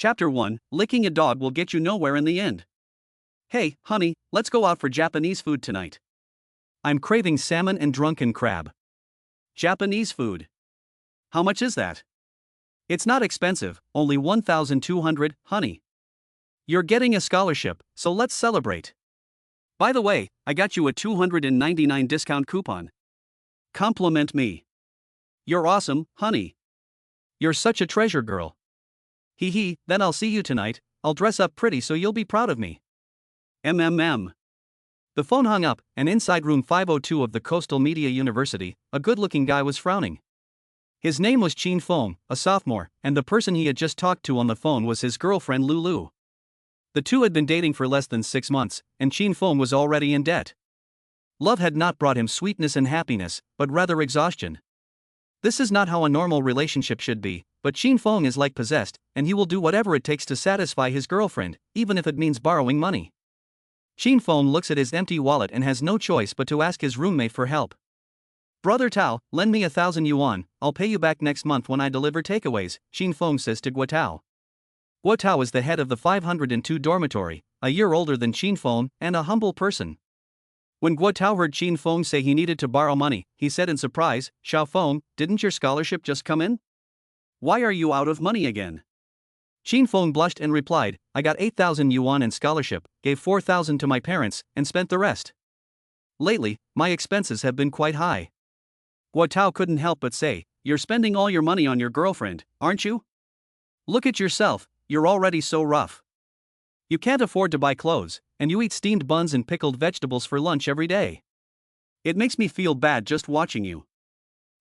Chapter 1 Licking a dog will get you nowhere in the end. Hey, honey, let's go out for Japanese food tonight. I'm craving salmon and drunken crab. Japanese food. How much is that? It's not expensive, only 1,200, honey. You're getting a scholarship, so let's celebrate. By the way, I got you a $299 discount coupon. Compliment me. You're awesome, honey. You're such a treasure girl. Hee hee, then I'll see you tonight. I'll dress up pretty so you'll be proud of me. MMM. The phone hung up, and inside room 502 of the Coastal Media University, a good-looking guy was frowning. His name was Chin Fong, a sophomore, and the person he had just talked to on the phone was his girlfriend Lulu. The two had been dating for less than 6 months, and Chin Fong was already in debt. Love had not brought him sweetness and happiness, but rather exhaustion. This is not how a normal relationship should be, but Chin Fong is like possessed, and he will do whatever it takes to satisfy his girlfriend, even if it means borrowing money. Chin Fong looks at his empty wallet and has no choice but to ask his roommate for help. Brother Tao, lend me 1,000 yuan, I'll pay you back next month when I deliver takeaways, Chin Fong says to Guo Tao. Guo Tao is the head of the 502 dormitory, a year older than Chin Fong, and a humble person. When Guo Tao heard Chin Fong say he needed to borrow money, he said in surprise, Xiao Fong, didn't your scholarship just come in? Why are you out of money again? Chin Fong blushed and replied, I got 8,000 yuan in scholarship, gave 4,000 to my parents, and spent the rest. Lately, my expenses have been quite high. Guo Tao couldn't help but say, you're spending all your money on your girlfriend, aren't you? Look at yourself, you're already so rough. You can't afford to buy clothes, and you eat steamed buns and pickled vegetables for lunch every day. It makes me feel bad just watching you.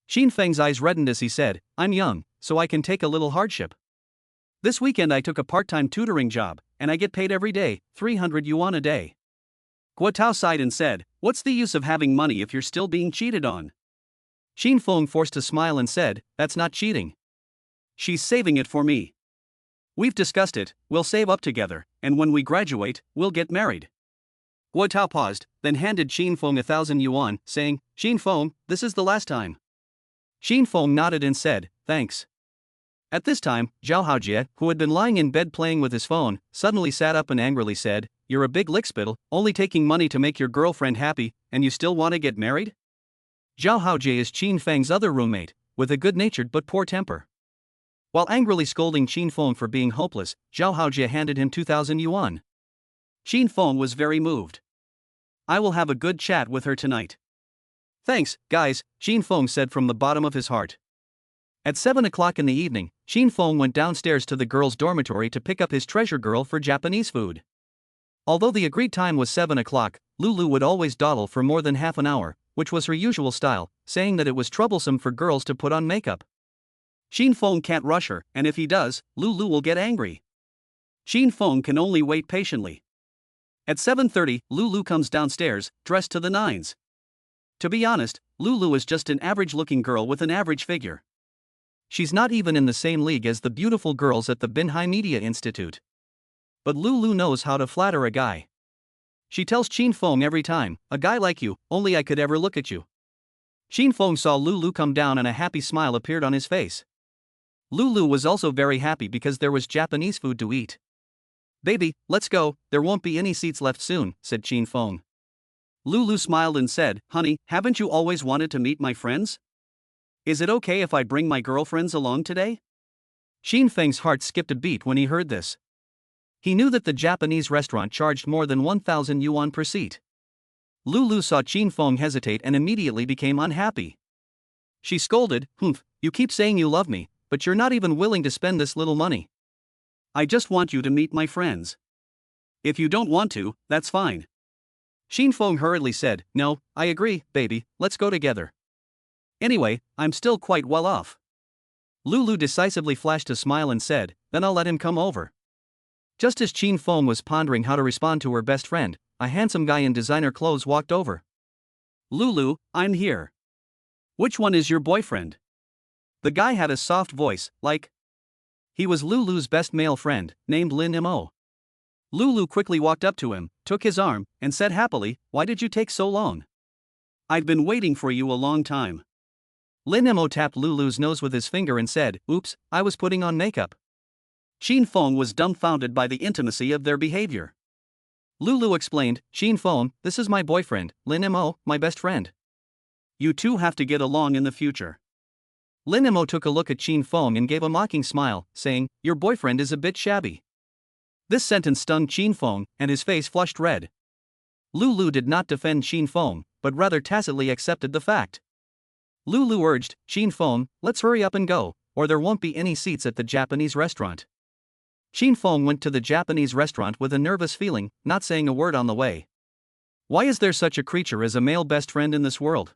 Chin Feng's eyes reddened as he said, I'm young, so I can take a little hardship. This weekend I took a part-time tutoring job, and I get paid every day, 300 yuan a day. Guo Tao sighed and said, what's the use of having money if you're still being cheated on? Chin Feng forced a smile and said, that's not cheating. She's saving it for me. We've discussed it, we'll save up together, and when we graduate, we'll get married. Guo Tao paused, then handed Chin Feng 1,000 yuan, saying, Chin Feng, this is the last time. Chin Feng nodded and said, thanks. At this time, Zhao Haojie, who had been lying in bed playing with his phone, suddenly sat up and angrily said, you're a big lickspittle, only taking money to make your girlfriend happy, and you still want to get married? Zhao Haojie is Chin Feng's other roommate, with a good-natured but poor temper. While angrily scolding Chin Feng for being hopeless, Zhao Haojie handed him 2,000 yuan. Chin Feng was very moved. I will have a good chat with her tonight. Thanks, guys, Chin Feng said from the bottom of his heart. At 7 o'clock in the evening, Chin Feng went downstairs to the girls' dormitory to pick up his treasure girl for Japanese food. Although the agreed time was 7 o'clock, Lulu would always dawdle for more than half an hour, which was her usual style, saying that it was troublesome for girls to put on makeup. Chin Feng can't rush her, and if he does, Lulu will get angry. Chin Feng can only wait patiently. At 7:30, Lulu comes downstairs, dressed to the nines. To be honest, Lulu is just an average-looking girl with an average figure. She's not even in the same league as the beautiful girls at the Binhai Media Institute. But Lulu knows how to flatter a guy. She tells Chin Feng every time, a guy like you, only I could ever look at you. Chin Feng saw Lulu come down and a happy smile appeared on his face. Lulu was also very happy because there was Japanese food to eat. Baby, let's go, there won't be any seats left soon, said Chin Feng. Lulu smiled and said, honey, haven't you always wanted to meet my friends? Is it okay if I bring my girlfriends along today? Chin Feng's heart skipped a beat when he heard this. He knew that the Japanese restaurant charged more than 1,000 yuan per seat. Lulu saw Chin Feng hesitate and immediately became unhappy. She scolded, humph, you keep saying you love me, but you're not even willing to spend this little money. I just want you to meet my friends. If you don't want to, that's fine. Chin Feng hurriedly said, no, I agree, baby, let's go together. Anyway, I'm still quite well off. Lulu decisively flashed a smile and said, then I'll let him come over. Just as Chin Feng was pondering how to respond to her best friend, a handsome guy in designer clothes walked over. Lulu, I'm here. Which one is your boyfriend? The guy had a soft voice, like. He was Lulu's best male friend, named Lin Mo. Lulu quickly walked up to him, took his arm, and said happily, why did you take so long? I've been waiting for you a long time. Lin Mo tapped Lulu's nose with his finger and said, oops, I was putting on makeup. Xin Feng was dumbfounded by the intimacy of their behavior. Lulu explained, Xin Feng, this is my boyfriend, Lin Mo, my best friend. You two have to get along in the future. Lin Mo took a look at Xin Feng and gave a mocking smile, saying, your boyfriend is a bit shabby. This sentence stunned Xin Feng, and his face flushed red. Lulu did not defend Xin Feng, but rather tacitly accepted the fact. Lulu urged, Xin Feng, let's hurry up and go, or there won't be any seats at the Japanese restaurant. Xin Feng went to the Japanese restaurant with a nervous feeling, not saying a word on the way. Why is there such a creature as a male best friend in this world?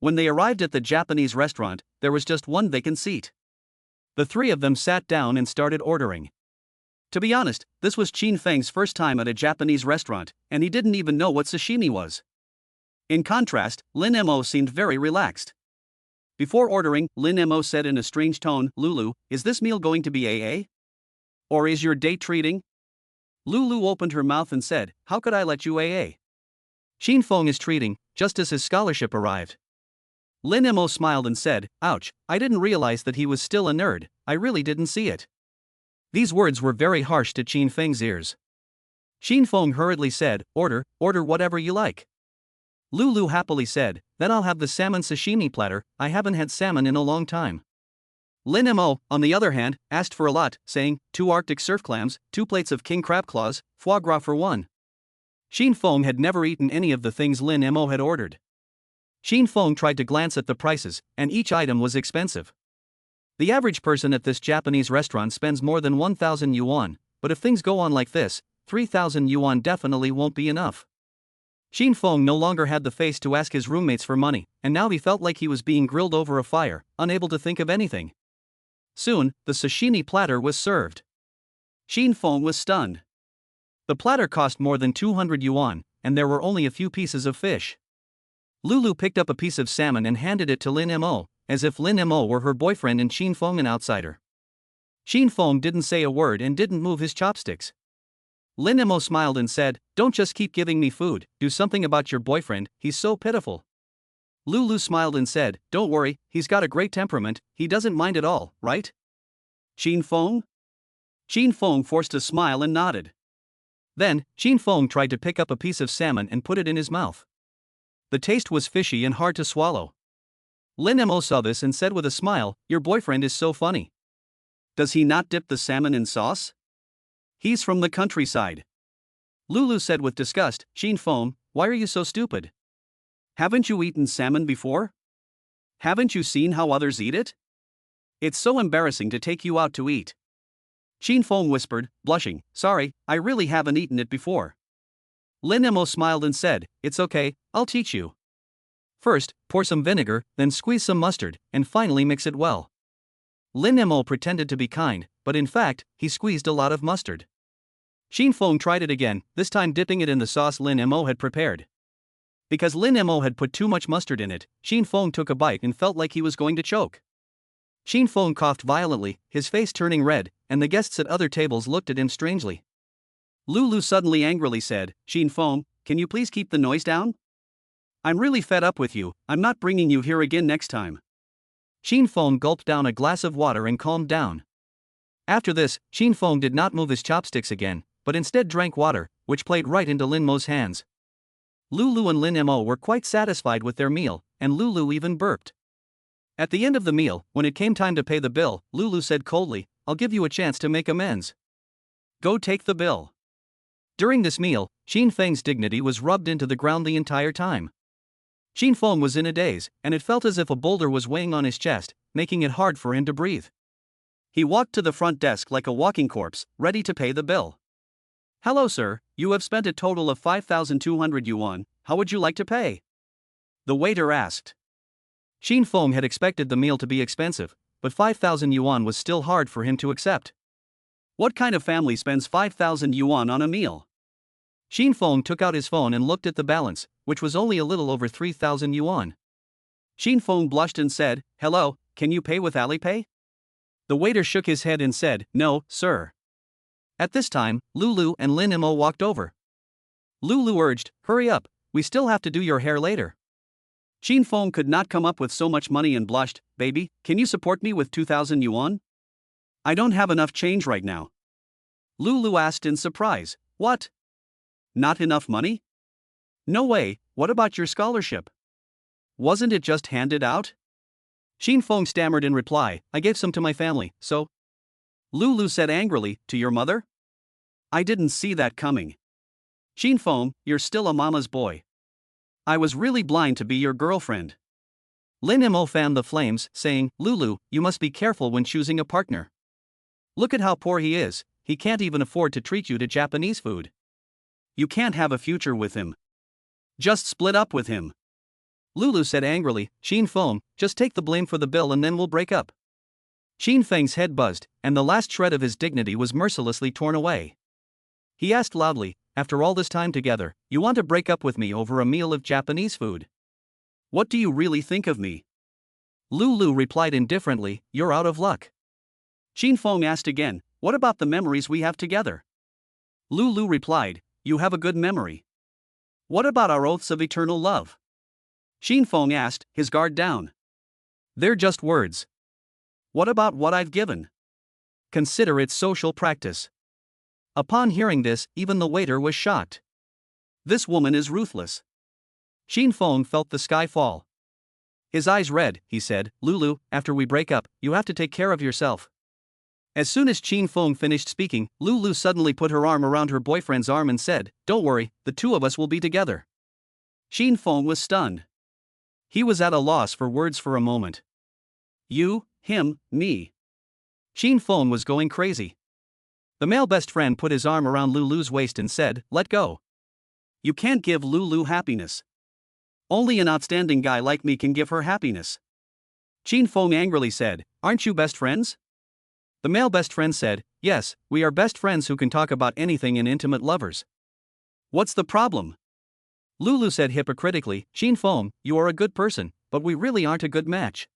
When they arrived at the Japanese restaurant, there was just one vacant seat. The three of them sat down and started ordering. To be honest, this was Xin Feng's first time at a Japanese restaurant, and he didn't even know what sashimi was. In contrast, Lin Mo seemed very relaxed. Before ordering, Lin Mo said in a strange tone, Lulu, is this meal going to be AA? Or is your date treating? Lulu opened her mouth and said, how could I let you AA? Xin Feng is treating, just as his scholarship arrived. Lin Mo smiled and said, ouch, I didn't realize that he was still a nerd, I really didn't see it. These words were very harsh to Xin Feng's ears. Xin Feng hurriedly said, order whatever you like. Lulu happily said, then I'll have the salmon sashimi platter, I haven't had salmon in a long time. Lin Mo, on the other hand, asked for a lot, saying, 2 Arctic surf clams, 2 plates of king crab claws, foie gras for 1. Xin Feng had never eaten any of the things Lin Mo had ordered. Xin Feng tried to glance at the prices, and each item was expensive. The average person at this Japanese restaurant spends more than 1,000 yuan, but if things go on like this, 3,000 yuan definitely won't be enough. Xin Feng no longer had the face to ask his roommates for money, and now he felt like he was being grilled over a fire, unable to think of anything. Soon, the sashimi platter was served. Xin Feng was stunned. The platter cost more than 200 yuan, and there were only a few pieces of fish. Lulu picked up a piece of salmon and handed it to Lin Mo, as if Lin Mo were her boyfriend and Xin Feng an outsider. Xin Feng didn't say a word and didn't move his chopsticks. Lin Mo smiled and said, don't just keep giving me food, do something about your boyfriend, he's so pitiful. Lulu smiled and said, don't worry, he's got a great temperament, he doesn't mind at all, right? Xin Feng? Xin Feng forced a smile and nodded. Then, Xin Feng tried to pick up a piece of salmon and put it in his mouth. The taste was fishy and hard to swallow. Lin Mo saw this and said with a smile, your boyfriend is so funny. Does he not dip the salmon in sauce? He's from the countryside. Lulu said with disgust, Xin Feng, why are you so stupid? Haven't you eaten salmon before? Haven't you seen how others eat it? It's so embarrassing to take you out to eat. Xin Feng whispered, blushing, sorry, I really haven't eaten it before. Lin Mo smiled and said, it's okay, I'll teach you. First, pour some vinegar, then squeeze some mustard, and finally mix it well. Lin Mo pretended to be kind, but in fact, he squeezed a lot of mustard. Xin Feng tried it again, this time dipping it in the sauce Lin Mo had prepared. Because Lin Mo had put too much mustard in it, Xin Feng took a bite and felt like he was going to choke. Xin Feng coughed violently, his face turning red, and the guests at other tables looked at him strangely. Lulu suddenly angrily said, Xin Feng, can you please keep the noise down? I'm really fed up with you, I'm not bringing you here again next time. Xin Feng gulped down a glass of water and calmed down. After this, Xin Feng did not move his chopsticks again, but instead drank water, which played right into Lin Mo's hands. Lulu and Lin Mo were quite satisfied with their meal, and Lulu even burped. At the end of the meal, when it came time to pay the bill, Lulu said coldly, I'll give you a chance to make amends. Go take the bill. During this meal, Xin Feng's dignity was rubbed into the ground the entire time. Xin Feng was in a daze, and it felt as if a boulder was weighing on his chest, making it hard for him to breathe. He walked to the front desk like a walking corpse, ready to pay the bill. Hello sir, you have spent a total of 5,200 yuan, how would you like to pay? The waiter asked. Xin Feng had expected the meal to be expensive, but 5,000 yuan was still hard for him to accept. What kind of family spends 5,000 yuan on a meal? Xin Feng took out his phone and looked at the balance, which was only a little over 3,000 yuan. Xin Feng blushed and said, hello, can you pay with Alipay? The waiter shook his head and said, no, sir. At this time, Lulu and Lin Mo walked over. Lulu urged, hurry up, we still have to do your hair later. Xin Feng could not come up with so much money and blushed, baby, can you support me with 2,000 yuan? I don't have enough change right now. Lulu asked in surprise. What? Not enough money? No way, what about your scholarship? Wasn't it just handed out? Xin Feng stammered in reply, I gave some to my family, so. Lulu said angrily, to your mother? I didn't see that coming. Xin Feng, you're still a mama's boy. I was really blind to be your girlfriend. Lin Mo fanned the flames, saying, Lulu, you must be careful when choosing a partner. Look at how poor he is, he can't even afford to treat you to Japanese food. You can't have a future with him. Just split up with him. Lulu said angrily, Xin Feng, just take the blame for the bill and then we'll break up. Xin Feng's head buzzed, and the last shred of his dignity was mercilessly torn away. He asked loudly, after all this time together, you want to break up with me over a meal of Japanese food? What do you really think of me? Lulu replied indifferently, you're out of luck. Xin Feng asked again, what about the memories we have together? Lulu replied, you have a good memory. What about our oaths of eternal love? Xin Feng asked, his guard down. They're just words. What about what I've given? Consider it social practice. Upon hearing this, even the waiter was shocked. This woman is ruthless. Xin Feng felt the sky fall. His eyes red, he said, Lulu, after we break up, you have to take care of yourself. As soon as Xin Feng finished speaking, Lulu suddenly put her arm around her boyfriend's arm and said, don't worry, the two of us will be together. Xin Feng was stunned. He was at a loss for words for a moment. You, him, me. Xin Feng was going crazy. The male best friend put his arm around Lulu's waist and said, let go. You can't give Lulu happiness. Only an outstanding guy like me can give her happiness. Xin Feng angrily said, aren't you best friends? The male best friend said, yes, we are best friends who can talk about anything and intimate lovers. What's the problem? Lulu said hypocritically, Xin Feng, you are a good person, but we really aren't a good match.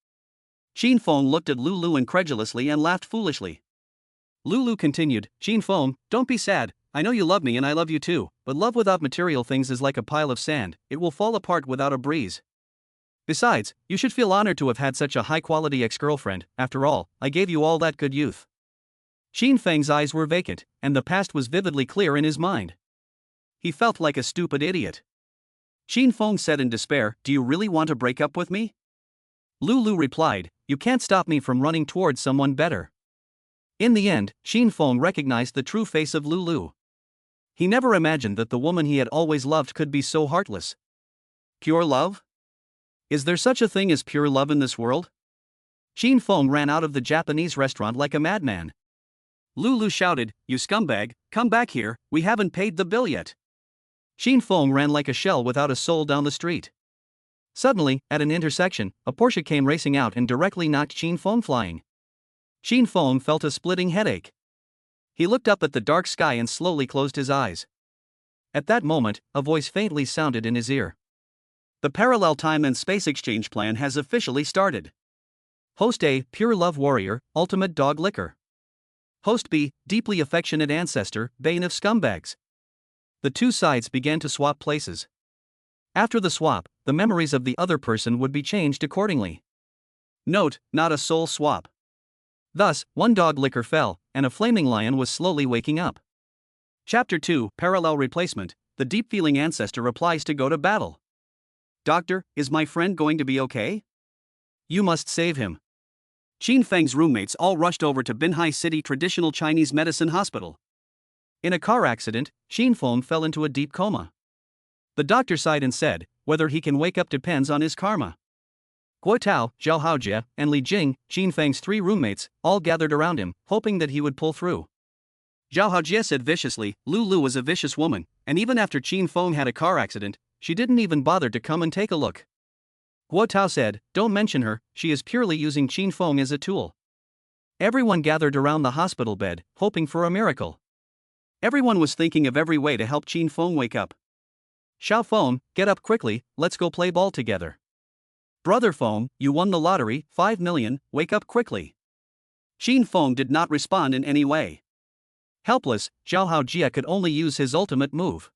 Xin Feng looked at Lulu incredulously and laughed foolishly. Lulu continued, Xin Feng, don't be sad, I know you love me and I love you too, but love without material things is like a pile of sand, it will fall apart without a breeze. Besides, you should feel honored to have had such a high-quality ex-girlfriend, after all, I gave you all that good youth. Xin Feng's eyes were vacant, and the past was vividly clear in his mind. He felt like a stupid idiot. Xin Feng said in despair, do you really want to break up with me? Lulu replied, you can't stop me from running towards someone better. In the end, Xin Feng recognized the true face of Lulu. He never imagined that the woman he had always loved could be so heartless. Pure love? Is there such a thing as pure love in this world? Xin Feng ran out of the Japanese restaurant like a madman. Lulu shouted, you scumbag, come back here, we haven't paid the bill yet. Xin Feng ran like a shell without a soul down the street. Suddenly, at an intersection, a Porsche came racing out and directly knocked Xin Feng flying. Xin Feng felt a splitting headache. He looked up at the dark sky and slowly closed his eyes. At that moment, a voice faintly sounded in his ear. The parallel time and space exchange plan has officially started. Host A, pure love warrior, ultimate dog licker. Host B, deeply affectionate ancestor, bane of scumbags. The two sides began to swap places. After the swap, the memories of the other person would be changed accordingly. Note, not a soul swap. Thus, one dog licker fell, and a flaming lion was slowly waking up. Chapter 2, Parallel Replacement, the deep-feeling ancestor applies to go to battle. Doctor, is my friend going to be okay? You must save him. Xin Feng's roommates all rushed over to Binhai City Traditional Chinese Medicine Hospital. In a car accident, Xin Feng fell into a deep coma. The doctor sighed and said, whether he can wake up depends on his karma. Guo Tao, Zhao Haojie, and Li Jing, Xin Feng's three roommates, all gathered around him, hoping that he would pull through. Zhao Haojie said viciously, Lulu was a vicious woman, and even after Xin Feng had a car accident, she didn't even bother to come and take a look. Guo Tao said, don't mention her, she is purely using Xin Feng as a tool. Everyone gathered around the hospital bed, hoping for a miracle. Everyone was thinking of every way to help Xin Feng wake up. Xiao Feng, get up quickly, let's go play ball together. Brother Feng, you won the lottery, 5 million, wake up quickly. Xin Feng did not respond in any way. Helpless, Zhao Haojie could only use his ultimate move.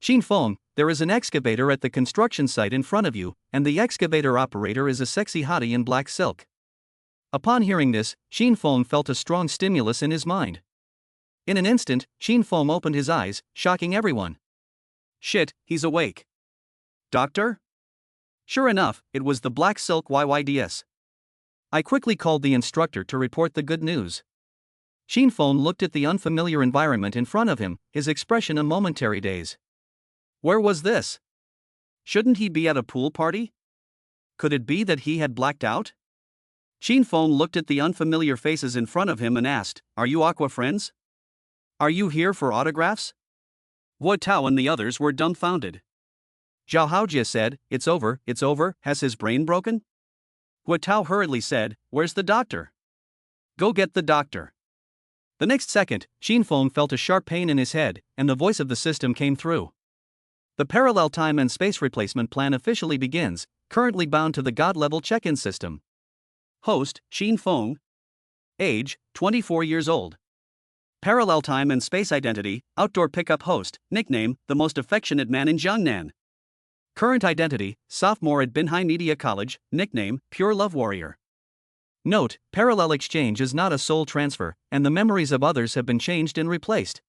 Xin Feng, there is an excavator at the construction site in front of you, and the excavator operator is a sexy hottie in black silk. Upon hearing this, Xin Feng felt a strong stimulus in his mind. In an instant, Xin Feng opened his eyes, shocking everyone. Shit, he's awake. Doctor? Sure enough, it was the Black Silk YYDS. I quickly called the instructor to report the good news. Xin Feng looked at the unfamiliar environment in front of him, his expression a momentary daze. Where was this? Shouldn't he be at a pool party? Could it be that he had blacked out? Xin Feng looked at the unfamiliar faces in front of him and asked, Are you Aqua friends? Are you here for autographs? Guo Tao and the others were dumbfounded. Zhao Haojie said, It's over, has his brain broken? Guo Tao hurriedly said, Where's the doctor? Go get the doctor. The next second, Xin Feng felt a sharp pain in his head, and the voice of the system came through. The parallel time and space replacement plan officially begins, currently bound to the God-level check-in system. Host, Xin Feng. Age, 24 years old. Parallel time and space identity, outdoor pickup host, nickname, the most affectionate man in Jiangnan. Current identity, sophomore at Binhai Media College, nickname, pure love warrior. Note, parallel exchange is not a soul transfer, and the memories of others have been changed and replaced.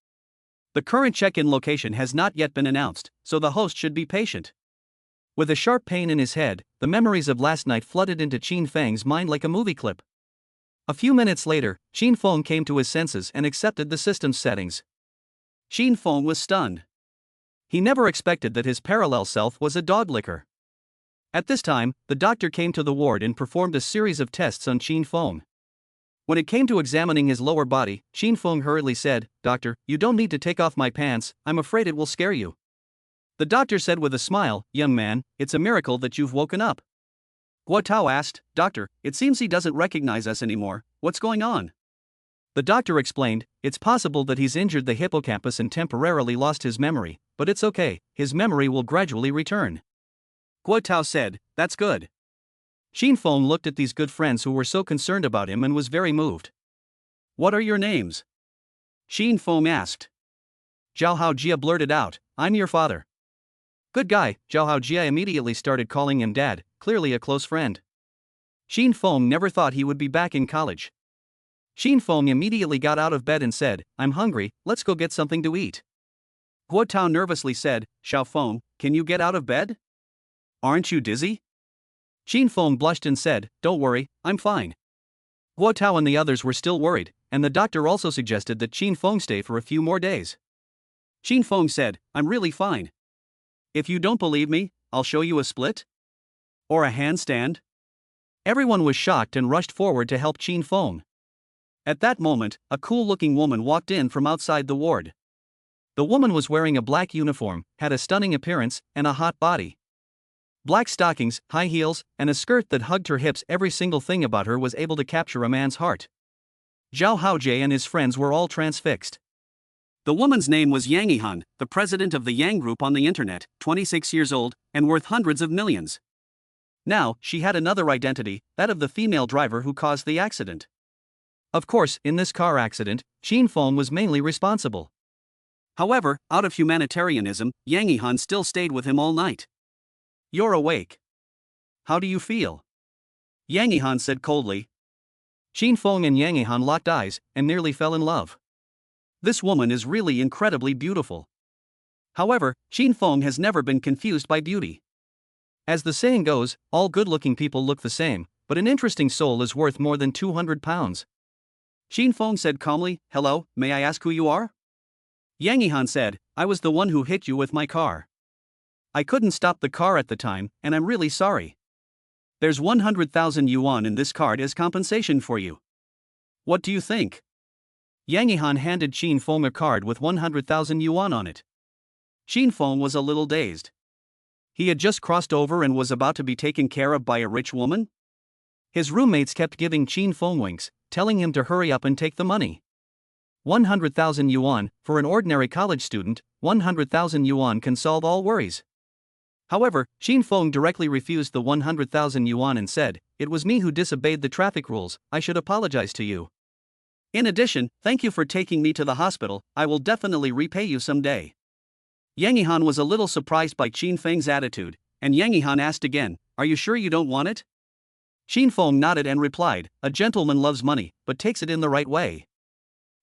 The current check-in location has not yet been announced, so the host should be patient. With a sharp pain in his head, the memories of last night flooded into Xin Feng's mind like a movie clip. A few minutes later, Xin Feng came to his senses and accepted the system's settings. Xin Feng was stunned. He never expected that his parallel self was a dog licker. At this time, the doctor came to the ward and performed a series of tests on Xin Feng. When it came to examining his lower body, Xin Feng hurriedly said, Doctor, you don't need to take off my pants, I'm afraid it will scare you. The doctor said with a smile, Young man, it's a miracle that you've woken up. Guo Tao asked, Doctor, it seems he doesn't recognize us anymore, what's going on? The doctor explained, it's possible that he's injured the hippocampus and temporarily lost his memory, but it's okay, his memory will gradually return. Guo Tao said, That's good. Xin Feng looked at these good friends who were so concerned about him and was very moved. What are your names? Xin Feng asked. Zhao Haojie blurted out, I'm your father. Good guy, Zhao Haojie immediately started calling him dad, clearly a close friend. Xin Feng never thought he would be back in college. Xin Feng immediately got out of bed and said, I'm hungry, let's go get something to eat. Guo Tao nervously said, Xiao Feng, can you get out of bed? Aren't you dizzy? Xin Feng blushed and said, Don't worry, I'm fine. Guo Tao and the others were still worried, and the doctor also suggested that Xin Feng stay for a few more days. Xin Feng said, I'm really fine. If you don't believe me, I'll show you a split? Or a handstand? Everyone was shocked and rushed forward to help Xin Feng. At that moment, a cool-looking woman walked in from outside the ward. The woman was wearing a black uniform, had a stunning appearance, and a hot body. Black stockings, high heels, and a skirt that hugged her hips. Every single thing about her was able to capture a man's heart. Zhao Haojie and his friends were all transfixed. The woman's name was Yang Yihan, the president of the Yang Group on the internet, 26 years old, and worth hundreds of millions. Now, she had another identity, that of the female driver who caused the accident. Of course, in this car accident, Xin Feng was mainly responsible. However, out of humanitarianism, Yang Yihan still stayed with him all night. You're awake. How do you feel? Yang Yihan said coldly. Xin Feng and Yang Yihan locked eyes and nearly fell in love. This woman is really incredibly beautiful. However, Xin Feng has never been confused by beauty. As the saying goes, all good-looking people look the same, but an interesting soul is worth more than 200 pounds. Xin Feng said calmly, Hello, may I ask who you are? Yang Yihan said, I was the one who hit you with my car. I couldn't stop the car at the time, and I'm really sorry. There's 100,000 yuan in this card as compensation for you. What do you think? Yang Yihan handed Xin Feng a card with 100,000 yuan on it. Xin Feng was a little dazed. He had just crossed over and was about to be taken care of by a rich woman? His roommates kept giving Xin Feng winks, telling him to hurry up and take the money. 100,000 yuan, for an ordinary college student, 100,000 yuan can solve all worries. However, Xin Feng directly refused the 100,000 yuan and said, It was me who disobeyed the traffic rules, I should apologize to you. In addition, thank you for taking me to the hospital, I will definitely repay you someday. Yang Yihan was a little surprised by Xin Feng's attitude, and Yang Yihan asked again, Are you sure you don't want it? Xin Feng nodded and replied, a gentleman loves money, but takes it in the right way.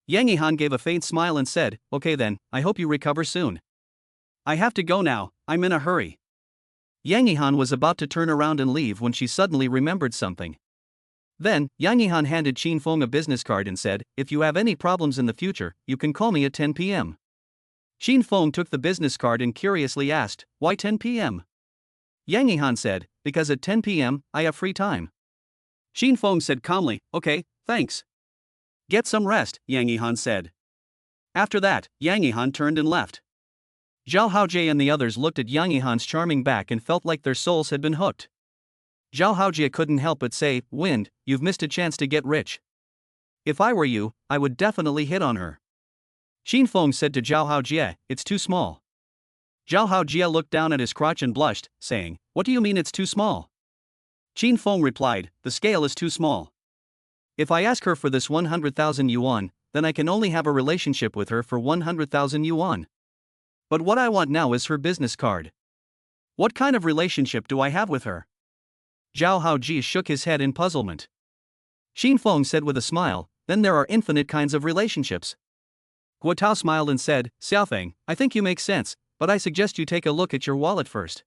Yang Yihan gave a faint smile and said, okay then, I hope you recover soon. I have to go now, I'm in a hurry. Yang Yihan was about to turn around and leave when she suddenly remembered something. Then, Yang Yihan handed Xin Feng a business card and said, if you have any problems in the future, you can call me at 10 p.m. Xin Feng took the business card and curiously asked, why 10 p.m.? Yang Yihan said, because at 10 p.m., I have free time. Xin Feng said calmly, okay, thanks. Get some rest, Yang Yihan said. After that, Yang Yihan turned and left. Zhao Haojie and the others looked at Yang Yihan's charming back and felt like their souls had been hooked. Zhao Haojie couldn't help but say, Wind, you've missed a chance to get rich. If I were you, I would definitely hit on her. Xin Feng said to Zhao Haojie, it's too small. Zhao Haojie looked down at his crotch and blushed, saying, what do you mean it's too small? Xin Feng replied, the scale is too small. If I ask her for this 100,000 yuan, then I can only have a relationship with her for 100,000 yuan. But what I want now is her business card. What kind of relationship do I have with her? Zhao Haojie shook his head in puzzlement. Xin Feng said with a smile, then there are infinite kinds of relationships. Guo Tao smiled and said, Xiaofeng, I think you make sense, but I suggest you take a look at your wallet first.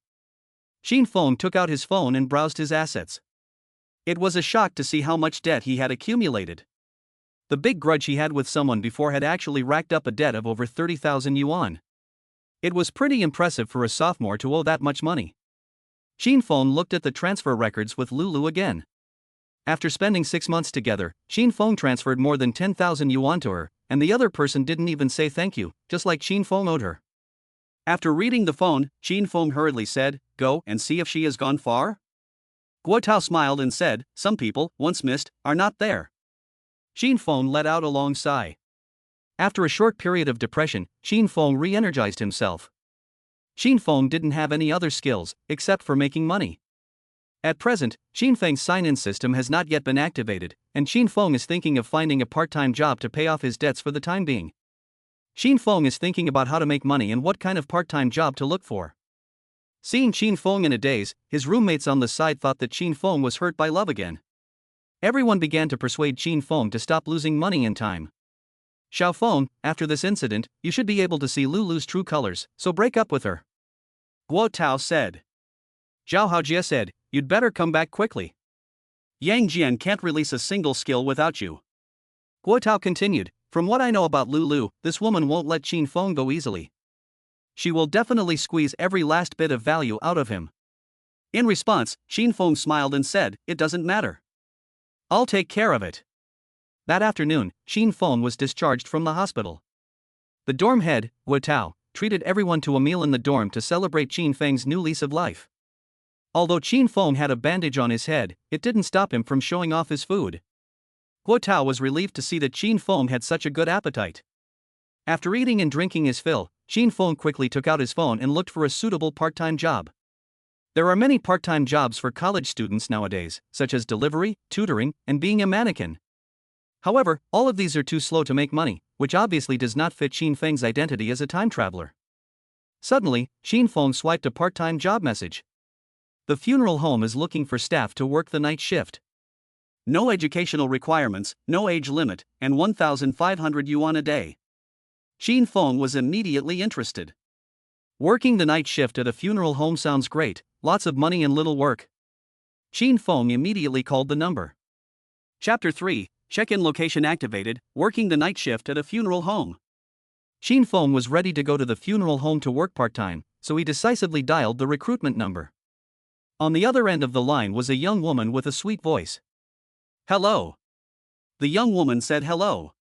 Xin Feng took out his phone and browsed his assets. It was a shock to see how much debt he had accumulated. The big grudge he had with someone before had actually racked up a debt of over 30,000 yuan. It was pretty impressive for a sophomore to owe that much money. Xin Feng looked at the transfer records with Lulu again. After spending 6 months together, Xin Feng transferred more than 10,000 yuan to her, and the other person didn't even say thank you, just like Xin Feng owed her. After reading the phone, Xin Feng hurriedly said, go and see if she has gone far? Guo Tao smiled and said, some people, once missed, are not there. Xin Feng let out a long sigh. After a short period of depression, Xin Feng re-energized himself. Xin Feng didn't have any other skills, except for making money. At present, Xin Feng's sign-in system has not yet been activated, and Xin Feng is thinking of finding a part-time job to pay off his debts for the time being. Xin Feng is thinking about how to make money and what kind of part-time job to look for. Seeing Xin Feng in a daze, his roommates on the side thought that Xin Feng was hurt by love again. Everyone began to persuade Xin Feng to stop losing money in time. Xiao Feng, after this incident, you should be able to see Lulu's true colors, so break up with her. Guo Tao said. Zhao Haojie said, you'd better come back quickly. Yang Jian can't release a single skill without you. Guo Tao continued, from what I know about Lulu, this woman won't let Xin Feng go easily. She will definitely squeeze every last bit of value out of him. In response, Xin Feng smiled and said, it doesn't matter. I'll take care of it. That afternoon, Xin Feng was discharged from the hospital. The dorm head, Guo Tao, treated everyone to a meal in the dorm to celebrate Xin Feng's new lease of life. Although Xin Feng had a bandage on his head, it didn't stop him from showing off his food. Guo Tao was relieved to see that Xin Feng had such a good appetite. After eating and drinking his fill, Xin Feng quickly took out his phone and looked for a suitable part-time job. There are many part-time jobs for college students nowadays, such as delivery, tutoring, and being a mannequin. However, all of these are too slow to make money, which obviously does not fit Xin Feng's identity as a time traveler. Suddenly, Xin Feng swiped a part-time job message. The funeral home is looking for staff to work the night shift. No educational requirements, no age limit, and 1,500 yuan a day. Xin Feng was immediately interested. Working the night shift at a funeral home sounds great, lots of money and little work. Xin Feng immediately called the number. Chapter 3, Check-in location activated, working the night shift at a funeral home. Xin Feng was ready to go to the funeral home to work part-time, so he decisively dialed the recruitment number. On the other end of the line was a young woman with a sweet voice. Hello. The young woman said hello.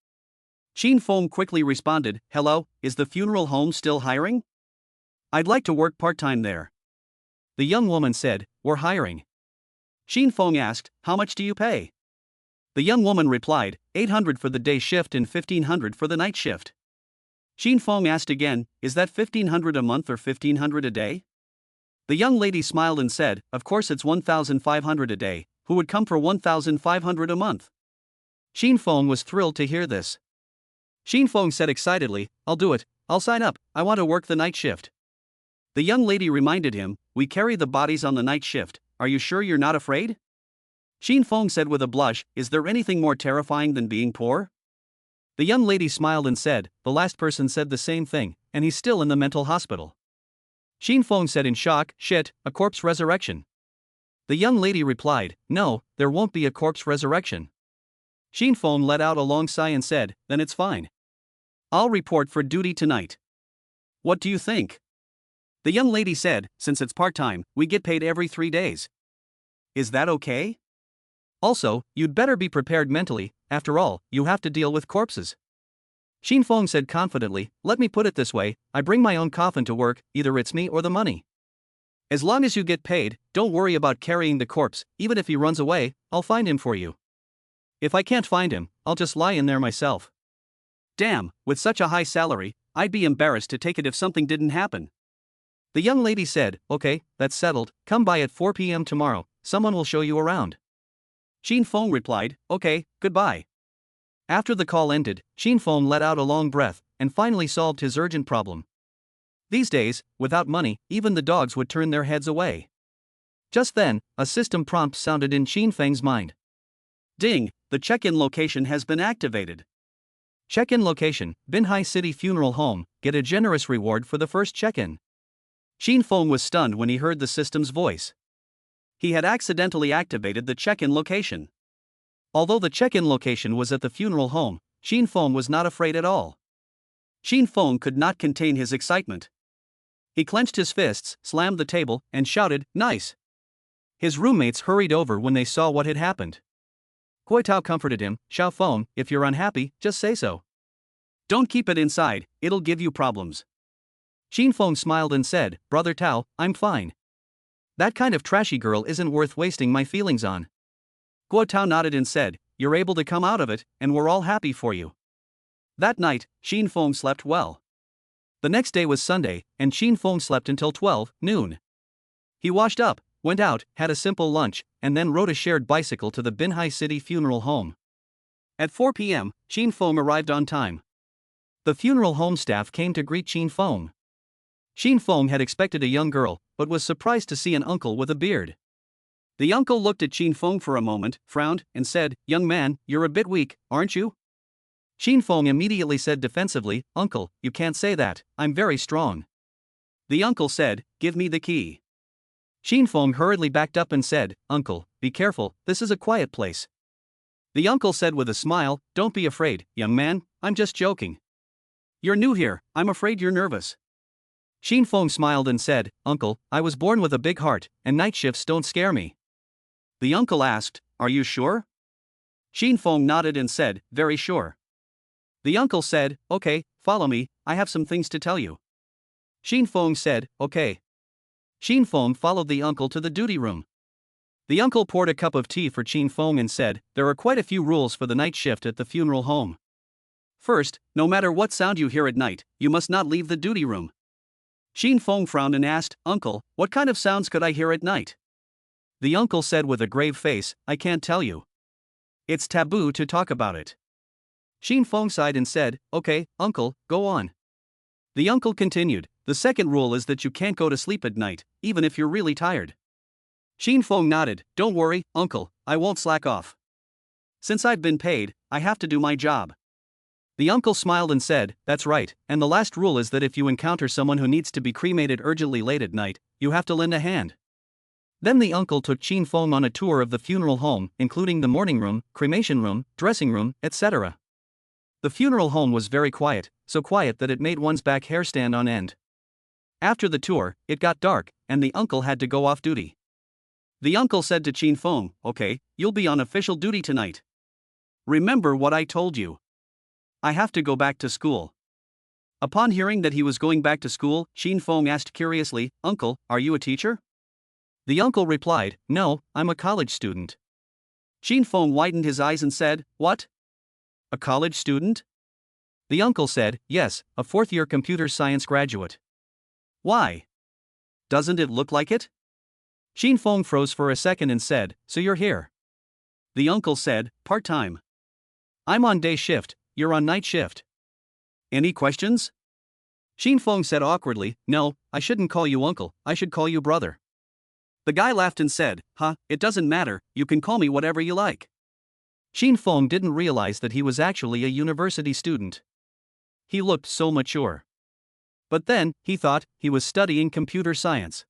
Xin Feng quickly responded, hello, is the funeral home still hiring? I'd like to work part-time there. The young woman said, we're hiring. Xin Feng asked, how much do you pay? The young woman replied, 800 for the day shift and 1,500 for the night shift. Xin Feng asked again, is that 1,500 a month or 1,500 a day? The young lady smiled and said, of course it's 1,500 a day, who would come for 1,500 a month? Xin Feng was thrilled to hear this. Xin Feng said excitedly, I'll do it, I'll sign up, I want to work the night shift. The young lady reminded him, we carry the bodies on the night shift, are you sure you're not afraid? Xin Feng said with a blush, is there anything more terrifying than being poor? The young lady smiled and said, the last person said the same thing, and he's still in the mental hospital. Xin Feng said in shock, shit, a corpse resurrection. The young lady replied, no, there won't be a corpse resurrection. Xin Feng let out a long sigh and said, then it's fine. I'll report for duty tonight. What do you think? The young lady said, since it's part-time, we get paid every 3 days. Is that okay? Also, you'd better be prepared mentally, after all, you have to deal with corpses. Xin Feng said confidently, let me put it this way, I bring my own coffin to work, either it's me or the money. As long as you get paid, don't worry about carrying the corpse, even if he runs away, I'll find him for you. If I can't find him, I'll just lie in there myself. Damn, with such a high salary, I'd be embarrassed to take it if something didn't happen. The young lady said, okay, that's settled, come by at 4 p.m. tomorrow, someone will show you around. Xin Feng replied, okay, goodbye. After the call ended, Xin Feng let out a long breath, and finally solved his urgent problem. These days, without money, even the dogs would turn their heads away. Just then, a system prompt sounded in Xin Feng's mind. Ding, the check-in location has been activated. Check-in location, Binhai City Funeral Home, get a generous reward for the first check-in. Xin Feng was stunned when he heard the system's voice. He had accidentally activated the check-in location. Although the check-in location was at the funeral home, Xin Feng was not afraid at all. Xin Feng could not contain his excitement. He clenched his fists, slammed the table, and shouted, nice! His roommates hurried over when they saw what had happened. Hui Tao comforted him, Xiao Feng, if you're unhappy, just say so. Don't keep it inside, it'll give you problems. Xin Feng smiled and said, Brother Tao, I'm fine. That kind of trashy girl isn't worth wasting my feelings on. Guo Tao nodded and said, you're able to come out of it, and we're all happy for you. That night, Xin Feng slept well. The next day was Sunday, and Xin Feng slept until 12 noon. He washed up, went out, had a simple lunch, and then rode a shared bicycle to the Binhai City Funeral Home. At 4 p.m., Xin Feng arrived on time. The funeral home staff came to greet Xin Feng. Xin Feng had expected a young girl, but was surprised to see an uncle with a beard. The uncle looked at Xin Feng for a moment, frowned, and said, young man, you're a bit weak, aren't you? Xin Feng immediately said defensively, Uncle, you can't say that, I'm very strong. The uncle said, give me the key. Xin Feng hurriedly backed up and said, Uncle, be careful, this is a quiet place. The uncle said with a smile, don't be afraid, young man, I'm just joking. You're new here, I'm afraid you're nervous. Xin Feng smiled and said, Uncle, I was born with a big heart, and night shifts don't scare me. The uncle asked, are you sure? Xin Feng nodded and said, very sure. The uncle said, okay, follow me, I have some things to tell you. Xin Feng said, okay. Xin Feng followed the uncle to the duty room. The uncle poured a cup of tea for Xin Feng and said, there are quite a few rules for the night shift at the funeral home. First, no matter what sound you hear at night, you must not leave the duty room. Xin Feng frowned and asked, Uncle, what kind of sounds could I hear at night? The uncle said with a grave face, I can't tell you. It's taboo to talk about it. Xin Feng sighed and said, okay, uncle, go on. The uncle continued, the second rule is that you can't go to sleep at night, even if you're really tired. Xin Feng nodded, don't worry, uncle, I won't slack off. Since I've been paid, I have to do my job. The uncle smiled and said, that's right, and the last rule is that if you encounter someone who needs to be cremated urgently late at night, you have to lend a hand. Then the uncle took Xin Feng on a tour of the funeral home, including the mourning room, cremation room, dressing room, etc. The funeral home was very quiet, so quiet that it made one's back hair stand on end. After the tour, it got dark, and the uncle had to go off duty. The uncle said to Xin Feng, okay, you'll be on official duty tonight. Remember what I told you. I have to go back to school. Upon hearing that he was going back to school, Xin Feng asked curiously, Uncle, are you a teacher? The uncle replied, no, I'm a college student. Xin Feng widened his eyes and said, what? A college student? The uncle said, yes, a fourth-year computer science graduate. Why? Doesn't it look like it? Xin Feng froze for a second and said, so you're here. The uncle said, part-time. I'm on day shift, you're on night shift. Any questions? Xin Feng said awkwardly, no, I shouldn't call you uncle, I should call you brother. The guy laughed and said, it doesn't matter, you can call me whatever you like. Xin Feng didn't realize that he was actually a university student. He looked so mature. But then, he thought, he was studying computer science.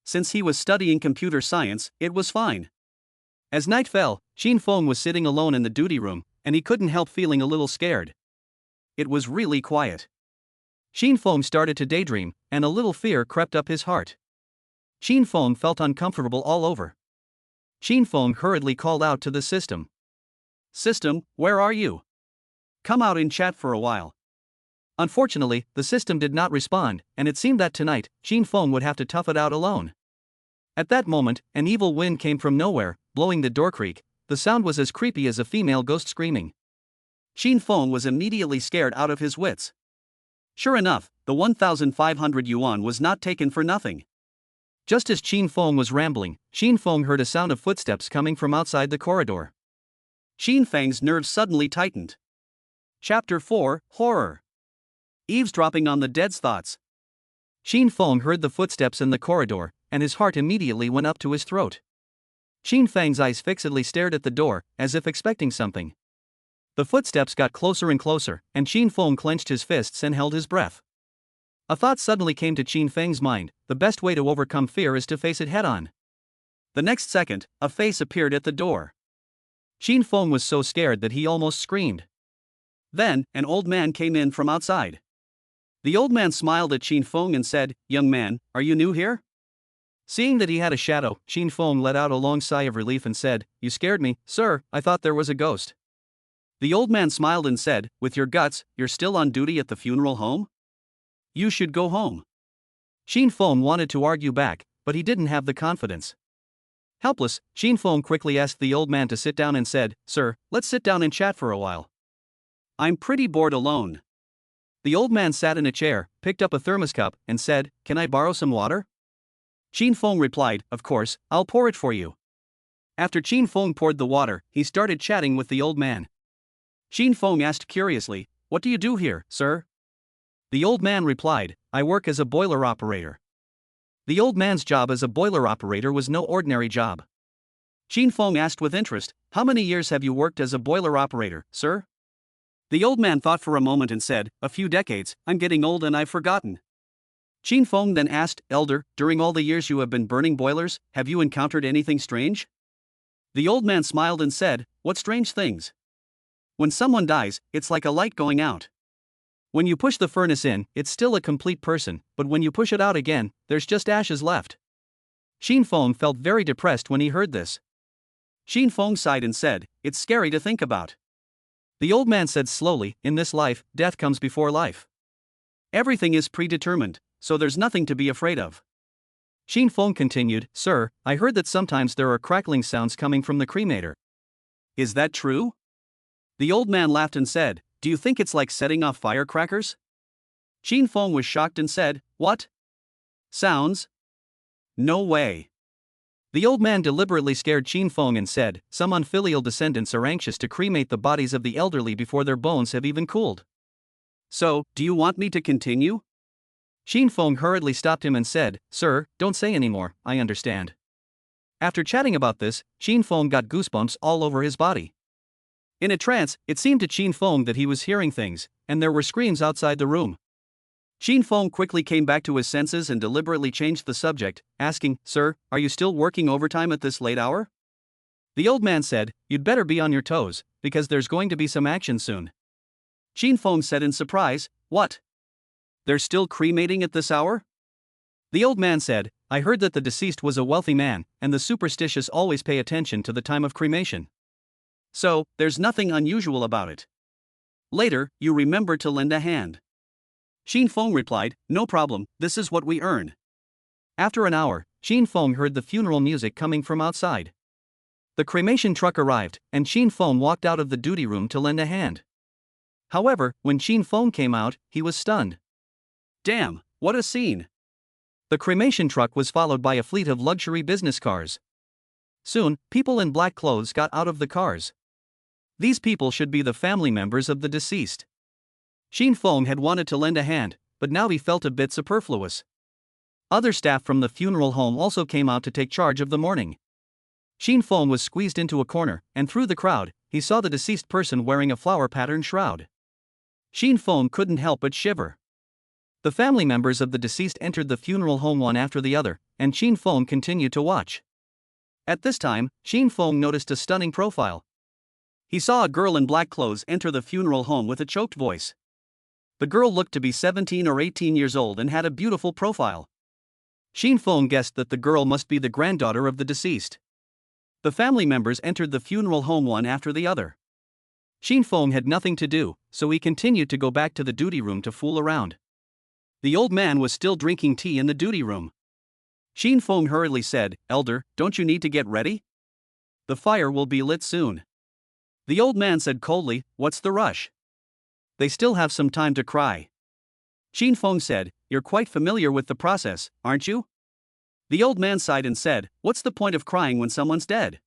Since he was studying computer science, it was fine. As night fell, Xin Feng was sitting alone in the duty room, and he couldn't help feeling a little scared. It was really quiet. Xin Feng started to daydream, and a little fear crept up his heart. Xin Feng felt uncomfortable all over. Xin Feng hurriedly called out to the system. System, where are you? Come out and chat for a while. Unfortunately, the system did not respond, and it seemed that tonight, Xin Feng would have to tough it out alone. At that moment, an evil wind came from nowhere, blowing the door creak. The sound was as creepy as a female ghost screaming. Xin Feng was immediately scared out of his wits. Sure enough, the 1,500 yuan was not taken for nothing. Just as Xin Feng was rambling, Xin Feng heard a sound of footsteps coming from outside the corridor. Xin Feng's nerves suddenly tightened. Chapter 4, Horror. Eavesdropping on the dead's thoughts. Xin Feng heard the footsteps in the corridor, and his heart immediately went up to his throat. Xin Feng's eyes fixedly stared at the door, as if expecting something. The footsteps got closer and closer, and Xin Feng clenched his fists and held his breath. A thought suddenly came to Xin Feng's mind: the best way to overcome fear is to face it head-on. The next second, a face appeared at the door. Xin Feng was so scared that he almost screamed. Then, an old man came in from outside. The old man smiled at Xin Feng and said, "Young man, are you new here?" Seeing that he had a shadow, Xin Feng let out a long sigh of relief and said, "You scared me, sir, I thought there was a ghost." The old man smiled and said, "With your guts, you're still on duty at the funeral home? You should go home." Xin Feng wanted to argue back, but he didn't have the confidence. Helpless, Xin Feng quickly asked the old man to sit down and said, "Sir, let's sit down and chat for a while. I'm pretty bored alone." The old man sat in a chair, picked up a thermos cup, and said, "Can I borrow some water?" Xin Feng replied, "Of course, I'll pour it for you." After Xin Feng poured the water, he started chatting with the old man. Xin Feng asked curiously, "What do you do here, sir?" The old man replied, "I work as a boiler operator." The old man's job as a boiler operator was no ordinary job. Xin Feng asked with interest, "How many years have you worked as a boiler operator, sir?" The old man thought for a moment and said, "A few decades, I'm getting old and I've forgotten." Xin Feng then asked, "Elder, during all the years you have been burning boilers, have you encountered anything strange?" The old man smiled and said, "What strange things? When someone dies, it's like a light going out. When you push the furnace in, it's still a complete person, but when you push it out again, there's just ashes left." Xin Feng felt very depressed when he heard this. Xin Feng sighed and said, "It's scary to think about." The old man said slowly, "In this life, death comes before life. Everything is predetermined, so there's nothing to be afraid of." Xin Feng continued, "Sir, I heard that sometimes there are crackling sounds coming from the cremator. Is that true?" The old man laughed and said, "Do you think it's like setting off firecrackers?" Xin Feng was shocked and said, "What? Sounds? No way." The old man deliberately scared Xin Feng and said, "Some unfilial descendants are anxious to cremate the bodies of the elderly before their bones have even cooled. So, do you want me to continue?" Xin Feng hurriedly stopped him and said, "Sir, don't say any more, I understand." After chatting about this, Xin Feng got goosebumps all over his body. In a trance, it seemed to Xin Feng that he was hearing things, and there were screams outside the room. Xin Feng quickly came back to his senses and deliberately changed the subject, asking, "Sir, are you still working overtime at this late hour?" The old man said, "You'd better be on your toes, because there's going to be some action soon." Xin Feng said in surprise, "What? They're still cremating at this hour?" The old man said, "I heard that the deceased was a wealthy man, and the superstitious always pay attention to the time of cremation. So, there's nothing unusual about it. Later, you remember to lend a hand." Xin Feng replied, "No problem, this is what we earn." After an hour, Xin Feng heard the funeral music coming from outside. The cremation truck arrived, and Xin Feng walked out of the duty room to lend a hand. However, when Xin Feng came out, he was stunned. Damn, what a scene! The cremation truck was followed by a fleet of luxury business cars. Soon, people in black clothes got out of the cars. These people should be the family members of the deceased. Xin Feng had wanted to lend a hand, but now he felt a bit superfluous. Other staff from the funeral home also came out to take charge of the mourning. Xin Feng was squeezed into a corner, and through the crowd, he saw the deceased person wearing a flower-patterned shroud. Xin Feng couldn't help but shiver. The family members of the deceased entered the funeral home one after the other, and Xin Feng continued to watch. At this time, Xin Feng noticed a stunning profile. He saw a girl in black clothes enter the funeral home with a choked voice. The girl looked to be 17 or 18 years old and had a beautiful profile. Xin Feng guessed that the girl must be the granddaughter of the deceased. The family members entered the funeral home one after the other. Xin Feng had nothing to do, so he continued to go back to the duty room to fool around. The old man was still drinking tea in the duty room. Xin Feng hurriedly said, "Elder, don't you need to get ready? The fire will be lit soon." The old man said coldly, "What's the rush? They still have some time to cry." Xin Feng said, "You're quite familiar with the process, aren't you?" The old man sighed and said, "What's the point of crying when someone's dead?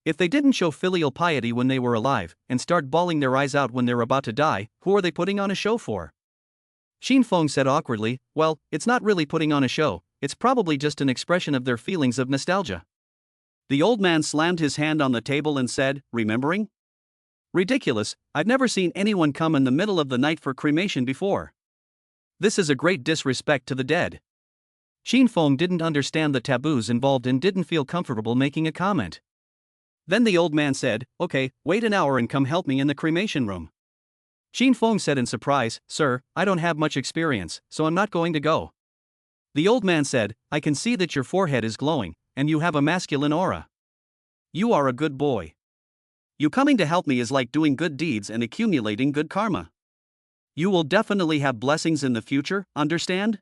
If they didn't show filial piety when they were alive, and start bawling their eyes out when they're about to die, who are they putting on a show for?" Xin Feng said awkwardly, "Well, it's not really putting on a show, it's probably just an expression of their feelings of nostalgia." The old man slammed his hand on the table and said, "Remembering? Ridiculous, I've never seen anyone come in the middle of the night for cremation before. This is a great disrespect to the dead." Xin Feng didn't understand the taboos involved and didn't feel comfortable making a comment. Then the old man said, "Okay, wait an hour and come help me in the cremation room." Xin Feng said in surprise, "Sir, I don't have much experience, so I'm not going to go." The old man said, "I can see that your forehead is glowing, and you have a masculine aura. You are a good boy. You coming to help me is like doing good deeds and accumulating good karma. You will definitely have blessings in the future, understand?"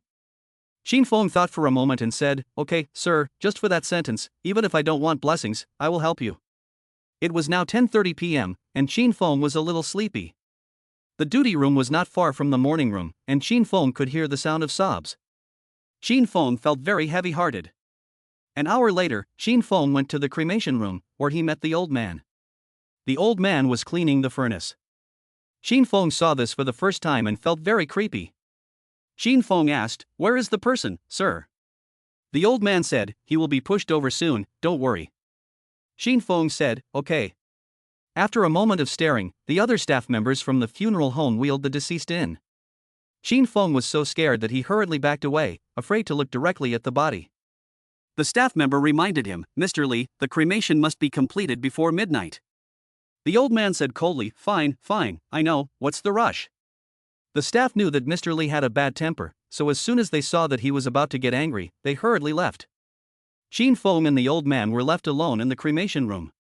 Xin Feng thought for a moment and said, "Okay, sir, just for that sentence, even if I don't want blessings, I will help you." It was now 10:30 p.m., and Xin Feng was a little sleepy. The duty room was not far from the morning room, and Xin Feng could hear the sound of sobs. Xin Feng felt very heavy-hearted. An hour later, Xin Feng went to the cremation room, where he met the old man. The old man was cleaning the furnace. Xin Feng saw this for the first time and felt very creepy. Xin Feng asked, "Where is the person, sir?" The old man said, "He will be pushed over soon, don't worry." Xin Feng said, "Okay." After a moment of staring, the other staff members from the funeral home wheeled the deceased in. Xin Feng was so scared that he hurriedly backed away, afraid to look directly at the body. The staff member reminded him, "Mr. Li, the cremation must be completed before midnight." The old man said coldly, Fine, I know, what's the rush?" The staff knew that Mr. Li had a bad temper, so as soon as they saw that he was about to get angry, they hurriedly left. Xin Feng and the old man were left alone in the cremation room.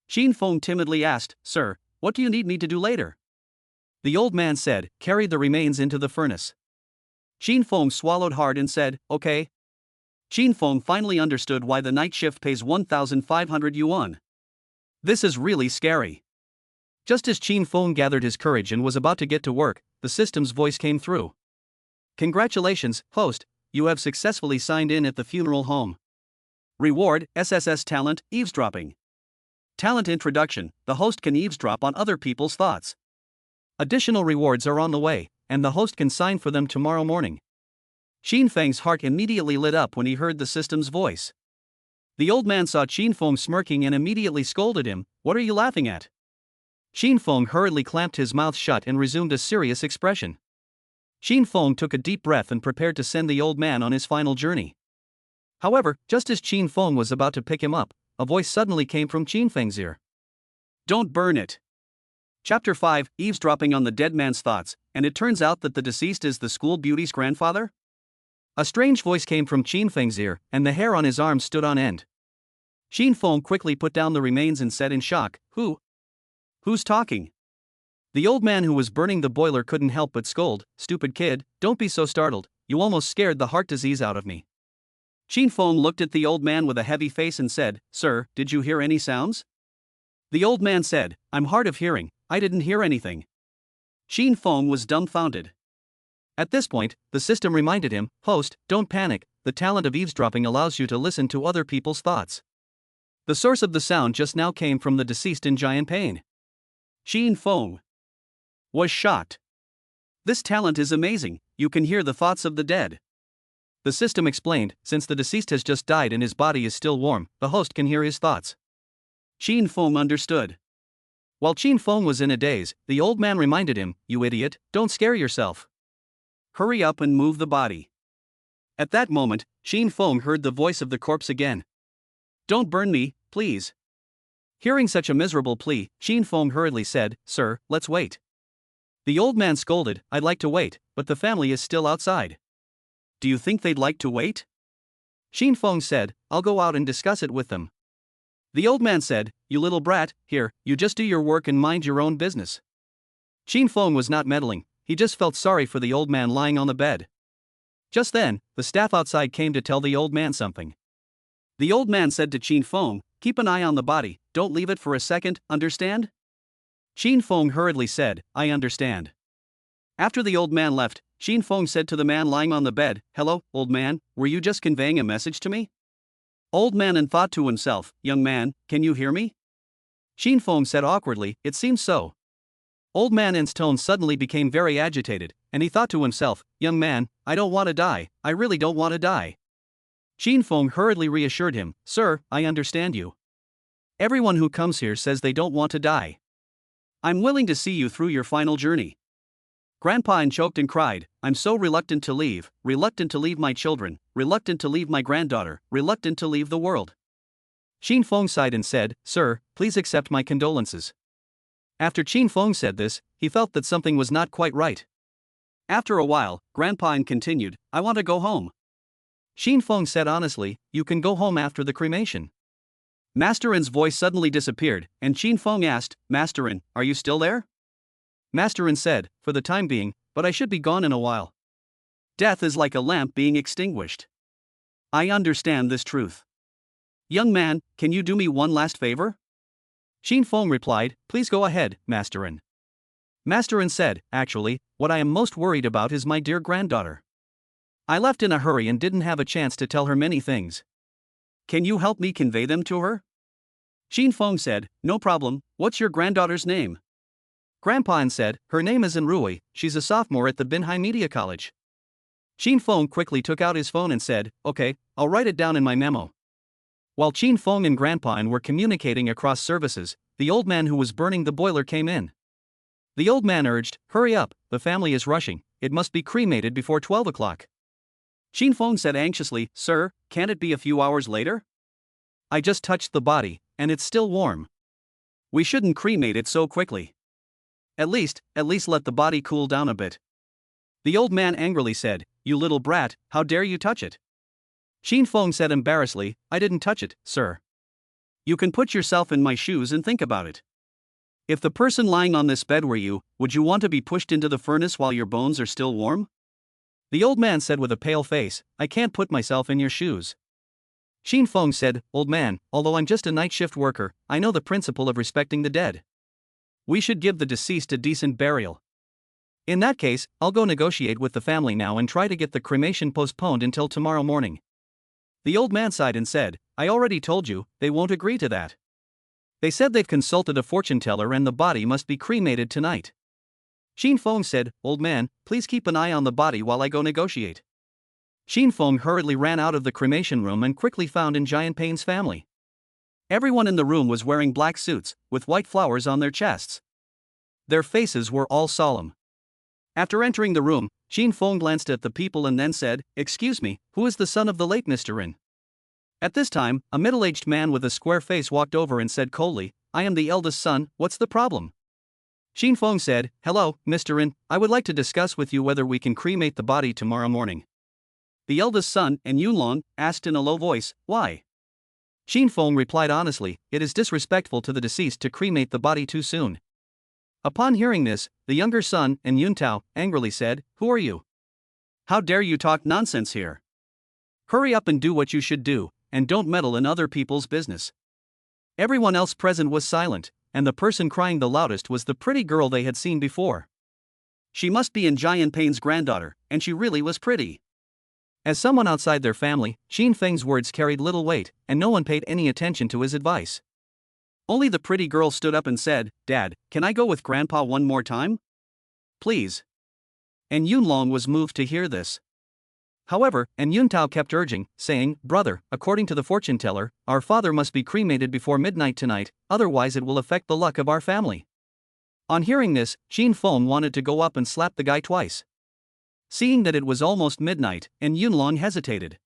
Xin Feng timidly asked, "Sir, what do you need me to do later?" The old man said, "Carry the remains into the furnace." Xin Feng swallowed hard and said, "Okay." Xin Feng finally understood why the night shift pays 1,500 yuan. This is really scary. Just as Xin Feng gathered his courage and was about to get to work, the system's voice came through. "Congratulations, host, you have successfully signed in at the funeral home. Reward, SSS talent, eavesdropping. Talent introduction, the host can eavesdrop on other people's thoughts. Additional rewards are on the way, and the host can sign for them tomorrow morning." Xin Feng's heart immediately lit up when he heard the system's voice. The old man saw Xin Feng smirking and immediately scolded him, "What are you laughing at?" Xin Feng hurriedly clamped his mouth shut and resumed a serious expression. Xin Feng took a deep breath and prepared to send the old man on his final journey. However, just as Xin Feng was about to pick him up, a voice suddenly came from Xin Feng's ear. "Don't burn it." Chapter 5, Eavesdropping on the Dead Man's Thoughts, and it turns out that the deceased is the school beauty's grandfather? A strange voice came from Xin Feng's ear, and the hair on his arms stood on end. Xin Feng quickly put down the remains and said in shock, Who's talking?" The old man who was burning the boiler couldn't help but scold, "Stupid kid, don't be so startled, you almost scared the heart disease out of me." Xin Feng looked at the old man with a heavy face and said, "Sir, did you hear any sounds?" The old man said, "I'm hard of hearing, I didn't hear anything." Xin Feng was dumbfounded. At this point, the system reminded him, "Host, don't panic, the talent of eavesdropping allows you to listen to other people's thoughts." The source of the sound just now came from the deceased in giant pain. Xin Feng was shocked. "This talent is amazing, you can hear the thoughts of the dead." The system explained, since the deceased has just died and his body is still warm, the host can hear his thoughts. Qin Feng understood. While Qin Feng was in a daze, the old man reminded him, "You idiot, don't scare yourself. Hurry up and move the body." At that moment, Qin Feng heard the voice of the corpse again. "Don't burn me, please." Hearing such a miserable plea, Qin Feng hurriedly said, "Sir, let's wait." The old man scolded, "I'd like to wait, but the family is still outside." "Do you think they'd like to wait?" Qin Feng said, "I'll go out and discuss it with them." The old man said, "You little brat, here, you just do your work and mind your own business." Qin Feng was not meddling, he just felt sorry for the old man lying on the bed. Just then, the staff outside came to tell the old man something. The old man said to Qin Feng, "Keep an eye on the body, don't leave it for a second, understand?" Qin Feng hurriedly said, "I understand." After the old man left, Qin Feng said to the man lying on the bed, "Hello, old man, were you just conveying a message to me?" Old man and thought to himself, "Young man, can you hear me?" Qin Feng said awkwardly, "It seems so." Old man's tone suddenly became very agitated, and he thought to himself, "Young man, I don't want to die, I really don't want to die." Qin Feng hurriedly reassured him, "Sir, I understand you. Everyone who comes here says they don't want to die. I'm willing to see you through your final journey." Grandpa choked and cried, "I'm so reluctant to leave my children, reluctant to leave my granddaughter, reluctant to leave the world." Qin Feng sighed and said, "Sir, please accept my condolences." After Qin Feng said this, he felt that something was not quite right. After a while, Grandpa continued, "I want to go home." Qin Feng said honestly, "You can go home after the cremation." Master N's voice suddenly disappeared, and Qin Feng asked, "Master N, are you still there?" Master N said, "For the time being, but I should be gone in a while. Death is like a lamp being extinguished. I understand this truth. Young man, can you do me one last favor?" Qin Feng replied, "Please go ahead, Master N." Master N said, "Actually, what I am most worried about is my dear granddaughter. I left in a hurry and didn't have a chance to tell her many things. Can you help me convey them to her?" Qin Feng said, "No problem, what's your granddaughter's name?" Grandpa said, "Her name is Enrui, she's a sophomore at the Binhai Media College." Qin Feng quickly took out his phone and said, "Okay, I'll write it down in my memo." While Qin Feng and Grandpa were communicating across services, the old man who was burning the boiler came in. The old man urged, "Hurry up, the family is rushing, it must be cremated before 12 o'clock. Qin Feng said anxiously, "Sir, can't it be a few hours later? I just touched the body, and it's still warm. We shouldn't cremate it so quickly. At least let the body cool down a bit." The old man angrily said, "You little brat, how dare you touch it?" Qin Feng said embarrassedly, "I didn't touch it, sir. You can put yourself in my shoes and think about it. If the person lying on this bed were you, would you want to be pushed into the furnace while your bones are still warm?" The old man said with a pale face, "I can't put myself in your shoes." Qin Feng said, "Old man, although I'm just a night shift worker, I know the principle of respecting the dead. We should give the deceased a decent burial. In that case, I'll go negotiate with the family now and try to get the cremation postponed until tomorrow morning." The old man sighed and said, "I already told you, they won't agree to that. They said they've consulted a fortune teller and the body must be cremated tonight." Qin Feng said, "Old man, please keep an eye on the body while I go negotiate." Qin Feng hurriedly ran out of the cremation room and quickly found in Giant Pain's family. Everyone in the room was wearing black suits, with white flowers on their chests. Their faces were all solemn. After entering the room, Qin Feng glanced at the people and then said, "Excuse me, who is the son of the late Mr. Rin?" At this time, a middle-aged man with a square face walked over and said coldly, "I am the eldest son, what's the problem?" Qin Feng said, "Hello, Mr. Rin, I would like to discuss with you whether we can cremate the body tomorrow morning." The eldest son, and Yunlong, asked in a low voice, "Why?" Qin Feng replied honestly, "It is disrespectful to the deceased to cremate the body too soon." Upon hearing this, the younger son, and Yuntao, angrily said, "Who are you? How dare you talk nonsense here? Hurry up and do what you should do, and don't meddle in other people's business." Everyone else present was silent, and the person crying the loudest was the pretty girl they had seen before. She must be in Giant Pain's granddaughter, and she really was pretty. As someone outside their family, Qin Feng's words carried little weight, and no one paid any attention to his advice. Only the pretty girl stood up and said, "Dad, can I go with Grandpa one more time? Please." And Yunlong was moved to hear this. However, and Yuntao kept urging, saying, "Brother, according to the fortune teller, our father must be cremated before midnight tonight, otherwise it will affect the luck of our family." On hearing this, Qin Feng wanted to go up and slap the guy twice. Seeing that it was almost midnight, and Yunlong hesitated.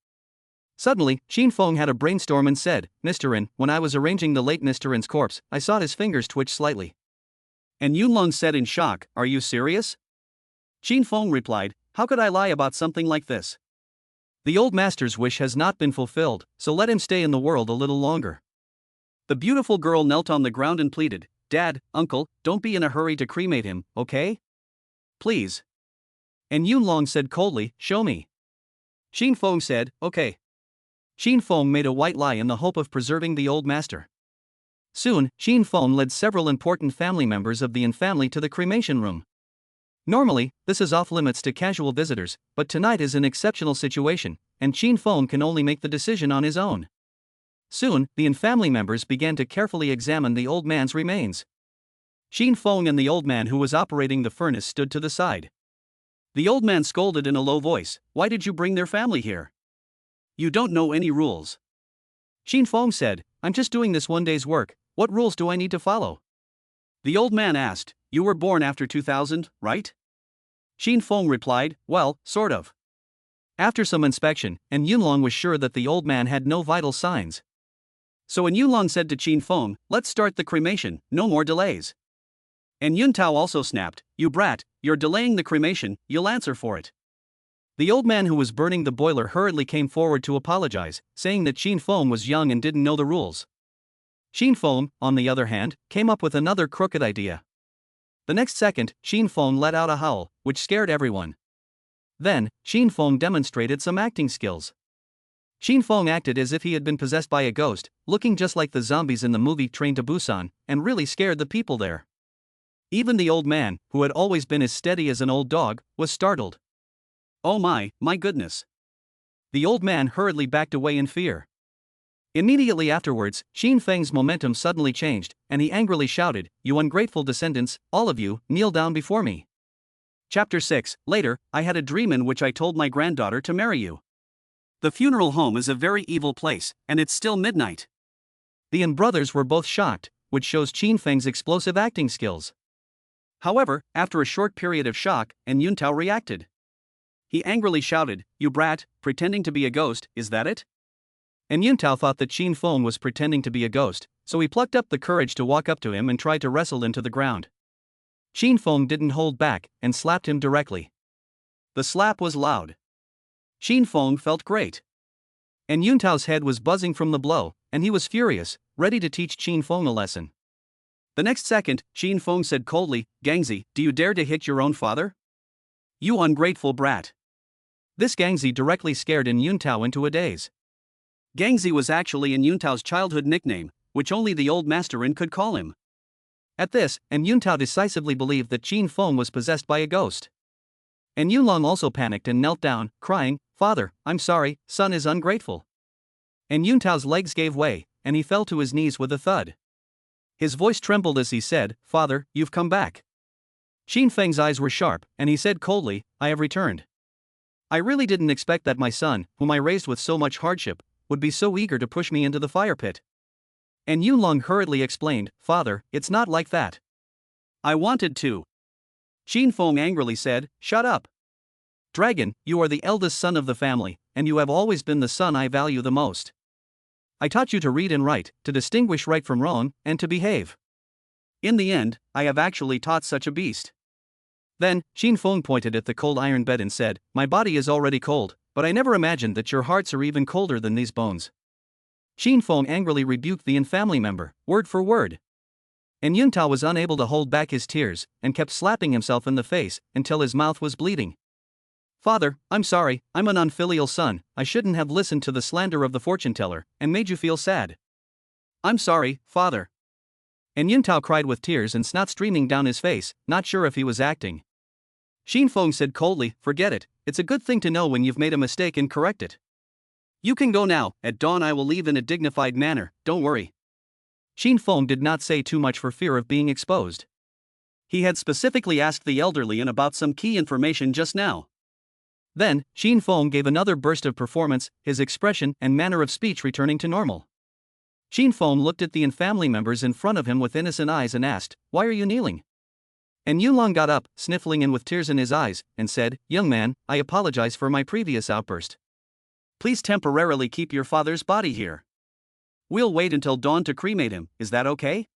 Suddenly, Qin Feng had a brainstorm and said, "Mr. Rin, when I was arranging the late Mr. Rin's corpse, I saw his fingers twitch slightly." And Yunlong said in shock, "Are you serious?" Qin Feng replied, "How could I lie about something like this? The old master's wish has not been fulfilled, so let him stay in the world a little longer." The beautiful girl knelt on the ground and pleaded, "Dad, uncle, don't be in a hurry to cremate him, okay? Please." And Yunlong said coldly, "Show me." Qin Feng said, "Okay." Qin Feng made a white lie in the hope of preserving the old master. Soon, Qin Feng led several important family members of the Yin family to the cremation room. Normally, this is off limits to casual visitors, but tonight is an exceptional situation, and Qin Feng can only make the decision on his own. Soon, the Yin family members began to carefully examine the old man's remains. Qin Feng and the old man who was operating the furnace stood to the side. The old man scolded in a low voice, "Why did you bring their family here? You don't know any rules." Qin Feng said, "I'm just doing this one day's work, what rules do I need to follow?" The old man asked, "You were born after 2000, right?" Qin Feng replied, "Well, sort of." After some inspection, and Yunlong was sure that the old man had no vital signs. So and Yunlong said to Qin Feng, "Let's start the cremation, no more delays." And Yuntao also snapped, "You brat, you're delaying the cremation, you'll answer for it." The old man who was burning the boiler hurriedly came forward to apologize, saying that Qin Feng was young and didn't know the rules. Qin Feng, on the other hand, came up with another crooked idea. The next second, Qin Feng let out a howl, which scared everyone. Then, Qin Feng demonstrated some acting skills. Qin Feng acted as if he had been possessed by a ghost, looking just like the zombies in the movie Train to Busan, and really scared the people there. Even the old man, who had always been as steady as an old dog, was startled. "Oh my goodness." The old man hurriedly backed away in fear. Immediately afterwards, Qin Feng's momentum suddenly changed, and he angrily shouted, "You ungrateful descendants, all of you, kneel down before me." Chapter 6. Later, I had a dream in which I told my granddaughter to marry you. The funeral home is a very evil place, and it's still midnight. The Yin brothers were both shocked, which shows Qin Feng's explosive acting skills. However, after a short period of shock, and Yuntao reacted. He angrily shouted, "You brat, pretending to be a ghost, is that it?" And Yuntao thought that Qin Feng was pretending to be a ghost, so he plucked up the courage to walk up to him and tried to wrestle into the ground. Qin Feng didn't hold back, and slapped him directly. The slap was loud. Qin Feng felt great. And Yuntao's head was buzzing from the blow, and he was furious, ready to teach Qin Feng a lesson. The next second, Qin Feng said coldly, "Gangzi, do you dare to hit your own father? You ungrateful brat." This Gangzi directly scared Yin Yuntao into a daze. Gangzi was actually Yin Yuntao's childhood nickname, which only the old master Yin could call him. At this, Yin Yuntao decisively believed that Qin Feng was possessed by a ghost. And Yunlong also panicked and knelt down, crying, "Father, I'm sorry, son is ungrateful." And Yuntao's legs gave way, and he fell to his knees with a thud. His voice trembled as he said, "Father, you've come back." Qin Feng's eyes were sharp, and he said coldly, "I have returned. I really didn't expect that my son, whom I raised with so much hardship, would be so eager to push me into the fire pit." And Yunlong hurriedly explained, "Father, it's not like that. I wanted to." Qin Feng angrily said, "Shut up. Dragon, you are the eldest son of the family, and you have always been the son I value the most. I taught you to read and write, to distinguish right from wrong, and to behave. In the end, I have actually taught such a beast." Then, Qin Feng pointed at the cold iron bed and said, "My body is already cold, but I never imagined that your hearts are even colder than these bones." Qin Feng angrily rebuked the Yin family member, word for word. And Yuntao was unable to hold back his tears, and kept slapping himself in the face, until his mouth was bleeding. "Father, I'm sorry, I'm an unfilial son, I shouldn't have listened to the slander of the fortune teller, and made you feel sad. I'm sorry, father." And Yuntao cried with tears and snot streaming down his face, not sure if he was acting. Qin Feng said coldly, "Forget it, it's a good thing to know when you've made a mistake and correct it. You can go now, at dawn I will leave in a dignified manner, don't worry." Qin Feng did not say too much for fear of being exposed. He had specifically asked the elderly Yin about some key information just now. Then, Xin Feng gave another burst of performance, his expression and manner of speech returning to normal. Xin Feng looked at the family members in front of him with innocent eyes and asked, "Why are you kneeling?" And Yulong got up, sniffling and with tears in his eyes, and said, "Young man, I apologize for my previous outburst. Please temporarily keep your father's body here. We'll wait until dawn to cremate him, is that okay?"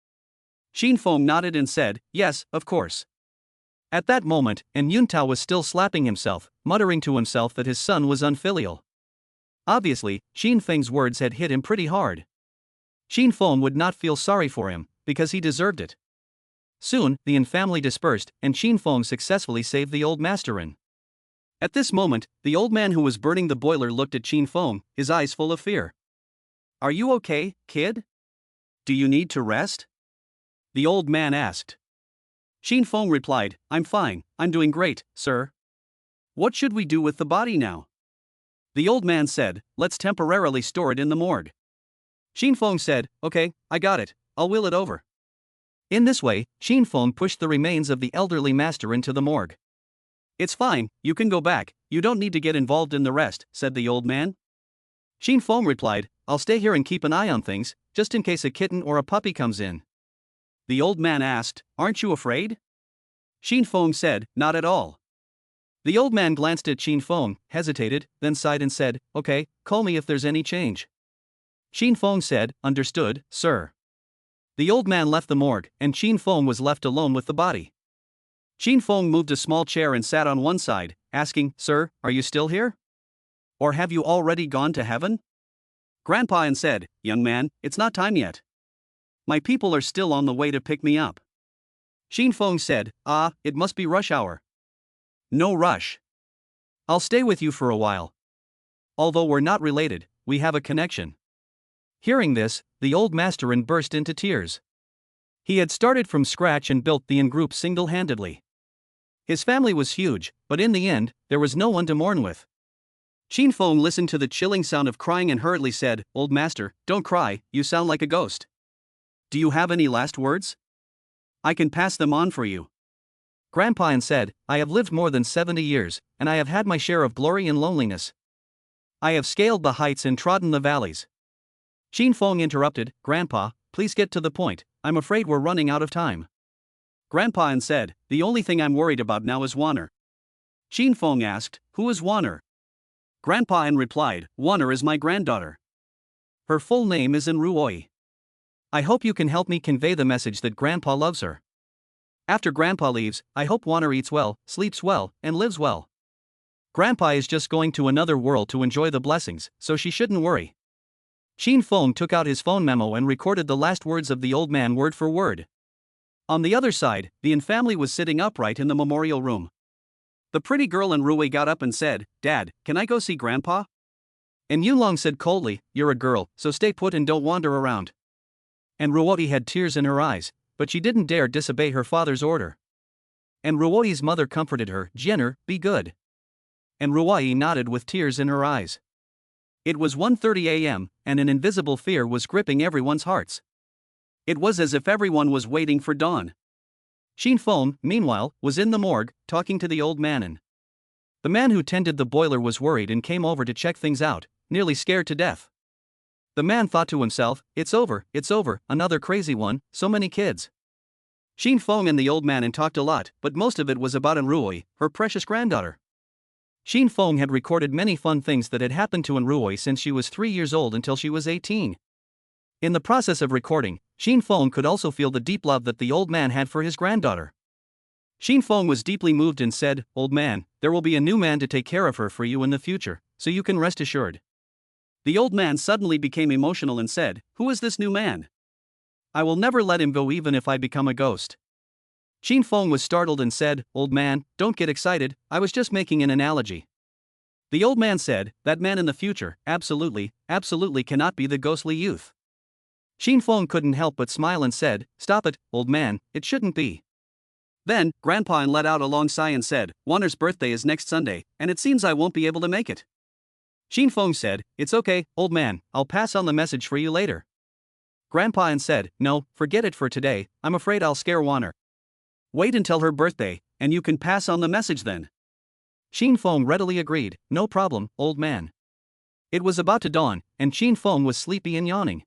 Xin Feng nodded and said, "Yes, of course." At that moment, Yuntao was still slapping himself, muttering to himself that his son was unfilial. Obviously, Xin Feng's words had hit him pretty hard. Xin Feng would not feel sorry for him, because he deserved it. Soon, the family dispersed, and Xin Feng successfully saved the old masterin. At this moment, the old man who was burning the boiler looked at Xin Feng, his eyes full of fear. "Are you okay, kid? Do you need to rest?" the old man asked. Xin Feng replied, "I'm fine, I'm doing great, sir. What should we do with the body now?" The old man said, "Let's temporarily store it in the morgue." Xin Feng said, "Okay, I got it, I'll wheel it over." In this way, Xin Feng pushed the remains of the elderly master into the morgue. "It's fine, you can go back, you don't need to get involved in the rest," said the old man. Xin Feng replied, "I'll stay here and keep an eye on things, just in case a kitten or a puppy comes in." The old man asked, "Aren't you afraid?" Xin Feng said, "Not at all." The old man glanced at Xin Feng, hesitated, then sighed and said, "Okay, call me if there's any change." Xin Feng said, "Understood, sir." The old man left the morgue, and Xin Feng was left alone with the body. Xin Feng moved a small chair and sat on one side, asking, "Sir, are you still here? Or have you already gone to heaven?" Grandpa and said, "Young man, it's not time yet. My people are still on the way to pick me up." Xin Feng said, "Ah, it must be rush hour." "No rush. I'll stay with you for a while. Although we're not related, we have a connection." Hearing this, the old masterin burst into tears. He had started from scratch and built the group single-handedly. His family was huge, but in the end, there was no one to mourn with. Xin Feng listened to the chilling sound of crying and hurriedly said, "Old master, don't cry, you sound like a ghost. Do you have any last words? I can pass them on for you." Grandpa and said, "I have lived more than 70 years, and I have had my share of glory and loneliness. I have scaled the heights and trodden the valleys." Xin Feng interrupted, "Grandpa, please get to the point, I'm afraid we're running out of time." Grandpa and said, "The only thing I'm worried about now is Wanner." Xin Feng asked, "Who is Wanner?" Grandpa and replied, "Wanner is my granddaughter. Her full name is Ruoi. I hope you can help me convey the message that Grandpa loves her. After Grandpa leaves, I hope Wanner eats well, sleeps well, and lives well. Grandpa is just going to another world to enjoy the blessings, so she shouldn't worry." Xin Feng took out his phone memo and recorded the last words of the old man word for word. On the other side, the family was sitting upright in the memorial room. The pretty girl and Ruoi got up and said, "Dad, can I go see Grandpa?" And Yulong said coldly, "You're a girl, so stay put and don't wander around." And Ruoi had tears in her eyes, but she didn't dare disobey her father's order. And Ruoi's mother comforted her, "Jenner, be good." And Ruoi nodded with tears in her eyes. It was 1:30 a.m., and an invisible fear was gripping everyone's hearts. It was as if everyone was waiting for dawn. Xin Feng, meanwhile, was in the morgue, talking to the old man. The man who tended the boiler was worried and came over to check things out, nearly scared to death. The man thought to himself, it's over, another crazy one, so many kids." Xin Feng and the old man talked a lot, but most of it was about Ruoi, her precious granddaughter. Xin Feng had recorded many fun things that had happened to Ruoi since she was 3 years old until she was 18. In the process of recording, Xin Feng could also feel the deep love that the old man had for his granddaughter. Xin Feng was deeply moved and said, "Old man, there will be a new man to take care of her for you in the future, so you can rest assured." The old man suddenly became emotional and said, "Who is this new man? I will never let him go even if I become a ghost." Xin Feng was startled and said, "Old man, don't get excited, I was just making an analogy." The old man said, "That man in the future, absolutely cannot be the ghostly youth." Xin Feng couldn't help but smile and said, "Stop it, old man, it shouldn't be." Then, Grandpa let out a long sigh and said, "Wanner's birthday is next Sunday, and it seems I won't be able to make it." Xin Feng said, "It's okay, old man, I'll pass on the message for you later." Grandpa said, "No, forget it for today, I'm afraid I'll scare Wanner. Wait until her birthday, and you can pass on the message then." Xin Feng readily agreed, no problem, old man. It was about to dawn, and Xin Feng was sleepy and yawning.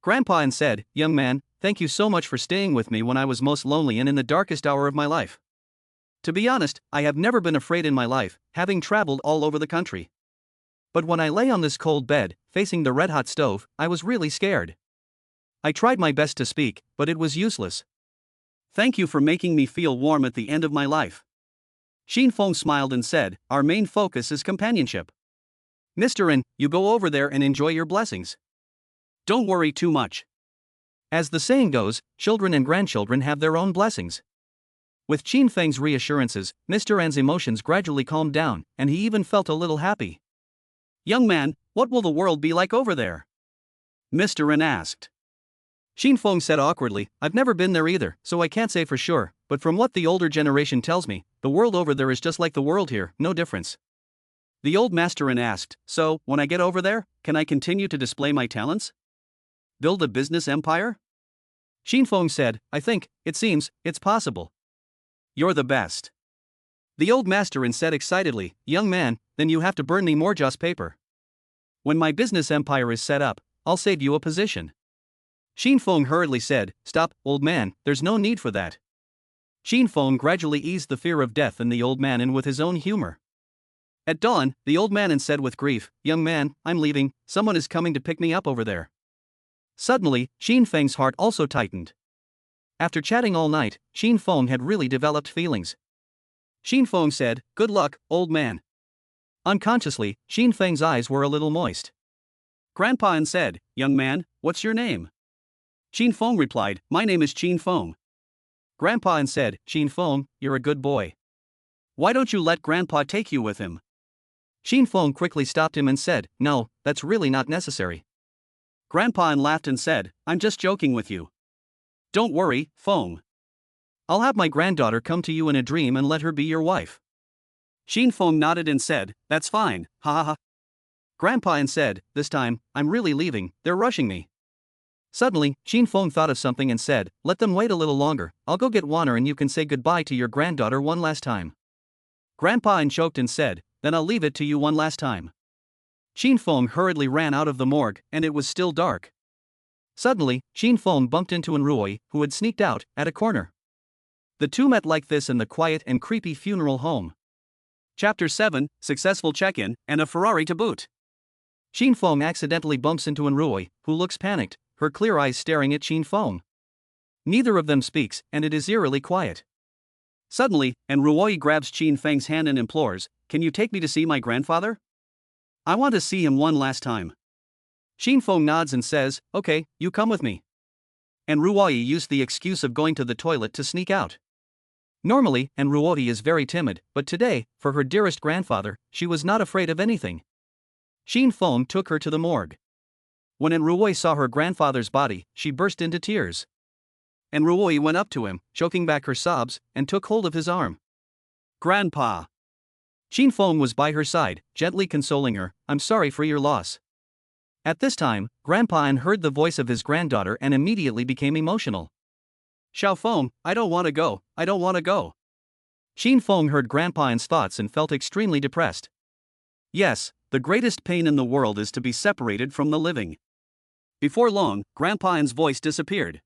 Grandpa An said, young man, thank you so much for staying with me when I was most lonely and in the darkest hour of my life. To be honest, I have never been afraid in my life, having traveled all over the country. But when I lay on this cold bed, facing the red-hot stove, I was really scared. I tried my best to speak, but it was useless. Thank you for making me feel warm at the end of my life. Xin Feng smiled and said, our main focus is companionship. Mr. An, you go over there and enjoy your blessings. Don't worry too much. As the saying goes, children and grandchildren have their own blessings. With Qin Feng's reassurances, Mr. An's emotions gradually calmed down, and he even felt a little happy. Young man, what will the world be like over there? Mr. An asked. Xin Feng said awkwardly, I've never been there either, so I can't say for sure, but from what the older generation tells me, the world over there is just like the world here, no difference. The old master An asked, so, when I get over there, can I continue to display my talents? Build a business empire? Xin Feng said, I think, it seems, it's possible. You're the best. The old master An said excitedly, young man, then you have to burn me more joss paper. When my business empire is set up, I'll save you a position. Xin Feng hurriedly said, stop, old man, there's no need for that. Xin Feng gradually eased the fear of death in the old man and with his own humor. At dawn, the old man said with grief, young man, I'm leaving, someone is coming to pick me up over there. Suddenly, Xin Feng's heart also tightened. After chatting all night, Xin Feng had really developed feelings. Xin Feng said, good luck, old man. Unconsciously, Xin Feng's eyes were a little moist. Grandpa An said, young man, what's your name? Xin Feng replied, my name is Xin Feng. Grandpa An said, Xin Feng, you're a good boy. Why don't you let Grandpa take you with him? Xin Feng quickly stopped him and said, no, that's really not necessary. Grandpa An laughed and said, I'm just joking with you. Don't worry, Feng. I'll have my granddaughter come to you in a dream and let her be your wife. Xin Feng nodded and said, that's fine, ha ha ha. Grandpa An said, this time, I'm really leaving, they're rushing me. Suddenly, Xin Feng thought of something and said, let them wait a little longer, I'll go get water and you can say goodbye to your granddaughter one last time. Grandpa An choked and said, then I'll leave it to you one last time. Xin Feng hurriedly ran out of the morgue, and it was still dark. Suddenly, Xin Feng bumped into An Ruoyi, who had sneaked out, at a corner. The two met like this in the quiet and creepy funeral home. Chapter 7, Successful Check-in, and a Ferrari to boot. Xin Feng accidentally bumps into An Ruoyi, who looks panicked, her clear eyes staring at Xin Feng. Neither of them speaks, and it is eerily quiet. Suddenly, An Ruoyi grabs Xin Feng's hand and implores, can you take me to see my grandfather? I want to see him one last time. Xin Feng nods and says, okay, you come with me. An Ruoyi used the excuse of going to the toilet to sneak out. Normally, An Ruoyi is very timid, but today, for her dearest grandfather, she was not afraid of anything. Xin Feng took her to the morgue. When An Ruoyi saw her grandfather's body, she burst into tears. An Ruoyi went up to him, choking back her sobs, and took hold of his arm. Grandpa. Xin Feng was by her side, gently consoling her, I'm sorry for your loss. At this time, Grandpa An heard the voice of his granddaughter and immediately became emotional. Xiao Feng, I don't want to go, I don't want to go. Xin Feng heard Grandpa An's thoughts and felt extremely depressed. Yes, the greatest pain in the world is to be separated from the living. Before long, Grandpa An's voice disappeared.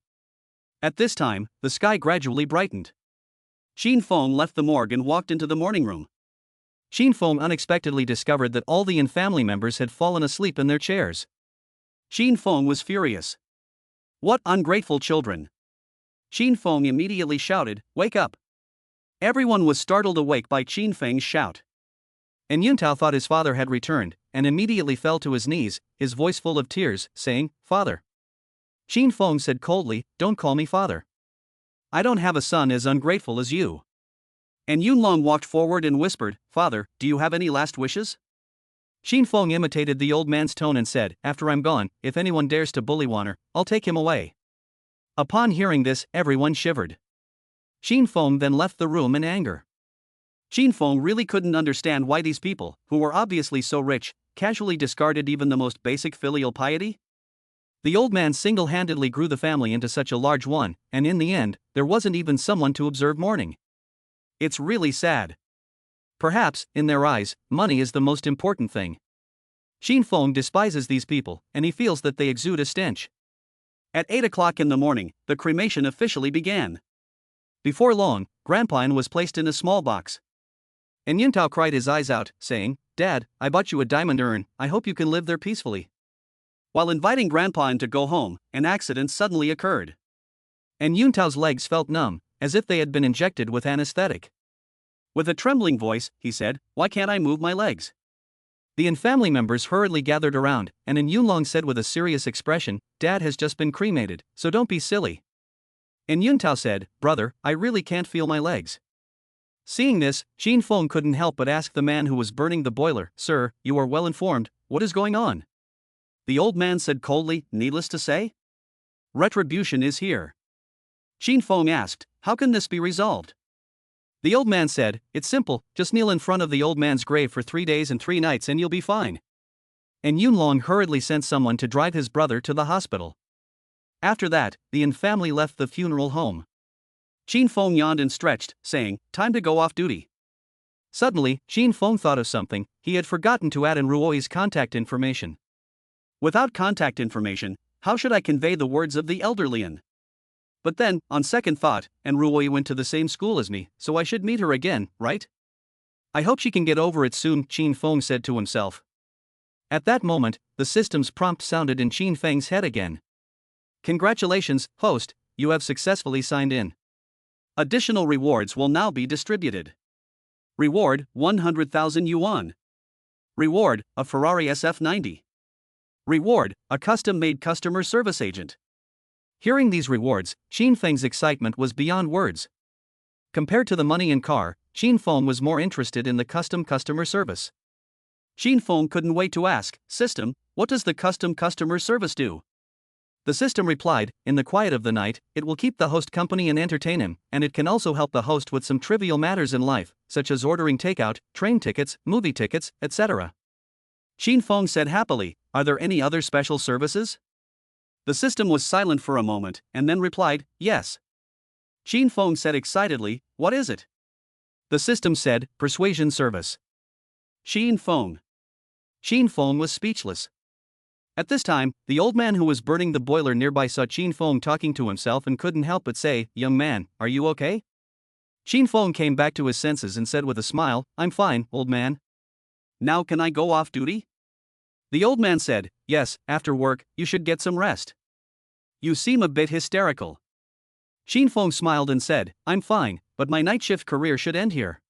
At this time, the sky gradually brightened. Xin Feng left the morgue and walked into the morning room. Xin Feng unexpectedly discovered that all the An family members had fallen asleep in their chairs. Xin Feng was furious. What ungrateful children! Xin Feng immediately shouted, wake up! Everyone was startled awake by Xin Feng's shout. And Yuntao thought his father had returned, and immediately fell to his knees, his voice full of tears, saying, Father. Xin Feng said coldly, don't call me father. I don't have a son as ungrateful as you. And Yunlong walked forward and whispered, Father, do you have any last wishes? Xin Feng imitated the old man's tone and said, after I'm gone, if anyone dares to bully Wanner, I'll take him away. Upon hearing this, everyone shivered. Xin Feng then left the room in anger. Xin Feng really couldn't understand why these people, who were obviously so rich, casually discarded even the most basic filial piety. The old man single-handedly grew the family into such a large one, and in the end, there wasn't even someone to observe mourning. It's really sad. Perhaps, in their eyes, money is the most important thing. Xin Feng despises these people, and he feels that they exude a stench. At 8 o'clock in the morning, the cremation officially began. Before long, Grandpine was placed in a small box. And Yuntao cried his eyes out, saying, "Dad, I bought you a diamond urn, I hope you can live there peacefully." While inviting Grandpine to go home, an accident suddenly occurred. And Yuntao's legs felt numb, as if they had been injected with anesthetic. With a trembling voice, he said, "Why can't I move my legs?" The family members hurriedly gathered around, and Yunlong said with a serious expression, "Dad has just been cremated, so don't be silly." And Yuntao said, "Brother, I really can't feel my legs." Seeing this, Xin Feng couldn't help but ask the man who was burning the boiler, "Sir, you are well informed, what is going on?" The old man said coldly, "Needless to say, retribution is here." Xin Feng asked, "How can this be resolved?" The old man said, "It's simple, just kneel in front of the old man's grave for 3 days and 3 nights and you'll be fine." And Yunlong hurriedly sent someone to drive his brother to the hospital. After that, the family left the funeral home. Xin Feng yawned and stretched, saying, "Time to go off duty." Suddenly, Xin Feng thought of something. He had forgotten to add in Ruoi's contact information. Without contact information, how should I convey the words of the elder Lian? But then, on second thought, and Ruoi went to the same school as me, so I should meet her again, right? I hope she can get over it soon, Xin Feng said to himself. At that moment, the system's prompt sounded in Xin Feng's head again. "Congratulations, host, you have successfully signed in. Additional rewards will now be distributed. Reward, 100,000 yuan. Reward, a Ferrari SF90. Reward, a custom-made customer service agent." Hearing these rewards, Xin Feng's excitement was beyond words. Compared to the money and car, Xin Feng was more interested in the custom customer service. Xin Feng couldn't wait to ask, "System, what does the custom customer service do?" The system replied, "In the quiet of the night, it will keep the host company and entertain him, and it can also help the host with some trivial matters in life, such as ordering takeout, train tickets, movie tickets, etc." Xin Feng said happily, "Are there any other special services?" The system was silent for a moment, and then replied, "Yes." Xin Feng said excitedly, "What is it?" The system said, "Persuasion service." Xin Feng was speechless. At this time, the old man who was burning the boiler nearby saw Xin Feng talking to himself and couldn't help but say, "Young man, are you okay?" Xin Feng came back to his senses and said with a smile, "I'm fine, old man." "Now can I go off duty?" The old man said, "Yes, after work, you should get some rest. You seem a bit hysterical." Xin Feng smiled and said, "I'm fine, but my night shift career should end here.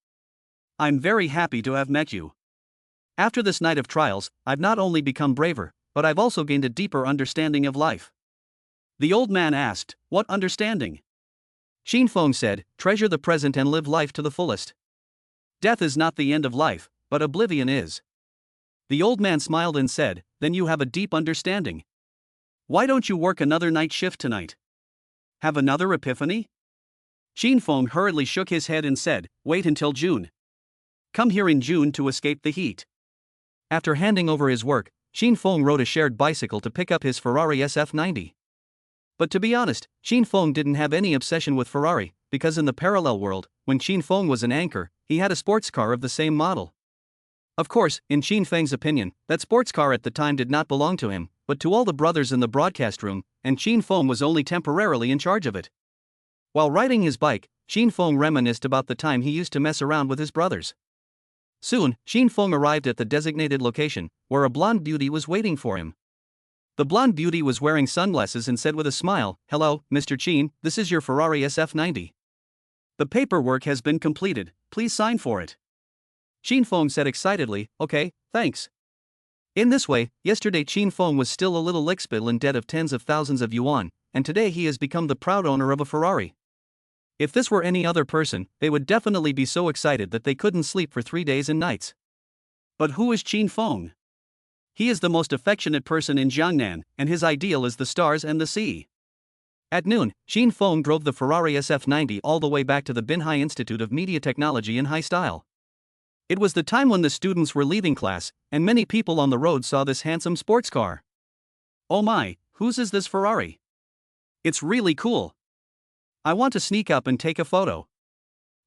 I'm very happy to have met you. After this night of trials, I've not only become braver, but I've also gained a deeper understanding of life." The old man asked, "What understanding?" Xin Feng said, "Treasure the present and live life to the fullest. Death is not the end of life, but oblivion is." The old man smiled and said, "Then you have a deep understanding. Why don't you work another night shift tonight? Have another epiphany?" Xin Feng hurriedly shook his head and said, "Wait until June. Come here in June to escape the heat." After handing over his work, Xin Feng rode a shared bicycle to pick up his Ferrari SF90. But to be honest, Xin Feng didn't have any obsession with Ferrari, because in the parallel world, when Xin Feng was an anchor, he had a sports car of the same model. Of course, in Xin Feng's opinion, that sports car at the time did not belong to him, but to all the brothers in the broadcast room, and Xin Feng was only temporarily in charge of it. While riding his bike, Xin Feng reminisced about the time he used to mess around with his brothers. Soon, Xin Feng arrived at the designated location, where a blonde beauty was waiting for him. The blonde beauty was wearing sunglasses and said with a smile, "Hello, Mr. Xin, this is your Ferrari SF90. The paperwork has been completed, please sign for it." Xin Feng said excitedly, "Okay, thanks." In this way, yesterday Xin Feng was still a little lickspittle in debt of tens of thousands of yuan, and today he has become the proud owner of a Ferrari. If this were any other person, they would definitely be so excited that they couldn't sleep for 3 days and nights. But who is Xin Feng? He is the most affectionate person in Jiangnan, and his ideal is the stars and the sea. At noon, Xin Feng drove the Ferrari SF90 all the way back to the Binhai Institute of Media Technology in high style. It was the time when the students were leaving class, and many people on the road saw this handsome sports car. "Oh my, whose is this Ferrari? It's really cool. I want to sneak up and take a photo."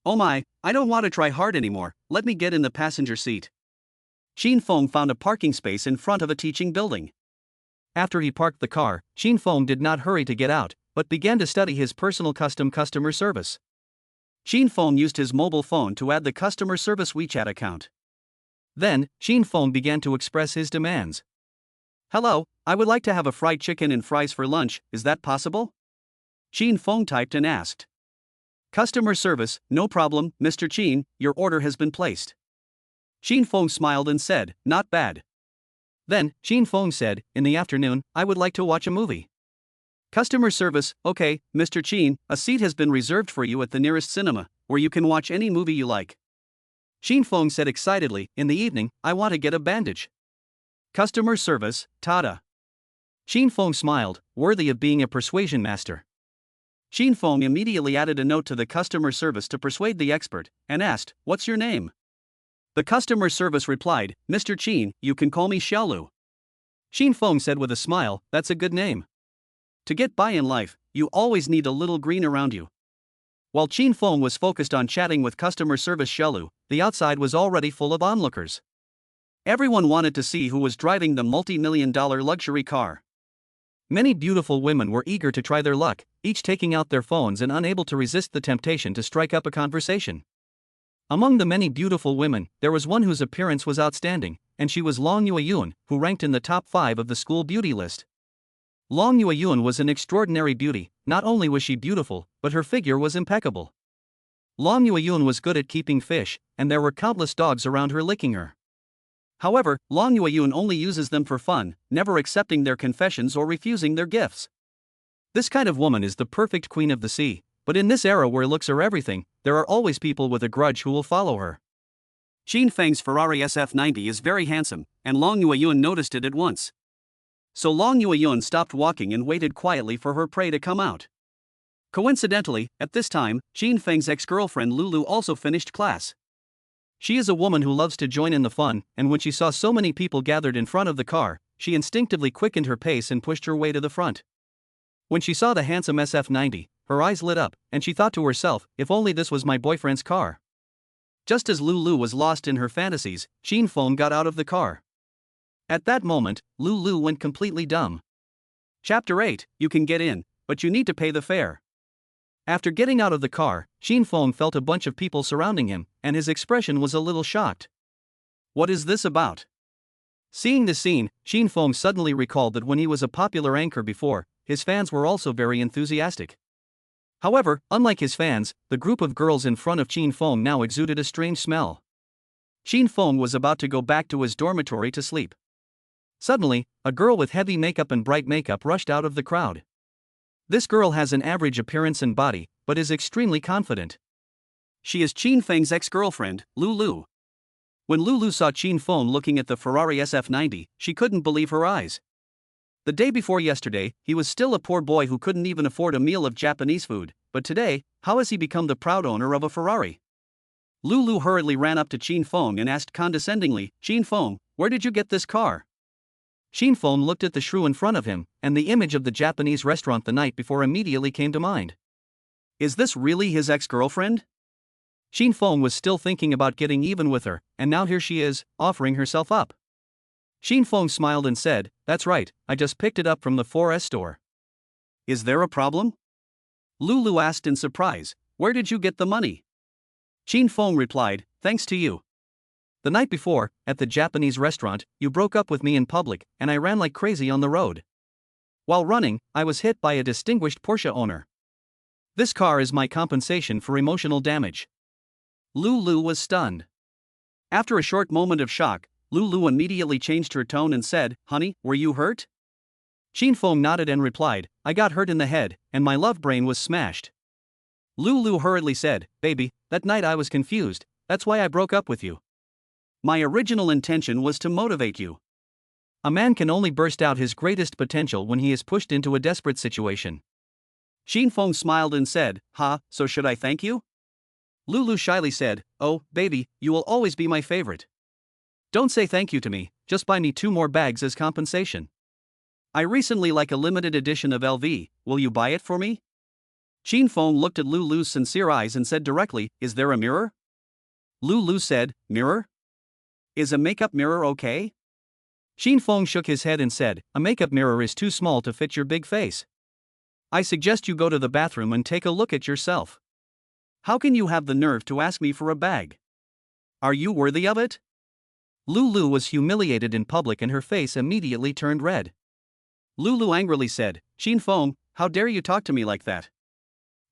Oh my, I don't want to try hard anymore, let me get in the passenger seat. Xin Feng found a parking space in front of a teaching building. After he parked the car, Xin Feng did not hurry to get out, but began to study his personal customer service. Xin Feng used his mobile phone to add the customer service WeChat account. Then, Xin Feng began to express his demands. Hello, I would like to have a fried chicken and fries for lunch, is that possible? Xin Feng typed and asked. Customer service, no problem, Mr. Qin, your order has been placed. Xin Feng smiled and said, not bad. Then, Xin Feng said, in the afternoon, I would like to watch a movie. Customer service, okay, Mr. Qin, a seat has been reserved for you at the nearest cinema, where you can watch any movie you like. Xin Feng said excitedly, in the evening, I want to get a bandage. Customer service, tada. Xin Feng smiled, worthy of being a persuasion master. Xin Feng immediately added a note to the customer service to persuade the expert, and asked, what's your name? The customer service replied, Mr. Qin, you can call me Xiaolu. Xin Feng said with a smile, that's a good name. To get by in life, you always need a little green around you. While Xin Feng was focused on chatting with customer service Xiaolu, the outside was already full of onlookers. Everyone wanted to see who was driving the multi-million-dollar luxury car. Many beautiful women were eager to try their luck, each taking out their phones and unable to resist the temptation to strike up a conversation. Among the many beautiful women, there was one whose appearance was outstanding, and she was Long Yueyun, who ranked in the top 5 of the school beauty list. Long Yueyun was an extraordinary beauty. Not only was she beautiful, but her figure was impeccable. Long Yueyun was good at keeping fish, and there were countless dogs around her licking her. However, Long Yueyun only uses them for fun, never accepting their confessions or refusing their gifts. This kind of woman is the perfect queen of the sea, but in this era where looks are everything, there are always people with a grudge who will follow her. Xin Feng's Ferrari SF90 is very handsome, and Long Yueyun noticed it at once. So Long Yueyun stopped walking and waited quietly for her prey to come out. Coincidentally, at this time, Xin Feng's ex-girlfriend Lulu also finished class. She is a woman who loves to join in the fun, and when she saw so many people gathered in front of the car, she instinctively quickened her pace and pushed her way to the front. When she saw the handsome SF90, her eyes lit up, and she thought to herself, if only this was my boyfriend's car. Just as Lulu was lost in her fantasies, Xin Feng got out of the car. At that moment, Lulu went completely dumb. Chapter 8, you can get in, but you need to pay the fare. After getting out of the car, Xin Feng felt a bunch of people surrounding him, and his expression was a little shocked. What is this about? Seeing the scene, Xin Feng suddenly recalled that when he was a popular anchor before, his fans were also very enthusiastic. However, unlike his fans, the group of girls in front of Xin Feng now exuded a strange smell. Xin Feng was about to go back to his dormitory to sleep. Suddenly, a girl with heavy makeup and bright makeup rushed out of the crowd. This girl has an average appearance and body, but is extremely confident. She is Xin Feng's ex-girlfriend, Lulu. When Lulu saw Xin Feng looking at the Ferrari SF90, she couldn't believe her eyes. The day before yesterday, he was still a poor boy who couldn't even afford a meal of Japanese food, but today, how has he become the proud owner of a Ferrari? Lulu hurriedly ran up to Xin Feng and asked condescendingly, Xin Feng, where did you get this car? Xin Feng looked at the shrew in front of him, and the image of the Japanese restaurant the night before immediately came to mind. Is this really his ex-girlfriend? Xin Feng was still thinking about getting even with her, and now here she is, offering herself up. Xin Feng smiled and said, that's right, I just picked it up from the 4S store. Is there a problem? Lulu asked in surprise, where did you get the money? Xin Feng replied, thanks to you. The night before, at the Japanese restaurant, you broke up with me in public, and I ran like crazy on the road. While running, I was hit by a distinguished Porsche owner. This car is my compensation for emotional damage. Lulu was stunned. After a short moment of shock, Lulu immediately changed her tone and said, honey, were you hurt? Xin Feng nodded and replied, I got hurt in the head, and my love brain was smashed. Lulu hurriedly said, baby, that night I was confused, that's why I broke up with you. My original intention was to motivate you. A man can only burst out his greatest potential when he is pushed into a desperate situation. Xin Feng smiled and said, so should I thank you? Lulu shyly said, oh, baby, you will always be my favorite. Don't say thank you to me, just buy me 2 more bags as compensation. I recently like a limited edition of LV, will you buy it for me? Qin Feng looked at Lulu's sincere eyes and said directly, "Is there a mirror?" Lulu said, "Mirror? Is a makeup mirror okay?" Qin Feng shook his head and said, "A makeup mirror is too small to fit your big face. I suggest you go to the bathroom and take a look at yourself. How can you have the nerve to ask me for a bag? Are you worthy of it?" Lulu was humiliated in public and her face immediately turned red. Lulu angrily said, "Qin Feng, how dare you talk to me like that?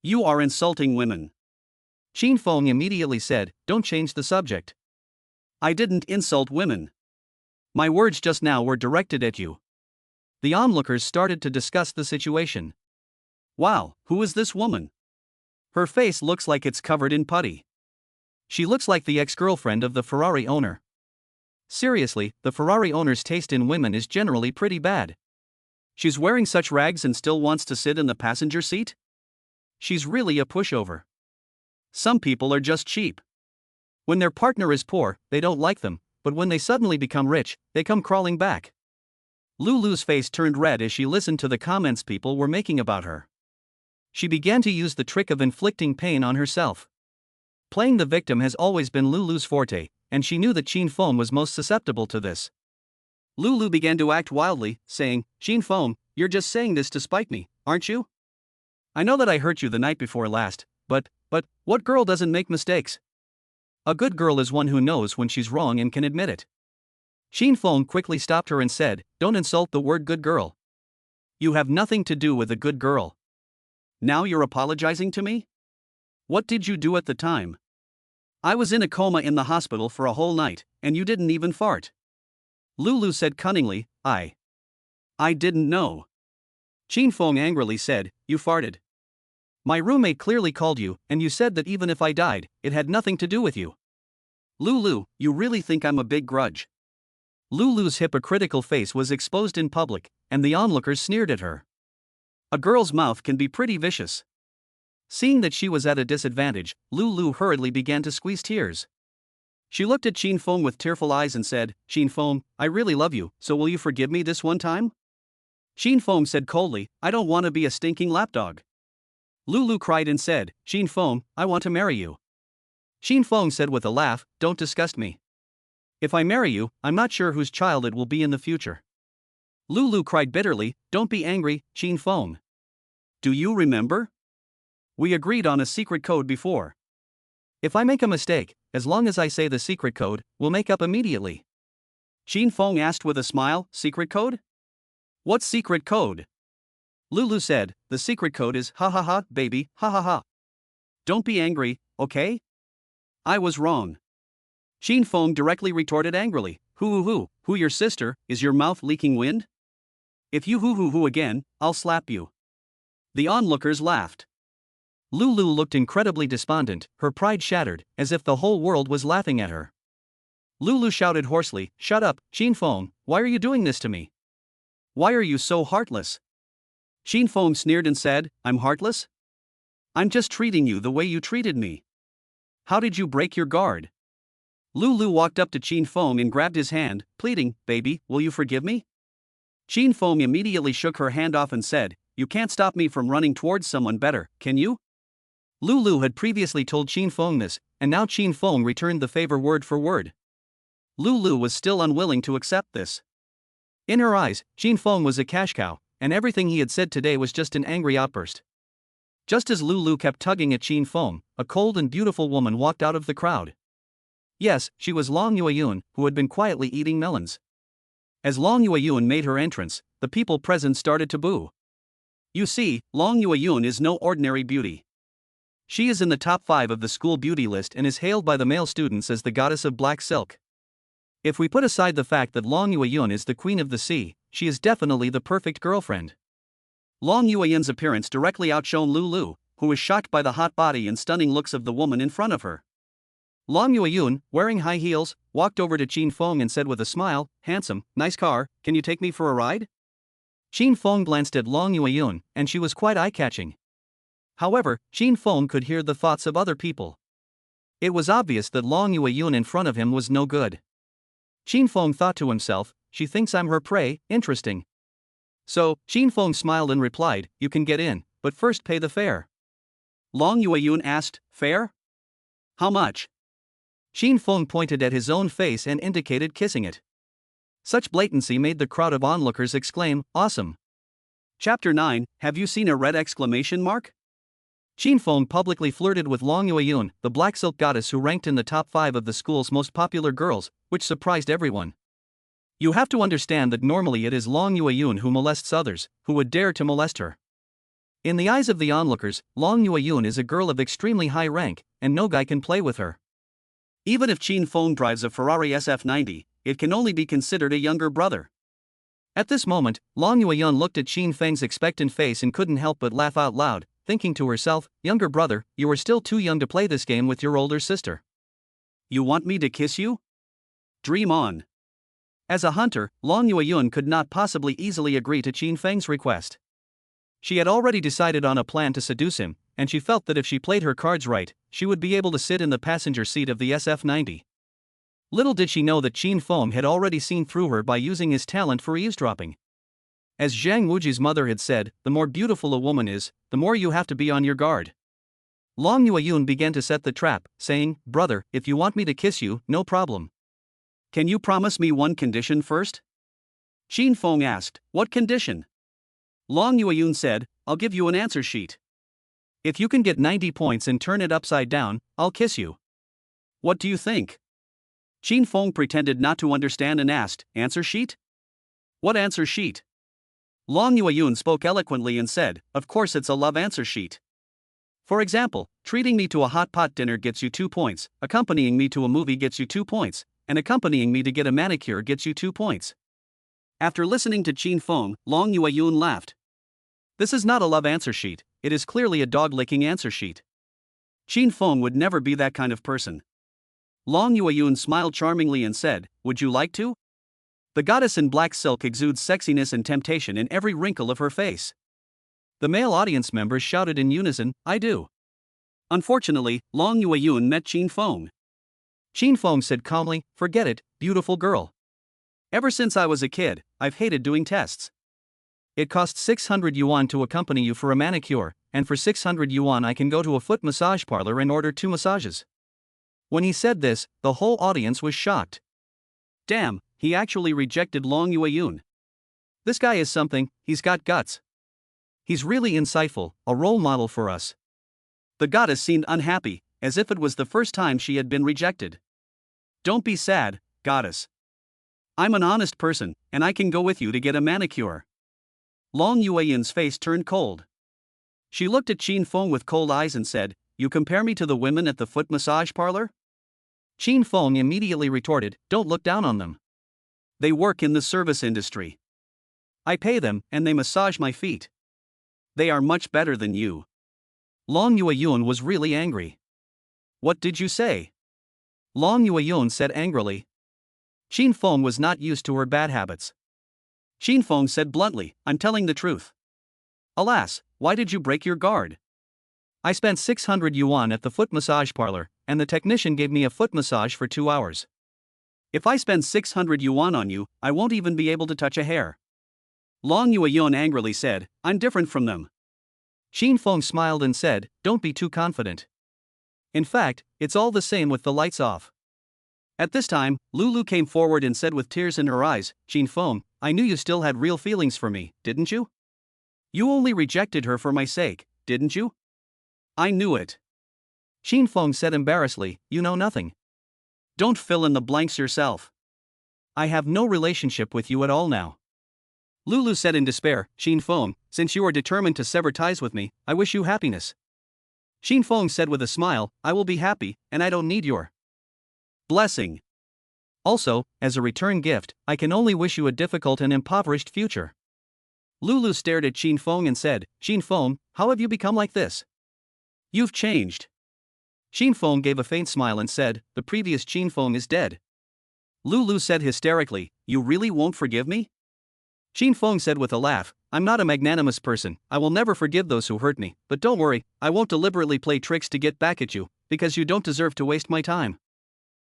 You are insulting women." Qin Feng immediately said, "Don't change the subject. I didn't insult women. My words just now were directed at you." The onlookers started to discuss the situation. "Wow, who is this woman? Her face looks like it's covered in putty. She looks like the ex-girlfriend of the Ferrari owner. Seriously, the Ferrari owner's taste in women is generally pretty bad. She's wearing such rags and still wants to sit in the passenger seat? She's really a pushover. Some people are just cheap. When their partner is poor, they don't like them, but when they suddenly become rich, they come crawling back." Lulu's face turned red as she listened to the comments people were making about her. She began to use the trick of inflicting pain on herself. Playing the victim has always been Lulu's forte, and she knew that Qin Feng was most susceptible to this. Lulu began to act wildly, saying, "Qin Feng, you're just saying this to spite me, aren't you? I know that I hurt you the night before last, but, what girl doesn't make mistakes? A good girl is one who knows when she's wrong and can admit it." Qin Feng quickly stopped her and said, "Don't insult the word good girl. You have nothing to do with a good girl. Now you're apologizing to me? What did you do at the time? I was in a coma in the hospital for a whole night, and you didn't even fart." Lulu said cunningly, I didn't know." Qin Feng angrily said, "You farted. My roommate clearly called you, and you said that even if I died, it had nothing to do with you. Lulu, you really think I'm a big grudge?" Lulu's hypocritical face was exposed in public, and the onlookers sneered at her. A girl's mouth can be pretty vicious. Seeing that she was at a disadvantage, Lulu hurriedly began to squeeze tears. She looked at Qin Feng with tearful eyes and said, "Qin Feng, I really love you, so will you forgive me this one time?" Qin Feng said coldly, "I don't want to be a stinking lapdog." Lulu cried and said, "Qin Feng, I want to marry you." Qin Feng said with a laugh, "Don't disgust me. If I marry you, I'm not sure whose child it will be in the future." Lulu cried bitterly, "Don't be angry, Qin Feng. Do you remember? We agreed on a secret code before. If I make a mistake, as long as I say the secret code, we'll make up immediately." Qin Feng asked with a smile, "Secret code? What secret code?" Lulu said, "The secret code is ha ha ha, baby, ha ha ha. Don't be angry, okay? I was wrong." Qin Feng directly retorted angrily, Who your sister, is your mouth leaking wind? If you hoo again, I'll slap you." The onlookers laughed. Lulu looked incredibly despondent, her pride shattered, as if the whole world was laughing at her. Lulu shouted hoarsely, "Shut up, Qin Feng, why are you doing this to me? Why are you so heartless?" Qin Feng sneered and said, "I'm heartless? I'm just treating you the way you treated me. How did you break your guard?" Lulu walked up to Qin Feng and grabbed his hand, pleading, "Baby, will you forgive me?" Qin Feng immediately shook her hand off and said, "You can't stop me from running towards someone better, can you?" Lulu had previously told Qin Feng this, and now Qin Feng returned the favor word for word. Lulu was still unwilling to accept this. In her eyes, Qin Feng was a cash cow, and everything he had said today was just an angry outburst. Just as Lulu kept tugging at Qin Feng, a cold and beautiful woman walked out of the crowd. Yes, she was Long Yueyun, who had been quietly eating melons. As Long Yueyun made her entrance, the people present started to boo. You see, Long Yueyun is no ordinary beauty. She is in the top 5 of the school beauty list and is hailed by the male students as the goddess of black silk. If we put aside the fact that Long Yueyun is the queen of the sea, she is definitely the perfect girlfriend. Long Yueyun's appearance directly outshone Lulu, who was shocked by the hot body and stunning looks of the woman in front of her. Long Yueyun, wearing high heels, walked over to Qin Feng and said with a smile, "Handsome, nice car, can you take me for a ride?" Qin Feng glanced at Long Yueyun, and she was quite eye-catching. However, Qin Feng could hear the thoughts of other people. It was obvious that Long Yueyun in front of him was no good. Qin Feng thought to himself, "She thinks I'm her prey, interesting." So, Qin Feng smiled and replied, "You can get in, but first pay the fare." Long Yueyun asked, fair? How much? Qin Feng pointed at his own face and indicated kissing it. Such blatancy made the crowd of onlookers exclaim, awesome. Chapter 9, have you seen a red exclamation mark? Qin Feng publicly flirted with Long Yueyun, the black silk goddess who ranked in the top 5 of the school's most popular girls, which surprised everyone. You have to understand that normally it is Long Yueyun who molests others, who would dare to molest her. In the eyes of the onlookers, Long Yueyun is a girl of extremely high rank, and no guy can play with her. Even if Qin Feng drives a Ferrari SF90, it can only be considered a younger brother. At this moment, Long Yueyun looked at Qin Feng's expectant face and couldn't help but laugh out loud, thinking to herself, younger brother, you are still too young to play this game with your older sister. You want me to kiss you? Dream on. As a hunter, Long Yueyun could not possibly easily agree to Qin Feng's request. She had already decided on a plan to seduce him, and she felt that if she played her cards right, she would be able to sit in the passenger seat of the SF90. Little did she know that Qin Feng had already seen through her by using his talent for eavesdropping. As Zhang Wuji's mother had said, the more beautiful a woman is, the more you have to be on your guard. Long Yueyun began to set the trap, saying, brother, if you want me to kiss you, no problem. Can you promise me one condition first? Qin Feng asked, what condition? Long Yueyun said, I'll give you an answer sheet. If you can get 90 points and turn it upside down, I'll kiss you. What do you think? Qin Feng pretended not to understand and asked, answer sheet? What answer sheet? Long Yueyun spoke eloquently and said, of course it's a love answer sheet. For example, treating me to a hot pot dinner gets you 2 points, accompanying me to a movie gets you 2 points, and accompanying me to get a manicure gets you 2 points. After listening to Qin Feng, Long Yueyun laughed. This is not a love answer sheet, it is clearly a dog-licking answer sheet. Qin Feng would never be that kind of person. Long Yueyun smiled charmingly and said, would you like to? The goddess in black silk exudes sexiness and temptation in every wrinkle of her face. The male audience members shouted in unison, I do. Unfortunately, Long Yueyun met Qin Feng. Qin Feng said calmly, forget it, beautiful girl. Ever since I was a kid, I've hated doing tests. It costs 600 yuan to accompany you for a manicure, and for 600 yuan I can go to a foot massage parlor and order 2 massages. When he said this, the whole audience was shocked. Damn, he actually rejected Long Yueyun. This guy is something, he's got guts. He's really insightful, a role model for us. The goddess seemed unhappy, as if it was the first time she had been rejected. Don't be sad, goddess. I'm an honest person, and I can go with you to get a manicure. Long Yueyun's face turned cold. She looked at Qin Feng with cold eyes and said, you compare me to the women at the foot massage parlor? Qin Feng immediately retorted, don't look down on them. They work in the service industry. I pay them, and they massage my feet. They are much better than you. Long Yueyun was really angry. What did you say? Long Yueyun said angrily. Qin Feng was not used to her bad habits. Qin Feng said bluntly, I'm telling the truth. Alas, why did you break your guard? I spent 600 yuan at the foot massage parlor, and the technician gave me a foot massage for 2 hours. If I spend 600 yuan on you, I won't even be able to touch a hair. Long Yueyun angrily said, I'm different from them. Qin Feng smiled and said, don't be too confident. In fact, it's all the same with the lights off. At this time, Lulu came forward and said with tears in her eyes, Qin Feng, I knew you still had real feelings for me, didn't you? You only rejected her for my sake, didn't you? I knew it. Qin Feng said embarrassedly, you know nothing. Don't fill in the blanks yourself. I have no relationship with you at all now. Lulu said in despair, Qin Feng, since you are determined to sever ties with me, I wish you happiness. Qin Feng said with a smile, I will be happy, and I don't need your blessing. Also, as a return gift, I can only wish you a difficult and impoverished future. Lulu stared at Qin Feng and said, Qin Feng, how have you become like this? You've changed. Qin Feng gave a faint smile and said, the previous Qin Feng is dead. Lulu said hysterically, you really won't forgive me? Qin Feng said with a laugh, I'm not a magnanimous person, I will never forgive those who hurt me, but don't worry, I won't deliberately play tricks to get back at you, because you don't deserve to waste my time.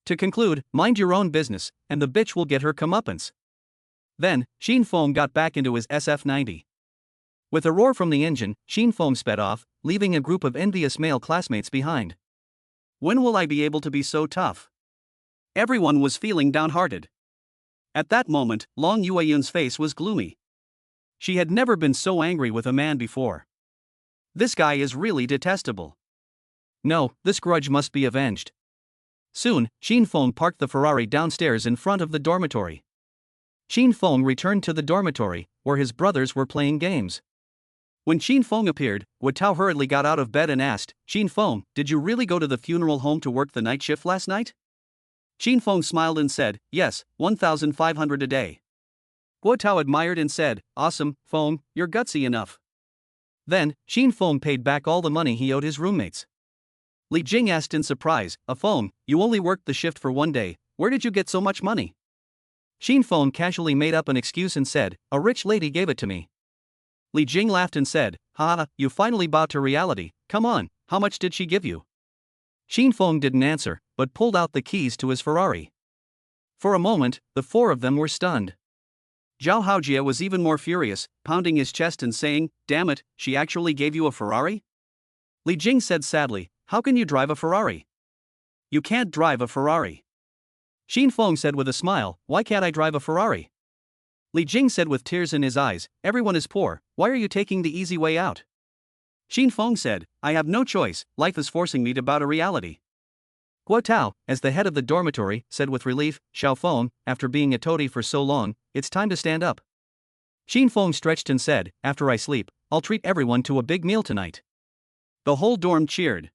To conclude, mind your own business, and the bitch will get her comeuppance. Then, Qin Feng got back into his SF90. With a roar from the engine, Xin Feng sped off, leaving a group of envious male classmates behind. When will I be able to be so tough? Everyone was feeling downhearted. At that moment, Long Yueyun's face was gloomy. She had never been so angry with a man before. This guy is really detestable. No, this grudge must be avenged. Soon, Xin Feng parked the Ferrari downstairs in front of the dormitory. Xin Feng returned to the dormitory, where his brothers were playing games. When Xin Feng appeared, Wu Tao hurriedly got out of bed and asked, Xin Feng, did you really go to the funeral home to work the night shift last night? Xin Feng smiled and said, yes, 1,500 a day. Wu Tao admired and said, awesome, Feng, you're gutsy enough. Then, Xin Feng paid back all the money he owed his roommates. Li Jing asked in surprise, Feng, you only worked the shift for one day, where did you get so much money? Xin Feng casually made up an excuse and said, a rich lady gave it to me. Li Jing laughed and said, ha, you finally bowed to reality, come on, how much did she give you? Xin Feng didn't answer, but pulled out the keys to his Ferrari. For a moment, the four of them were stunned. Zhao Haojie was even more furious, pounding his chest and saying, damn it, she actually gave you a Ferrari? Li Jing said sadly, how can you drive a Ferrari? You can't drive a Ferrari. Xin Feng said with a smile, why can't I drive a Ferrari? Li Jing said with tears in his eyes, everyone is poor, why are you taking the easy way out? Xin Feng said, I have no choice, life is forcing me to bow to reality. Guo Tao, as the head of the dormitory, said with relief, Xiao Feng, after being a toady for so long, it's time to stand up. Xin Feng stretched and said, after I sleep, I'll treat everyone to a big meal tonight. The whole dorm cheered.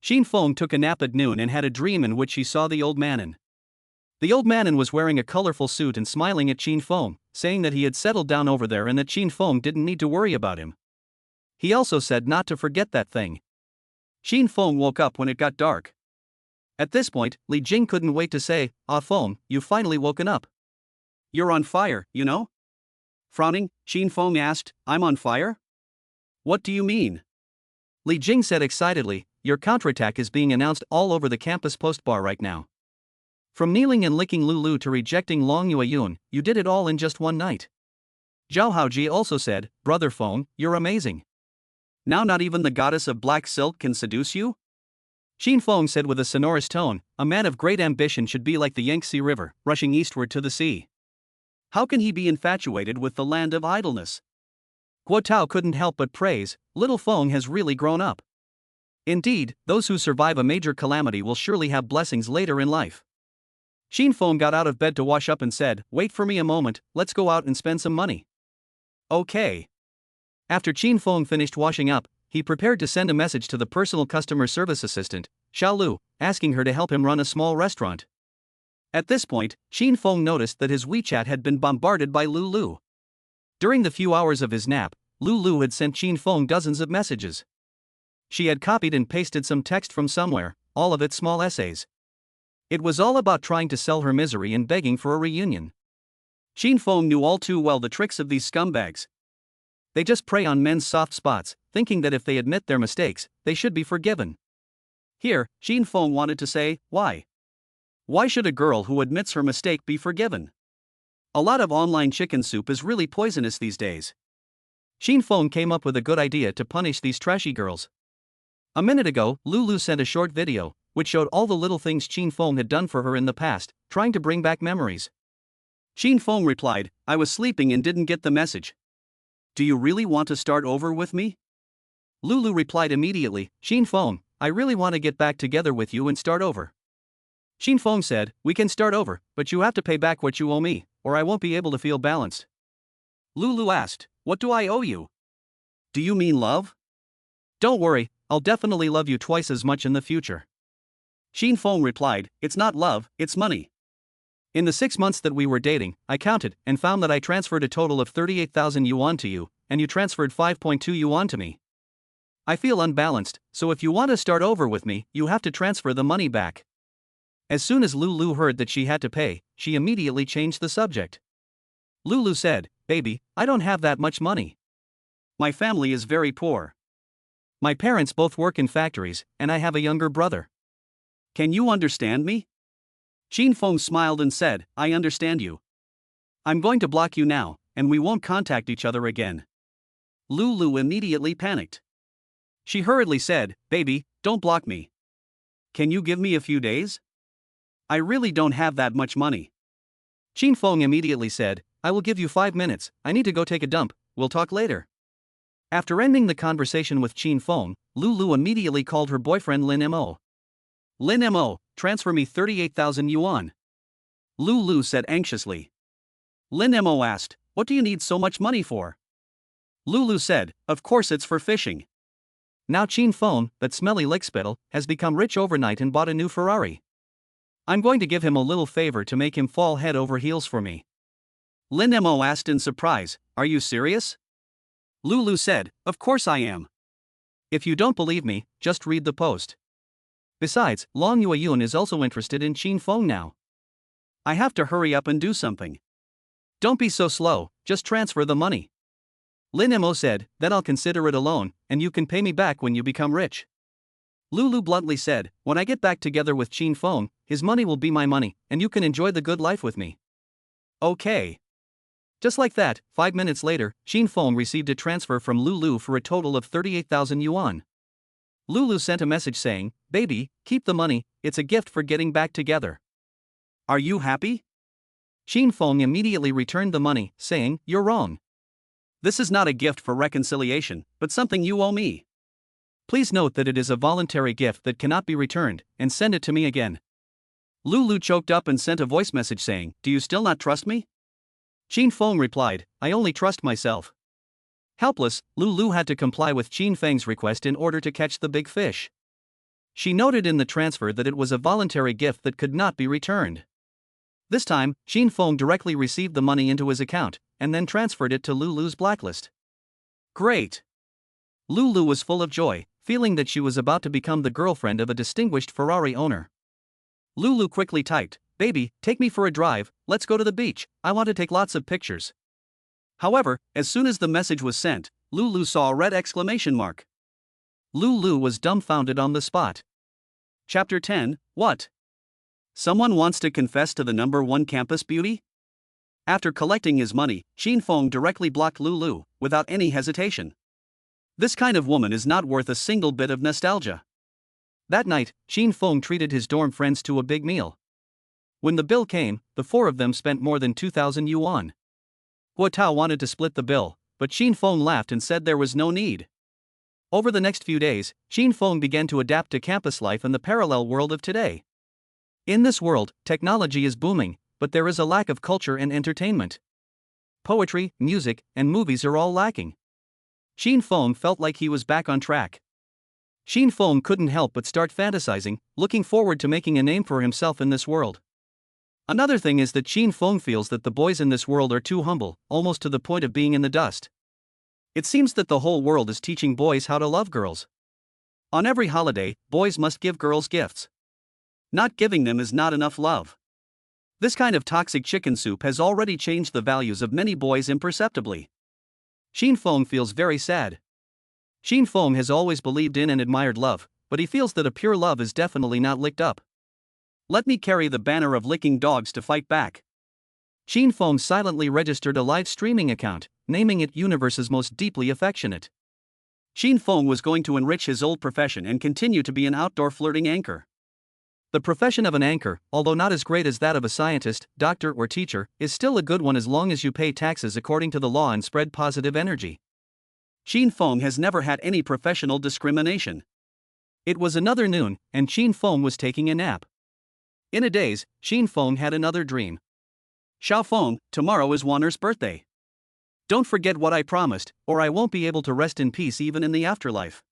Xin Feng took a nap at noon and had a dream in which he saw the old manon. The old manon was wearing a colorful suit and smiling at Xin Feng, saying that he had settled down over there and that Xin Feng didn't need to worry about him. He also said not to forget that thing. Xin Feng woke up when it got dark. At this point, Li Jing couldn't wait to say, Ah Feng, you've finally woken up. You're on fire, you know? Frowning, Xin Feng asked, I'm on fire? What do you mean? Li Jing said excitedly, your counterattack is being announced all over the campus post bar right now. From kneeling and licking Lulu to rejecting Long Yueyun, you did it all in just one night. Zhao Haojie also said, Brother Feng, you're amazing. Now not even the goddess of black silk can seduce you? Xin Feng said with a sonorous tone, a man of great ambition should be like the Yangtze River, rushing eastward to the sea. How can he be infatuated with the land of idleness? Guo Tao couldn't help but praise, little Feng has really grown up. Indeed, those who survive a major calamity will surely have blessings later in life. Xin Feng got out of bed to wash up and said, wait for me a moment, let's go out and spend some money. Okay. After Xin Feng finished washing up, he prepared to send a message to the personal customer service assistant, Xiao Lu, asking her to help him run a small restaurant. At this point, Xin Feng noticed that his WeChat had been bombarded by Lulu. During the few hours of his nap, Lulu had sent Xin Feng dozens of messages. She had copied and pasted some text from somewhere, all of it small essays. It was all about trying to sell her misery and begging for a reunion. Xin Feng knew all too well the tricks of these scumbags. They just prey on men's soft spots, thinking that if they admit their mistakes, they should be forgiven. Here, Xin Feng wanted to say, why? Why should a girl who admits her mistake be forgiven? A lot of online chicken soup is really poisonous these days. Xin Feng came up with a good idea to punish these trashy girls. A minute ago, Lulu sent a short video, which showed all the little things Xin Feng had done for her in the past, trying to bring back memories. Xin Feng replied, I was sleeping and didn't get the message. Do you really want to start over with me? Lulu replied immediately, Xin Feng, I really want to get back together with you and start over. Xin Feng said, we can start over, but you have to pay back what you owe me, or I won't be able to feel balanced. Lulu asked, what do I owe you? Do you mean love? Don't worry, I'll definitely love you twice as much in the future. Xin Feng replied, it's not love, it's money. In the 6 months that we were dating, I counted and found that I transferred a total of 38,000 yuan to you, and you transferred 5.2 yuan to me. I feel unbalanced, so if you want to start over with me, you have to transfer the money back. As soon as Lulu heard that she had to pay, she immediately changed the subject. Lulu said, baby, I don't have that much money. My family is very poor. My parents both work in factories, and I have a younger brother. Can you understand me? Xin Feng smiled and said, I understand you. I'm going to block you now, and we won't contact each other again. Lulu immediately panicked. She hurriedly said, "Baby, don't block me. Can you give me a few days? I really don't have that much money." Qin Feng immediately said, "I will give you 5 minutes, I need to go take a dump, we'll talk later." After ending the conversation with Qin Feng, Lulu immediately called her boyfriend Lin Mo. "Lin Mo, transfer me 38,000 yuan." Lulu said anxiously. Lin Mo asked, "What do you need so much money for?" Lulu said, "Of course it's for fishing." Now Qin Feng, that smelly lickspittle, has become rich overnight and bought a new Ferrari. I'm going to give him a little favor to make him fall head over heels for me. Lin Mo asked in surprise, "Are you serious?" Lulu said, "Of course I am. If you don't believe me, just read the post. Besides, Long Yueyun is also interested in Qin Feng now. I have to hurry up and do something. Don't be so slow, just transfer the money." Lin Mo said, "Then I'll consider it a loan, and you can pay me back when you become rich." Lulu bluntly said, "When I get back together with Qin Feng, his money will be my money, and you can enjoy the good life with me." Okay. Just like that, 5 minutes later, Qin Feng received a transfer from Lulu for a total of 38,000 yuan. Lulu sent a message saying, "Baby, keep the money, it's a gift for getting back together." Are you happy? Qin Feng immediately returned the money, saying, "You're wrong. This is not a gift for reconciliation, but something you owe me. Please note that it is a voluntary gift that cannot be returned, and send it to me again." Lulu choked up and sent a voice message saying, "Do you still not trust me?" Qin Feng replied, "I only trust myself." Helpless, Lulu had to comply with Qin Feng's request in order to catch the big fish. She noted in the transfer that it was a voluntary gift that could not be returned. This time, Qin Feng directly received the money into his account, and then transferred it to Lulu's blacklist. Great! Lulu was full of joy, feeling that she was about to become the girlfriend of a distinguished Ferrari owner. Lulu quickly typed, "Baby, take me for a drive, let's go to the beach, I want to take lots of pictures." However, as soon as the message was sent, Lulu saw a red exclamation mark. Lulu was dumbfounded on the spot. Chapter 10, What? Someone wants to confess to the #1 campus beauty? After collecting his money, Qin Feng directly blocked Lulu, without any hesitation. This kind of woman is not worth a single bit of nostalgia. That night, Qin Feng treated his dorm friends to a big meal. When the bill came, the 4 of them spent more than 2,000 yuan. Guo Tao wanted to split the bill, but Qin Feng laughed and said there was no need. Over the next few days, Qin Feng began to adapt to campus life in the parallel world of today. In this world, technology is booming, but there is a lack of culture and entertainment. Poetry, music, and movies are all lacking. Qin Feng felt like he was back on track. Qin Feng couldn't help but start fantasizing, looking forward to making a name for himself in this world. Another thing is that Qin Feng feels that the boys in this world are too humble, almost to the point of being in the dust. It seems that the whole world is teaching boys how to love girls. On every holiday, boys must give girls gifts. Not giving them is not enough love. This kind of toxic chicken soup has already changed the values of many boys imperceptibly. Qin Feng feels very sad. Qin Feng has always believed in and admired love, but he feels that a pure love is definitely not licked up. Let me carry the banner of licking dogs to fight back. Qin Feng silently registered a live streaming account, naming it Universe's Most Deeply Affectionate. Qin Feng was going to enrich his old profession and continue to be an outdoor flirting anchor. The profession of an anchor, although not as great as that of a scientist, doctor, or teacher, is still a good one as long as you pay taxes according to the law and spread positive energy. Qin Feng has never had any professional discrimination. It was another noon, and Qin Feng was taking a nap. In a daze, Qin Feng had another dream. "Xiao Feng, tomorrow is Wanner's birthday. Don't forget what I promised, or I won't be able to rest in peace even in the afterlife."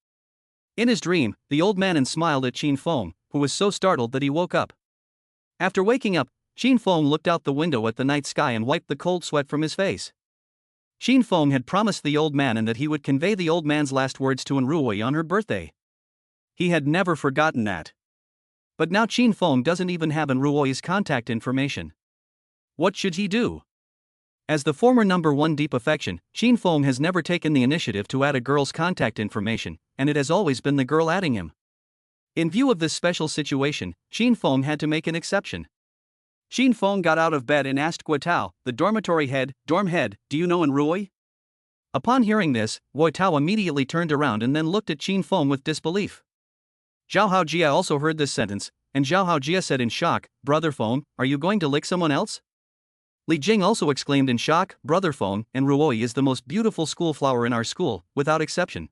In his dream, the old man smiled at Qin Feng, who was so startled that he woke up. After waking up, Qin Feng looked out the window at the night sky and wiped the cold sweat from his face. Qin Feng had promised the old man and that he would convey the old man's last words to Enruoi on her birthday. He had never forgotten that. But now Qin Feng doesn't even have Enruoi's contact information. What should he do? As the former #1 deep affection, Qin Feng has never taken the initiative to add a girl's contact information, and it has always been the girl adding him. In view of this special situation, Qin Feng had to make an exception. Qin Feng got out of bed and asked Guo Tao, the dormitory head, "Dorm head, do you know Enruoi?" Upon hearing this, Wei Tao immediately turned around and then looked at Qin Feng with disbelief. Zhao Haojia also heard this sentence, and Zhao Haojia said in shock, "Brother Feng, are you going to lick someone else?" Li Jing also exclaimed in shock, "Brother Feng, and Ruoi is the most beautiful school flower in our school, without exception.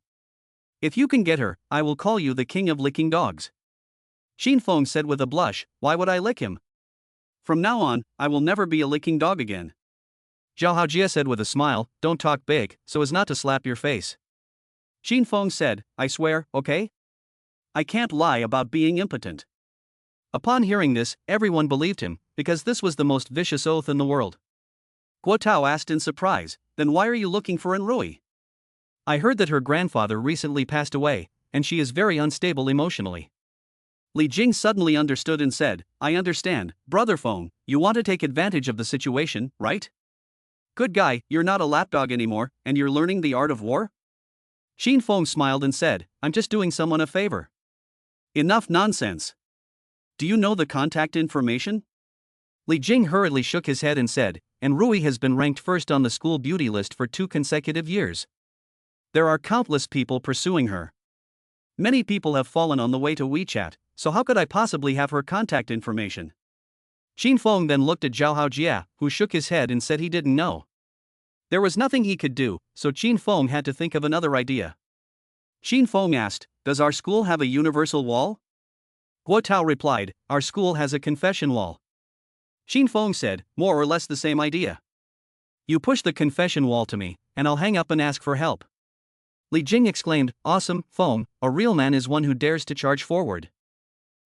If you can get her, I will call you the king of licking dogs." Qin Feng said with a blush, "Why would I lick him? From now on, I will never be a licking dog again." Zhao Haojia said with a smile, "Don't talk big, so as not to slap your face." Qin Feng said, "I swear, okay? I can't lie about being impotent." Upon hearing this, everyone believed him, because this was the most vicious oath in the world. Guo Tao asked in surprise, "Then why are you looking for Enrui?" "I heard that her grandfather recently passed away, and she is very unstable emotionally." Li Jing suddenly understood and said, "I understand, Brother Feng, you want to take advantage of the situation, right? Good guy, you're not a lapdog anymore, and you're learning the art of war?" Qin Feng smiled and said, "I'm just doing someone a favor." "Enough nonsense. Do you know the contact information?" Li Jing hurriedly shook his head and said, "And Rui has been ranked first on the school beauty list for 2 consecutive years. There are countless people pursuing her. Many people have fallen on the way to WeChat, so how could I possibly have her contact information?" Qin Feng then looked at Zhao Haojia, who shook his head and said he didn't know. There was nothing he could do, so Qin Feng had to think of another idea. Qin Feng asked, "Does our school have a universal wall?" Guo Tao replied, "Our school has a confession wall." Qin Feng said, "More or less the same idea. You push the confession wall to me, and I'll hang up and ask for help." Li Jing exclaimed, "Awesome, Feng, a real man is one who dares to charge forward.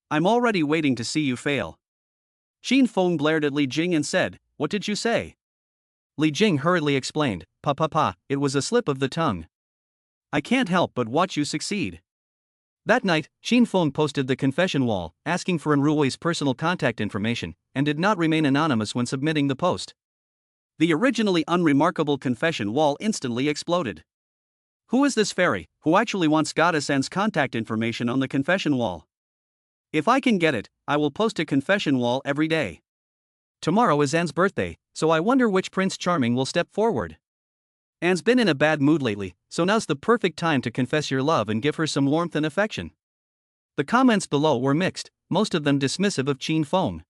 I'm already waiting to see you fail." Qin Feng blared at Li Jing and said, "What did you say?" Li Jing hurriedly explained, Pa, it was a slip of the tongue. I can't help but watch you succeed." That night, Qin Feng posted the confession wall, asking for Enrui's personal contact information, and did not remain anonymous when submitting the post. The originally unremarkable confession wall instantly exploded. Who is this fairy, who actually wants Goddess Anne's contact information on the confession wall? If I can get it, I will post a confession wall every day. Tomorrow is Anne's birthday, so I wonder which Prince Charming will step forward. Anne's been in a bad mood lately, so now's the perfect time to confess your love and give her some warmth and affection. The comments below were mixed, most of them dismissive of Qin Feng.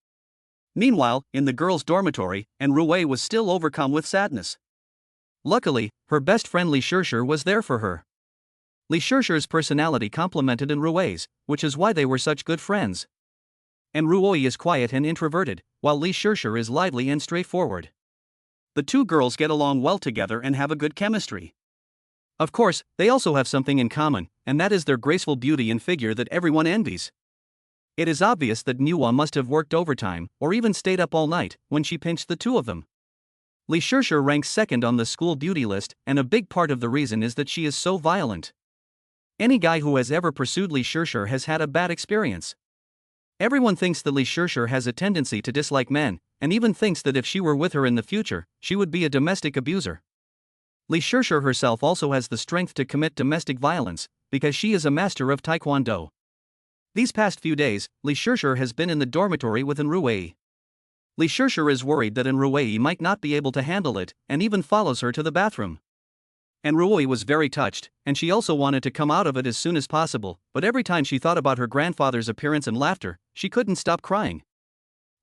Meanwhile, in the girls' dormitory, Enrui was still overcome with sadness. Luckily, her best friend Li Shishir was there for her. Li Shishir's personality complemented Enrui's, which is why they were such good friends. Enrui is quiet and introverted, while Li Shishir is lively and straightforward. The two girls get along well together and have a good chemistry. Of course, they also have something in common, and that is their graceful beauty and figure that everyone envies. It is obvious that Nuwa must have worked overtime, or even stayed up all night, when she pinched the two of them. Li Shishir ranks second on the school beauty list, and a big part of the reason is that she is so violent. Any guy who has ever pursued Li Shishir has had a bad experience. Everyone thinks that Li Shishir has a tendency to dislike men, and even thinks that if she were with her in the future, she would be a domestic abuser. Li Shishir herself also has the strength to commit domestic violence, because she is a master of Taekwondo. These past few days, Li Shishir has been in the dormitory with Enrui. Li Shishir is worried that Enrui might not be able to handle it, and even follows her to the bathroom. Enrui was very touched, and she also wanted to come out of it as soon as possible, but every time she thought about her grandfather's appearance and laughter, she couldn't stop crying.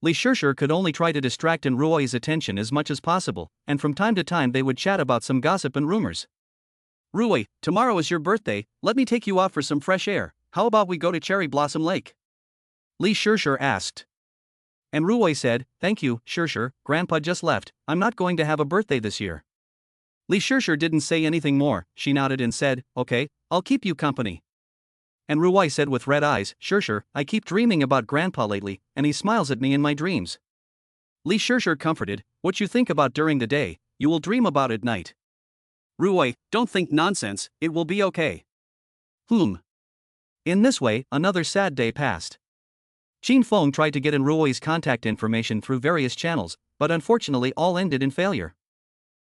Li Shishir could only try to distract Enrui's attention as much as possible, and from time to time they would chat about some gossip and rumors. "Rui, tomorrow is your birthday, let me take you out for some fresh air, how about we go to Cherry Blossom Lake?" Li Shishir asked. Enrui said, "Thank you, Shishir, Grandpa just left, I'm not going to have a birthday this year." Li Shishir didn't say anything more, she nodded and said, "Okay, I'll keep you company." Enrui said with red eyes, "Shishir, I keep dreaming about Grandpa lately, and he smiles at me in my dreams." Li Shishir comforted, "What you think about during the day, you will dream about at night." "Rui, don't think nonsense, it will be okay." In this way, another sad day passed. Qin Feng tried to get Enrui's contact information through various channels, but unfortunately all ended in failure.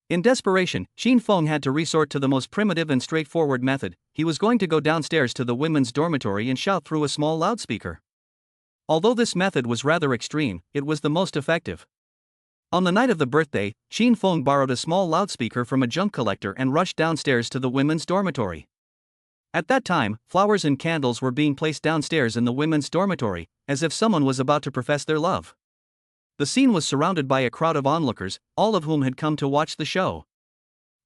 In desperation, Qin Feng had to resort to the most primitive and straightforward method. He was going to go downstairs to the women's dormitory and shout through a small loudspeaker. Although this method was rather extreme, it was the most effective. On the night of the birthday, Qin Feng borrowed a small loudspeaker from a junk collector and rushed downstairs to the women's dormitory. At that time, flowers and candles were being placed downstairs in the women's dormitory, as if someone was about to profess their love. The scene was surrounded by a crowd of onlookers, all of whom had come to watch the show.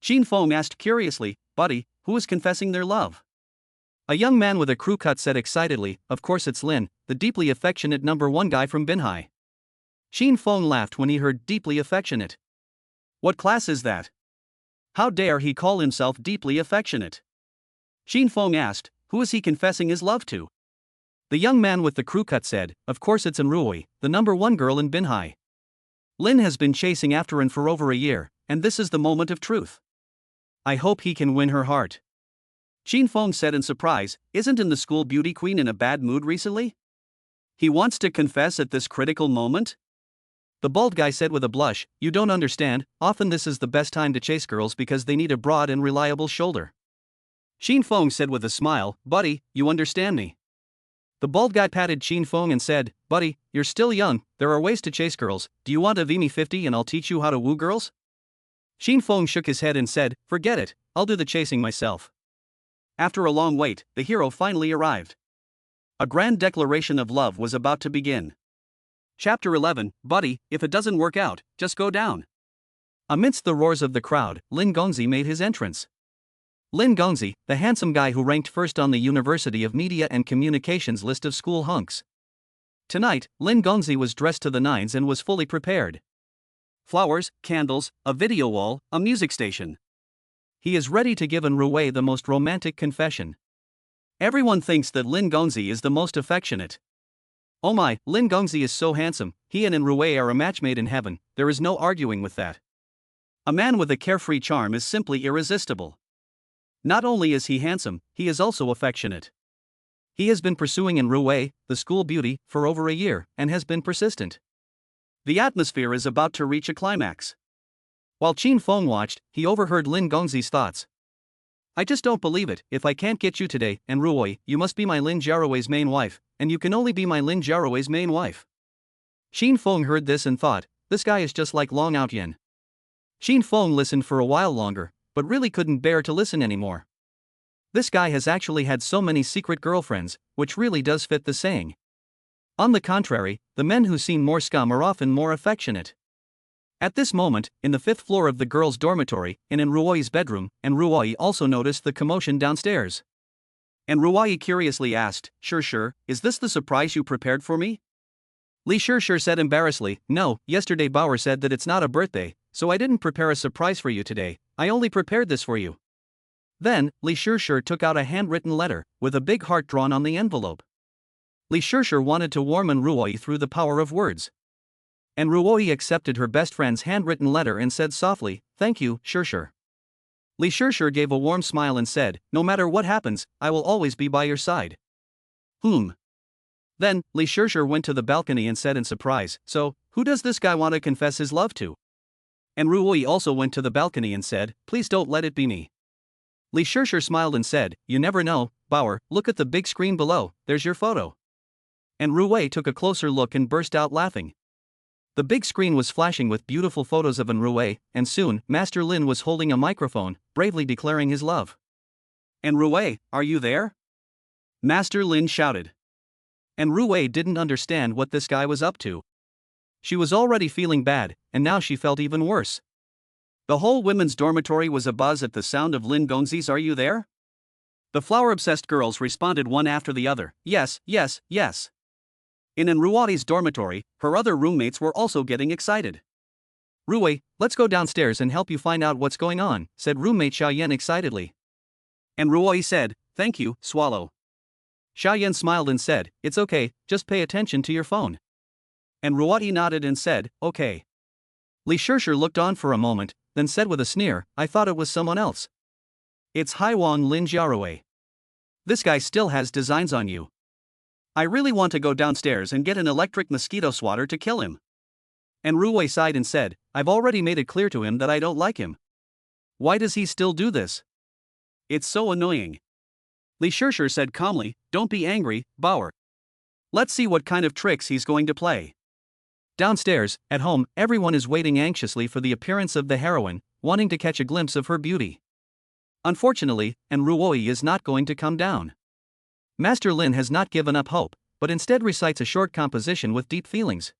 Qin Feng asked curiously, "Buddy, who is confessing their love?" A young man with a crew cut said excitedly, "Of course it's Lin, the deeply affectionate #1 guy from Binhai." Qin Feng laughed when he heard deeply affectionate. What class is that? How dare he call himself deeply affectionate? Qin Feng asked, who is he confessing his love to? The young man with the crew cut said, of course it's Enrui, the #1 girl in Binhai. Lin has been chasing after An for over a year, and this is the moment of truth. I hope he can win her heart. Qin Feng said in surprise, isn't In the school beauty queen in a bad mood recently? He wants to confess at this critical moment? The bald guy said with a blush, you don't understand, often this is the best time to chase girls because they need a broad and reliable shoulder. Qin Feng said with a smile, buddy, you understand me. The bald guy patted Qin Feng and said, buddy, you're still young, there are ways to chase girls, do you want a VME 50 and I'll teach you how to woo girls? Qin Feng shook his head and said, forget it, I'll do the chasing myself. After a long wait, the hero finally arrived. A grand declaration of love was about to begin. Chapter 11, buddy, if it doesn't work out, just go down. Amidst the roars of the crowd, Lin Gongzi made his entrance. Lin Gongzi, the handsome guy who ranked first on the University of Media and Communications list of school hunks. Tonight, Lin Gongzi was dressed to the nines and was fully prepared. Flowers, candles, a video wall, a music station. He is ready to give Enrui the most romantic confession. Everyone thinks that Lin Gongzi is the most affectionate. Oh my, Lin Gongzi is so handsome, he and Enrui are a match made in heaven, there is no arguing with that. A man with a carefree charm is simply irresistible. Not only is he handsome, he is also affectionate. He has been pursuing Enrui, the school beauty, for over a year, and has been persistent. The atmosphere is about to reach a climax. While Qin Feng watched, he overheard Lin Gongzi's thoughts. I just don't believe it, if I can't get you today, Enrui, you must be my Lin Jiaroui's main wife, and you can only be my Lin Jiaroui's main wife. Qin Feng heard this and thought, this guy is just like Long Outyen. Qin Feng listened for a while longer, but really couldn't bear to listen anymore. This guy has actually had so many secret girlfriends, which really does fit the saying. On the contrary, the men who seem more scum are often more affectionate. At this moment, in the 5th floor of the girls' dormitory, in Enrui's bedroom, Enrui also noticed the commotion downstairs. Enrui curiously asked, Sure, is this the surprise you prepared for me? Li Sure said embarrassedly, no, yesterday Bauer said that it's not a birthday, so I didn't prepare a surprise for you today, I only prepared this for you. Then, Li Sure took out a handwritten letter, with a big heart drawn on the envelope. Li Sure wanted to warm Enrui through the power of words. Enrui accepted her best friend's handwritten letter and said softly, thank you, Sure. Li Sure gave a warm smile and said, no matter what happens, I will always be by your side. Then, Li Sure went to the balcony and said in surprise, so, who does this guy want to confess his love to? Enrui also went to the balcony and said, please don't let it be me. Li Sure smiled and said, you never know, Bauer, look at the big screen below, there's your photo. Enrui took a closer look and burst out laughing. The big screen was flashing with beautiful photos of Enrui, and soon, Master Lin was holding a microphone, bravely declaring his love. Enrui, are you there? Master Lin shouted. Enrui didn't understand what this guy was up to. She was already feeling bad, and now she felt even worse. The whole women's dormitory was abuzz at the sound of Lin Gongzi's Are You There? The flower-obsessed girls responded one after the other, yes. In Enrui's dormitory, her other roommates were also getting excited. Rui, let's go downstairs and help you find out what's going on, said roommate Xiaoyan excitedly. Enrui said, thank you, Swallow. Xiaoyan smiled and said, it's okay, just pay attention to your phone. Enrui nodded and said, okay. Li Sure looked on for a moment, then said with a sneer, I thought it was someone else. It's Haiwang Lin Jiarouei. This guy still has designs on you. I really want to go downstairs and get an electric mosquito swatter to kill him. Enrui sighed and said, I've already made it clear to him that I don't like him. Why does he still do this? It's so annoying. Li Sure said calmly, don't be angry, Bauer. Let's see what kind of tricks he's going to play. Downstairs, at home, everyone is waiting anxiously for the appearance of the heroine, wanting to catch a glimpse of her beauty. Unfortunately, and Ruoi is not going to come down. Master Lin has not given up hope, but instead recites a short composition with deep feelings.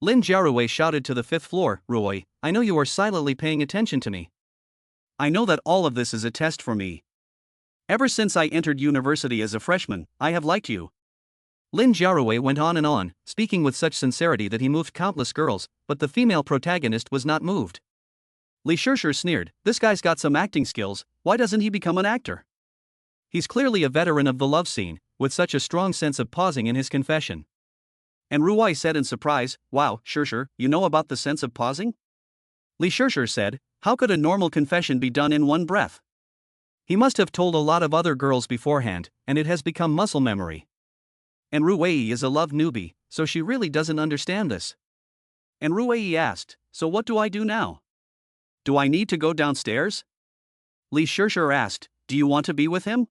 Lin Jiarui shouted to the fifth floor, Ruoi, I know you are silently paying attention to me. I know that all of this is a test for me. Ever since I entered university as a freshman, I have liked you. Lin Jiarui went on and on, speaking with such sincerity that he moved countless girls, but the female protagonist was not moved. Li Shishir sneered, this guy's got some acting skills, why doesn't he become an actor? He's clearly a veteran of the love scene, with such a strong sense of pausing in his confession. And Ruoi said in surprise, wow, Shishir, you know about the sense of pausing? Li Shishir said, how could a normal confession be done in one breath? He must have told a lot of other girls beforehand, and it has become muscle memory. And Ruei is a love newbie, so she really doesn't understand this. And Ruei asked, so what do I do now? Do I need to go downstairs? Li Shishir asked, do you want to be with him?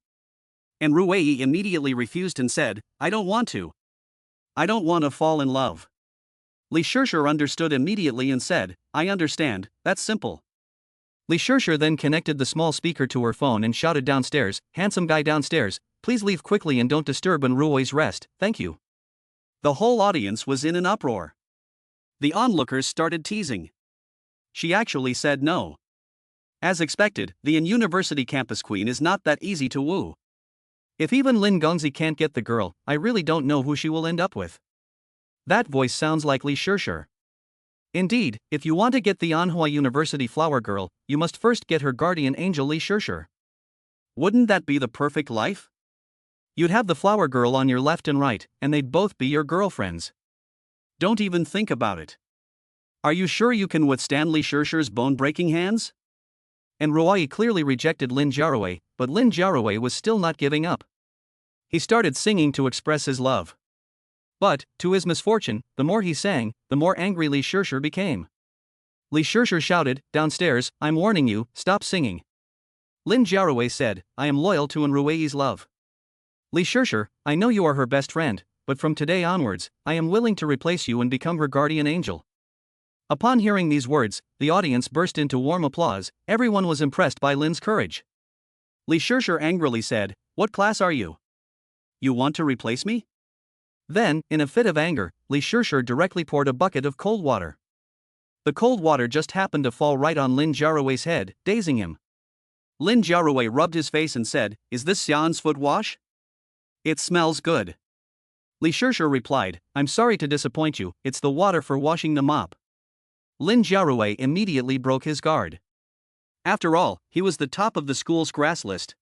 And Ruei immediately refused and said, I don't want to. I don't want to fall in love. Li Shishir understood immediately and said, I understand, that's simple. Li Shishir then connected the small speaker to her phone and shouted downstairs, handsome guy downstairs, please leave quickly and don't disturb Ruoi's rest, thank you. The whole audience was in an uproar. The onlookers started teasing. She actually said no. As expected, the university campus queen is not that easy to woo. If even Lin Gongzi can't get the girl, I really don't know who she will end up with. That voice sounds like Li Shishir. Indeed, if you want to get the Anhui University flower girl, you must first get her guardian angel Li Shishir. Wouldn't that be the perfect life? You'd have the flower girl on your left and right, and they'd both be your girlfriends. Don't even think about it. Are you sure you can withstand Li Shishir's bone-breaking hands? And Ruoi clearly rejected Lin Jiarui, but Lin Jiarui was still not giving up. He started singing to express his love. But, to his misfortune, the more he sang, the more angry Li Shishir became. Li Shishir shouted, downstairs, I'm warning you, stop singing. Lin Jiarui said, I am loyal to Ruei's love. Li Shishir, I know you are her best friend, but from today onwards, I am willing to replace you and become her guardian angel. Upon hearing these words, the audience burst into warm applause, everyone was impressed by Lin's courage. Li Shishir angrily said, what class are you? You want to replace me? Then, in a fit of anger, Li Shishir directly poured a bucket of cold water. The cold water just happened to fall right on Lin Jiarui's head, dazing him. Lin Jiarui rubbed his face and said, is this Xian's foot wash? It smells good. Li Shishir replied, I'm sorry to disappoint you, it's the water for washing the mop. Lin Jiarui immediately broke his guard. After all, he was the top of the school's grass list.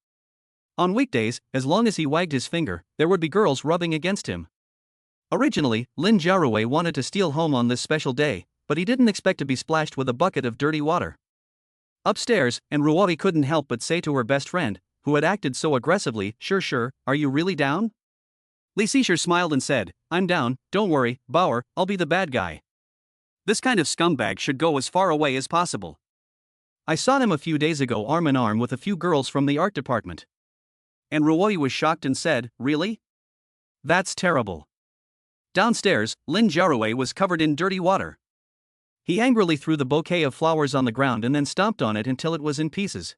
On weekdays, as long as he wagged his finger, there would be girls rubbing against him. Originally, Lin Jiarui wanted to steal home on this special day, but he didn't expect to be splashed with a bucket of dirty water. Upstairs, and Ruoi couldn't help but say to her best friend, who had acted so aggressively, Sure, are you really down? Li Shishir smiled and said, I'm down, don't worry, Bauer, I'll be the bad guy. This kind of scumbag should go as far away as possible. I saw him a few days ago arm in arm with a few girls from the art department. And Ruoi was shocked and said, really? That's terrible. Downstairs, Lin Jiarui was covered in dirty water. He angrily threw the bouquet of flowers on the ground and then stomped on it until it was in pieces.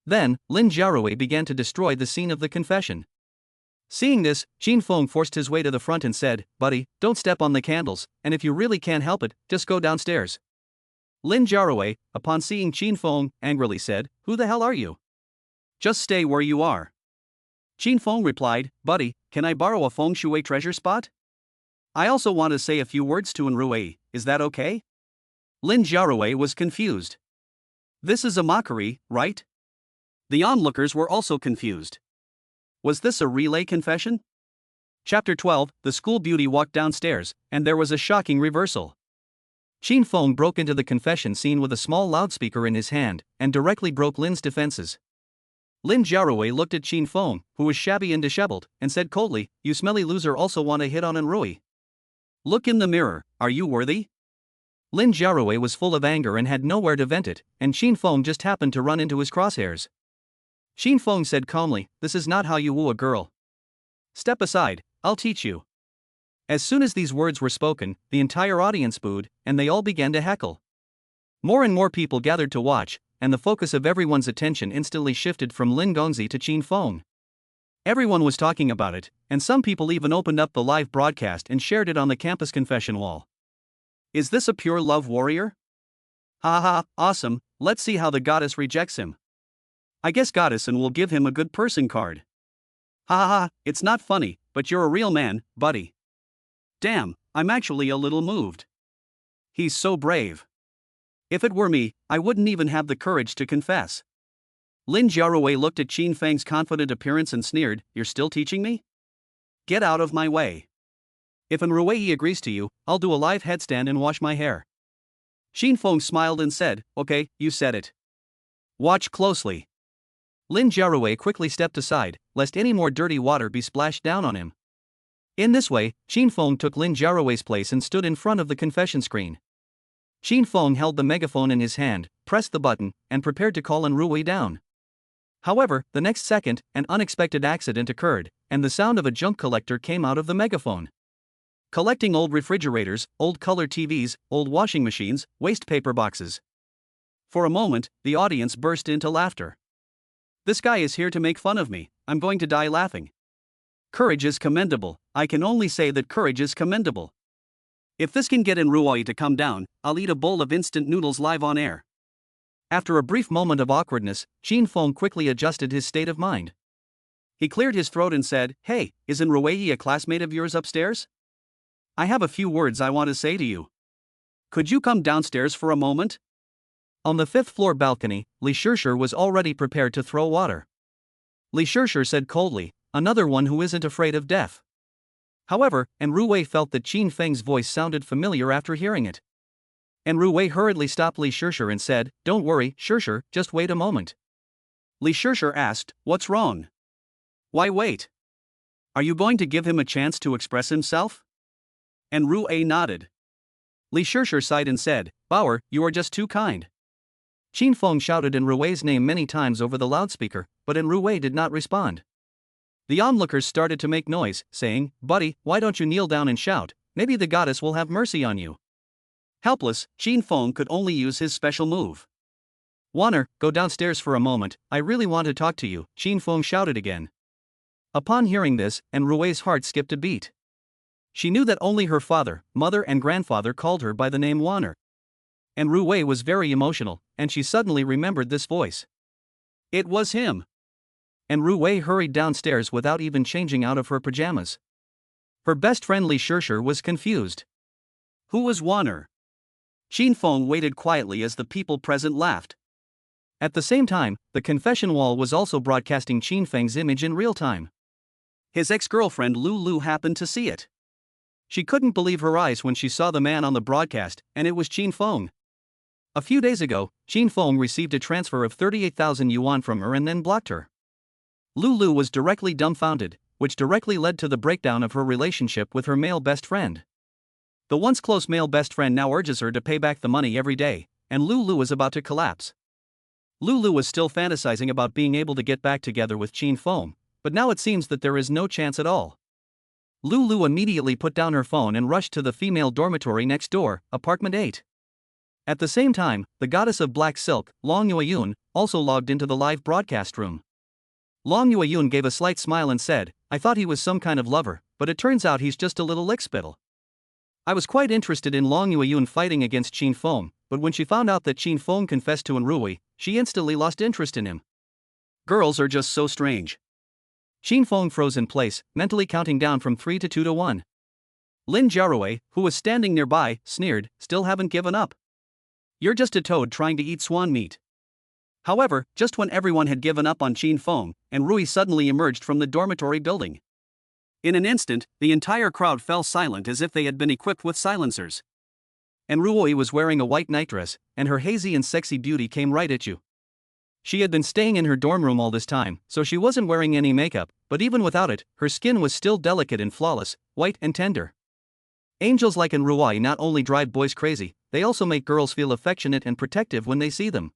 Then, Lin Jiarui began to destroy the scene of the confession. Seeing this, Qin Feng forced his way to the front and said, buddy, don't step on the candles, and if you really can't help it, just go downstairs. Lin Jiarui, upon seeing Qin Feng, angrily said, who the hell are you? Just stay where you are. Qin Feng replied, buddy, can I borrow a feng shui treasure spot? I also want to say a few words to Ruei, is that okay? Lin Jiarui was confused. This is a mockery, right? The onlookers were also confused. Was this a relay confession? Chapter 12, the school beauty walked downstairs, and there was a shocking reversal. Qin Feng broke into the confession scene with a small loudspeaker in his hand, and directly broke Lin's defenses. Lin Jiarui looked at Qin Feng, who was shabby and disheveled, and said coldly, you smelly loser also want to hit on Ruei. Look in the mirror, are you worthy? Lin Jiarui was full of anger and had nowhere to vent it, and Qin Feng just happened to run into his crosshairs. Qin Feng said calmly, this is not how you woo a girl. Step aside, I'll teach you. As soon as these words were spoken, the entire audience booed, and they all began to heckle. More and more people gathered to watch, and the focus of everyone's attention instantly shifted from Lin Gongzi to Qin Feng. Everyone was talking about it, and some people even opened up the live broadcast and shared it on the campus confession wall. Is this a pure love warrior? Ha ha, awesome, let's see how the goddess rejects him. I guess goddess and will give him a good person card. Ha ha ha, it's not funny, but you're a real man, buddy. Damn, I'm actually a little moved. He's so brave. If it were me, I wouldn't even have the courage to confess. Lin Jiarui looked at Qin Feng's confident appearance and sneered, "You're still teaching me? Get out of my way. If Enruei agrees to you, I'll do a live headstand and wash my hair." Qin Feng smiled and said, "Okay, you said it. Watch closely." Lin Jiarui quickly stepped aside, lest any more dirty water be splashed down on him. In this way, Qin Feng took Lin Jiarui's place and stood in front of the confession screen. Qin Feng held the megaphone in his hand, pressed the button, and prepared to call Enruei down. However, the next second, an unexpected accident occurred, and the sound of a junk collector came out of the megaphone. Collecting old refrigerators, old color TVs, old washing machines, waste paper boxes. For a moment, the audience burst into laughter. This guy is here to make fun of me, I'm going to die laughing. Courage is commendable, I can only say that courage is commendable. If this can get Enruei to come down, I'll eat a bowl of instant noodles live on air. After a brief moment of awkwardness, Qin Feng quickly adjusted his state of mind. He cleared his throat and said, "Hey, is Enruei a classmate of yours upstairs? I have a few words I want to say to you. Could you come downstairs for a moment?" On the fifth-floor balcony, Li Shishir was already prepared to throw water. Li Shishir said coldly, "Another one who isn't afraid of death." However, Enruei felt that Qin Feng's voice sounded familiar after hearing it. Enruei hurriedly stopped Li Shishir and said, "Don't worry, Shishir, just wait a moment." Li Shishir asked, "What's wrong? Why wait? Are you going to give him a chance to express himself?" Enruei nodded. Li Shishir sighed and said, "Bauer, you are just too kind." Qin Feng shouted Enruei's name many times over the loudspeaker, but Enruei did not respond. The onlookers started to make noise, saying, "Buddy, why don't you kneel down and shout, maybe the goddess will have mercy on you." Helpless, Qin Feng could only use his special move. "Wanner, go downstairs for a moment, I really want to talk to you," Qin Feng shouted again. Upon hearing this, Enruei's heart skipped a beat. She knew that only her father, mother and grandfather called her by the name Wanner. Enruei was very emotional, and she suddenly remembered this voice. It was him. Enruei hurried downstairs without even changing out of her pajamas. Her best friend Li Shishir was confused. Who was Wanner? Qin Feng waited quietly as the people present laughed. At the same time, the confession wall was also broadcasting Qin Feng's image in real time. His ex-girlfriend Lulu happened to see it. She couldn't believe her eyes when she saw the man on the broadcast, and it was Qin Feng. A few days ago, Qin Feng received a transfer of 38,000 yuan from her and then blocked her. Lulu was directly dumbfounded, which directly led to the breakdown of her relationship with her male best friend. The once close male best friend now urges her to pay back the money every day, and Lulu is about to collapse. Lulu was still fantasizing about being able to get back together with Qin Feng, but now it seems that there is no chance at all. Lulu immediately put down her phone and rushed to the female dormitory next door, apartment 8. At the same time, the goddess of black silk, Long Yueyun, also logged into the live broadcast room. Long Yueyun gave a slight smile and said, "I thought he was some kind of lover, but it turns out he's just a little lickspittle." I was quite interested in Long Yueyun fighting against Qin Feng, but when she found out that Qin Feng confessed to Enruei, she instantly lost interest in him. Girls are just so strange. Qin Feng froze in place, mentally counting down from 3 to 2 to 1. Lin Jiarui, who was standing nearby, sneered, "Still haven't given up? You're just a toad trying to eat swan meat." However, just when everyone had given up on Qin Feng, Enruei suddenly emerged from the dormitory building. In an instant, the entire crowd fell silent as if they had been equipped with silencers. Enruei was wearing a white nightdress, and her hazy and sexy beauty came right at you. She had been staying in her dorm room all this time, so she wasn't wearing any makeup, but even without it, her skin was still delicate and flawless, white and tender. Angels like Enruei not only drive boys crazy, they also make girls feel affectionate and protective when they see them.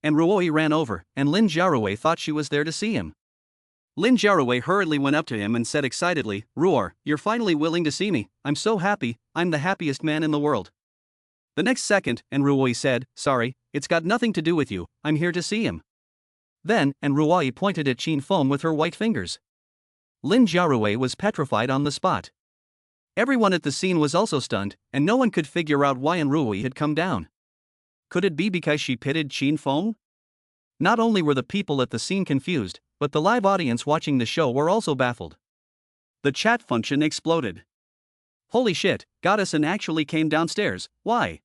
Enruei ran over, and Lin Jiarui thought she was there to see him. Lin Jiarui hurriedly went up to him and said excitedly, "Ruor, you're finally willing to see me. I'm so happy, I'm the happiest man in the world." The next second, Ruoi said, "Sorry, it's got nothing to do with you, I'm here to see him." Then, Ruoi pointed at Qin Feng with her white fingers. Lin Jiarui was petrified on the spot. Everyone at the scene was also stunned, and no one could figure out why Ruoi had come down. Could it be because she pitied Qin Feng? Not only were the people at the scene confused, but the live audience watching the show were also baffled. The chat function exploded. "Holy shit, Goddess An actually came downstairs, why?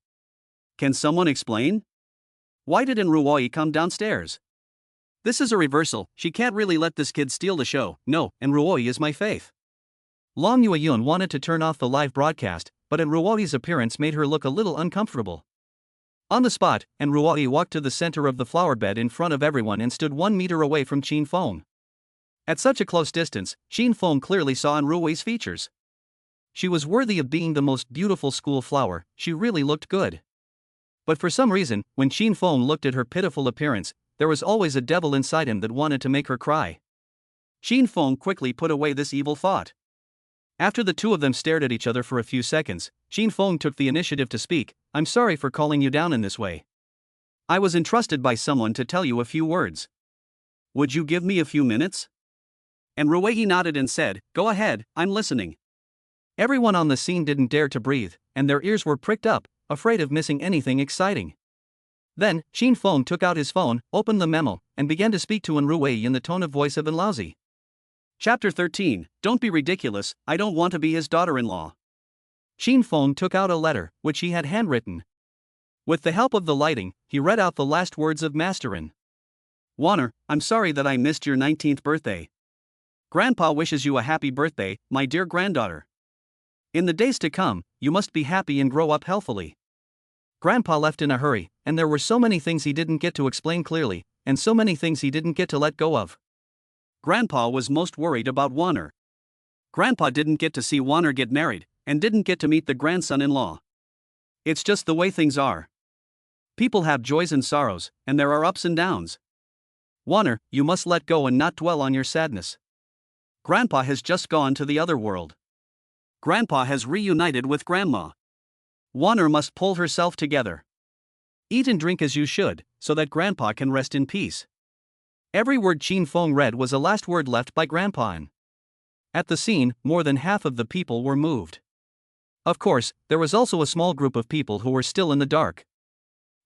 Can someone explain? Why did Ruoi come downstairs? This is a reversal, she can't really let this kid steal the show, no, Ruoi is my faith." Long Yueyun wanted to turn off the live broadcast, but Ruoi's appearance made her look a little uncomfortable. On the spot, Ruoi walked to the center of the flower bed in front of everyone and stood 1 meter away from Qin Feng. At such a close distance, Qin Feng clearly saw Ruoi's features. She was worthy of being the most beautiful school flower, she really looked good. But for some reason, when Qin Feng looked at her pitiful appearance, there was always a devil inside him that wanted to make her cry. Qin Feng quickly put away this evil thought. After the two of them stared at each other for a few seconds, Qin Feng took the initiative to speak. "I'm sorry for calling you down in this way. I was entrusted by someone to tell you a few words. Would you give me a few minutes?" Ruoi nodded and said, "Go ahead, I'm listening." Everyone on the scene didn't dare to breathe, and their ears were pricked up, afraid of missing anything exciting. Then, Qin Feng took out his phone, opened the memo, and began to speak to Ruoi in the tone of voice of Enlaozi. Chapter 13, Don't be ridiculous, I don't want to be his daughter-in-law. Qin Feng took out a letter, which he had handwritten. With the help of the lighting, he read out the last words of Masterin. "Warner, I'm sorry that I missed your 19th birthday. Grandpa wishes you a happy birthday, my dear granddaughter. In the days to come, you must be happy and grow up healthily." Grandpa left in a hurry, and there were so many things he didn't get to explain clearly, and so many things he didn't get to let go of. Grandpa was most worried about Warner. Grandpa didn't get to see Warner get married, and didn't get to meet the grandson-in-law. It's just the way things are. People have joys and sorrows, and there are ups and downs. Warner, you must let go and not dwell on your sadness. Grandpa has just gone to the other world. Grandpa has reunited with Grandma. Warner must pull herself together. Eat and drink as you should, so that Grandpa can rest in peace. Every word Qin Feng read was a last word left by Grandpa. At the scene, more than half of the people were moved. Of course, there was also a small group of people who were still in the dark.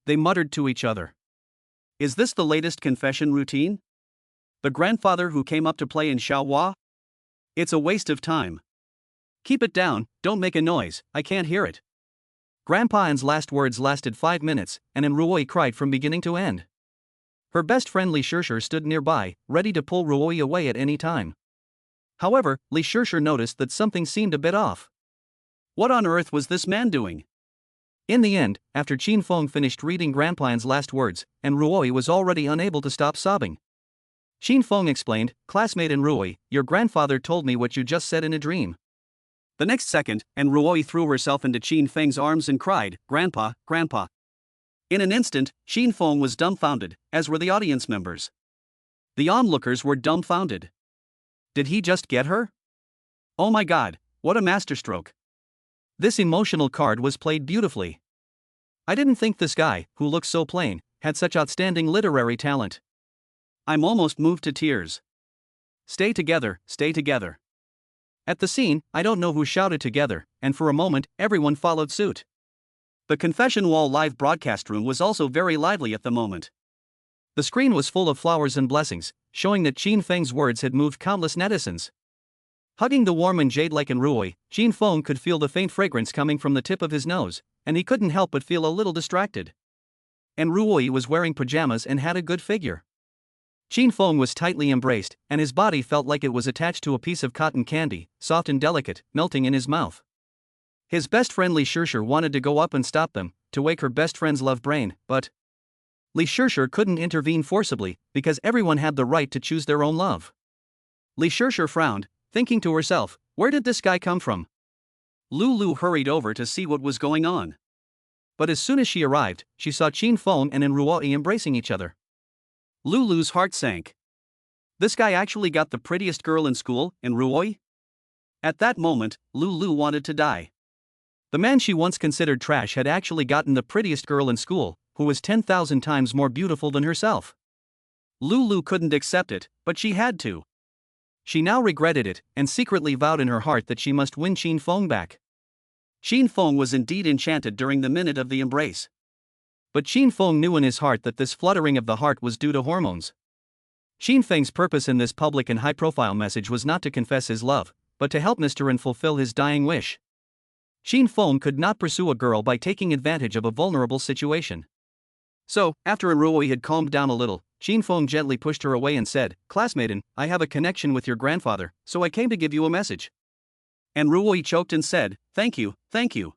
They muttered to each other. Is this the latest confession routine? The grandfather who came up to play in Xiaohua? It's a waste of time. Keep it down, don't make a noise, I can't hear it. Grandpa An's last words lasted 5 minutes, and Ruoi cried from beginning to end. Her best friend Li Shishir stood nearby, ready to pull Ruoi away at any time. However, Li Shishir noticed that something seemed a bit off. What on earth was this man doing? In the end, after Qin Feng finished reading Grandpa An's last words, Ruoi was already unable to stop sobbing. Qin Feng explained, "Classmate Ruoi, your grandfather told me what you just said in a dream." The next second, Ruoi threw herself into Qin Feng's arms and cried, "Grandpa, Grandpa." In an instant, Qin Feng was dumbfounded, as were the audience members. The onlookers were dumbfounded. Did he just get her? Oh my god, what a masterstroke. This emotional card was played beautifully. I didn't think this guy, who looks so plain, had such outstanding literary talent. I'm almost moved to tears. Stay together, stay together. At the scene, I don't know who shouted together, and for a moment, everyone followed suit. The confession wall live broadcast room was also very lively at the moment. The screen was full of flowers and blessings, showing that Qin Feng's words had moved countless netizens. Hugging the warm and jade-like Ruoi, Qin Feng could feel the faint fragrance coming from the tip of his nose, and he couldn't help but feel a little distracted. Ruoi was wearing pajamas and had a good figure. Qin Feng was tightly embraced, and his body felt like it was attached to a piece of cotton candy, soft and delicate, melting in his mouth. His best friend Li Shishir wanted to go up and stop them, to wake her best friend's love brain, but Li Shishir couldn't intervene forcibly, because everyone had the right to choose their own love. Li Shishir frowned, thinking to herself, where did this guy come from? Lulu hurried over to see what was going on. But as soon as she arrived, she saw Qin Feng and Ruoi embracing each other. Lulu's heart sank. This guy actually got the prettiest girl in school, in Ruoi? At that moment, Lulu wanted to die. The man she once considered trash had actually gotten the prettiest girl in school, who was 10,000 times more beautiful than herself. Lulu couldn't accept it, but she had to. She now regretted it, and secretly vowed in her heart that she must win Qin Feng back. Qin Feng was indeed enchanted during the minute of the embrace. But Qin Feng knew in his heart that this fluttering of the heart was due to hormones. Qin Feng's purpose in this public and high-profile message was not to confess his love, but to help Mr. Ren fulfill his dying wish. Qin Feng could not pursue a girl by taking advantage of a vulnerable situation. So, after Ruoi had calmed down a little, Qin Feng gently pushed her away and said, "Classmaiden, I have a connection with your grandfather, so I came to give you a message." And Ruoi choked and said, "Thank you, thank you."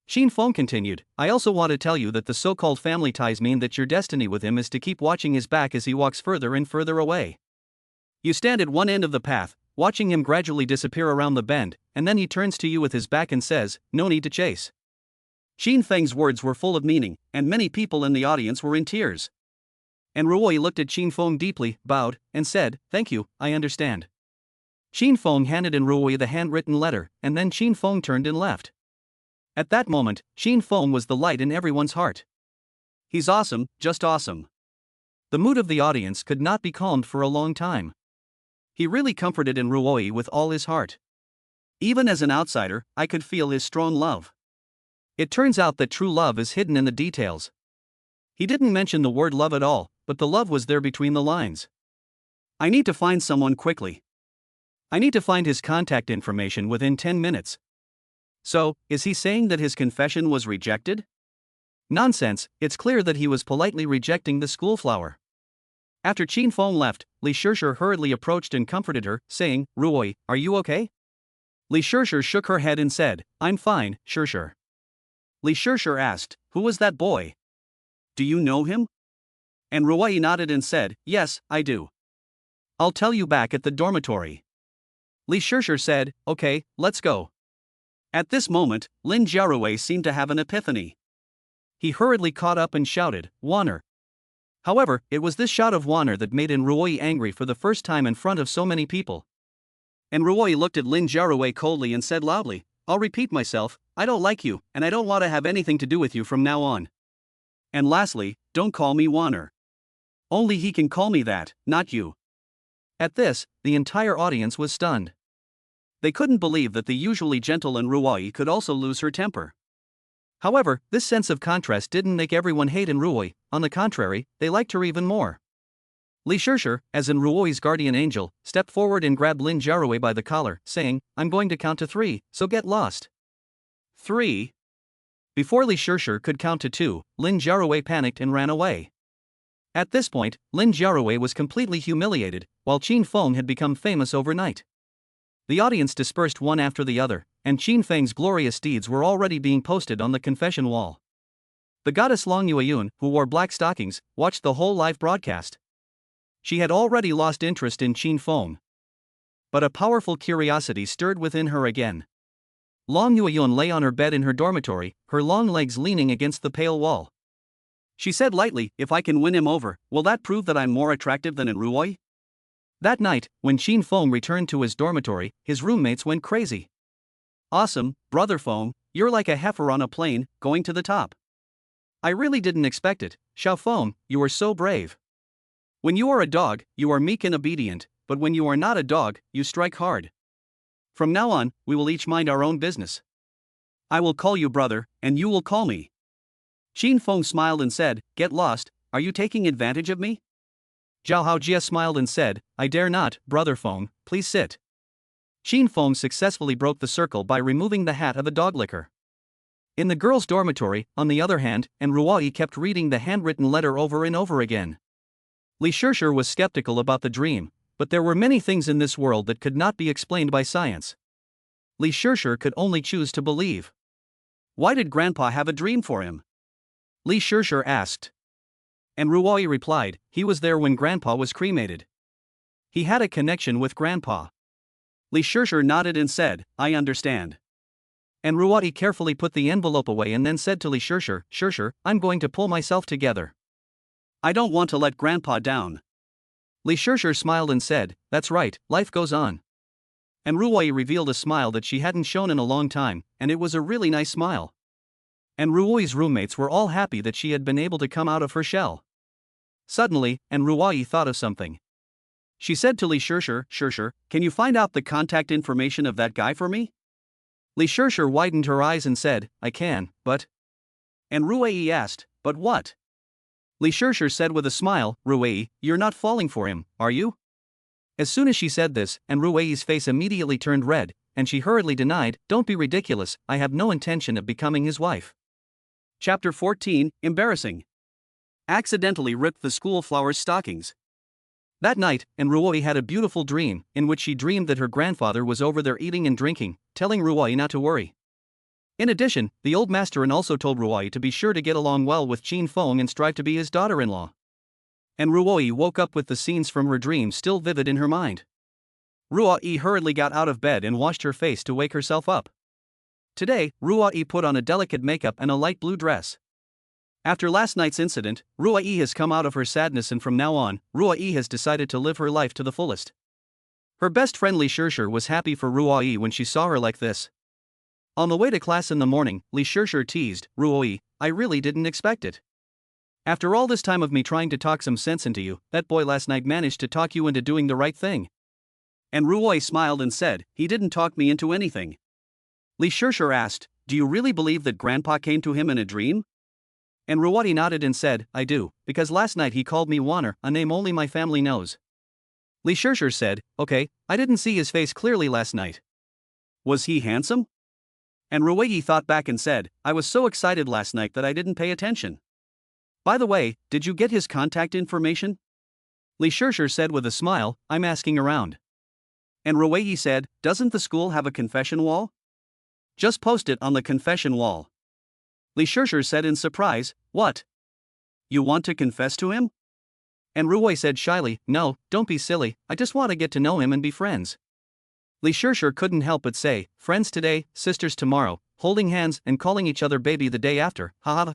Qin Feng continued, "I also want to tell you that the so-called family ties mean that your destiny with him is to keep watching his back as he walks further and further away. You stand at one end of the path, watching him gradually disappear around the bend, and then he turns to you with his back and says, 'No need to chase.'" Qin Feng's words were full of meaning, and many people in the audience were in tears. And Ruoi looked at Qin Feng deeply, bowed, and said, "Thank you, I understand." Qin Feng handed in Ruoi the handwritten letter, and then Qin Feng turned and left. At that moment, Qin Feng was the light in everyone's heart. He's awesome, just awesome. The mood of the audience could not be calmed for a long time. He really comforted in Ruoi with all his heart. Even as an outsider, I could feel his strong love. It turns out that true love is hidden in the details. He didn't mention the word love at all, but the love was there between the lines. I need to find someone quickly. I need to find his contact information within 10 minutes. So, is he saying that his confession was rejected? Nonsense, it's clear that he was politely rejecting the schoolflower. After Qin Feng left, Li Shishir hurriedly approached and comforted her, saying, "Ruoi, are you okay?" Li Shishir shook her head and said, "I'm fine, Shishir." Li Shishir asked, "Who was that boy? Do you know him?" And Ruoi nodded and said, "Yes, I do. I'll tell you back at the dormitory." Li Shishir said, "Okay, let's go." At this moment, Lin Jiarui seemed to have an epiphany. He hurriedly caught up and shouted, "Wanner." However, it was this shout of Wanner that made Ruoi angry for the first time in front of so many people. And Ruoi looked at Lin Jiarui coldly and said loudly, "I'll repeat myself, I don't like you, and I don't want to have anything to do with you from now on. And lastly, don't call me Wanner. Only he can call me that, not you." At this, the entire audience was stunned. They couldn't believe that the usually gentle Ruoi could also lose her temper. However, this sense of contrast didn't make everyone hate Ruoi, on the contrary, they liked her even more. Li Shishir, as Ruoi's guardian angel, stepped forward and grabbed Lin Jiarui by the collar, saying, "I'm going to count to 3, so get lost." 3. Before Li Shishir could count to 2, Lin Jiarui panicked and ran away. At this point, Lin Jiarui was completely humiliated, while Qin Feng had become famous overnight. The audience dispersed one after the other, and Qin Feng's glorious deeds were already being posted on the confession wall. The goddess Long Yueyun, who wore black stockings, watched the whole live broadcast. She had already lost interest in Qin Feng. But a powerful curiosity stirred within her again. Long Yueyun lay on her bed in her dormitory, her long legs leaning against the pale wall. She said lightly, "If I can win him over, will that prove that I'm more attractive than Ruoi?" That night, when Qin Feng returned to his dormitory, his roommates went crazy. "Awesome, brother Feng, you're like a heifer on a plane, going to the top. I really didn't expect it, Xiao Feng, you are so brave. When you are a dog, you are meek and obedient, but when you are not a dog, you strike hard. From now on, we will each mind our own business. I will call you brother, and you will call me." Qin Feng smiled and said, "Get lost, are you taking advantage of me?" Zhao Haojia smiled and said, "I dare not, brother Feng, please sit." Qin Feng successfully broke the circle by removing the hat of a dog licker. In the girls' dormitory, on the other hand, Ruoi kept reading the handwritten letter over and over again. Li Shishir was skeptical about the dream, but there were many things in this world that could not be explained by science. Li Shishir could only choose to believe. "Why did Grandpa have a dream for him?" Li Shishir asked. And Ruoi replied, "He was there when Grandpa was cremated. He had a connection with Grandpa." Li Shishir nodded and said, "I understand." And Ruoi carefully put the envelope away and then said to Li Shishir, "Shishir, I'm going to pull myself together. I don't want to let Grandpa down. Li Shishir smiled and said, "That's right, life goes on." And Ruoyi revealed a smile that she hadn't shown in a long time, and it was a really nice smile. And Ruoyi's roommates were all happy that she had been able to come out of her shell. Suddenly, and Ruoyi thought of something. She said to Li Shishir, "Shishir, can you find out the contact information of that guy for me?" Li Shishir widened her eyes and said, "I can, but..." And Ruoyi asked, "But what?" Li Shishir said with a smile, "Ruoyi, you're not falling for him, are you?" As soon as she said this, and Ruoyi's face immediately turned red, and she hurriedly denied, "Don't be ridiculous, I have no intention of becoming his wife." Chapter 14, Embarrassing. Accidentally ripped the school flower's stockings. That night, and Ruoyi had a beautiful dream, in which she dreamed that her grandfather was over there eating and drinking, telling Ruoyi not to worry. In addition, the old master also told Ruoyi to be sure to get along well with Qin Feng and strive to be his daughter-in-law. And Ruoyi woke up with the scenes from her dream still vivid in her mind. Ruoyi hurriedly got out of bed and washed her face to wake herself up. Today, Ruoyi put on a delicate makeup and a light blue dress. After last night's incident, Ruoyi has come out of her sadness, and from now on, Ruoyi has decided to live her life to the fullest. Her best friend Li Shishir was happy for Ruoyi when she saw her like this. On the way to class in the morning, Li Shishir teased, "Ruoyi, I really didn't expect it. After all this time of me trying to talk some sense into you, that boy last night managed to talk you into doing the right thing." And Ruoyi smiled and said, "He didn't talk me into anything." Li Shishir asked, "Do you really believe that Grandpa came to him in a dream?" And Ruoyi nodded and said, "I do, because last night he called me Wanner, a name only my family knows." Li Shishir said, "Okay, I didn't see his face clearly last night. Was he handsome?" And Ruoyi thought back and said, "I was so excited last night that I didn't pay attention. By the way, did you get his contact information?" Li Shishir said with a smile, "I'm asking around." And Ruoyi said, "Doesn't the school have a confession wall? Just post it on the confession wall." Li Shishir said in surprise, "What? You want to confess to him?" And Ruoyi said shyly, "No, don't be silly, I just want to get to know him and be friends." Li Shishir couldn't help but say, "Friends today, sisters tomorrow, holding hands and calling each other baby the day after, haha.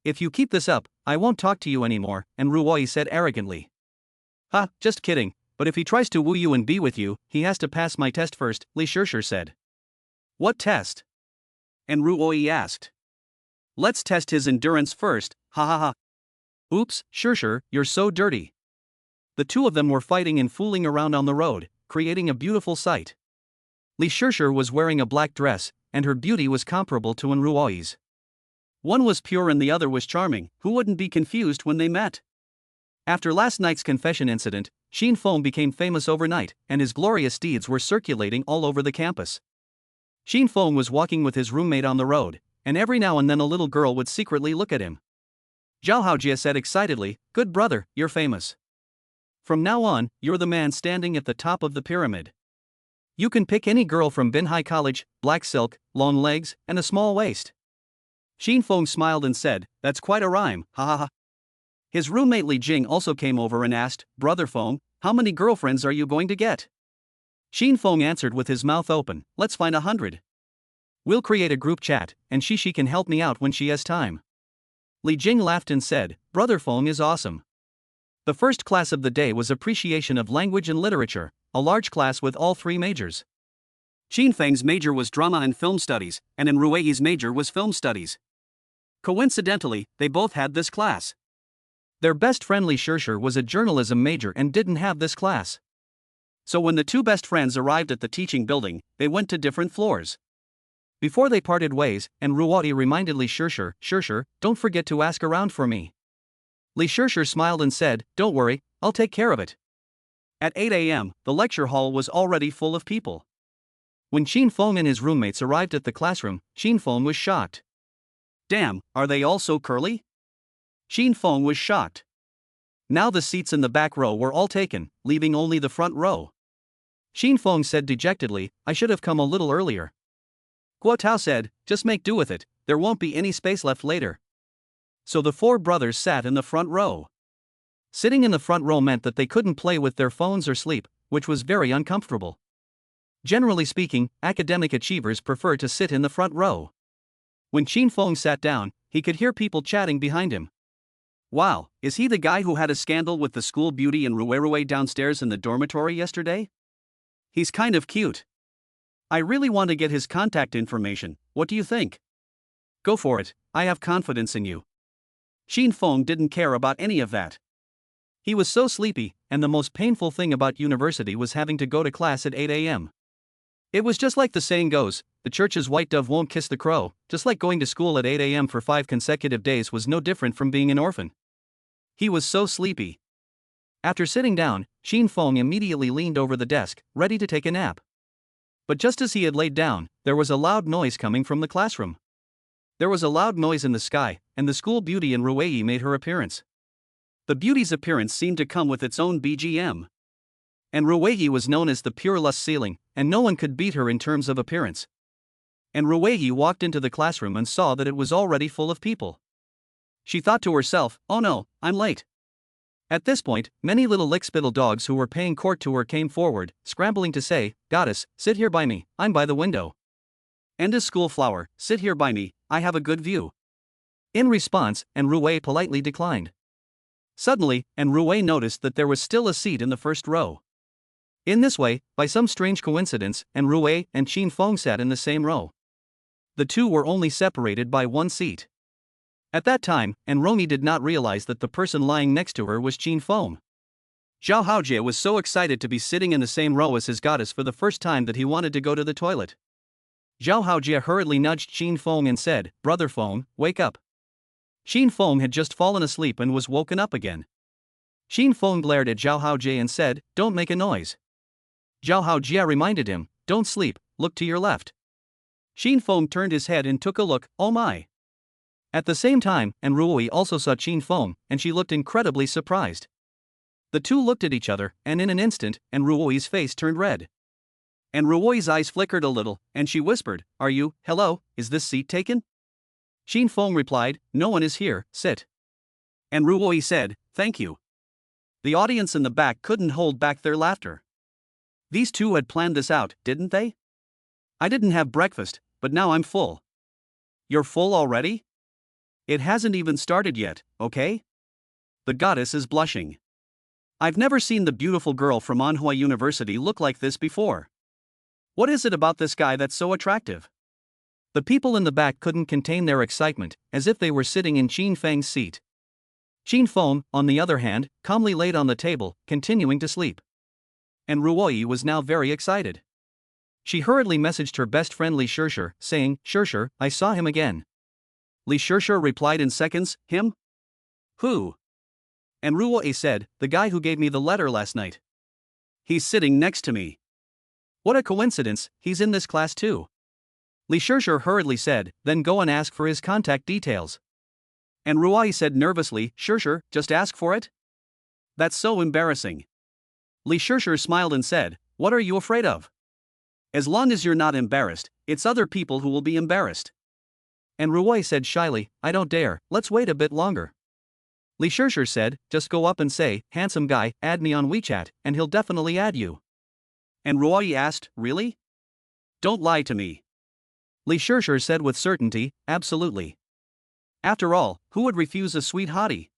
If you keep this up, I won't talk to you anymore," and Ruoyi said arrogantly. "Ha, just kidding, but if he tries to woo you and be with you, he has to pass my test first," Li Shishir said. "What test?" And Ruoyi asked. "Let's test his endurance first, ha ha ha." "Oops, Shishir, you're so dirty." The two of them were fighting and fooling around on the road, creating a beautiful sight. Li Shishir was wearing a black dress, and her beauty was comparable to Ruoyi's. One was pure and the other was charming, who wouldn't be confused when they met? After last night's confession incident, Qin Feng became famous overnight, and his glorious deeds were circulating all over the campus. Qin Feng was walking with his roommate on the road, and every now and then a little girl would secretly look at him. Zhao Haojie said excitedly, "Good brother, you're famous. From now on, you're the man standing at the top of the pyramid. You can pick any girl from Binhai College, black silk, long legs, and a small waist." Qin Feng smiled and said, "That's quite a rhyme, ha ha ha." His roommate Li Jing also came over and asked, "Brother Feng, how many girlfriends are you going to get?" Qin Feng answered with his mouth open, "Let's find 100. We'll create a group chat, and she can help me out when she has time." Li Jing laughed and said, "Brother Feng is awesome." The first class of the day was Appreciation of Language and Literature, a large class with all three majors. Qin Feng's major was Drama and Film Studies, and Ruoyi's major was Film Studies. Coincidentally, they both had this class. Their best friend Li Shishir was a journalism major and didn't have this class. So when the two best friends arrived at the teaching building, they went to different floors. Before they parted ways, and Ruoyi reminded Li Shishir, "Shishir, don't forget to ask around for me." Li Shishir smiled and said, "Don't worry, I'll take care of it." At 8 a.m., the lecture hall was already full of people. When Qin Feng and his roommates arrived at the classroom, Qin Feng was shocked. "Damn, are they all so curly?" Qin Feng was shocked. Now the seats in the back row were all taken, leaving only the front row. Qin Feng said dejectedly, "I should have come a little earlier." Guo Tao said, "Just make do with it, there won't be any space left later." So the four brothers sat in the front row. Sitting in the front row meant that they couldn't play with their phones or sleep, which was very uncomfortable. Generally speaking, academic achievers prefer to sit in the front row. When Qin Feng sat down, he could hear people chatting behind him. Wow, is he the guy who had a scandal with the school beauty and Ruerue downstairs in the dormitory yesterday? He's kind of cute. I really want to get his contact information, what do you think? Go for it, I have confidence in you. Xin Feng didn't care about any of that. He was so sleepy, and the most painful thing about university was having to go to class at 8 a.m. It was just like the saying goes, the church's white dove won't kiss the crow, just like going to school at 8 a.m. for 5 consecutive days was no different from being an orphan. He was so sleepy. After sitting down, Xin Feng immediately leaned over the desk, ready to take a nap. But just as he had laid down, there was a loud noise coming from the classroom. There was a loud noise in the sky, and the school beauty in Ruei made her appearance. The beauty's appearance seemed to come with its own BGM. And Ruei was known as the pure lust ceiling, and no one could beat her in terms of appearance. And Ruei walked into the classroom and saw that it was already full of people. She thought to herself, oh no, I'm late. At this point, many little lickspittle dogs who were paying court to her came forward, scrambling to say, Goddess, sit here by me, I'm by the window. And a school flower, sit here by me, I have a good view. In response, Ruei politely declined. Suddenly, Ruei noticed that there was still a seat in the first row. In this way, by some strange coincidence, Ruei and Xin Feng sat in the same row. The two were only separated by one seat. At that time, Romy did not realize that the person lying next to her was Xin Feng. Zhao Haojie was so excited to be sitting in the same row as his goddess for the first time that he wanted to go to the toilet. Zhao Haojie hurriedly nudged Xin Feng and said, Brother Feng, wake up. Xin Feng had just fallen asleep and was woken up again. Xin Feng glared at Zhao Haojie and said, Don't make a noise. Zhao Haojie reminded him, Don't sleep, look to your left. Xin Feng turned his head and took a look, oh my. At the same time, Ruei also saw Xin Feng, and she looked incredibly surprised. The two looked at each other, and in an instant, Ruei's face turned red. Ruei's eyes flickered a little, and she whispered, hello, is this seat taken? Xin Feng replied, no one is here, sit. Ruei said, thank you. The audience in the back couldn't hold back their laughter. These two had planned this out, didn't they? I didn't have breakfast, but now I'm full. You're full already? It hasn't even started yet, okay? The goddess is blushing. I've never seen the beautiful girl from Anhui University look like this before. What is it about this guy that's so attractive? The people in the back couldn't contain their excitement, as if they were sitting in Xin Feng's seat. Xin Feng, on the other hand, calmly laid on the table, continuing to sleep. Ruei was now very excited. She hurriedly messaged her best friend Li Shirshir, saying, Shirshir, I saw him again. Li Shirshir replied in seconds, him? Who? Ruei said, the guy who gave me the letter last night. He's sitting next to me. What a coincidence, he's in this class too. Li Shirshir hurriedly said, then go and ask for his contact details. Ruei said nervously, Shirshir, just ask for it? That's so embarrassing. Li Shirshir smiled and said, what are you afraid of? As long as you're not embarrassed, it's other people who will be embarrassed. Ruei said shyly, I don't dare, let's wait a bit longer. Li Shirshir said, just go up and say, handsome guy, add me on WeChat, and he'll definitely add you. Ruei asked, really? Don't lie to me. Li Shirshir said with certainty, absolutely. After all, who would refuse a sweet hottie?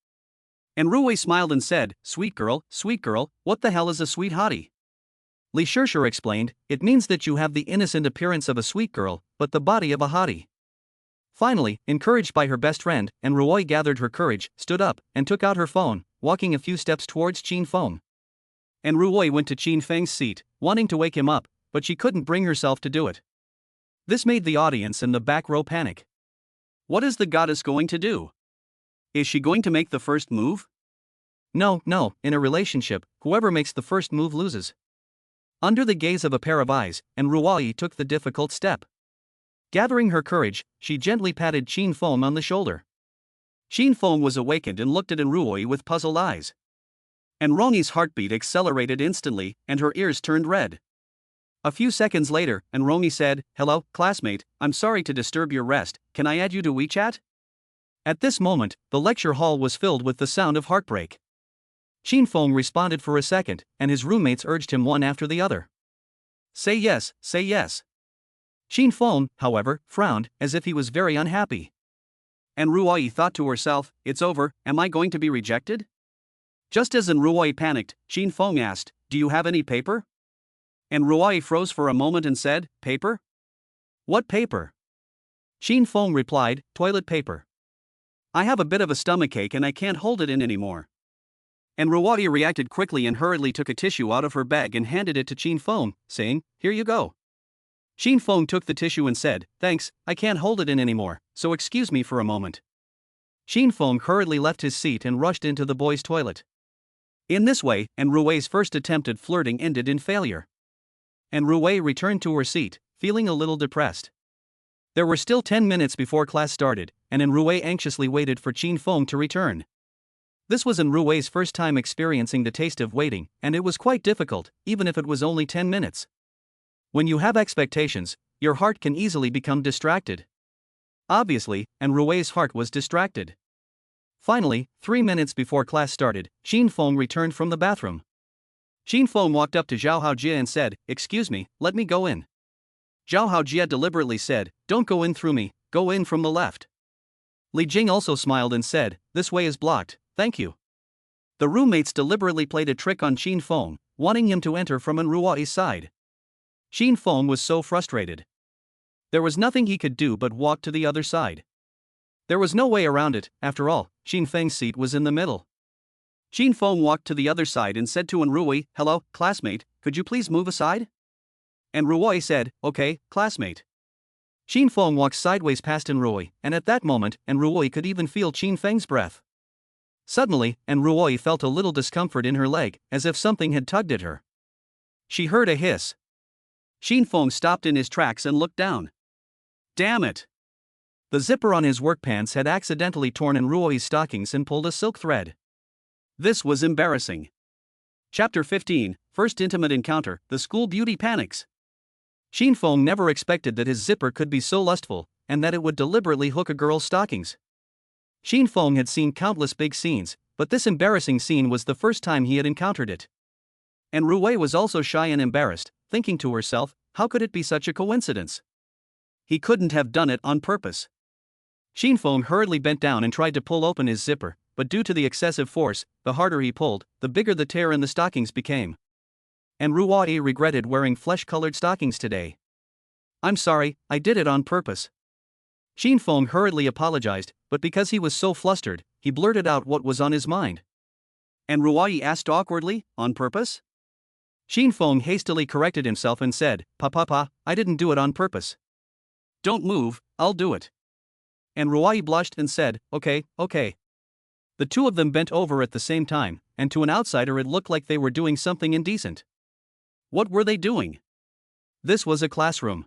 Ruei smiled and said, sweet girl, what the hell is a sweet hottie? Li Shirshir explained, it means that you have the innocent appearance of a sweet girl, but the body of a hottie. Finally, encouraged by her best friend, Ruei gathered her courage, stood up, and took out her phone, walking a few steps towards Xin Feng. Ruei went to Xin Feng's seat, wanting to wake him up, but she couldn't bring herself to do it. This made the audience in the back row panic. What is the goddess going to do? Is she going to make the first move? No, in a relationship, whoever makes the first move loses. Under the gaze of a pair of eyes, Ruei took the difficult step. Gathering her courage, she gently patted Xin Feng on the shoulder. Xin Feng was awakened and looked at Ruei with puzzled eyes. Roni's heartbeat accelerated instantly, and her ears turned red. A few seconds later, Romy said, hello, classmate, I'm sorry to disturb your rest, can I add you to WeChat? At this moment, the lecture hall was filled with the sound of heartbreak. Xin Feng responded for a second, and his roommates urged him one after the other. Say yes, say yes. Xin Feng, however, frowned, as if he was very unhappy. And Ruoi thought to herself, it's over, am I going to be rejected? Just as Ruoi panicked, Shin Feng asked, do you have any paper? And Ruoi froze for a moment and said, paper? What paper? Shin Feng replied, toilet paper. I have a bit of a stomachache and I can't hold it in anymore. And Ruoi reacted quickly and hurriedly took a tissue out of her bag and handed it to Shin Feng, saying, here you go. Shin Feng took the tissue and said, thanks, I can't hold it in anymore, so excuse me for a moment. Shin Feng hurriedly left his seat and rushed into the boys' toilet. In this way, Rui's first attempt at flirting ended in failure. And Rui returned to her seat, feeling a little depressed. There were still 10 minutes before class started, and Rui anxiously waited for Shin Feng to return. This was Rui's first time experiencing the taste of waiting, and it was quite difficult, even if it was only 10 minutes. When you have expectations, your heart can easily become distracted. Obviously, Rui's heart was distracted. Finally, 3 minutes before class started, Shin Feng returned from the bathroom. Shin Feng walked up to Zhao Haojie and said, excuse me, let me go in. Zhao Haojie deliberately said, don't go in through me, go in from the left. Li Jing also smiled and said, this way is blocked, thank you. The roommates deliberately played a trick on Shin Feng, wanting him to enter from Ruoi's side. Shin Feng was so frustrated. There was nothing he could do but walk to the other side. There was no way around it, after all, Shin Feng's seat was in the middle. Shin Feng walked to the other side and said to Rui, hello, classmate, could you please move aside? And Rui said, okay, classmate. Shin Feng walked sideways past Rui, and at that moment, Rui could even feel Shin Feng's breath. Suddenly, Rui felt a little discomfort in her leg, as if something had tugged at her. She heard a hiss. Shin Feng stopped in his tracks and looked down. Damn it! The zipper on his work pants had accidentally torn Rui's stockings and pulled a silk thread. This was embarrassing. Chapter 15, First Intimate Encounter, The School Beauty Panics. Shin Feng never expected that his zipper could be so lustful, and that it would deliberately hook a girl's stockings. Shin Feng had seen countless big scenes, but this embarrassing scene was the first time he had encountered it. And Rui was also shy and embarrassed, thinking to herself, how could it be such a coincidence? He couldn't have done it on purpose. Shin Feng hurriedly bent down and tried to pull open his zipper, but due to the excessive force, the harder he pulled, the bigger the tear in the stockings became. And Ruoi regretted wearing flesh-colored stockings today. I'm sorry, I did it on purpose. Shin Feng hurriedly apologized, but because he was so flustered, he blurted out what was on his mind. And Ruoi asked awkwardly, on purpose? Shin Feng hastily corrected himself and said, Pa, I didn't do it on purpose. Don't move, I'll do it. And Ruoi blushed and said, okay. The two of them bent over at the same time, and to an outsider it looked like they were doing something indecent. What were they doing? This was a classroom.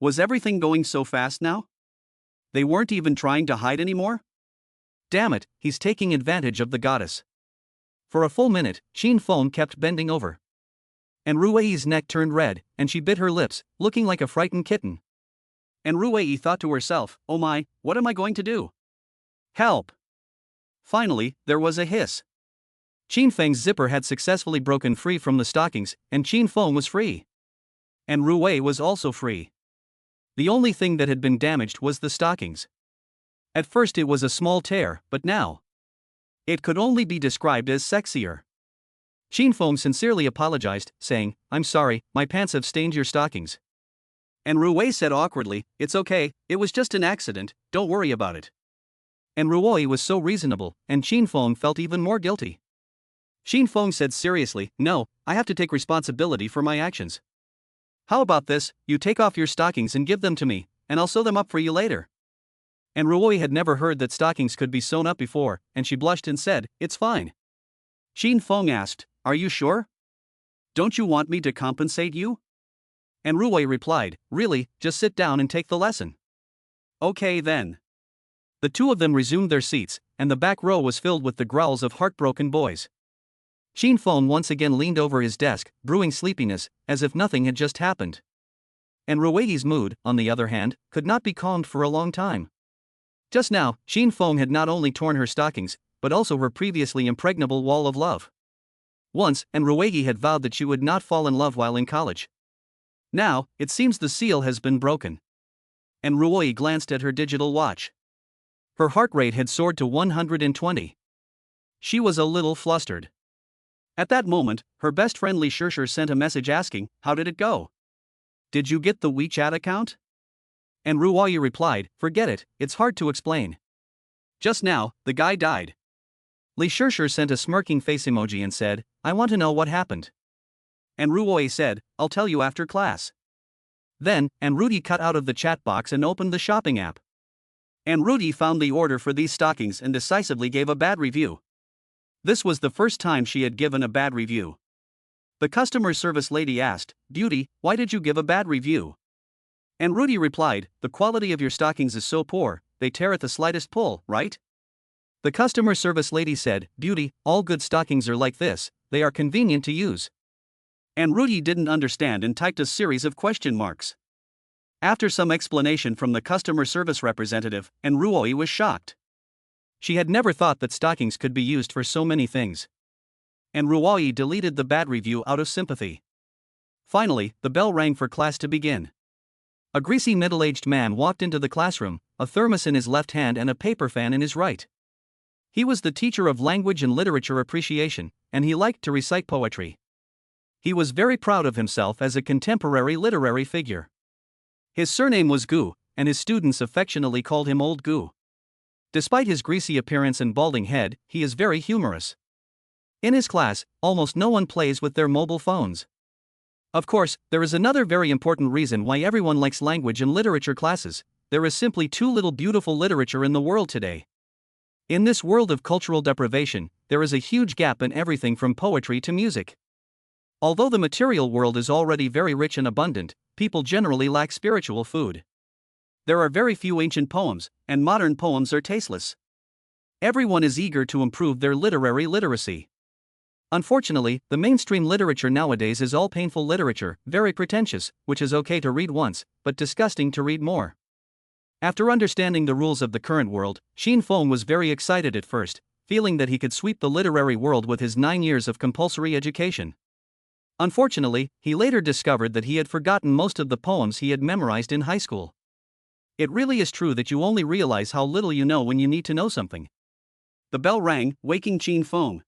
Was everything going so fast now? They weren't even trying to hide anymore? Damn it, he's taking advantage of the goddess. For a full minute, Shin Feng kept bending over. And Rui's neck turned red, and she bit her lips, looking like a frightened kitten. And Rui thought to herself, oh my, what am I going to do? Help! Finally, there was a hiss. Shin Feng's zipper had successfully broken free from the stockings, and Shin Feng was free. And Rui was also free. The only thing that had been damaged was the stockings. At first it was a small tear, but now it could only be described as sexier. Shin Feng sincerely apologized, saying, I'm sorry, my pants have stained your stockings. And Rui said awkwardly, it's okay, it was just an accident, don't worry about it. And Rui was so reasonable, and Shin Feng felt even more guilty. Shin Feng said seriously, no, I have to take responsibility for my actions. How about this, you take off your stockings and give them to me, and I'll sew them up for you later. And Rui had never heard that stockings could be sewn up before, and she blushed and said, it's fine. Shin Feng asked, are you sure? Don't you want me to compensate you? And Rui replied, really, just sit down and take the lesson. Okay then. The two of them resumed their seats, and the back row was filled with the growls of heartbroken boys. Shin Feng once again leaned over his desk, brewing sleepiness, as if nothing had just happened. And Rui's mood, on the other hand, could not be calmed for a long time. Just now, Shin Feng had not only torn her stockings, but also her previously impregnable wall of love. Once, Rui had vowed that she would not fall in love while in college. Now, it seems the seal has been broken. And Rui glanced at her digital watch. Her heart rate had soared to 120. She was a little flustered. At that moment, her best friend Li Shishir sent a message asking, "How did it go? Did you get the WeChat account?" And Ruoyi replied, "Forget it, it's hard to explain. Just now, the guy died." Li Shishir sent a smirking face emoji and said, "I want to know what happened." And Ruoyi said, "I'll tell you after class." Then, and Rudy cut out of the chat box and opened the shopping app. And Rudy found the order for these stockings and decisively gave a bad review. This was the first time she had given a bad review. The customer service lady asked, "Beauty, why did you give a bad review?" And Rudy replied, "The quality of your stockings is so poor, they tear at the slightest pull, right?" The customer service lady said, "Beauty, all good stockings are like this, they are convenient to use." And Rudy didn't understand and typed a series of question marks. After some explanation from the customer service representative, and Ruoyi was shocked. She had never thought that stockings could be used for so many things. And Ruoyi deleted the bad review out of sympathy. Finally, the bell rang for class to begin. A greasy middle-aged man walked into the classroom, a thermos in his left hand and a paper fan in his right. He was the teacher of language and literature appreciation, and he liked to recite poetry. He was very proud of himself as a contemporary literary figure. His surname was Gu, and his students affectionately called him Old Gu. Despite his greasy appearance and balding head, he is very humorous. In his class, almost no one plays with their mobile phones. Of course, there is another very important reason why everyone likes language and literature classes. There is simply too little beautiful literature in the world today. In this world of cultural deprivation, there is a huge gap in everything from poetry to music. Although the material world is already very rich and abundant, people generally lack spiritual food. There are very few ancient poems, and modern poems are tasteless. Everyone is eager to improve their literary literacy. Unfortunately, the mainstream literature nowadays is all painful literature, very pretentious, which is okay to read once, but disgusting to read more. After understanding the rules of the current world, Xin Feng was very excited at first, feeling that he could sweep the literary world with his 9 years of compulsory education. Unfortunately, he later discovered that he had forgotten most of the poems he had memorized in high school. It really is true that you only realize how little you know when you need to know something. The bell rang, waking Xin Feng.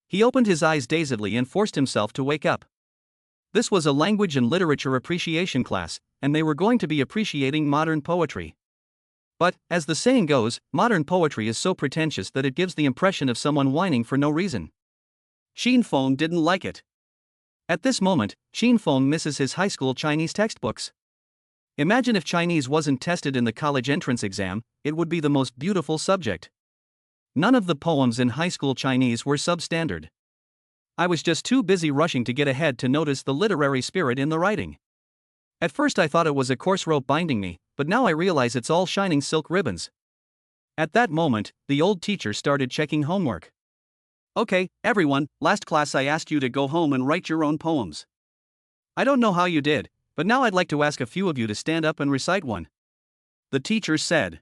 He opened his eyes dazedly and forced himself to wake up. This was a language and literature appreciation class, and they were going to be appreciating modern poetry. But, as the saying goes, modern poetry is so pretentious that it gives the impression of someone whining for no reason. Xin Feng didn't like it. At this moment, Xin Feng misses his high school Chinese textbooks. Imagine if Chinese wasn't tested in the college entrance exam, it would be the most beautiful subject. None of the poems in high school Chinese were substandard. I was just too busy rushing to get ahead to notice the literary spirit in the writing. At first I thought it was a coarse rope binding me, but now I realize it's all shining silk ribbons. At that moment, the old teacher started checking homework. "Okay, everyone, last class I asked you to go home and write your own poems. I don't know how you did, but now I'd like to ask a few of you to stand up and recite one," the teacher said.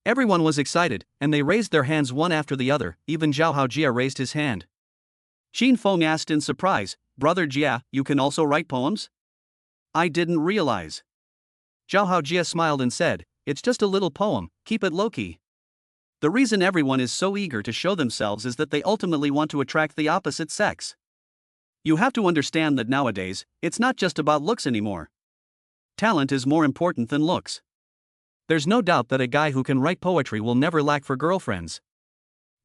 Everyone was excited, and they raised their hands one after the other. Even Zhao Haojia raised his hand. Xin Feng asked in surprise, "Brother Jia, you can also write poems?" "I didn't realize." Zhao Haojia smiled and said, "It's just a little poem, keep it low-key." The reason everyone is so eager to show themselves is that they ultimately want to attract the opposite sex. You have to understand that nowadays, it's not just about looks anymore. Talent is more important than looks. There's no doubt that a guy who can write poetry will never lack for girlfriends.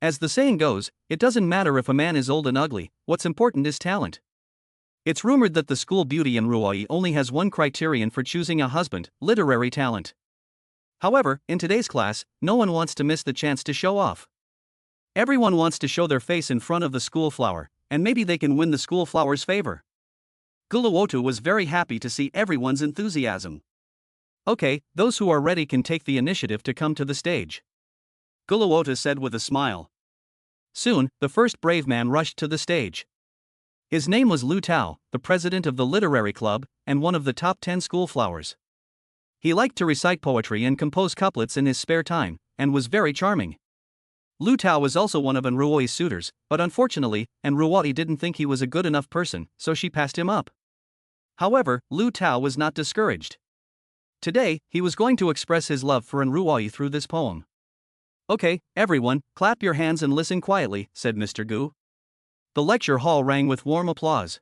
As the saying goes, it doesn't matter if a man is old and ugly, what's important is talent. It's rumored that the school beauty in Ruoyi only has one criterion for choosing a husband: literary talent. However, in today's class, no one wants to miss the chance to show off. Everyone wants to show their face in front of the school flower, and maybe they can win the school flower's favor. Guluotu was very happy to see everyone's enthusiasm. "Okay, those who are ready can take the initiative to come to the stage," Guluotu said with a smile. Soon, the first brave man rushed to the stage. His name was Lu Tao, the president of the literary club, and one of the top 10 school flowers. He liked to recite poetry and compose couplets in his spare time, and was very charming. Lu Tao was also one of Ruoyi's suitors, but unfortunately, Ruoyi didn't think he was a good enough person, so she passed him up. However, Lu Tao was not discouraged. Today, he was going to express his love for Ruoyi through this poem. Okay, everyone, clap your hands and listen quietly, said Mr. Gu. The lecture hall rang with warm applause.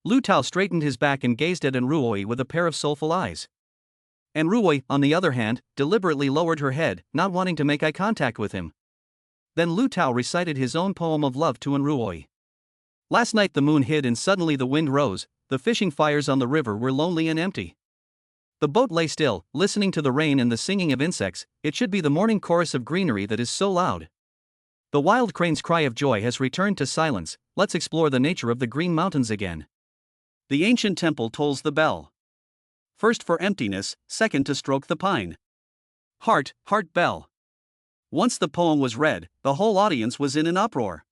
Lu Tao straightened his back and gazed at Enruoi with a pair of soulful eyes. Enruoi, on the other hand, deliberately lowered her head, not wanting to make eye contact with him. Then Lu Tao recited his own poem of love to Enruoi. Last night the moon hid and suddenly the wind rose, the fishing fires on the river were lonely and empty. The boat lay still, listening to the rain and the singing of insects. It should be the morning chorus of greenery that is so loud. The wild crane's cry of joy has returned to silence. Let's explore the nature of the Green Mountains again. The ancient temple tolls the bell. First for emptiness, second to stroke the pine. Heart, heart bell. Once the poem was read, the whole audience was in an uproar.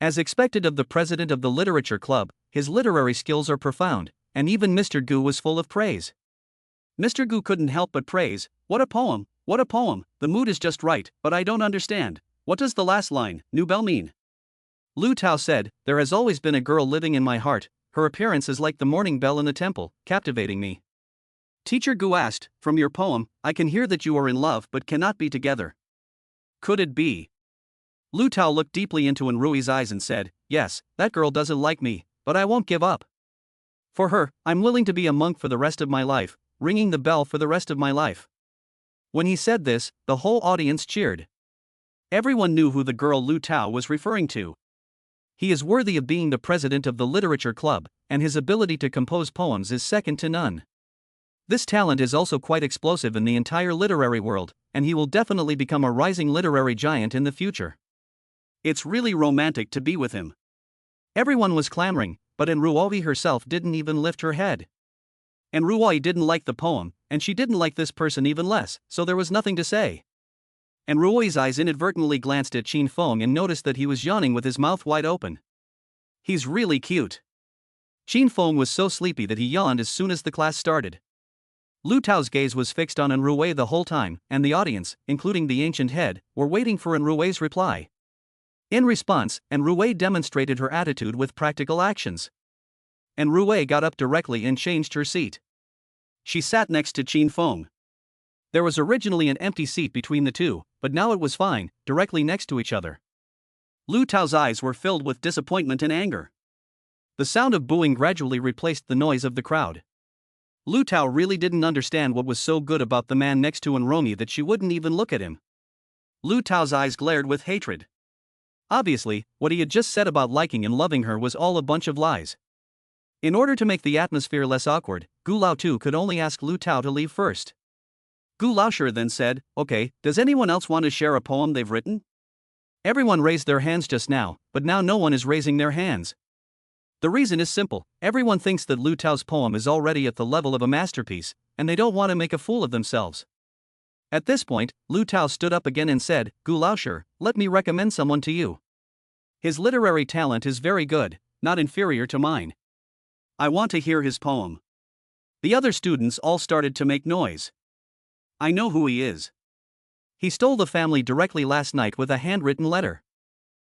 As expected of the president of the literature club, his literary skills are profound, and even Mr. Gu was full of praise. Mr. Gu couldn't help but praise, what a poem, the mood is just right, but I don't understand. What does the last line, new bell mean? Lu Tao said, there has always been a girl living in my heart, her appearance is like the morning bell in the temple, captivating me. Teacher Gu asked, from your poem, I can hear that you are in love but cannot be together. Could it be? Lu Tao looked deeply into Enrui's eyes and said, yes, that girl doesn't like me, but I won't give up. For her, I'm willing to be a monk for the rest of my life, ringing the bell for the rest of my life. When he said this, the whole audience cheered. Everyone knew who the girl Lu Tao was referring to. He is worthy of being the president of the literature club, and his ability to compose poems is second to none. This talent is also quite explosive in the entire literary world, and he will definitely become a rising literary giant in the future. It's really romantic to be with him. Everyone was clamoring, but Enruoi herself didn't even lift her head. Enruoi didn't like the poem, and she didn't like this person even less, so there was nothing to say. Enruoi's eyes inadvertently glanced at Qin Feng and noticed that he was yawning with his mouth wide open. He's really cute. Qin Feng was so sleepy that he yawned as soon as the class started. Lu Tao's gaze was fixed on Enruoi the whole time, and the audience, including the ancient head, were waiting for Enruoi's reply. In response, Enruoi demonstrated her attitude with practical actions. Enruoi got up directly and changed her seat. She sat next to Qin Feng. There was originally an empty seat between the two, but now it was fine, directly next to each other. Lu Tao's eyes were filled with disappointment and anger. The sound of booing gradually replaced the noise of the crowd. Lu Tao really didn't understand what was so good about the man next to Enruoi that she wouldn't even look at him. Lu Tao's eyes glared with hatred. Obviously, what he had just said about liking and loving her was all a bunch of lies. In order to make the atmosphere less awkward, Gu Laotu could only ask Lu Tao to leave first. Gu Laoshi then said, okay, does anyone else want to share a poem they've written? Everyone raised their hands just now, but now no one is raising their hands. The reason is simple, everyone thinks that Lu Tao's poem is already at the level of a masterpiece, and they don't want to make a fool of themselves. At this point, Lu Tao stood up again and said, Gu Laoshi, let me recommend someone to you. His literary talent is very good, not inferior to mine. I want to hear his poem. The other students all started to make noise. I know who he is. He stole the family directly last night with a handwritten letter.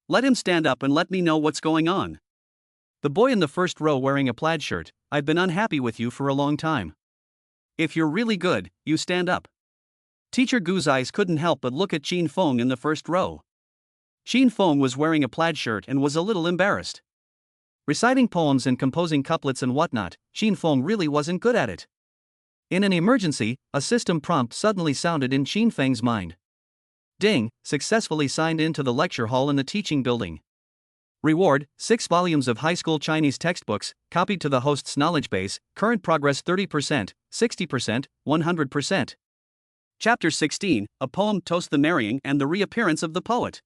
Let him stand up and let me know what's going on. The boy in the first row wearing a plaid shirt, I've been unhappy with you for a long time. If you're really good, you stand up. Teacher Gu's eyes couldn't help but look at Qin Feng in the first row. Qin Feng was wearing a plaid shirt and was a little embarrassed. Reciting poems and composing couplets and whatnot, Qin Feng really wasn't good at it. In an emergency, a system prompt suddenly sounded in Qin Feng's mind. Ding, successfully signed into the lecture hall in the teaching building. Reward, 6 volumes of high school Chinese textbooks, copied to the host's knowledge base, current progress 30%, 60%, 100%. Chapter 16, a poem toasts the marrying and the reappearance of the poet.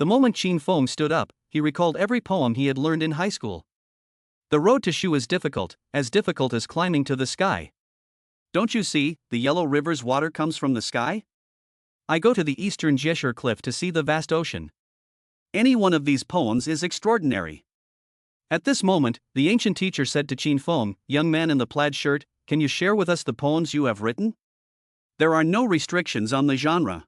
The moment Qin Feng stood up, he recalled every poem he had learned in high school. The road to Shu is difficult as climbing to the sky. Don't you see, the yellow river's water comes from the sky? I go to the eastern Jieshur cliff to see the vast ocean. Any one of these poems is extraordinary. At this moment, the ancient teacher said to Qin Feng, young man in the plaid shirt, can you share with us the poems you have written? There are no restrictions on the genre.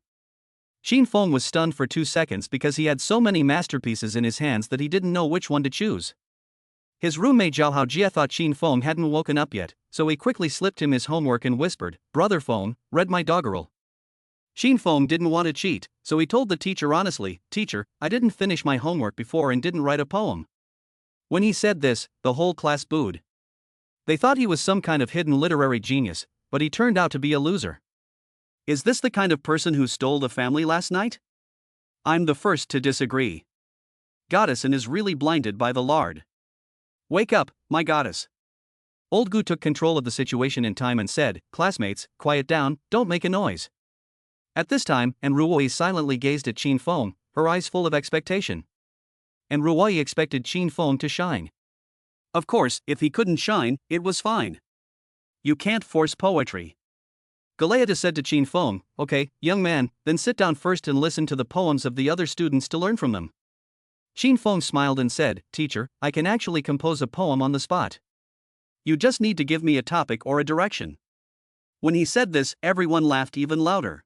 Qin Feng was stunned for 2 seconds because he had so many masterpieces in his hands that he didn't know which one to choose. His roommate Zhao Haojie thought Qin Feng hadn't woken up yet, so he quickly slipped him his homework and whispered, Brother Feng, read my doggerel. Xin Feng didn't want to cheat, so he told the teacher honestly, "Teacher, I didn't finish my homework before and didn't write a poem." When he said this, the whole class booed. They thought he was some kind of hidden literary genius, but he turned out to be a loser. Is this the kind of person who stole the family last night? I'm the first to disagree. Goddess and is really blinded by the lard. Wake up, my goddess. Old Gu took control of the situation in time and said, "Classmates, quiet down, don't make a noise." At this time, and Ruoi silently gazed at Qin Feng, her eyes full of expectation. And Ruoi expected Qin Feng to shine. Of course, if he couldn't shine, it was fine. You can't force poetry. Galeata said to Qin Feng, "Okay, young man, then sit down first and listen to the poems of the other students to learn from them." Qin Feng smiled and said, "Teacher, I can actually compose a poem on the spot. You just need to give me a topic or a direction." When he said this, everyone laughed even louder.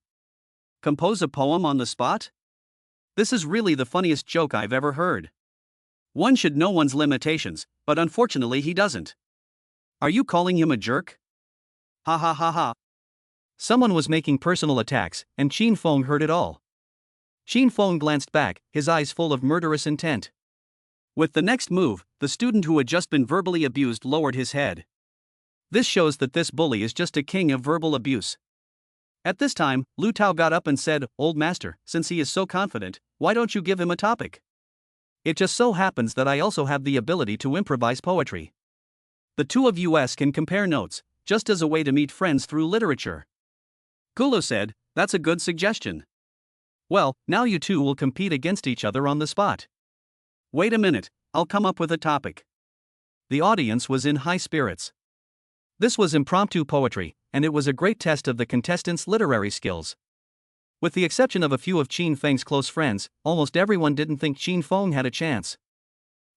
Compose a poem on the spot? This is really the funniest joke I've ever heard. One should know one's limitations, but unfortunately he doesn't. Are you calling him a jerk? Ha ha ha ha. Someone was making personal attacks, and Qin Feng heard it all. Qin Feng glanced back, his eyes full of murderous intent. With the next move, the student who had just been verbally abused lowered his head. This shows that this bully is just a king of verbal abuse. At this time, Lu Tao got up and said, "Old master, since he is so confident, why don't you give him a topic? It just so happens that I also have the ability to improvise poetry. The two of us can compare notes, just as a way to meet friends through literature." Gulo said, "That's a good suggestion. Well, now you two will compete against each other on the spot." "Wait a minute, I'll come up with a topic." The audience was in high spirits. This was impromptu poetry, and it was a great test of the contestants' literary skills. With the exception of a few of Qin Feng's close friends, almost everyone didn't think Qin Feng had a chance.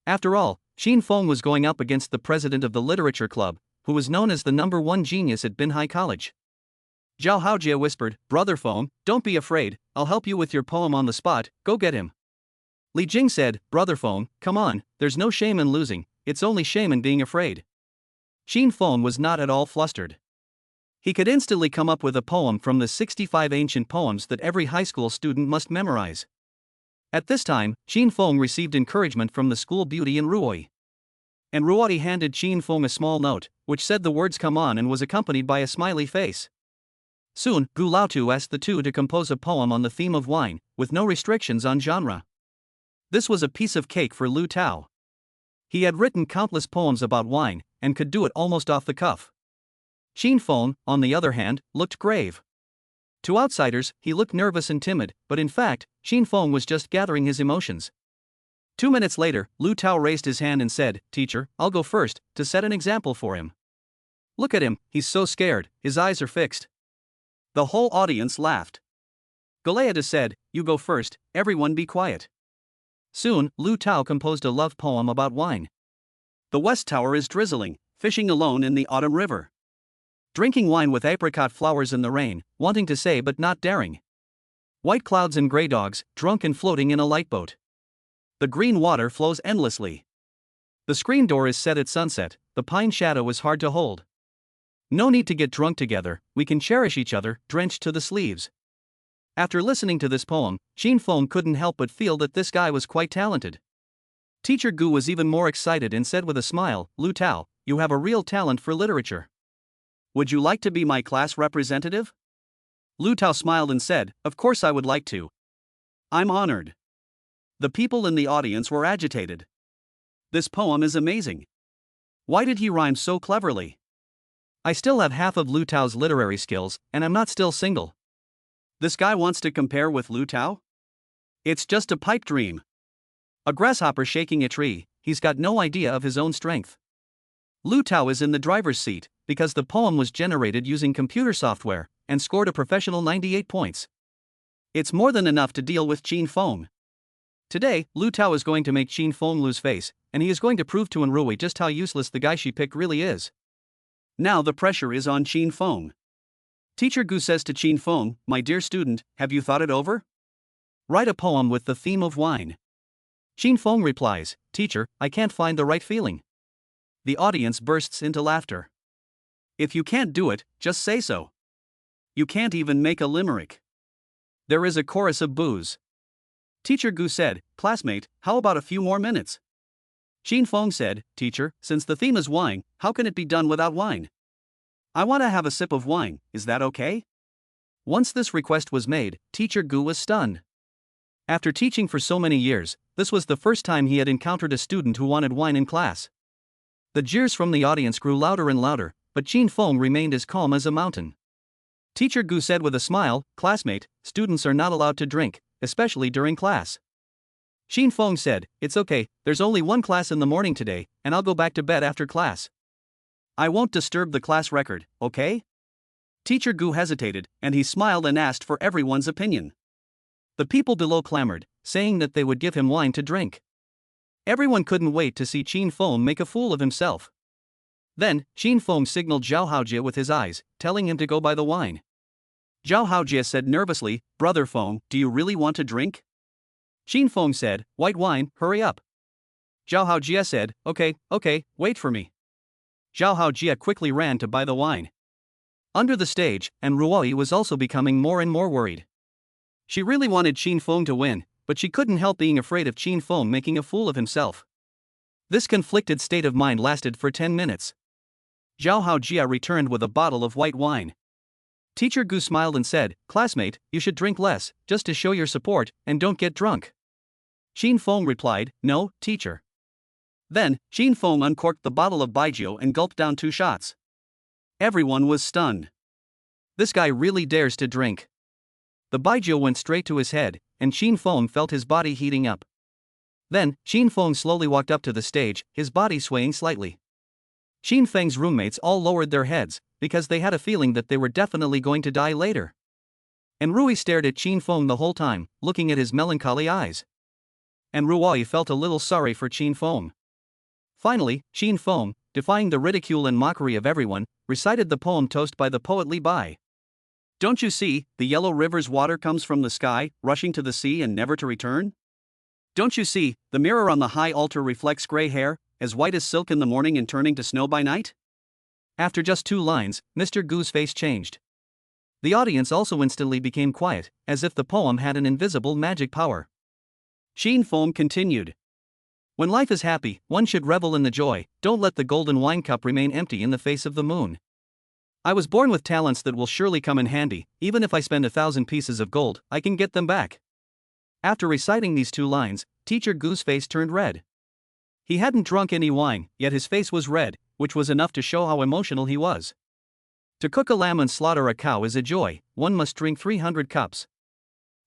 After all, Qin Feng was going up against the president of the literature club, who was known as the #1 genius at Binhai College. Zhao Haojie whispered, "Brother Feng, don't be afraid, I'll help you with your poem on the spot, go get him." Li Jing said, "Brother Feng, come on, there's no shame in losing, it's only shame in being afraid." Qin Feng was not at all flustered. He could instantly come up with a poem from the 65 ancient poems that every high school student must memorize. At this time, Qin Feng received encouragement from the school beauty in Ruoi. And Ruoi handed Qin Feng a small note, which said the words "come on" and was accompanied by a smiley face. Soon, Gu Laotu asked the two to compose a poem on the theme of wine, with no restrictions on genre. This was a piece of cake for Lu Tao. He had written countless poems about wine, and could do it almost off the cuff. Qin Feng, on the other hand, looked grave. To outsiders, he looked nervous and timid, but in fact, Qin Feng was just gathering his emotions. 2 minutes later, Lu Tao raised his hand and said, "Teacher, I'll go first, to set an example for him. Look at him, he's so scared, his eyes are fixed." The whole audience laughed. Galeata said, "You go first, everyone be quiet." Soon, Lu Tao composed a love poem about wine. The West Tower is drizzling, fishing alone in the autumn river. Drinking wine with apricot flowers in the rain, wanting to say but not daring. White clouds and gray dogs, drunk and floating in a light boat. The green water flows endlessly. The screen door is set at sunset, the pine shadow is hard to hold. No need to get drunk together, we can cherish each other, drenched to the sleeves. After listening to this poem, Qin Feng couldn't help but feel that this guy was quite talented. Teacher Gu was even more excited and said with a smile, "Lu Tao, you have a real talent for literature. Would you like to be my class representative?" Lu Tao smiled and said, "Of course I would like to. I'm honored." The people in the audience were agitated. This poem is amazing. Why did he rhyme so cleverly? I still have half of Lu Tao's literary skills, and I'm not still single. This guy wants to compare with Lu Tao? It's just a pipe dream. A grasshopper shaking a tree, he's got no idea of his own strength. Lu Tao is in the driver's seat, because the poem was generated using computer software, and scored a professional 98 points. It's more than enough to deal with Qin Feng. Today, Lu Tao is going to make Qin Feng lose face, and he is going to prove to Enrui just how useless the guy she picked really is. Now the pressure is on Qin Feng. Teacher Gu says to Qin Feng, "My dear student, have you thought it over? Write a poem with the theme of wine." Qin Feng replies, "Teacher, I can't find the right feeling." The audience bursts into laughter. If you can't do it, just say so. You can't even make a limerick. There is a chorus of boos. Teacher Gu said, "Classmate, how about a few more minutes?" Xin Feng said, "Teacher, since the theme is wine, how can it be done without wine? I want to have a sip of wine, is that okay?" Once this request was made, Teacher Gu was stunned. After teaching for so many years, this was the first time he had encountered a student who wanted wine in class. The jeers from the audience grew louder and louder, but Xin Feng remained as calm as a mountain. Teacher Gu said with a smile, "Classmate, students are not allowed to drink, especially during class." Xin Feng said, "It's okay, there's only one class in the morning today, and I'll go back to bed after class. I won't disturb the class record, okay?" Teacher Gu hesitated, and he smiled and asked for everyone's opinion. The people below clamored, saying that they would give him wine to drink. Everyone couldn't wait to see Xin Feng make a fool of himself. Then, Xin Feng signaled Zhao Haojie with his eyes, telling him to go buy the wine. Zhao Haojie said nervously, "Brother Feng, do you really want to drink?" Xin Feng said, "White wine, hurry up." Zhao Haojie said, Okay, wait for me." Zhao Haojie quickly ran to buy the wine. Under the stage, and Ruoi was also becoming more and more worried. She really wanted Xin Feng to win, but she couldn't help being afraid of Xin Feng making a fool of himself. This conflicted state of mind lasted for 10 minutes. Zhao Haojie returned with a bottle of white wine. Teacher Gu smiled and said, "Classmate, you should drink less, just to show your support, and don't get drunk." Xin Feng replied, "No, teacher." Then, Xin Feng uncorked the bottle of baijiu and gulped down 2 shots. Everyone was stunned. This guy really dares to drink. The baijiu went straight to his head, and Xin Feng felt his body heating up. Then, Xin Feng slowly walked up to the stage, his body swaying slightly. Xin Feng's roommates all lowered their heads, because they had a feeling that they were definitely going to die later. And Rui stared at Xin Feng the whole time, looking at his melancholy eyes. And Ruoi felt a little sorry for Xin Feng. Finally, Xin Feng, defying the ridicule and mockery of everyone, recited the poem Toast by the poet Li Bai. "Don't you see, the yellow river's water comes from the sky, rushing to the sea and never to return? Don't you see, the mirror on the high altar reflects gray hair, as white as silk in the morning and turning to snow by night?" After just 2 lines, Mr. Gu's face changed. The audience also instantly became quiet, as if the poem had an invisible magic power. Xin Feng continued. "When life is happy, one should revel in the joy, don't let the golden wine cup remain empty in the face of the moon. I was born with talents that will surely come in handy, even if I spend 1,000 pieces of gold, I can get them back." After reciting these 2 lines, Teacher Gu's face turned red. He hadn't drunk any wine, yet his face was red, which was enough to show how emotional he was. To cook a lamb and slaughter a cow is a joy, one must drink 300 cups.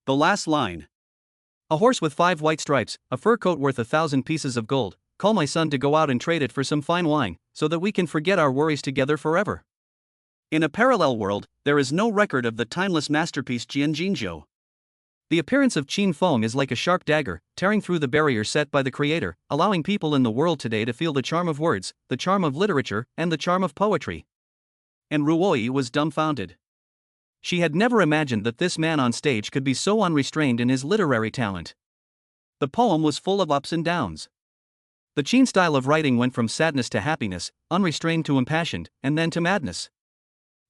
The last line. "A horse with 5 white stripes, a fur coat worth 1,000 pieces of gold, call my son to go out and trade it for some fine wine, so that we can forget our worries together forever." In a parallel world, there is no record of the timeless masterpiece Jianjinzhou. The appearance of Xin Feng is like a sharp dagger, tearing through the barrier set by the Creator, allowing people in the world today to feel the charm of words, the charm of literature, and the charm of poetry. And Ruoi was dumbfounded. She had never imagined that this man on stage could be so unrestrained in his literary talent. The poem was full of ups and downs. The Qin style of writing went from sadness to happiness, unrestrained to impassioned, and then to madness.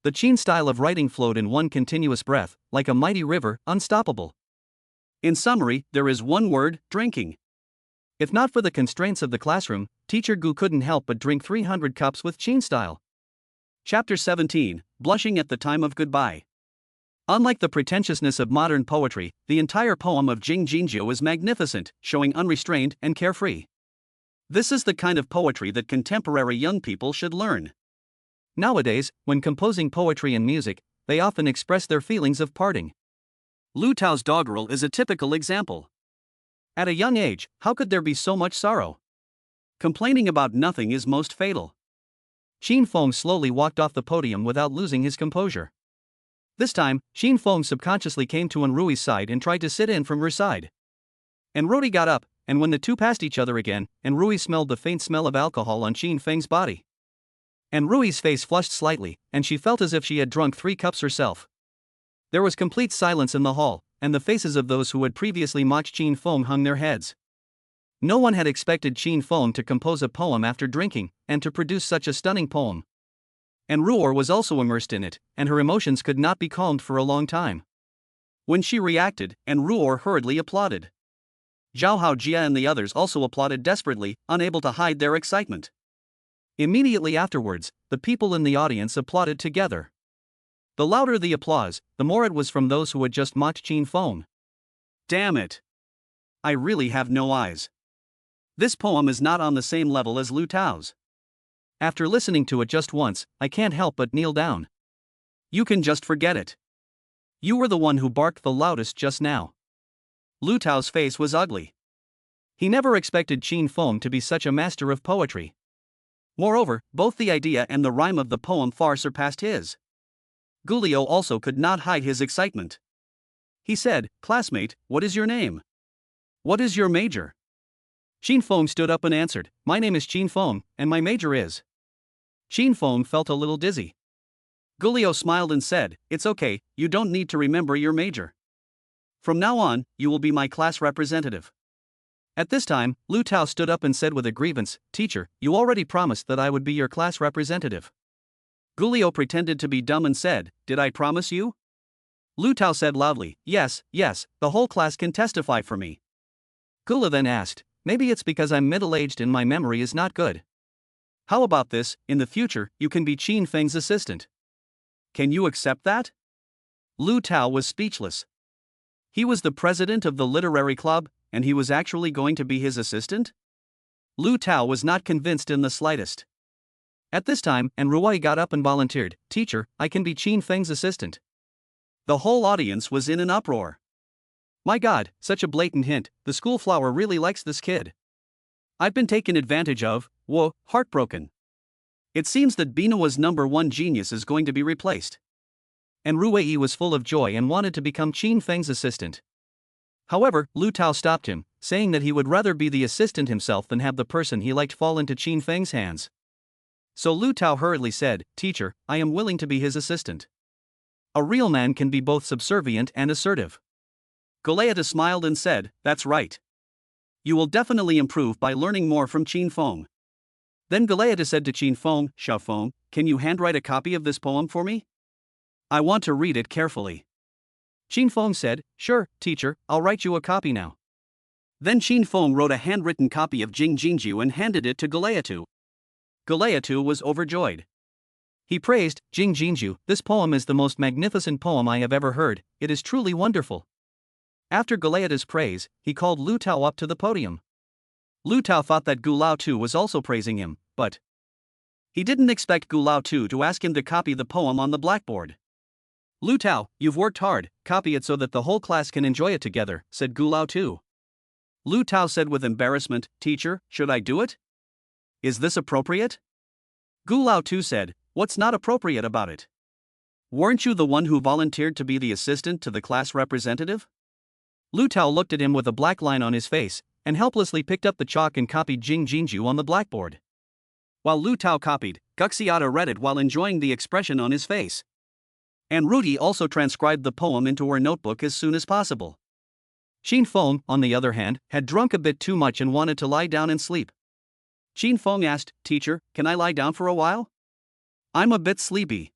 The Qin style of writing flowed in one continuous breath, like a mighty river, unstoppable. In summary, there is one word: drinking. If not for the constraints of the classroom, Teacher Gu couldn't help but drink 300 cups with Qin style. Chapter 17, Blushing at the Time of Goodbye. Unlike the pretentiousness of modern poetry, the entire poem of Jing Jinjiu is magnificent, showing unrestrained and carefree. This is the kind of poetry that contemporary young people should learn. Nowadays, when composing poetry and music, they often express their feelings of parting. Lu Tao's doggerel is a typical example. At a young age, how could there be so much sorrow? Complaining about nothing is most fatal. Xin Feng slowly walked off the podium without losing his composure. This time, Xin Feng subconsciously came to Enrui's side and tried to sit in from her side. Enrui got up, and when the two passed each other again, Enrui smelled the faint smell of alcohol on Xin Feng's body. Enrui's face flushed slightly, and she felt as if she had drunk 3 cups herself. There was complete silence in the hall, and the faces of those who had previously mocked Xin Feng hung their heads. No one had expected Xin Feng to compose a poem after drinking, and to produce such a stunning poem. And Ruor was also immersed in it, and her emotions could not be calmed for a long time. when she reacted, and Ruor hurriedly applauded. Zhao Haojia and the others also applauded desperately, unable to hide their excitement. Immediately afterwards, the people in the audience applauded together. The louder the applause, the more it was from those who had just mocked Qin Feng. Damn it! I really have no eyes. This poem is not on the same level as Lu Tao's. After listening to it just once, I can't help but kneel down. You can just forget it. You were the one who barked the loudest just now. Lu Tao's face was ugly. He never expected Qin Feng to be such a master of poetry. Moreover, both the idea and the rhyme of the poem far surpassed his. Gulio also could not hide his excitement. He said, "Classmate, what is your name? What is your major?" Qin Feng stood up and answered, "My name is Qin Feng, and my major is." Qin Feng felt a little dizzy. Gulio smiled and said, "It's okay, you don't need to remember your major. From now on, you will be my class representative." At this time, Lu Tao stood up and said with a grievance, "Teacher, you already promised that I would be your class representative." Gulio pretended to be dumb and said, "Did I promise you?" Lu Tao said loudly, "Yes, yes, the whole class can testify for me." Gula then asked, "Maybe it's because I'm middle-aged and my memory is not good. How about this, in the future, you can be Qin Feng's assistant. Can you accept that?" Lu Tao was speechless. He was the president of the literary club, and he was actually going to be his assistant? Lu Tao was not convinced in the slightest. At this time, and Ruai got up and volunteered, "Teacher, I can be Qin Feng's assistant." The whole audience was in an uproar. My God, such a blatant hint, the school flower really likes this kid. I've been taken advantage of, whoa, heartbroken. It seems that Binawa's #1 genius is going to be replaced. And Ruai was full of joy and wanted to become Qin Feng's assistant. However, Lu Tao stopped him, saying that he would rather be the assistant himself than have the person he liked fall into Qin Feng's hands. So Lu Tao hurriedly said, "Teacher, I am willing to be his assistant." A real man can be both subservient and assertive. Galeata smiled and said, "That's right. You will definitely improve by learning more from Qin Feng." Then Galeata said to Qin Feng, "Xiao Feng, can you handwrite a copy of this poem for me? I want to read it carefully." Qin Feng said, "Sure, teacher, I'll write you a copy now." Then Qin Feng wrote a handwritten copy of Jing Jingju and handed it to Galeatu. Galeatu was overjoyed. He praised, "Jing Jingju, this poem is the most magnificent poem I have ever heard, it is truly wonderful." After Galeata's praise, he called Lu Tao up to the podium. Lu Tao thought that Gu Lao too was also praising him, but he didn't expect Gu Lao too to ask him to copy the poem on the blackboard. "Lu Tao, you've worked hard, copy it so that the whole class can enjoy it together," said Gu Lao too. Lu Tao said with embarrassment, "Teacher, should I do it? Is this appropriate?" Gu Lao too said, "What's not appropriate about it? Weren't you the one who volunteered to be the assistant to the class representative?" Lu Tao looked at him with a black line on his face, and helplessly picked up the chalk and copied Jing Jingju on the blackboard. While Lu Tao copied, Guxiata read it while enjoying the expression on his face. And Ruti also transcribed the poem into her notebook as soon as possible. Qin Feng, on the other hand, had drunk a bit too much and wanted to lie down and sleep. Qin Feng asked, "Teacher, can I lie down for a while? I'm a bit sleepy."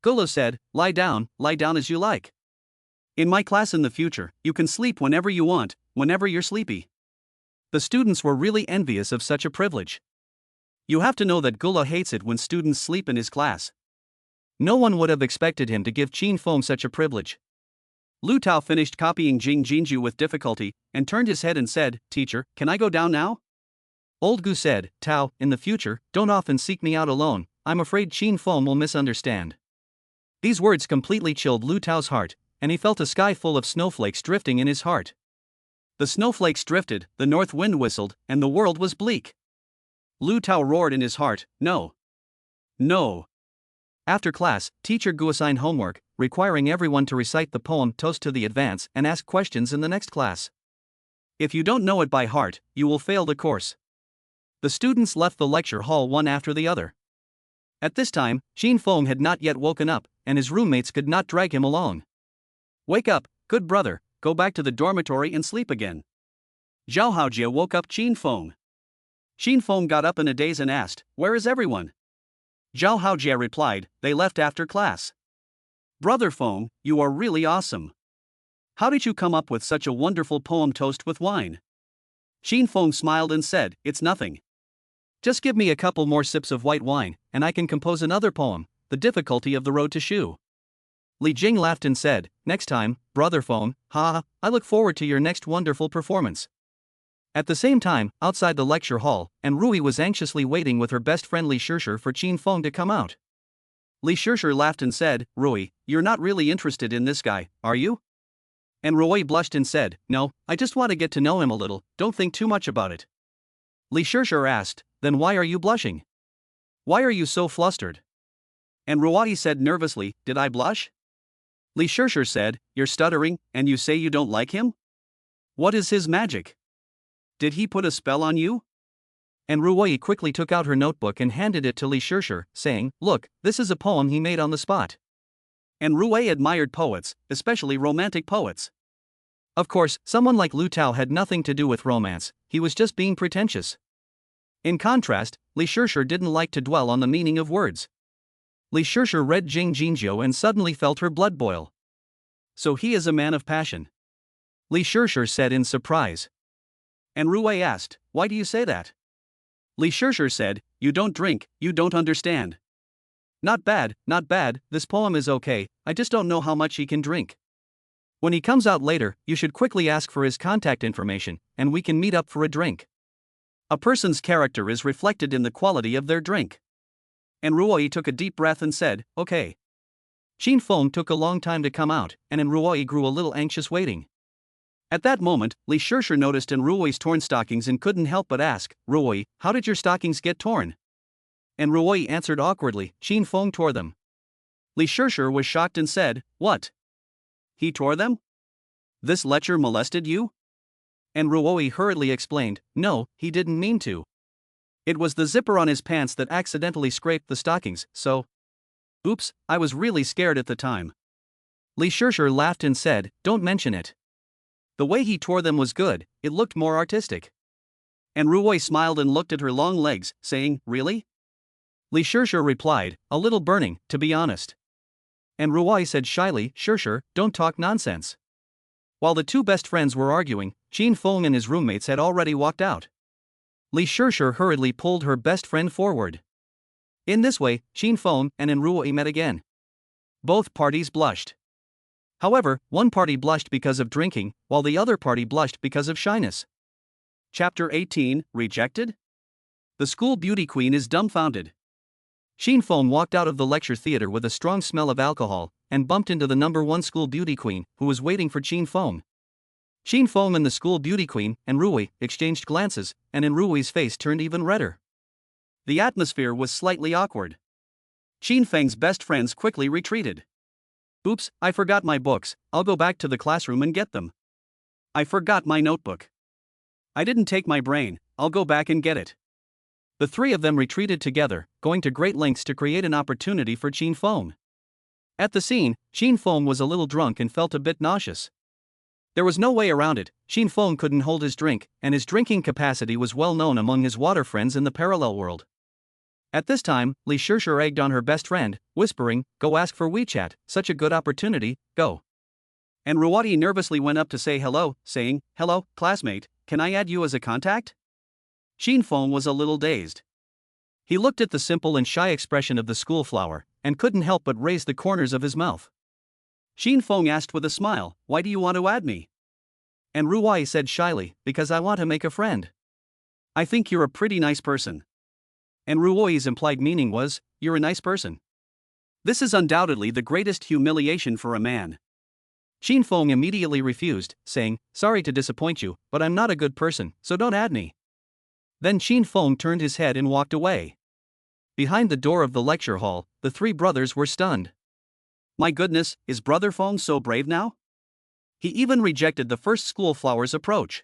Gula said, lie down as you like. In my class in the future, you can sleep whenever you want, whenever you're sleepy." The students were really envious of such a privilege. You have to know that Gula hates it when students sleep in his class. No one would have expected him to give Qin Feng such a privilege. Lu Tao finished copying Jing Jingju with difficulty, and turned his head and said, "Teacher, can I go down now?" Old Gu said, "Tao, in the future, don't often seek me out alone, I'm afraid Qin Feng will misunderstand." These words completely chilled Lu Tao's heart, and he felt a sky full of snowflakes drifting in his heart. The snowflakes drifted, the north wind whistled, and the world was bleak. Lu Tao roared in his heart, "No! No!" After class, Teacher Gu assigned homework, requiring everyone to recite the poem Toast to the Advance and ask questions in the next class. If you don't know it by heart, you will fail the course. The students left the lecture hall one after the other. At this time, Qin Feng had not yet woken up, and his roommates could not drag him along. "Wake up, good brother, go back to the dormitory and sleep again." Zhao Haojia woke up Qin Feng. Qin Feng got up in a daze and asked, "Where is everyone?" Zhao Haojia replied, "They left after class." "Brother Feng, you are really awesome. How did you come up with such a wonderful poem, Toast with Wine? Xin Feng smiled and said, It's nothing. Just give me a couple more sips of white wine, and I can compose another poem, The Difficulty of the Road to Shu. Li Jing laughed and said, Next time, brother Feng, ha, I look forward to your next wonderful performance. At the same time, outside the lecture hall, and Rui was anxiously waiting with her best friend Li Shishir for Qin Feng to come out. Li Shishir laughed and said, Rui, you're not really interested in this guy, are you? And Rui blushed and said, No, I just want to get to know him a little, don't think too much about it. Li Shishir asked, Then why are you blushing? Why are you so flustered? And Rui said nervously, Did I blush? Li Shishir said, You're stuttering, and you say you don't like him? What is his magic? Did he put a spell on you? And Rui quickly took out her notebook and handed it to Li Shishir, saying, Look, this is a poem he made on the spot. And Rui admired poets, especially romantic poets. Of course, someone like Lu Tao had nothing to do with romance, he was just being pretentious. In contrast, Li Shishir didn't like to dwell on the meaning of words. Li Shishir read Jing Jinjiu and suddenly felt her blood boil. So he is a man of passion. Li Shishir said in surprise. And Rui asked, Why do you say that? Li Shishir said, You don't drink, you don't understand. Not bad, this poem is okay, I just don't know how much he can drink. When he comes out later, you should quickly ask for his contact information, and we can meet up for a drink. A person's character is reflected in the quality of their drink. And Rui took a deep breath and said, Okay. Qin Feng took a long time to come out, and Rui grew a little anxious waiting. At that moment, Li Shishir noticed Rui's torn stockings and couldn't help but ask, Rui, how did your stockings get torn? And Rui answered awkwardly, Qin Feng tore them. Li Shishir was shocked and said, What? He tore them? This lecher molested you? And Rui hurriedly explained, No, he didn't mean to. It was the zipper on his pants that accidentally scraped the stockings, so. Oops, I was really scared at the time. Li Shishir laughed and said, Don't mention it. The way he tore them was good, it looked more artistic. And Rui smiled and looked at her long legs, saying, Really? Li Shishir replied, A little burning, to be honest. And Rui said shyly, Shishir, don't talk nonsense. While the two best friends were arguing, Qin Feng and his roommates had already walked out. Li Shishir hurriedly pulled her best friend forward. In this way, Qin Feng and Rui met again. Both parties blushed. However, one party blushed because of drinking, while the other party blushed because of shyness. Chapter 18, Rejected? The school beauty queen is dumbfounded. Qin Feng walked out of the lecture theater with a strong smell of alcohol, and bumped into the #1 school beauty queen, who was waiting for Qin Feng. Qin Feng and the school beauty queen, and Rui, exchanged glances, and Rui's face turned even redder. The atmosphere was slightly awkward. Qin Feng's best friends quickly retreated. Oops, I forgot my books, I'll go back to the classroom and get them. I forgot my notebook. I didn't take my brain, I'll go back and get it. The three of them retreated together, going to great lengths to create an opportunity for Qin Feng. At the scene, Qin Feng was a little drunk and felt a bit nauseous. There was no way around it, Qin Feng couldn't hold his drink, and his drinking capacity was well known among his water friends in the parallel world. At this time, Li Shishir egged on her best friend, whispering, Go ask for WeChat, such a good opportunity, go. And Rui nervously went up to say hello, saying, Hello, classmate, can I add you as a contact? Qin Feng was a little dazed. He looked at the simple and shy expression of the school flower, and couldn't help but raise the corners of his mouth. Qin Feng asked with a smile, Why do you want to add me? And Rui said shyly, Because I want to make a friend. I think you're a pretty nice person. And Rui's implied meaning was, You're a nice person. This is undoubtedly the greatest humiliation for a man. Qin Feng immediately refused, saying, Sorry to disappoint you, but I'm not a good person, so don't add me. Then Qin Feng turned his head and walked away. Behind the door of the lecture hall, the three brothers were stunned. My goodness, is Brother Feng so brave now? He even rejected the first school flower's approach.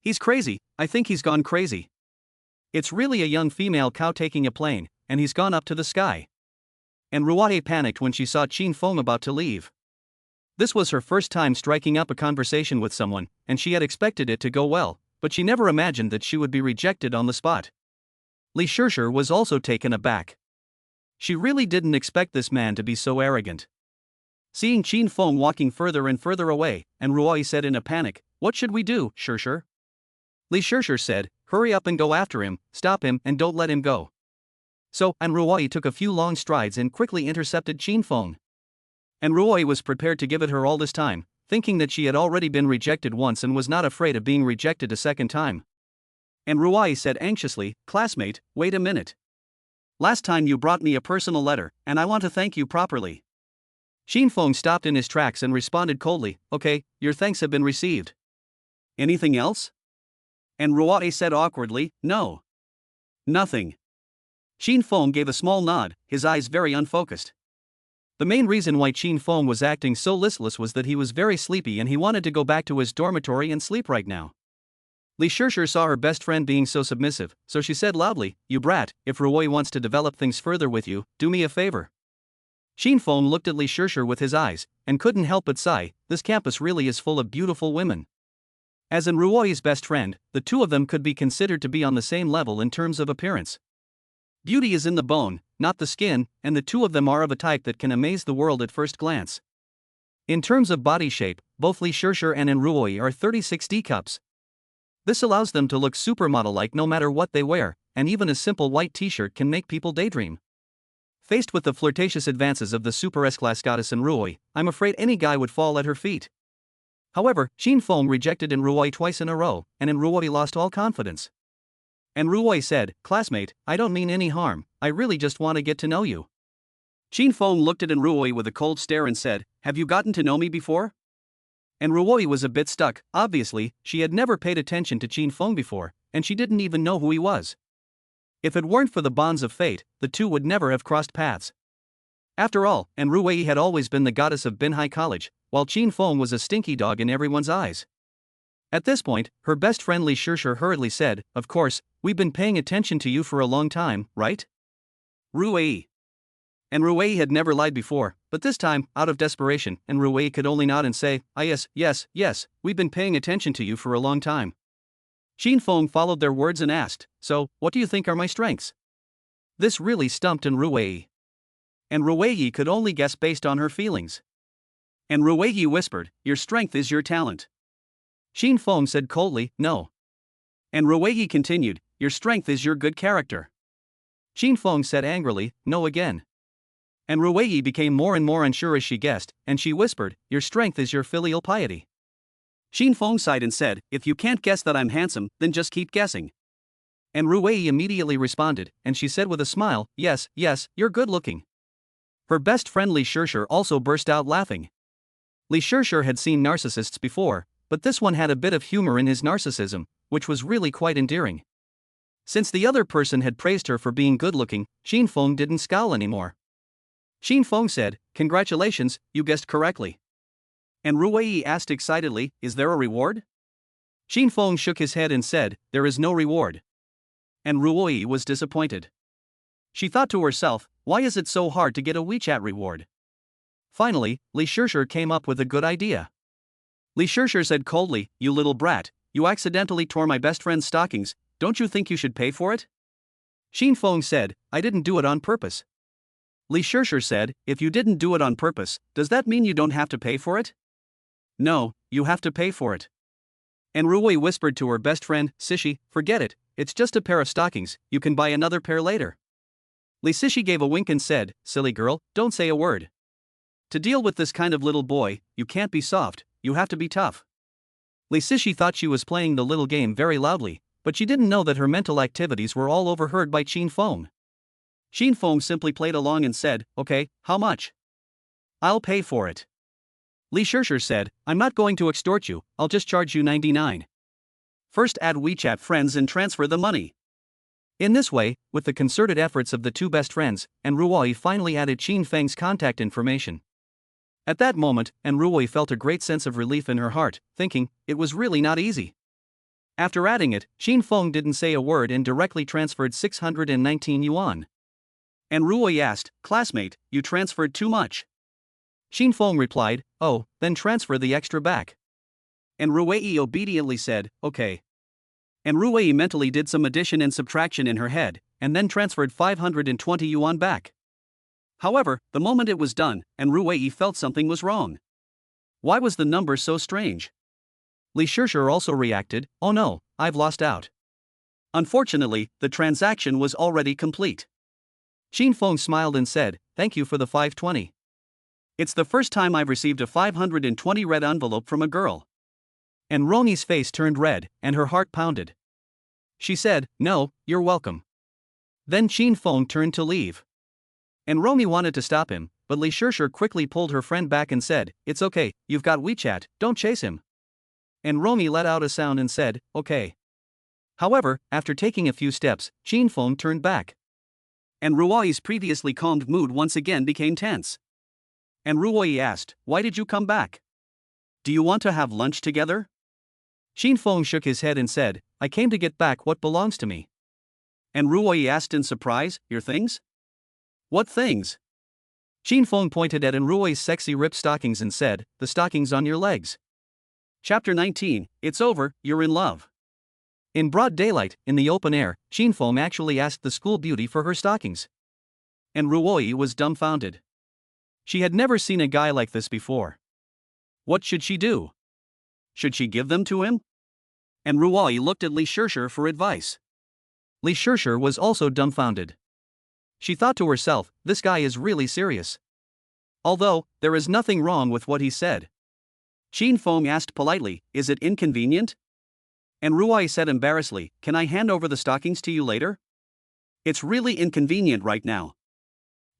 He's crazy, I think he's gone crazy. It's really a young female cow taking a plane, and he's gone up to the sky. And Rui panicked when she saw Qin Feng about to leave. This was her first time striking up a conversation with someone, and she had expected it to go well, but she never imagined that she would be rejected on the spot. Li Shishir was also taken aback. She really didn't expect this man to be so arrogant. Seeing Qin Feng walking further and further away, and Ruoyi said in a panic, "What should we do, Shishir?" Li Shishir said, "Hurry up and go after him, stop him and don't let him go." So, and Ruoyi took a few long strides and quickly intercepted Qin Feng. And Ruoyi was prepared to give it her all this time, thinking that she had already been rejected once and was not afraid of being rejected a second time. And Ruoyi said anxiously, "Classmate, wait a minute. Last time you brought me a personal letter, and I want to thank you properly." Qin Feng stopped in his tracks and responded coldly, "Okay, your thanks have been received. Anything else?" And Ruoyi said awkwardly, "No. Nothing." Qin Feng gave a small nod, his eyes very unfocused. The main reason why Qin Feng was acting so listless was that he was very sleepy and he wanted to go back to his dormitory and sleep right now. Li Shishir saw her best friend being so submissive, so she said loudly, "You brat, if Ruoyi wants to develop things further with you, do me a favor." Qin Feng looked at Li Shishir with his eyes, and couldn't help but sigh, this campus really is full of beautiful women. As in Ruoyi's best friend, the two of them could be considered to be on the same level in terms of appearance. Beauty is in the bone, not the skin, and the two of them are of a type that can amaze the world at first glance. In terms of body shape, both Li Shishir and Ruoyi are 36D cups. This allows them to look supermodel-like no matter what they wear, and even a simple white t-shirt can make people daydream. Faced with the flirtatious advances of the super S-class goddess in Ruoyi, I'm afraid any guy would fall at her feet. However, Qin Feng rejected Ruoyi twice in a row, and Ruoyi lost all confidence. And Ruoyi said, "Classmate, I don't mean any harm, I really just want to get to know you." Qin Feng looked at Ruoyi with a cold stare and said, "Have you gotten to know me before?" And Ruoyi was a bit stuck, obviously, she had never paid attention to Qin Feng before, and she didn't even know who he was. If it weren't for the bonds of fate, the two would never have crossed paths. After all, Ruoyi had always been the goddess of Binhai College, while Qin Feng was a stinky dog in everyone's eyes. At this point, her best friend Li Shishir hurriedly said, "Of course, we've been paying attention to you for a long time, right? Ruoyi." And Ruoyi had never lied before, but this time, out of desperation, Ruoyi could only nod and say, "Ah yes, we've been paying attention to you for a long time." Qin Feng followed their words and asked, "So, what do you think are my strengths?" This really stumped Ruoyi. And Ruoyi could only guess based on her feelings. And Ruoyi whispered, "Your strength is your talent." Qin Feng said coldly, "No." And Ruoyi continued, "Your strength is your good character." Qin Feng said angrily, "No again." And Ruoyi became more and more unsure as she guessed, and she whispered, "Your strength is your filial piety." Qin Feng sighed and said, "If you can't guess that I'm handsome, then just keep guessing." And Ruoyi immediately responded, and she said with a smile, yes, you're good looking." Her best friend Li Shishir also burst out laughing. Li Shishir had seen narcissists before, but this one had a bit of humor in his narcissism, which was really quite endearing. Since the other person had praised her for being good looking, Qin Feng didn't scowl anymore. Qin Feng said, "Congratulations, you guessed correctly." And Ruoyi asked excitedly, "Is there a reward?" Qin Feng shook his head and said, "There is no reward." And Ruoyi was disappointed. She thought to herself, why is it so hard to get a WeChat reward? Finally, Li Shishir came up with a good idea. Li Shishir said coldly, "You little brat, you accidentally tore my best friend's stockings, don't you think you should pay for it?" Qin Feng said, "I didn't do it on purpose." Li Shishir said, "If you didn't do it on purpose, does that mean you don't have to pay for it?" "No, you have to pay for it." And Ruoyi whispered to her best friend, "Sishi, forget it, it's just a pair of stockings, you can buy another pair later." Li Sishi gave a wink and said, "Silly girl, don't say a word. To deal with this kind of little boy, you can't be soft, you have to be tough." Li Sishi thought she was playing the little game very loudly, but she didn't know that her mental activities were all overheard by Qin Feng. Qin Feng simply played along and said, "Okay, how much?" "I'll pay for it." Li Shishir said, "I'm not going to extort you, I'll just charge you 99. First add WeChat friends and transfer the money." In this way, with the concerted efforts of the two best friends, Ruoyi finally added Qin Feng's contact information. At that moment, Ruoyi felt a great sense of relief in her heart, thinking, it was really not easy. After adding it, Qin Feng didn't say a word and directly transferred 619 yuan. And Ruoyi asked, "Classmate, you transferred too much." Qin Feng replied, "Oh, then transfer the extra back." And Ruoyi obediently said, "Okay." And Ruoyi mentally did some addition and subtraction in her head, and then transferred 520 yuan back. However, the moment it was done, and Ruwei felt something was wrong. Why was the number so strange? Li Shishir also reacted, oh no, I've lost out. Unfortunately, the transaction was already complete. Qin Feng smiled and said, thank you for the 520. It's the first time I've received a 520 red envelope from a girl. And Roni's face turned red, and her heart pounded. She said, no, you're welcome. Then Qin Feng turned to leave. And Roni wanted to stop him, but Li Shishir quickly pulled her friend back and said, it's okay, you've got WeChat, don't chase him. And Roni let out a sound and said, okay. However, after taking a few steps, Qin Feng turned back. And Ruoi's previously calmed mood once again became tense. And Ruoi asked, why did you come back? Do you want to have lunch together? Qin Feng shook his head and said, I came to get back what belongs to me. And Ruoi asked in surprise, your things? What things? Qin Feng pointed at Ruoi's sexy ripped stockings and said, the stockings on your legs. Chapter 19, It's over, you're in love. In broad daylight, in the open air, Qin Feng actually asked the school beauty for her stockings. And Ruoi was dumbfounded. She had never seen a guy like this before. What should she do? Should she give them to him? And Ruoi looked at Li Shishir for advice. Li Shishir was also dumbfounded. She thought to herself, this guy is really serious. Although, there is nothing wrong with what he said. Qin Feng asked politely, is it inconvenient? And Ruoi said embarrassedly, can I hand over the stockings to you later? It's really inconvenient right now.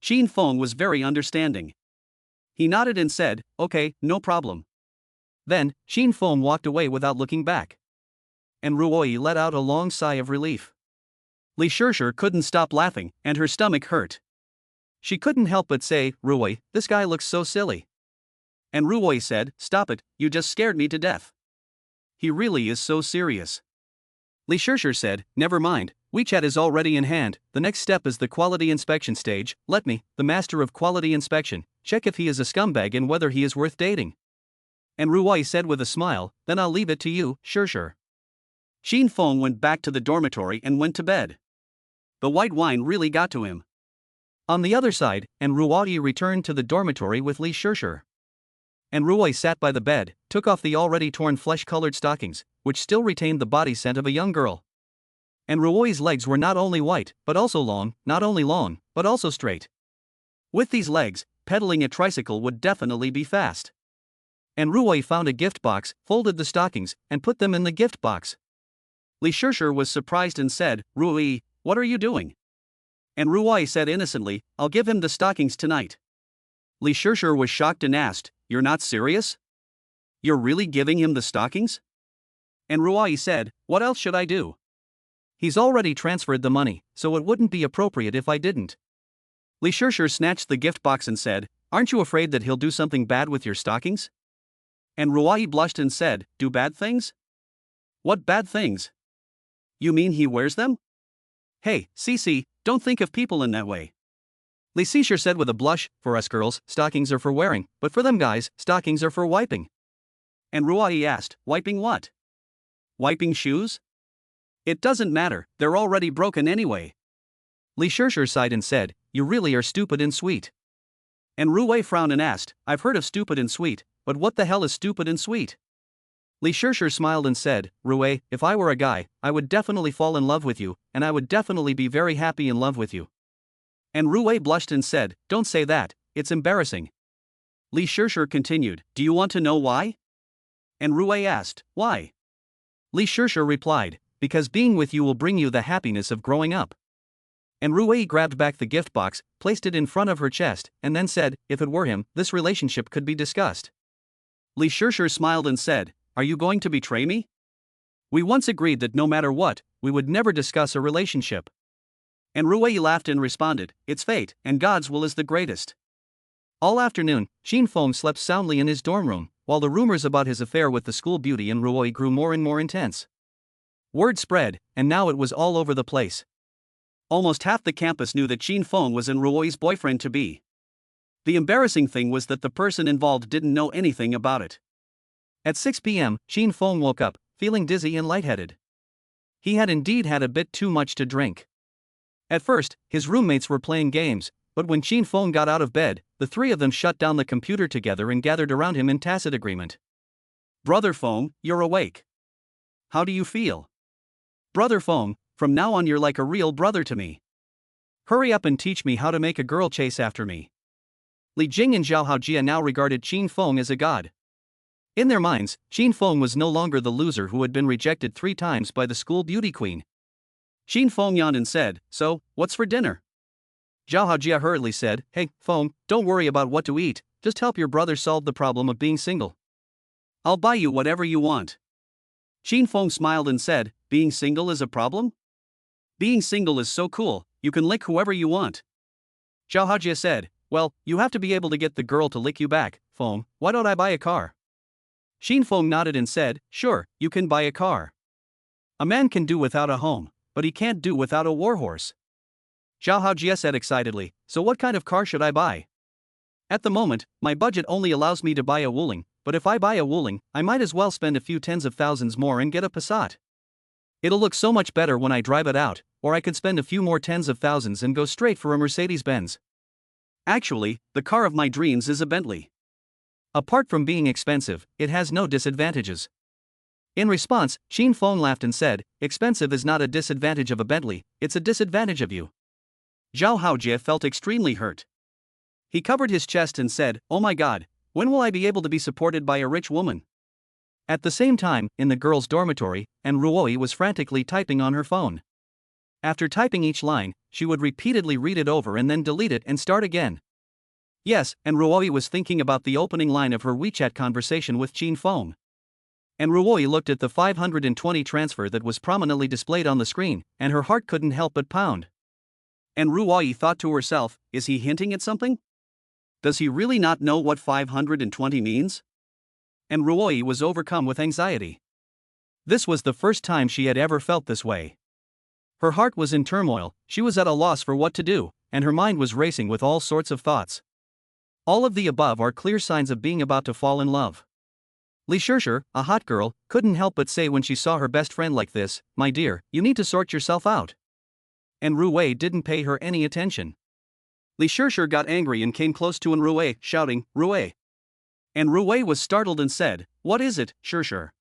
Qin Feng was very understanding. He nodded and said, okay, no problem. Then, Qin Feng walked away without looking back. And Ruoi let out a long sigh of relief. Li Shishir couldn't stop laughing, and her stomach hurt. She couldn't help but say, Ruoi, this guy looks so silly. And Ruoi said, stop it, you just scared me to death. He really is so serious. Li Shishir said, never mind, WeChat is already in hand, the next step is the quality inspection stage, let me, the master of quality inspection, check if he is a scumbag and whether he is worth dating. And Ruoi said with a smile, then I'll leave it to you, Shishir. Qin Feng went back to the dormitory and went to bed. The white wine really got to him. On the other side, and Ruoi returned to the dormitory with Li Shishir. And Ruoi sat by the bed, took off the already torn flesh-colored stockings, which still retained the body scent of a young girl. And Ruoi's legs were not only white, but also long, not only long, but also straight. With these legs, pedaling a tricycle would definitely be fast. And Ruoi found a gift box, folded the stockings, and put them in the gift box. Li Shishir was surprised and said, Ruoi, what are you doing? And Ruoi said innocently, I'll give him the stockings tonight. Li Shishir was shocked and asked, you're not serious? You're really giving him the stockings? And Ruoi said, what else should I do? He's already transferred the money, so it wouldn't be appropriate if I didn't. Li Shishir snatched the gift box and said, aren't you afraid that he'll do something bad with your stockings? And Ruoi blushed and said, do bad things? What bad things? You mean he wears them? Hey, Cici, don't think of people in that way. Li Shishir said with a blush, for us girls, stockings are for wearing, but for them guys, stockings are for wiping. And Ruoi asked, wiping what? Wiping shoes? It doesn't matter, they're already broken anyway. Li Shishir sighed and said, you really are stupid and sweet. And Ruoi frowned and asked, I've heard of stupid and sweet, but what the hell is stupid and sweet? Li Shishir smiled and said, Ruoi, if I were a guy, I would definitely fall in love with you, and I would definitely be very happy in love with you. And Ruoi blushed and said, don't say that, it's embarrassing. Li Shishir continued, do you want to know why? And Ruoi asked, why? Li Shishir replied, because being with you will bring you the happiness of growing up. And Ruoi grabbed back the gift box, placed it in front of her chest, and then said, if it were him, this relationship could be discussed. Li Shishir smiled and said, are you going to betray me? We once agreed that no matter what, we would never discuss a relationship. And Ruoi laughed and responded, it's fate, and God's will is the greatest. All afternoon, Qin Feng slept soundly in his dorm room, while the rumors about his affair with the school beauty and Ruoi grew more and more intense. Word spread, and now it was all over the place. Almost half the campus knew that Qin Feng was Ruoi's boyfriend-to-be. The embarrassing thing was that the person involved didn't know anything about it. At 6 p.m., Qin Feng woke up, feeling dizzy and lightheaded. He had indeed had a bit too much to drink. At first, his roommates were playing games, But when Qin Feng got out of bed, the three of them shut down the computer together and gathered around him in tacit agreement. Brother Feng, you're awake. How do you feel? Brother Feng, from now on you're like a real brother to me. Hurry up and teach me how to make a girl chase after me. Li Jing and Zhao Haojie now regarded Qin Feng as a god. In their minds, Qin Feng was no longer the loser who had been rejected 3 times by the school beauty queen. Qin Feng yawned and said, "So, what's for dinner?" Zhao Haojie hurriedly said, "Hey, Feng, don't worry about what to eat, just help your brother solve the problem of being single. I'll buy you whatever you want." Qin Feng smiled and said, "Being single is a problem? Being single is so cool, you can lick whoever you want." Zhao Haojie said, "Well, you have to be able to get the girl to lick you back, Feng, why don't I buy a car?" Qin Feng nodded and said, "Sure, you can buy a car. A man can do without a home, but he can't do without a warhorse." Zhao Haojie said excitedly, "So what kind of car should I buy? At the moment, my budget only allows me to buy a Wuling, but if I buy a Wuling, I might as well spend a few tens of thousands more and get a Passat. It'll look so much better when I drive it out, or I could spend a few more tens of thousands and go straight for a Mercedes-Benz. Actually, the car of my dreams is a Bentley. Apart from being expensive, it has no disadvantages." In response, Qin Feng laughed and said, "Expensive is not a disadvantage of a Bentley, it's a disadvantage of you." Zhao Haojie felt extremely hurt. He covered his chest and said, "Oh my god, when will I be able to be supported by a rich woman?" At the same time, in the girls' dormitory, and Ruoi was frantically typing on her phone. After typing each line, she would repeatedly read it over and then delete it and start again. Yes, and Ruoi was thinking about the opening line of her WeChat conversation with Qin Feng. And Ruoi looked at the 520 transfer that was prominently displayed on the screen, and her heart couldn't help but pound. And Ruoi thought to herself, is he hinting at something? Does he really not know what 520 means? And Ruoi was overcome with anxiety. This was the first time she had ever felt this way. Her heart was in turmoil, she was at a loss for what to do, and her mind was racing with all sorts of thoughts. All of the above are clear signs of being about to fall in love. Li Shishir, a hot girl, couldn't help but say when she saw her best friend like this, "My dear, you need to sort yourself out." And Ruoi didn't pay her any attention. Li Shishir got angry and came close to Ruoi, shouting, "Ruoi." And Ruoi was startled and said, "What is it, Shishir?"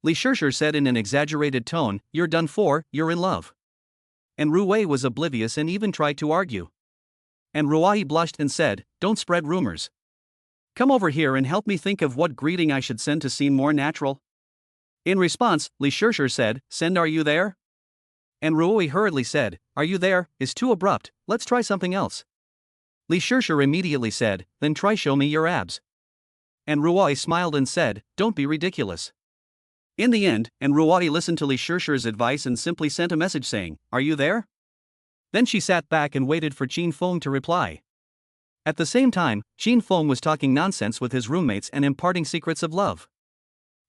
Li Shishir said in an exaggerated tone, "You're done for, you're in love." And Ruoi was oblivious and even tried to argue. And Ruoi blushed and said, "Don't spread rumors. Come over here and help me think of what greeting I should send to seem more natural." In response, Li Shishir said, "Send are you there?" And Ruoi hurriedly said, "Are you there is too abrupt, let's try something else." Li Shishir immediately said, "Then try show me your abs." And Ruoi smiled and said, "Don't be ridiculous." In the end, and Ruoi listened to Li Shishir's advice and simply sent a message saying, "Are you there?" Then she sat back and waited for Qin Feng to reply. At the same time, Qin Feng was talking nonsense with his roommates and imparting secrets of love.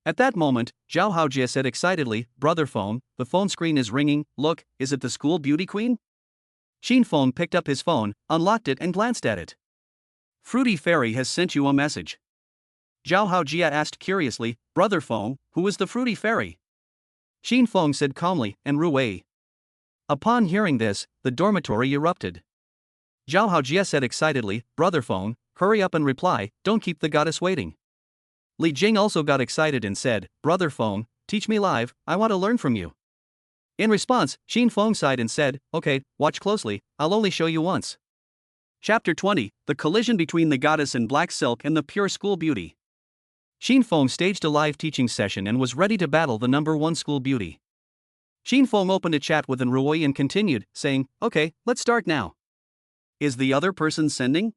At that moment, Zhao Haojie said excitedly, "Brother Feng, the phone screen is ringing, look, is it the school beauty queen?" Qin Feng picked up his phone, unlocked it and glanced at it. "Fruity Fairy has sent you a message." Zhao Haojie asked curiously, "Brother Feng, who is the Fruity Fairy?" Qin Feng said calmly, "And Ruoi." Upon hearing this, the dormitory erupted. Zhao Haojie said excitedly, "Brother Feng, hurry up and reply, don't keep the goddess waiting." Li Jing also got excited and said, "Brother Feng, teach me live, I want to learn from you." In response, Qin Feng sighed and said, "Okay, watch closely, I'll only show you once." Chapter 20, The Collision Between the Goddess in Black Silk and the Pure School Beauty. Qin Feng staged a live teaching session and was ready to battle the #1 school beauty. Qin Feng opened a chat with Ruoi and continued, saying, "Okay, let's start now. Is the other person sending?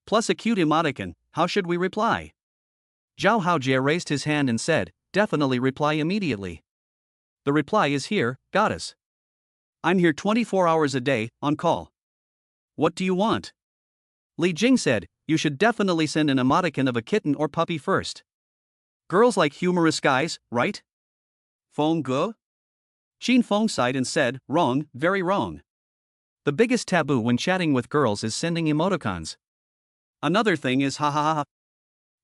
Plus a cute emoticon, how should we reply?" Zhao Haojie raised his hand and said, "Definitely reply immediately. The reply is here, goddess. I'm here 24 hours a day, on call. What do you want?" Li Jing said, "You should definitely send an emoticon of a kitten or puppy first. Girls like humorous guys, right?" Feng Ge? Qin Feng sighed and said, "Wrong, very wrong. The biggest taboo when chatting with girls is sending emoticons. Another thing is ha ha ha.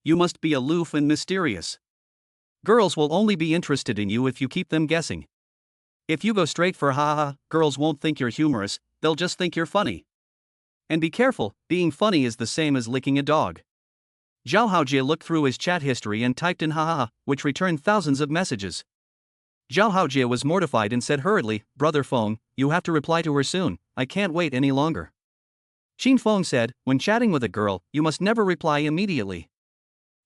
You must be aloof and mysterious. Girls will only be interested in you if you keep them guessing. If you go straight for ha ha ha, girls won't think you're humorous, they'll just think you're funny. And be careful, being funny is the same as licking a dog. Zhao Haojie looked through his chat history and typed in haha, which returned thousands of messages. Zhao Haojie was mortified and said hurriedly, "Brother Feng, you have to reply to her soon, I can't wait any longer." Xin Feng said, "When chatting with a girl, you must never reply immediately.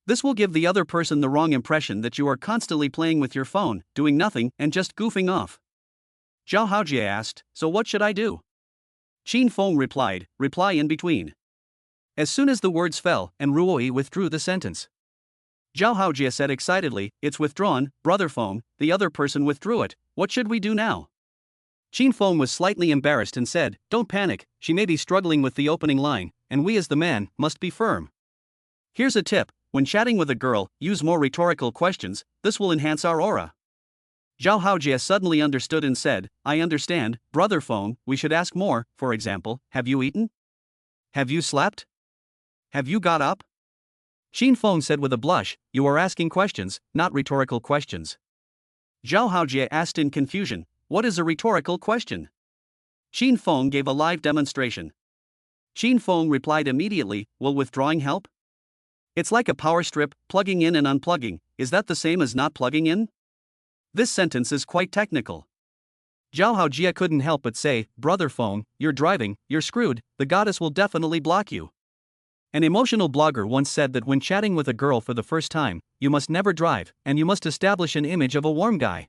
This will give the other person the wrong impression that you are constantly playing with your phone, doing nothing, and just goofing off." Zhao Haojie asked, "So what should I do?" Xin Feng replied, "Reply in between." As soon as the words fell, and Ruoi withdrew the sentence. Zhao Haojie said excitedly, "It's withdrawn, Brother Feng, the other person withdrew it, what should we do now?" Xin Feng was slightly embarrassed and said, "Don't panic, she may be struggling with the opening line, and we as the man, must be firm. Here's a tip, when chatting with a girl, use more rhetorical questions, this will enhance our aura." Zhao Haojie suddenly understood and said, "I understand, Brother Feng, we should ask more, for example, have you eaten? Have you slept? Have you got up?" Xin Feng said with a blush, "You are asking questions, not rhetorical questions." Zhao Haojie asked in confusion, "What is a rhetorical question?" Xin Feng gave a live demonstration. Xin Feng replied immediately, "Will withdrawing help? It's like a power strip, plugging in and unplugging, is that the same as not plugging in?" This sentence is quite technical. Zhao Haojie couldn't help but say, "Brother Feng, you're driving, you're screwed, the goddess will definitely block you." An emotional blogger once said that when chatting with a girl for the first time, you must never drive, and you must establish an image of a warm guy.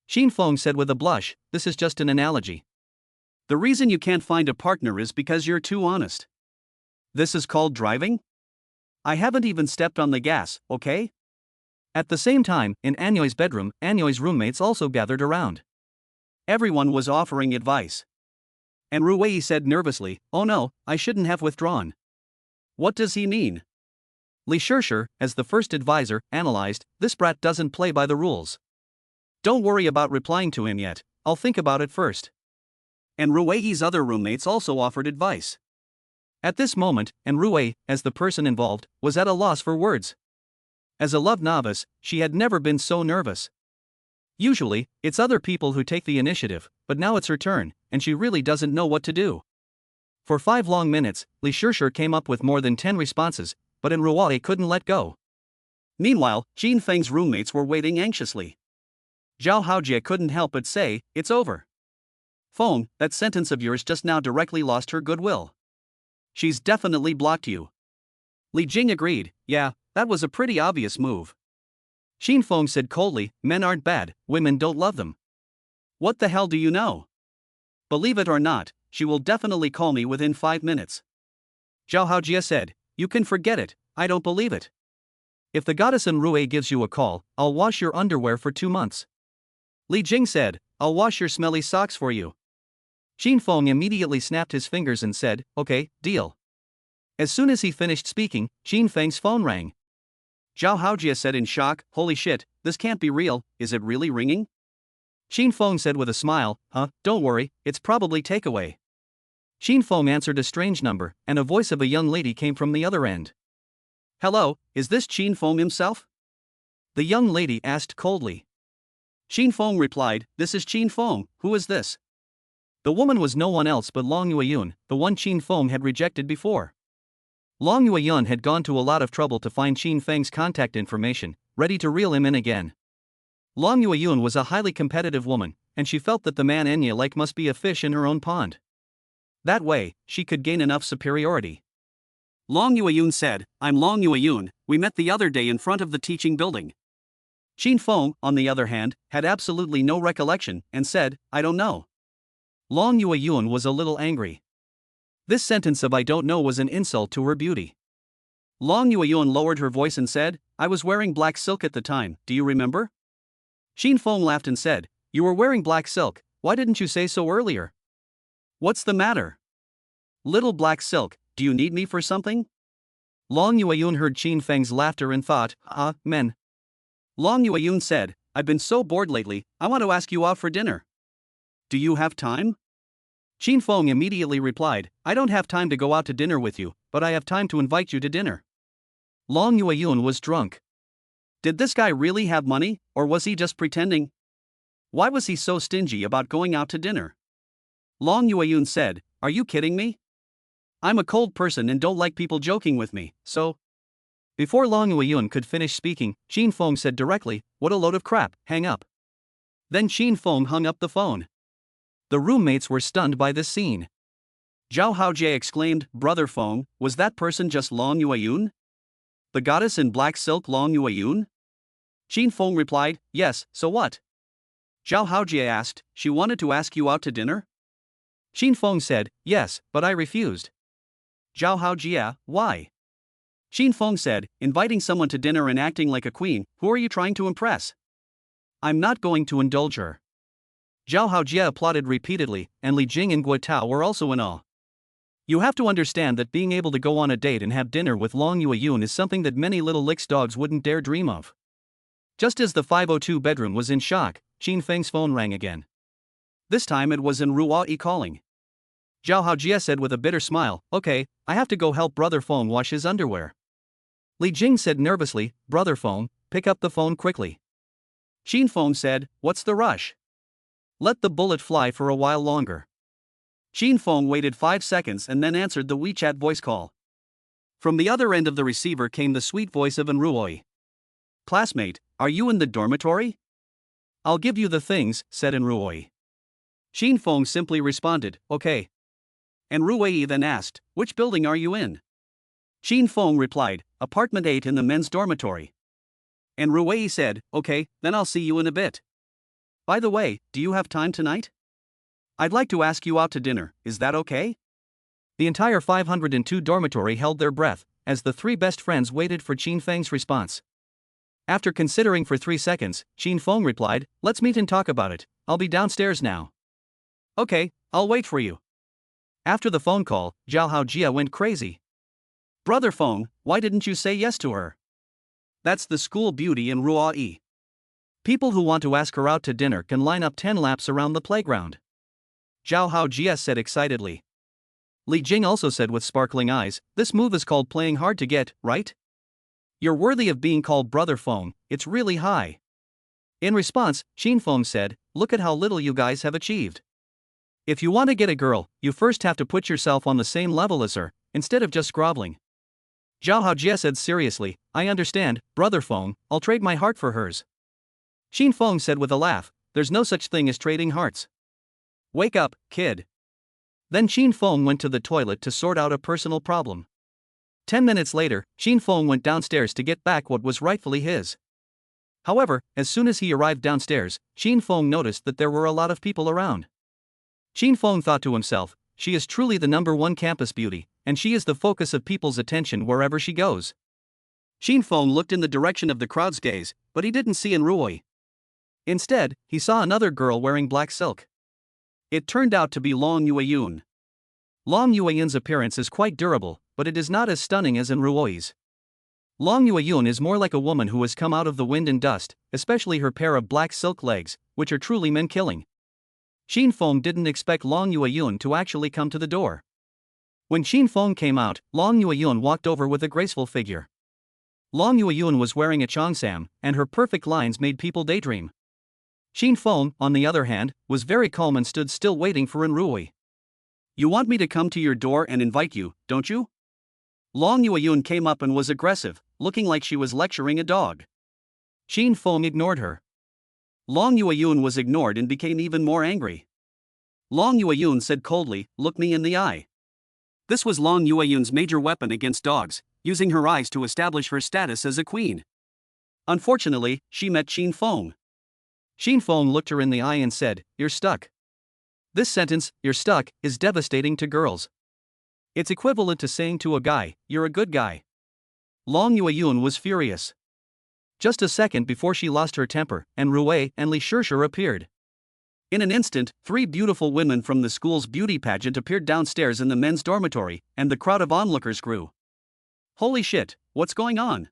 Xin Feng said with a blush, "This is just an analogy. The reason you can't find a partner is because you're too honest. This is called driving? I haven't even stepped on the gas, okay?" At the same time, in Anyoi's bedroom, Anyoi's roommates also gathered around. Everyone was offering advice. And Ruwei said nervously, "Oh no, I shouldn't have withdrawn." What does he mean? Li Shishir, as the first advisor, analyzed, "This brat doesn't play by the rules. Don't worry about replying to him yet, I'll think about it first." And Ruwei's other roommates also offered advice. At this moment, and Ruwei, as the person involved, was at a loss for words. As a love novice, she had never been so nervous. Usually, it's other people who take the initiative, but now it's her turn, and she really doesn't know what to do. For 5 long minutes, Li Shishir came up with more than 10 responses, but Ruwei couldn't let go. Meanwhile, Xin Feng's roommates were waiting anxiously. Zhao Haojie couldn't help but say, "It's over. Feng, that sentence of yours just now directly lost her goodwill. She's definitely blocked you." Li Jing agreed, "Yeah, that was a pretty obvious move." Xin Feng said coldly, "Men aren't bad, women don't love them." "What the hell do you know? Believe it or not, she will definitely call me within 5 minutes." Zhao Haojie said, "You can forget it, I don't believe it. If the goddess Ruwei gives you a call, I'll wash your underwear for 2 months. Li Jing said, "I'll wash your smelly socks for you." Xin Feng immediately snapped his fingers and said, "Okay, deal." As soon as he finished speaking, Xin Feng's phone rang. Zhao Haojie said in shock, "Holy shit, this can't be real, is it really ringing?" Xin Feng said with a smile, Don't worry, it's probably takeaway." Xin Feng answered a strange number, and a voice of a young lady came from the other end. "Hello, is this Xin Feng himself?" The young lady asked coldly. Xin Feng replied, "This is Xin Feng, who is this?" The woman was no one else but Long Yueyun, the one Xin Feng had rejected before. Long Yueyun had gone to a lot of trouble to find Xin Feng's contact information, ready to reel him in again. Long Yueyun was a highly competitive woman, and she felt that the man Enya liked must be a fish in her own pond. That way, she could gain enough superiority. Long Yueyun said, "I'm Long Yueyun, we met the other day in front of the teaching building." Xin Feng, on the other hand, had absolutely no recollection, and said, "I don't know." Long Yueyun was a little angry. This sentence of "I don't know" was an insult to her beauty. Long Yueyun lowered her voice and said, "I was wearing black silk at the time, do you remember?" Xin Feng laughed and said, "You were wearing black silk, why didn't you say so earlier? What's the matter? Little black silk, do you need me for something?" Long Yueyun heard Xin Feng's laughter and thought, men. Long Yueyun said, "I've been so bored lately, I want to ask you out for dinner. Do you have time?" Xin Feng immediately replied, "I don't have time to go out to dinner with you, but I have time to invite you to dinner." Long Yueyun was drunk. Did this guy really have money, or was he just pretending? Why was he so stingy about going out to dinner? Long Yueyun said, "Are you kidding me? I'm a cold person and don't like people joking with me, so. Before Long Yueyun could finish speaking, Qin Feng said directly, "What a load of crap, hang up." Then Qin Feng hung up the phone. The roommates were stunned by this scene. Zhao Haojie exclaimed, "Brother Feng, was that person just Long Yueyun? The goddess in black silk Long Yueyun?" Qin Feng replied, "Yes, so what?" Zhao Haojie asked, "She wanted to ask you out to dinner?" Qin Feng said, "Yes, but I refused." Zhao Haojie, "Why?" Qin Feng said, "Inviting someone to dinner and acting like a queen, who are you trying to impress? I'm not going to indulge her." Zhao Haojie applauded repeatedly, and Li Jing and Guo Tao were also in awe. You have to understand that being able to go on a date and have dinner with Long Yueyun is something that many little Licks dogs wouldn't dare dream of. Just as the 502 bedroom was in shock, Qin Feng's phone rang again. This time it was in Ruai calling. Zhao Haojie said with a bitter smile, "Okay, I have to go help Brother Feng wash his underwear." Li Jing said nervously, "Brother Feng, pick up the phone quickly." Qin Feng said, "What's the rush? Let the bullet fly for a while longer." Qin Feng waited 5 seconds and then answered the WeChat voice call. From the other end of the receiver came the sweet voice of Enruoi. "Classmate, are you in the dormitory?" "I'll give you the things," said Enruoi. Qin Feng simply responded, "Okay." Enruoi then asked, "Which building are you in?" Qin Feng replied, "Apartment 8 in the men's dormitory." Enruoi said, "Okay, then I'll see you in a bit. By the way, do you have time tonight? I'd like to ask you out to dinner, is that okay?" The entire 502 dormitory held their breath, as the three best friends waited for Qin Feng's response. After considering for 3 seconds, Qin Feng replied, "Let's meet and talk about it, I'll be downstairs now." "Okay, I'll wait for you." After the phone call, Zhao Haojie went crazy. "Brother Feng, why didn't you say yes to her? That's the school beauty in Ruai. People who want to ask her out to dinner can line up 10 laps around the playground." Zhao Haojie said excitedly. Li Jing also said with sparkling eyes, "This move is called playing hard to get, right? You're worthy of being called Brother Feng, it's really high." In response, Qin Feng said, "Look at how little you guys have achieved. If you want to get a girl, you first have to put yourself on the same level as her, instead of just groveling." Zhao Haojie said seriously, "I understand, Brother Feng, I'll trade my heart for hers." Qin Feng said with a laugh, "There's no such thing as trading hearts. Wake up, kid." Then Qin Feng went to the toilet to sort out a personal problem. 10 minutes later, Qin Feng went downstairs to get back what was rightfully his. However, as soon as he arrived downstairs, Qin Feng noticed that there were a lot of people around. Qin Feng thought to himself, "She is truly the #1 campus beauty, and she is the focus of people's attention wherever she goes." Qin Feng looked in the direction of the crowd's gaze, but he didn't see Enruoi. Instead, he saw another girl wearing black silk. It turned out to be Long Yueyun. Long Yueyun's appearance is quite durable, but it is not as stunning as Enruoi's. Long Yueyun is more like a woman who has come out of the wind and dust, especially her pair of black silk legs, which are truly men-killing. Qin Feng didn't expect Long Yueyun to actually come to the door. When Qin Feng came out, Long Yueyun walked over with a graceful figure. Long Yueyun was wearing a cheongsam, and her perfect lines made people daydream. Qin Feng, on the other hand, was very calm and stood still waiting for Enruoi. "You want me to come to your door and invite you, don't you?" Long Yueyun came up and was aggressive, looking like she was lecturing a dog. Qin Feng ignored her. Long Yueyun was ignored and became even more angry. Long Yueyun said coldly, "Look me in the eye." This was Long Yueyun's major weapon against dogs, using her eyes to establish her status as a queen. Unfortunately, she met Qin Feng. Qin Feng looked her in the eye and said, "You're stuck." This sentence, "you're stuck," is devastating to girls. It's equivalent to saying to a guy, "You're a good guy." Long Yueyun was furious. Just a second before she lost her temper, Enruoi and Li Shishir appeared. In an instant, 3 beautiful women from the school's beauty pageant appeared downstairs in the men's dormitory, and the crowd of onlookers grew. Holy shit, what's going on?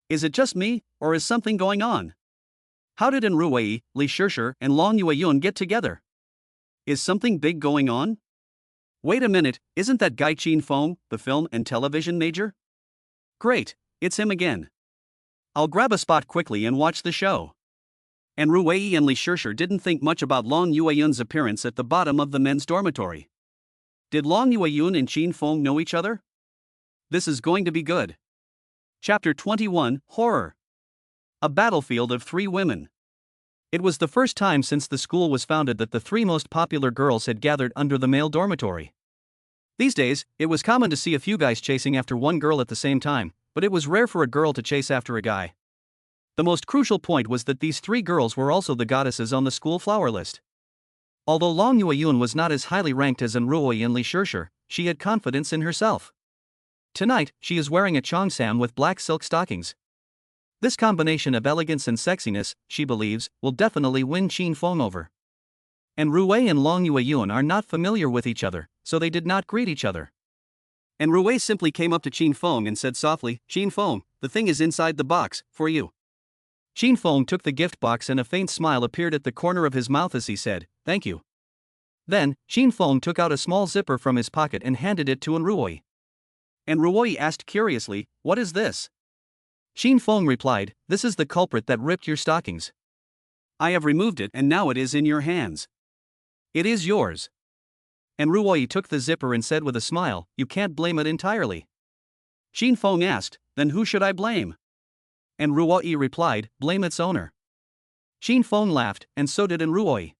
Is it just me, or is something going on? How did Enruoi, Li Shishir, and Long Yueyun get together? Is something big going on? Wait a minute, isn't that guy Qin Feng, the film and television major? Great, it's him again. I'll grab a spot quickly and watch the show. Enruoi and Li Shishir didn't think much about Long Yueyun's appearance at the bottom of the men's dormitory. Did Long Yueyun and Qin Feng know each other? This is going to be good. Chapter 21, Horror. A battlefield of three women. It was the first time since the school was founded that the three most popular girls had gathered under the male dormitory. These days, it was common to see a few guys chasing after one girl at the same time, but it was rare for a girl to chase after a guy. The most crucial point was that these three girls were also the goddesses on the school flower list. Although Long Yueyun was not as highly ranked as Enruoi and Li Shirshir, she had confidence in herself. Tonight, she is wearing a cheongsam with black silk stockings. This combination of elegance and sexiness, she believes, will definitely win Qin Feng over. Enruoi and Long Yueyun are not familiar with each other, so they did not greet each other. Enruoi simply came up to Qin Feng and said softly, "Qin Feng, the thing is inside the box, for you." Qin Feng took the gift box and a faint smile appeared at the corner of his mouth as he said, "Thank you." Then, Qin Feng took out a small zipper from his pocket and handed it to Enruoi. Enruoi asked curiously, "What is this?" Qin Feng replied, "This is the culprit that ripped your stockings. I have removed it and now it is in your hands. It is yours." Enruoi took the zipper and said with a smile, "You can't blame it entirely." Qin Feng asked, "Then who should I blame?" Enruoi replied, "Blame its owner." Qin Feng laughed, and so did Enruoi.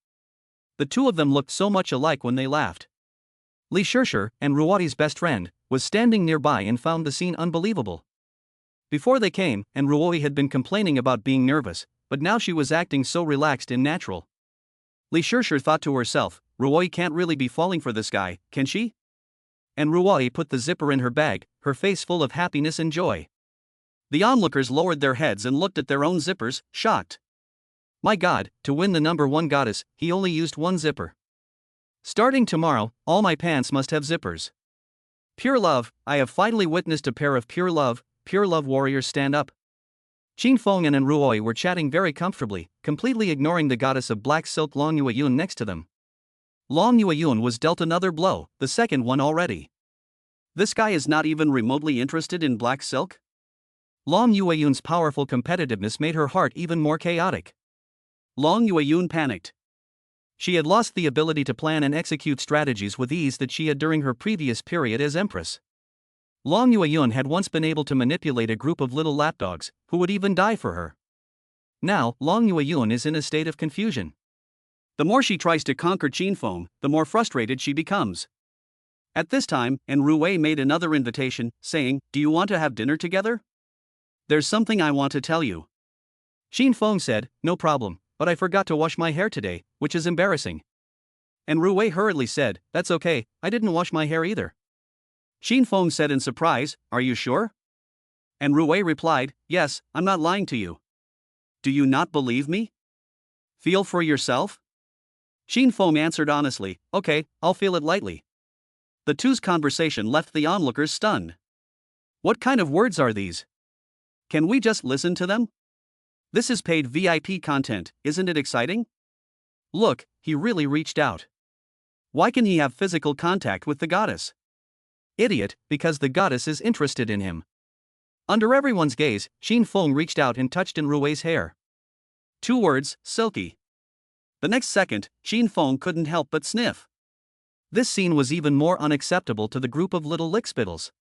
The two of them looked so much alike when they laughed. Li Shirshir, Enruoi's best friend, was standing nearby and found the scene unbelievable. Before they came, Enruoi had been complaining about being nervous, but now she was acting so relaxed and natural. Li Shirshir thought to herself, "Ruoi can't really be falling for this guy, can she?" Enruoi put the zipper in her bag, her face full of happiness and joy. The onlookers lowered their heads and looked at their own zippers, shocked. My God, to win the number one goddess, he only used one zipper. Starting tomorrow, all my pants must have zippers. Pure love, I have finally witnessed a pair of pure love warriors stand up. Qin Feng and Enruoi were chatting very comfortably, completely ignoring the goddess of black silk Long Yueyun next to them. Long Yueyun was dealt another blow, the second one already. This guy is not even remotely interested in black silk? Long Yueyun's powerful competitiveness made her heart even more chaotic. Long Yueyun panicked. She had lost the ability to plan and execute strategies with ease that she had during her previous period as empress. Long Yueyun had once been able to manipulate a group of little lapdogs, who would even die for her. Now, Long Yueyun is in a state of confusion. The more she tries to conquer Qin Feng, the more frustrated she becomes. At this time, Enruoi made another invitation, saying, "Do you want to have dinner together? There's something I want to tell you." Qin Feng said, "No problem, but I forgot to wash my hair today, which is embarrassing." Enruoi hurriedly said, "That's okay, I didn't wash my hair either." Qin Feng said in surprise, "Are you sure?" Enruoi replied, "Yes, I'm not lying to you. Do you not believe me? Feel for yourself?" Qin Feng answered honestly, "Okay, I'll feel it lightly." The two's conversation left the onlookers stunned. What kind of words are these? Can we just listen to them? This is paid VIP content, isn't it exciting? Look, he really reached out. Why can he have physical contact with the goddess? Idiot, because the goddess is interested in him. Under everyone's gaze, Qin Feng reached out and touched Enruoi's hair. 2 words, silky. The next second, Qin Feng couldn't help but sniff. This scene was even more unacceptable to the group of little lickspittles.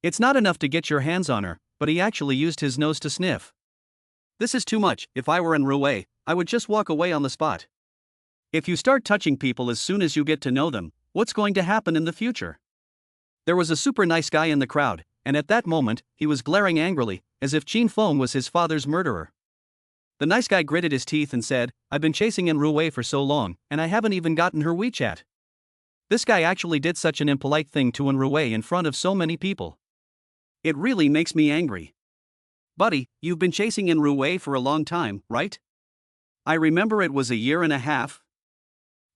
It's not enough to get your hands on her, but he actually used his nose to sniff. This is too much. If I were Enruoi, I would just walk away on the spot. If you start touching people as soon as you get to know them, what's going to happen in the future? There was a super nice guy in the crowd, and at that moment, he was glaring angrily, as if Qin Feng was his father's murderer. The nice guy gritted his teeth and said, "I've been chasing Enruoi for so long, and I haven't even gotten her WeChat." This guy actually did such an impolite thing to Enruoi in front of so many people. It really makes me angry. Buddy, you've been chasing Enruoi for a long time, right? I remember it was a year and a half.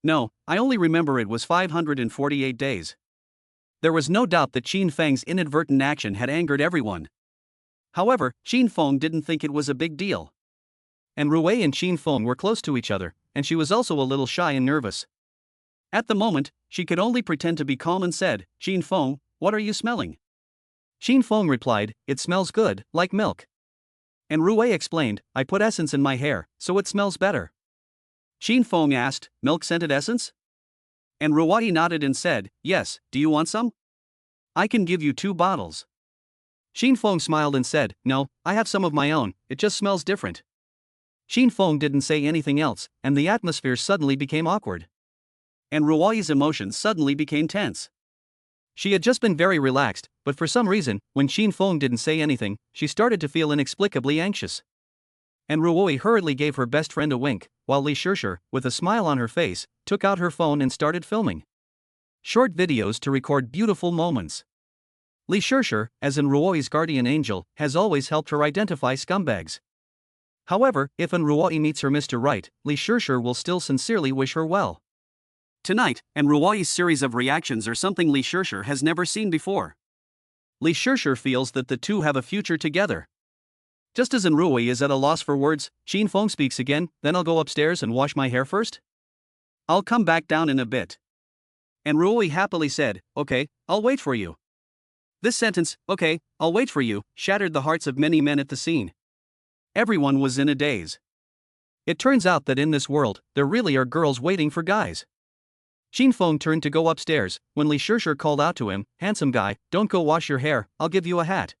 No, I only remember it was 548 days. There was no doubt that Qin Feng's inadvertent action had angered everyone. However, Qin Feng didn't think it was a big deal. Enruoi and Qin Feng were close to each other, and she was also a little shy and nervous. At the moment, she could only pretend to be calm and said, "Qin Feng, what are you smelling?" Qin Feng replied, "It smells good, like milk." Enruoi explained, "I put essence in my hair, so it smells better." Qin Feng asked, "Milk-scented essence?" And Ruwai nodded and said, yes, do you want some? I can give you 2 bottles. Xin Feng smiled and said, no, I have some of my own, it just smells different. Xin Feng didn't say anything else, and the atmosphere suddenly became awkward. And Ruwai's emotions suddenly became tense. She had just been very relaxed, but for some reason, when Xin Feng didn't say anything, she started to feel inexplicably anxious. And Ruoi hurriedly gave her best friend a wink, while Li Shishir, with a smile on her face, took out her phone and started filming short videos to record beautiful moments. Li Shishir, as in Ruoi's guardian angel, has always helped her identify scumbags. However, if an Ruoi meets her Mr. Right, Li Shishir will still sincerely wish her well. Tonight, and Ruoi's series of reactions are something Li Shishir has never seen before. Li Shishir feels that the two have a future together. Just as Ruoi is at a loss for words, Xin Feng speaks again, then I'll go upstairs and wash my hair first? I'll come back down in a bit. And Ruoi happily said, okay, I'll wait for you. This sentence, okay, I'll wait for you, shattered the hearts of many men at the scene. Everyone was in a daze. It turns out that in this world, there really are girls waiting for guys. Xin Feng turned to go upstairs, when Li Shishir called out to him, handsome guy, don't go wash your hair, I'll give you a hat.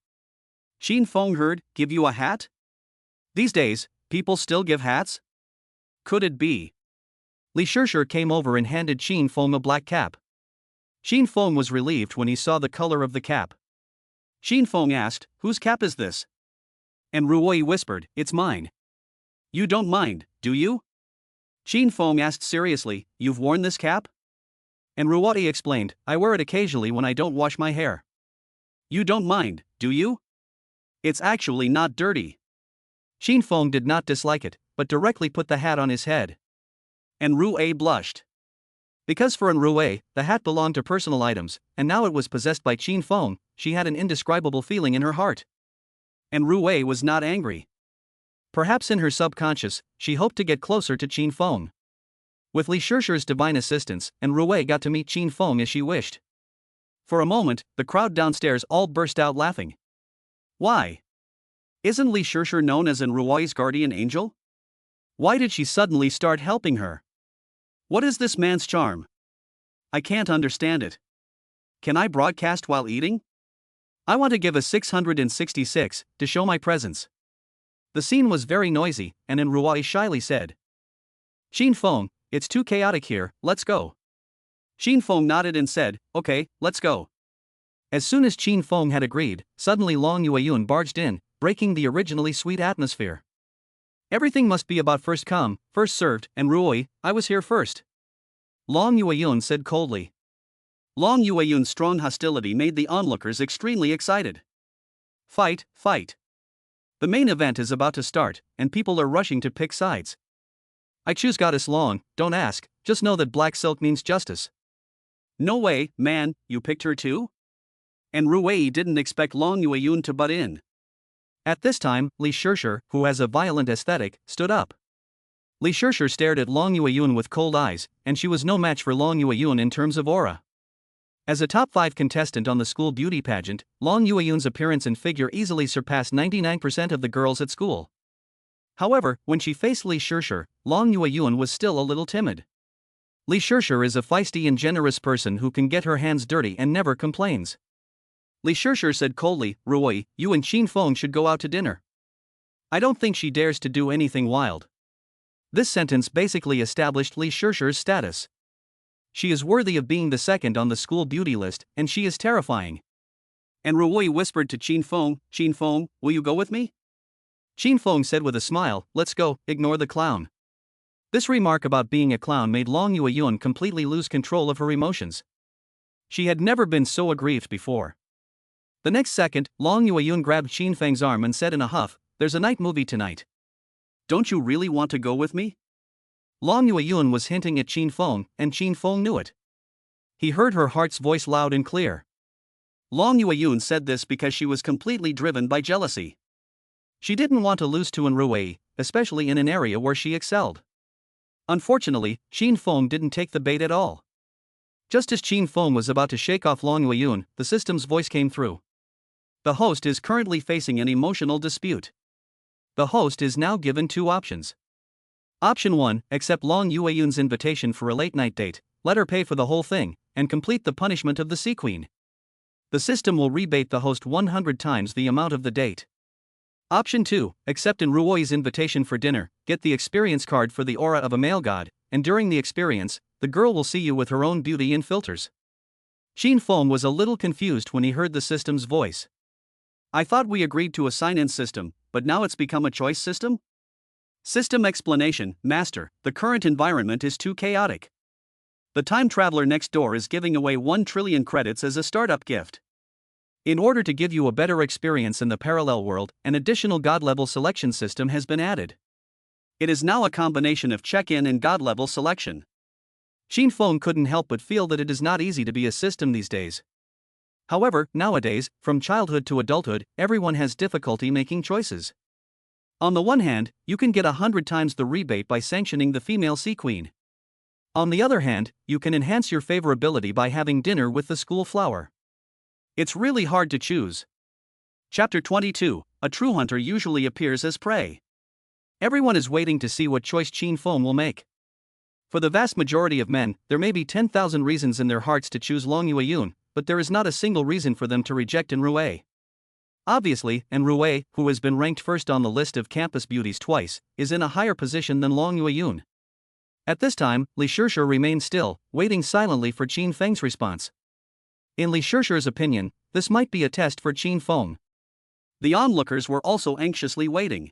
Xin Feng heard, give you a hat? These days, people still give hats? Could it be? Li Shishir came over and handed Xin Feng a black cap. Xin Feng was relieved when he saw the color of the cap. Xin Feng asked, whose cap is this? And Ruoi whispered, it's mine. You don't mind, do you? Xin Feng asked seriously, you've worn this cap? And Ruoi explained, I wear it occasionally when I don't wash my hair. You don't mind, do you? It's actually not dirty. Xin Feng did not dislike it, but directly put the hat on his head. And Ruoi blushed. Because for Ruoi, the hat belonged to personal items, and now it was possessed by Xin Feng, she had an indescribable feeling in her heart. And Ruoi was not angry. Perhaps in her subconscious, she hoped to get closer to Xin Feng. With Li Shishir's divine assistance, and Ruoi got to meet Xin Feng as she wished. For a moment, the crowd downstairs all burst out laughing. Why? Isn't Li Shishir known as Ruoi's guardian angel? Why did she suddenly start helping her? What is this man's charm? I can't understand it. Can I broadcast while eating? I want to give a 666 to show my presence. The scene was very noisy, and Ruoi shyly said, Xin Feng, it's too chaotic here, let's go. Xin Feng nodded and said, okay, let's go. As soon as Xin Feng had agreed, suddenly Long Yueyun barged in, breaking the originally sweet atmosphere. Everything must be about first come, first served, and Ruoi, I was here first. Long Yueyun said coldly. Long Yueyun's strong hostility made the onlookers extremely excited. Fight, fight. The main event is about to start, and people are rushing to pick sides. I choose Goddess Long, don't ask, just know that black silk means justice. No way, man, you picked her too? And Ruoi didn't expect Long Yueyun to butt in. At this time, Li Shishir, who has a violent aesthetic, stood up. Li Shishir stared at Long Yueyun with cold eyes, and she was no match for Long Yueyun in terms of aura. As a top 5 contestant on the school beauty pageant, Long Yueyun's appearance and figure easily surpassed 99% of the girls at school. However, when she faced Li Shishir, Long Yueyun was still a little timid. Li Shishir is a feisty and generous person who can get her hands dirty and never complains. Li Shishir said coldly, Ruoi, you and Xin Feng should go out to dinner. I don't think she dares to do anything wild. This sentence basically established Li Shishir's status. She is worthy of being the second on the school beauty list, and she is terrifying. And Ruoi whispered to Xin Feng, will you go with me? Xin Feng said with a smile, let's go, ignore the clown. This remark about being a clown made Long Yueyun completely lose control of her emotions. She had never been so aggrieved before. The next second, Long Yueyun grabbed Xin Feng's arm and said in a huff, there's a night movie tonight. Don't you really want to go with me? Long Yueyun was hinting at Xin Feng, and Xin Feng knew it. He heard her heart's voice loud and clear. Long Yueyun said this because she was completely driven by jealousy. She didn't want to lose to Ruoi, especially in an area where she excelled. Unfortunately, Xin Feng didn't take the bait at all. Just as Xin Feng was about to shake off Long Yueyun, the system's voice came through. The host is currently facing an emotional dispute. The host is now given 2 options. Option 1, accept Long Yueyun's invitation for a late-night date. let her pay for the whole thing, and complete the punishment of the sea queen. The system will rebate the host 100 times the amount of the date. Option 2, accept in Ruoi's invitation for dinner, get the experience card for the aura of a male god, and during the experience, the girl will see you with her own beauty and filters. Qin Feng was a little confused when he heard the system's voice. I thought we agreed to a sign-in system, but now it's become a choice system? System explanation, Master, the current environment is too chaotic. The time traveler next door is giving away 1 trillion credits as a startup gift. In order to give you a better experience in the parallel world, an additional god-level selection system has been added. It is now a combination of check-in and god-level selection. Qin Feng couldn't help but feel that it is not easy to be a system these days. However, nowadays, from childhood to adulthood, everyone has difficulty making choices. On the one hand, you can get 100 times the rebate by sanctioning the female sea queen. On the other hand, you can enhance your favorability by having dinner with the school flower. It's really hard to choose. Chapter 22, a true hunter usually appears as prey. Everyone is waiting to see what choice Qin Feng will make. For the vast majority of men, there may be 10,000 reasons in their hearts to choose Long Yueyun, but there is not a single reason for them to reject Enrui. Obviously, Enrui, who has been ranked first on the list of campus beauties twice, is in a higher position than Long Yueyun. At this time, Li Shishir remained still, waiting silently for Qin Feng's response. In Li Shishir's opinion, this might be a test for Qin Feng. The onlookers were also anxiously waiting.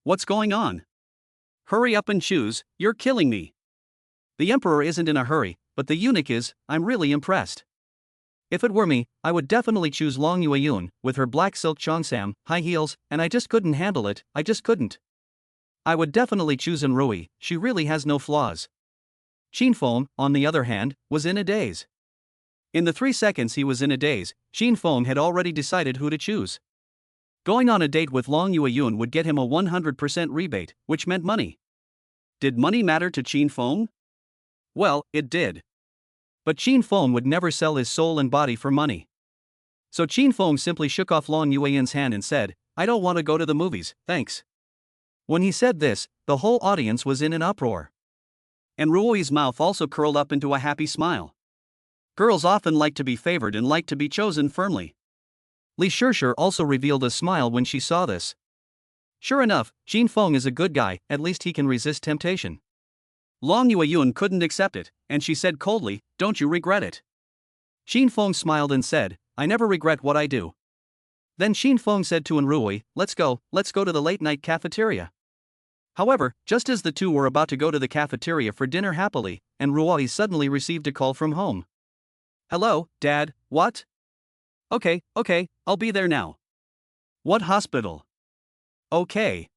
What's going on? Hurry up and choose, you're killing me. The emperor isn't in a hurry, but the eunuch is. I'm really impressed. If it were me, I would definitely choose Long Yueyun, with her black silk cheongsam, high heels, and I just couldn't handle it, I just couldn't. I would definitely choose Enrui, she really has no flaws. Qin Feng, on the other hand, was in a daze. In the 3 seconds he was in a daze, Qin Feng had already decided who to choose. Going on a date with Long Yueyun would get him a 100% rebate, which meant money. Did money matter to Qin Feng? Well, it did. But Qin Feng would never sell his soul and body for money. So Qin Feng simply shook off Long Yueyun's hand and said, I don't want to go to the movies, thanks. When he said this, the whole audience was in an uproar. And Ruoi's mouth also curled up into a happy smile. Girls often like to be favored and like to be chosen firmly. Li Shishir also revealed a smile when she saw this. Sure enough, Qin Feng is a good guy, at least he can resist temptation. Long Yueyun couldn't accept it, and she said coldly, don't you regret it? Qin Feng smiled and said, I never regret what I do. Then Qin Feng said to Enrui, let's go to the late-night cafeteria. However, just as the two were about to go to the cafeteria for dinner happily, Enrui suddenly received a call from home. Hello, Dad, what? Okay, I'll be there now. What hospital? Okay.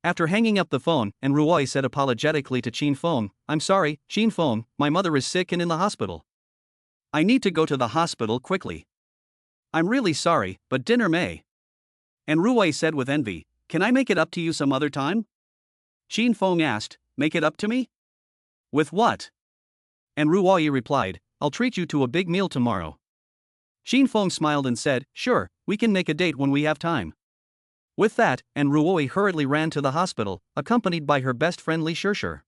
After hanging up the phone, Enrui said apologetically to Qin Feng, I'm sorry, Qin Feng, my mother is sick and in the hospital. I need to go to the hospital quickly. I'm really sorry, but dinner may. Enrui said with envy, can I make it up to you some other time? Qin Feng asked, make it up to me? With what? Enrui replied, I'll treat you to a big meal tomorrow. Qin Feng smiled and said, sure, we can make a date when we have time. With that, Enrui hurriedly ran to the hospital, accompanied by her best friend Li Shishir.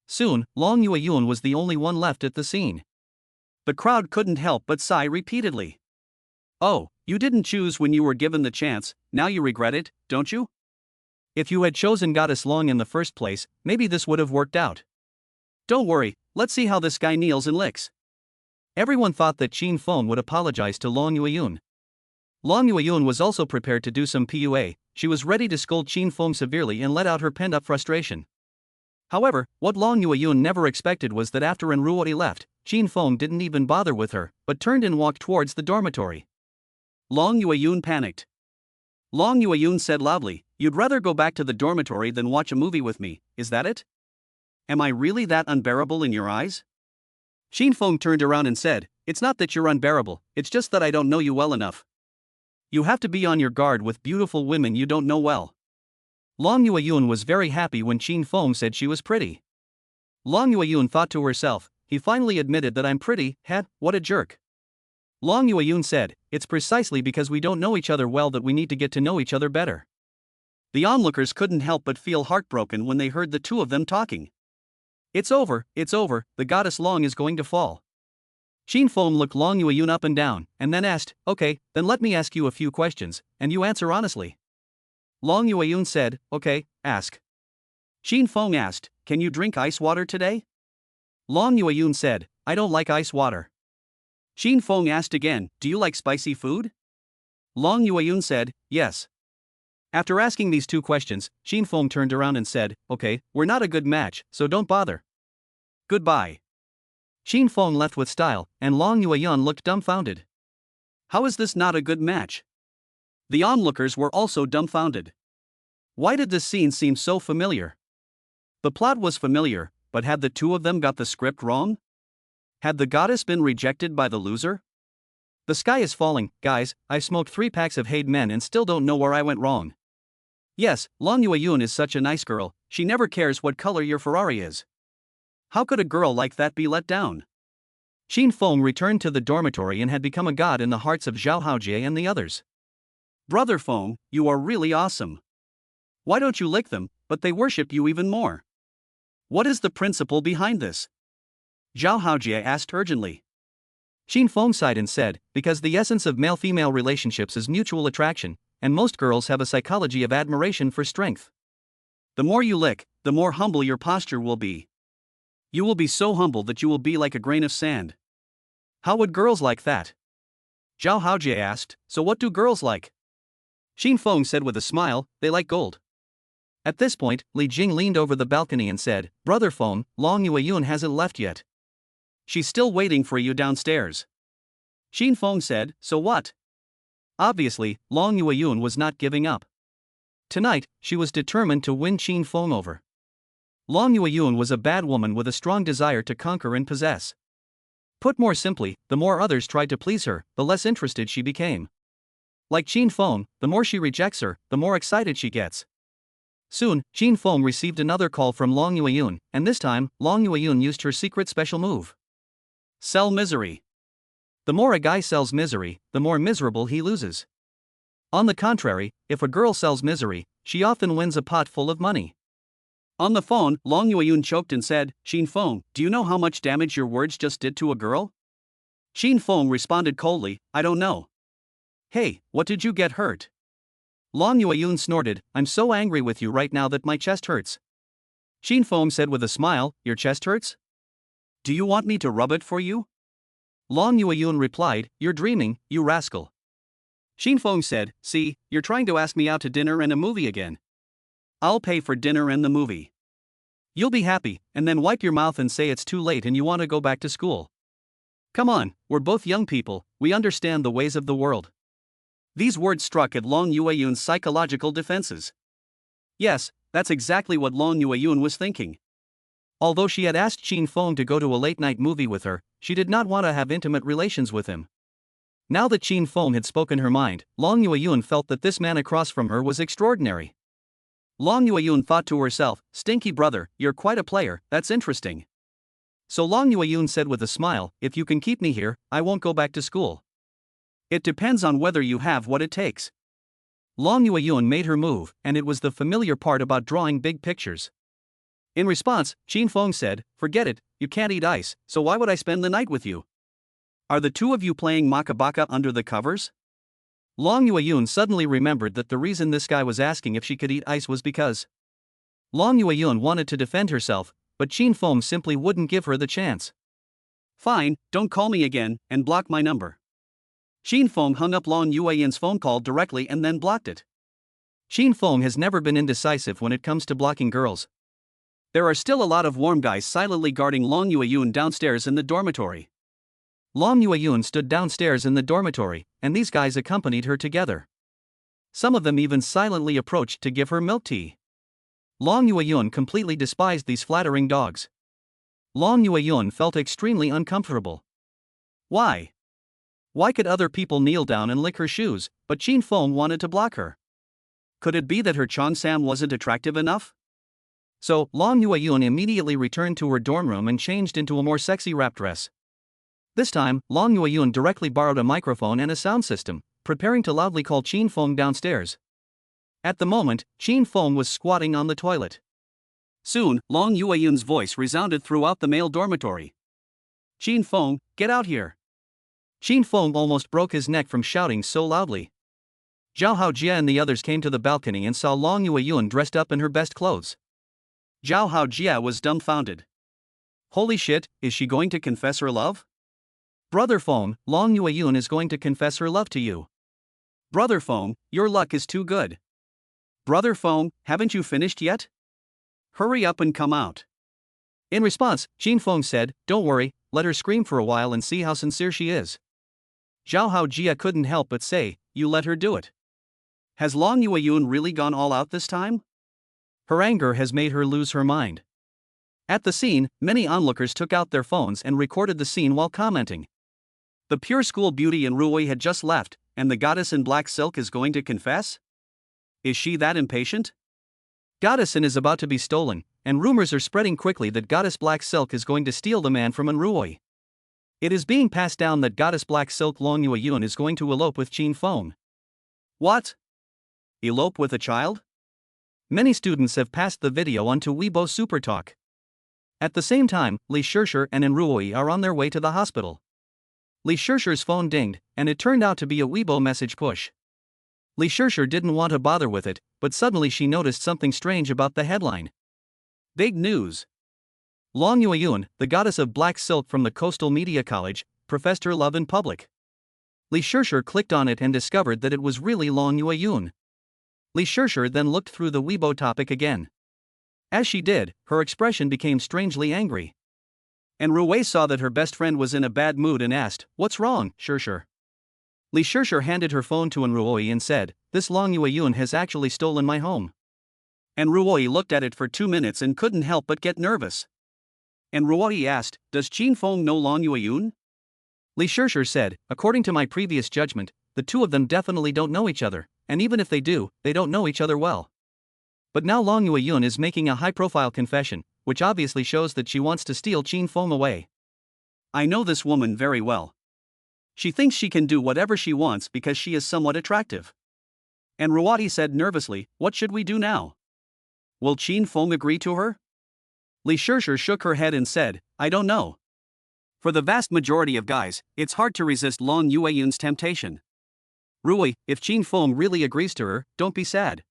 Soon, Long Yueyun was the only one left at the scene. The crowd couldn't help but sigh repeatedly. Oh, you didn't choose when you were given the chance, now you regret it, don't you? If you had chosen Goddess Long in the first place, maybe this would have worked out. Don't worry, let's see how this guy kneels and licks. Everyone thought that Qin Feng would apologize to Long Yueyun. Long Yueyun was also prepared to do some PUA, she was ready to scold Qin Feng severely and let out her pent-up frustration. However, what Long Yueyun never expected was that after Enrui left, Qin Feng didn't even bother with her, but turned and walked towards the dormitory. Long Yueyun panicked. Long Yueyun said loudly, you'd rather go back to the dormitory than watch a movie with me, is that it? Am I really that unbearable in your eyes? Qin Feng turned around and said, it's not that you're unbearable, it's just that I don't know you well enough. You have to be on your guard with beautiful women you don't know well. Long Yueyun was very happy when Qin Feng said she was pretty. Long Yueyun thought to herself, he finally admitted that I'm pretty, what a jerk. Long Yueyun said, it's precisely because we don't know each other well that we need to get to know each other better. The onlookers couldn't help but feel heartbroken when they heard the two of them talking. It's over, the goddess Long is going to fall. Shin Fong looked Long Yueyun up and down, and then asked, okay, then let me ask you a few questions, and you answer honestly. Long Yueyun said, okay, ask. Shin Fong asked, can you drink ice water today? Long Yueyun said, I don't like ice water. Shin Fong asked again, do you like spicy food? Long Yueyun said, yes. After asking these two questions, Shin Fong turned around and said, okay, we're not a good match, so don't bother. Goodbye. Shin Fong left with style, and Long Yueyun looked dumbfounded. How is this not a good match? The onlookers were also dumbfounded. Why did this scene seem so familiar? The plot was familiar, but had the two of them got the script wrong? Had the goddess been rejected by the loser? The sky is falling, guys, I've smoked 3 packs of Haid Men and still don't know where I went wrong. Yes, Long Yueyun is such a nice girl, she never cares what color your Ferrari is. How could a girl like that be let down? Shin Fong returned to the dormitory and had become a god in the hearts of Zhao Haojie and the others. Brother Fong, you are really awesome. Why don't you lick them, but they worship you even more? What is the principle behind this? Zhao Haojie asked urgently. Shin Fong sighed and said, because the essence of male-female relationships is mutual attraction, and most girls have a psychology of admiration for strength. The more you lick, the more humble your posture will be. You will be so humble that you will be like a grain of sand. How would girls like that? Zhao Haojie asked, so what do girls like? Shin Fong said with a smile, they like gold. At this point, Li Jing leaned over the balcony and said, Brother Fong, Long Yueyun hasn't left yet. She's still waiting for you downstairs. Shin Fong said, so what? Obviously, Long Yueyun was not giving up. Tonight, she was determined to win Shin Fong over. Long Yueyun was a bad woman with a strong desire to conquer and possess. Put more simply, the more others tried to please her, the less interested she became. Like Shin Fong, the more she rejects her, the more excited she gets. Soon, Shin Fong received another call from Long Yueyun, and this time, Long Yueyun used her secret special move. Sell misery. The more a guy sells misery, the more miserable he loses. On the contrary, if a girl sells misery, she often wins a pot full of money. On the phone, Long Yueyun choked and said, Shin Fong, do you know how much damage your words just did to a girl? Shin Fong responded coldly, I don't know. Hey, what did you get hurt? Long Yueyun snorted, I'm so angry with you right now that my chest hurts. Shin Fong said with a smile, your chest hurts? Do you want me to rub it for you? Long Yueyun replied, you're dreaming, you rascal. Shin Fong said, see, you're trying to ask me out to dinner and a movie again. I'll pay for dinner and the movie. You'll be happy, and then wipe your mouth and say it's too late and you want to go back to school. Come on, we're both young people, we understand the ways of the world. These words struck at Long Yueyun's psychological defenses. Yes, that's exactly what Long Yueyun was thinking. Although she had asked Shin Fong to go to a late-night movie with her, she did not want to have intimate relations with him. Now that Shin Fong had spoken her mind, Long Yueyun felt that this man across from her was extraordinary. Long Yueyun thought to herself, stinky brother, you're quite a player, that's interesting. So Long Yueyun said with a smile, if you can keep me here, I won't go back to school. It depends on whether you have what it takes. Long Yueyun made her move, and it was the familiar part about drawing big pictures. In response, Shin Fong said, forget it, you can't eat ice, so why would I spend the night with you? Are the two of you playing makabaka under the covers? Long Yueyun suddenly remembered that the reason this guy was asking if she could eat ice was because Long Yueyun wanted to defend herself, but Shin Fong simply wouldn't give her the chance. Fine, don't call me again, and block my number. Shin Fong hung up Long Yueyun's phone call directly and then blocked it. Shin Fong has never been indecisive when it comes to blocking girls. There are still a lot of warm guys silently guarding Long Yueyun downstairs in the dormitory. Long Yueyun stood downstairs in the dormitory, and these guys accompanied her together. Some of them even silently approached to give her milk tea. Long Yueyun completely despised these flattering dogs. Long Yueyun felt extremely uncomfortable. Why? Why could other people kneel down and lick her shoes, but Shin Fong wanted to block her? Could it be that her cheongsam wasn't attractive enough? So, Long Yueyun immediately returned to her dorm room and changed into a more sexy wrap dress. This time, Long Yueyun directly borrowed a microphone and a sound system, preparing to loudly call Shin Fong downstairs. At the moment, Shin Fong was squatting on the toilet. Soon, Long Yueyun's voice resounded throughout the male dormitory. Qin Feng, get out here. Qin Feng almost broke his neck from shouting so loudly. Zhao Haojia and the others came to the balcony and saw Long Yueyun dressed up in her best clothes. Zhao Haojia was dumbfounded. Holy shit, is she going to confess her love? Brother Feng, Long Yueyun is going to confess her love to you. Brother Feng, your luck is too good. Brother Feng, haven't you finished yet? Hurry up and come out. In response, Qin Feng said, don't worry, let her scream for a while and see how sincere she is. Zhao Haojia couldn't help but say, you let her do it. Has Long Yueyun really gone all out this time? Her anger has made her lose her mind. At the scene, many onlookers took out their phones and recorded the scene while commenting. The pure school beauty in Ruoyi had just left, and the goddess in black silk is going to confess? Is she that impatient? Goddess in is about to be stolen, and rumors are spreading quickly that Goddess Black Silk is going to steal the man from Ruoyi. It is being passed down that Goddess Black Silk Long Yueyun is going to elope with Qin Feng. What? Elope with a child? Many students have passed the video onto Weibo Supertalk. At the same time, Li Shishir and Ruoyi are on their way to the hospital. Li Shishir's phone dinged, and it turned out to be a Weibo message push. Li Shishir didn't want to bother with it, but suddenly she noticed something strange about the headline. Big news! Long Yueyun, the goddess of black silk from the Coastal Media College, professed her love in public. Li Shishir clicked on it and discovered that it was really Long Yueyun. Li Shishir then looked through the Weibo topic again. As she did, her expression became strangely angry. And Ruoyi saw that her best friend was in a bad mood and asked, what's wrong, Shishir? Li Shishir handed her phone to Ruoyi and said, this Long Yueyun has actually stolen my home. And Ruoyi looked at it for 2 minutes and couldn't help but get nervous. And Ruoyi asked, does Qin Feng know Long Yueyun? Li Shishir said, according to my previous judgment, the two of them definitely don't know each other, and even if they do, they don't know each other well. But now Long Yueyun is making a high-profile confession, which obviously shows that she wants to steal Qin Feng away. I know this woman very well. She thinks she can do whatever she wants because she is somewhat attractive. And Ruoyi said nervously, what should we do now? Will Qin Feng agree to her? Li Shishir shook her head and said, I don't know. For the vast majority of guys, it's hard to resist Long Yueyun's temptation. Ruoyi, if Qin Feng really agrees to her, don't be sad.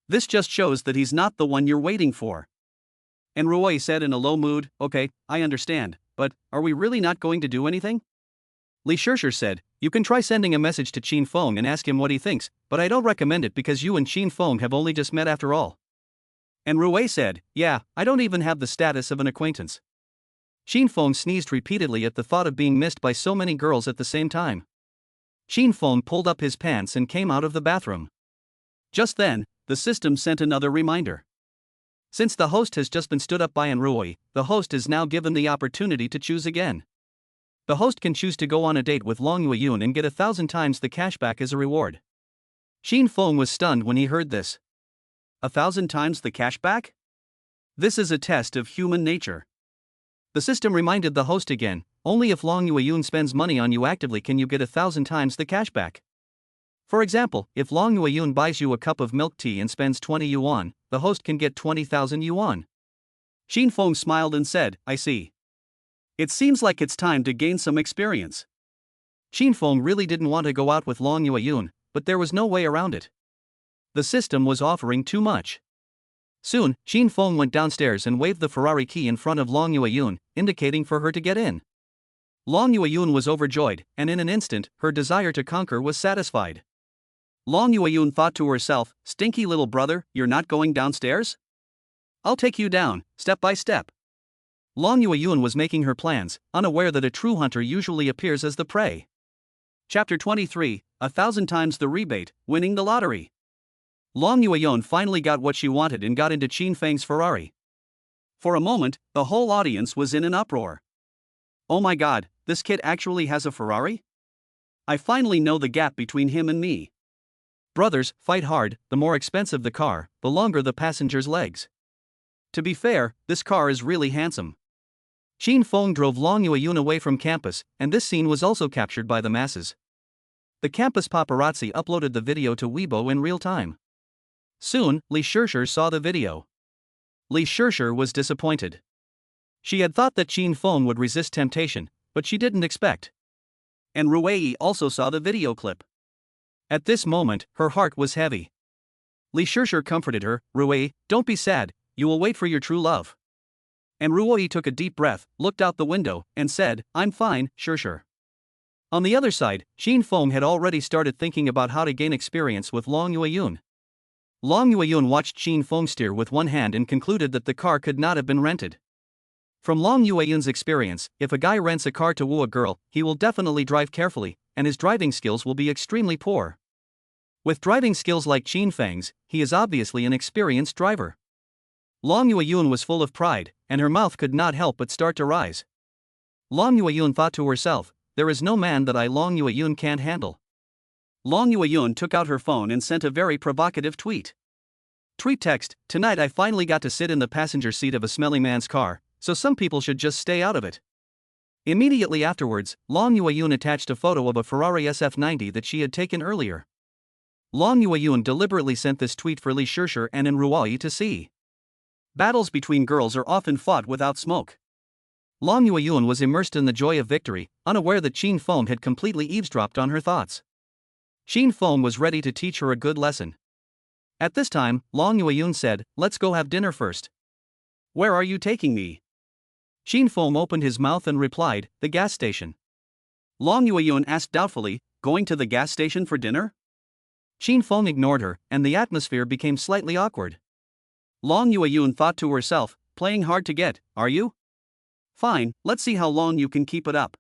This just shows that he's not the one you're waiting for. And Ruoyi said in a low mood, okay, I understand, but are we really not going to do anything? Li Shishir said, you can try sending a message to Qin Feng and ask him what he thinks, but I don't recommend it because you and Qin Feng have only just met after all. And Ruoyi said, yeah, I don't even have the status of an acquaintance. Qin Feng sneezed repeatedly at the thought of being missed by so many girls at the same time. Qin Feng pulled up his pants and came out of the bathroom. Just then, the system sent another reminder. Since the host has just been stood up by Ruoyi, the host is now given the opportunity to choose again. The host can choose to go on a date with Long Yueyun and get 1,000 times the cashback as a reward. Qin Feng was stunned when he heard this. 1,000 times the cashback? This is a test of human nature. The system reminded the host again, only if Long Yueyun spends money on you actively can you get 1,000 times the cashback. For example, if Long Yueyun buys you a cup of milk tea and spends 20 yuan, the host can get 20,000 yuan. Qin Feng smiled and said, I see. It seems like it's time to gain some experience. Qin Feng really didn't want to go out with Long Yueyun, but there was no way around it. The system was offering too much. Soon, Qin Feng went downstairs and waved the Ferrari key in front of Long Yueyun, indicating for her to get in. Long Yueyun was overjoyed, and in an instant, her desire to conquer was satisfied. Long Yueyun thought to herself, stinky little brother, you're not going downstairs? I'll take you down, step by step. Long Yueyun was making her plans, unaware that a true hunter usually appears as the prey. Chapter 23, 1,000 times the rebate, winning the lottery. Long Yueyun finally got what she wanted and got into Qin Feng's Ferrari. For a moment, the whole audience was in an uproar. Oh my god, this kid actually has a Ferrari? I finally know the gap between him and me. Brothers, fight hard, the more expensive the car, the longer the passenger's legs. To be fair, this car is really handsome. Qin Feng drove Long Yueyun away from campus, and this scene was also captured by the masses. The campus paparazzi uploaded the video to Weibo in real time. Soon, Li Shishir saw the video. Li Shishir was disappointed. She had thought that Qin Feng would resist temptation, but she didn't expect. And Ruei also saw the video clip. At this moment, her heart was heavy. Li Shishir comforted her, "Ruei, don't be sad, you will wait for your true love." And Ruei took a deep breath, looked out the window, and said, "I'm fine, Shishir." On the other side, Qin Feng had already started thinking about how to gain experience with Long Yueyun. Long Yueyun watched Qin Feng steer with one hand and concluded that the car could not have been rented. From Long Yueyun's experience, if a guy rents a car to woo a girl, he will definitely drive carefully, and his driving skills will be extremely poor. With driving skills like Qin Feng's, he is obviously an experienced driver. Long Yueyun was full of pride, and her mouth could not help but start to rise. Long Yueyun thought to herself, "There is no man that I Long Yueyun can't handle." Long Yueyun took out her phone and sent a very provocative tweet. Tweet text, "Tonight I finally got to sit in the passenger seat of a smelly man's car, so some people should just stay out of it." Immediately afterwards, Long Yueyun attached a photo of a Ferrari SF90 that she had taken earlier. Long Yueyun deliberately sent this tweet for Li Shishir and Ruei to see. Battles between girls are often fought without smoke. Long Yueyun was immersed in the joy of victory, unaware that Qin Feng had completely eavesdropped on her thoughts. Qin Feng was ready to teach her a good lesson. At this time, Long Yueyun said, "Let's go have dinner first." "Where are you taking me?" Qin Feng opened his mouth and replied, "The gas station." Long Yueyun asked doubtfully, "Going to the gas station for dinner?" Qin Feng ignored her, and the atmosphere became slightly awkward. Long Yueyun thought to herself, "Playing hard to get, are you? Fine, let's see how long you can keep it up."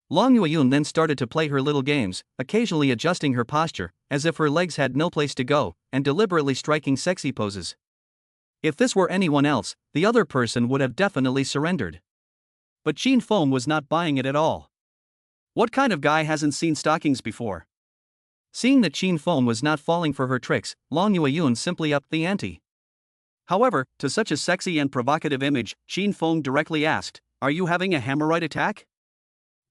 Long Yueyun then started to play her little games, occasionally adjusting her posture, as if her legs had no place to go, and deliberately striking sexy poses. If this were anyone else, the other person would have definitely surrendered. But Qin Feng was not buying it at all. What kind of guy hasn't seen stockings before? Seeing that Qin Feng was not falling for her tricks, Long Yueyun simply upped the ante. However, to such a sexy and provocative image, Qin Feng directly asked, "Are you having a hemorrhoid attack?"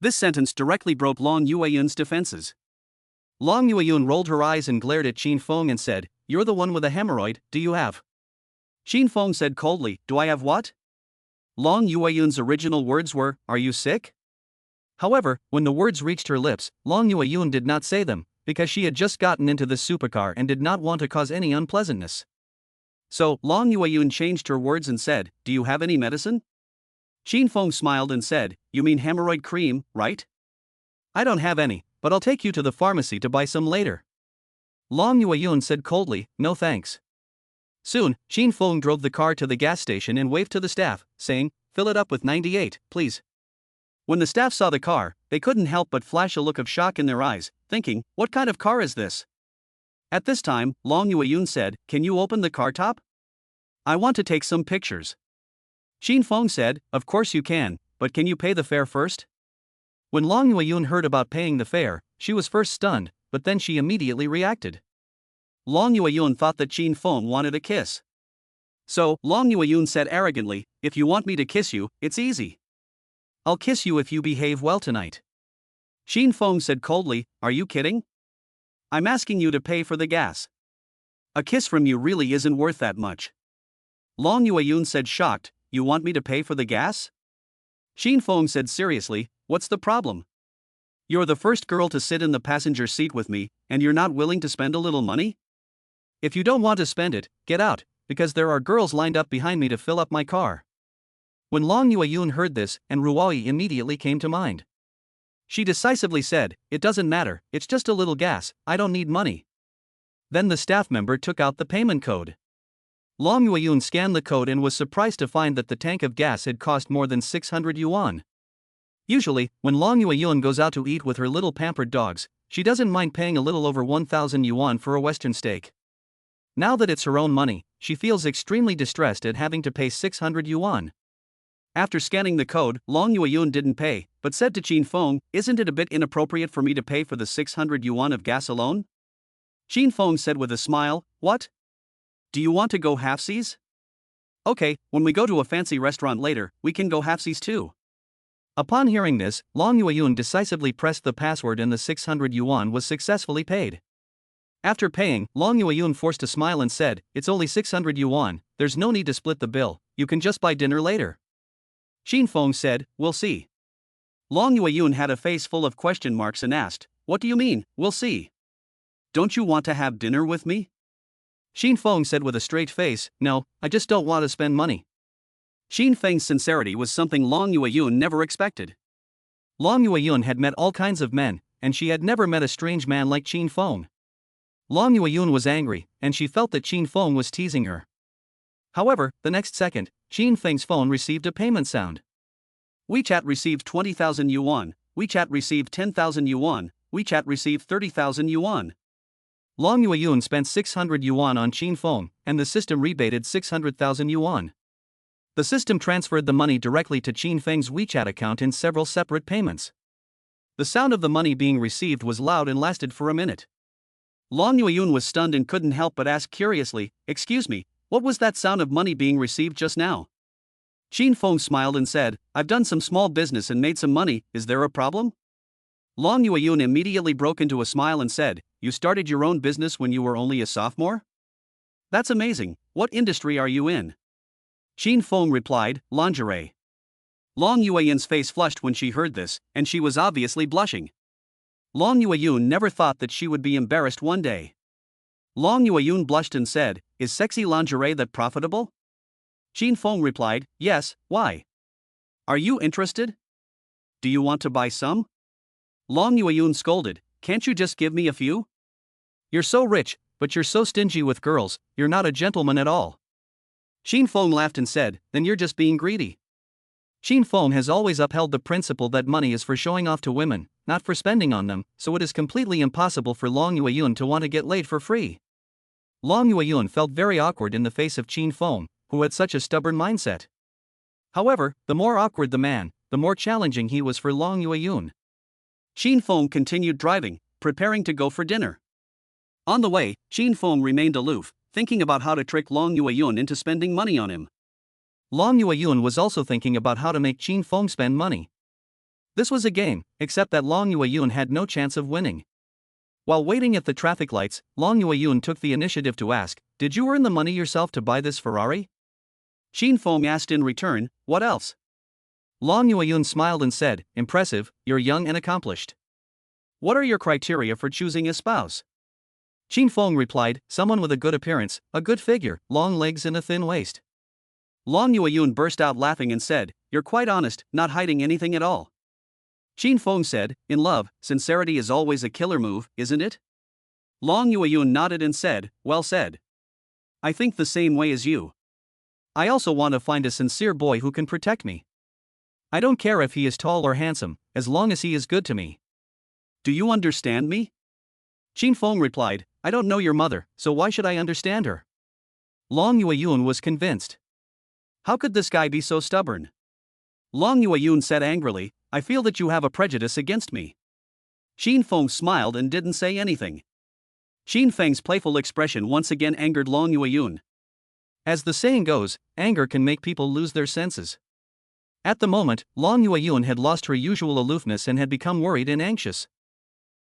This sentence directly broke Long Yueyun's defenses. Long Yueyun rolled her eyes and glared at Qin Feng and said, "You're the one with a hemorrhoid, do you have?" Qin Feng said coldly, "Do I have what?" Long Yueyun's original words were, "Are you sick?" However, when the words reached her lips, Long Yueyun did not say them, because she had just gotten into the supercar and did not want to cause any unpleasantness. So, Long Yueyun changed her words and said, "Do you have any medicine?" Qin Feng smiled and said, "You mean hemorrhoid cream, right?" "I don't have any, but I'll take you to the pharmacy to buy some later." Long Yueyun said coldly, "No thanks." Soon, Qin Feng drove the car to the gas station and waved to the staff, saying, "Fill it up with 98, please." When the staff saw the car, they couldn't help but flash a look of shock in their eyes, thinking, "What kind of car is this?" At this time, Long Yueyun said, "Can you open the car top? I want to take some pictures." Qin Feng said, "Of course you can, but can you pay the fare first?" When Long Yueyun heard about paying the fare, she was first stunned, but then she immediately reacted. Long Yueyun thought that Qin Feng wanted a kiss. So, Long Yueyun said arrogantly, "If you want me to kiss you, it's easy. I'll kiss you if you behave well tonight." Qin Feng said coldly, "Are you kidding? I'm asking you to pay for the gas. A kiss from you really isn't worth that much." Long Yueyun said shocked, "You want me to pay for the gas?" Qin Feng said seriously, "What's the problem? You're the first girl to sit in the passenger seat with me, and you're not willing to spend a little money? If you don't want to spend it, get out, because there are girls lined up behind me to fill up my car." When Long Yueyun heard this, and Ruoi immediately came to mind. She decisively said, "It doesn't matter, it's just a little gas, I don't need money." Then the staff member took out the payment code. Long Yueyun scanned the code and was surprised to find that the tank of gas had cost more than 600 yuan. Usually, when Long Yueyun goes out to eat with her little pampered dogs, she doesn't mind paying a little over 1,000 yuan for a Western steak. Now that it's her own money, she feels extremely distressed at having to pay 600 yuan. After scanning the code, Long Yueyun didn't pay, but said to Qin Feng, "Isn't it a bit inappropriate for me to pay for the 600 yuan of gas alone?" Qin Feng said with a smile, "What? Do you want to go halfsies? Okay, when we go to a fancy restaurant later, we can go halfsies too." Upon hearing this, Long Yueyun decisively pressed the password and the 600 yuan was successfully paid. After paying, Long Yueyun forced a smile and said, "It's only 600 yuan, there's no need to split the bill, you can just buy dinner later. Xin Feng said, we'll see. Long Yueyun had a face full of question marks and asked, what do you mean, we'll see? Don't you want to have dinner with me? Xin Feng said with a straight face, no, I just don't want to spend money. Xin Feng's sincerity was something Long Yueyun never expected. Long Yueyun had met all kinds of men, and she had never met a strange man like Xin Feng. Long Yueyun was angry, and she felt that Xin Feng was teasing her. However, the next second, Xin Feng's phone received a payment sound. WeChat received 20,000 yuan, WeChat received 10,000 yuan, WeChat received 30,000 yuan. Long Yueyun spent 600 yuan on Xin Feng, and the system rebated 600,000 yuan. The system transferred the money directly to Xin Feng's WeChat account in several separate payments. The sound of the money being received was loud and lasted for a minute. Long Yueyun was stunned and couldn't help but ask curiously, excuse me, what was that sound of money being received just now? Xin Feng smiled and said, I've done some small business and made some money, is there a problem? Long Yueyun immediately broke into a smile and said, you started your own business when you were only a sophomore? That's amazing, what industry are you in? Xin Feng replied, lingerie. Long Yueyun's face flushed when she heard this, and she was obviously blushing. Long Yueyun never thought that she would be embarrassed one day. Long Yueyun blushed and said, is sexy lingerie that profitable? Xin Feng replied, yes, why? Are you interested? Do you want to buy some? Long Yueyun scolded, can't you just give me a few? You're so rich, but you're so stingy with girls, you're not a gentleman at all. Xin Feng laughed and said, then you're just being greedy. Xin Feng has always upheld the principle that money is for showing off to women, not for spending on them, so it is completely impossible for Long Yueyun to want to get laid for free. Long Yueyun felt very awkward in the face of Xin Feng, who had such a stubborn mindset. However, the more awkward the man, the more challenging he was for Long Yueyun. Xin Feng continued driving, preparing to go for dinner. On the way, Xin Feng remained aloof, thinking about how to trick Long Yueyun into spending money on him. Long Yueyun was also thinking about how to make Xin Feng spend money. This was a game, except that Long Yueyun had no chance of winning. While waiting at the traffic lights, Long Yueyun took the initiative to ask, did you earn the money yourself to buy this Ferrari? Xin Feng asked in return, what else? Long Yueyun smiled and said, impressive, you're young and accomplished. What are your criteria for choosing a spouse? Xin Feng replied, someone with a good appearance, a good figure, long legs and a thin waist. Long Yueyun burst out laughing and said, you're quite honest, not hiding anything at all. Xin Feng said, in love, sincerity is always a killer move, isn't it? Long Yueyun nodded and said, well said. I think the same way as you. I also want to find a sincere boy who can protect me. I don't care if he is tall or handsome, as long as he is good to me. Do you understand me? Xin Feng replied, I don't know your mother, so why should I understand her? Long Yueyun was convinced. How could this guy be so stubborn? Long Yueyun said angrily, I feel that you have a prejudice against me. Xin Feng smiled and didn't say anything. Xin Feng's playful expression once again angered Long Yueyun. As the saying goes, anger can make people lose their senses. At the moment, Long Yueyun had lost her usual aloofness and had become worried and anxious.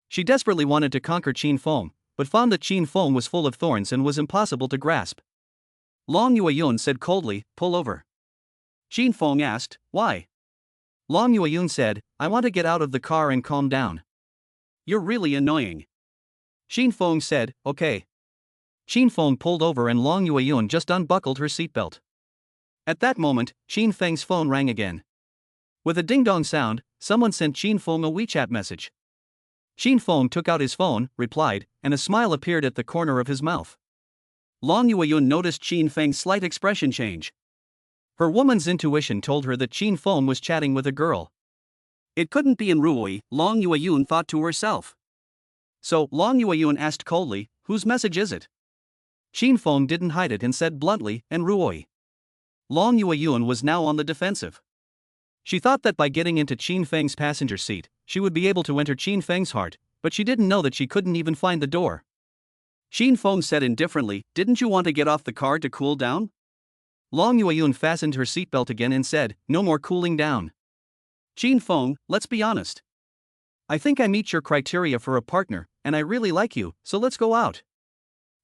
She desperately wanted to conquer Xin Feng, but found that Xin Feng was full of thorns and was impossible to grasp. Long Yueyun said coldly, pull over. Xin Feng asked, why? Long Yueyun said, I want to get out of the car and calm down. You're really annoying. Xin Feng said, okay. Xin Feng pulled over and Long Yueyun just unbuckled her seatbelt. At that moment, Xin Feng's phone rang again. With a ding-dong sound, someone sent Xin Feng a WeChat message. Xin Feng took out his phone, replied, and a smile appeared at the corner of his mouth. Long Yueyun noticed Xin Feng's slight expression change. Her woman's intuition told her that Xin Feng was chatting with a girl. It couldn't be in Ruoyi, Long Yueyun thought to herself. So, Long Yueyun asked coldly, whose message is it? Xin Feng didn't hide it and said bluntly, and Ruoyi. Long Yueyun was now on the defensive. She thought that by getting into Xin Feng's passenger seat, she would be able to enter Xin Feng's heart, but she didn't know that she couldn't even find the door. Xin Feng said indifferently, didn't you want to get off the car to cool down? Long Yueyun fastened her seatbelt again and said, no more cooling down. Xin Feng, let's be honest. I think I meet your criteria for a partner, and I really like you, so let's go out.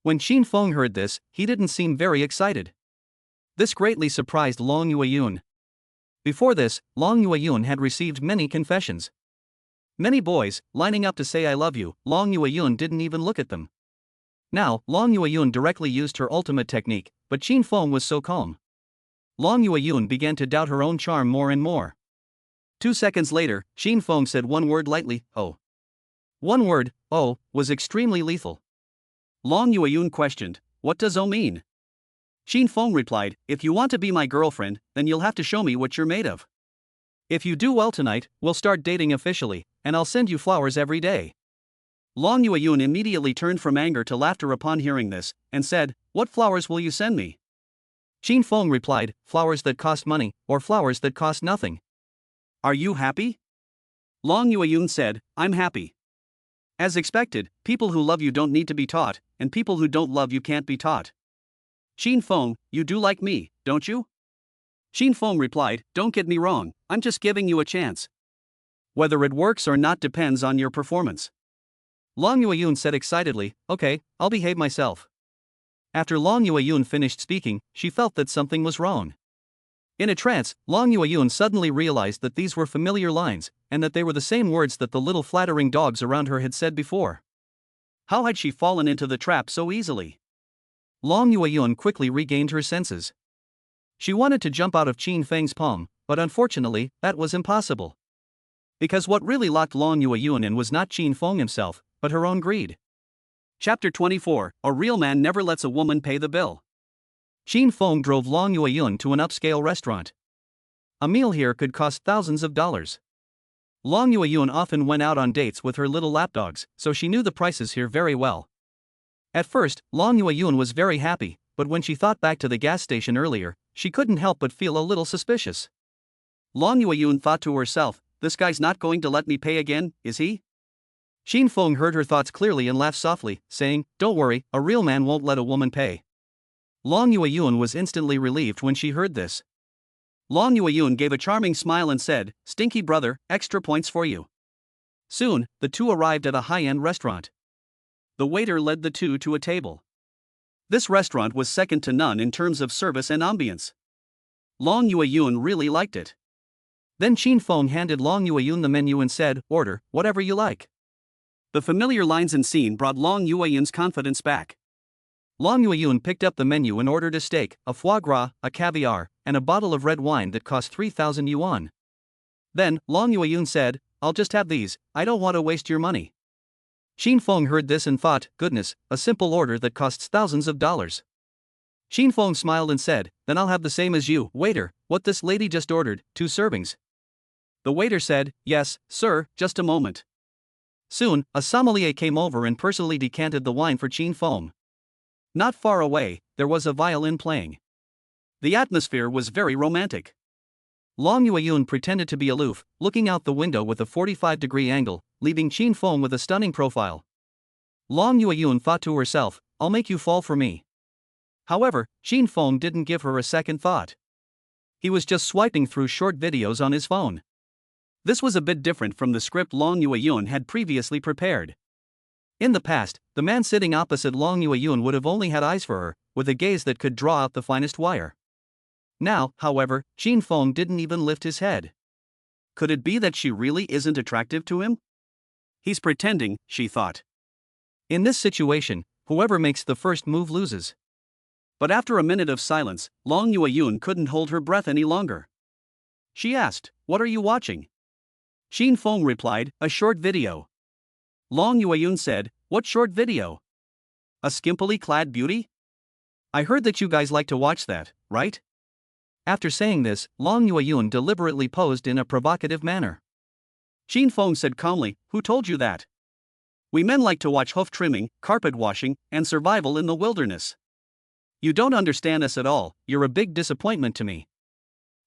When Xin Feng heard this, he didn't seem very excited. This greatly surprised Long Yueyun. Before this, Long Yueyun had received many confessions. Many boys, lining up to say I love you, Long Yueyun didn't even look at them. Now, Long Yueyun directly used her ultimate technique, but Qin Feng was so calm. Long Yueyun began to doubt her own charm more and more. 2 seconds later, Qin Feng said one word lightly, oh. One word, oh, was extremely lethal. Long Yueyun questioned, what does oh mean? Qin Feng replied, if you want to be my girlfriend, then you'll have to show me what you're made of. If you do well tonight, we'll start dating officially, and I'll send you flowers every day. Long Yueyun immediately turned from anger to laughter upon hearing this, and said, what flowers will you send me? Qin Feng replied, flowers that cost money, or flowers that cost nothing. Are you happy? Long Yueyun said, I'm happy. As expected, people who love you don't need to be taught, and people who don't love you can't be taught. Qin Feng, you do like me, don't you? Qin Feng replied, don't get me wrong, I'm just giving you a chance. Whether it works or not depends on your performance. Long Yueyun said excitedly, okay, I'll behave myself. After Long Yueyun finished speaking, she felt that something was wrong. In a trance, Long Yueyun suddenly realized that these were familiar lines, and that they were the same words that the little flattering dogs around her had said before. How had she fallen into the trap so easily? Long Yueyun quickly regained her senses. She wanted to jump out of Qin Feng's palm, but unfortunately, that was impossible. Because what really locked Long Yueyun in was not Qin Feng himself, but her own greed. Chapter 24, A Real Man Never Lets a Woman Pay the Bill. Qin Feng drove Long Yueyun to an upscale restaurant. A meal here could cost thousands of dollars. Long Yueyun often went out on dates with her little lapdogs, so she knew the prices here very well. At first, Long Yueyun was very happy, but when she thought back to the gas station earlier, she couldn't help but feel a little suspicious. Long Yueyun thought to herself, this guy's not going to let me pay again, is he? Qin Feng heard her thoughts clearly and laughed softly, saying, don't worry, a real man won't let a woman pay. Long Yueyun was instantly relieved when she heard this. Long Yueyun gave a charming smile and said, stinky brother, extra points for you. Soon, the two arrived at a high-end restaurant. The waiter led the two to a table. This restaurant was second to none in terms of service and ambience. Long Yueyun really liked it. Then Qin Feng handed Long Yueyun the menu and said, order, whatever you like. The familiar lines and scene brought Long Yueyun's confidence back. Long Yueyun picked up the menu and ordered a steak, a foie gras, a caviar, and a bottle of red wine that cost 3,000 yuan. Then, Long Yueyun said, I'll just have these, I don't want to waste your money. Qin Feng heard this and thought, goodness, a simple order that costs thousands of dollars. Qin Feng smiled and said, then I'll have the same as you, waiter, what this lady just ordered, 2 servings. The waiter said, yes, sir, just a moment. Soon, a sommelier came over and personally decanted the wine for Qin Feng. Not far away, there was a violin playing. The atmosphere was very romantic. Long Yueyun pretended to be aloof, looking out the window with a 45-degree angle, leaving Qin Feng with a stunning profile. Long Yueyun thought to herself, I'll make you fall for me. However, Qin Feng didn't give her a second thought. He was just swiping through short videos on his phone. This was a bit different from the script Long Yueyun had previously prepared. In the past, the man sitting opposite Long Yueyun would have only had eyes for her, with a gaze that could draw out the finest wire. Now, however, Qin Feng didn't even lift his head. Could it be that she really isn't attractive to him? He's pretending, she thought. In this situation, whoever makes the first move loses. But after a minute of silence, Long Yueyun couldn't hold her breath any longer. She asked, what are you watching? Qin Feng replied, a short video. Long Yueyun said, what short video? A skimpily clad beauty? I heard that you guys like to watch that, right? After saying this, Long Yueyun deliberately posed in a provocative manner. Qin Feng said calmly, who told you that? We men like to watch hoof trimming, carpet washing, and survival in the wilderness. You don't understand us at all, you're a big disappointment to me.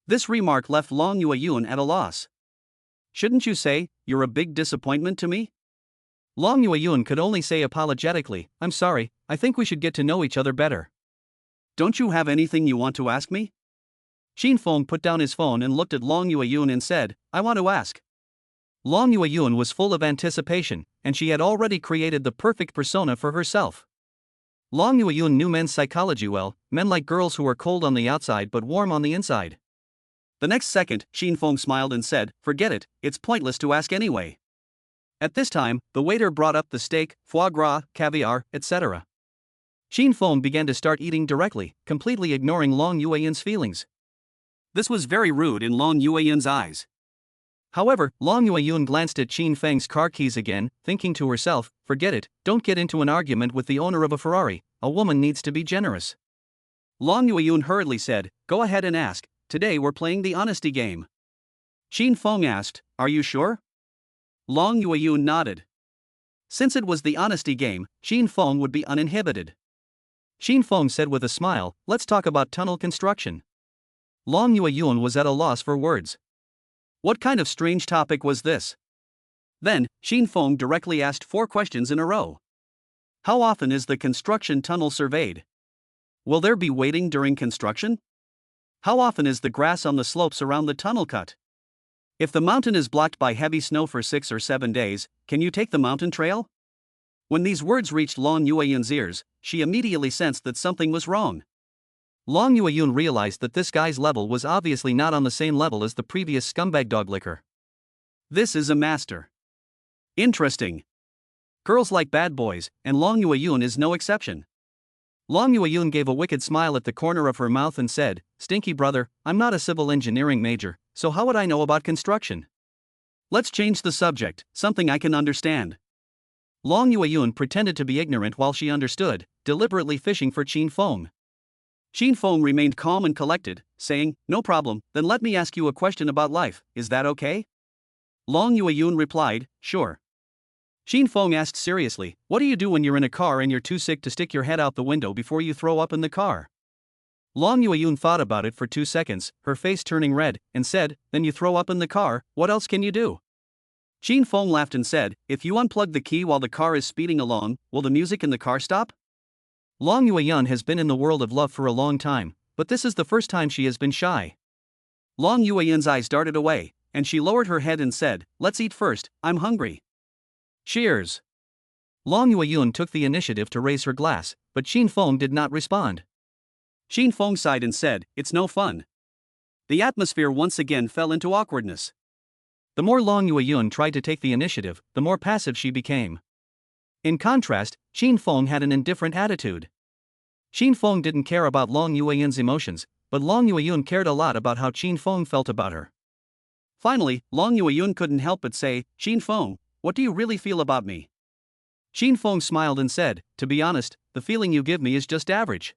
This remark left Long Yueyun at a loss. Shouldn't you say, you're a big disappointment to me? Long Yueyun could only say apologetically, I'm sorry, I think we should get to know each other better. Don't you have anything you want to ask me? Qin Feng put down his phone and looked at Long Yueyun and said, I want to ask. Long Yueyun was full of anticipation, and she had already created the perfect persona for herself. Long Yueyun knew men's psychology well. Men like girls who are cold on the outside but warm on the inside. The next second, Xin Feng smiled and said, "Forget it, it's pointless to ask anyway." At this time, the waiter brought up the steak, foie gras, caviar, etc. Xin Feng began to start eating directly, completely ignoring Long Yueyun's feelings. This was very rude in Long Yueyun's eyes. However, Long Yueyun glanced at Xin Feng's car keys again, thinking to herself, "Forget it, don't get into an argument with the owner of a Ferrari, a woman needs to be generous." Long Yueyun hurriedly said, "Go ahead and ask, today we're playing the honesty game." Xin Feng asked, "Are you sure?" Long Yueyun nodded. Since it was the honesty game, Xin Feng would be uninhibited. Xin Feng said with a smile, "Let's talk about tunnel construction." Long Yueyun was at a loss for words. What kind of strange topic was this? Then, Xin Feng directly asked 4 questions in a row. How often is the construction tunnel surveyed? Will there be waiting during construction? How often is the grass on the slopes around the tunnel cut? If the mountain is blocked by heavy snow for 6 or 7 days, can you take the mountain trail? When these words reached Long Yueyun's ears, she immediately sensed that something was wrong. Long Yueyun realized that this guy's level was obviously not on the same level as the previous scumbag dog licker. This is a master. Interesting. Girls like bad boys, and Long Yueyun is no exception. Long Yueyun gave a wicked smile at the corner of her mouth and said, "Stinky brother, I'm not a civil engineering major, so how would I know about construction? Let's change the subject, something I can understand." Long Yueyun pretended to be ignorant while she understood, deliberately fishing for Xin Feng. Xin Feng remained calm and collected, saying, "No problem, then let me ask you a question about life, is that okay?" Long Yueyun replied, "Sure." Xin Feng asked seriously, "What do you do when you're in a car and you're too sick to stick your head out the window before you throw up in the car?" Long Yueyun thought about it for 2 seconds, her face turning red, and said, "Then you throw up in the car, what else can you do?" Xin Feng laughed and said, "If you unplug the key while the car is speeding along, will the music in the car stop?" Long Yueyun has been in the world of love for a long time, but this is the first time she has been shy. Long Yueyun's eyes darted away, and she lowered her head and said, "Let's eat first, I'm hungry." Cheers. Long Yueyun took the initiative to raise her glass, but Xin Feng did not respond. Xin Feng sighed and said, "It's no fun." The atmosphere once again fell into awkwardness. The more Long Yueyun tried to take the initiative, the more passive she became. In contrast, Xin Feng had an indifferent attitude. Xin Feng didn't care about Long Yueyun's emotions, but Long Yueyun cared a lot about how Xin Feng felt about her. Finally, Long Yueyun couldn't help but say, "Xin Feng, what do you really feel about me?" Xin Feng smiled and said, "To be honest, the feeling you give me is just average."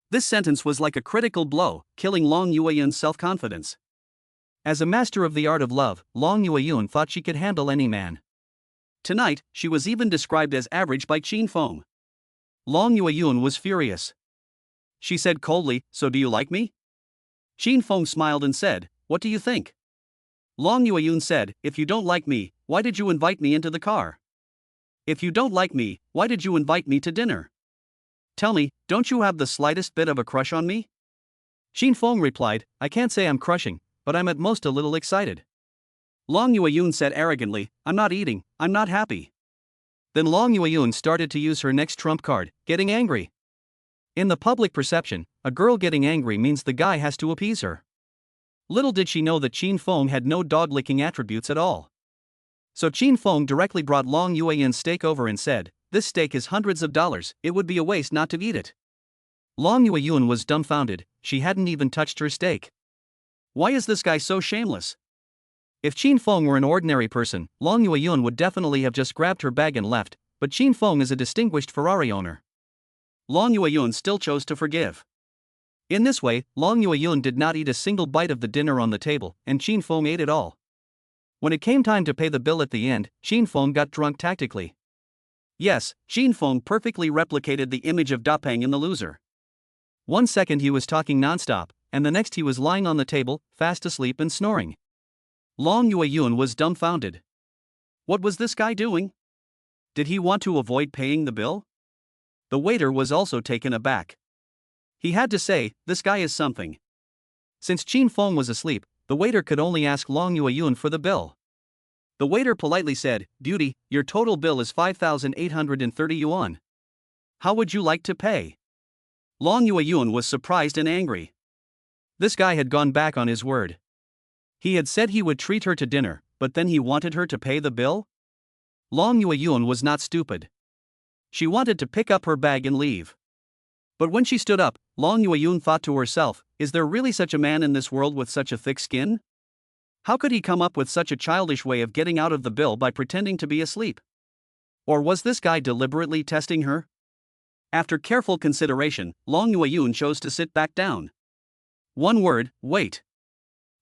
This sentence was like a critical blow, killing Long Yueyun's self-confidence. As a master of the art of love, Long Yueyun thought she could handle any man. Tonight, she was even described as average by Xin Feng. Long Yueyun was furious. She said coldly, "So do you like me?" Xin Feng smiled and said, "What do you think?" Long Yueyun said, "If you don't like me, why did you invite me into the car? If you don't like me, why did you invite me to dinner? Tell me, don't you have the slightest bit of a crush on me?" Xin Feng replied, "I can't say I'm crushing, but I'm at most a little excited." Long Yueyun said arrogantly, "I'm not eating, I'm not happy." Then Long Yueyun started to use her next trump card, getting angry. In the public perception, a girl getting angry means the guy has to appease her. Little did she know that Xin Feng had no dog-licking attributes at all. So Xin Feng directly brought Long Yueyun's steak over and said, "This steak is hundreds of dollars, it would be a waste not to eat it." Long Yueyun was dumbfounded, she hadn't even touched her steak. Why is this guy so shameless? If Xin Feng were an ordinary person, Long Yueyun would definitely have just grabbed her bag and left, but Xin Feng is a distinguished Ferrari owner. Long Yueyun still chose to forgive. In this way, Long Yueyun did not eat a single bite of the dinner on the table, and Xin Feng ate it all. When it came time to pay the bill at the end, Xin Feng got drunk tactically. Yes, Xin Feng perfectly replicated the image of Dapeng in The Loser. 1 second he was talking nonstop, and the next he was lying on the table, fast asleep and snoring. Long Yueyun was dumbfounded. What was this guy doing? Did he want to avoid paying the bill? The waiter was also taken aback. He had to say, "This guy is something." Since Xin Feng was asleep, the waiter could only ask Long Yueyun for the bill. The waiter politely said, "Beauty, your total bill is 5,830 yuan. How would you like to pay? Long Yueyun was surprised and angry. This guy had gone back on his word. He had said he would treat her to dinner, but then he wanted her to pay the bill? Long Yueyun was not stupid. She wanted to pick up her bag and leave. But when she stood up, Long Yueyun thought to herself, is there really such a man in this world with such a thick skin? How could he come up with such a childish way of getting out of the bill by pretending to be asleep? Or was this guy deliberately testing her? After careful consideration, Long Yueyun chose to sit back down. One word, wait.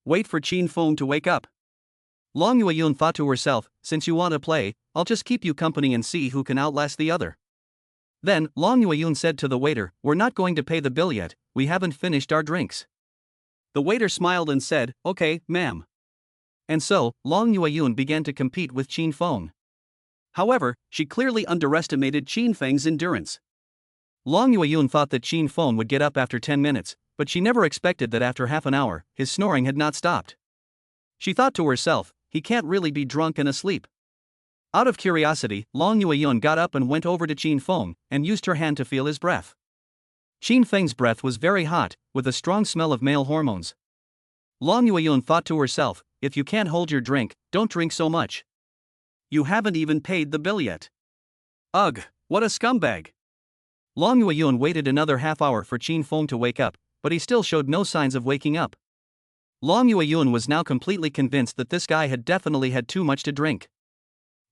Wait for Qin Feng to wake up. Long Yueyun thought to herself, since you want to play, I'll just keep you company and see who can outlast the other. Then, Long Yueyun said to the waiter, we're not going to pay the bill yet, we haven't finished our drinks. The waiter smiled and said, okay, ma'am. And so, Long Yueyun began to compete with Qin Feng. However, she clearly underestimated Qin Feng's endurance. Long Yueyun thought that Qin Feng would get up after 10 minutes, but she never expected that after half an hour, his snoring had not stopped. She thought to herself, he can't really be drunk and asleep. Out of curiosity, Long Yueyun got up and went over to Qin Feng, and used her hand to feel his breath. Qin Feng's breath was very hot, with a strong smell of male hormones. Long Yueyun thought to herself, if you can't hold your drink, don't drink so much. You haven't even paid the bill yet. Ugh, what a scumbag. Long Yueyun waited another half hour for Qin Feng to wake up, but he still showed no signs of waking up. Long Yueyun was now completely convinced that this guy had definitely had too much to drink.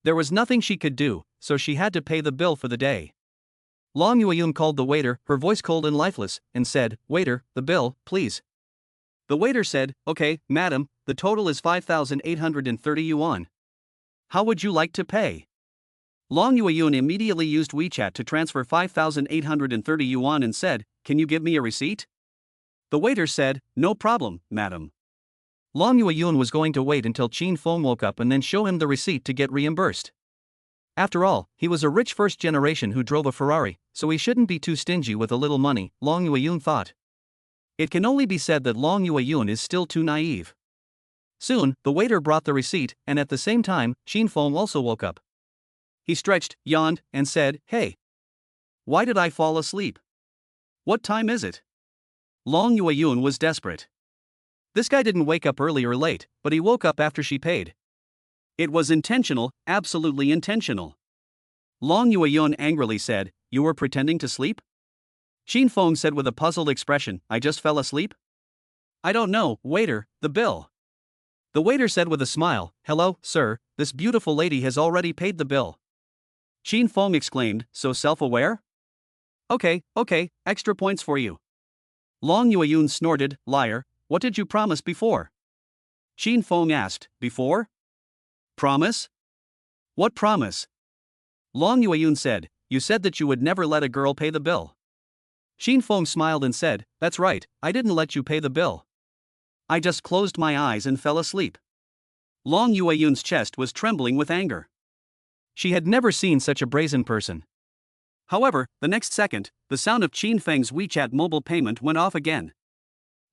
There was nothing she could do, so she had to pay the bill for the day. Long Yueyun called the waiter, her voice cold and lifeless, and said, waiter, the bill, please. The waiter said, okay, madam, the total is 5,830 yuan. How would you like to pay? Long Yueyun immediately used WeChat to transfer 5,830 yuan and said, can you give me a receipt? The waiter said, no problem, madam. Long Yueyun was going to wait until Qin Feng woke up and then show him the receipt to get reimbursed. After all, he was a rich first generation who drove a Ferrari, so he shouldn't be too stingy with a little money, Long Yueyun thought. It can only be said that Long Yueyun is still too naive. Soon, the waiter brought the receipt, and at the same time, Qin Feng also woke up. He stretched, yawned, and said, hey. Why did I fall asleep? What time is it? Long Yueyun was desperate. This guy didn't wake up early or late, but he woke up after she paid. It was intentional, absolutely intentional. Long Yueyun angrily said, you were pretending to sleep? Qin Feng said with a puzzled expression, I just fell asleep? I don't know, waiter, the bill. The waiter said with a smile, hello, sir, this beautiful lady has already paid the bill. Qin Feng exclaimed, so self-aware? Okay, extra points for you. Long Yueyun snorted, liar, what did you promise before? Qin Feng asked, before? Promise? What promise? Long Yueyun said, you said that you would never let a girl pay the bill. Qin Feng smiled and said, that's right, I didn't let you pay the bill. I just closed my eyes and fell asleep. Long Yueyun's chest was trembling with anger. She had never seen such a brazen person. However, the next second, the sound of Qin Feng's WeChat mobile payment went off again.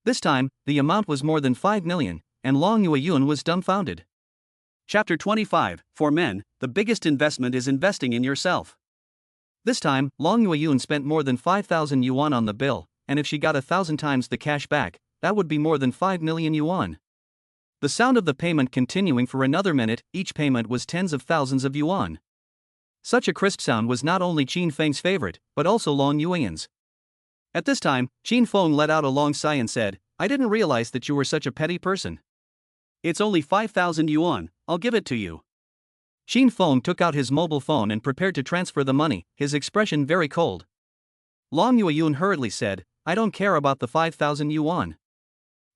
This time, the amount was more than 5 million, and Long Yueyun was dumbfounded. Chapter 25, For Men, the biggest investment is investing in yourself. This time, Long Yueyun spent more than 5,000 yuan on the bill, and if she got 1,000 times the cash back, that would be more than 5 million yuan. The sound of the payment continuing for another minute, each payment was tens of thousands of yuan. Such a crisp sound was not only Qin Feng's favorite, but also Long Yueyun's. At this time, Qin Feng let out a long sigh and said, I didn't realize that you were such a petty person. It's only 5,000 yuan, I'll give it to you. Qin Feng took out his mobile phone and prepared to transfer the money, his expression very cold. Long Yueyun hurriedly said, I don't care about the 5,000 yuan.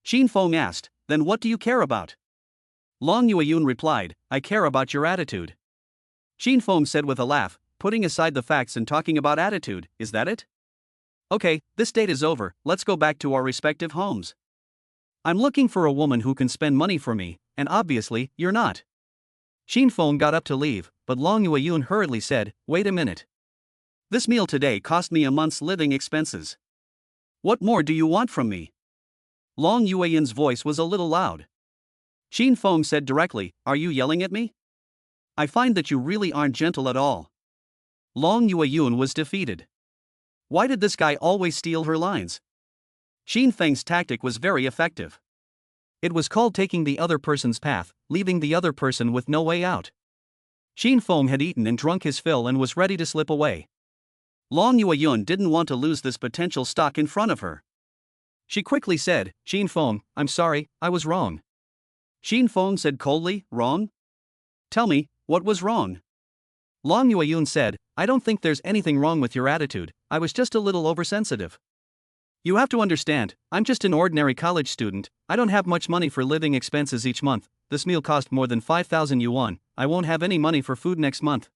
Qin Feng asked, then what do you care about? Long Yueyun replied, I care about your attitude. Qin Feng said with a laugh, putting aside the facts and talking about attitude, is that it? Okay, this date is over, let's go back to our respective homes. I'm looking for a woman who can spend money for me, and obviously, you're not. Qin Feng got up to leave, but Long Yueyun hurriedly said, wait a minute. This meal today cost me a month's living expenses. What more do you want from me? Long Yueyun's voice was a little loud. Qin Feng said directly, are you yelling at me? I find that you really aren't gentle at all. Long Yueyun was defeated. Why did this guy always steal her lines? Xin Feng's tactic was very effective. It was called taking the other person's path, leaving the other person with no way out. Xin Feng had eaten and drunk his fill and was ready to slip away. Long Yueyun didn't want to lose this potential stock in front of her. She quickly said, Xin Feng, I'm sorry, I was wrong. Xin Feng said coldly, wrong? Tell me, what was wrong? Long Yueyun said, I don't think there's anything wrong with your attitude, I was just a little oversensitive. You have to understand, I'm just an ordinary college student, I don't have much money for living expenses each month, this meal cost more than 5,000 yuan, I won't have any money for food next month.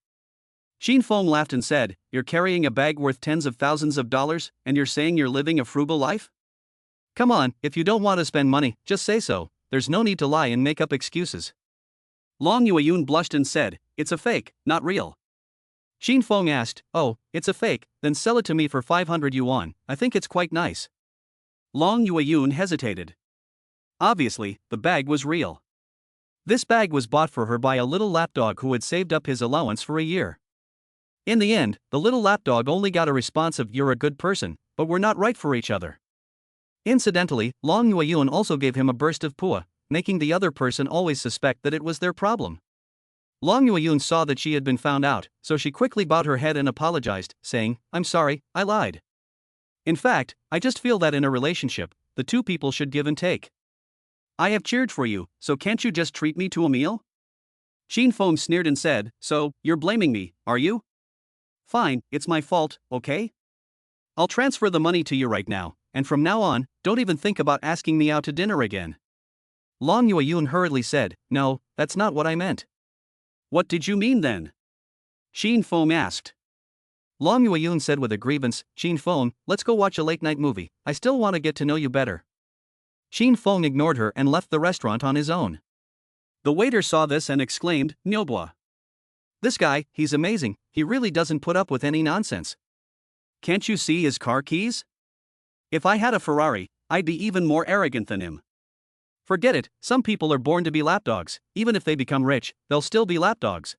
Xin Feng laughed and said, you're carrying a bag worth tens of thousands of dollars, and you're saying you're living a frugal life? Come on, if you don't want to spend money, just say so, there's no need to lie and make up excuses. Long Yueyun blushed and said, it's a fake, not real. Xin Feng asked, oh, it's a fake, then sell it to me for 500 yuan, I think it's quite nice. Long Yueyun hesitated. Obviously, the bag was real. This bag was bought for her by a little lapdog who had saved up his allowance for a year. In the end, the little lapdog only got a response of you're a good person, but we're not right for each other. Incidentally, Long Yueyun also gave him a burst of pua, making the other person always suspect that it was their problem. Long Yueyun saw that she had been found out, so she quickly bowed her head and apologized, saying, I'm sorry, I lied. In fact, I just feel that in a relationship, the two people should give and take. I have cheered for you, so can't you just treat me to a meal? Xin Feng sneered and said, so, you're blaming me, are you? Fine, it's my fault, okay? I'll transfer the money to you right now, and from now on, don't even think about asking me out to dinner again. Long Yueyun hurriedly said, no, that's not what I meant. What did you mean then? Xin Feng asked. Long Yueyun said with a grievance, Xin Feng, let's go watch a late-night movie, I still want to get to know you better. Xin Feng ignored her and left the restaurant on his own. The waiter saw this and exclaimed, Niobua. This guy, he's amazing, he really doesn't put up with any nonsense. Can't you see his car keys? If I had a Ferrari, I'd be even more arrogant than him. Forget it, some people are born to be lapdogs, even if they become rich, they'll still be lapdogs.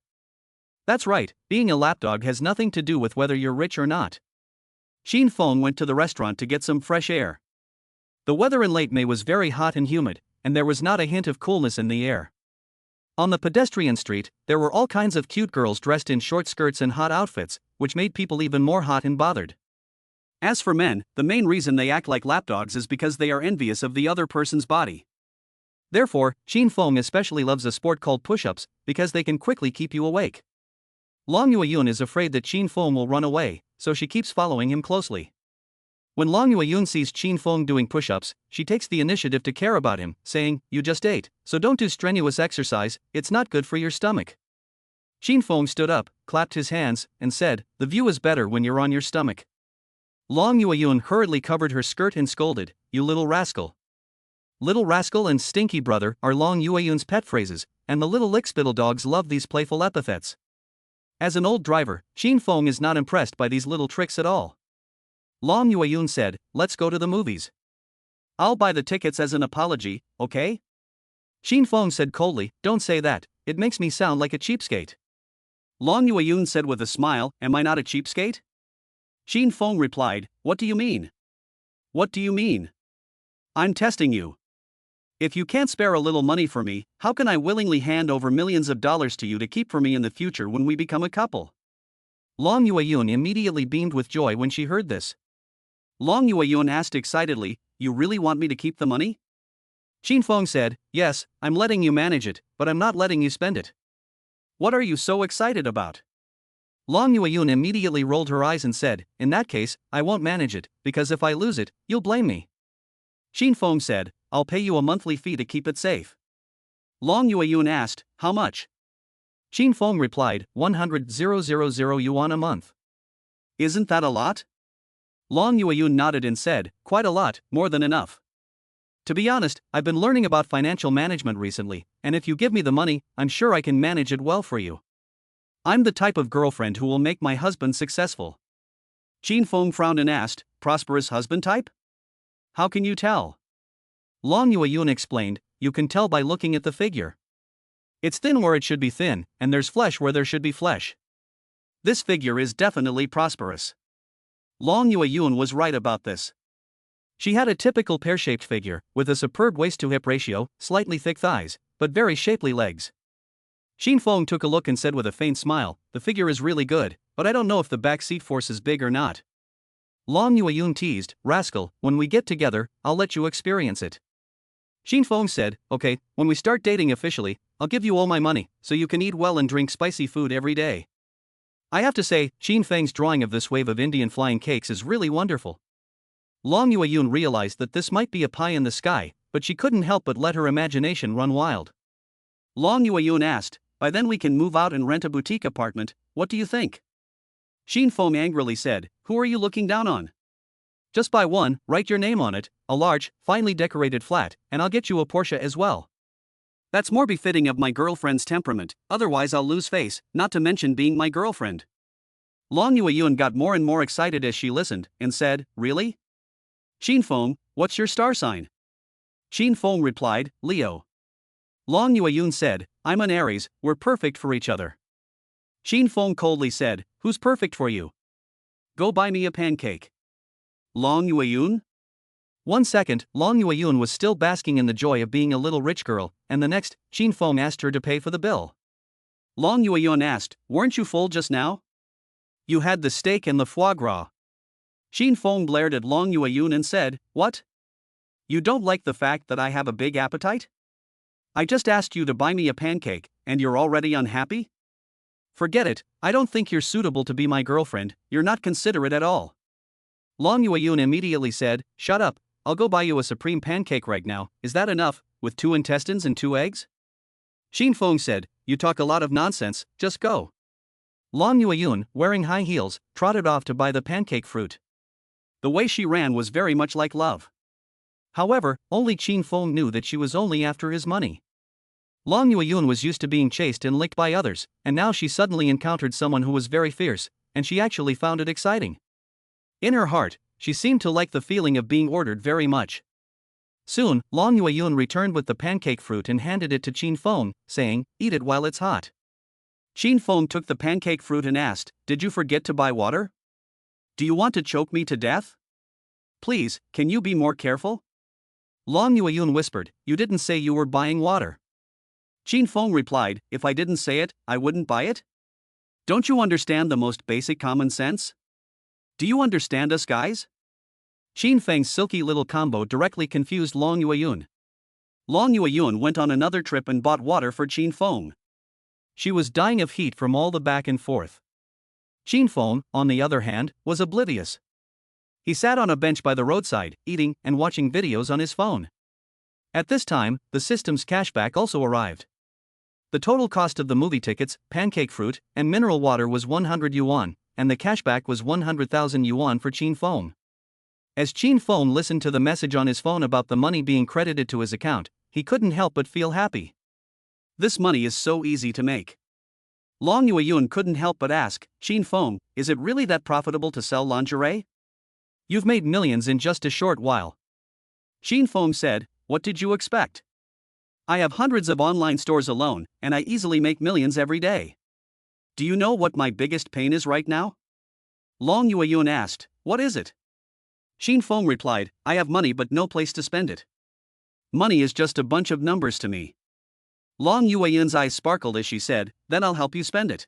That's right, being a lapdog has nothing to do with whether you're rich or not. Xin Feng went to the restaurant to get some fresh air. The weather in late May was very hot and humid, and there was not a hint of coolness in the air. On the pedestrian street, there were all kinds of cute girls dressed in short skirts and hot outfits, which made people even more hot and bothered. As for men, the main reason they act like lapdogs is because they are envious of the other person's body. Therefore, Xin Feng especially loves a sport called push-ups, because they can quickly keep you awake. Long Yueyun is afraid that Xin Feng will run away, so she keeps following him closely. When Long Yueyun sees Xin Feng doing push-ups, she takes the initiative to care about him, saying, you just ate, so don't do strenuous exercise, it's not good for your stomach. Xin Feng stood up, clapped his hands, and said, the view is better when you're on your stomach. Long Yueyun hurriedly covered her skirt and scolded, you little rascal. Little rascal and stinky brother are Long Yueyun's pet phrases, and the little lickspittle dogs love these playful epithets. As an old driver, Xin Feng is not impressed by these little tricks at all. Long Yueyun said, let's go to the movies. I'll buy the tickets as an apology, okay? Xin Feng said coldly, don't say that, it makes me sound like a cheapskate. Long Yueyun said with a smile, am I not a cheapskate? Xin Feng replied, what do you mean? What do you mean? I'm testing you. If you can't spare a little money for me, how can I willingly hand over millions of dollars to you to keep for me in the future when we become a couple? Long Yueyun immediately beamed with joy when she heard this. Long Yueyun asked excitedly, you really want me to keep the money? Xin Feng said, yes, I'm letting you manage it, but I'm not letting you spend it. What are you so excited about? Long Yueyun immediately rolled her eyes and said, in that case, I won't manage it, because if I lose it, you'll blame me. Xin Feng said, I'll pay you a monthly fee to keep it safe. Long Yueyun asked, how much? Xin Feng replied, 100,000 yuan a month. Isn't that a lot? Long Yueyun nodded and said, quite a lot, more than enough. To be honest, I've been learning about financial management recently, and if you give me the money, I'm sure I can manage it well for you. I'm the type of girlfriend who will make my husband successful. Xin Feng frowned and asked, prosperous husband type? How can you tell? Long Yueyun explained, you can tell by looking at the figure. It's thin where it should be thin, and there's flesh where there should be flesh. This figure is definitely prosperous. Long Yue-yun was right about this. She had a typical pear-shaped figure, with a superb waist-to-hip ratio, slightly thick thighs, but very shapely legs. Xin Feng took a look and said with a faint smile, "The figure is really good, but I don't know if the back seat force is big or not." Long Yue-yun teased, "Rascal, when we get together, I'll let you experience it." Xin Feng said, "Okay, when we start dating officially, I'll give you all my money, so you can eat well and drink spicy food every day." I have to say, Xin Feng's drawing of this wave of Indian flying cakes is really wonderful. Long Yue-yun realized that this might be a pie in the sky, but she couldn't help but let her imagination run wild. Long Yue-yun asked, "By then we can move out and rent a boutique apartment, what do you think?" Xin Feng angrily said, "Who are you looking down on? Just buy one, write your name on it, a large, finely decorated flat, and I'll get you a Porsche as well. That's more befitting of my girlfriend's temperament, otherwise I'll lose face, not to mention being my girlfriend." Long Yue-yun got more and more excited as she listened, and said, "Really? Xin Feng, what's your star sign?" Xin Feng replied, "Leo." Long Yue-yun said, "I'm an Aries, we're perfect for each other." Xin Feng coldly said, "Who's perfect for you? Go buy me a pancake." Long Yue-yun? 1 second, Long Yue-yun was still basking in the joy of being a little rich girl, and the next, Xin Feng asked her to pay for the bill. Long Yue-yun asked, "Weren't you full just now? You had the steak and the foie gras." Xin Feng glared at Long Yue-yun and said, "What? You don't like the fact that I have a big appetite? I just asked you to buy me a pancake, and you're already unhappy? Forget it, I don't think you're suitable to be my girlfriend, you're not considerate at all." Long Yue-yun immediately said, "Shut up, I'll go buy you a supreme pancake right now, is that enough, with 2 intestines and 2 eggs?" Xin Feng said, "You talk a lot of nonsense, just go." Long Yue-yun, wearing high heels, trotted off to buy the pancake fruit. The way she ran was very much like love. However, only Xin Feng knew that she was only after his money. Long Yue-yun was used to being chased and licked by others, and now she suddenly encountered someone who was very fierce, and she actually found it exciting. In her heart, she seemed to like the feeling of being ordered very much. Soon, Long Yue-yun returned with the pancake fruit and handed it to Xin Feng, saying, "Eat it while it's hot." Xin Feng took the pancake fruit and asked, "Did you forget to buy water? Do you want to choke me to death? Please, can you be more careful?" Long Yue-yun whispered, "You didn't say you were buying water." Xin Feng replied, "If I didn't say it, I wouldn't buy it? Don't you understand the most basic common sense? Do you understand us guys?" Xin Feng's silky little combo directly confused Long Yue-yun. Long Yue-yun went on another trip and bought water for Xin Feng. She was dying of heat from all the back and forth. Xin Feng, on the other hand, was oblivious. He sat on a bench by the roadside, eating and watching videos on his phone. At this time, the system's cashback also arrived. The total cost of the movie tickets, pancake fruit, and mineral water was 100 yuan, and the cashback was 100,000 yuan for Xin Feng. As Xin Feng listened to the message on his phone about the money being credited to his account, he couldn't help but feel happy. This money is so easy to make. Long Yue-yun couldn't help but ask, "Xin Feng, is it really that profitable to sell lingerie? You've made millions in just a short while." Xin Feng said, "What did you expect? I have hundreds of online stores alone, and I easily make millions every day. Do you know what my biggest pain is right now?" Long Yue-yun asked, "What is it?" Xin Feng replied, "I have money but no place to spend it. Money is just a bunch of numbers to me." Long Yue-yun's eyes sparkled as she said, "Then I'll help you spend it."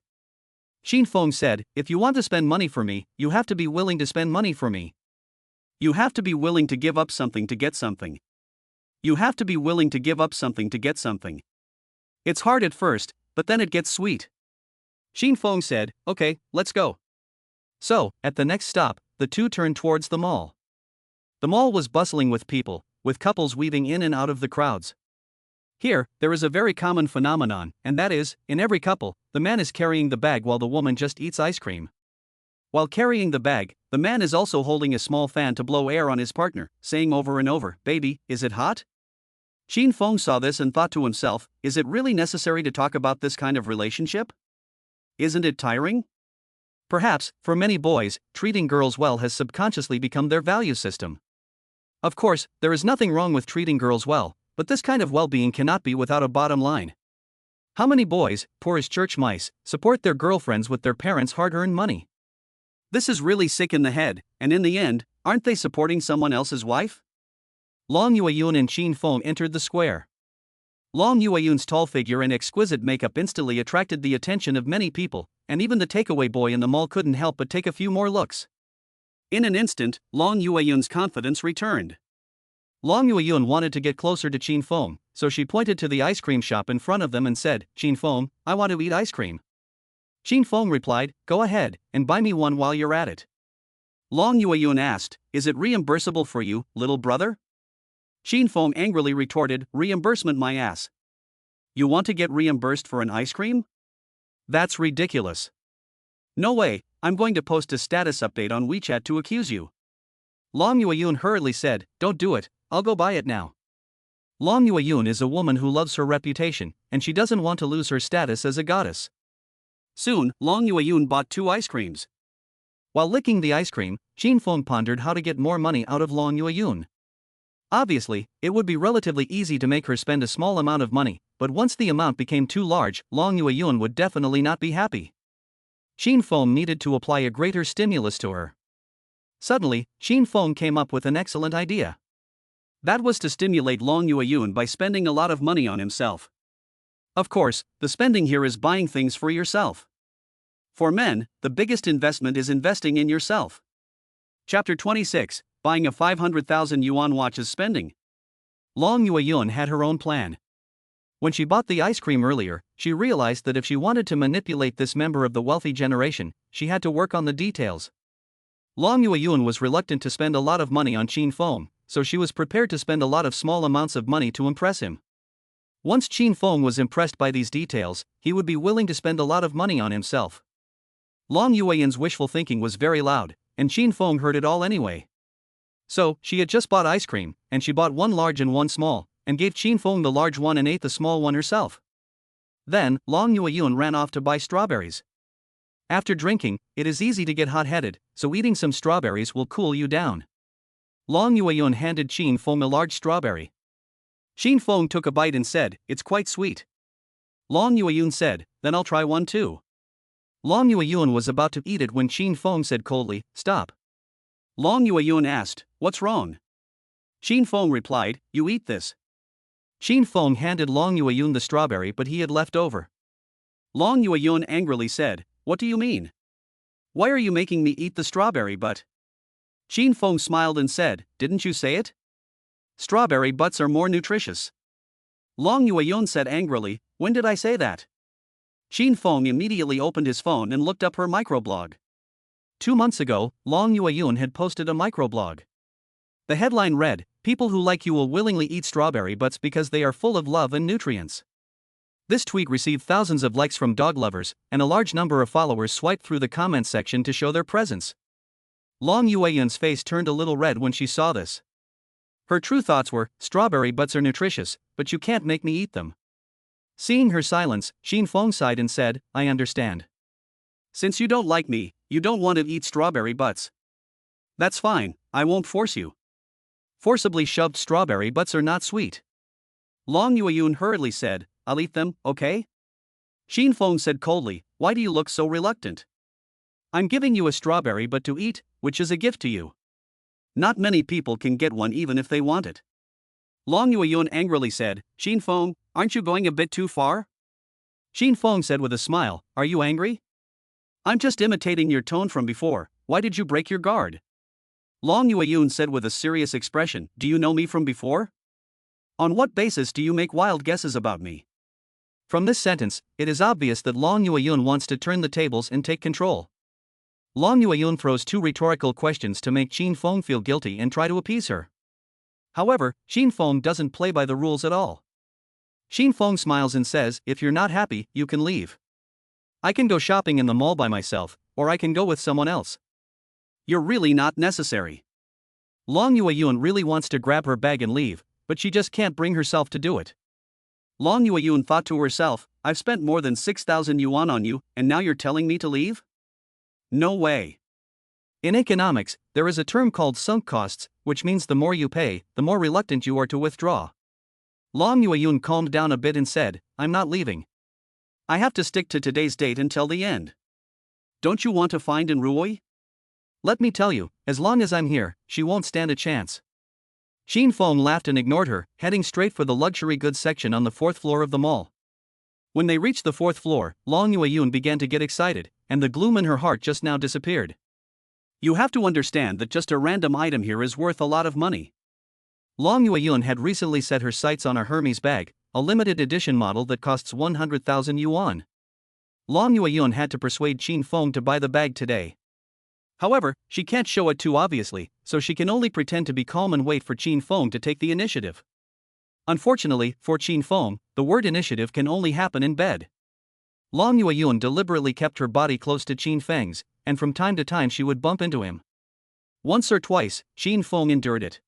Xin Feng said, "If you want to spend money for me, you have to be willing to spend money for me. You have to be willing to give up something to get something. You have to be willing to give up something to get something. It's hard at first, but then it gets sweet." Xin Feng said, "Okay, let's go." So, at the next stop, the two turned towards the mall. The mall was bustling with people, with couples weaving in and out of the crowds. Here, there is a very common phenomenon, and that is, in every couple, the man is carrying the bag while the woman just eats ice cream. While carrying the bag, the man is also holding a small fan to blow air on his partner, saying over and over, "Baby, is it hot?" Xin Feng saw this and thought to himself, is it really necessary to talk about this kind of relationship? Isn't it tiring? Perhaps, for many boys, treating girls well has subconsciously become their value system. Of course, there is nothing wrong with treating girls well, but this kind of well-being cannot be without a bottom line. How many boys, poor as church mice, support their girlfriends with their parents' hard-earned money? This is really sick in the head, and in the end, aren't they supporting someone else's wife? Long Yueyun and Qin Feng entered the square. Long Yueyun's tall figure and exquisite makeup instantly attracted the attention of many people, and even the takeaway boy in the mall couldn't help but take a few more looks. In an instant, Long Yueyun's confidence returned. Long Yueyun wanted to get closer to Qin Feng, so she pointed to the ice cream shop in front of them and said, "Qin Feng, I want to eat ice cream." Qin Feng replied, "Go ahead, and buy me one while you're at it." Long Yueyun asked, "Is it reimbursable for you, little brother?" Qin Feng angrily retorted, "Reimbursement my ass. You want to get reimbursed for an ice cream? That's ridiculous. No way, I'm going to post a status update on WeChat to accuse you." Long Yueyun hurriedly said, "Don't do it, I'll go buy it now." Long Yueyun is a woman who loves her reputation, and she doesn't want to lose her status as a goddess. Soon, Long Yueyun bought 2 ice creams. While licking the ice cream, Qin Feng pondered how to get more money out of Long Yueyun. Obviously, it would be relatively easy to make her spend a small amount of money, but once the amount became too large, Long Yueyun would definitely not be happy. Qin Feng needed to apply a greater stimulus to her. Suddenly, Qin Feng came up with an excellent idea. That was to stimulate Long Yueyun by spending a lot of money on himself. Of course, the spending here is buying things for yourself. For men, the biggest investment is investing in yourself. Chapter 26, Buying a 500,000 yuan watch is spending. Long Yueyun had her own plan. When she bought the ice cream earlier, she realized that if she wanted to manipulate this member of the wealthy generation, she had to work on the details. Long Yueyun was reluctant to spend a lot of money on Qin Feng, so she was prepared to spend a lot of small amounts of money to impress him. Once Qin Feng was impressed by these details, he would be willing to spend a lot of money on himself. Long Yueyun's wishful thinking was very loud, and Qin Feng heard it all anyway. So, she had just bought ice cream, and she bought one large and one small, and gave Qin Feng the large one and ate the small one herself. Then, Long Yueyun ran off to buy strawberries. After drinking, it is easy to get hot-headed, so eating some strawberries will cool you down. Long Yueyun handed Qin Feng a large strawberry. Qin Feng took a bite and said, "It's quite sweet." Long Yueyun said, "Then I'll try one too." Long Yueyun was about to eat it when Qin Feng said coldly, "Stop." Long Yueyun asked, "What's wrong?" Qin Feng replied, "You eat this." Qin Feng handed Long Yueyun the strawberry but he had left over. Long Yueyun angrily said, "What do you mean? Why are you making me eat the strawberry butt?" Qin Feng smiled and said, "Didn't you say it? Strawberry butts are more nutritious." Long Yueyun said angrily, "When did I say that?" Qin Feng immediately opened his phone and looked up her microblog. 2 months ago, Long Yueyun had posted a microblog. The headline read, "People who like you will willingly eat strawberry butts because they are full of love and nutrients." This tweet received thousands of likes from dog lovers, and a large number of followers swiped through the comments section to show their presence. Long Yueyun's face turned a little red when she saw this. Her true thoughts were, "Strawberry butts are nutritious, but you can't make me eat them." Seeing her silence, Qin Feng sighed and said, "I understand. Since you don't like me, you don't want to eat strawberry butts. That's fine, I won't force you. Forcibly shoved strawberry butts are not sweet." Long Yueyun hurriedly said, "I'll eat them, okay?" Qin Feng said coldly, "Why do you look so reluctant? I'm giving you a strawberry butt to eat, which is a gift to you. Not many people can get one even if they want it." Long Yueyun angrily said, "Qin Feng, aren't you going a bit too far?" Qin Feng said with a smile, "Are you angry? I'm just imitating your tone from before, why did you break your guard?" Long Yueyun said with a serious expression, "Do you know me from before? On what basis do you make wild guesses about me?" From this sentence, it is obvious that Long Yueyun wants to turn the tables and take control. Long Yueyun throws 2 rhetorical questions to make Qin Feng feel guilty and try to appease her. However, Qin Feng doesn't play by the rules at all. Qin Feng smiles and says, "If you're not happy, you can leave. I can go shopping in the mall by myself, or I can go with someone else. You're really not necessary." Long Yueyun really wants to grab her bag and leave, but she just can't bring herself to do it. Long Yueyun thought to herself, "I've spent more than 6,000 yuan on you, and now you're telling me to leave? No way." In economics, there is a term called sunk costs, which means the more you pay, the more reluctant you are to withdraw. Long Yueyun calmed down a bit and said, "I'm not leaving. I have to stick to today's date until the end. Don't you want to find in Ruoy?" Let me tell you, as long as I'm here, she won't stand a chance. Xin Feng laughed and ignored her, heading straight for the luxury goods section on the fourth floor of the mall. When they reached the fourth floor, Long Yueyun began to get excited, and the gloom in her heart just now disappeared. You have to understand that just a random item here is worth a lot of money. Long Yueyun had recently set her sights on a Hermes bag, a limited edition model that costs 100,000 yuan. Long Yueyun had to persuade Xin Feng to buy the bag today. However, she can't show it too obviously, so she can only pretend to be calm and wait for Xin Feng to take the initiative. Unfortunately, for Xin Feng, the word initiative can only happen in bed. Long Yueyun deliberately kept her body close to Xin Feng's, and from time to time she would bump into him. Once or twice, Xin Feng endured it.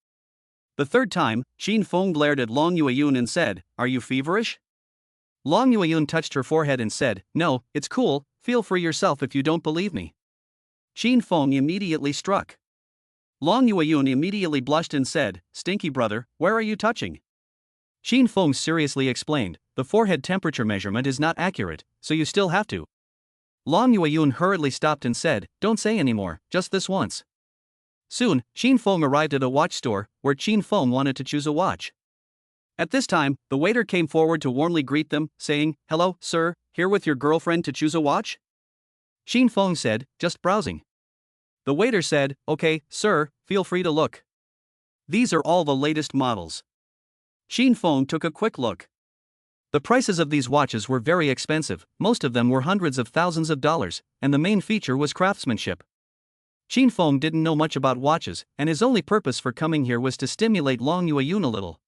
The third time, Xin Feng glared at Long Yueyun and said, "Are you feverish?" Long Yueyun touched her forehead and said, "No, it's cool, feel for yourself if you don't believe me." Xin Feng immediately struck. Long Yueyun immediately blushed and said, "Stinky brother, where are you touching?" Xin Feng seriously explained, "The forehead temperature measurement is not accurate, so you still have to." Long Yueyun hurriedly stopped and said, "Don't say anymore, just this once." Soon, Xin Feng arrived at a watch store, where Xin Feng wanted to choose a watch. At this time, the waiter came forward to warmly greet them, saying, "Hello, sir, here with your girlfriend to choose a watch?" Xin Feng said, "Just browsing." The waiter said, "Okay, sir, feel free to look. These are all the latest models." Xin Feng took a quick look. The prices of these watches were very expensive, most of them were hundreds of thousands of dollars, and the main feature was craftsmanship. Xin Feng didn't know much about watches, and his only purpose for coming here was to stimulate Long Yueyun a little.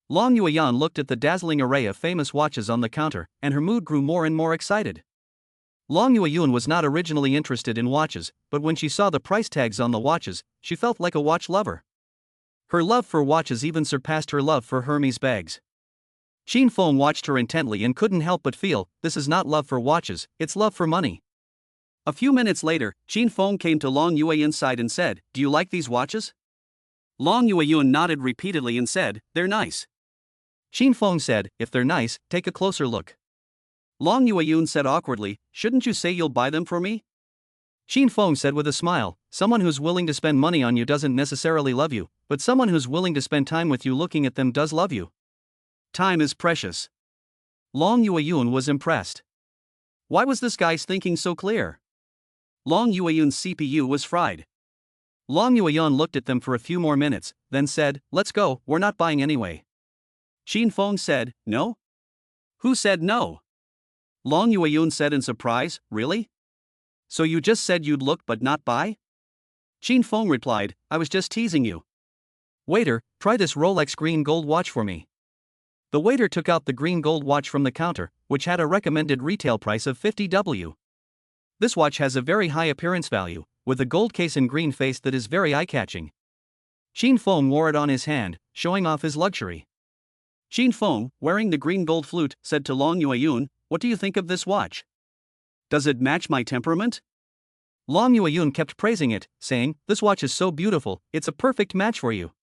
Long Yueyun looked at the dazzling array of famous watches on the counter, and her mood grew more and more excited. Long Yueyun was not originally interested in watches, but when she saw the price tags on the watches, she felt like a watch lover. Her love for watches even surpassed her love for Hermes bags. Xin Feng watched her intently and couldn't help but feel, this is not love for watches, it's love for money. A few minutes later, Xin Feng came to Long Yueyun's side and said, "Do you like these watches?" Long Yueyun nodded repeatedly and said, "They're nice." Xin Feng said, "If they're nice, take a closer look." Long Yueyun said awkwardly, "Shouldn't you say you'll buy them for me?" Xin Feng said with a smile, "Someone who's willing to spend money on you doesn't necessarily love you, but someone who's willing to spend time with you looking at them does love you. Time is precious." Long Yueyun was impressed. Why was this guy's thinking so clear? Long Yueyun's CPU was fried. Long Yueyun looked at them for a few more minutes, then said, "Let's go, we're not buying anyway." Xin Feng said, "No?" "Who said no?" Long Yueyun said in surprise, "Really? So you just said you'd look but not buy?" Xin Feng replied, "I was just teasing you." "Waiter, try this Rolex green gold watch for me." The waiter took out the green gold watch from the counter, which had a recommended retail price of 50W. This watch has a very high appearance value, with a gold case and green face that is very eye-catching. Xin Feng wore it on his hand, showing off his luxury. Xin Feng, wearing the green gold flute, said to Long Yueyun, "What do you think of this watch? Does it match my temperament?" Long Yueyun kept praising it, saying, "This watch is so beautiful, it's a perfect match for you.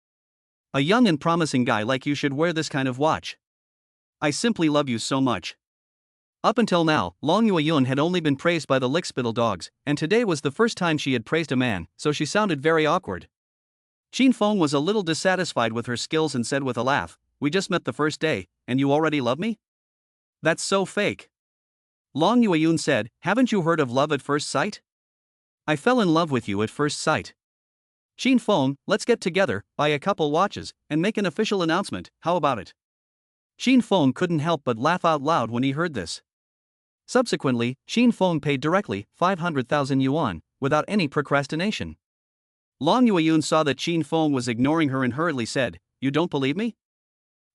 A young and promising guy like you should wear this kind of watch. I simply love you so much." Up until now, Long Yueyun had only been praised by the lickspittle dogs, and today was the first time she had praised a man, so she sounded very awkward. Xin Feng was a little dissatisfied with her skills and said with a laugh, "We just met the first day, and you already love me? That's so fake." Long Yueyun said, "Haven't you heard of love at first sight? I fell in love with you at first sight. Xin Feng, let's get together, buy a couple watches, and make an official announcement, how about it?" Xin Feng couldn't help but laugh out loud when he heard this. Subsequently, Xin Feng paid directly 500,000 yuan, without any procrastination. Long Yueyun saw that Xin Feng was ignoring her and hurriedly said, "You don't believe me?"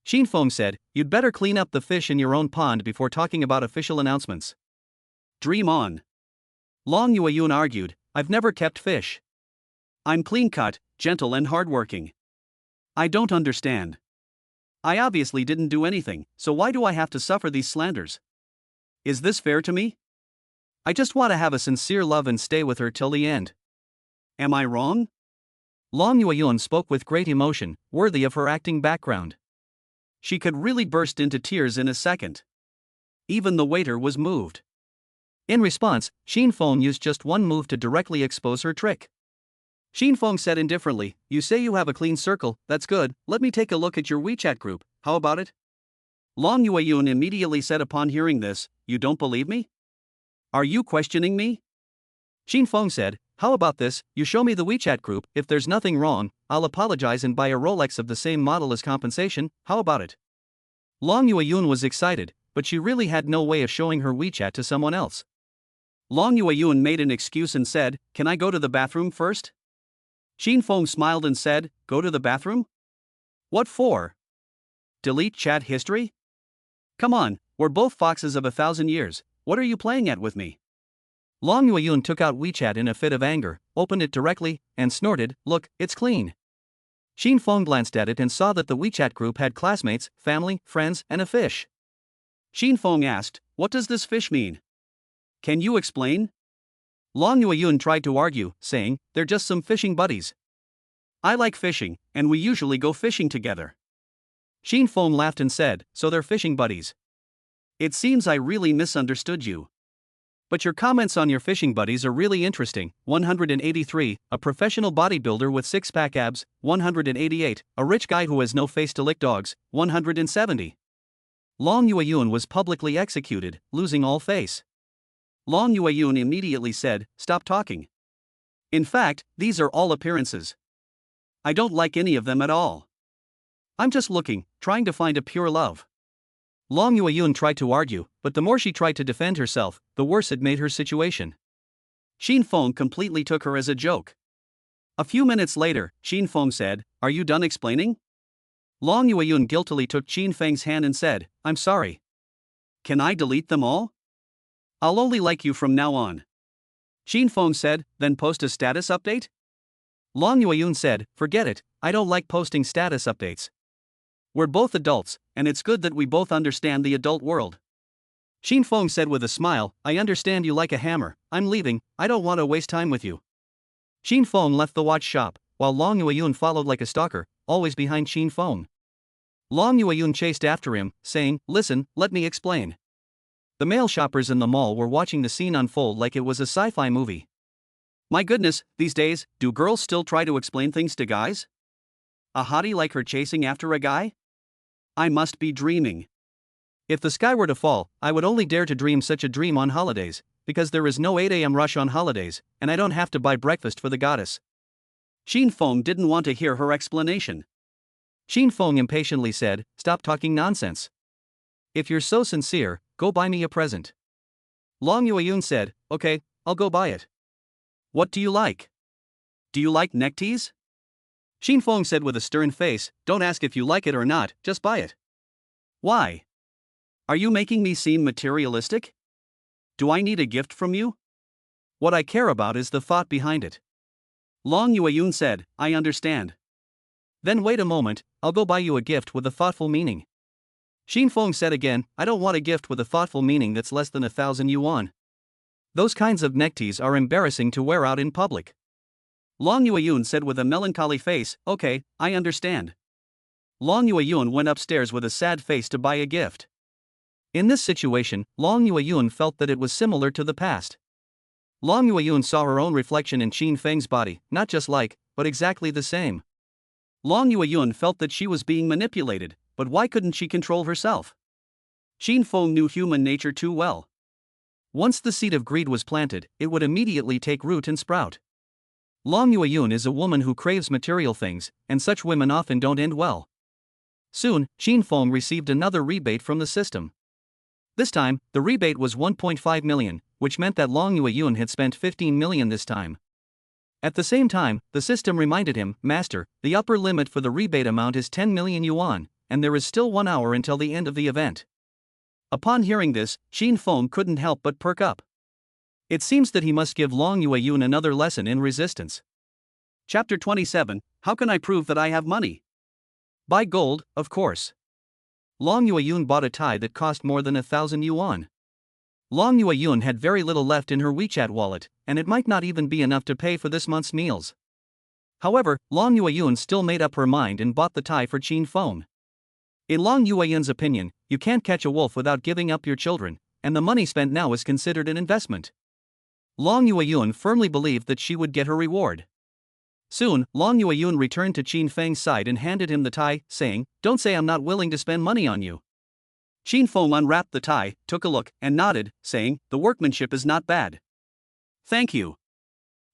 Xin Feng said, "You'd better clean up the fish in your own pond before talking about official announcements." "Dream on." Long Yueyun argued, "I've never kept fish. I'm clean-cut, gentle and hardworking. I don't understand. I obviously didn't do anything, so why do I have to suffer these slanders? Is this fair to me? I just want to have a sincere love and stay with her till the end. Am I wrong?" Long Yueyun spoke with great emotion, worthy of her acting background. She could really burst into tears in a second. Even the waiter was moved. In response, Xin Feng used just one move to directly expose her trick. Xin Feng said indifferently, you say you have a clean circle, that's good, let me take a look at your WeChat group, how about it? Long Yueyun immediately said upon hearing this, you don't believe me? Are you questioning me? Xin Feng said, how about this, you show me the WeChat group, if there's nothing wrong, I'll apologize and buy a Rolex of the same model as compensation, how about it? Long Yueyun was excited, but she really had no way of showing her WeChat to someone else. Long Yueyun made an excuse and said, can I go to the bathroom first? Xin Feng smiled and said, go to the bathroom? What for? Delete chat history? Come on, we're both foxes of 1,000 years, what are you playing at with me? Long Yueyun took out WeChat in a fit of anger, opened it directly, and snorted, look, it's clean. Xin Feng glanced at it and saw that the WeChat group had classmates, family, friends, and a fish. Xin Feng asked, what does this fish mean? Can you explain? Long Yueyun tried to argue, saying, they're just some fishing buddies. I like fishing, and we usually go fishing together. Xin Feng laughed and said, so they're fishing buddies. It seems I really misunderstood you. But your comments on your fishing buddies are really interesting. 183, a professional bodybuilder with six-pack abs. 188, a rich guy who has no face to lick dogs. 170. Long Yueyun was publicly executed, losing all face. Long Yueyun immediately said, stop talking. In fact, these are all appearances. I don't like any of them at all. I'm just looking, trying to find a pure love. Long Yueyun tried to argue, but the more she tried to defend herself, the worse it made her situation. Xin Feng completely took her as a joke. A few minutes later, Xin Feng said, are you done explaining? Long Yueyun guiltily took Xin Feng's hand and said, I'm sorry. Can I delete them all? I'll only like you from now on. Xin Feng said, then post a status update? Long Yueyun said, forget it, I don't like posting status updates. We're both adults, and it's good that we both understand the adult world. Xin Feng said with a smile, I understand you like a hammer, I'm leaving, I don't want to waste time with you. Xin Feng left the watch shop, while Long Yueyun followed like a stalker, always behind Xin Feng. Long Yueyun chased after him, saying, listen, let me explain. The male shoppers in the mall were watching the scene unfold like it was a sci-fi movie. My goodness, these days, do girls still try to explain things to guys? A hottie like her chasing after a guy? I must be dreaming. If the sky were to fall, I would only dare to dream such a dream on holidays, because there is no 8 a.m. rush on holidays, and I don't have to buy breakfast for the goddess. Xin Feng didn't want to hear her explanation. Xin Feng impatiently said, stop talking nonsense. If you're so sincere, go buy me a present. Long Yueyun said, okay, I'll go buy it. What do you like? Do you like neckties? Xin Feng said with a stern face, don't ask if you like it or not, just buy it. Why? Are you making me seem materialistic? Do I need a gift from you? What I care about is the thought behind it. Long Yueyun said, I understand. Then wait a moment, I'll go buy you a gift with a thoughtful meaning. Xin Feng said again, I don't want a gift with a thoughtful meaning that's less than 1,000 yuan. Those kinds of neckties are embarrassing to wear out in public. Long Yueyun said with a melancholy face, okay, I understand. Long Yueyun went upstairs with a sad face to buy a gift. In this situation, Long Yueyun felt that it was similar to the past. Long Yueyun saw her own reflection in Xin Feng's body, not just like, but exactly the same. Long Yueyun felt that she was being manipulated, but why couldn't she control herself? Xin Feng knew human nature too well. Once the seed of greed was planted, it would immediately take root and sprout. Long Yueyun is a woman who craves material things, and such women often don't end well. Soon, Xin Feng received another rebate from the system. This time, the rebate was 1.5 million, which meant that Long Yueyun had spent 15 million this time. At the same time, the system reminded him, Master, the upper limit for the rebate amount is 10 million yuan, and there is still 1 hour until the end of the event. Upon hearing this, Xin Feng couldn't help but perk up. It seems that he must give Long Yueyun another lesson in resistance. Chapter 27, How can I prove that I have money? Buy gold, of course. Long Yueyun bought a tie that cost more than 1,000 yuan. Long Yueyun had very little left in her WeChat wallet, and it might not even be enough to pay for this month's meals. However, Long Yueyun still made up her mind and bought the tie for Xin Feng. In Long Yueyun's opinion, you can't catch a wolf without giving up your children, and the money spent now is considered an investment. Long Yueyun firmly believed that she would get her reward. Soon, Long Yueyun returned to Qin Feng's side and handed him the tie, saying, "Don't say I'm not willing to spend money on you." Qin Feng unwrapped the tie, took a look, and nodded, saying, "The workmanship is not bad." "Thank you."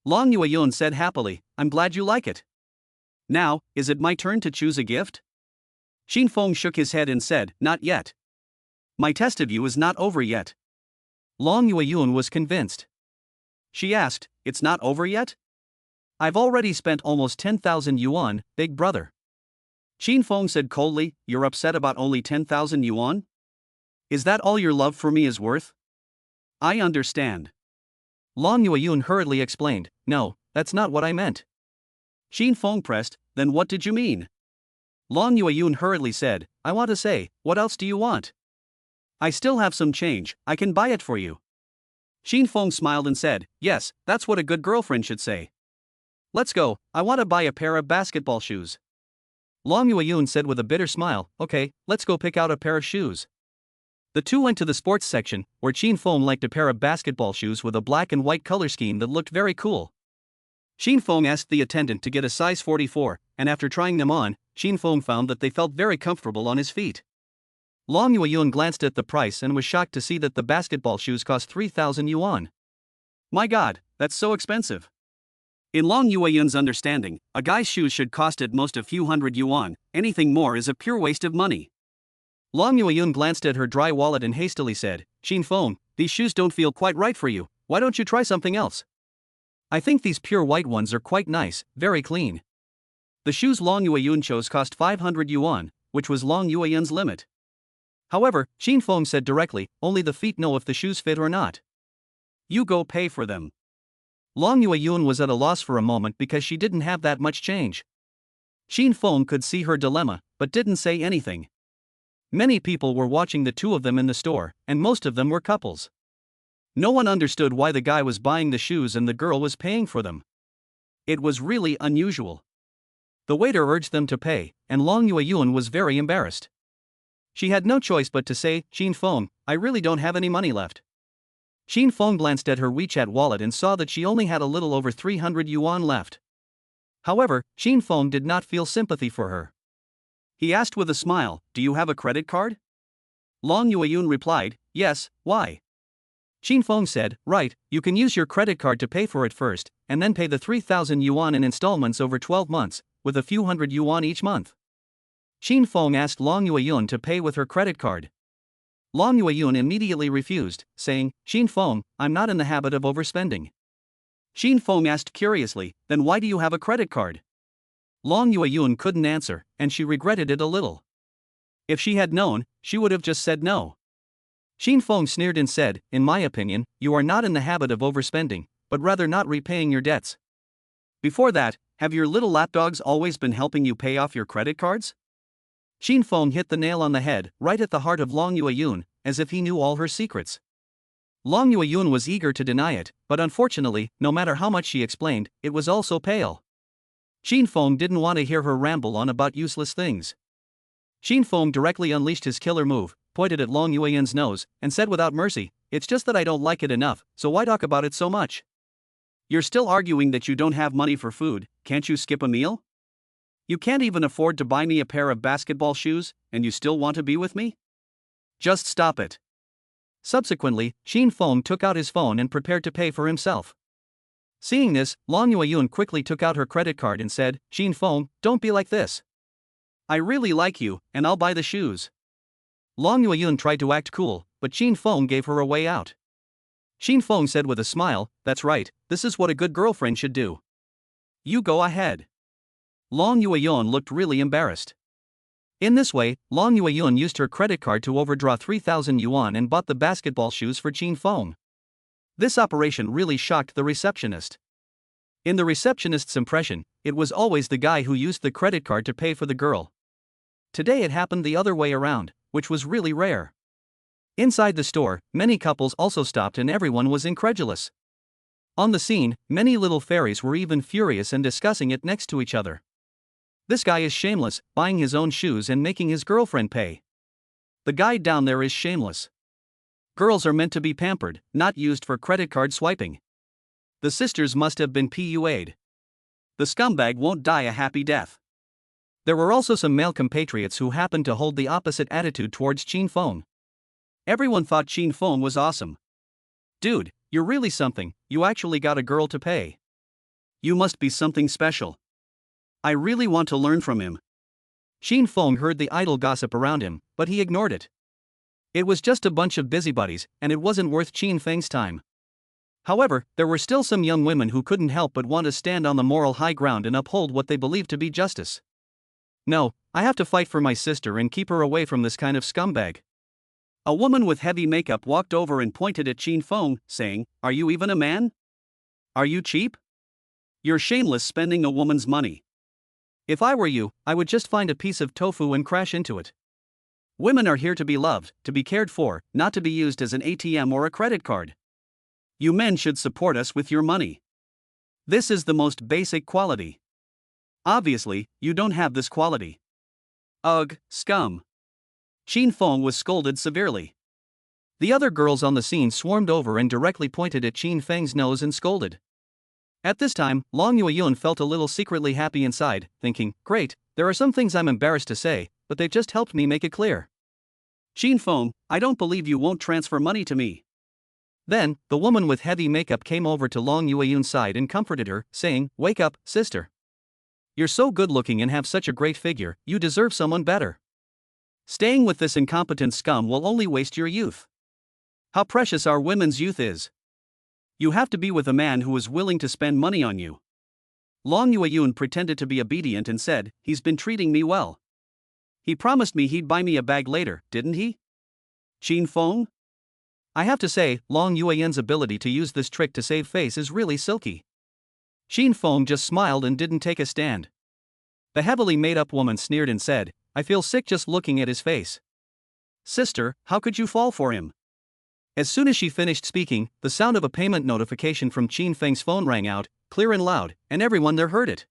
Long Yueyun said happily, "I'm glad you like it. Now, is it my turn to choose a gift?" Qin Feng shook his head and said, "Not yet. My test of you is not over yet." Long Yueyun was convinced. She asked, "It's not over yet? I've already spent almost 10,000 yuan, big brother." Qin Feng said coldly, "You're upset about only 10,000 yuan? Is that all your love for me is worth?" "I understand." Long Yueyun hurriedly explained, "No, that's not what I meant." Qin Feng pressed, "Then what did you mean?" Long Yueyun hurriedly said, "I want to say, what else do you want? I still have some change, I can buy it for you." Qin Feng smiled and said, "Yes, that's what a good girlfriend should say. Let's go, I want to buy a pair of basketball shoes." Long Yueyun said with a bitter smile, "Okay, let's go pick out a pair of shoes." The two went to the sports section, where Qin Feng liked a pair of basketball shoes with a black and white color scheme that looked very cool. Qin Feng asked the attendant to get a size 44, and after trying them on, Qin Feng found that they felt very comfortable on his feet. Long Yueyun glanced at the price and was shocked to see that the basketball shoes cost 3,000 yuan. "My god, that's so expensive." In Long Yueyun's understanding, a guy's shoes should cost at most a few hundred yuan, anything more is a pure waste of money. Long Yueyun glanced at her dry wallet and hastily said, "Qin Feng, these shoes don't feel quite right for you, why don't you try something else? I think these pure white ones are quite nice, very clean." The shoes Long Yueyun chose cost 500 yuan, which was Long Yueyun's limit. However, Qin Feng said directly, "Only the feet know if the shoes fit or not. You go pay for them." Long Yueyun was at a loss for a moment because she didn't have that much change. Qin Feng could see her dilemma, but didn't say anything. Many people were watching the two of them in the store, and most of them were couples. No one understood why the guy was buying the shoes and the girl was paying for them. It was really unusual. The waiter urged them to pay, and Long Yueyun was very embarrassed. She had no choice but to say, "Qin Feng, I really don't have any money left." Qin Feng glanced at her WeChat wallet and saw that she only had a little over 300 yuan left. However, Qin Feng did not feel sympathy for her. He asked with a smile, "Do you have a credit card?" Long Yueyun replied, "Yes, why?" Qin Feng said, "Right, you can use your credit card to pay for it first, and then pay the 3,000 yuan in installments over 12 months, with a few hundred yuan each month." Qin Feng asked Long Yueyun to pay with her credit card. Long Yueyun immediately refused, saying, "Qin Feng, I'm not in the habit of overspending." Qin Feng asked curiously, "Then why do you have a credit card?" Long Yueyun couldn't answer, and she regretted it a little. If she had known, she would have just said no. Qin Feng sneered and said, "In my opinion, you are not in the habit of overspending, but rather not repaying your debts. Before that, have your little lapdogs always been helping you pay off your credit cards?" Qin Feng hit the nail on the head, right at the heart of Long Yueyun, as if he knew all her secrets. Long Yueyun was eager to deny it, but unfortunately, no matter how much she explained, it was all so pale. Qin Feng didn't want to hear her ramble on about useless things. Qin Feng directly unleashed his killer move, pointed at Long Yueyun's nose, and said without mercy, "It's just that I don't like it enough, so why talk about it so much? You're still arguing that you don't have money for food, can't you skip a meal? You can't even afford to buy me a pair of basketball shoes, and you still want to be with me? Just stop it." Subsequently, Qin Feng took out his phone and prepared to pay for himself. Seeing this, Long Yueyun quickly took out her credit card and said, "Qin Feng, don't be like this. I really like you, and I'll buy the shoes." Long Yueyun tried to act cool, but Qin Feng gave her a way out. Qin Feng said with a smile, "That's right, this is what a good girlfriend should do. You go ahead." Long Yueyun looked really embarrassed. In this way, Long Yueyun used her credit card to overdraw 3,000 yuan and bought the basketball shoes for Qin Feng. This operation really shocked the receptionist. In the receptionist's impression, it was always the guy who used the credit card to pay for the girl. Today it happened the other way around, which was really rare. Inside the store, many couples also stopped and everyone was incredulous. On the scene, many little fairies were even furious and discussing it next to each other. This guy is shameless, buying his own shoes and making his girlfriend pay. The guy down there is shameless. Girls are meant to be pampered, not used for credit card swiping. The sisters must have been PUA'd. the scumbag won't die a happy death. There were also some male compatriots who happened to hold the opposite attitude towards Chin Feng. Everyone thought Chin Feng was awesome. Dude, you're really something, you actually got a girl to pay. You must be something special. I really want to learn from him. Chin Feng heard the idle gossip around him, but he ignored it. It was just a bunch of busybodies, and it wasn't worth Chin Feng's time. However, there were still some young women who couldn't help but want to stand on the moral high ground and uphold what they believed to be justice. No, I have to fight for my sister and keep her away from this kind of scumbag. A woman with heavy makeup walked over and pointed at Chin Feng, saying, "Are you even a man? Are you cheap? You're shameless spending a woman's money. If I were you, I would just find a piece of tofu and crash into it. Women are here to be loved, to be cared for, not to be used as an ATM or a credit card. You men should support us with your money. This is the most basic quality. Obviously, you don't have this quality. Ugh, scum." Chin Feng was scolded severely. The other girls on the scene swarmed over and directly pointed at Chin Feng's nose and scolded. At this time, Long Yueyun felt a little secretly happy inside, thinking, great, there are some things I'm embarrassed to say, but they've just helped me make it clear. Chin Feng, I don't believe you won't transfer money to me. Then, the woman with heavy makeup came over to Long Yueyun's side and comforted her, saying, wake up, sister. You're so good looking and have such a great figure, you deserve someone better. Staying with this incompetent scum will only waste your youth. How precious our women's youth is. You have to be with a man who is willing to spend money on you. Long Yueyun pretended to be obedient and said, he's been treating me well. He promised me he'd buy me a bag later, didn't he? Chin Feng? I have to say, Long Yueyun's ability to use this trick to save face is really silky. Chin Feng just smiled and didn't take a stand. The heavily made-up woman sneered and said, I feel sick just looking at his face. Sister, how could you fall for him? As soon as she finished speaking, the sound of a payment notification from Chin Feng's phone rang out, clear and loud, and everyone there heard it.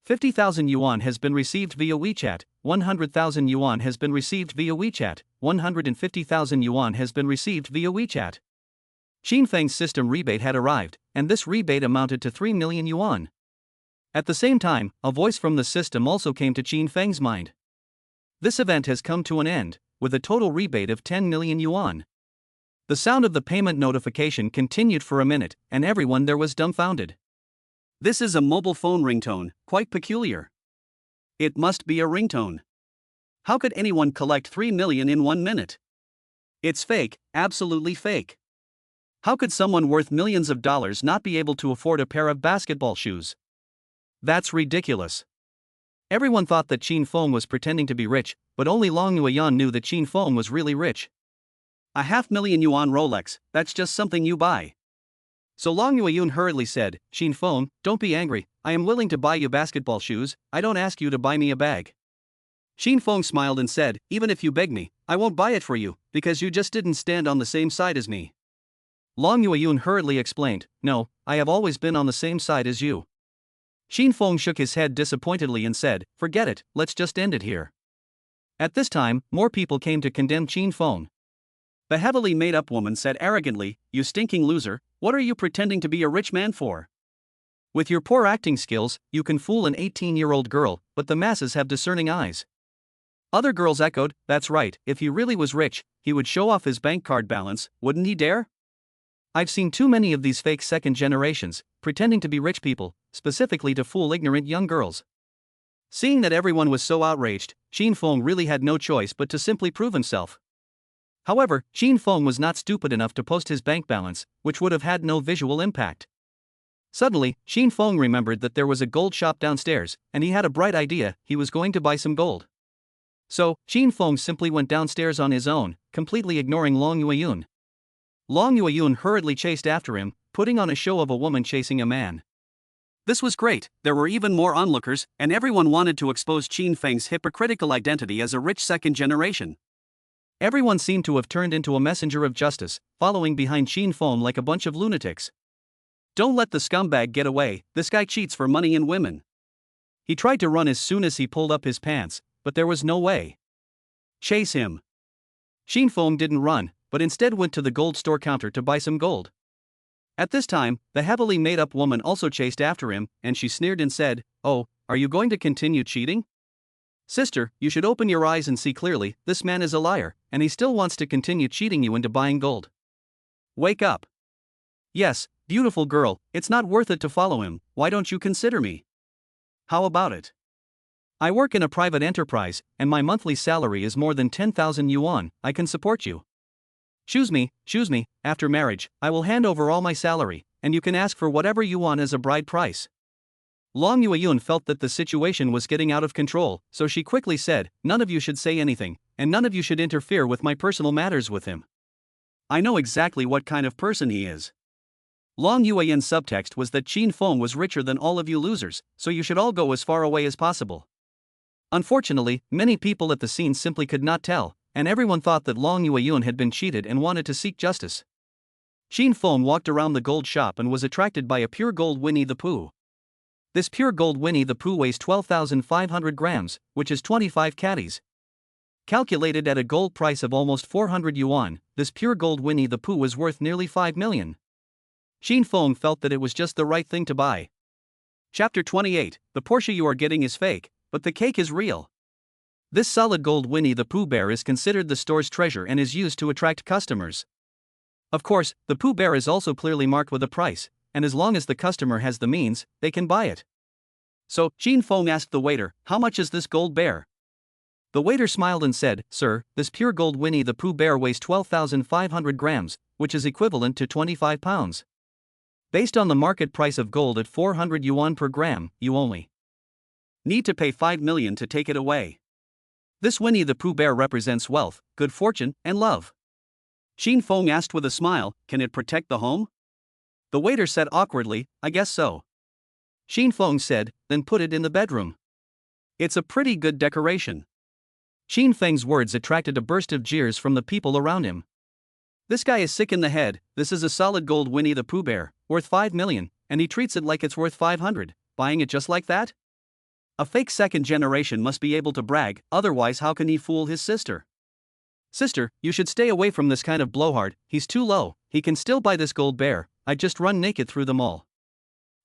50,000 yuan has been received via WeChat, 100,000 yuan has been received via WeChat, 150,000 yuan has been received via WeChat. Chin Feng's system rebate had arrived, and this rebate amounted to 3 million yuan. At the same time, a voice from the system also came to Chin Feng's mind. This event has come to an end, with a total rebate of 10 million yuan. The sound of the payment notification continued for a minute, and everyone there was dumbfounded. This is a mobile phone ringtone, quite peculiar. It must be a ringtone. How could anyone collect 3 million in 1 minute? It's fake, absolutely fake. How could someone worth millions of dollars not be able to afford a pair of basketball shoes? That's ridiculous. Everyone thought that Chin Feng was pretending to be rich, but only Long Yueyun knew that Chin Feng was really rich. A 500,000 yuan Rolex, that's just something you buy. So Long Yueyun hurriedly said, Chin Feng, don't be angry, I am willing to buy you basketball shoes, I don't ask you to buy me a bag. Chin Feng smiled and said, even if you beg me, I won't buy it for you, because you just didn't stand on the same side as me. Long Yueyun hurriedly explained, no, I have always been on the same side as you. Chin Feng shook his head disappointedly and said, forget it, let's just end it here. At this time, more people came to condemn Chin Feng. The heavily made-up woman said arrogantly, you stinking loser, what are you pretending to be a rich man for? With your poor acting skills, you can fool an 18-year-old girl, but the masses have discerning eyes. Other girls echoed, that's right, if he really was rich, he would show off his bank card balance, wouldn't he dare? I've seen too many of these fake second generations, pretending to be rich people, specifically to fool ignorant young girls. Seeing that everyone was so outraged, Chin Feng really had no choice but to simply prove himself. However, Chin Feng was not stupid enough to post his bank balance, which would have had no visual impact. Suddenly, Chin Feng remembered that there was a gold shop downstairs, and he had a bright idea, he was going to buy some gold. So, Chin Feng simply went downstairs on his own, completely ignoring Long Yueyun. Long Yueyun hurriedly chased after him, putting on a show of a woman chasing a man. This was great, there were even more onlookers, and everyone wanted to expose Chin Feng's hypocritical identity as a rich second generation. Everyone seemed to have turned into a messenger of justice, following behind Chin Feng like a bunch of lunatics. Don't let the scumbag get away, this guy cheats for money and women. He tried to run as soon as he pulled up his pants, but there was no way. Chase him. Chin Feng didn't run, but instead went to the gold store counter to buy some gold. At this time, the heavily made up woman also chased after him, and she sneered and said, "Oh, are you going to continue cheating? Sister, you should open your eyes and see clearly, this man is a liar, and he still wants to continue cheating you into buying gold. Wake up. Yes, beautiful girl, it's not worth it to follow him, why don't you consider me? How about it? I work in a private enterprise, and my monthly salary is more than 10,000 yuan, I can support you. Choose me, after marriage, I will hand over all my salary, and you can ask for whatever you want as a bride price." Long Yueyun felt that the situation was getting out of control, so she quickly said, "None of you should say anything, and none of you should interfere with my personal matters with him. I know exactly what kind of person he is." Long Yueyun's subtext was that Qin Feng was richer than all of you losers, so you should all go as far away as possible. Unfortunately, many people at the scene simply could not tell, and everyone thought that Long Yueyun had been cheated and wanted to seek justice. Qin Feng walked around the gold shop and was attracted by a pure gold Winnie the Pooh. This pure gold Winnie the Pooh weighs 12,500 grams, which is 25 catties. Calculated at a gold price of almost 400 yuan, this pure gold Winnie the Pooh was worth nearly 5 million. Qin Feng felt that it was just the right thing to buy. Chapter 28, the Porsche you are getting is fake, but the cake is real. This solid gold Winnie the Pooh bear is considered the store's treasure and is used to attract customers. Of course, the Pooh bear is also clearly marked with a price, and as long as the customer has the means, they can buy it. So, Qin Feng asked the waiter, "How much is this gold bear?" The waiter smiled and said, "Sir, this pure gold Winnie the Pooh bear weighs 12,500 grams, which is equivalent to 25 pounds. Based on the market price of gold at 400 yuan per gram, you only need to pay 5 million to take it away. This Winnie the Pooh bear represents wealth, good fortune, and love." Qin Feng asked with a smile, "Can it protect the home?" The waiter said awkwardly, "I guess so." Qin Feng said, "Then put it in the bedroom. It's a pretty good decoration." Qin Feng's words attracted a burst of jeers from the people around him. "This guy is sick in the head, this is a solid gold Winnie the Pooh bear, worth 5 million, and he treats it like it's worth 500, buying it just like that? A fake second generation must be able to brag, otherwise how can he fool his sister? Sister, you should stay away from this kind of blowhard, he's too low, he can still buy this gold bear, I'd just run naked through them all."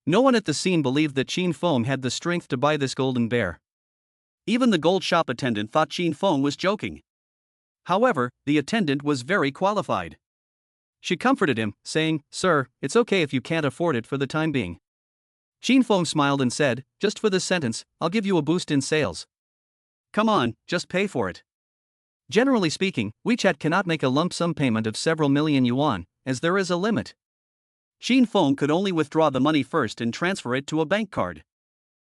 No one at the scene believed that Qin Feng had the strength to buy this golden bear. Even the gold shop attendant thought Qin Feng was joking. However, the attendant was very qualified. She comforted him, saying, "Sir, it's okay if you can't afford it for the time being." Qin Feng smiled and said, "Just for this sentence, I'll give you a boost in sales. Come on, just pay for it." Generally speaking, WeChat cannot make a lump sum payment of several million yuan, as there is a limit. Qin Feng could only withdraw the money first and transfer it to a bank card.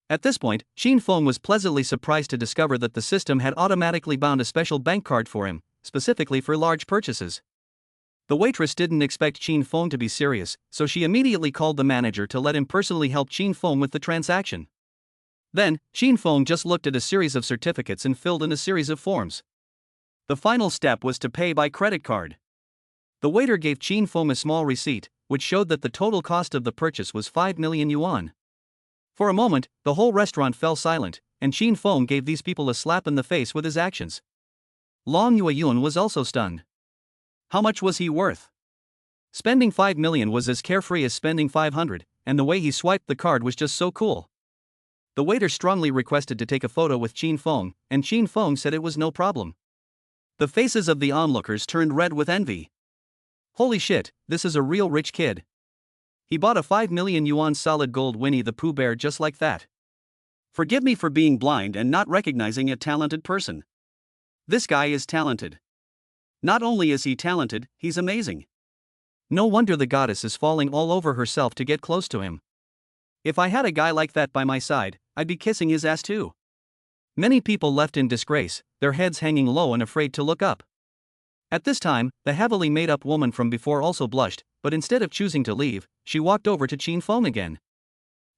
At this point, Qin Feng was pleasantly surprised to discover that the system had automatically bound a special bank card for him, specifically for large purchases. The waitress didn't expect Qin Feng to be serious, so she immediately called the manager to let him personally help Qin Feng with the transaction. Then, Qin Feng just looked at a series of certificates and filled in a series of forms. The final step was to pay by credit card. The waiter gave Qin Feng a small receipt, which showed that the total cost of the purchase was 5 million yuan. For a moment, the whole restaurant fell silent, and Qin Feng gave these people a slap in the face with his actions. Long Yueyun was also stunned. How much was he worth? Spending 5 million was as carefree as spending 500, and the way he swiped the card was just so cool. The waiter strongly requested to take a photo with Qin Feng, and Qin Feng said it was no problem. The faces of the onlookers turned red with envy. Holy shit, this is a real rich kid. He bought a 5 million yuan solid gold Winnie the Pooh bear just like that. Forgive me for being blind and not recognizing a talented person. This guy is talented. Not only is he talented, he's amazing. No wonder the goddess is falling all over herself to get close to him. If I had a guy like that by my side, I'd be kissing his ass too. Many people left in disgrace, their heads hanging low and afraid to look up. At this time, the heavily made-up woman from before also blushed, but instead of choosing to leave, she walked over to Qin Feng again.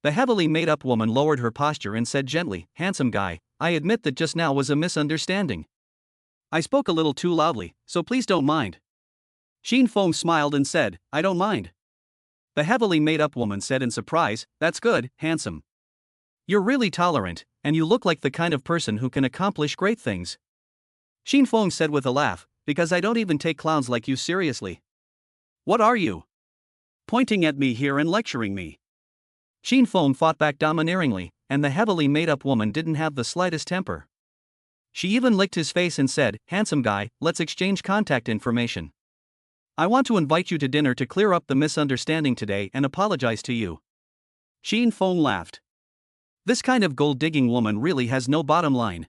The heavily made-up woman lowered her posture and said gently, "Handsome guy, I admit that just now was a misunderstanding. I spoke a little too loudly, so please don't mind." Qin Feng smiled and said, "I don't mind." The heavily made-up woman said in surprise, "That's good, handsome. You're really tolerant, and you look like the kind of person who can accomplish great things." Qin Feng said with a laugh, "Because I don't even take clowns like you seriously." "What are you?" pointing at me here and lecturing me. Qin Feng fought back domineeringly, and the heavily made-up woman didn't have the slightest temper. She even licked his face and said, "Handsome guy, let's exchange contact information. I want to invite you to dinner to clear up the misunderstanding today and apologize to you." Qin Feng laughed. This kind of gold-digging woman really has no bottom line.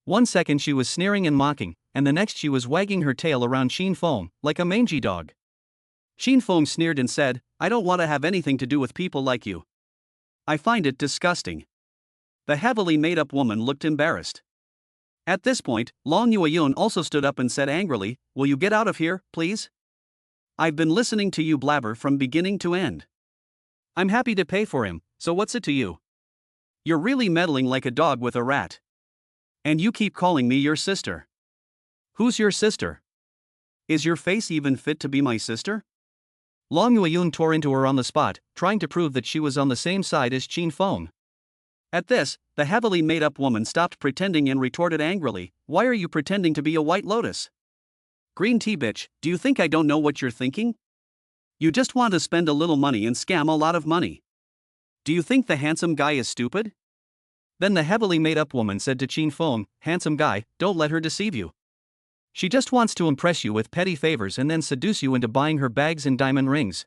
One second she was sneering and mocking, and the next she was wagging her tail around Qin Feng, like a mangy dog. Qin Feng sneered and said, "I don't want to have anything to do with people like you. I find it disgusting." The heavily made-up woman looked embarrassed. At this point, Long Yueyun also stood up and said angrily, "Will you get out of here, please? I've been listening to you blabber from beginning to end. I'm happy to pay for him, so what's it to you? You're really meddling like a dog with a rat. And you keep calling me your sister. Who's your sister? Is your face even fit to be my sister?" Long Yueyun tore into her on the spot, trying to prove that she was on the same side as Qin Feng. At this, the heavily made-up woman stopped pretending and retorted angrily, "Why are you pretending to be a white lotus? Green tea bitch, do you think I don't know what you're thinking? You just want to spend a little money and scam a lot of money. Do you think the handsome guy is stupid?" Then the heavily made-up woman said to Qin Feng, "Handsome guy, don't let her deceive you. She just wants to impress you with petty favors and then seduce you into buying her bags and diamond rings."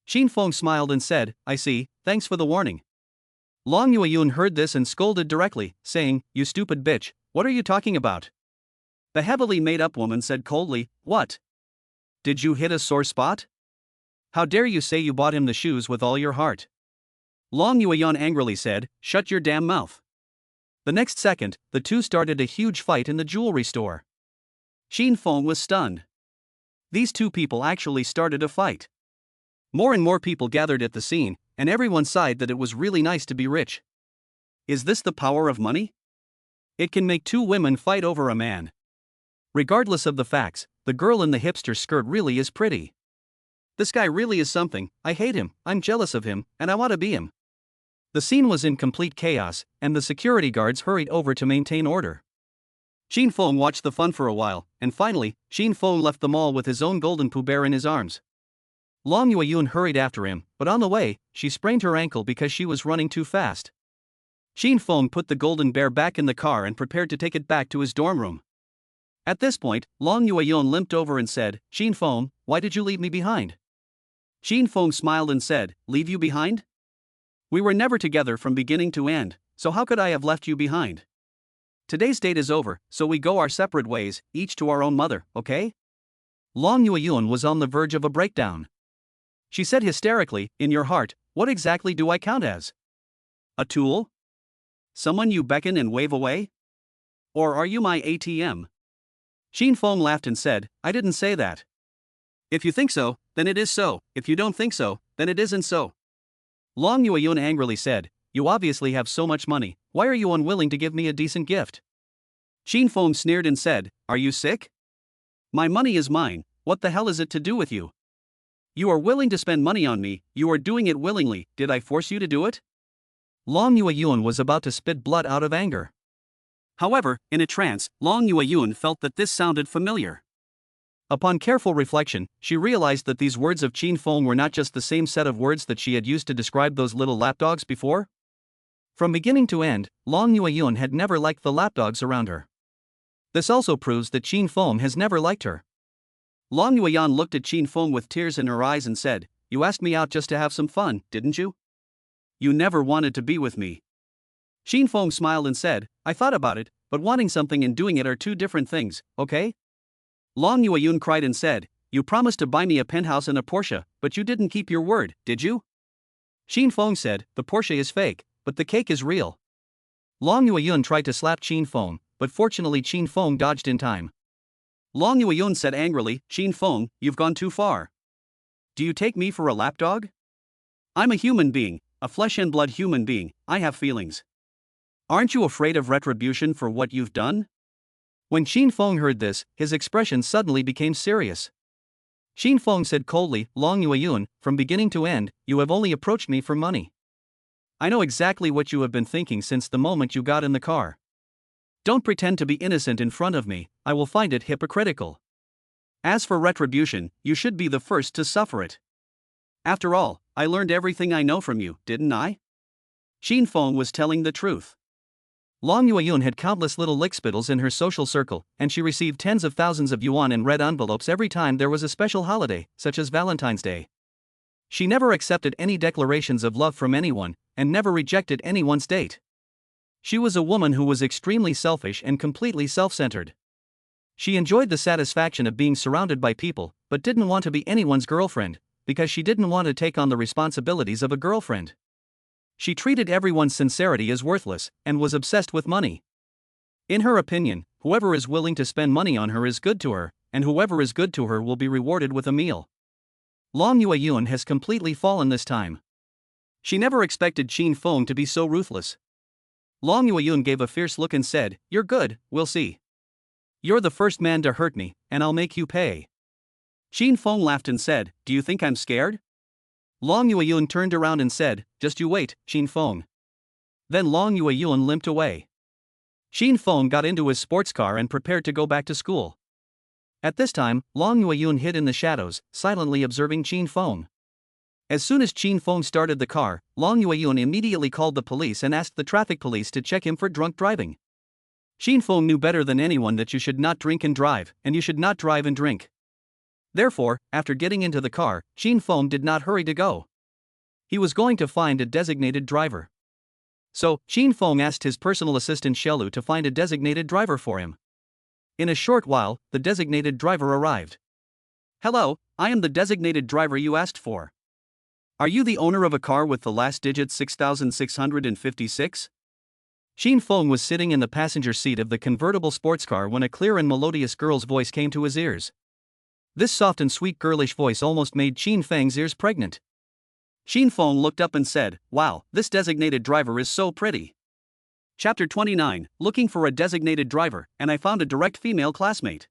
Qin Feng smiled and said, "I see, thanks for the warning." Long Yueyun heard this and scolded directly, saying, "You stupid bitch, what are you talking about?" The heavily made-up woman said coldly, "What? Did you hit a sore spot? How dare you say you bought him the shoes with all your heart?" Long Yueyun angrily said, "Shut your damn mouth." The next second, the two started a huge fight in the jewelry store. Qin Feng was stunned. These two people actually started a fight. More and more people gathered at the scene, and everyone sighed that it was really nice to be rich. Is this the power of money? It can make two women fight over a man. Regardless of the facts, the girl in the hipster skirt really is pretty. This guy really is something. I hate him, I'm jealous of him, and I want to be him. The scene was in complete chaos, and the security guards hurried over to maintain order. Qin Feng watched the fun for a while, and finally, Qin Feng left the mall with his own golden Pooh Bear in his arms. Long Yueyun hurried after him, but on the way, she sprained her ankle because she was running too fast. Qin Feng put the golden bear back in the car and prepared to take it back to his dorm room. At this point, Long Yueyun limped over and said, "Qin Feng, why did you leave me behind?" Qin Feng smiled and said, "Leave you behind? We were never together from beginning to end, so how could I have left you behind? Today's date is over, so we go our separate ways, each to our own mother, okay?" Long Yueyun was on the verge of a breakdown. She said hysterically, "In your heart, what exactly do I count as? A tool? Someone you beckon and wave away? Or are you my ATM?" Qin Feng laughed and said, "I didn't say that. If you think so, then it is so. If you don't think so, then it isn't so." Long Yueyun angrily said, "You obviously have so much money, why are you unwilling to give me a decent gift?" Qin Feng sneered and said, "Are you sick? My money is mine, what the hell is it to do with you? You are willing to spend money on me, you are doing it willingly, did I force you to do it?" Long Yueyun was about to spit blood out of anger. However, in a trance, Long Yueyun felt that this sounded familiar. Upon careful reflection, she realized that these words of Qin Feng were not just the same set of words that she had used to describe those little lapdogs before. From beginning to end, Long Yueyun had never liked the lapdogs around her. This also proves that Qin Feng has never liked her. Long Yueyun looked at Qin Feng with tears in her eyes and said, "You asked me out just to have some fun, didn't you? You never wanted to be with me." Qin Feng smiled and said, "I thought about it, but wanting something and doing it are two different things, okay?" Long Yueyun cried and said, "You promised to buy me a penthouse and a Porsche, but you didn't keep your word, did you?" Qin Feng said, "The Porsche is fake, but the cake is real." Long Yueyun tried to slap Qin Feng, but fortunately Qin Feng dodged in time. Long Yueyun said angrily, "Qin Feng, you've gone too far. Do you take me for a lapdog? I'm a human being, a flesh and blood human being, I have feelings. Aren't you afraid of retribution for what you've done?" When Qin Feng heard this, his expression suddenly became serious. Qin Feng said coldly, "Long Yueyun, from beginning to end, you have only approached me for money. I know exactly what you have been thinking since the moment you got in the car. Don't pretend to be innocent in front of me, I will find it hypocritical. As for retribution, you should be the first to suffer it. After all, I learned everything I know from you, didn't I? Xin Feng was telling the truth. Long Yueyun had countless little lickspittles in her social circle, and she received tens of thousands of yuan in red envelopes every time there was a special holiday, such as Valentine's Day. She never accepted any declarations of love from anyone, and never rejected anyone's date. She was a woman who was extremely selfish and completely self-centered. She enjoyed the satisfaction of being surrounded by people, but didn't want to be anyone's girlfriend, because she didn't want to take on the responsibilities of a girlfriend. She treated everyone's sincerity as worthless, and was obsessed with money. In her opinion, whoever is willing to spend money on her is good to her, and whoever is good to her will be rewarded with a meal. Long Yueyun has completely fallen this time. She never expected Qin Feng to be so ruthless. Long Yueyun gave a fierce look and said, "You're good, we'll see. You're the first man to hurt me, and I'll make you pay." Qin Feng laughed and said, "Do you think I'm scared?" Long Yueyun turned around and said, "Just you wait, Qin Feng." Then Long Yueyun limped away. Qin Feng got into his sports car and prepared to go back to school. At this time, Long Yueyun hid in the shadows, silently observing Qin Feng. As soon as Qin Feng started the car, Long Yueyun immediately called the police and asked the traffic police to check him for drunk driving. Qin Feng knew better than anyone that you should not drink and drive, and you should not drive and drink. Therefore, after getting into the car, Qin Feng did not hurry to go. He was going to find a designated driver. So, Qin Feng asked his personal assistant Shelu to find a designated driver for him. In a short while, the designated driver arrived. "Hello, I am the designated driver you asked for. Are you the owner of a car with the last digit 6656? Qin Feng was sitting in the passenger seat of the convertible sports car when a clear and melodious girl's voice came to his ears. This soft and sweet girlish voice almost made Qin Feng's ears pregnant. Qin Feng looked up and said, "Wow, this designated driver is so pretty." Chapter 29, Looking for a designated driver, and I found a direct female classmate.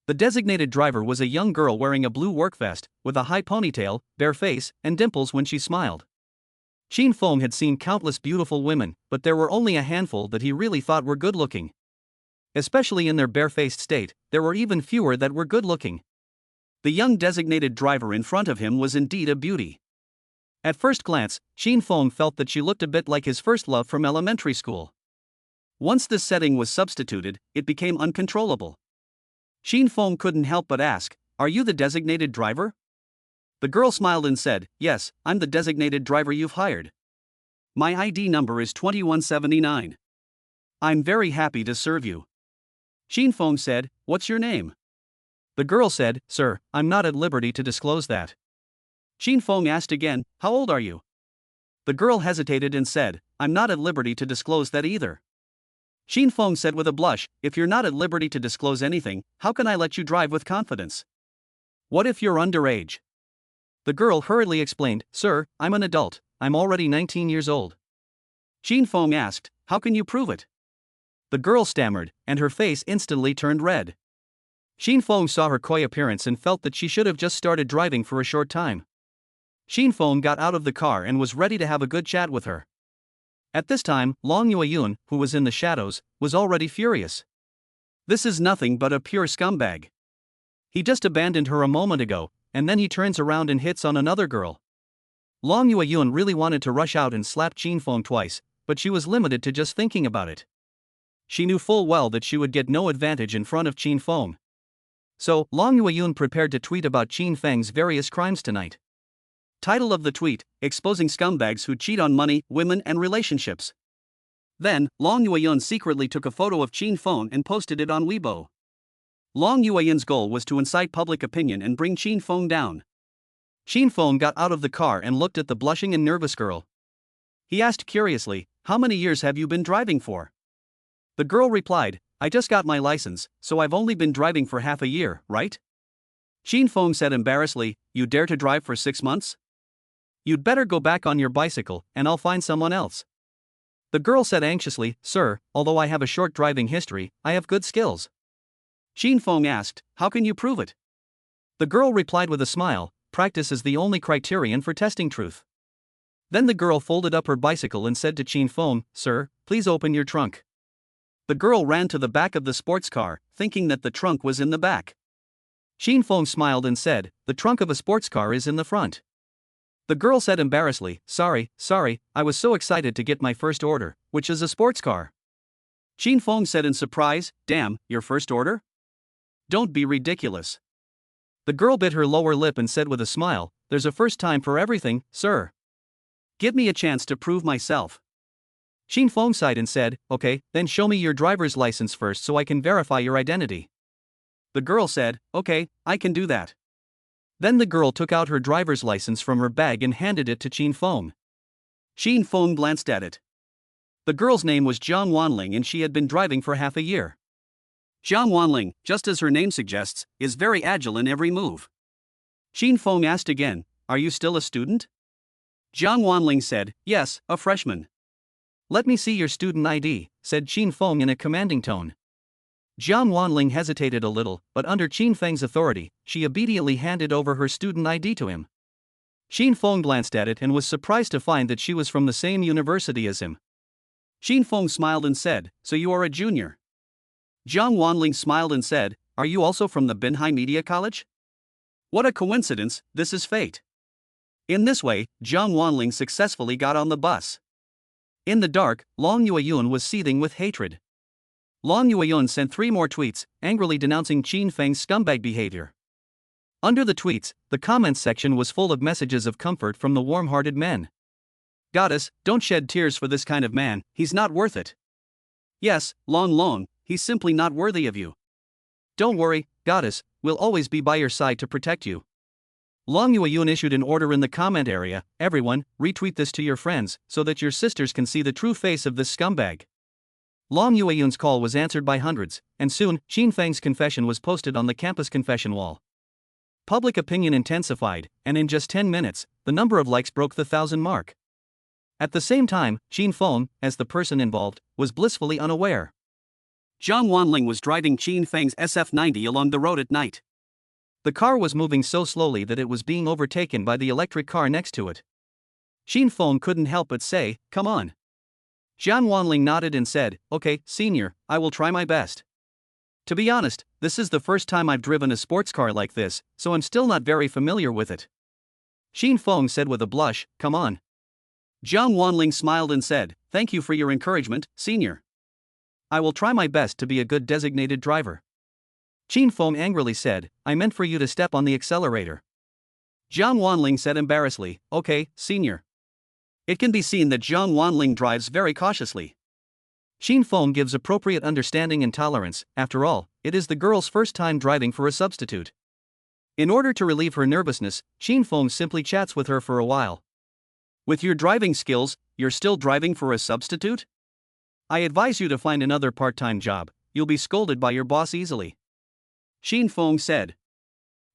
The designated driver was a young girl wearing a blue work vest, with a high ponytail, bare face, and dimples when she smiled. Qin Feng had seen countless beautiful women, but there were only a handful that he really thought were good-looking. Especially in their bare-faced state, there were even fewer that were good-looking. The young designated driver in front of him was indeed a beauty. At first glance, Qin Feng felt that she looked a bit like his first love from elementary school. Once this setting was substituted, it became uncontrollable. Qin Feng couldn't help but ask, "Are you the designated driver?" The girl smiled and said, "Yes, I'm the designated driver you've hired. My ID number is 2179. I'm very happy to serve you." Qin Feng said, "What's your name?" The girl said, "Sir, I'm not at liberty to disclose that." Qin Feng asked again, "How old are you?" The girl hesitated and said, "I'm not at liberty to disclose that either." Qin Feng said with a blush, "If you're not at liberty to disclose anything, how can I let you drive with confidence? What if you're underage?" The girl hurriedly explained, "Sir, I'm an adult, I'm already 19 years old." Qin Feng asked, "How can you prove it?" The girl stammered, and her face instantly turned red. Qin Feng saw her coy appearance and felt that she should have just started driving for a short time. Qin Feng got out of the car and was ready to have a good chat with her. At this time, Long Yueyun, who was in the shadows, was already furious. This is nothing but a pure scumbag. He just abandoned her a moment ago, and then he turns around and hits on another girl. Long Yueyun really wanted to rush out and slap Qin Feng twice, but she was limited to just thinking about it. She knew full well that she would get no advantage in front of Qin Feng. So, Long Yueyun prepared to tweet about Qin Feng's various crimes tonight. Title of the tweet, Exposing Scumbags Who Cheat on Money, Women and Relationships. Then, Long Yueyun secretly took a photo of Qin Feng and posted it on Weibo. Long Yueyun's goal was to incite public opinion and bring Qin Feng down. Qin Feng got out of the car and looked at the blushing and nervous girl. He asked curiously, "How many years have you been driving for?" The girl replied, "I just got my license, so I've only been driving for half a year, right?" Qin Feng said embarrassedly, "You dare to drive for 6 months? You'd better go back on your bicycle, and I'll find someone else." The girl said anxiously, "Sir, although I have a short driving history, I have good skills." Qin Feng asked, "How can you prove it?" The girl replied with a smile, "Practice is the only criterion for testing truth." Then the girl folded up her bicycle and said to Qin Feng, "Sir, please open your trunk." The girl ran to the back of the sports car, thinking that the trunk was in the back. Qin Feng smiled and said, "The trunk of a sports car is in the front." The girl said embarrassedly, sorry, I was so excited to get my first order, which is a sports car. Qin Feng said in surprise, damn, your first order? Don't be ridiculous. The girl bit her lower lip and said with a smile, there's a first time for everything, sir. Give me a chance to prove myself. Qin Feng sighed and said, okay, then show me your driver's license first so I can verify your identity. The girl said, okay, I can do that. Then the girl took out her driver's license from her bag and handed it to Qin Feng. Qin Feng glanced at it. The girl's name was Jiang Wanling and she had been driving for half a year. Jiang Wanling, just as her name suggests, is very agile in every move. Qin Feng asked again, are you still a student? Jiang Wanling said, yes, a freshman. Let me see your student ID, said Qin Feng in a commanding tone. Jiang Wanling hesitated a little, but under Qin Feng's authority, she obediently handed over her student ID to him. Qin Feng glanced at it and was surprised to find that she was from the same university as him. Qin Feng smiled and said, so you are a junior. Jiang Wanling smiled and said, are you also from the Binhai Media College? What a coincidence, this is fate. In this way, Jiang Wanling successfully got on the bus. In the dark, Long Yueyun was seething with hatred. Long Yueyun sent 3 more tweets, angrily denouncing Qin Feng's scumbag behavior. Under the tweets, the comments section was full of messages of comfort from the warm-hearted men. Goddess, don't shed tears for this kind of man, he's not worth it. Yes, Long, he's simply not worthy of you. Don't worry, Goddess, we'll always be by your side to protect you. Long Yueyun issued an order in the comment area, everyone, retweet this to your friends, so that your sisters can see the true face of this scumbag. Long Yueyun's call was answered by hundreds, and soon, Qin Feng's confession was posted on the campus confession wall. Public opinion intensified, and in just 10 minutes, the number of likes broke the 1,000 mark. At the same time, Qin Feng, as the person involved, was blissfully unaware. Jiang Wanling was driving Qin Feng's SF-90 along the road at night. The car was moving so slowly that it was being overtaken by the electric car next to it. Qin Feng couldn't help but say, come on. Jiang Wanling nodded and said, okay, senior, I will try my best. To be honest, this is the first time I've driven a sports car like this, so I'm still not very familiar with it. Qin Feng said with a blush, come on. Jiang Wanling smiled and said, thank you for your encouragement, senior. I will try my best to be a good designated driver. Qin Feng angrily said, I meant for you to step on the accelerator. Jiang Wanling said embarrassedly, okay, senior. It can be seen that Jiang Wanling drives very cautiously. Qin Feng gives appropriate understanding and tolerance, after all, it is the girl's first time driving for a substitute. In order to relieve her nervousness, Qin Feng simply chats with her for a while. With your driving skills, you're still driving for a substitute? I advise you to find another part-time job, you'll be scolded by your boss easily. Qin Feng said.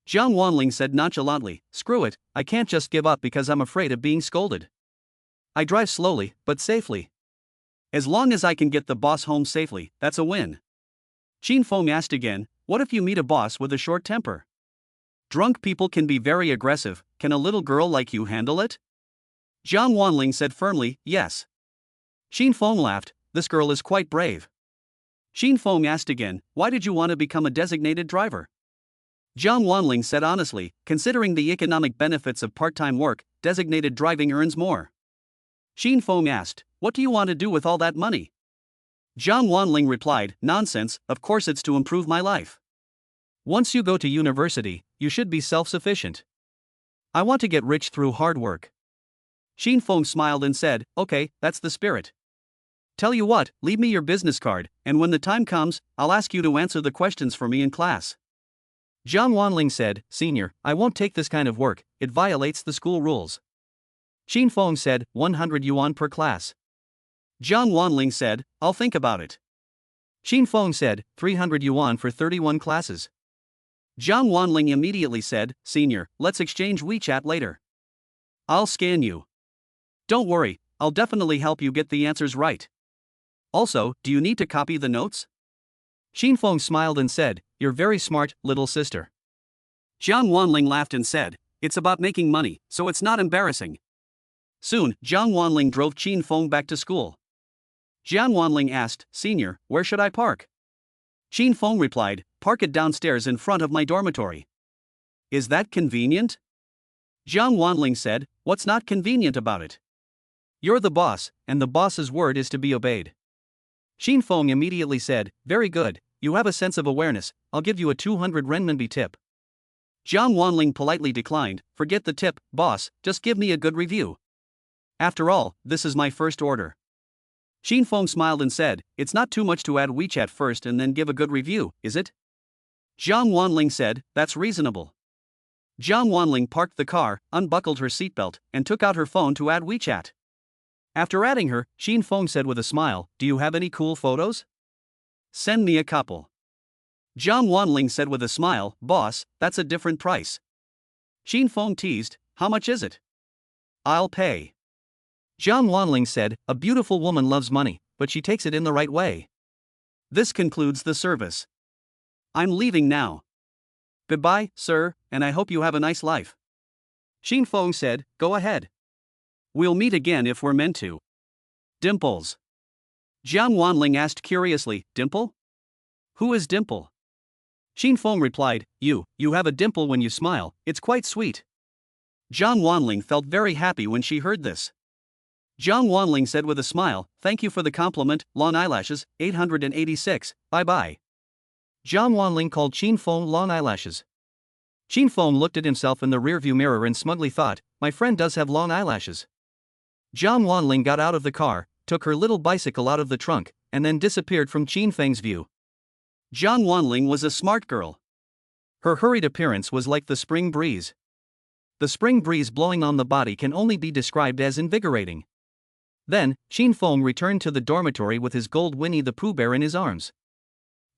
Jiang Wanling said nonchalantly, screw it, I can't just give up because I'm afraid of being scolded. I drive slowly, but safely. As long as I can get the boss home safely, that's a win. Qin Feng asked again, what if you meet a boss with a short temper? Drunk people can be very aggressive, can a little girl like you handle it? Jiang Wanling said firmly, yes. Qin Feng laughed, this girl is quite brave. Qin Feng asked again, why did you want to become a designated driver? Jiang Wanling said honestly, considering the economic benefits of part-time work, designated driving earns more. Qin Feng asked, what do you want to do with all that money? Jiang Wanling replied, nonsense, of course it's to improve my life. Once you go to university, you should be self-sufficient. I want to get rich through hard work. Qin Feng smiled and said, okay, that's the spirit. Tell you what, leave me your business card, and when the time comes, I'll ask you to answer the questions for me in class. Jiang Wanling said, senior, I won't take this kind of work, it violates the school rules. Qin Feng said, 100 yuan per class. Jiang Wanling said, I'll think about it. Qin Feng said, 300 yuan for 31 classes. Jiang Wanling immediately said, senior, let's exchange WeChat later. I'll scan you. Don't worry, I'll definitely help you get the answers right. Also, do you need to copy the notes? Qin Feng smiled and said, you're very smart, little sister. Jiang Wanling laughed and said, it's about making money, so it's not embarrassing. Soon, Jiang Wanling drove Qin Feng back to school. Jiang Wanling asked, senior, where should I park? Qin Feng replied, park it downstairs in front of my dormitory. Is that convenient? Jiang Wanling said, What's not convenient about it? You're the boss, and the boss's word is to be obeyed. Xin Feng immediately said, very good, you have a sense of awareness, I'll give you a 200 renminbi tip. Jiang Wanling politely declined, forget the tip, boss, just give me a good review. After all, this is my first order. Xin Feng smiled and said, it's not too much to add WeChat first and then give a good review, is it? Jiang Wanling said, that's reasonable. Jiang Wanling parked the car, unbuckled her seatbelt, and took out her phone to add WeChat. After adding her, Xin Feng said with a smile, do you have any cool photos? Send me a couple. Jiang Wanling said with a smile, boss, that's a different price. Xin Feng teased, how much is it? I'll pay. Jiang Wanling said, a beautiful woman loves money, but she takes it in the right way. This concludes the service. I'm leaving now. Goodbye, sir, and I hope you have a nice life. Xin Feng said, go ahead. We'll meet again if we're meant to. Dimples. Jiang Wanling asked curiously, Dimple? Who is Dimple? Xin Feng replied, you have a dimple when you smile, it's quite sweet. Jiang Wanling felt very happy when she heard this. Jiang Wanling said with a smile, thank you for the compliment, long eyelashes, 886, bye-bye. Jiang Wanling called Xin Feng long eyelashes. Xin Feng looked at himself in the rearview mirror and smugly thought, my friend does have long eyelashes. Jiang Wanling got out of the car, took her little bicycle out of the trunk, and then disappeared from Xin Feng's view. Jiang Wanling was a smart girl. Her hurried appearance was like the spring breeze. The spring breeze blowing on the body can only be described as invigorating. Then, Xin Feng returned to the dormitory with his gold Winnie the Pooh bear in his arms.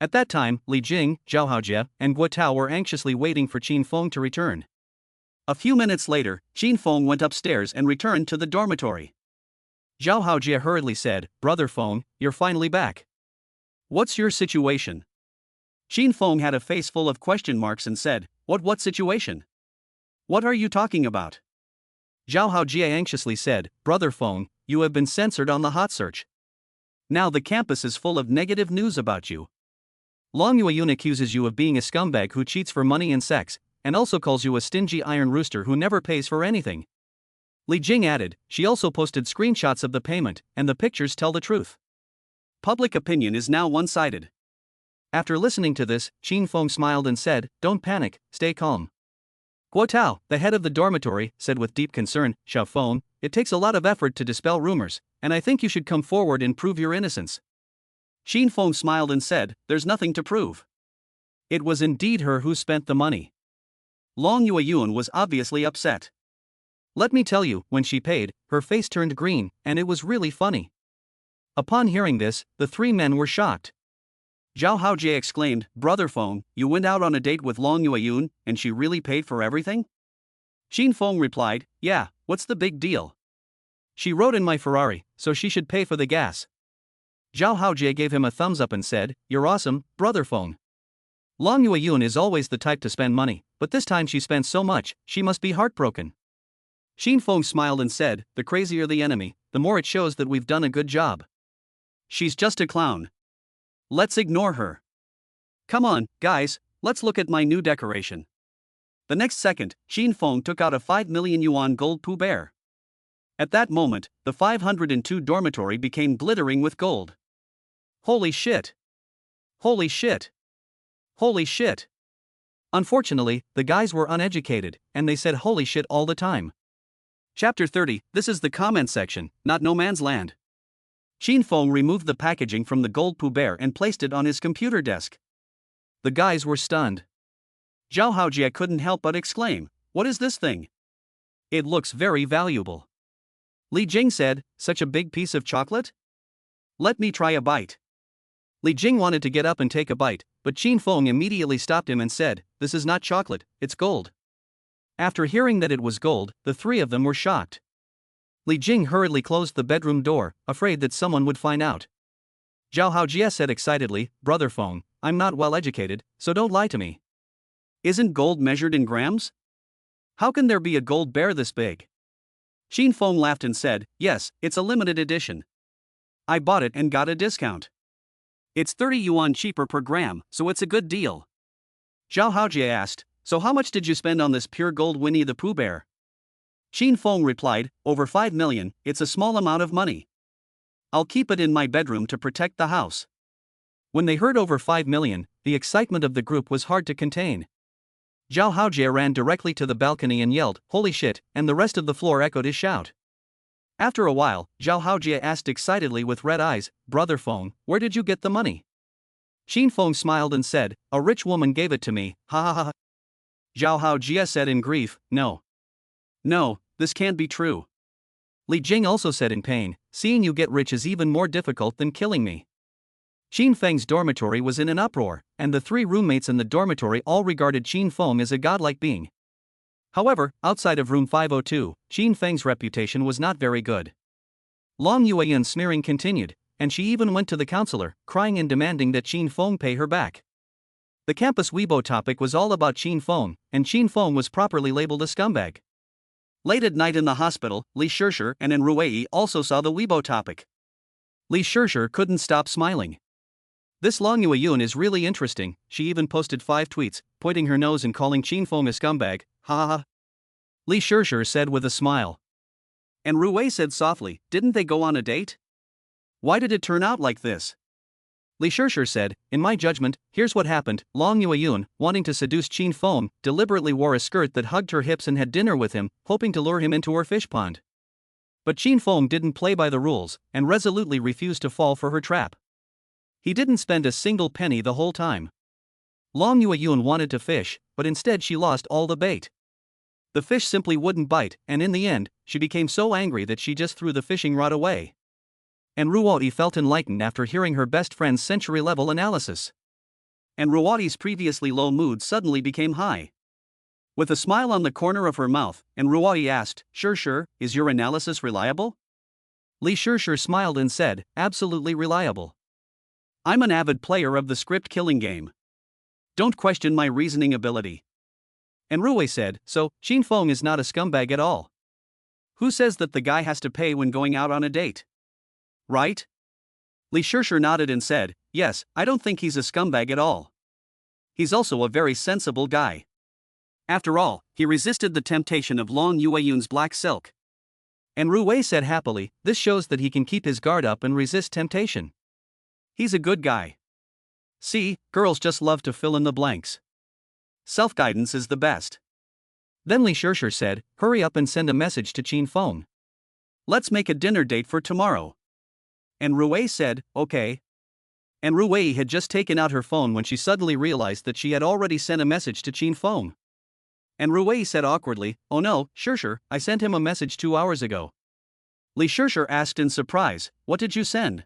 At that time, Li Jing, Zhao Haojie, and Guo Tao were anxiously waiting for Xin Feng to return. A few minutes later, Xin Feng went upstairs and returned to the dormitory. Zhao Haojie hurriedly said, Brother Feng, you're finally back. What's your situation? Xin Feng had a face full of question marks and said, What situation? What are you talking about? Zhao Haojie anxiously said, Brother Feng, you have been censored on the hot search. Now the campus is full of negative news about you. Long Yueyun accuses you of being a scumbag who cheats for money and sex, and also calls you a stingy iron rooster who never pays for anything. Li Jing added, she also posted screenshots of the payment, and the pictures tell the truth. Public opinion is now one-sided. After listening to this, Xin Feng smiled and said, don't panic, stay calm. Guo Tao, the head of the dormitory, said with deep concern, Xiao Feng, it takes a lot of effort to dispel rumors, and I think you should come forward and prove your innocence. Xin Feng smiled and said, there's nothing to prove. It was indeed her who spent the money. Long Yueyun was obviously upset. Let me tell you, when she paid, her face turned green, and it was really funny. Upon hearing this, the three men were shocked. Zhao Haojie exclaimed, Brother Feng, you went out on a date with Long Yueyun, and she really paid for everything? Xin Feng replied, yeah, what's the big deal? She rode in my Ferrari, so she should pay for the gas. Zhao Haojie gave him a thumbs up and said, you're awesome, Brother Feng. Long Yueyun is always the type to spend money, but this time she spent so much, she must be heartbroken. Xin Feng smiled and said, the crazier the enemy, the more it shows that we've done a good job. She's just a clown. Let's ignore her. Come on, guys, let's look at my new decoration. The next second, Xin Feng took out a 5 million yuan gold Pooh bear. At that moment, the 502 dormitory became glittering with gold. Holy shit! Holy shit! Holy shit! Unfortunately, the guys were uneducated, and they said holy shit all the time. Chapter 30, this is the comment section, not no man's land. Xin Feng removed the packaging from the gold Pooh bear and placed it on his computer desk. The guys were stunned. Zhao Haojie couldn't help but exclaim, what is this thing? It looks very valuable. Li Jing said, such a big piece of chocolate? Let me try a bite. Li Jing wanted to get up and take a bite, but Xin Feng immediately stopped him and said, this is not chocolate, it's gold. After hearing that it was gold, the three of them were shocked. Li Jing hurriedly closed the bedroom door, afraid that someone would find out. Zhao Haojie said excitedly, Brother Feng, I'm not well educated, so don't lie to me. Isn't gold measured in grams? How can there be a gold bear this big? Xin Feng laughed and said, yes, it's a limited edition. I bought it and got a discount. It's 30 yuan cheaper per gram, so it's a good deal. Zhao Haojie asked, so how much did you spend on this pure gold Winnie the Pooh bear? Qin Feng replied, over 5 million, it's a small amount of money. I'll keep it in my bedroom to protect the house. When they heard over 5 million, the excitement of the group was hard to contain. Zhao Haojie ran directly to the balcony and yelled, holy shit, and the rest of the floor echoed his shout. After a while, Zhao Haojie asked excitedly with red eyes, Brother Feng, where did you get the money? Qin Feng smiled and said, a rich woman gave it to me, ha ha ha. Zhao Haojie said in grief, no. No, this can't be true. Li Jing also said in pain, seeing you get rich is even more difficult than killing me. Qin Feng's dormitory was in an uproar, and the 3 roommates in the dormitory all regarded Qin Feng as a godlike being. However, outside of room 502, Qin Feng's reputation was not very good. Long Yueyun's smearing continued, and she even went to the counselor, crying and demanding that Qin Feng pay her back. The campus Weibo topic was all about Qin Feng, and Qin Feng was properly labeled a scumbag. Late at night in the hospital, Li Shishir and Ruwei also saw the Weibo topic. Li Shishir couldn't stop smiling. This Long Yueyun is really interesting, she even posted 5 tweets, pointing her nose and calling Qin Feng a scumbag, ha ha ha. Li Shishir said with a smile. And Ruwei said softly, didn't they go on a date? Why did it turn out like this? Li Shishir said, in my judgment, here's what happened. Long Yueyun, wanting to seduce Qin Feng, deliberately wore a skirt that hugged her hips and had dinner with him, hoping to lure him into her fish pond. But Qin Feng didn't play by the rules, and resolutely refused to fall for her trap. He didn't spend a single penny the whole time. Long Yueyun wanted to fish, but instead she lost all the bait. The fish simply wouldn't bite, and in the end, she became so angry that she just threw the fishing rod away. And Ruoyi felt enlightened after hearing her best friend's century-level analysis. And Ruoyi's previously low mood suddenly became high. With a smile on the corner of her mouth, and Ruoyi asked, sure, is your analysis reliable? Li Shishir smiled and said, absolutely reliable. I'm an avid player of the script killing game. Don't question my reasoning ability. And Ruwei said, so, Qin Feng is not a scumbag at all. Who says that the guy has to pay when going out on a date? Right? Li Shishir nodded and said, yes, I don't think he's a scumbag at all. He's also a very sensible guy. After all, he resisted the temptation of Long Yueyun's black silk. And Ruwei said happily, this shows that he can keep his guard up and resist temptation. He's a good guy. See, girls just love to fill in the blanks. Self-guidance is the best. Then Li Shishir said, hurry up and send a message to Qin Feng. Let's make a dinner date for tomorrow. And Ruwei said, okay. And Ruwei had just taken out her phone when she suddenly realized that she had already sent a message to Qin Feng. And Ruwei said awkwardly, oh no, Shishir, I sent him a message 2 hours ago. Li Shishir asked in surprise, what did you send?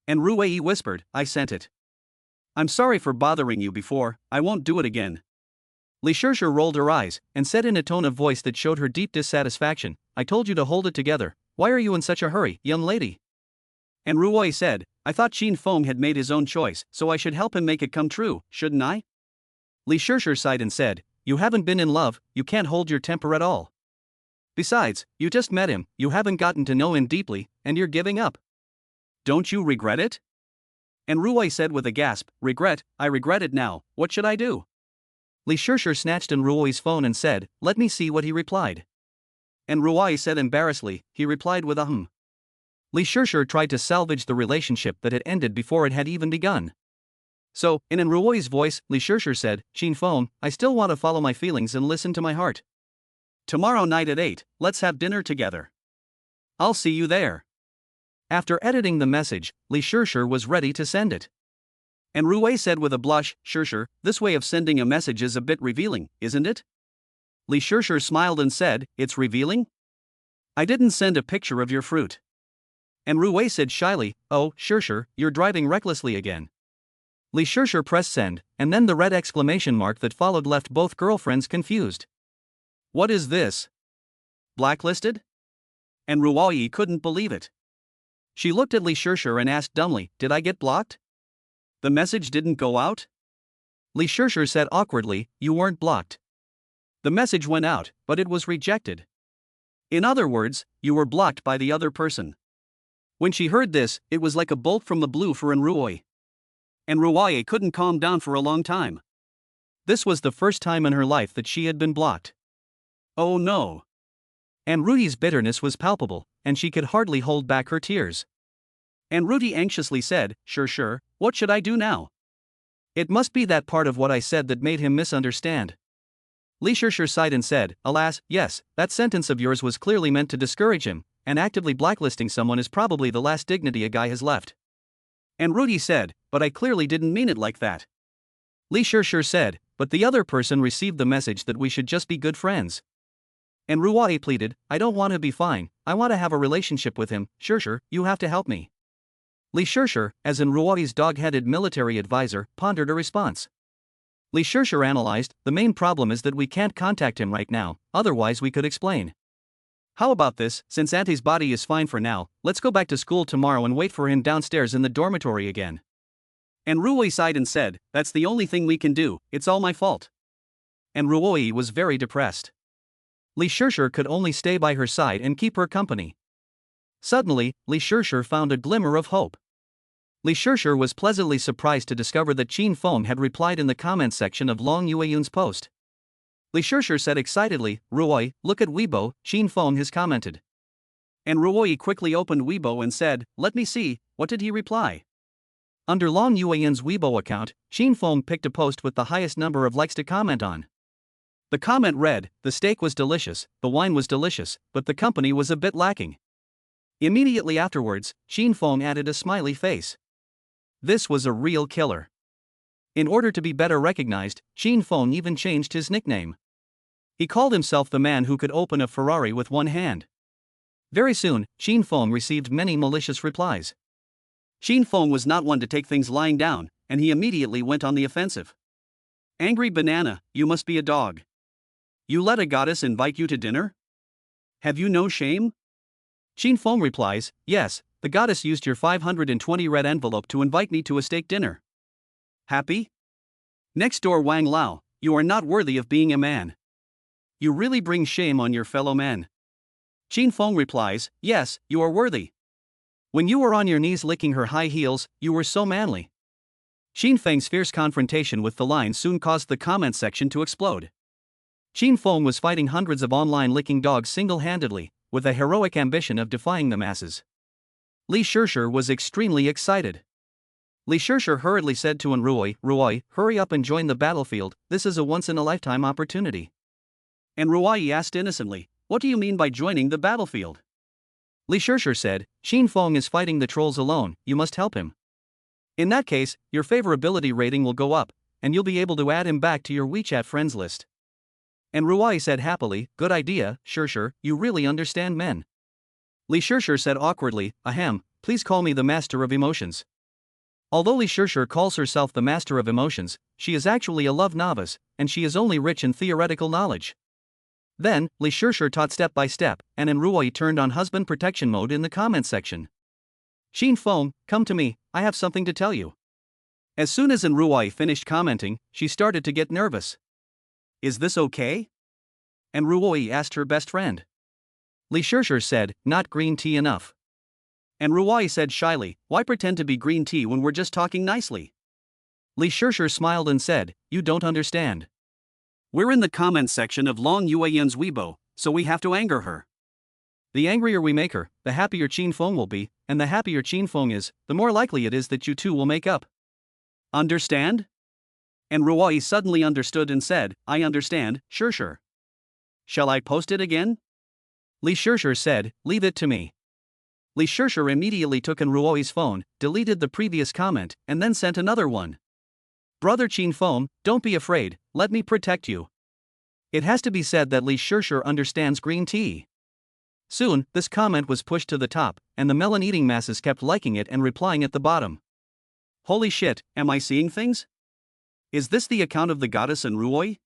And Ruwei whispered, I sent it. I'm sorry for bothering you before, I won't do it again. Li Shishir rolled her eyes, and said in a tone of voice that showed her deep dissatisfaction, I told you to hold it together, why are you in such a hurry, young lady? And Ruwei said, I thought Qin Feng had made his own choice, so I should help him make it come true, shouldn't I? Li Shishir sighed and said, you haven't been in love, you can't hold your temper at all. Besides, you just met him, you haven't gotten to know him deeply, and you're giving up. Don't you regret it? And Ruwei said with a gasp, regret, I regret it now, what should I do? Li Shishir snatched in Ruoi's phone and said, let me see what he replied. And Ruoi said embarrassedly, he replied with a Li Shishir tried to salvage the relationship that had ended before it had even begun. So, in Ruoi's voice, Li Shishir said, Qin Feng, I still want to follow my feelings and listen to my heart. Tomorrow night at 8, let's have dinner together. I'll see you there. After editing the message, Li Shishir was ready to send it. And Ruwei said with a blush, Shishir, this way of sending a message is a bit revealing, isn't it? Li Shishir smiled and said, it's revealing? I didn't send a picture of your fruit. And Ruwei said shyly, oh, Shishir, you're driving recklessly again. Li Shishir pressed send, and then the red exclamation mark that followed left both girlfriends confused. What is this? Blacklisted? And Ruoi couldn't believe it. She looked at Li Shishir and asked dumbly, did I get blocked? The message didn't go out? Li Shishir said awkwardly, you weren't blocked. The message went out, but it was rejected. In other words, you were blocked by the other person. When she heard this, it was like a bolt from the blue for Ruoi. And Ruoi couldn't calm down for a long time. This was the first time in her life that she had been blocked. Oh no. And Rudy's bitterness was palpable, and she could hardly hold back her tears. And Rudy anxiously said, Sure, what should I do now? It must be that part of what I said that made him misunderstand. Lee Sure sighed and said, Alas, yes, that sentence of yours was clearly meant to discourage him, and actively blacklisting someone is probably the last dignity a guy has left. And Rudy said, But I clearly didn't mean it like that. Lee Sure said, But the other person received the message that we should just be good friends. And Ruai pleaded, I don't want to be fine, I want to have a relationship with him, Sure, you have to help me. Lee Sure, as in Ruai's dog-headed military advisor, pondered a response. Lee Sure analyzed, the main problem is that we can't contact him right now, otherwise we could explain. How about this, since Auntie's body is fine for now, let's go back to school tomorrow and wait for him downstairs in the dormitory again. And Ruoi sighed and said, That's the only thing we can do, it's all my fault. And Ruoi was very depressed. Lee Sure could only stay by her side and keep her company. Suddenly, Lee Sure found a glimmer of hope. Lee Sure was pleasantly surprised to discover that Chin Fong had replied in the comments section of Long Yueyun's post. Lee Sure said excitedly, Ruoi, look at Weibo, Chin Fong has commented. And Ruoi quickly opened Weibo and said, Let me see, what did he reply? Under Long Yueyun's Weibo account, Chin Fong picked a post with the highest number of likes to comment on. The comment read, The steak was delicious, the wine was delicious, but the company was a bit lacking. Immediately afterwards, Chin Fong added a smiley face. This was a real killer. In order to be better recognized, Chin Fong even changed his nickname. He called himself the man who could open a Ferrari with one hand. Very soon, Chin Fong received many malicious replies. Chin Fong was not one to take things lying down, and he immediately went on the offensive. Angry banana, you must be a dog. You let a goddess invite you to dinner? Have you no shame? Chin Fong replies, Yes, the goddess used your 520 red envelope to invite me to a steak dinner. Happy? Next door Wang Lao, you are not worthy of being a man. You really bring shame on your fellow men. Chin Fong replies, Yes, you are worthy. When you were on your knees licking her high heels, you were so manly. Chin Feng's fierce confrontation with the line soon caused the comment section to explode. Chin Fong was fighting hundreds of online licking dogs single-handedly, with a heroic ambition of defying the masses. Lee Sure was extremely excited. Lee Sure hurriedly said to Ruoi, hurry up and join the battlefield, this is a once-in-a-lifetime opportunity. And Ruoi asked innocently, What do you mean by joining the battlefield? Lee Sure said, Chin Fong is fighting the trolls alone, you must help him. In that case, your favorability rating will go up, and you'll be able to add him back to your WeChat friends list. And Ruai said happily, Good idea, Sure, you really understand men. Lee Sure said awkwardly, Ahem, please call me the master of emotions. Although Lee Sure calls herself the master of emotions, she is actually a love novice, and she is only rich in theoretical knowledge. Then, Lee Sure taught step by step, and Ruoi turned on husband protection mode in the comments section. Chin Fong, come to me, I have something to tell you. As soon as Ruoi finished commenting, she started to get nervous. Is this okay? And Ruoi asked her best friend. Lee Sure said, Not green tea enough. And Ruai said shyly, Why pretend to be green tea when we're just talking nicely? Lee Sure smiled and said, You don't understand. We're in the comments section of Long Yueyun's Weibo, so we have to anger her. The angrier we make her, the happier Chin Fong will be, and the happier Chin Fong is, the more likely it is that you two will make up. Understand? And Ruai suddenly understood and said, I understand, Sure. Shall I post it again? Lee Sure said, Leave it to me. Lee Sure immediately took Ruoi's phone, deleted the previous comment, and then sent another one. Brother Chin Fong, don't be afraid, let me protect you. It has to be said that Lee Sure understands green tea. Soon, this comment was pushed to the top, and the melon-eating masses kept liking it and replying at the bottom. Holy shit, am I seeing things? Is this the account of the goddess in Ruoi?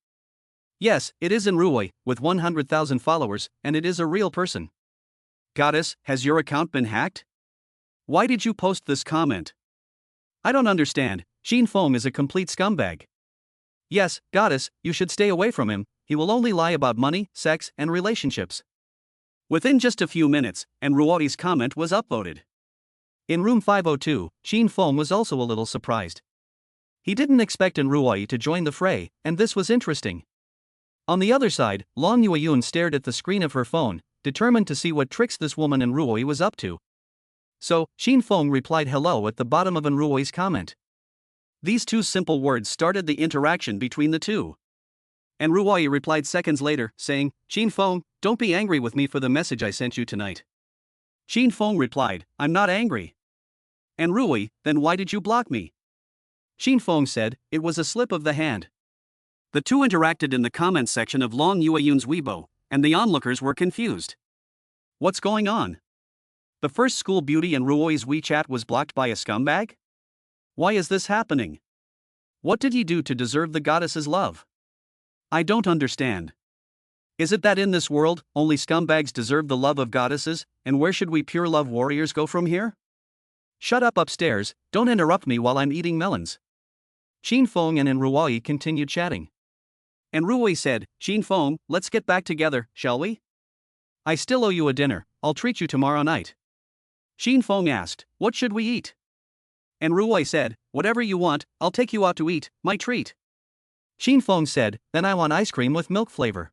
Yes, it is in Ruoi, with 100,000 followers, and it is a real person. Goddess, has your account been hacked? Why did you post this comment? I don't understand, Chin Fong is a complete scumbag. Yes, Goddess, you should stay away from him, he will only lie about money, sex, and relationships. Within just a few minutes, Ruoi's comment was upvoted. In room 502, Chin Fong was also a little surprised. He didn't expect Ruoi to join the fray, and this was interesting. On the other side, Long Yueyun stared at the screen of her phone, determined to see what tricks this woman Enruoi was up to. So, Xin Feng replied hello at the bottom of Enruoi's comment. These two simple words started the interaction between the two. Enruoi replied seconds later, saying, Xin Feng, don't be angry with me for the message I sent you tonight. Xin Feng replied, I'm not angry. Enruoi, then why did you block me? Xin Feng said, it was a slip of the hand. The two interacted in the comments section of Long Yueyun's Weibo, and the onlookers were confused. What's going on? The first school beauty in Ruoi's WeChat was blocked by a scumbag? Why is this happening? What did he do to deserve the goddess's love? I don't understand. Is it that in this world, only scumbags deserve the love of goddesses, and where should we pure love warriors go from here? Shut up upstairs, don't interrupt me while I'm eating melons. Xin Feng and Enruoi continued chatting. Enruoi said, Xin Feng, let's get back together, shall we? I still owe you a dinner, I'll treat you tomorrow night. Xin Feng asked, what should we eat? Enruoi said, whatever you want, I'll take you out to eat, my treat. Xin Feng said, then I want ice cream with milk flavor.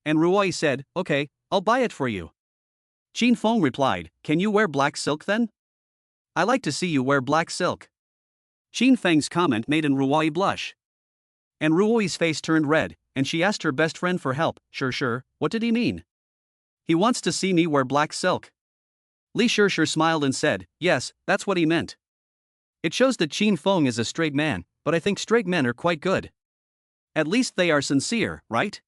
Enruoi said, okay, I'll buy it for you. Xin Feng replied, can you wear black silk then? I like to see you wear black silk. Xin Feng's comment made Enruoi blush. Enruoi's face turned red, and she asked her best friend for help. Sure, what did he mean? He wants to see me wear black silk. Li Sure smiled and said, yes, that's what he meant. It shows that Xin Feng is a straight man, but I think straight men are quite good. At least they are sincere, right?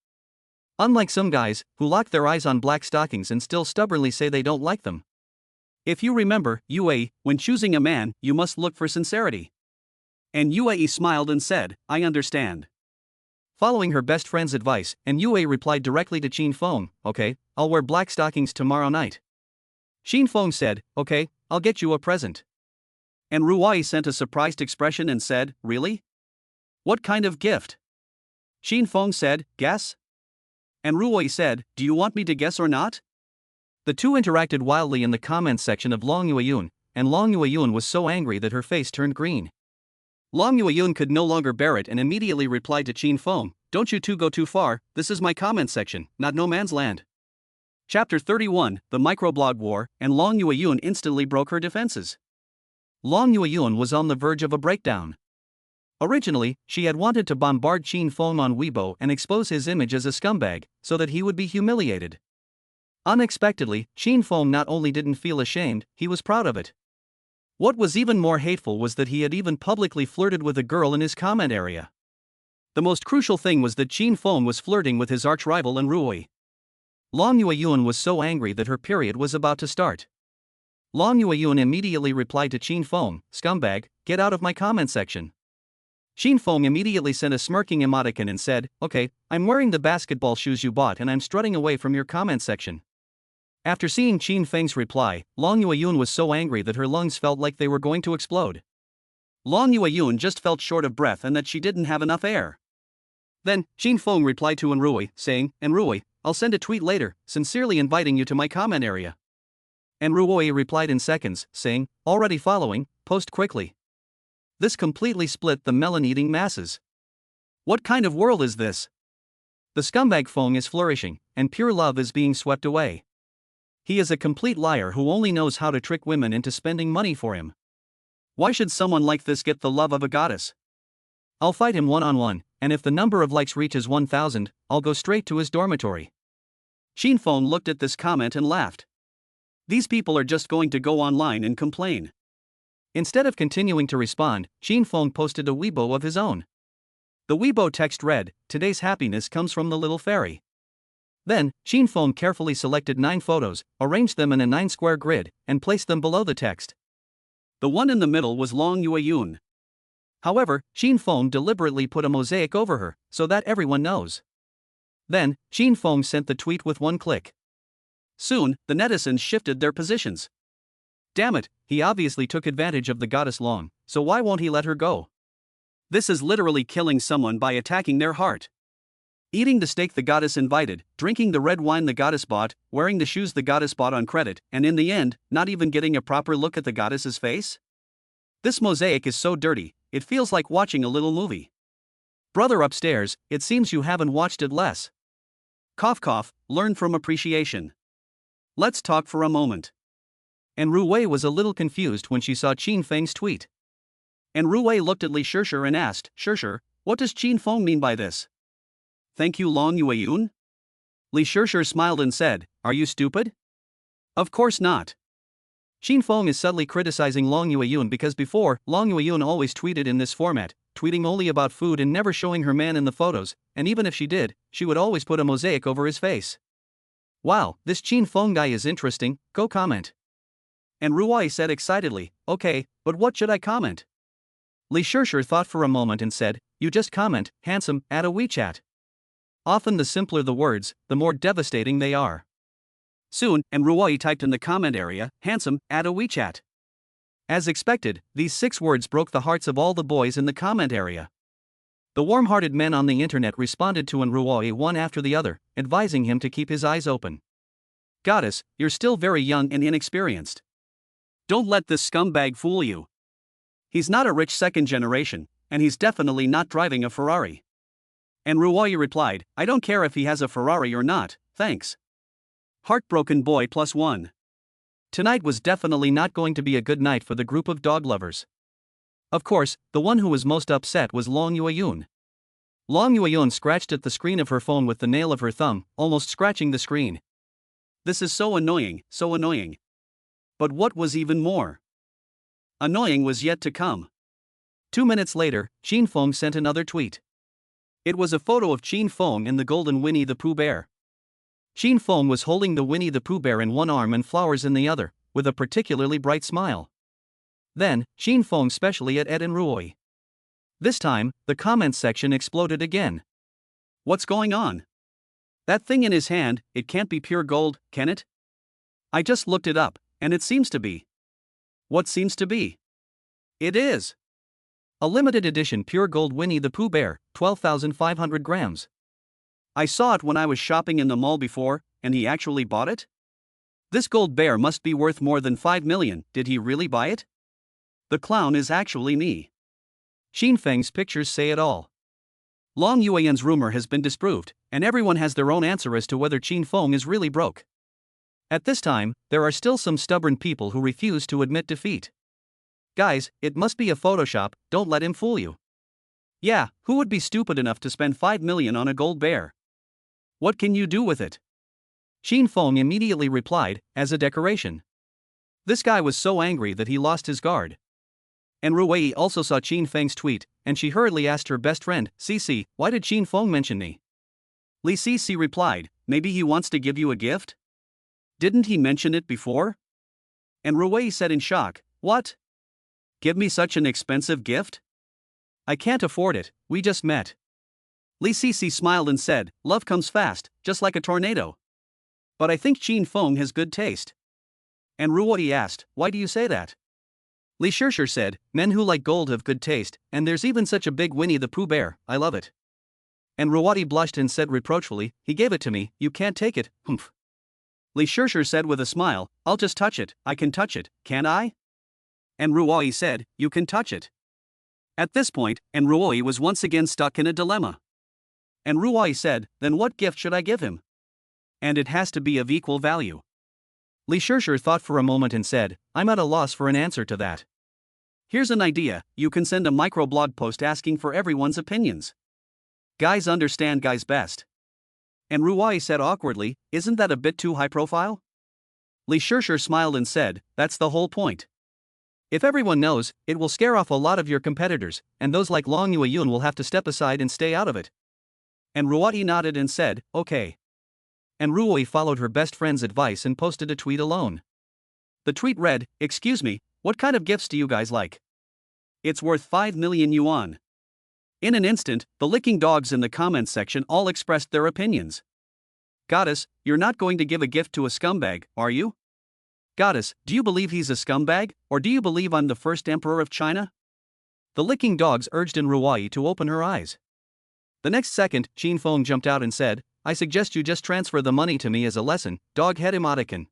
Unlike some guys, who lock their eyes on black stockings and still stubbornly say they don't like them. If you remember, Yue, when choosing a man, you must look for sincerity. And Yue smiled and said, I understand. Following her best friend's advice, and Yue replied directly to Xin Feng, okay, I'll wear black stockings tomorrow night. Xin Feng said, okay, I'll get you a present. And Ruai sent a surprised expression and said, really? What kind of gift? Xin Feng said, guess? And Ruai said, do you want me to guess or not? The two interacted wildly in the comments section of Long Yueyun, and Long Yueyun was so angry that her face turned green. Long Yueyun could no longer bear it and immediately replied to Xin Feng, don't you two go too far, this is my comment section, not no man's land. Chapter 31, The Microblog War, and Long Yueyun instantly broke her defenses. Long Yueyun was on the verge of a breakdown. Originally, she had wanted to bombard Xin Feng on Weibo and expose his image as a scumbag, so that he would be humiliated. Unexpectedly, Xin Feng not only didn't feel ashamed, he was proud of it. What was even more hateful was that he had even publicly flirted with a girl in his comment area. The most crucial thing was that Xin Feng was flirting with his arch-rival Enruoi. Long Yueyun was so angry that her period was about to start. Long Yueyun immediately replied to Xin Feng, scumbag, get out of my comment section. Xin Feng immediately sent a smirking emoticon and said, okay, I'm wearing the basketball shoes you bought and I'm strutting away from your comment section. After seeing Xin Feng's reply, Long Yueyun was so angry that her lungs felt like they were going to explode. Long Yueyun just felt short of breath and that she didn't have enough air. Then, Xin Feng replied to Enruoi, saying, Enruoi, I'll send a tweet later, sincerely inviting you to my comment area. Enruoi replied in seconds, saying, already following, post quickly. This completely split the melon-eating masses. What kind of world is this? The scumbag Feng is flourishing, and pure love is being swept away. He is a complete liar who only knows how to trick women into spending money for him. Why should someone like this get the love of a goddess? I'll fight him one-on-one, and if the number of likes reaches 1,000, I'll go straight to his dormitory. Xin Feng looked at this comment and laughed. These people are just going to go online and complain. Instead of continuing to respond, Xin Feng posted a Weibo of his own. The Weibo text read, today's happiness comes from the little fairy. Then, Xin Feng carefully selected 9 photos, arranged them in a 9-square grid, and placed them below the text. The one in the middle was Long Yueyun. However, Xin Feng deliberately put a mosaic over her, so that everyone knows. Then, Xin Feng sent the tweet with one click. Soon, the netizens shifted their positions. Damn it, he obviously took advantage of the goddess Long, so why won't he let her go? This is literally killing someone by attacking their heart. Eating the steak the goddess invited, drinking the red wine the goddess bought, wearing the shoes the goddess bought on credit, and in the end, not even getting a proper look at the goddess's face? This mosaic is so dirty, it feels like watching a little movie. Brother upstairs, it seems you haven't watched it less. Cough cough, learn from appreciation. Let's talk for a moment. And Ruwei was a little confused when she saw Qin Feng's tweet. And Ruwei looked at Li Shishir and asked, Shishir, what does Qin Feng mean by this? Thank you Long Yueyun? Li Shishir smiled and said, are you stupid? Of course not. Qin Feng is subtly criticizing Long Yueyun because before, Long Yueyun always tweeted in this format, tweeting only about food and never showing her man in the photos, and even if she did, she would always put a mosaic over his face. Wow, this Qin Feng guy is interesting, go comment. And Ruwei said excitedly, okay, but what should I comment? Li Shishir thought for a moment and said, you just comment, handsome, add a WeChat. Often the simpler the words, the more devastating they are. Soon, and Ruwei typed in the comment area, handsome, add a WeChat. As expected, these 6 words broke the hearts of all the boys in the comment area. The warm-hearted men on the internet responded to Ruwei one after the other, advising him to keep his eyes open. Goddess, you're still very young and inexperienced. Don't let this scumbag fool you. He's not a rich second generation, and he's definitely not driving a Ferrari. And Ruwei replied, I don't care if he has a Ferrari or not, thanks. Heartbroken boy +1. Tonight was definitely not going to be a good night for the group of dog lovers. Of course, the one who was most upset was Long Yueyun. Long Yueyun scratched at the screen of her phone with the nail of her thumb, almost scratching the screen. This is so annoying, so annoying. But what was even more annoying was yet to come. 2 minutes later, Qin Feng sent another tweet. It was a photo of Qin Feng and the golden Winnie the Pooh bear. Qin Feng was holding the Winnie the Pooh bear in one arm and flowers in the other, with a particularly bright smile. Then, Qin Feng specially at Ed and Ruwei. This time, the comments section exploded again. What's going on? That thing in his hand, it can't be pure gold, can it? I just looked it up, and it seems to be. What seems to be? It is a limited edition pure gold Winnie the Pooh bear, 12,500 grams. I saw it when I was shopping in the mall before, and he actually bought it? This gold bear must be worth more than 5 million, did he really buy it? The clown is actually me. Qin Feng's pictures say it all. Long Yueyun's rumor has been disproved, and everyone has their own answer as to whether Qin Feng is really broke. At this time, there are still some stubborn people who refuse to admit defeat. Guys, it must be a Photoshop, don't let him fool you. Yeah, who would be stupid enough to spend 5 million on a gold bear? What can you do with it? Qin Feng immediately replied, as a decoration. This guy was so angry that he lost his guard. And Ruwei also saw Qin Feng's tweet, and she hurriedly asked her best friend, Cici, why did Qin Feng mention me? Li Cici replied, maybe he wants to give you a gift? Didn't he mention it before? And Ruwei said in shock, what? Give me such an expensive gift? I can't afford it, we just met. Li Cici smiled and said, love comes fast, just like a tornado. But I think Qin Feng has good taste. And Ruwei asked, why do you say that? Li Shishir said, men who like gold have good taste, and there's even such a big Winnie the Pooh bear, I love it. And Ruwei blushed and said reproachfully, he gave it to me, you can't take it, humph. Li Shishir said with a smile, I'll just touch it, I can touch it, can't I? And Ruwei said, you can touch it. At this point, and Ruwei was once again stuck in a dilemma. And Ruwei said, then what gift should I give him? And it has to be of equal value. Li Shishir thought for a moment and said, I'm at a loss for an answer to that. Here's an idea, you can send a microblog post asking for everyone's opinions. Guys understand guys best. And Ruwei said awkwardly, isn't that a bit too high profile? Li Shishir smiled and said, that's the whole point. If everyone knows, it will scare off a lot of your competitors, and those like Long Yueyun will have to step aside and stay out of it. And Ruwei nodded and said, okay. And Ruwei followed her best friend's advice and posted a tweet alone. The tweet read, excuse me, what kind of gifts do you guys like? It's worth 5 million yuan. In an instant, the licking dogs in the comments section all expressed their opinions. Goddess, you're not going to give a gift to a scumbag, are you? Goddess, do you believe he's a scumbag, or do you believe I'm the first emperor of China? The licking dogs urged Ruwei to open her eyes. The next second, Qin Feng jumped out and said, I suggest you just transfer the money to me as a lesson, dog head emoticon.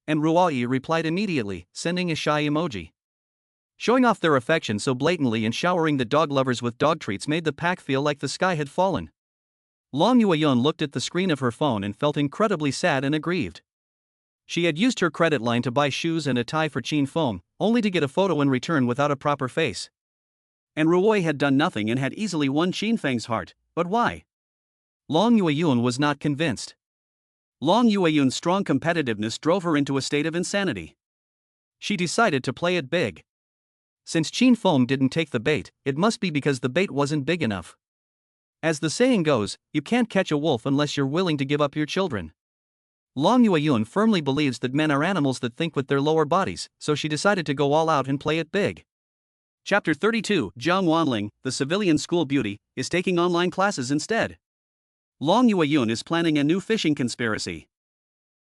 And Ruwei replied immediately, sending a shy emoji. Showing off their affection so blatantly and showering the dog lovers with dog treats made the pack feel like the sky had fallen. Long Yueyun looked at the screen of her phone and felt incredibly sad and aggrieved. She had used her credit line to buy shoes and a tie for Qin Feng, only to get a photo in return without a proper face. And Ruoy had done nothing and had easily won Qin Feng's heart, but why? Long Yueyun was not convinced. Long Yueyun's strong competitiveness drove her into a state of insanity. She decided to play it big. Since Qin Feng didn't take the bait, it must be because the bait wasn't big enough. As the saying goes, you can't catch a wolf unless you're willing to give up your children. Long Yueyun firmly believes that men are animals that think with their lower bodies, so she decided to go all out and play it big. Chapter 32 Zhang Wanling, the civilian school beauty, is taking online classes instead. Long Yueyun is planning a new fishing conspiracy.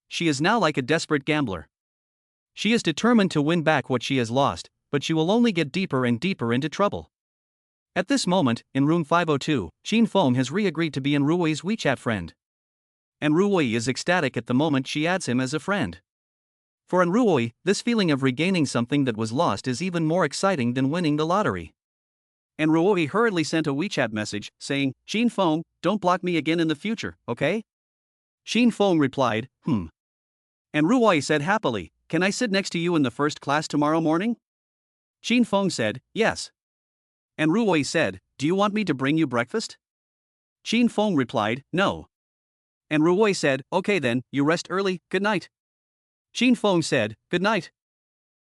She is now like a desperate gambler. She is determined to win back what she has lost, but she will only get deeper and deeper into trouble. At this moment, in room 502, Qin Feng has re-agreed to be Ruoy's WeChat friend. And Ruoy is ecstatic at the moment she adds him as a friend. For Ruoy, this feeling of regaining something that was lost is even more exciting than winning the lottery. And Ruoy hurriedly sent a WeChat message, saying, Qin Feng, don't block me again in the future, okay? Qin Feng replied, And Ruoy said happily, can I sit next to you in the first class tomorrow morning? Qin Feng said, yes. And Ruoy said, do you want me to bring you breakfast? Qin Feng replied, no. And Ruoy said, okay then, you rest early, good night. Qin Feng said, good night.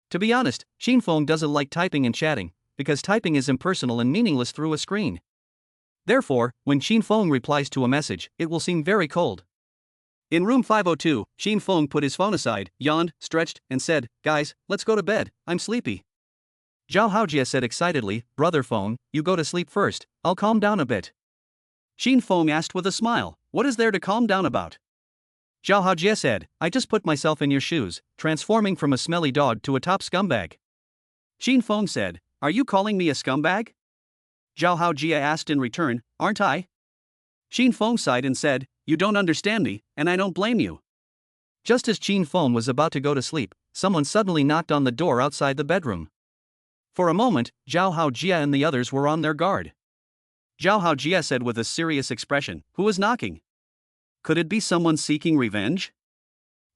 To be honest, Qin Feng doesn't like typing and chatting, because typing is impersonal and meaningless through a screen. Therefore, when Qin Feng replies to a message, it will seem very cold. In room 502, Qin Feng put his phone aside, yawned, stretched, and said, guys, let's go to bed, I'm sleepy. Zhao Haojie said excitedly, brother Feng, you go to sleep first, I'll calm down a bit. Qin Feng asked with a smile, what is there to calm down about? Zhao Haojie said, I just put myself in your shoes, transforming from a smelly dog to a top scumbag. Qin Feng said, are you calling me a scumbag? Zhao Haojie asked in return, aren't I? Qin Feng sighed and said, you don't understand me, and I don't blame you. Just as Qin Feng was about to go to sleep, someone suddenly knocked on the door outside the bedroom. For a moment, Zhao Haojie and the others were on their guard. Zhao Haojie said with a serious expression, who is knocking? Could it be someone seeking revenge?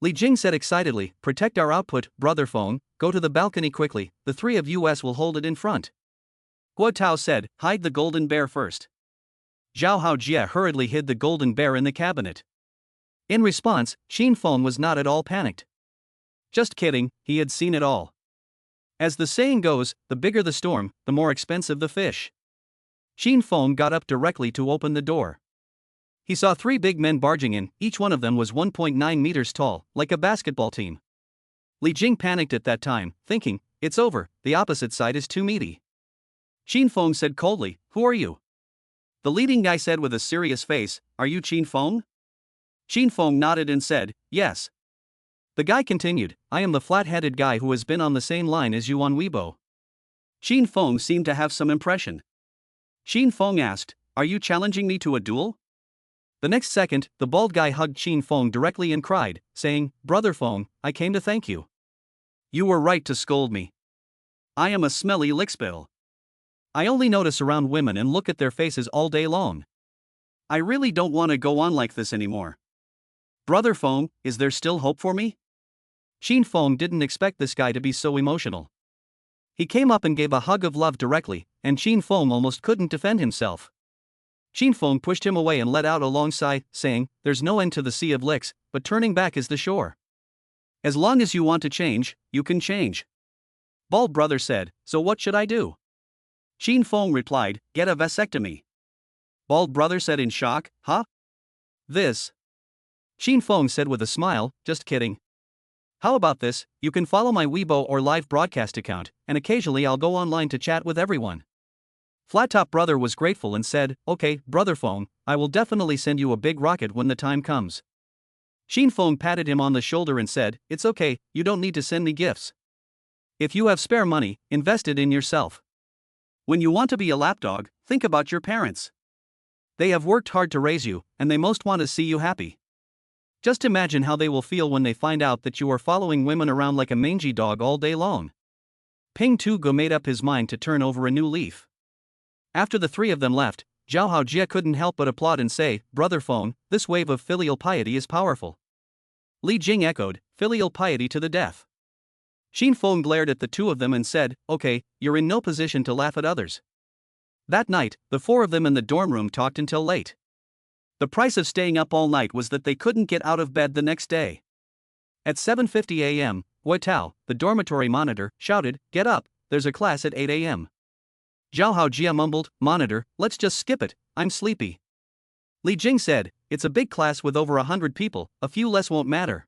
Li Jing said excitedly, protect our output, brother Feng, go to the balcony quickly, the three of us will hold it in front. Guo Tao said, hide the golden bear first. Zhao Haojie hurriedly hid the golden bear in the cabinet. In response, Qin Feng was not at all panicked. Just kidding, he had seen it all. As the saying goes, the bigger the storm, the more expensive the fish. Qin Feng got up directly to open the door. He saw three big men barging in, each one of them was 1.9 meters tall, like a basketball team. Li Jing panicked at that time, thinking, it's over, the opposite side is too meaty. Qin Feng said coldly, who are you? The leading guy said with a serious face, are you Qin Feng? Qin Feng nodded and said, yes. The guy continued, I am the flat-headed guy who has been on the same line as you on Weibo. Qin Feng seemed to have some impression. Qin Feng asked, are you challenging me to a duel? The next second, the bald guy hugged Qin Feng directly and cried, saying, brother Feng, I came to thank you. You were right to scold me. I am a smelly lickspill. I only notice around women and look at their faces all day long. I really don't want to go on like this anymore. Brother Feng, is there still hope for me? Qin Feng didn't expect this guy to be so emotional. He came up and gave a hug of love directly, and Qin Feng almost couldn't defend himself. Qin Feng pushed him away and let out a long sigh, saying, there's no end to the sea of licks, but turning back is the shore. As long as you want to change, you can change. Bald brother said, so what should I do? Qin Feng replied, get a vasectomy. Bald brother said in shock, huh? This? Qin Feng said with a smile, just kidding. How about this, you can follow my Weibo or live broadcast account, and occasionally I'll go online to chat with everyone. Flat Top brother was grateful and said, okay, brother Feng, I will definitely send you a big rocket when the time comes. Qin Feng patted him on the shoulder and said, it's okay, you don't need to send me gifts. If you have spare money, invest it in yourself. When you want to be a lapdog, think about your parents. They have worked hard to raise you, and they most want to see you happy. Just imagine how they will feel when they find out that you are following women around like a mangy dog all day long. Ping Tu Go made up his mind to turn over a new leaf. After the three of them left, Zhao Haojie couldn't help but applaud and say, brother Feng, this wave of filial piety is powerful. Li Jing echoed, filial piety to the death. Xin Feng glared at the two of them and said, "Okay, you're in no position to laugh at others." That night, the four of them in the dorm room talked until late. The price of staying up all night was that they couldn't get out of bed the next day. At 7:50 a.m., Wei Tao, the dormitory monitor, shouted, "Get up, there's a class at 8 a.m. Zhao Haojia mumbled, "Monitor, let's just skip it, I'm sleepy." Li Jing said, "It's a big class with over 100 people, a few less won't matter."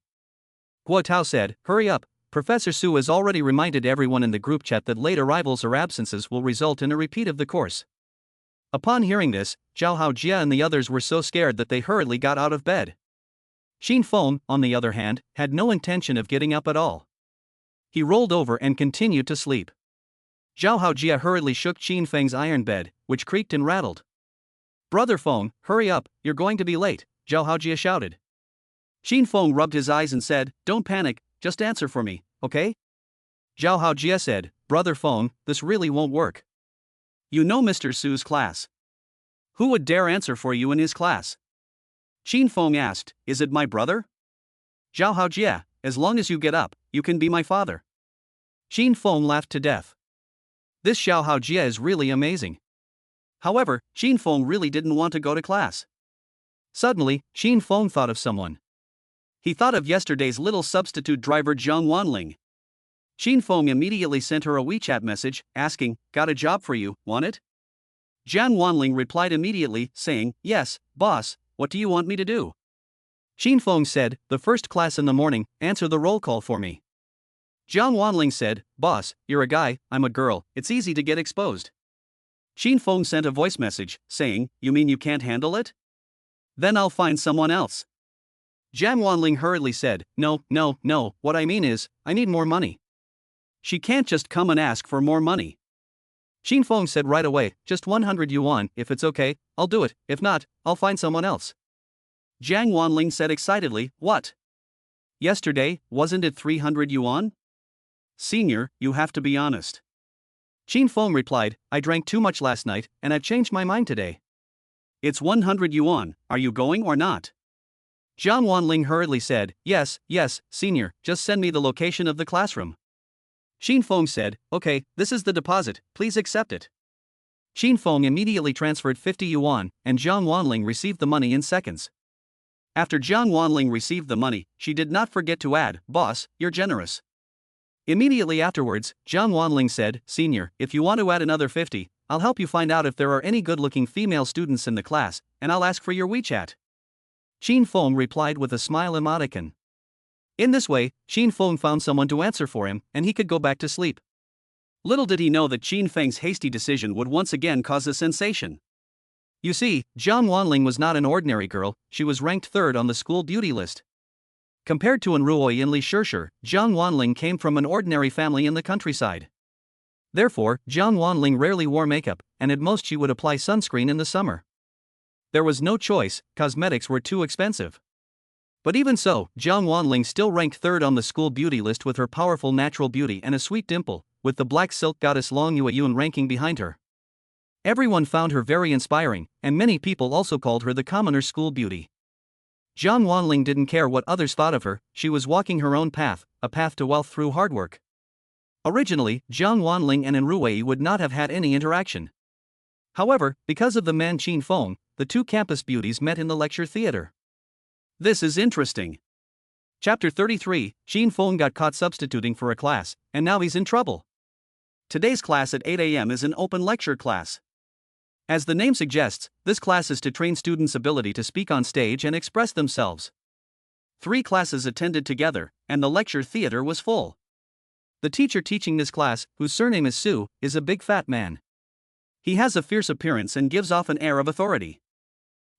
Guo Tao said, "Hurry up, Professor Su has already reminded everyone in the group chat that late arrivals or absences will result in a repeat of the course." Upon hearing this, Zhao Haojia and the others were so scared that they hurriedly got out of bed. Xin Feng, on the other hand, had no intention of getting up at all. He rolled over and continued to sleep. Zhao Haojia hurriedly shook Xin Feng's iron bed, which creaked and rattled. "Brother Feng, hurry up, you're going to be late," Zhao Haojia shouted. Xin Feng rubbed his eyes and said, "Don't panic, just answer for me, okay?" Zhao Haojia said, "Brother Feng, this really won't work. You know Mr. Su's class. Who would dare answer for you in his class?" Xin Feng asked, "Is it my brother?" Zhao Haojia, "As long as you get up, you can be my father." Xin Feng laughed to death. This Zhao Haojia is really amazing. However, Xin Feng really didn't want to go to class. Suddenly, Xin Feng thought of someone. He thought of yesterday's little substitute driver Zhang Wanling. Xin Feng immediately sent her a WeChat message, asking, "Got a job for you, want it?" Zhang Wanling replied immediately, saying, "Yes, boss, what do you want me to do?" Xin Feng said, "The first class in the morning, answer the roll call for me." Zhang Wanling said, "Boss, you're a guy, I'm a girl, it's easy to get exposed." Xin Feng sent a voice message, saying, "You mean you can't handle it? Then I'll find someone else." Zhang Wanling hurriedly said, No, what I mean is, I need more money." She can't just come and ask for more money. Xin Feng said right away, "Just 100 yuan, if it's okay, I'll do it, if not, I'll find someone else." Zhang Wanling said excitedly, "What? Yesterday, wasn't it 300 yuan? Senior, you have to be honest." Xin Feng replied, "I drank too much last night, and I've changed my mind today." "It's 100 yuan, are you going or not?" Zhang Wanling hurriedly said, Yes, senior, just send me the location of the classroom." Xin Feng said, "Okay, this is the deposit, please accept it." Xin Feng immediately transferred 50 yuan, and Zhang Wanling received the money in seconds. After Zhang Wanling received the money, she did not forget to add, "Boss, you're generous." Immediately afterwards, Zhang Wanling said, "Senior, if you want to add another 50, I'll help you find out if there are any good-looking female students in the class, and I'll ask for your WeChat." Xin Feng replied with a smile emoticon. In this way, Xin Feng found someone to answer for him, and he could go back to sleep. Little did he know that Xin Feng's hasty decision would once again cause a sensation. You see, Zhang Wanling was not an ordinary girl, she was ranked third on the school beauty list. Compared to Enruoi and Li Shishir, Zhang Wanling came from an ordinary family in the countryside. Therefore, Zhang Wanling rarely wore makeup, and at most she would apply sunscreen in the summer. There was no choice, cosmetics were too expensive. But even so, Zhang Wanling still ranked third on the school beauty list with her powerful natural beauty and a sweet dimple, with the black silk goddess Long Yueyun ranking behind her. Everyone found her very inspiring, and many people also called her the commoner school beauty. Zhang Wanling didn't care what others thought of her, she was walking her own path, a path to wealth through hard work. Originally, Zhang Wanling and Enruei would not have had any interaction. However, because of the man Xin Feng, the two campus beauties met in the lecture theater. This is interesting. Chapter 33, Xin Feng got caught substituting for a class, and now he's in trouble. Today's class at 8 a.m. is an open lecture class. As the name suggests, this class is to train students' ability to speak on stage and express themselves. 3 classes attended together, and the lecture theater was full. The teacher teaching this class, whose surname is Su, is a big fat man. He has a fierce appearance and gives off an air of authority.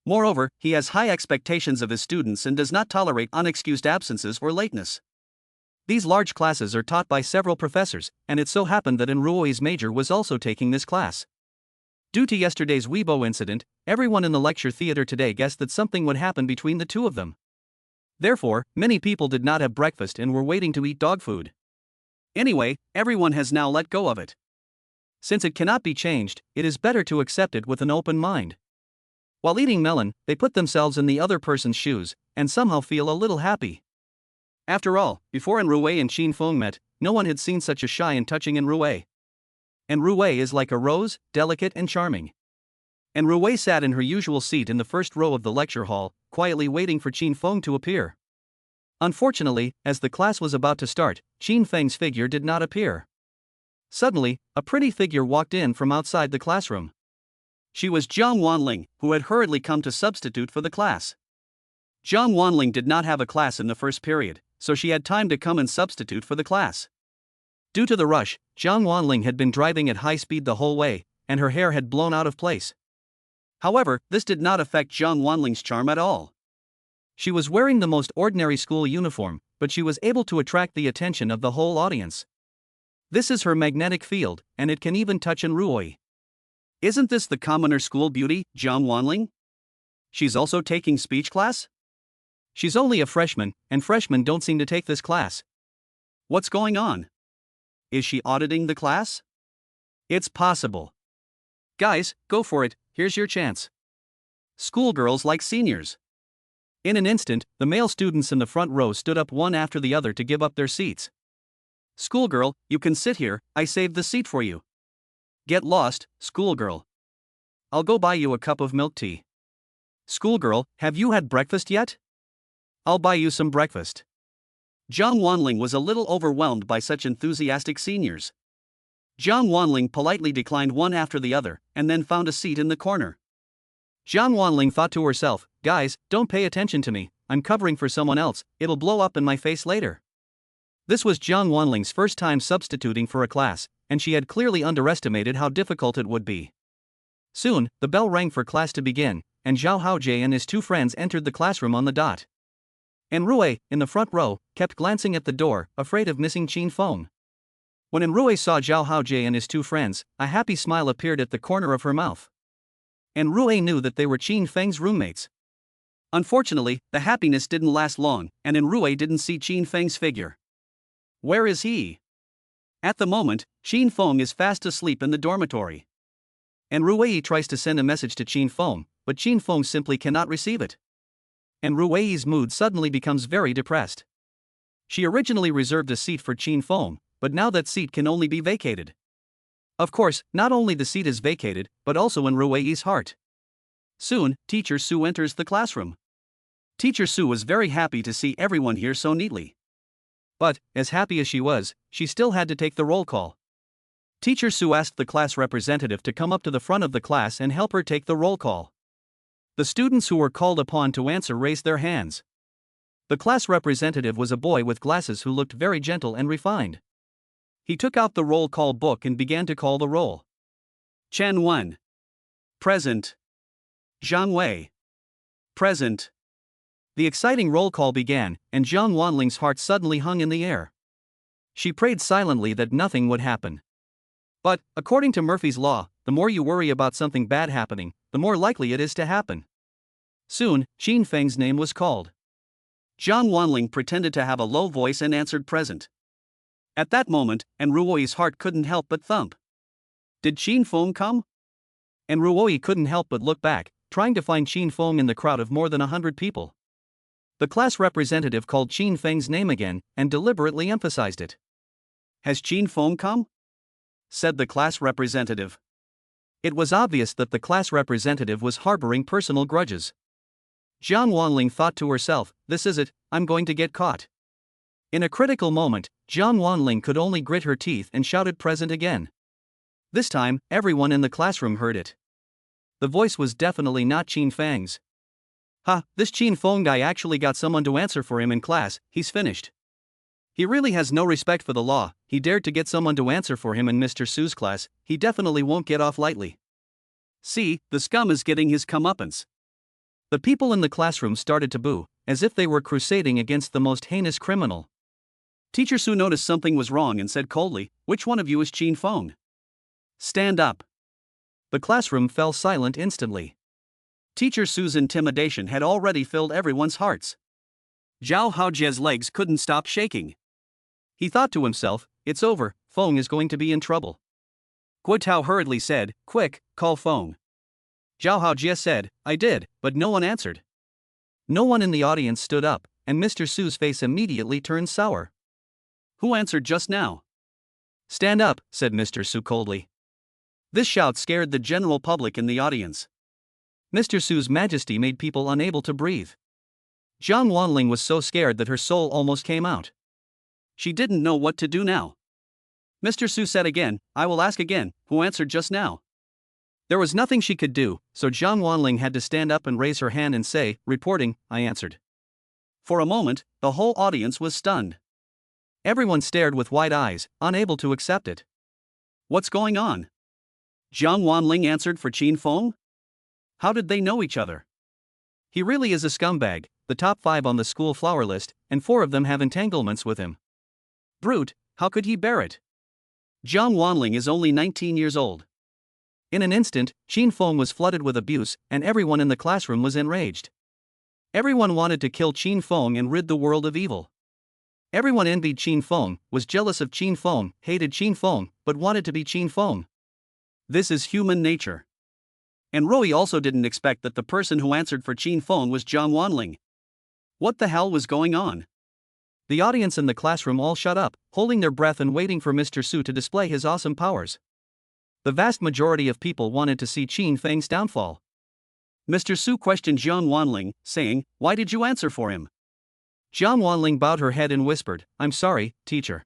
Moreover, he has high expectations of his students and does not tolerate unexcused absences or lateness. These large classes are taught by several professors, and it so happened that Enruoi's major was also taking this class. Due to yesterday's Weibo incident, everyone in the lecture theater today guessed that something would happen between the two of them. Therefore, many people did not have breakfast and were waiting to eat dog food. Anyway, everyone has now let go of it. Since it cannot be changed, it is better to accept it with an open mind. While eating melon, they put themselves in the other person's shoes, and somehow feel a little happy. After all, before Enruei and Qin Feng met, no one had seen such a shy and touching Enruei. Enruei is like a rose, delicate and charming. Enruei sat in her usual seat in the first row of the lecture hall, quietly waiting for Qin Feng to appear. Unfortunately, as the class was about to start, Qin Feng's figure did not appear. Suddenly, a pretty figure walked in from outside the classroom. She was Jiang Wanling, who had hurriedly come to substitute for the class. Jiang Wanling did not have a class in the first period, so she had time to come and substitute for the class. Due to the rush, Jiang Wanling had been driving at high speed the whole way, and her hair had blown out of place. However, this did not affect Jiang Wanling's charm at all. She was wearing the most ordinary school uniform, but she was able to attract the attention of the whole audience. This is her magnetic field, and it can even touch Enruei. Isn't this the commoner school beauty, Jiang Wanling? She's also taking speech class? She's only a freshman, and freshmen don't seem to take this class. What's going on? Is she auditing the class? It's possible. Guys, go for it, here's your chance. Schoolgirls like seniors. In an instant, the male students in the front row stood up one after the other to give up their seats. Schoolgirl, you can sit here, I saved the seat for you. Get lost, schoolgirl. I'll go buy you a cup of milk tea. Schoolgirl, have you had breakfast yet? I'll buy you some breakfast. Jiang Wanling was a little overwhelmed by such enthusiastic seniors. Jiang Wanling politely declined one after the other, and then found a seat in the corner. Jiang Wanling thought to herself, guys, don't pay attention to me, I'm covering for someone else, it'll blow up in my face later. This was Jiang Wanling's first time substituting for a class, and she had clearly underestimated how difficult it would be. Soon, the bell rang for class to begin, and Zhao Haojie and his two friends entered the classroom on the dot. Enruei, in the front row, kept glancing at the door, afraid of missing Qin Feng. When Enruei saw Zhao Haojie and his two friends, a happy smile appeared at the corner of her mouth. Enruei knew that they were Qin Feng's roommates. Unfortunately, the happiness didn't last long, and Enruei didn't see Qin Feng's figure. Where is he? At the moment, Qin Feng is fast asleep in the dormitory. Enruei tries to send a message to Qin Feng, but Qin Feng simply cannot receive it. Enruei's mood suddenly becomes very depressed. She originally reserved a seat for Qin Feng, but now that seat can only be vacated. Of course, not only the seat is vacated, but also Enruei's heart. Soon, Teacher Su enters the classroom. Teacher Su was very happy to see everyone here so neatly. But, as happy as she was, she still had to take the roll call. Teacher Su asked the class representative to come up to the front of the class and help her take the roll call. The students who were called upon to answer raised their hands. The class representative was a boy with glasses who looked very gentle and refined. He took out the roll call book and began to call the roll. Chen Wen. Present. Zhang Wei. Present. The exciting roll call began, and Jiang Wanling's heart suddenly hung in the air. She prayed silently that nothing would happen. But, according to Murphy's Law, the more you worry about something bad happening, the more likely it is to happen. Soon, Qin Feng's name was called. Jiang Wanling pretended to have a low voice and answered present. At that moment, Enruei's heart couldn't help but thump. Did Qin Feng come? Enruei couldn't help but look back, trying to find Qin Feng in the crowd of more than 100 people. The class representative called Qin Feng's name again, and deliberately emphasized it. Has Qin Feng come? Said the class representative. It was obvious that the class representative was harboring personal grudges. Jiang Wanling thought to herself, this is it, I'm going to get caught. In a critical moment, Jiang Wanling could only grit her teeth and shouted present again. This time, everyone in the classroom heard it. The voice was definitely not Qin Feng's. Ha, this Qin Feng guy actually got someone to answer for him in class, he's finished. He really has no respect for the law, he dared to get someone to answer for him in Mr. Su's class, he definitely won't get off lightly. See, the scum is getting his comeuppance. The people in the classroom started to boo, as if they were crusading against the most heinous criminal. Teacher Su noticed something was wrong and said coldly, which one of you is Qin Feng? Stand up. The classroom fell silent instantly. Teacher Su's intimidation had already filled everyone's hearts. Zhao Haojie's legs couldn't stop shaking. He thought to himself, it's over, Feng is going to be in trouble. Guo Tao hurriedly said, quick, call Feng. Zhao Haojie said, I did, but no one answered. No one in the audience stood up, and Mr. Su's face immediately turned sour. Who answered just now? Stand up, said Mr. Su coldly. This shout scared the general public in the audience. Mr. Su's majesty made people unable to breathe. Jiang Wanling was so scared that her soul almost came out. She didn't know what to do now. Mr. Su said again, I will ask again, who answered just now? There was nothing she could do, so Jiang Wanling had to stand up and raise her hand and say, reporting, I answered. For a moment, the whole audience was stunned. Everyone stared with wide eyes, unable to accept it. What's going on? Jiang Wanling answered for Qin Feng? How did they know each other? He really is a scumbag, the top 5 on the school flower list, and 4 of them have entanglements with him. Brute, how could he bear it? Jiang Wanling is only 19 years old. In an instant, Qin Feng was flooded with abuse, and everyone in the classroom was enraged. Everyone wanted to kill Qin Feng and rid the world of evil. Everyone envied Qin Feng, was jealous of Qin Feng, hated Qin Feng, but wanted to be Qin Feng. This is human nature. And Rui also didn't expect that the person who answered for Qin Feng was Jiang Wanling. What the hell was going on? The audience in the classroom all shut up, holding their breath and waiting for Mr. Su to display his awesome powers. The vast majority of people wanted to see Qin Feng's downfall. Mr. Su questioned Jiang Wanling, saying, Why did you answer for him? Jiang Wanling bowed her head and whispered, I'm sorry, teacher.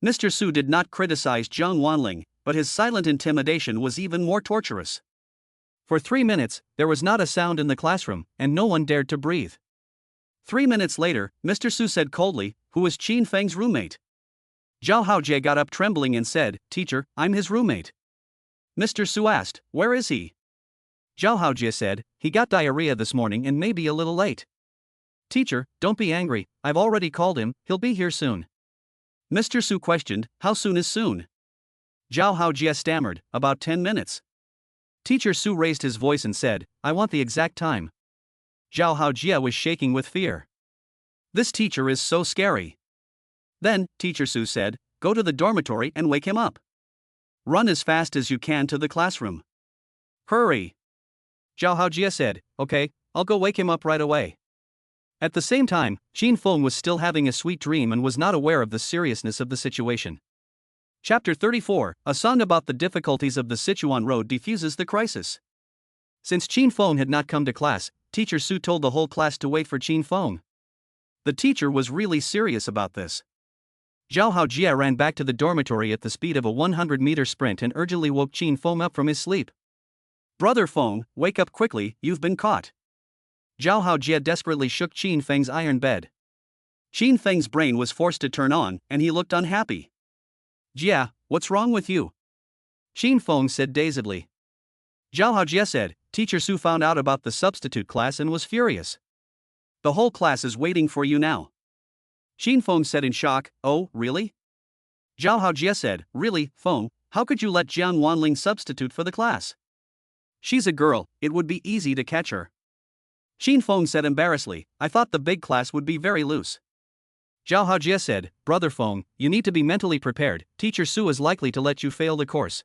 Mr. Su did not criticize Jiang Wanling, but his silent intimidation was even more torturous. For 3 minutes, there was not a sound in the classroom, and no one dared to breathe. 3 minutes later, Mr. Su said coldly, Who is Qin Feng's roommate? Zhao Haojie got up trembling and said, Teacher, I'm his roommate. Mr. Su asked, Where is he? Zhao Haojie said, He got diarrhea this morning and may be a little late. Teacher, don't be angry, I've already called him, he'll be here soon. Mr. Su questioned, How soon is soon? Zhao Haojie stammered, About 10 minutes. Teacher Su raised his voice and said, I want the exact time. Zhao Haojie was shaking with fear. This teacher is so scary. Then, Teacher Su said, Go to the dormitory and wake him up. Run as fast as you can to the classroom. Hurry. Zhao Haojie said, Okay, I'll go wake him up right away. At the same time, Qin Feng was still having a sweet dream and was not aware of the seriousness of the situation. Chapter 34, A song about the difficulties of the Sichuan Road diffuses the crisis. Since Qin Feng had not come to class, Teacher Su told the whole class to wait for Qin Feng. The teacher was really serious about this. Zhao Haojie ran back to the dormitory at the speed of a 100-meter sprint and urgently woke Qin Feng up from his sleep. Brother Feng, wake up quickly, you've been caught. Zhao Haojie desperately shook Qin Feng's iron bed. Qin Feng's brain was forced to turn on, and he looked unhappy. Jia, what's wrong with you? Qin Feng said dazedly. Zhao Haojie said, Teacher Su found out about the substitute class and was furious. The whole class is waiting for you now. Qin Feng said in shock, Oh, really? Zhao Haojie said, Really, Feng, how could you let Jiang Wanling substitute for the class? She's a girl, it would be easy to catch her. Qin Feng said embarrassedly, I thought the big class would be very loose. Zhao Haojie said, Brother Feng, you need to be mentally prepared, Teacher Su is likely to let you fail the course.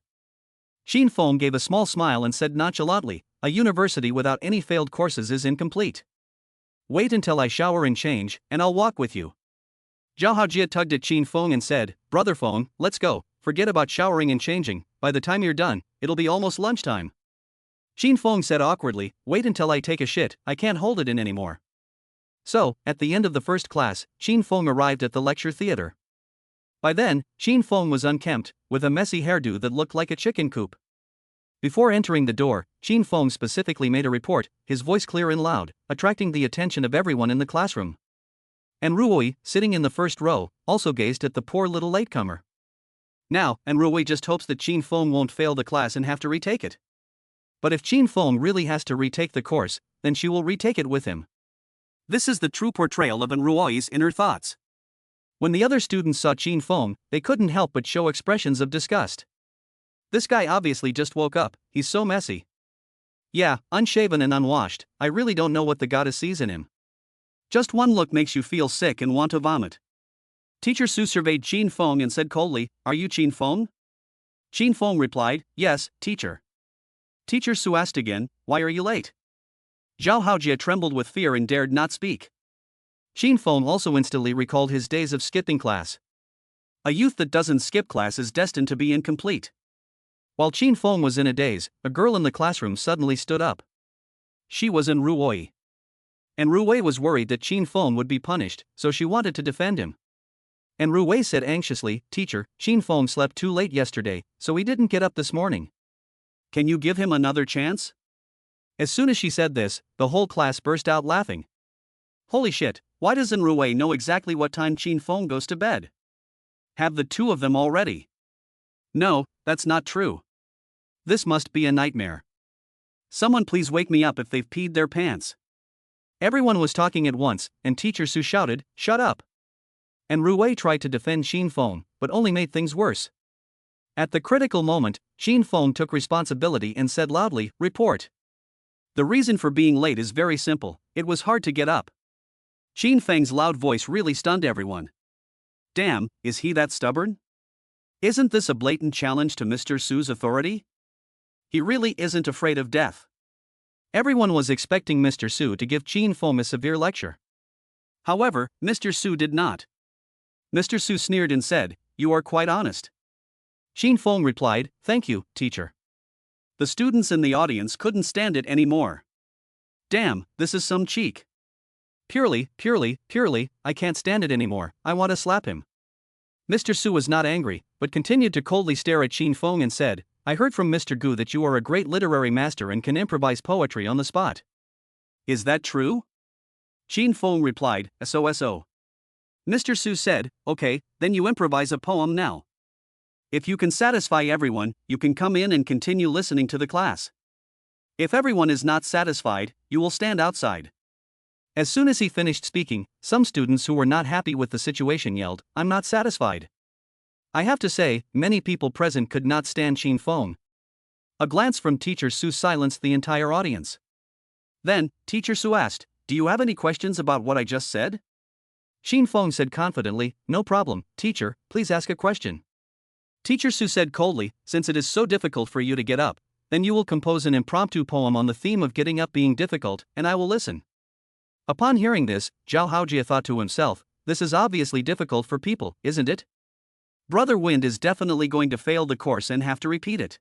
Qin Feng gave a small smile and said nonchalantly, A university without any failed courses is incomplete. Wait until I shower and change, and I'll walk with you. Zhao Haojie tugged at Qin Feng and said, Brother Feng, let's go, forget about showering and changing, by the time you're done, it'll be almost lunchtime. Qin Feng said awkwardly, Wait until I take a shit, I can't hold it in anymore. So, at the end of the first class, Qin Feng arrived at the lecture theater. By then, Qin Feng was unkempt, with a messy hairdo that looked like a chicken coop. Before entering the door, Qin Feng specifically made a report, his voice clear and loud, attracting the attention of everyone in the classroom. And Ruoi, sitting in the first row, also gazed at the poor little latecomer. Now, and Ruoi just hopes that Qin Feng won't fail the class and have to retake it. But if Qin Feng really has to retake the course, then she will retake it with him. This is the true portrayal of Ruoi's inner thoughts. When the other students saw Qin Feng, they couldn't help but show expressions of disgust. This guy obviously just woke up, he's so messy. Yeah, unshaven and unwashed, I really don't know what the goddess sees in him. Just one look makes you feel sick and want to vomit. Teacher Su surveyed Qin Feng and said coldly, Are you Qin Feng? Qin Feng replied, Yes, teacher. Teacher Su asked again, Why are you late? Zhao Haojie trembled with fear and dared not speak. Xin Feng also instantly recalled his days of skipping class. A youth that doesn't skip class is destined to be incomplete. While Qin Feng was in a daze, a girl in the classroom suddenly stood up. She was in Ruoi. And Ruoi was worried that Qin Feng would be punished, so she wanted to defend him. And Ruoi said anxiously, "Teacher, Qin Feng slept too late yesterday, so he didn't get up this morning. Can you give him another chance?" As soon as she said this, the whole class burst out laughing. Holy shit, why doesn't Ruei know exactly what time Qin Feng goes to bed? Have the two of them already? No, that's not true. This must be a nightmare. Someone please wake me up if they've peed their pants. Everyone was talking at once, and Teacher Su shouted, "Shut up!" And Ruei tried to defend Qin Feng, but only made things worse. At the critical moment, Qin Feng took responsibility and said loudly, "Report." The reason for being late is very simple, it was hard to get up. Qin Feng's loud voice really stunned everyone. Damn, is he that stubborn? Isn't this a blatant challenge to Mr. Su's authority? He really isn't afraid of death. Everyone was expecting Mr. Su to give Qin Feng a severe lecture. However, Mr. Su did not. Mr. Su sneered and said, "You are quite honest." Qin Feng replied, "Thank you, teacher." The students in the audience couldn't stand it anymore. Damn, this is some cheek. Purely, I can't stand it anymore, I want to slap him. Mr. Su was not angry, but continued to coldly stare at Qin Feng and said, "I heard from Mr. Gu that you are a great literary master and can improvise poetry on the spot. Is that true?" Qin Feng replied, "SOSO." Mr. Su said, "Okay, then you improvise a poem now. If you can satisfy everyone, you can come in and continue listening to the class. If everyone is not satisfied, you will stand outside." As soon as he finished speaking, some students who were not happy with the situation yelled, "I'm not satisfied." I have to say, many people present could not stand Qin Feng. A glance from Teacher Su silenced the entire audience. Then, Teacher Su asked, "Do you have any questions about what I just said?" Qin Feng said confidently, "No problem, teacher, please ask a question." Teacher Su said coldly, "Since it is so difficult for you to get up, then you will compose an impromptu poem on the theme of getting up being difficult, and I will listen." Upon hearing this, Zhao Haojie thought to himself, "This is obviously difficult for people, isn't it? Brother Wind is definitely going to fail the course and have to repeat it."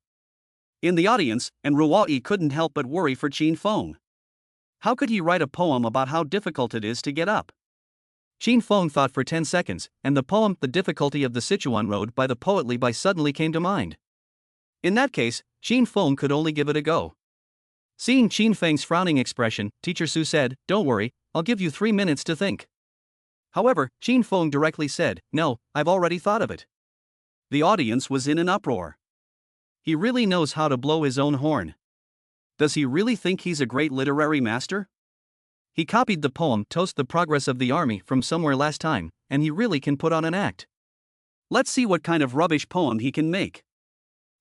In the audience, and Ruai couldn't help but worry for Qin Feng. How could he write a poem about how difficult it is to get up? Qin Feng thought for 10 seconds, and the poem "The Difficulty of the Sichuan Road" by the poet Li Bai suddenly came to mind. In that case, Qin Feng could only give it a go. Seeing Qin Feng's frowning expression, Teacher Su said, "Don't worry, I'll give you 3 minutes to think." However, Qin Feng directly said, "No, I've already thought of it." The audience was in an uproar. He really knows how to blow his own horn. Does he really think he's a great literary master? He copied the poem "Toast the Progress of the Army" from somewhere last time, and he really can put on an act. Let's see what kind of rubbish poem he can make.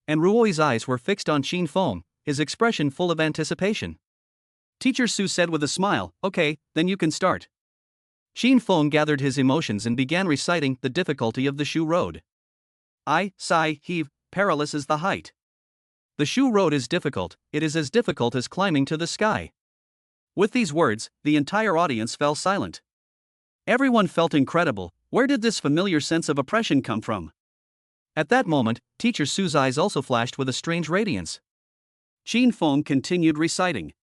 And Ruoi's eyes were fixed on Qin Feng, his expression full of anticipation. Teacher Su said with a smile, "Okay, then you can start." Qin Feng gathered his emotions and began reciting "The Difficulty of the Shu Road." I, sigh, heave, perilous is the height. The Shu Road is difficult, it is as difficult as climbing to the sky. With these words, the entire audience fell silent. Everyone felt incredible. Where did this familiar sense of oppression come from? At that moment, Teacher Su's eyes also flashed with a strange radiance. Qin Feng continued reciting.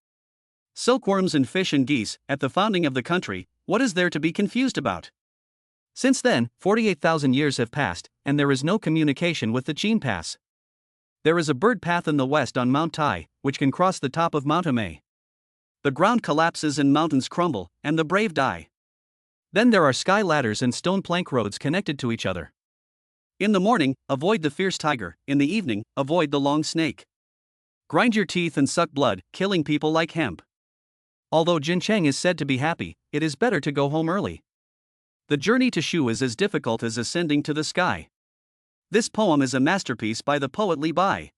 Silkworms and fish and geese, at the founding of the country, what is there to be confused about? Since then, 48,000 years have passed, and there is no communication with the Qin Pass. There is a bird path in the west on Mount Tai, which can cross the top of Mount Amei. The ground collapses and mountains crumble, and the brave die. Then there are sky ladders and stone plank roads connected to each other. In the morning, avoid the fierce tiger, in the evening, avoid the long snake. Grind your teeth and suck blood, killing people like hemp. Although Jincheng is said to be happy, it is better to go home early. The journey to Shu is as difficult as ascending to the sky. This poem is a masterpiece by the poet Li Bai.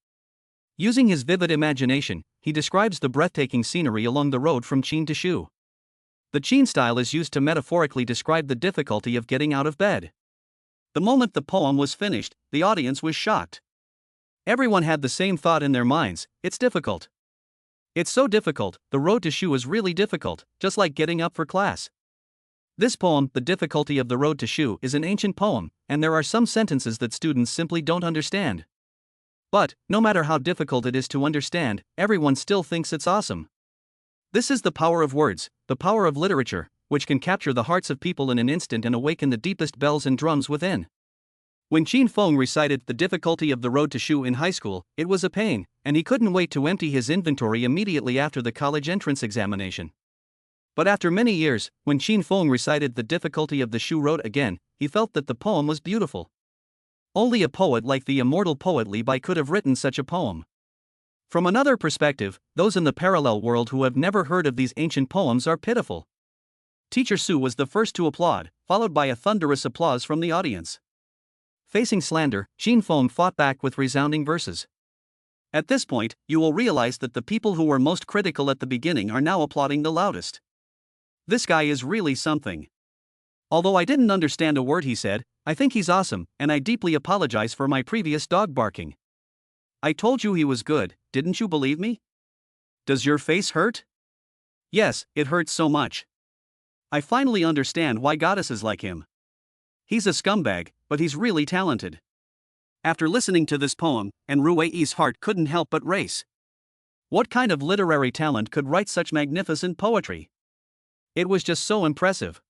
Using his vivid imagination, he describes the breathtaking scenery along the road from Qin to Shu. The Qin style is used to metaphorically describe the difficulty of getting out of bed. The moment the poem was finished, the audience was shocked. Everyone had the same thought in their minds: it's difficult. It's so difficult, the road to Shu is really difficult, just like getting up for class. This poem, The Difficulty of the Road to Shu, is an ancient poem, and there are some sentences that students simply don't understand. But, no matter how difficult it is to understand, everyone still thinks it's awesome. This is the power of words, the power of literature, which can capture the hearts of people in an instant and awaken the deepest bells and drums within. When Qin Feng recited The Difficulty of the Road to Shu in high school, it was a pain, and he couldn't wait to empty his inventory immediately after the college entrance examination. But after many years, when Qin Feng recited The Difficulty of the Shu Road again, he felt that the poem was beautiful. Only a poet like the immortal poet Li Bai could have written such a poem. From another perspective, those in the parallel world who have never heard of these ancient poems are pitiful. Teacher Su was the first to applaud, followed by a thunderous applause from the audience. Facing slander, Qin Feng fought back with resounding verses. At this point, you will realize that the people who were most critical at the beginning are now applauding the loudest. This guy is really something. Although I didn't understand a word he said, I think he's awesome, and I deeply apologize for my previous dog barking. I told you he was good, didn't you believe me? Does your face hurt? Yes, it hurts so much. I finally understand why goddesses like him. He's a scumbag, but he's really talented. After listening to this poem, and Rui's heart couldn't help but race. What kind of literary talent could write such magnificent poetry? It was just so impressive.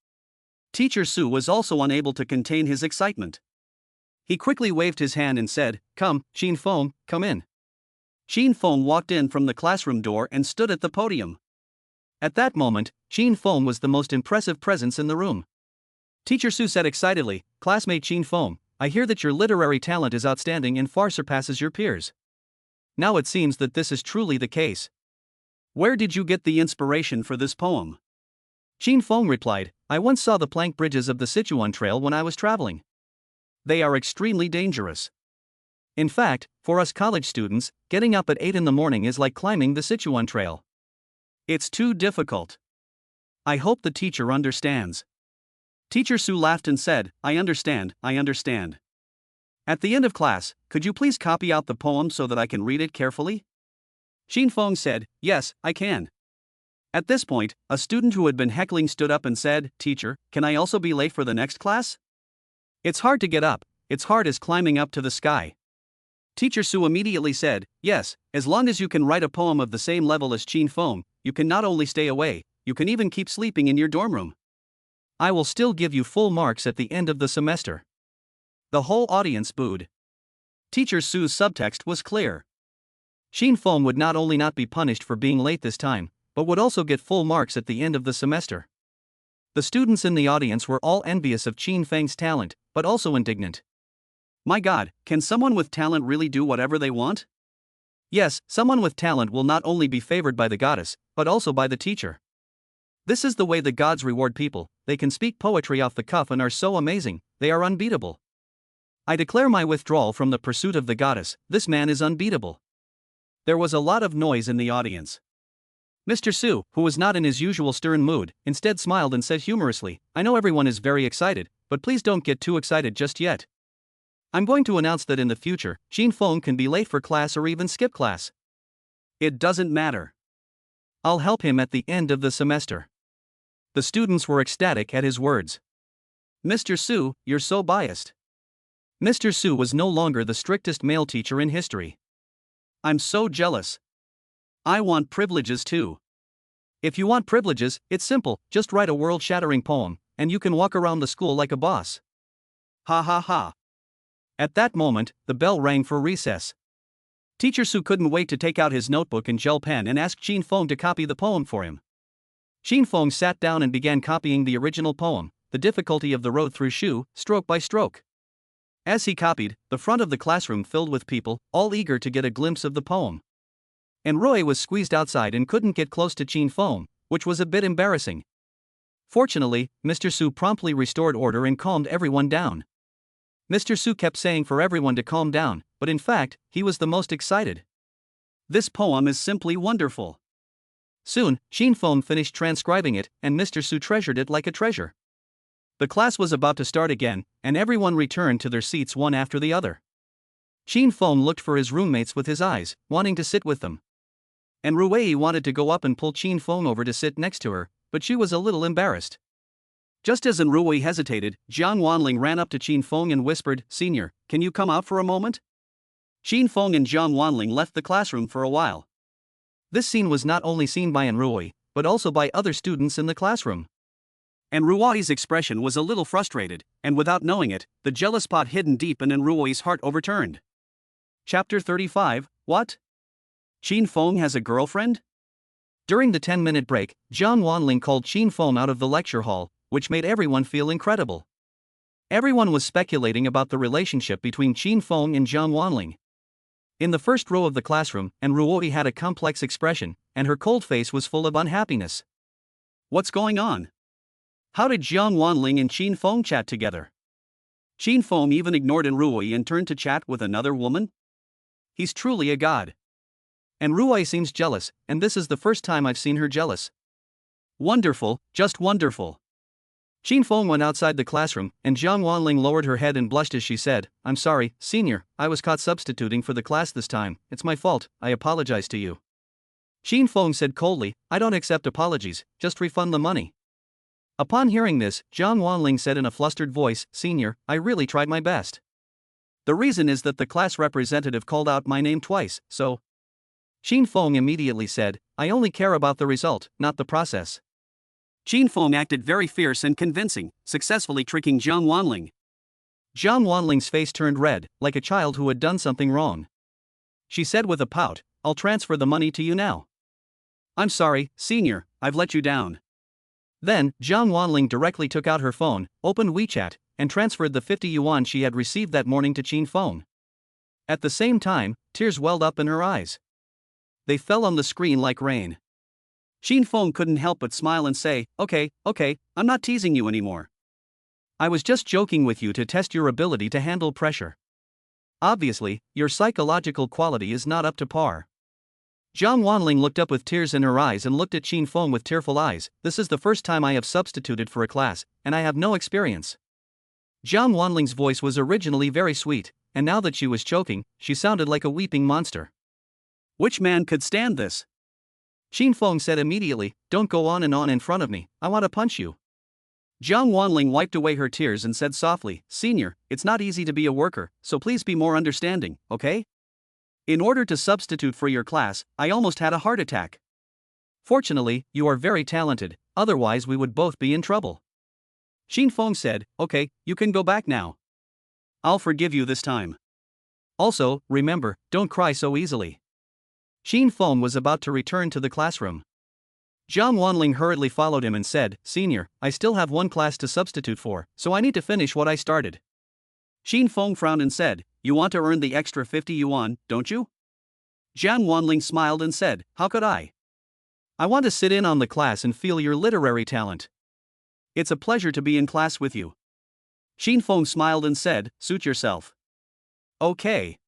Teacher Su was also unable to contain his excitement. He quickly waved his hand and said, "Come, Qin Feng, come in." Qin Feng walked in from the classroom door and stood at the podium. At that moment, Qin Feng was the most impressive presence in the room. Teacher Su said excitedly, "Classmate Qin Feng, I hear that your literary talent is outstanding and far surpasses your peers. Now it seems that this is truly the case. Where did you get the inspiration for this poem?" Qin Feng replied, "I once saw the plank bridges of the Sichuan Trail when I was traveling. They are extremely dangerous. In fact, for us college students, getting up at 8 in the morning is like climbing the Sichuan Trail. It's too difficult. I hope the teacher understands." Teacher Su laughed and said, I understand. At the end of class, could you please copy out the poem so that I can read it carefully?" Qin Feng said, "Yes, I can." At this point, a student who had been heckling stood up and said, "Teacher, can I also be late for the next class? It's hard to get up, it's hard as climbing up to the sky." Teacher Su immediately said, "Yes, as long as you can write a poem of the same level as Qin Feng, you can not only stay away, you can even keep sleeping in your dorm room. I will still give you full marks at the end of the semester." The whole audience booed. Teacher Su's subtext was clear. Qin Feng would not only not be punished for being late this time, but would also get full marks at the end of the semester. The students in the audience were all envious of Qin Feng's talent, but also indignant. My God, can someone with talent really do whatever they want? Yes, someone with talent will not only be favored by the goddess, but also by the teacher. This is the way the gods reward people. They can speak poetry off the cuff and are so amazing, they are unbeatable. I declare my withdrawal from the pursuit of the goddess. This man is unbeatable. There was a lot of noise in the audience. Mr. Su, who was not in his usual stern mood, instead smiled and said humorously, "I know everyone is very excited, but please don't get too excited just yet. I'm going to announce that in the future, Qin Feng can be late for class or even skip class. It doesn't matter. I'll help him at the end of the semester." The students were ecstatic at his words. "Mr. Su, you're so biased." Mr. Su was no longer the strictest male teacher in history. "I'm so jealous. I want privileges too." If you want privileges, it's simple, just write a world-shattering poem, and you can walk around the school like a boss. Ha ha ha. At that moment, the bell rang for recess. Teacher Su couldn't wait to take out his notebook and gel pen and ask Qin Feng to copy the poem for him. Qin Feng sat down and began copying the original poem, The Difficulty of the Road Through Shu, stroke by stroke. As he copied, the front of the classroom filled with people, all eager to get a glimpse of the poem. And Roy was squeezed outside and couldn't get close to Qin Feng, which was a bit embarrassing. Fortunately, Mr. Su promptly restored order and calmed everyone down. Mr. Su kept saying for everyone to calm down, but in fact, he was the most excited. This poem is simply wonderful. Soon, Qin Feng finished transcribing it, and Mr. Su treasured it like a treasure. The class was about to start again, and everyone returned to their seats one after the other. Qin Feng looked for his roommates with his eyes, wanting to sit with them. And Rui wanted to go up and pull Qin Feng over to sit next to her, but she was a little embarrassed. Just as Enrui hesitated, Jiang Wanling ran up to Qin Feng and whispered, "Senior, can you come out for a moment?" Qin Feng and Jiang Wanling left the classroom for a while. This scene was not only seen by Enrui, but also by other students in the classroom. Enrui's expression was a little frustrated, and without knowing it, the jealous pot hidden deep in Enrui's heart overturned. Chapter 35, What? Qin Feng has a girlfriend? During the 10-minute break, Jiang Wanling called Qin Feng out of the lecture hall, which made everyone feel incredible. Everyone was speculating about the relationship between Qin Feng and Jiang Wanling. In the first row of the classroom, Enrui had a complex expression, and her cold face was full of unhappiness. What's going on? How did Jiang Wanling and Qin Feng chat together? Qin Feng even ignored Enrui and turned to chat with another woman? He's truly a god. Enrui seems jealous, and this is the first time I've seen her jealous. Wonderful, just wonderful. Qin Feng went outside the classroom, and Jiang Wanling lowered her head and blushed as she said, "I'm sorry, senior, I was caught substituting for the class this time. It's my fault, I apologize to you." Qin Feng said coldly, "I don't accept apologies, just refund the money." Upon hearing this, Jiang Wanling said in a flustered voice, "Senior, I really tried my best. The reason is that the class representative called out my name twice, so..." Qin Feng immediately said, "I only care about the result, not the process." Qin Feng acted very fierce and convincing, successfully tricking Jiang Wanling. Jiang Wanling's face turned red, like a child who had done something wrong. She said with a pout, "I'll transfer the money to you now." "I'm sorry, senior, I've let you down." Then, Jiang Wanling directly took out her phone, opened WeChat, and transferred the 50 yuan she had received that morning to Qin Feng. At the same time, tears welled up in her eyes. They fell on the screen like rain. Qin Feng couldn't help but smile and say, okay, I'm not teasing you anymore. I was just joking with you to test your ability to handle pressure. Obviously, your psychological quality is not up to par." Jiang Wanling looked up with tears in her eyes and looked at Qin Feng with tearful eyes. "This is the first time I have substituted for a class, and I have no experience." Jiang Wanling's voice was originally very sweet, and now that she was choking, she sounded like a weeping monster. Which man could stand this? Qin Feng said immediately, "Don't go on in front of me, I want to punch you." Jiang Wanling wiped away her tears and said softly, "Senior, it's not easy to be a worker, so please be more understanding, okay? In order to substitute for your class, I almost had a heart attack. Fortunately, you are very talented, otherwise we would both be in trouble." Qin Feng said, "Okay, you can go back now. I'll forgive you this time. Also, remember, don't cry so easily." Qin Feng was about to return to the classroom. Jiang Wanling hurriedly followed him and said, "Senior, I still have one class to substitute for, so I need to finish what I started." Qin Feng frowned and said, "You want to earn the extra 50 yuan, don't you?" Jiang Wanling smiled and said, "How could I? I want to sit in on the class and feel your literary talent. It's a pleasure to be in class with you." Qin Feng smiled and said, "Suit yourself." Okay.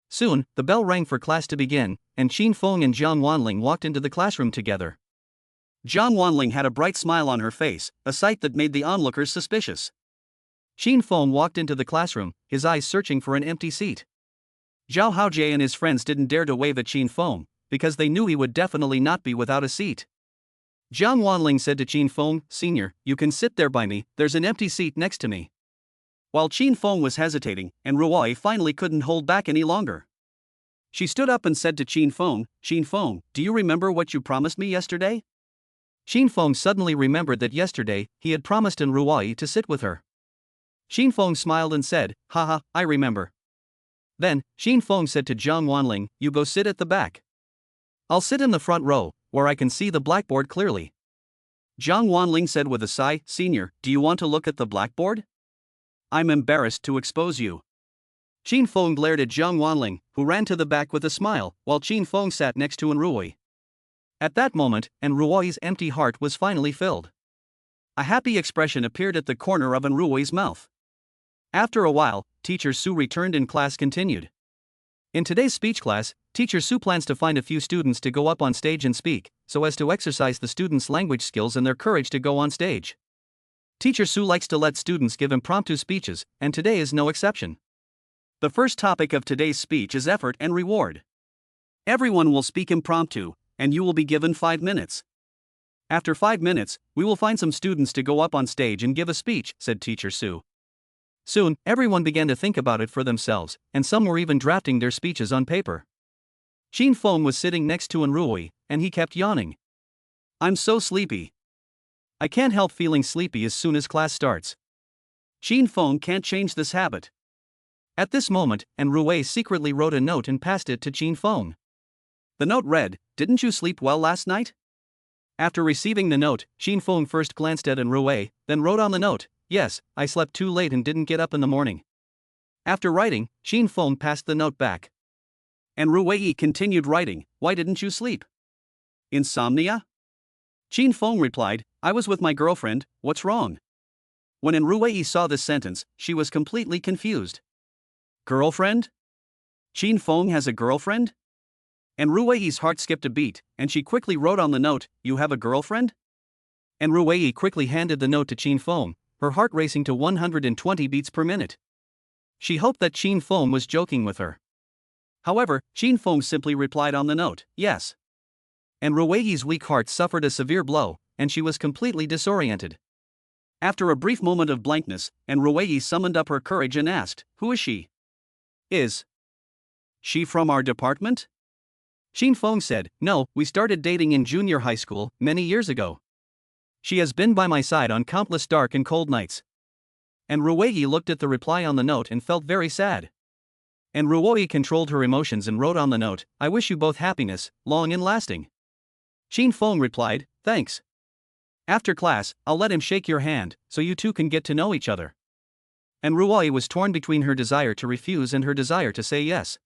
Soon, the bell rang for class to begin, and Qin Feng and Jiang Wanling walked into the classroom together. Jiang Wanling had a bright smile on her face, a sight that made the onlookers suspicious. Qin Feng walked into the classroom, his eyes searching for an empty seat. Zhao Haojie and his friends didn't dare to wave at Qin Feng, because they knew he would definitely not be without a seat. Jiang Wanling said to Qin Feng, "Senior, you can sit there by me, there's an empty seat next to me." While Qin Feng was hesitating, and Ruoi finally couldn't hold back any longer. She stood up and said to Qin Feng, "Do you remember what you promised me yesterday?" Qin Feng suddenly remembered that yesterday, he had promised Ruoi to sit with her. Qin Feng smiled and said, "Haha, I remember." Then, Qin Feng said to Jiang Wanling, "You go sit at the back. I'll sit in the front row, where I can see the blackboard clearly." Jiang Wanling said with a sigh, "Senior, do you want to look at the blackboard? I'm embarrassed to expose you." Qin Feng glared at Jiang Wanling, who ran to the back with a smile, while Qin Feng sat next to Enrui. At that moment, Enrui's empty heart was finally filled. A happy expression appeared at the corner of Enrui's mouth. After a while, Teacher Su returned and class continued. In today's speech class, Teacher Su plans to find a few students to go up on stage and speak, so as to exercise the students' language skills and their courage to go on stage. Teacher Su likes to let students give impromptu speeches, and today is no exception. The first topic of today's speech is effort and reward. Everyone will speak impromptu, and you will be given 5 minutes. After 5 minutes, we will find some students to go up on stage and give a speech, said Teacher Sue. Soon, everyone began to think about it for themselves, and some were even drafting their speeches on paper. Chin Feng was sitting next to Enrui, and he kept yawning. I'm so sleepy. I can't help feeling sleepy as soon as class starts. Chin Feng can't change this habit. At this moment, Enrui secretly wrote a note and passed it to Chin Feng. The note read, "Didn't you sleep well last night?" After receiving the note, Chin Feng first glanced at Enrui, then wrote on the note, "Yes, I slept too late and didn't get up in the morning." After writing, Chin Feng passed the note back. Enrui continued writing, "Why didn't you sleep? Insomnia?" Chin Feng replied, "I was with my girlfriend, what's wrong?" When Enrui saw this sentence, she was completely confused. Girlfriend? Chin Feng has a girlfriend? Enrui's heart skipped a beat, and she quickly wrote on the note, "You have a girlfriend?" Enrui quickly handed the note to Chin Feng, her heart racing to 120 beats per minute. She hoped that Chin Feng was joking with her. However, Chin Feng simply replied on the note, "Yes." Enrui's weak heart suffered a severe blow, and she was completely disoriented. After a brief moment of blankness, Enrui summoned up her courage and asked, "Who is she? Is she from our department?" Chin Feng said, "No, we started dating in junior high school, many years ago. She has been by my side on countless dark and cold nights." Enrui looked at the reply on the note and felt very sad. Enrui controlled her emotions and wrote on the note, "I wish you both happiness, long and lasting." Chin Feng replied, "Thanks. After class, I'll let him shake your hand, so you two can get to know each other." Enrui was torn between her desire to refuse and her desire to say yes.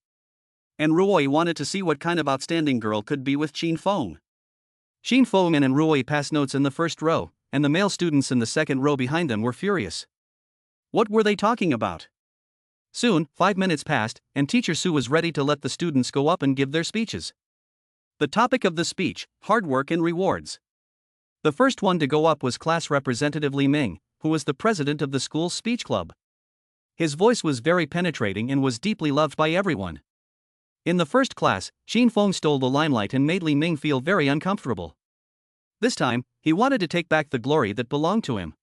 Enrui wanted to see what kind of outstanding girl could be with Chin Feng. Chin Feng and Enrui passed notes in the first row, and the male students in the second row behind them were furious. What were they talking about? Soon, 5 minutes passed, and Teacher Sue was ready to let the students go up and give their speeches. The topic of the speech, hard work and rewards. The first one to go up was class representative Li Ming, who was the president of the school's speech club. His voice was very penetrating and was deeply loved by everyone. In the first class, Chin Feng stole the limelight and made Li Ming feel very uncomfortable. This time, he wanted to take back the glory that belonged to him.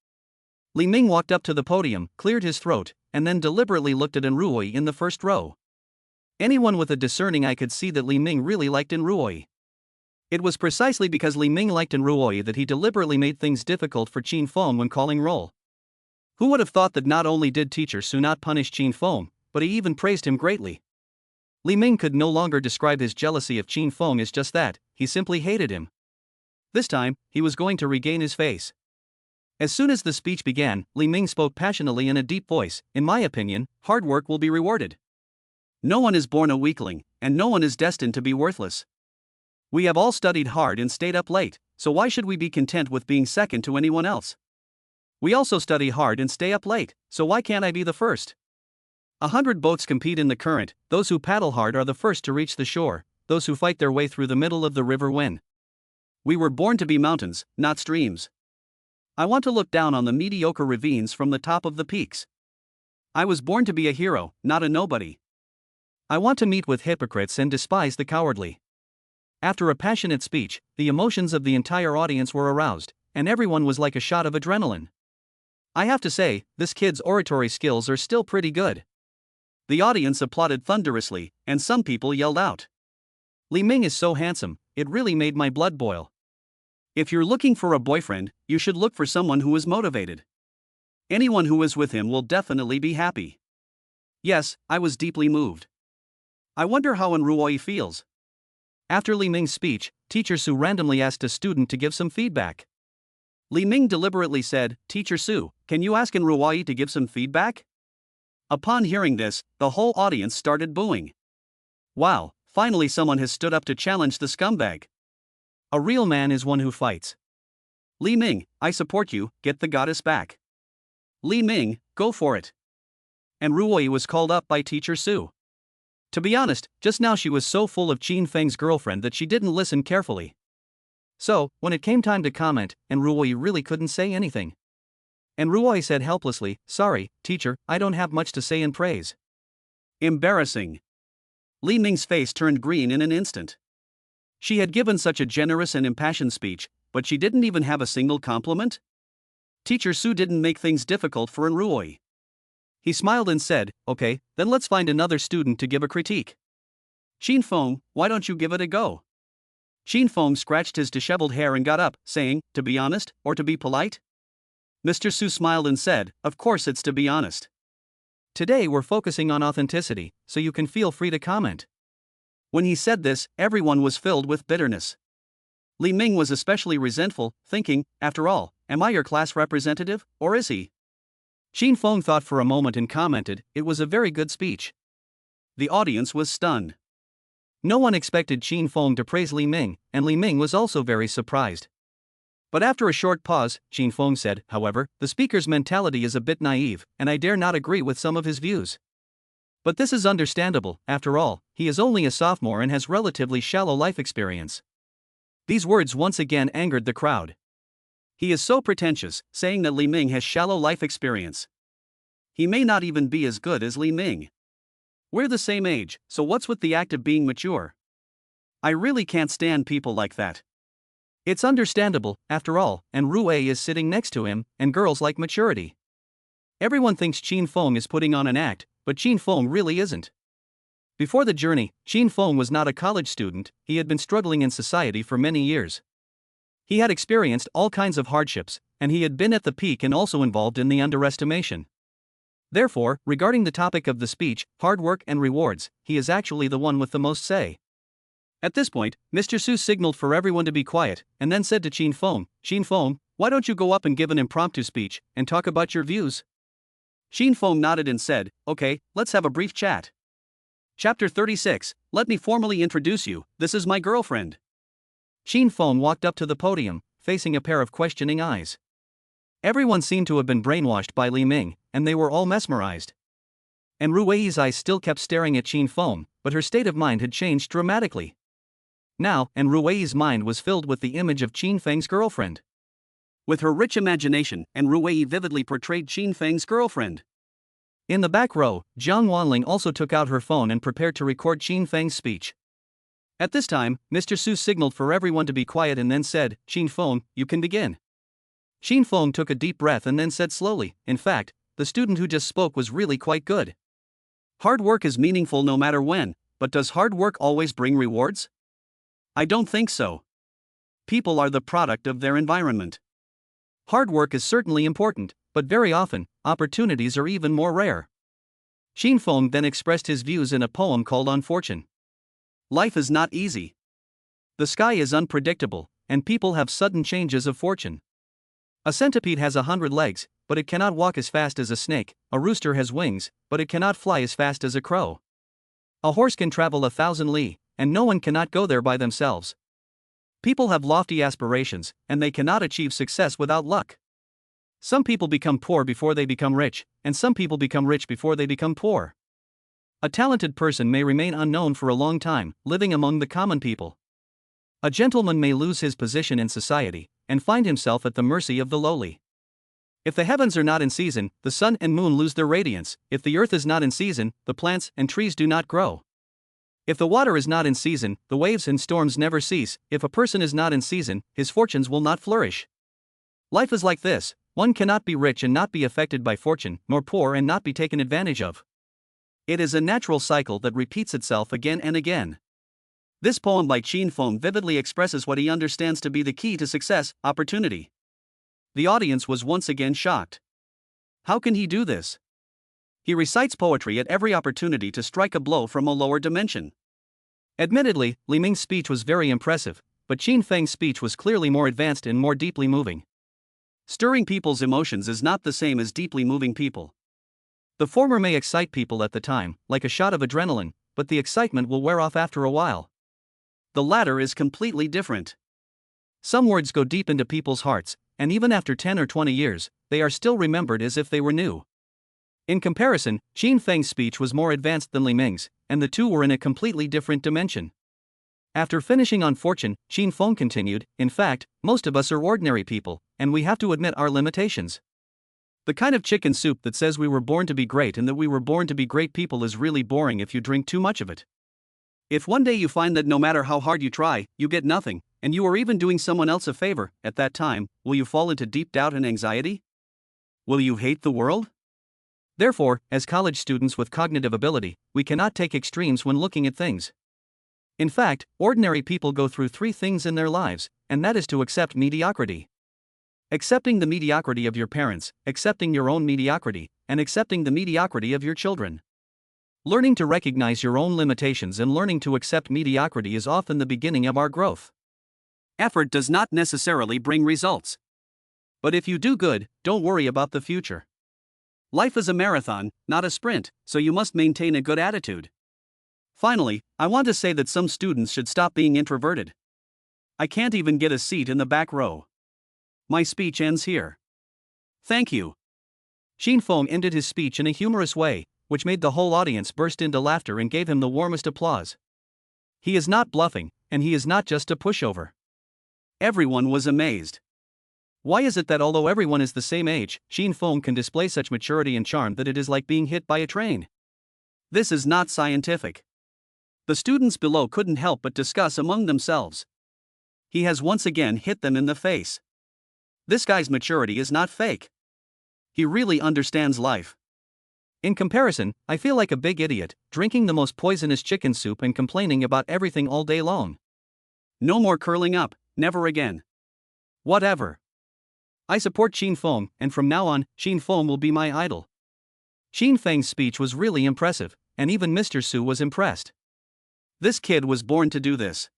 Li Ming walked up to the podium, cleared his throat, and then deliberately looked at Enrui in the first row. Anyone with a discerning eye could see that Li Ming really liked Enrui. It was precisely because Li Ming liked Enrui that he deliberately made things difficult for Chin Feng when calling roll. Who would have thought that not only did Teacher Sue not punish Chin Feng, but he even praised him greatly? Li Ming could no longer describe his jealousy of Chin Feng as just that, he simply hated him. This time, he was going to regain his face. As soon as the speech began, Li Ming spoke passionately in a deep voice, "In my opinion, hard work will be rewarded. No one is born a weakling, and no one is destined to be worthless. We have all studied hard and stayed up late, so why should we be content with being second to anyone else? We also study hard and stay up late, so why can't I be the first? 100 boats compete in the current, those who paddle hard are the first to reach the shore, those who fight their way through the middle of the river win. We were born to be mountains, not streams. I want to look down on the mediocre ravines from the top of the peaks. I was born to be a hero, not a nobody. I want to meet with hypocrites and despise the cowardly." After a passionate speech, the emotions of the entire audience were aroused, and everyone was like a shot of adrenaline. I have to say, this kid's oratory skills are still pretty good. The audience applauded thunderously, and some people yelled out, "Li Ming is so handsome, it really made my blood boil." If you're looking for a boyfriend, you should look for someone who is motivated. Anyone who is with him will definitely be happy. Yes, I was deeply moved. I wonder how Enrui feels. After Li Ming's speech, Teacher Sue randomly asked a student to give some feedback. Li Ming deliberately said, "Teacher Sue, can you ask Enrui to give some feedback?" Upon hearing this, the whole audience started booing. Wow, finally someone has stood up to challenge the scumbag. A real man is one who fights. Li Ming, I support you, get the goddess back. Li Ming, go for it. Enrui was called up by Teacher Sue. To be honest, just now she was so full of Chin Feng's girlfriend that she didn't listen carefully. So, when it came time to comment, Enrui really couldn't say anything. Enrui said helplessly, "Sorry, teacher, I don't have much to say in praise." Embarrassing. Li Ming's face turned green in an instant. She had given such a generous and impassioned speech, But she didn't even have a single compliment? Teacher Su didn't make things difficult for Enruoi. He smiled and said, "Okay, then let's find another student to give a critique. Shin Feng, why don't you give it a go?" Shin Feng scratched his disheveled hair and got up, saying, "To be honest, or to be polite?" Mr. Su smiled and said, "Of course it's to be honest. Today we're focusing on authenticity, so you can feel free to comment." When he said this, everyone was filled with bitterness. Li Ming was especially resentful, thinking, "After all, am I your class representative, or is he?" Shin Feng thought for a moment and commented, "It was a very good speech." The audience was stunned. No one expected Shin Feng to praise Li Ming, and Li Ming was also very surprised. But after a short pause, Shin Feng said, "However, the speaker's mentality is a bit naive, and I dare not agree with some of his views. But this is understandable, after all, he is only a sophomore and has relatively shallow life experience." These words once again angered the crowd. He is so pretentious, saying that Li Ming has shallow life experience. He may not even be as good as Li Ming. We're the same age, so what's with the act of being mature? I really can't stand people like that. It's understandable, after all, and Ruei is sitting next to him, and girls like maturity. Everyone thinks Qin Feng is putting on an act, but Qin Feng really isn't. Before the journey, Qin Feng was not a college student, he had been struggling in society for many years. He had experienced all kinds of hardships, and he had been at the peak and also involved in the underestimation. Therefore, regarding the topic of the speech, hard work and rewards, he is actually the one with the most say. At this point, Mr. Su signaled for everyone to be quiet, and then said to Qin Feng, "Why don't you go up and give an impromptu speech, and talk about your views?" Qin Feng nodded and said, "Okay, let's have a brief chat. Chapter 36, let me formally introduce you, this is my girlfriend." Qin Feng walked up to the podium, facing a pair of questioning eyes. Everyone seemed to have been brainwashed by Li Ming, and they were all mesmerized. And Ruei's eyes still kept staring at Qin Feng, but her state of mind had changed dramatically. Now, and Ruei's mind was filled with the image of Qin Feng's girlfriend. With her rich imagination, and Ruei vividly portrayed Qin Feng's girlfriend. In the back row, Jiang Wanling also took out her phone and prepared to record Qin Feng's speech. At this time, Mr. Su signaled for everyone to be quiet and then said, "Qin Feng, you can begin." Qin Feng took a deep breath and then said slowly, "In fact, the student who just spoke was really quite good. Hard work is meaningful no matter when, but does hard work always bring rewards? I don't think so. People are the product of their environment. Hard work is certainly important, but very often, opportunities are even more rare." Qin Feng then expressed his views in a poem called On Fortune. Life is not easy. The sky is unpredictable, and people have sudden changes of fortune. A centipede has 100 legs, but it cannot walk as fast as a snake. A rooster has wings, but it cannot fly as fast as a crow. A horse can travel 1,000 li, and no one cannot go there by themselves. People have lofty aspirations, and they cannot achieve success without luck. Some people become poor before they become rich, and some people become rich before they become poor. A talented person may remain unknown for a long time, living among the common people. A gentleman may lose his position in society, and find himself at the mercy of the lowly. If the heavens are not in season, the sun and moon lose their radiance. If the earth is not in season, the plants and trees do not grow. If the water is not in season, the waves and storms never cease. If a person is not in season, his fortunes will not flourish. Life is like this, one cannot be rich and not be affected by fortune, nor poor and not be taken advantage of. It is a natural cycle that repeats itself again and again. This poem by Qin Feng vividly expresses what he understands to be the key to success, opportunity. The audience was once again shocked. How can he do this? He recites poetry at every opportunity to strike a blow from a lower dimension. Admittedly, Li Ming's speech was very impressive, but Qin Feng's speech was clearly more advanced and more deeply moving. Stirring people's emotions is not the same as deeply moving people. The former may excite people at the time, like a shot of adrenaline, but the excitement will wear off after a while. The latter is completely different. Some words go deep into people's hearts, and even after 10 or 20 years, they are still remembered as if they were new. In comparison, Qin Feng's speech was more advanced than Li Ming's, and the two were in a completely different dimension. After finishing on fortune, Qin Feng continued, "In fact, most of us are ordinary people, and we have to admit our limitations. The kind of chicken soup that says we were born to be great and that we were born to be great people is really boring if you drink too much of it. If one day you find that no matter how hard you try, you get nothing, and you are even doing someone else a favor, at that time, will you fall into deep doubt and anxiety? Will you hate the world? Therefore, as college students with cognitive ability, we cannot take extremes when looking at things. In fact, ordinary people go through three things in their lives, and that is to accept mediocrity. Accepting the mediocrity of your parents, accepting your own mediocrity, and accepting the mediocrity of your children. Learning to recognize your own limitations and learning to accept mediocrity is often the beginning of our growth. Effort does not necessarily bring results. But if you do good, don't worry about the future. Life is a marathon, not a sprint, so you must maintain a good attitude. Finally, I want to say that some students should stop being introverted. I can't even get a seat in the back row. My speech ends here. Thank you. Xin Feng ended his speech in a humorous way, which made the whole audience burst into laughter and gave him the warmest applause. He is not bluffing, and he is not just a pushover. Everyone was amazed. Why is it that although everyone is the same age, Xin Feng can display such maturity and charm that it is like being hit by a train? This is not scientific. The students below couldn't help but discuss among themselves. He has once again hit them in the face. This guy's maturity is not fake. He really understands life. In comparison, I feel like a big idiot, drinking the most poisonous chicken soup and complaining about everything all day long. No more curling up, never again. Whatever. I support Xin Feng, and from now on, Xin Feng will be my idol. Xin Feng's speech was really impressive, and even Mr. Su was impressed. This kid was born to do this.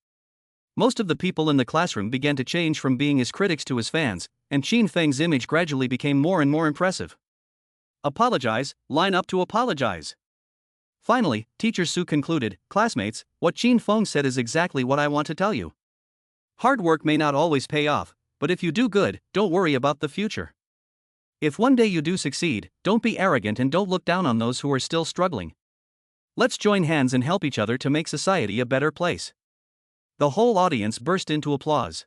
Most of the people in the classroom began to change from being his critics to his fans, and Xin Feng's image gradually became more and more impressive. Apologize, line up to apologize. Finally, Teacher Su concluded, "Classmates, what Xin Feng said is exactly what I want to tell you. Hard work may not always pay off, but if you do good, don't worry about the future. If one day you do succeed, don't be arrogant and don't look down on those who are still struggling. Let's join hands and help each other to make society a better place." The whole audience burst into applause.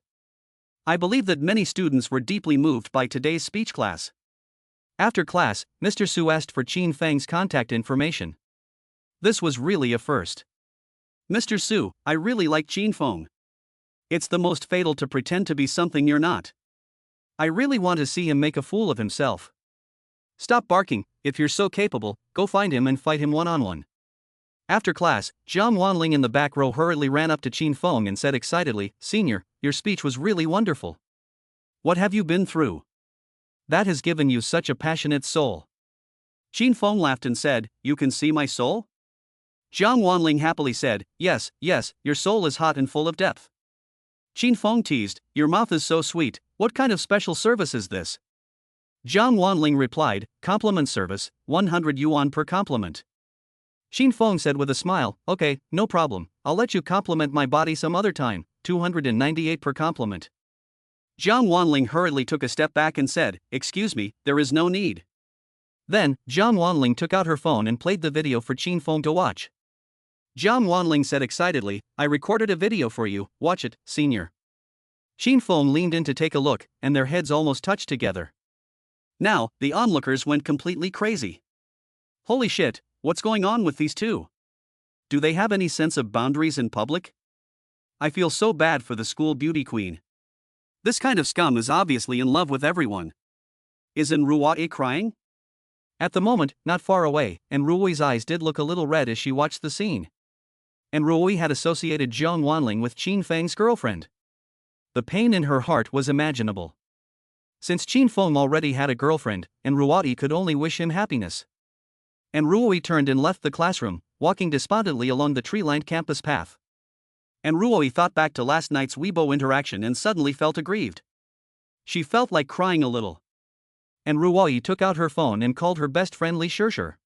I believe that many students were deeply moved by today's speech class. After class, Mr. Su asked for Xin Feng's contact information. This was really a first. "Mr. Su, I really like Xin Feng. It's the most fatal to pretend to be something you're not. I really want to see him make a fool of himself. Stop barking, if you're so capable, go find him and fight him one-on-one." After class, Jiang Wanling in the back row hurriedly ran up to Xin Feng and said excitedly, "Senior, your speech was really wonderful. What have you been through? That has given you such a passionate soul." Xin Feng laughed and said, "You can see my soul?" Jiang Wanling happily said, yes, your soul is hot and full of depth." Xin Feng teased, "Your mouth is so sweet, what kind of special service is this?" Jiang Wanling replied, "Compliment service, 100 yuan per compliment." Xin Feng said with a smile, "Okay, no problem, I'll let you compliment my body some other time, 298 per compliment." Jiang Wanling hurriedly took a step back and said, "Excuse me, there is no need." Then, Jiang Wanling took out her phone and played the video for Xin Feng to watch. Jiang Wanling said excitedly, "I recorded a video for you, watch it, senior." Xin Feng leaned in to take a look, and their heads almost touched together. Now, the onlookers went completely crazy. Holy shit, what's going on with these two? Do they have any sense of boundaries in public? I feel so bad for the school beauty queen. This kind of scum is obviously in love with everyone. Isn't Ruoyi crying? At the moment, not far away, and Ruoyi's eyes did look a little red as she watched the scene. And Ruoyi had associated Jiang Wanling with Xin Feng's girlfriend. The pain in her heart was imaginable. Since Xin Feng already had a girlfriend, and Ruoyi could only wish him happiness. And Ruoyi turned and left the classroom, walking despondently along the tree-lined campus path. And Ruoyi thought back to last night's Weibo interaction and suddenly felt aggrieved. She felt like crying a little. And Ruoyi took out her phone and called her best friend Li Shishir.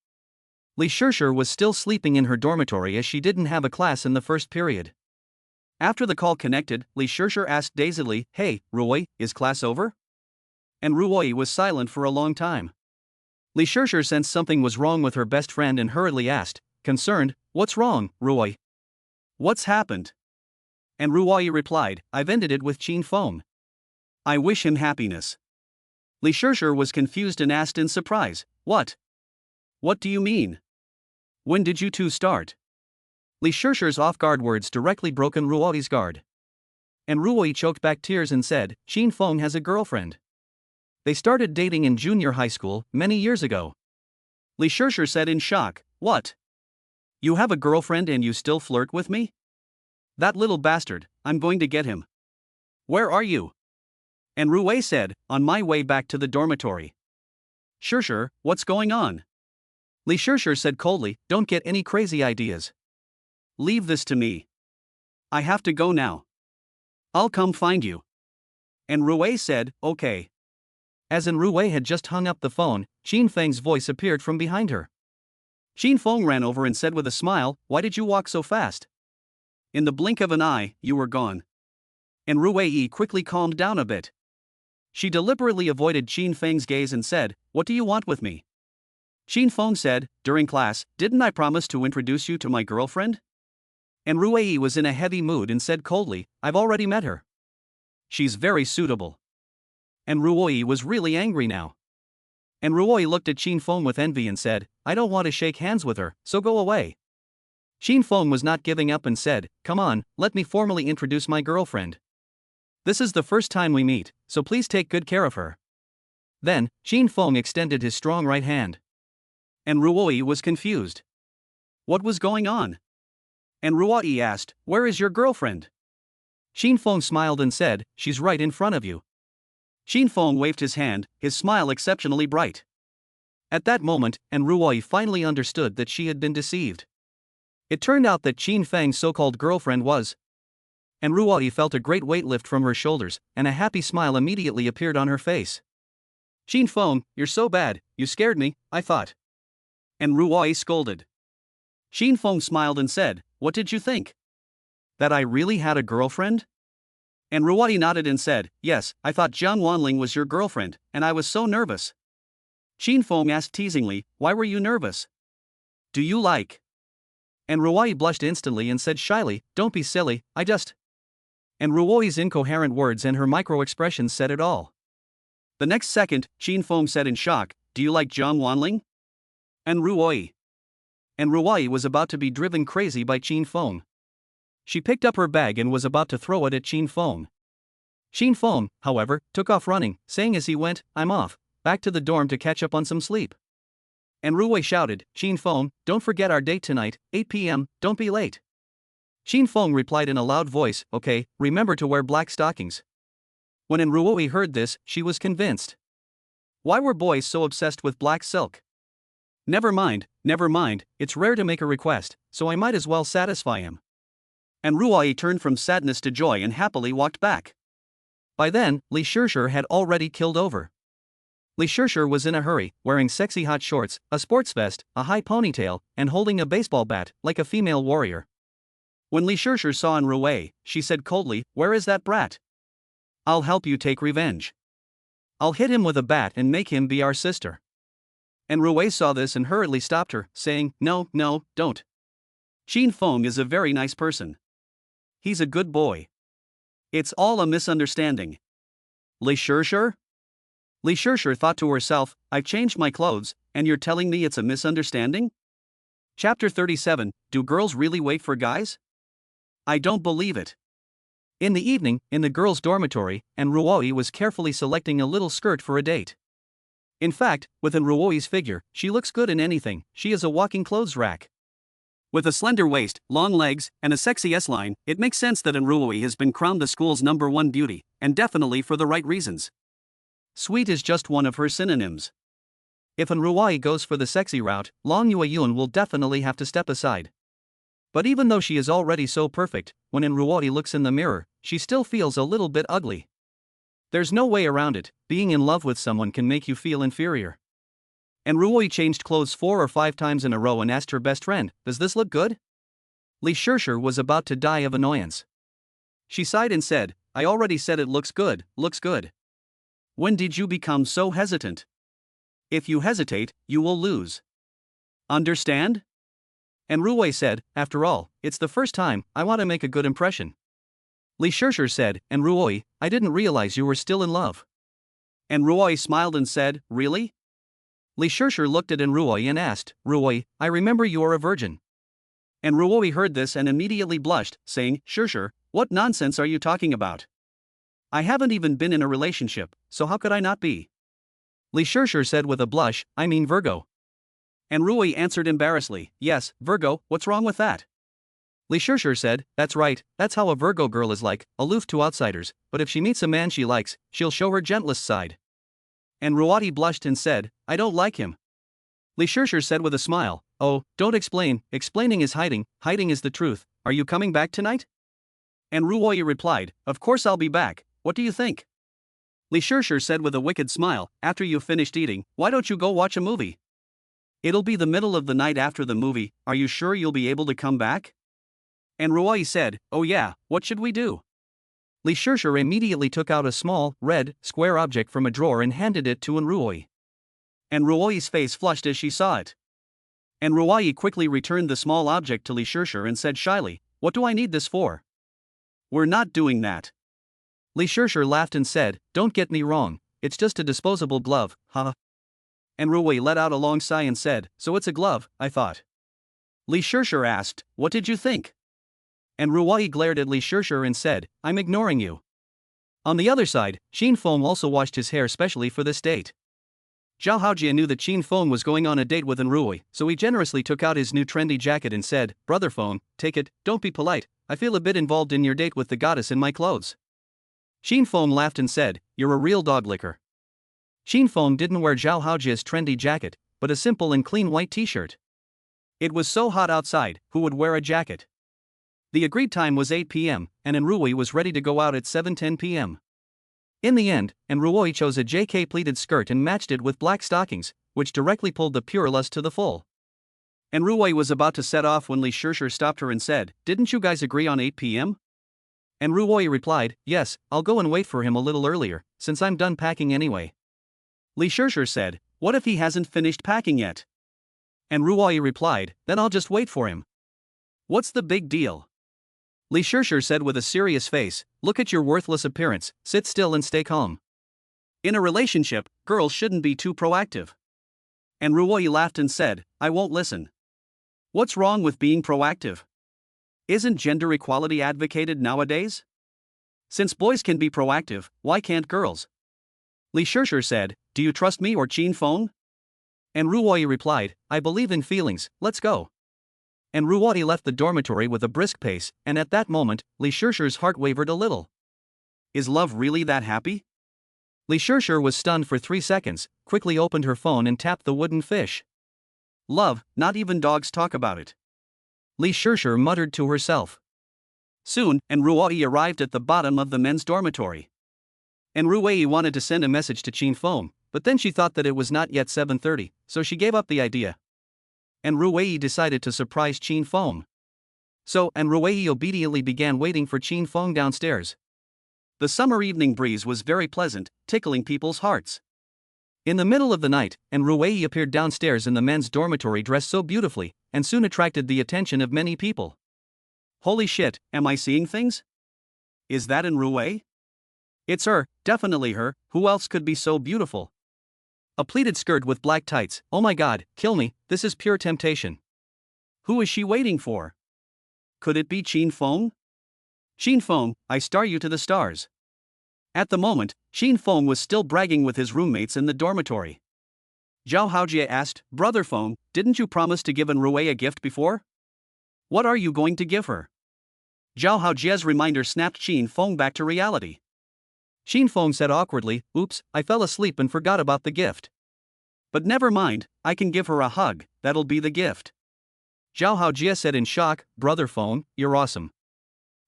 Li Shishir was still sleeping in her dormitory as she didn't have a class in the first period. After the call connected, Li Shishir asked dazedly, "Hey, Ruoyi, is class over?" And Ruoyi was silent for a long time. Li Shishir sensed something was wrong with her best friend and hurriedly asked, concerned, "What's wrong, Ruoyi? What's happened?" And Ruoyi replied, "I've ended it with Xin Feng. I wish him happiness." Li Shishir was confused and asked in surprise, "What? What do you mean? When did you two start?" Li Shishir's off-guard words directly broken Ruoyi's guard. And Ruoi choked back tears and said, Qin Feng has a girlfriend. They started dating in junior high school, many years ago. Li Shishir said in shock, What? You have a girlfriend and you still flirt with me? That little bastard, I'm going to get him. Where are you? And Ruwei said, On my way back to the dormitory. Shishir, what's going on? Li Shishir said coldly, Don't get any crazy ideas. Leave this to me. I have to go now. I'll come find you. And Ruwei said, Okay. As in Ruwei had just hung up the phone, Qin Feng's voice appeared from behind her. Qin Feng ran over and said with a smile, Why did you walk so fast? In the blink of an eye, you were gone. And Ruwei quickly calmed down a bit. She deliberately avoided Qin Feng's gaze and said, What do you want with me? Qin Feng said, During class, didn't I promise to introduce you to my girlfriend? And Ruwei was in a heavy mood and said coldly, I've already met her. She's very suitable. And Ruoi was really angry now. And Ruoi looked at Qin Feng with envy and said, I don't want to shake hands with her, so go away. Qin Feng was not giving up and said, Come on, let me formally introduce my girlfriend. This is the first time we meet, so please take good care of her. Then, Qin Feng extended his strong right hand. And Ruoi was confused. What was going on? And Ruoi asked, Where is your girlfriend? Qin Feng smiled and said, She's right in front of you. Qin Feng waved his hand, his smile exceptionally bright. At that moment, and Ruoi finally understood that she had been deceived. It turned out that Qin Feng's so-called girlfriend was. And Ruoi felt a great weight lift from her shoulders, and a happy smile immediately appeared on her face. Qin Feng, you're so bad, you scared me, I thought. And Ruoi scolded. Qin Feng smiled and said, What did you think? That I really had a girlfriend? And Ruoi nodded and said, Yes, I thought Jiang Wanling was your girlfriend, and I was so nervous. Qin Feng asked teasingly, Why were you nervous? Do you like? And Ruoi blushed instantly and said shyly, Don't be silly, I just. And Ruoi's incoherent words and her micro-expressions said it all. The next second, Qin Feng said in shock, Do you like Jiang Wanling? And Ruoi. And Ruoi was about to be driven crazy by Qin Feng. She picked up her bag and was about to throw it at Qin Feng. Qin Feng, however, took off running, saying as he went, I'm off, back to the dorm to catch up on some sleep. And Ruoi shouted, Qin Feng, don't forget our date tonight, 8 p.m., don't be late. Qin Feng replied in a loud voice, Okay, remember to wear black stockings. When Ruoi heard this, she was convinced. Why were boys so obsessed with black silk? Never mind, it's rare to make a request, so I might as well satisfy him. And Ruoi turned from sadness to joy and happily walked back. By then, Li Shishir had already killed over. Li Shishir was in a hurry, wearing sexy hot shorts, a sports vest, a high ponytail, and holding a baseball bat, like a female warrior. When Li Shishir saw Ruoi, she said coldly, Where is that brat? I'll help you take revenge. I'll hit him with a bat and make him be our sister. And Ruoi saw this and hurriedly stopped her, saying, No, don't. Qin Feng is a very nice person. He's a good boy. It's all a misunderstanding. Li Shishir? Li Shishir thought to herself, I've changed my clothes, and you're telling me it's a misunderstanding? Chapter 37, Do Girls Really Wait for Guys? I don't believe it. In the evening, in the girls' dormitory, and Ruoi was carefully selecting a little skirt for a date. In fact, within Ruoi's figure, she looks good in anything, she is a walking clothes rack. With a slender waist, long legs, and a sexy S-line, it makes sense that Ruoi has been crowned the school's #1 beauty, and definitely for the right reasons. Sweet is just one of her synonyms. If Ruoi goes for the sexy route, Long Yueyun will definitely have to step aside. But even though she is already so perfect, when Ruoi looks in the mirror, she still feels a little bit ugly. There's no way around it, being in love with someone can make you feel inferior. And Ruoi changed clothes 4 or 5 times in a row and asked her best friend, Does this look good? Li Shishir was about to die of annoyance. She sighed and said, I already said it looks good. When did you become so hesitant? If you hesitate, you will lose. Understand? And Ruoi said, After all, it's the first time, I want to make a good impression. Li Shishir said, And Ruoi, I didn't realize you were still in love. And Ruoi smiled and said, Really? Li Shishir looked at Ruoi and asked, Ruoi, I remember you are a virgin. And Ruoi heard this and immediately blushed, saying, Sure, what nonsense are you talking about? I haven't even been in a relationship, so how could I not be? Li Shirshir said with a blush, I mean Virgo. And Ruoi answered embarrassedly, Yes, Virgo, what's wrong with that? Li Shirshir said, That's right, that's how a Virgo girl is like, aloof to outsiders, but if she meets a man she likes, she'll show her gentlest side. And Ruati blushed and said, I don't like him. Li Shirshir said with a smile, Oh, don't explain, explaining is hiding is the truth, are you coming back tonight? And Ruoi replied, Of course I'll be back, what do you think? Li Shirshir said with a wicked smile, After you've finished eating, why don't you go watch a movie? It'll be the middle of the night after the movie, are you sure you'll be able to come back? And Ruoi said, Oh yeah, what should we do? Li Shirshir immediately took out a small, red, square object from a drawer and handed it to Ruoi. And Ruoi's face flushed as she saw it. And Ruoi quickly returned the small object to Li Shirshir and said shyly, What do I need this for? We're not doing that. Li Shirshir laughed and said, Don't get me wrong, it's just a disposable glove, huh? And Ruoi let out a long sigh and said, So it's a glove, I thought. Li Shirshir asked, What did you think? And Ruoi glared at Li Shirshir and said, I'm ignoring you. On the other side, Qin Feng also washed his hair specially for this date. Zhao Haojie knew that Qin Feng was going on a date with Ruoi, so he generously took out his new trendy jacket and said, Brother Feng, take it, don't be polite, I feel a bit involved in your date with the goddess in my clothes. Qin Feng laughed and said, You're a real dog licker. Qin Feng didn't wear Zhao Haojie's trendy jacket, but a simple and clean white t-shirt. It was so hot outside, who would wear a jacket? The agreed time was 8 p.m., and Ruoi was ready to go out at 7:10 p.m. In the end, Ruoi chose a JK pleated skirt and matched it with black stockings, which directly pulled the pure lust to the full. And Ruoi was about to set off when Li Shirshir stopped her and said, Didn't you guys agree on 8 p.m.? And Ruoi replied, Yes, I'll go and wait for him a little earlier, since I'm done packing anyway. Li Shirshir said, What if he hasn't finished packing yet? And Ruoi replied, Then I'll just wait for him. What's the big deal? Li Shirshir said with a serious face, Look at your worthless appearance, sit still and stay calm. In a relationship, girls shouldn't be too proactive. And Ruoi laughed and said, I won't listen. What's wrong with being proactive? Isn't gender equality advocated nowadays? Since boys can be proactive, why can't girls? Li Shirshir said, Do you trust me or Qin Feng? And Ruoi replied, I believe in feelings, let's go. And Ruoi left the dormitory with a brisk pace, and at that moment, Li Shirshir's heart wavered a little. Is love really that happy? Li Shirshir was stunned for 3 seconds, quickly opened her phone and tapped the wooden fish. Love, not even dogs talk about it. Li Shirshir muttered to herself. Soon, Ruoi arrived at the bottom of the men's dormitory. And Ruoi wanted to send a message to Qin Feng, but then she thought that it was not yet 7:30, so she gave up the idea. And Ruoi decided to surprise Qin Feng. So, Ruoi obediently began waiting for Qin Feng downstairs. The summer evening breeze was very pleasant, tickling people's hearts. In the middle of the night, Ruoi appeared downstairs in the men's dormitory dressed so beautifully, and soon attracted the attention of many people. Holy shit, am I seeing things? Is that Ruoi? It's her, definitely her, who else could be so beautiful? A pleated skirt with black tights, oh my god, kill me, this is pure temptation. Who is she waiting for? Could it be Qin Feng? Qin Feng, I star you to the stars. At the moment, Qin Feng was still bragging with his roommates in the dormitory. Zhao Haojie asked, Brother Feng, didn't you promise to give Ruoi a gift before? What are you going to give her? Zhao Haojie's reminder snapped Qin Feng back to reality. Qin Feng said awkwardly, Oops, I fell asleep and forgot about the gift. But never mind, I can give her a hug, that'll be the gift. Zhao Haojie said in shock, Brother Feng, you're awesome.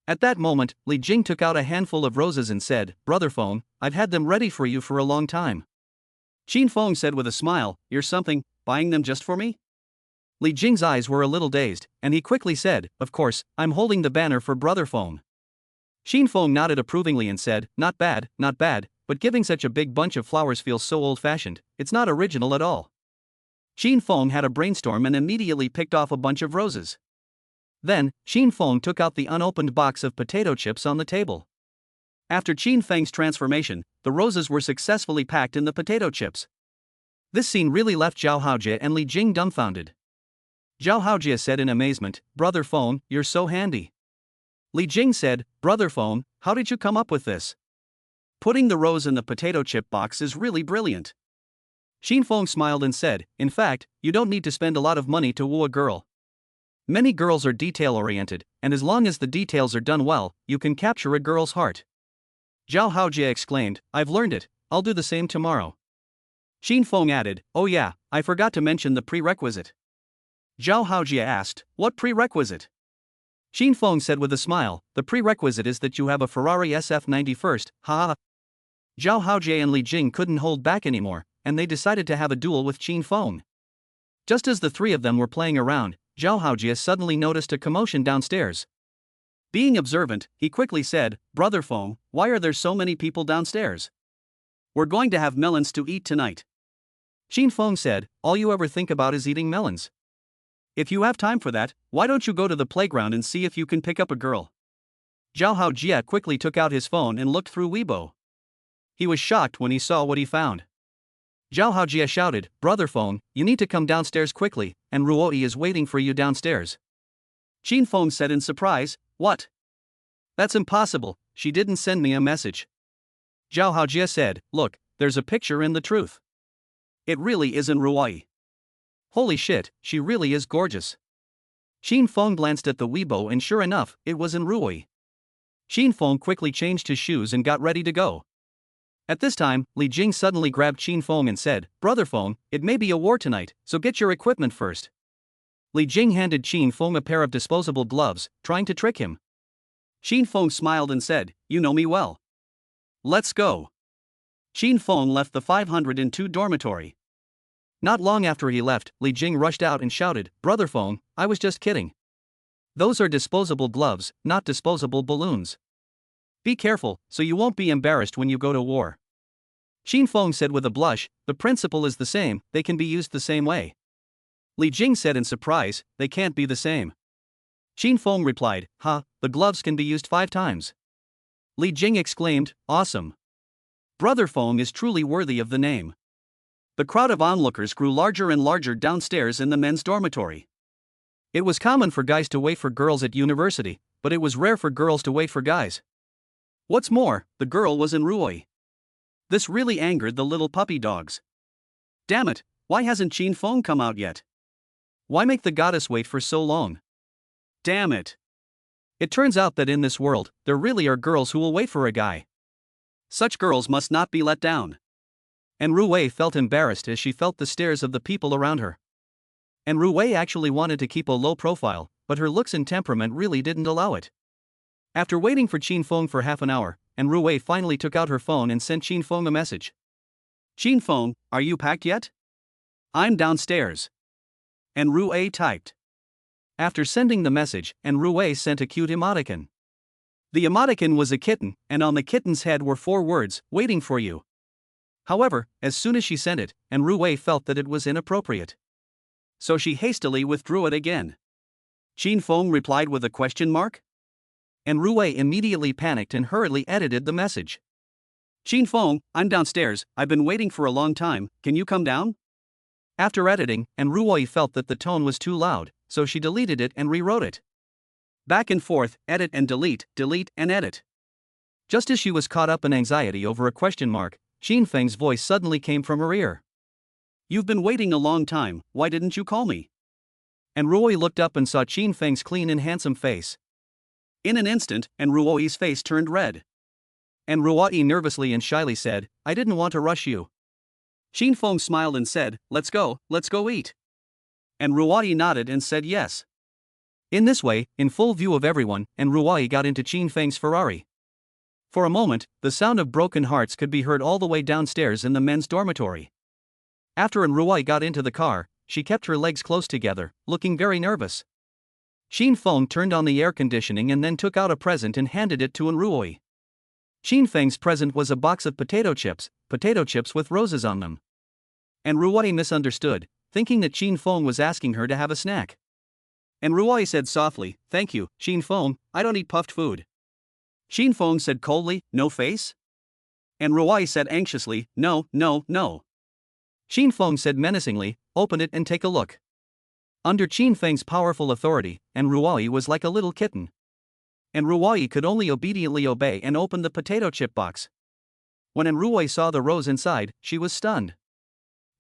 At that moment, Li Jing took out a handful of roses and said, Brother Feng, I've had them ready for you for a long time. Qin Feng said with a smile, You're something, buying them just for me? Li Jing's eyes were a little dazed, and he quickly said, Of course, I'm holding the banner for Brother Feng. Qin Feng nodded approvingly and said, Not bad, but giving such a big bunch of flowers feels so old-fashioned, it's not original at all. Qin Feng had a brainstorm and immediately picked off a bunch of roses. Then, Qin Feng took out the unopened box of potato chips on the table. After Qin Feng's transformation, the roses were successfully packed in the potato chips. This scene really left Zhao Haojie and Li Jing dumbfounded. Zhao Haojie said in amazement, Brother Phone, you're so handy. Li Jing said, Brother Phone, how did you come up with this? Putting the rose in the potato chip box is really brilliant. Xin Feng smiled and said, in fact, you don't need to spend a lot of money to woo a girl. Many girls are detail-oriented, and as long as the details are done well, you can capture a girl's heart. Zhao Haojie exclaimed, I've learned it, I'll do the same tomorrow. Xin Feng added, oh yeah, I forgot to mention the prerequisite. Zhao Haojie asked, what prerequisite? Xin Feng said with a smile, the prerequisite is that you have a Ferrari SF91st, haha. Zhao Haojie and Li Jing couldn't hold back anymore, and they decided to have a duel with Xin Feng. Just as the three of them were playing around, Zhao Haojie suddenly noticed a commotion downstairs. Being observant, he quickly said, Brother Feng, why are there so many people downstairs? We're going to have melons to eat tonight. Xin Feng said, all you ever think about is eating melons. If you have time for that, why don't you go to the playground and see if you can pick up a girl? Zhao Haojie quickly took out his phone and looked through Weibo. He was shocked when he saw what he found. Zhao Haojie shouted, Brother Feng, you need to come downstairs quickly, and Ruoi is waiting for you downstairs. Xin Feng said in surprise, what? That's impossible, she didn't send me a message. Zhao Haojie said, look, there's a picture in the truth. It really isn't Ruoi. Holy shit, she really is gorgeous. Xin Feng glanced at the Weibo and sure enough, it was in Ruoi. Xin Feng quickly changed his shoes and got ready to go. At this time, Li Jing suddenly grabbed Xin Feng and said, Brother Feng, it may be a war tonight, so get your equipment first. Li Jing handed Xin Feng a pair of disposable gloves, trying to trick him. Xin Feng smiled and said, you know me well. Let's go. Xin Feng left the 502 dormitory. Not long after he left, Li Jing rushed out and shouted, Brother Feng, I was just kidding. Those are disposable gloves, not disposable balloons. Be careful, so you won't be embarrassed when you go to war. Xin Feng said with a blush, the principle is the same, they can be used the same way. Li Jing said in surprise, they can't be the same. Xin Feng replied, the gloves can be used 5 times. Li Jing exclaimed, awesome. Brother Feng is truly worthy of the name. The crowd of onlookers grew larger and larger downstairs in the men's dormitory. It was common for guys to wait for girls at university, but it was rare for girls to wait for guys. What's more, the girl was in Ruoi. This really angered the little puppy dogs. Damn it, why hasn't Xin Feng come out yet? Why make the goddess wait for so long? Damn it. It turns out that in this world, there really are girls who will wait for a guy. Such girls must not be let down. And Ruoi felt embarrassed as she felt the stares of the people around her. And Ruoi actually wanted to keep a low profile, but her looks and temperament really didn't allow it. After waiting for Xin Feng for half an hour, and Ruoi finally took out her phone and sent Xin Feng a message. Xin Feng, are you packed yet? I'm downstairs. And Ruoi typed. After sending the message, and Ruoi sent a cute emoticon. The emoticon was a kitten, and on the kitten's head were 4 words, waiting for you. However, as soon as she sent it, and Ruoi felt that it was inappropriate. So she hastily withdrew it again. Xin Feng replied with a question mark? And Ruoi immediately panicked and hurriedly edited the message. Xin Feng, I'm downstairs, I've been waiting for a long time, can you come down? After editing, and Ruoi felt that the tone was too loud, so she deleted it and rewrote it. Back and forth, edit and delete and edit. Just as she was caught up in anxiety over a question mark, Xin Feng's voice suddenly came from her ear. You've been waiting a long time, why didn't you call me? And Ruoi looked up and saw Xin Feng's clean and handsome face. In an instant, and Ruoi's face turned red. And Ruoi nervously and shyly said, I didn't want to rush you. Xin Feng smiled and said, let's go eat. And Ruoi nodded and said yes. In this way, in full view of everyone, and Ruoi got into Xin Feng's Ferrari. For a moment, the sound of broken hearts could be heard all the way downstairs in the men's dormitory. After Ruoi got into the car, she kept her legs close together, looking very nervous. Xin Feng turned on the air conditioning and then took out a present and handed it to Ruoi. Xin Feng's present was a box of potato chips with roses on them. And Ruoi misunderstood, thinking that Xin Feng was asking her to have a snack. And Ruoi said softly, thank you, Xin Feng, I don't eat puffed food. Xin Feng said coldly, no face? And Ruoi said anxiously, no. Xin Feng said menacingly, open it and take a look. under Qin Feng's powerful authority, and Ruoyi was like a little kitten. And Ruoyi could only obediently obey and open the potato chip box. When Ruoyi saw the rose inside, she was stunned.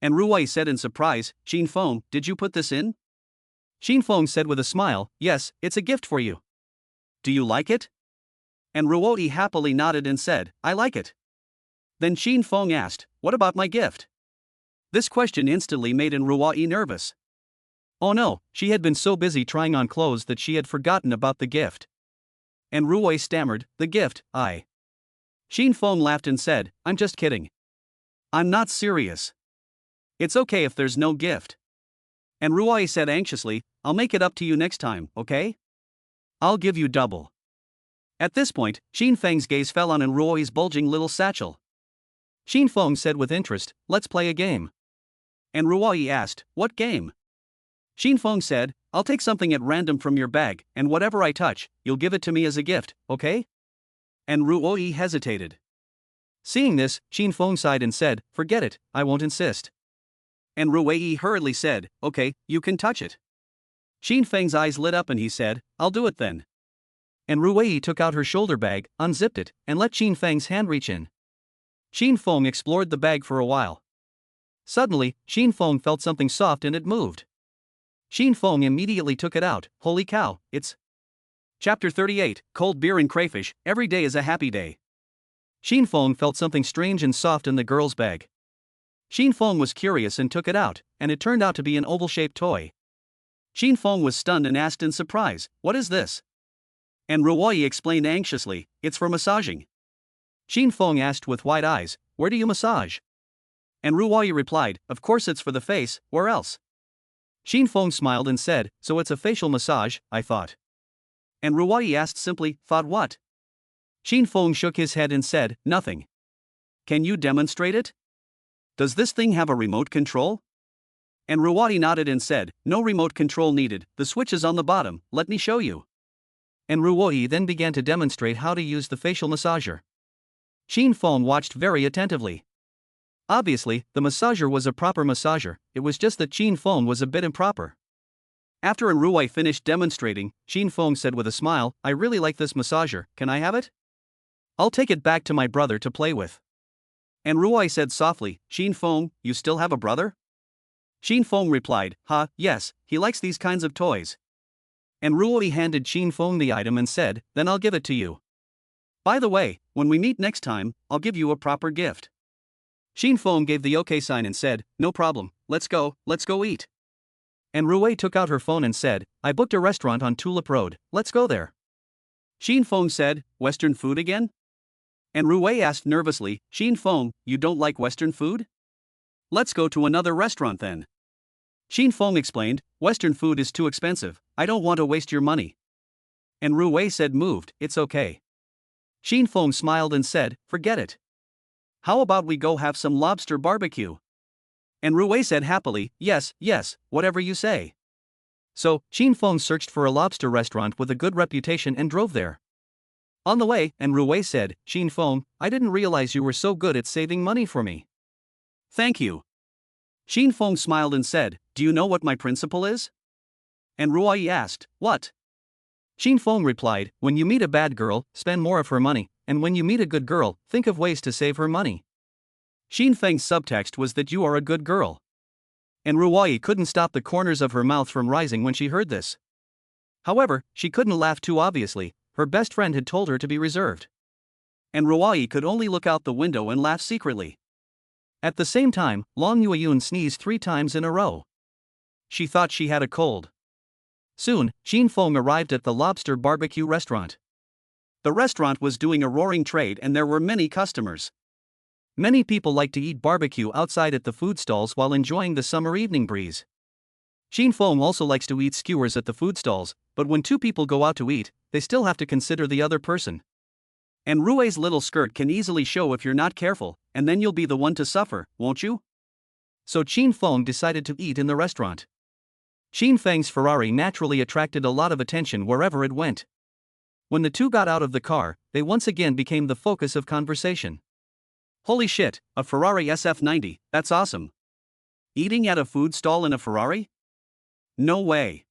And Ruoyi said in surprise, "Qin Feng, did you put this in?" Qin Feng said with a smile, "Yes, it's a gift for you. Do you like it?" And Ruoyi happily nodded and said, "I like it." Then Qin Feng asked, "What about my gift?" This question instantly made Ruoyi nervous. Oh no, she had been so busy trying on clothes that she had forgotten about the gift. And Ruoyi stammered, "The gift, I." Qin Feng laughed and said, "I'm just kidding. I'm not serious. It's okay if there's no gift." And Ruoyi said anxiously, "I'll make it up to you next time, okay? I'll give you double." At this point, Qin Feng's gaze fell on Ruoyi's bulging little satchel. Qin Feng said with interest, "Let's play a game." And Ruoyi asked, "What game?" Qin Feng said, "I'll take something at random from your bag, and whatever I touch, you'll give it to me as a gift, okay?" And Ruoyi hesitated. Seeing this, Qin Feng sighed and said, "Forget it, I won't insist." And Ruoyi hurriedly said, "Okay, you can touch it." Qin Feng's eyes lit up and he said, "I'll do it then." And Ruoyi took out her shoulder bag, unzipped it, and let Qin Feng's hand reach in. Qin Feng explored the bag for a while. Suddenly, Qin Feng felt something soft and it moved. Qin Feng immediately took it out. Holy cow, it's... Chapter 38, Cold Beer and Crayfish, Every Day is a Happy Day. Qin Feng felt something strange and soft in the girl's bag. Qin Feng was curious and took it out, and it turned out to be an oval-shaped toy. Qin Feng was stunned and asked in surprise, "What is this?" And Ruoyi explained anxiously, "It's for massaging." Qin Feng asked with wide eyes, "Where do you massage?" And Ruoyi replied, "Of course it's for the face, where else?" Qin Feng smiled and said, "So it's a facial massage, I thought." And Ruoyi asked simply, "Thought what?" Qin Feng shook his head and said, "Nothing." "Can you demonstrate it? Does this thing have a remote control?" And Ruoyi nodded and said, "No remote control needed, the switch is on the bottom, let me show you." And Ruoyi then began to demonstrate how to use the facial massager. Qin Feng watched very attentively. Obviously, the massager was a proper massager, it was just that Qin Feng was a bit improper. After Ruoyi finished demonstrating, Qin Feng said with a smile, "I really like this massager, can I have it? I'll take it back to my brother to play with." And Ruoyi said softly, "Qin Feng, you still have a brother?" Qin Feng replied, Yes, he likes these kinds of toys." And Ruoyi handed Qin Feng the item and said, "Then I'll give it to you. By the way, when we meet next time, I'll give you a proper gift." Qin Feng gave the okay sign and said, "No problem, let's go eat." And Ruoyi took out her phone and said, "I booked a restaurant on Tulip Road, let's go there." Qin Feng said, "Western food again?" And Ruoyi asked nervously, "Qin Feng, you don't like Western food? Let's go to another restaurant then." Qin Feng explained, "Western food is too expensive, I don't want to waste your money." And Ruoyi said moved, "It's okay." Qin Feng smiled and said, "Forget it. How about we go have some lobster barbecue?" And Ruoyi said happily, yes, whatever you say." So, Qin Feng searched for a lobster restaurant with a good reputation and drove there. On the way, and Ruoyi said, "Qin Feng, I didn't realize you were so good at saving money for me." "Thank you." Qin Feng smiled and said, "Do you know what my principle is?" And Ruoyi asked, "What?" Qin Feng replied, "When you meet a bad girl, spend more of her money, and when you meet a good girl, think of ways to save her money." Qin Feng's subtext was that you are a good girl. And Ruoyi couldn't stop the corners of her mouth from rising when she heard this. However, she couldn't laugh too obviously, her best friend had told her to be reserved. And Ruoyi could only look out the window and laugh secretly. At the same time, Long Yueyun sneezed 3 times in a row. She thought she had a cold. Soon, Qin Feng arrived at the lobster barbecue restaurant. The restaurant was doing a roaring trade and there were many customers. Many people like to eat barbecue outside at the food stalls while enjoying the summer evening breeze. Qin Feng also likes to eat skewers at the food stalls, but when 2 people go out to eat, they still have to consider the other person. And Ruoyi's little skirt can easily show if you're not careful, and then you'll be the one to suffer, won't you? So Qin Feng decided to eat in the restaurant. Qin Feng's Ferrari naturally attracted a lot of attention wherever it went. When the two got out of the car, they once again became the focus of conversation. "Holy shit, a Ferrari SF90, that's awesome. Eating at a food stall in a Ferrari? No way.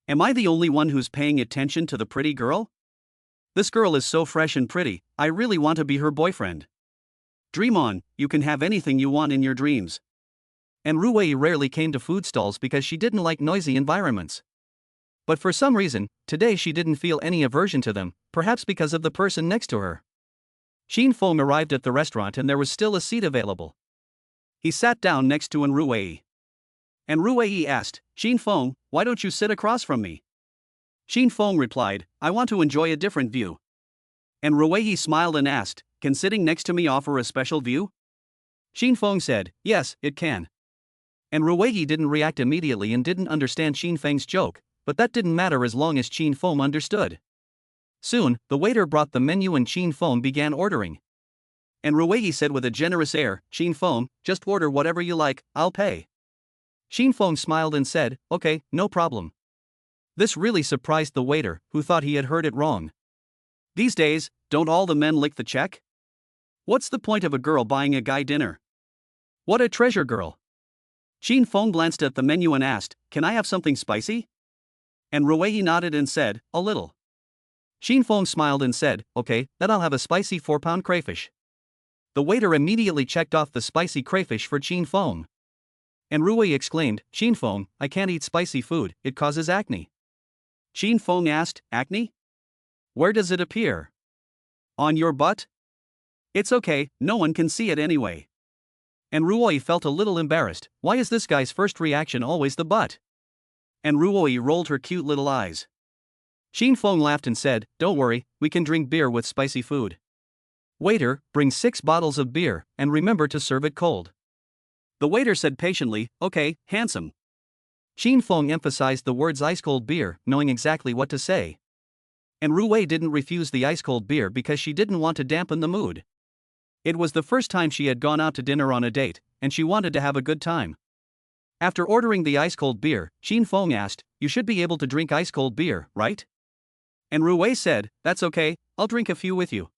Am I the only one who's paying attention to the pretty girl? This girl is so fresh and pretty, I really want to be her boyfriend. Dream on, you can have anything you want in your dreams. And Ruwei rarely came to food stalls because she didn't like noisy environments. But for some reason, today she didn't feel any aversion to them, perhaps because of the person next to her. Xin Feng arrived at the restaurant and there was still a seat available. He sat down next to Ruwei. And Ruwei asked, Xin Feng, why don't you sit across from me? Xin Feng replied, I want to enjoy a different view. And Ruwei smiled and asked, can sitting next to me offer a special view? Xin Feng said, yes, it can. And Ruwei didn't react immediately and didn't understand Xin Feng's joke, but that didn't matter as long as Xin Feng understood. Soon, the waiter brought the menu and Xin Feng began ordering. And Ruwei said with a generous air, Xin Feng, just order whatever you like, I'll pay. Xin Feng smiled and said, okay, no problem. This really surprised the waiter, who thought he had heard it wrong. These days, don't all the men lick the check? What's the point of a girl buying a guy dinner? What a treasure girl. Xin Feng glanced at the menu and asked, can I have something spicy? And Ruwei nodded and said, a little. Xin Feng smiled and said, okay, then I'll have a spicy 4-pound crayfish. The waiter immediately checked off the spicy crayfish for Xin Feng. And Ruwei exclaimed, Xin Feng, I can't eat spicy food, it causes acne. Xin Feng asked, acne? Where does it appear? On your butt? It's okay, no one can see it anyway. And Ruwei felt a little embarrassed, why is this guy's first reaction always the butt? And Ruwei rolled her cute little eyes. Xin Feng laughed and said, don't worry, we can drink beer with spicy food. Waiter, bring 6 bottles of beer, and remember to serve it cold. The waiter said patiently, okay, handsome. Xin Feng emphasized the words ice-cold beer, knowing exactly what to say. And Ruwei didn't refuse the ice-cold beer because she didn't want to dampen the mood. It was the first time she had gone out to dinner on a date, and she wanted to have a good time. After ordering the ice-cold beer, Xin Feng asked, you should be able to drink ice-cold beer, right? And Ruwei said, that's okay, I'll drink a few with you.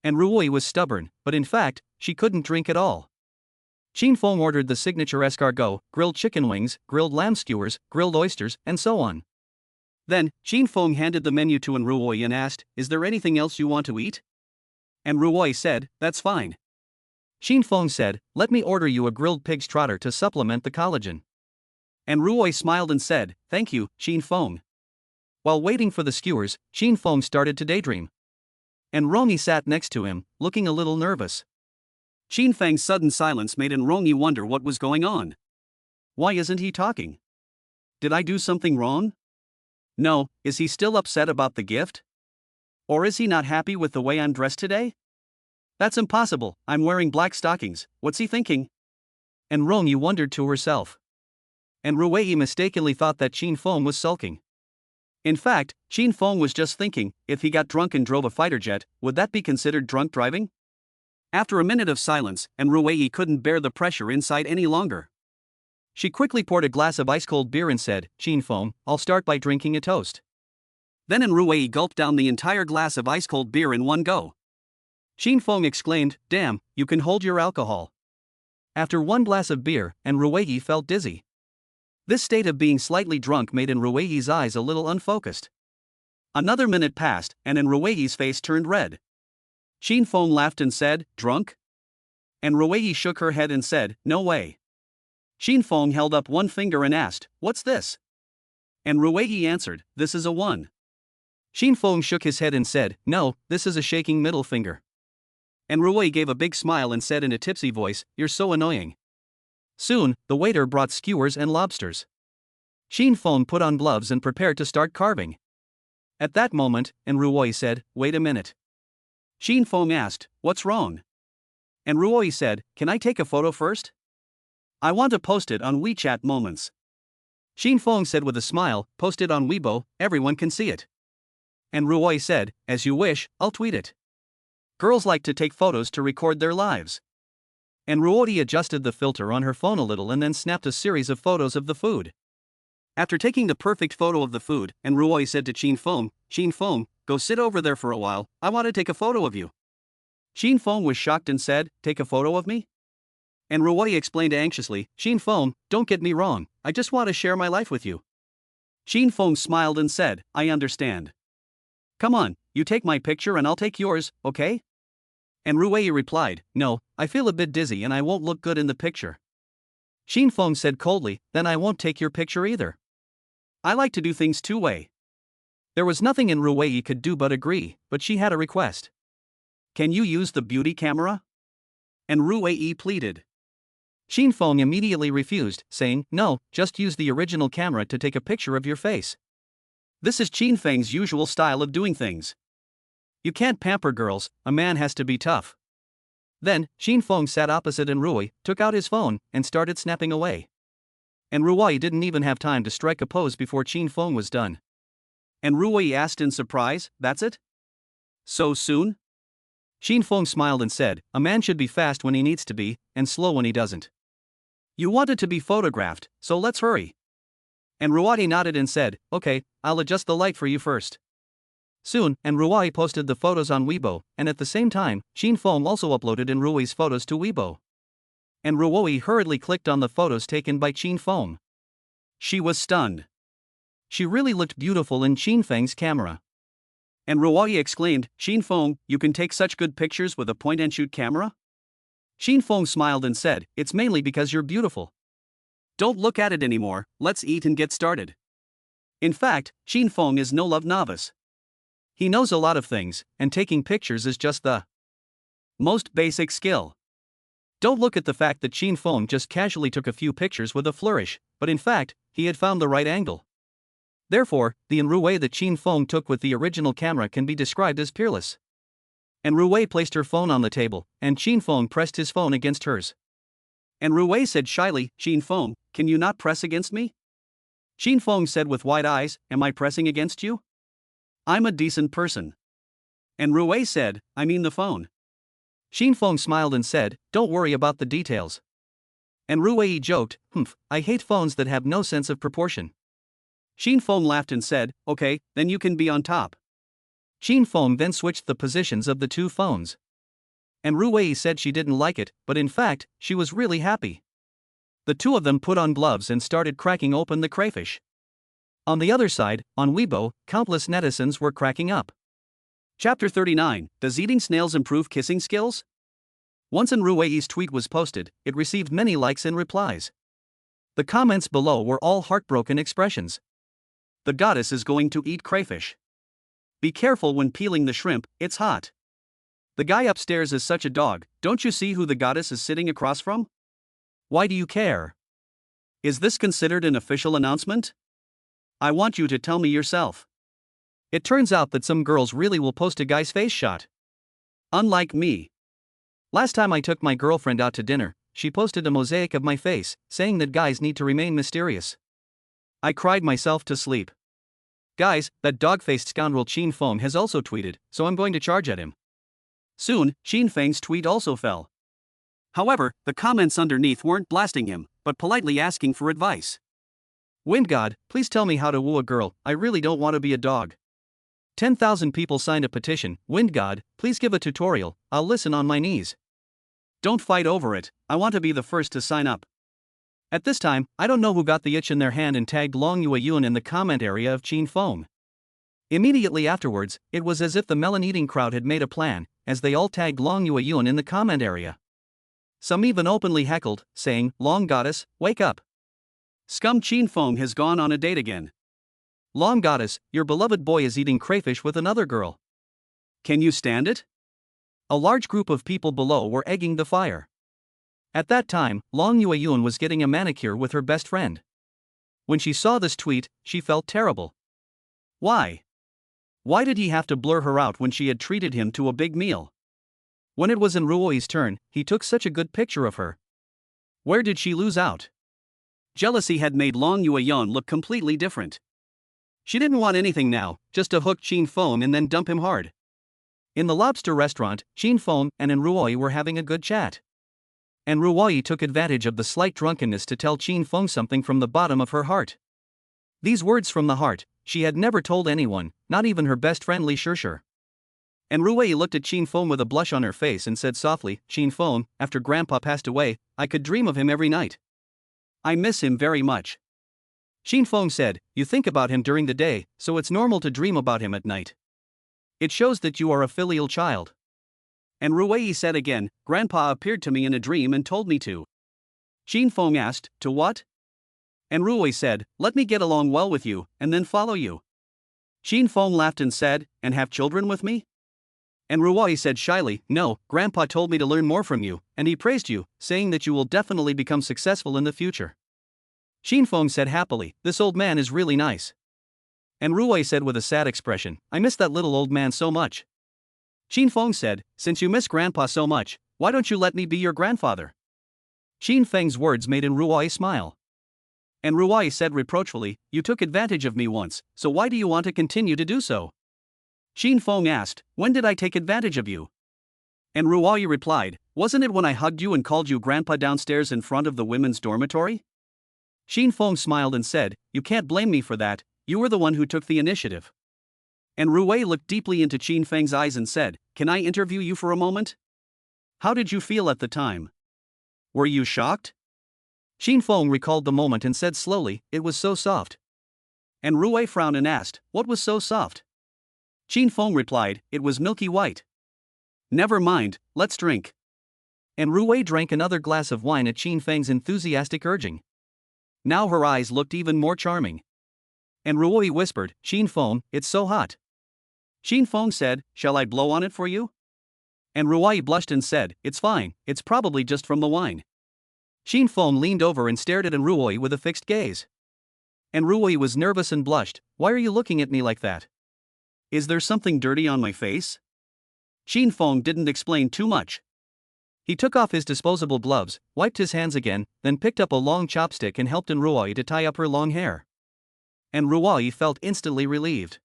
And Ruwei was stubborn, but in fact, she couldn't drink at all. Xin Feng ordered the signature escargot, grilled chicken wings, grilled lamb skewers, grilled oysters, and so on. Then, Xin Feng handed the menu to Ruwei and asked, is there anything else you want to eat? And Ruwei said, that's fine. Xin Feng said, let me order you a grilled pig's trotter to supplement the collagen. And Ruwei smiled and said, thank you, Xin Feng. While waiting for the skewers, Xin Feng started to daydream. And Rongi sat next to him, looking a little nervous. Xin Feng's sudden silence made Rongi wonder what was going on. Why isn't he talking? Did I do something wrong? No, is he still upset about the gift? Or is he not happy with the way I'm dressed today? That's impossible, I'm wearing black stockings, what's he thinking? And Rongi wondered to herself. And Ruwei mistakenly thought that Xin Feng was sulking. In fact, Xin Feng was just thinking, if he got drunk and drove a fighter jet, would that be considered drunk driving? After a minute of silence, and Ruwei couldn't bear the pressure inside any longer. She quickly poured a glass of ice-cold beer and said, Xin Feng, I'll start by drinking a toast. Then Ruwei gulped down the entire glass of ice-cold beer in one go. Xin Feng exclaimed, damn, you can hold your alcohol. After one glass of beer, Ruwei felt dizzy. This state of being slightly drunk made Ruwei's eyes a little unfocused. Another minute passed, and Ruwei's face turned red. Xin Feng laughed and said, drunk? And Ruwei shook her head and said, no way. Xin Feng held up one finger and asked, what's this? And Ruwei answered, this is a 1. Xin Feng shook his head and said, no, this is a shaking middle finger. And Ruwei gave a big smile and said in a tipsy voice, you're so annoying. Soon, the waiter brought skewers and lobsters. Xin Feng put on gloves and prepared to start carving. At that moment, Ruwei said, wait a minute. Xin Feng asked, what's wrong? And Ruwei said, can I take a photo first? I want to post it on WeChat Moments. Xin Feng said with a smile, post it on Weibo, everyone can see it. And Ruwei said, as you wish, I'll tweet it. Girls like to take photos to record their lives. And Ruwei adjusted the filter on her phone a little and then snapped a series of photos of the food. After taking the perfect photo of the food, Ruwei said to Xin Feng, go sit over there for a while, I want to take a photo of you. Xin Feng was shocked and said, take a photo of me? And Ruwei explained anxiously, Xin Feng, don't get me wrong, I just want to share my life with you. Qin Feng smiled and said, I understand. Come on, you take my picture and I'll take yours, okay? And Ruwei replied, no, I feel a bit dizzy and I won't look good in the picture. Qin Feng said coldly, then I won't take your picture either. I like to do things two-way. There was nothing in Ruwei could do but agree, but she had a request. Can you use the beauty camera? And Ruwei pleaded. Qin Feng immediately refused, saying, no, just use the original camera to take a picture of your face. This is Qin Feng's usual style of doing things. You can't pamper girls, a man has to be tough. Then, Qin Feng sat opposite and Ruwei took out his phone and started snapping away. And Ruwei didn't even have time to strike a pose before Qin Feng was done. And Ruwei asked in surprise, that's it? So soon? Qin Feng smiled and said, a man should be fast when he needs to be, and slow when he doesn't. You wanted to be photographed, so let's hurry. And Ruwei nodded and said, okay, I'll adjust the light for you first. Soon, and Ruwei posted the photos on Weibo, and at the same time, Qin Feng also uploaded in Ruwei's photos to Weibo. And Ruwei hurriedly clicked on the photos taken by Qin Feng. She was stunned. She really looked beautiful in Qin Feng's camera. And Ruwei exclaimed, Qin Feng, you can take such good pictures with a point-and-shoot camera? Qin Feng smiled and said, it's mainly because you're beautiful. Don't look at it anymore, let's eat and get started. In fact, Qin Feng is no love novice. He knows a lot of things, and taking pictures is just the most basic skill. Don't look at the fact that Qin Feng just casually took a few pictures with a flourish, but in fact, he had found the right angle. Therefore, the Ruwei that Qin Feng took with the original camera can be described as peerless. And Ruwei placed her phone on the table, and Qin Feng pressed his phone against hers. And Ruwei said shyly, Qin Feng, can you not press against me? Qin Feng said with wide eyes, am I pressing against you? I'm a decent person. And Ruwei said, I mean the phone. Qin Feng smiled and said, don't worry about the details. And Ruwei joked, I hate phones that have no sense of proportion. Qin Feng laughed and said, okay, then you can be on top. Qin Feng then switched the positions of the two phones. And Ruwei said she didn't like it, but in fact, she was really happy. The two of them put on gloves and started cracking open the crayfish. On the other side, on Weibo, countless netizens were cracking up. Chapter 39, Does eating snails improve kissing skills? Once an Ruwei's tweet was posted, it received many likes and replies. The comments below were all heartbroken expressions. The goddess is going to eat crayfish. Be careful when peeling the shrimp, it's hot. The guy upstairs is such a dog, don't you see who the goddess is sitting across from? Why do you care? Is this considered an official announcement? I want you to tell me yourself. It turns out that some girls really will post a guy's face shot. Unlike me. Last time I took my girlfriend out to dinner, she posted a mosaic of my face, saying that guys need to remain mysterious. I cried myself to sleep. Guys, that dog-faced scoundrel Qin Feng has also tweeted, so I'm going to charge at him. Soon, Qin Feng's tweet also fell. However, the comments underneath weren't blasting him, but politely asking for advice. Wind God, please tell me how to woo a girl, I really don't want to be a dog. 10,000 people signed a petition, Wind God, please give a tutorial, I'll listen on my knees. Don't fight over it, I want to be the first to sign up. At this time, I don't know who got the itch in their hand and tagged Long Yueyun in the comment area of Qin Feng. Immediately afterwards, it was as if the melon-eating crowd had made a plan, as they all tagged Long Yueyun in the comment area. Some even openly heckled, saying, Long Goddess, wake up. Scum Qin Feng has gone on a date again. Long Goddess, your beloved boy is eating crayfish with another girl. Can you stand it? A large group of people below were egging the fire. At that time, Long Yueyun was getting a manicure with her best friend. When she saw this tweet, she felt terrible. Why? Why did he have to blur her out when she had treated him to a big meal? When it was Ruoi's turn, he took such a good picture of her. Where did she lose out? Jealousy had made Long Yueyun look completely different. She didn't want anything now, just to hook Qin Feng and then dump him hard. In the lobster restaurant, Qin Feng and Ruoi were having a good chat. And Ruoi took advantage of the slight drunkenness to tell Qin Feng something from the bottom of her heart. These words from the heart, she had never told anyone, not even her best friend Li Shishir. And Ruoi looked at Qin Feng with a blush on her face and said softly, Qin Feng, after Grandpa passed away, I could dream of him every night. I miss him very much. Xin Feng said, you think about him during the day, so it's normal to dream about him at night. It shows that you are a filial child. And Ruwei said again, Grandpa appeared to me in a dream and told me to. Xin Feng asked, to what? And Ruwei said, let me get along well with you, and then follow you. Xin Feng laughed and said, and have children with me? And Ruwei said shyly, no, Grandpa told me to learn more from you, and he praised you, saying that you will definitely become successful in the future. Xin Feng said happily, this old man is really nice. And Ruwei said with a sad expression, I miss that little old man so much. Xin Feng said, since you miss Grandpa so much, why don't you let me be your grandfather? Xin Feng's words made Ruwei smile. And Ruwei said reproachfully, you took advantage of me once, so why do you want to continue to do so? Xin Feng asked, when did I take advantage of you? And Ruwei replied, wasn't it when I hugged you and called you Grandpa downstairs in front of the women's dormitory? Xin Feng smiled and said, you can't blame me for that, you were the one who took the initiative. And Ruwei looked deeply into Xin Feng's eyes and said, can I interview you for a moment? How did you feel at the time? Were you shocked? Xin Feng recalled the moment and said slowly, it was so soft. And Ruwei frowned and asked, what was so soft? Xin Feng replied, it was milky white. Never mind, let's drink. And Ruwei drank another glass of wine at Xin Feng's enthusiastic urging. Now her eyes looked even more charming. And Ruwei whispered, Xin Feng, it's so hot. Xin Feng said, shall I blow on it for you? And Ruwei blushed and said, it's fine, it's probably just from the wine. Xin Feng leaned over and stared at Ruwei with a fixed gaze. And Ruwei was nervous and blushed, why are you looking at me like that? Is there something dirty on my face? Xin Feng didn't explain too much. He took off his disposable gloves, wiped his hands again, then picked up a long chopstick and helped Ruwei to tie up her long hair. And Ruwei felt instantly relieved.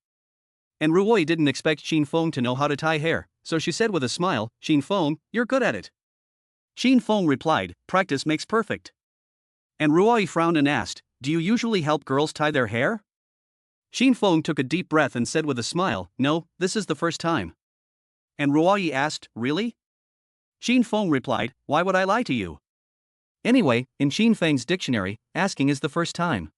And Ruwei didn't expect Xin Feng to know how to tie hair, so she said with a smile, Xin Feng, you're good at it. Xin Feng replied, practice makes perfect. And Ruwei frowned and asked, do you usually help girls tie their hair? Xin Feng took a deep breath and said with a smile, no, this is the first time. And Ruwei asked, really? Xin Feng replied, why would I lie to you? Anyway, in Xin Feng's dictionary, asking is the first time.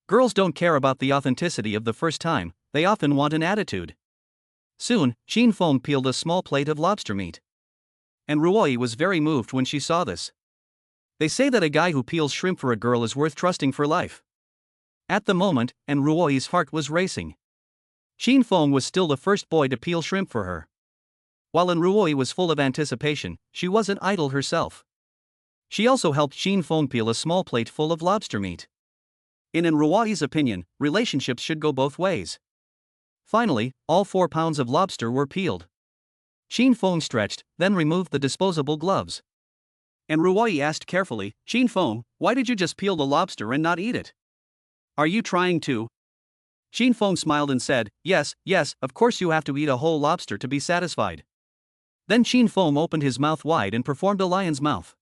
Girls don't care about the authenticity of the first time, they often want an attitude. Soon, Xin Feng peeled a small plate of lobster meat. And Ruwei was very moved when she saw this. They say that a guy who peels shrimp for a girl is worth trusting for life. At the moment, and Ruoi's heart was racing. Xin Feng was still the first boy to peel shrimp for her. While Ruwei was full of anticipation, she wasn't idle herself. She also helped Xin Feng peel a small plate full of lobster meat. In Ruwei's opinion, relationships should go both ways. Finally, all 4 pounds of lobster were peeled. Xin Feng stretched, then removed the disposable gloves. And Ruwei asked carefully, Xin Feng, why did you just peel the lobster and not eat it? Are you trying to? Xin Feng smiled and said, yes, of course you have to eat a whole lobster to be satisfied. Then Xin Feng opened his mouth wide and performed a lion's mouth.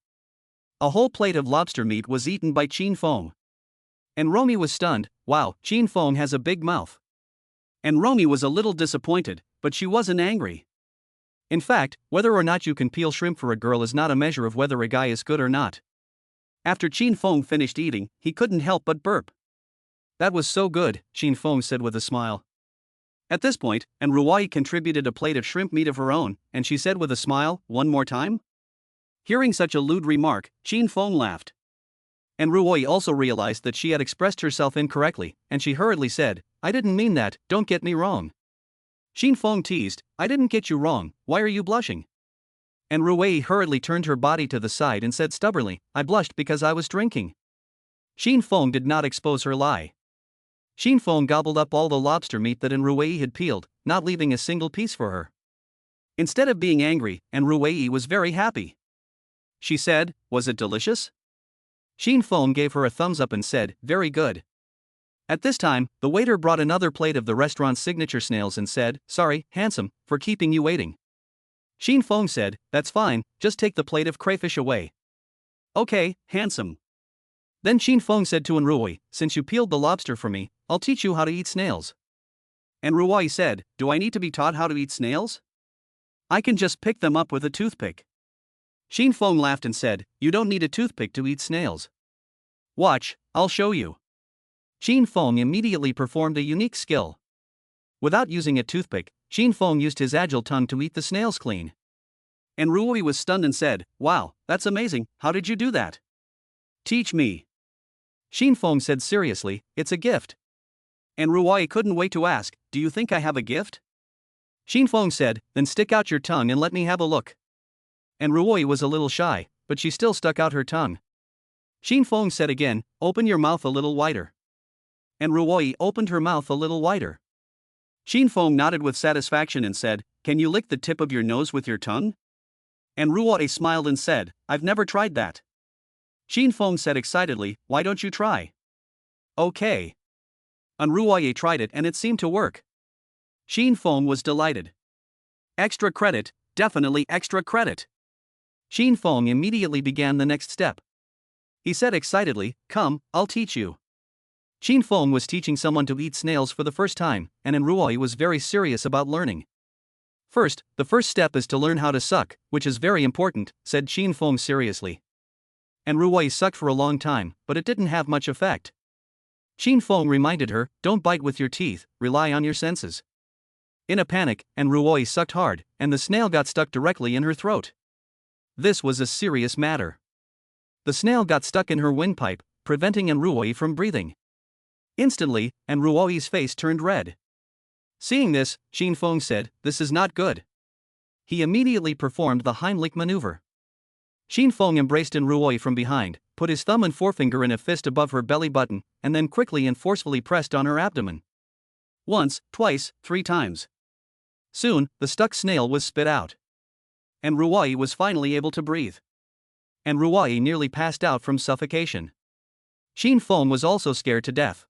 A whole plate of lobster meat was eaten by Xin Feng. And Romy was stunned, wow, Xin Feng has a big mouth. And Romy was a little disappointed, but she wasn't angry. In fact, whether or not you can peel shrimp for a girl is not a measure of whether a guy is good or not. After Xin Feng finished eating, he couldn't help but burp. That was so good, Xin Feng said with a smile. At this point, and Ruwei contributed a plate of shrimp meat of her own, and she said with a smile, one more time? Hearing such a lewd remark, Xin Feng laughed. And Ruwei also realized that she had expressed herself incorrectly, and she hurriedly said, I didn't mean that, don't get me wrong. Xin Feng teased, I didn't get you wrong, why are you blushing? And Ruwei hurriedly turned her body to the side and said stubbornly, I blushed because I was drinking. Xin Feng did not expose her lie. Xin Feng gobbled up all the lobster meat that Ruwei had peeled, not leaving a single piece for her. Instead of being angry, Ruwei was very happy. She said, was it delicious? Xin Feng gave her a thumbs up and said, very good. At this time, the waiter brought another plate of the restaurant's signature snails and said, sorry, handsome, for keeping you waiting. Xin Feng said, that's fine, just take the plate of crayfish away. Okay, handsome. Then Xin Feng said to Ruwei, since you peeled the lobster for me, I'll teach you how to eat snails. And Ruwei said, do I need to be taught how to eat snails? I can just pick them up with a toothpick. Xin Feng laughed and said, you don't need a toothpick to eat snails. Watch, I'll show you. Xin Feng immediately performed a unique skill. Without using a toothpick, Xin Feng used his agile tongue to eat the snails clean. And Ruoyi was stunned and said, "Wow, that's amazing, how did you do that? Teach me." Xin Feng said seriously, "It's a gift." And Ruoyi couldn't wait to ask, "Do you think I have a gift?" Xin Feng said, "Then stick out your tongue and let me have a look." And Ruoyi was a little shy, but she still stuck out her tongue. Xin Feng said again, "Open your mouth a little wider." And Ruoyi opened her mouth a little wider. Xin Feng nodded with satisfaction and said, "Can you lick the tip of your nose with your tongue?" And Ruoyi smiled and said, "I've never tried that." Xin Feng said excitedly, "Why don't you try?" "Okay." And Ruoyi tried it and it seemed to work. Xin Feng was delighted. Extra credit, definitely extra credit. Xin Feng immediately began the next step. He said excitedly, "Come, I'll teach you." Xin Feng was teaching someone to eat snails for the first time, and Ruoyi was very serious about learning. "First, the first step is to learn how to suck, which is very important," said Xin Feng seriously. And Ruoyi sucked for a long time, but it didn't have much effect. Xin Feng reminded her, "Don't bite with your teeth, rely on your senses." In a panic, Ruoyi sucked hard, and the snail got stuck directly in her throat. This was a serious matter. The snail got stuck in her windpipe, preventing Ruoyi from breathing. Instantly, Ruoyi's face turned red. Seeing this, Xin Feng said, "This is not good." He immediately performed the Heimlich maneuver. Xin Feng embraced Ruoyi from behind, put his thumb and forefinger in a fist above her belly button, and then quickly and forcefully pressed on her abdomen. Once, twice, 3 times. Soon, the stuck snail was spit out. And Ruoyi was finally able to breathe. And Ruoyi nearly passed out from suffocation. Xin Feng was also scared to death.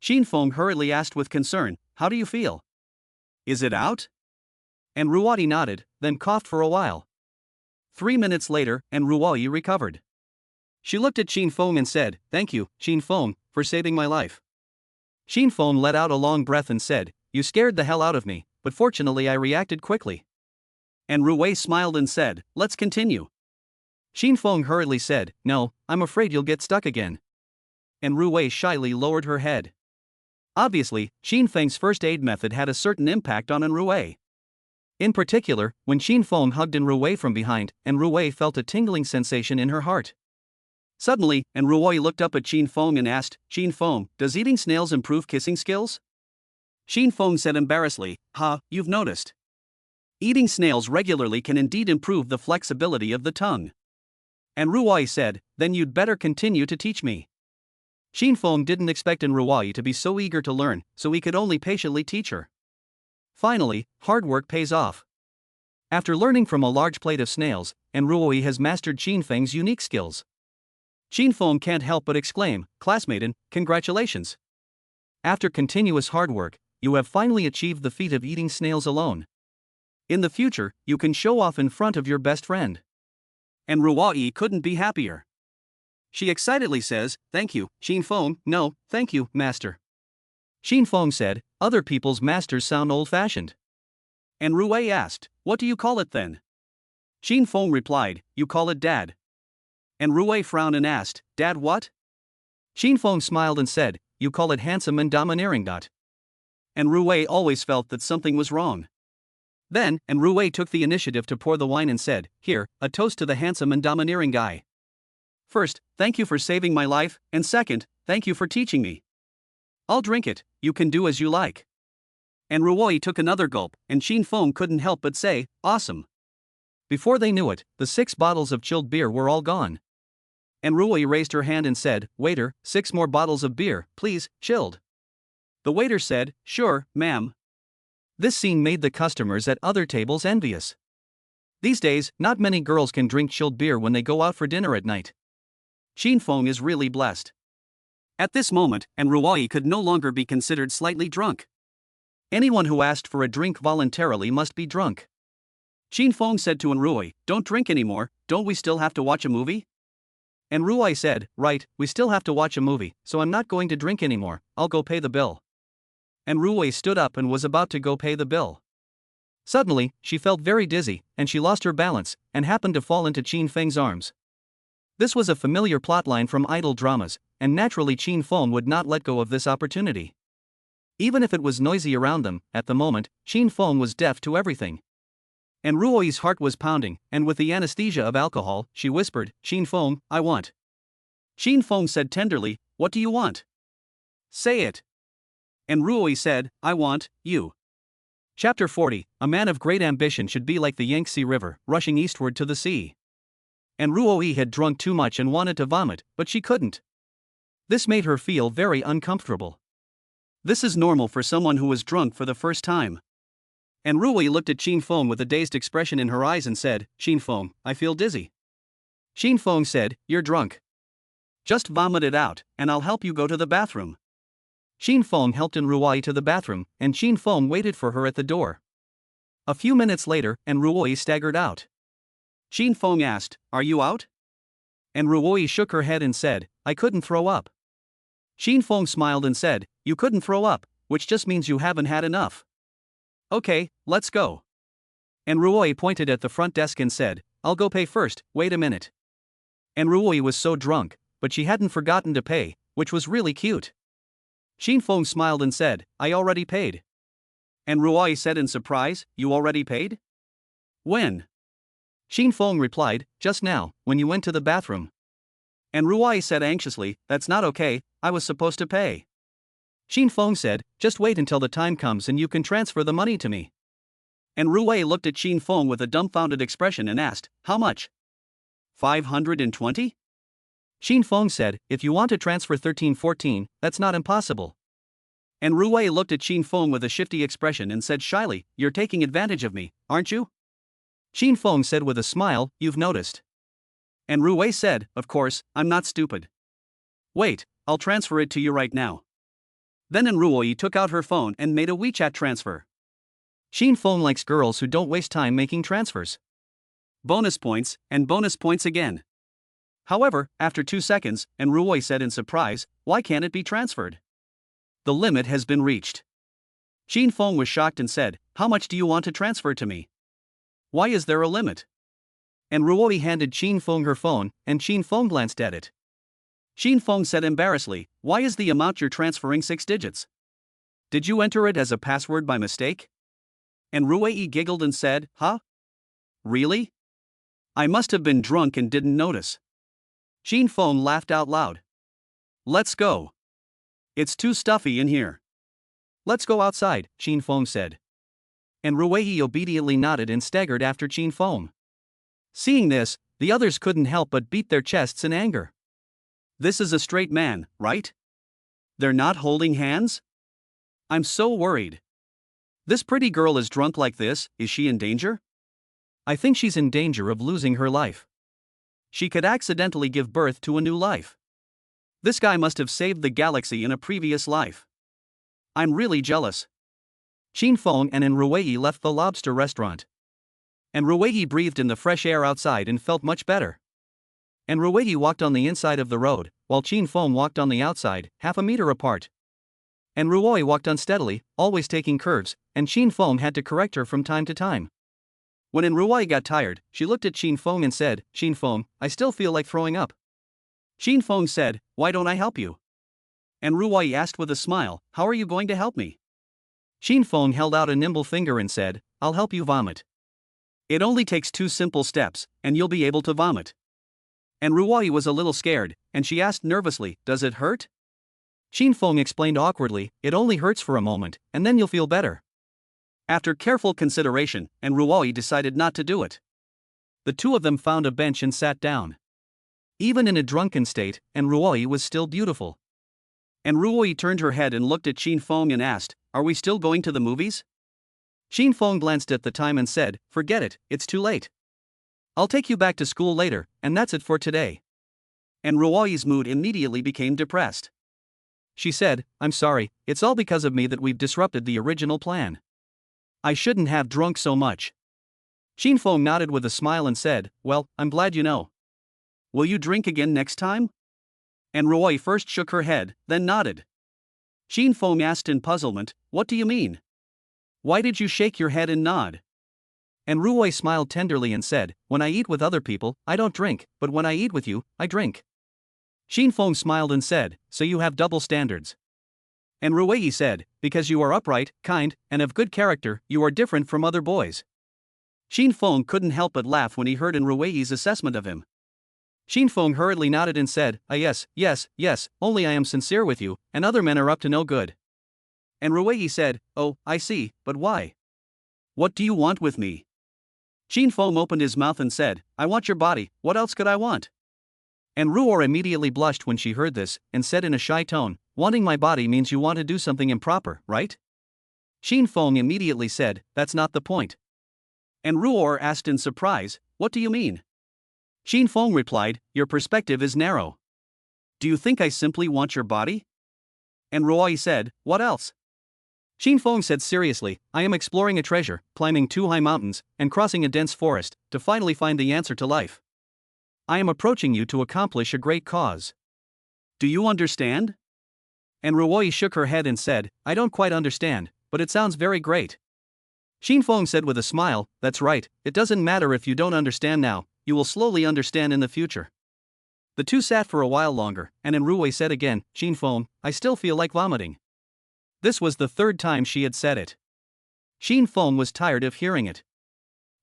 Xin Feng hurriedly asked with concern, "How do you feel? Is it out?" And Ruoyi nodded, then coughed for a while. 3 minutes later, Ruoyi recovered. She looked at Xin Feng and said, "Thank you, Xin Feng, for saving my life." Xin Feng let out a long breath and said, "You scared the hell out of me, but fortunately I reacted quickly." And Ruoyi smiled and said, "Let's continue." Xin Feng hurriedly said, "No, I'm afraid you'll get stuck again." And Ruoyi shyly lowered her head. Obviously, Xin Feng's first aid method had a certain impact on Ruoyi. In particular, when Xin Feng hugged Ruoyi from behind, Ruoyi felt a tingling sensation in her heart. Suddenly, Ruoyi looked up at Xin Feng and asked, "Xin Feng, does eating snails improve kissing skills?" Xin Feng said embarrassedly, "You've noticed. Eating snails regularly can indeed improve the flexibility of the tongue." And Ruoyi said, "Then you'd better continue to teach me." Xin Feng didn't expect Ruoyi to be so eager to learn, so he could only patiently teach her. Finally, hard work pays off. After learning from a large plate of snails, Ruoyi has mastered Xin Feng's unique skills. Xin Feng can't help but exclaim, "Classmaten, congratulations! After continuous hard work, you have finally achieved the feat of eating snails alone. In the future, you can show off in front of your best friend." And Ruoyi couldn't be happier. She excitedly says, "Thank you, Xin Feng, no, thank you, master." Xin Feng said, "Other people's masters sound old-fashioned." And Ruoyi asked, "What do you call it then?" Xin Feng replied, "You call it dad." And Ruoyi frowned and asked, "Dad what?" Xin Feng smiled and said, "You call it handsome and domineering. And Ruoyi always felt that something was wrong. Then, Ruoyi took the initiative to pour the wine and said, "Here, a toast to the handsome and domineering guy. First, thank you for saving my life, and second, thank you for teaching me. I'll drink it, you can do as you like." And Ruoyi took another gulp, and Xin Feng couldn't help but say, "Awesome." Before they knew it, the 6 bottles of chilled beer were all gone. And Ruoyi raised her hand and said, "Waiter, 6 more bottles of beer, please, chilled." The waiter said, "Sure, ma'am." This scene made the customers at other tables envious. These days, not many girls can drink chilled beer when they go out for dinner at night. Xin Feng is really blessed. At this moment, Ruoyi could no longer be considered slightly drunk. Anyone who asked for a drink voluntarily must be drunk. Xin Feng said to Ruoyi, "Don't drink anymore, don't we still have to watch a movie?" And Ruoyi said, "Right, we still have to watch a movie, so I'm not going to drink anymore, I'll go pay the bill." And Ruoyi stood up and was about to go pay the bill. Suddenly, she felt very dizzy, and she lost her balance, and happened to fall into Xin Feng's arms. This was a familiar plotline from idol dramas, and naturally Chin Fong would not let go of this opportunity. Even if it was noisy around them, at the moment, Chin Fong was deaf to everything. And Ruoi's heart was pounding, and with the anesthesia of alcohol, she whispered, Chin Fong, I want. Chin Fong said tenderly, what do you want? Say it. And Ruoi said, I want you. Chapter 40, a man of great ambition should be like the Yangtze River, rushing eastward to the sea. And Ruoi had drunk too much and wanted to vomit, but she couldn't. This made her feel very uncomfortable. This is normal for someone who was drunk for the first time. And Ruoi looked at Chin Fong with a dazed expression in her eyes and said, Chin Fong, I feel dizzy. Chin Fong said, you're drunk. Just vomit it out, and I'll help you go to the bathroom. Chin Fong helped Ruoi to the bathroom, and Chin Fong waited for her at the door. A few minutes later, and Ruoi staggered out. Chin Fong asked, are you out? And Ruoi shook her head and said, I couldn't throw up. Chin Fong smiled and said, you couldn't throw up, which just means you haven't had enough. Okay, let's go. And Ruoi pointed at the front desk and said, I'll go pay first, wait a minute. And Ruoi was so drunk, but she hadn't forgotten to pay, which was really cute. Chin Fong smiled and said, I already paid. And Ruoi said in surprise, you already paid? When? Chin Fong replied, just now, when you went to the bathroom. And Ruoi said anxiously, that's not okay, I was supposed to pay. Chin Fong said, just wait until the time comes and you can transfer the money to me. And Ruoi looked at Chin Fong with a dumbfounded expression and asked, how much? 520? Chin Fong said, if you want to transfer 1314, that's not impossible. And Ruoi looked at Chin Fong with a shifty expression and said shyly, you're taking advantage of me, aren't you? Chin Fong said with a smile, you've noticed. And Ruoi said, of course, I'm not stupid. Wait, I'll transfer it to you right now. Then Ruoi took out her phone and made a WeChat transfer. Chin Fong likes girls who don't waste time making transfers. Bonus points, and bonus points again. However, after 2 seconds, and Ruoi said in surprise, why can't it be transferred? The limit has been reached. Chin Fong was shocked and said, how much do you want to transfer to me? Why is there a limit? And Ruoi handed Chin Fong her phone, and Chin Fong glanced at it. Chin Fong said embarrassedly, why is the amount you're transferring 6 digits? Did you enter it as a password by mistake? And Ruoi giggled and said, huh? Really? I must have been drunk and didn't notice. Chin Fong laughed out loud. Let's go. It's too stuffy in here. Let's go outside, Chin Fong said. And Ruoi obediently nodded and staggered after Chin Fong. Seeing this, the others couldn't help but beat their chests in anger. This is a straight man, right? They're not holding hands? I'm so worried. This pretty girl is drunk like this, is she in danger? I think she's in danger of losing her life. She could accidentally give birth to a new life. This guy must have saved the galaxy in a previous life. I'm really jealous. Chin Fong and Ruoi left the lobster restaurant. And Ruoi breathed in the fresh air outside and felt much better. And Ruoi walked on the inside of the road, while Chin Fong walked on the outside, half a meter apart. And Ruoi walked unsteadily, always taking curves, and Chin Fong had to correct her from time to time. When Ruoi got tired, she looked at Chin Fong and said, Chin Fong, I still feel like throwing up. Chin Fong said, why don't I help you? And Ruoi asked with a smile, how are you going to help me? Chin Fong held out a nimble finger and said, I'll help you vomit. It only takes 2 simple steps, and you'll be able to vomit. And Ruoi was a little scared, and she asked nervously, does it hurt? Chin Fong explained awkwardly, it only hurts for a moment, and then you'll feel better. After careful consideration, and Ruoi decided not to do it. The two of them found a bench and sat down. Even in a drunken state, and Ruoi was still beautiful. And Ruoi turned her head and looked at Chin Fong and asked, are we still going to the movies? Chin Fong glanced at the time and said, forget it, it's too late. I'll take you back to school later, and that's it for today. And Ruoi's mood immediately became depressed. She said, I'm sorry, it's all because of me that we've disrupted the original plan. I shouldn't have drunk so much. Chin Fong nodded with a smile and said, well, I'm glad you know. Will you drink again next time? And Ruoi first shook her head, then nodded. Chin Fong asked in puzzlement, what do you mean? Why did you shake your head and nod? And Ruoi smiled tenderly and said, when I eat with other people, I don't drink, but when I eat with you, I drink. Xin Feng smiled and said, so you have double standards. And Ruwei said, because you are upright, kind, and of good character, you are different from other boys. Xin Feng couldn't help but laugh when he heard Ruwei's assessment of him. Xin Feng hurriedly nodded and said, yes, only I am sincere with you, and other men are up to no good. And Ruwei said, oh, I see, but why? What do you want with me? Xin Feng opened his mouth and said, I want your body, what else could I want? And Ruor immediately blushed when she heard this, and said in a shy tone, wanting my body means you want to do something improper, right? Xin Feng immediately said, that's not the point. And Ruor asked in surprise, what do you mean? Xin Feng replied, your perspective is narrow. Do you think I simply want your body? And Ruoi said, what else? Xin Feng said seriously, I am exploring a treasure, climbing 2 high mountains, and crossing a dense forest, to finally find the answer to life. I am approaching you to accomplish a great cause. Do you understand? And Ruoi shook her head and said, I don't quite understand, but it sounds very great. Xin Feng said with a smile, that's right, it doesn't matter if you don't understand now, you will slowly understand in the future. The two sat for a while longer, and then Ruoi said again, Xin Feng, I still feel like vomiting. This was the 3rd time she had said it. Xin Feng was tired of hearing it.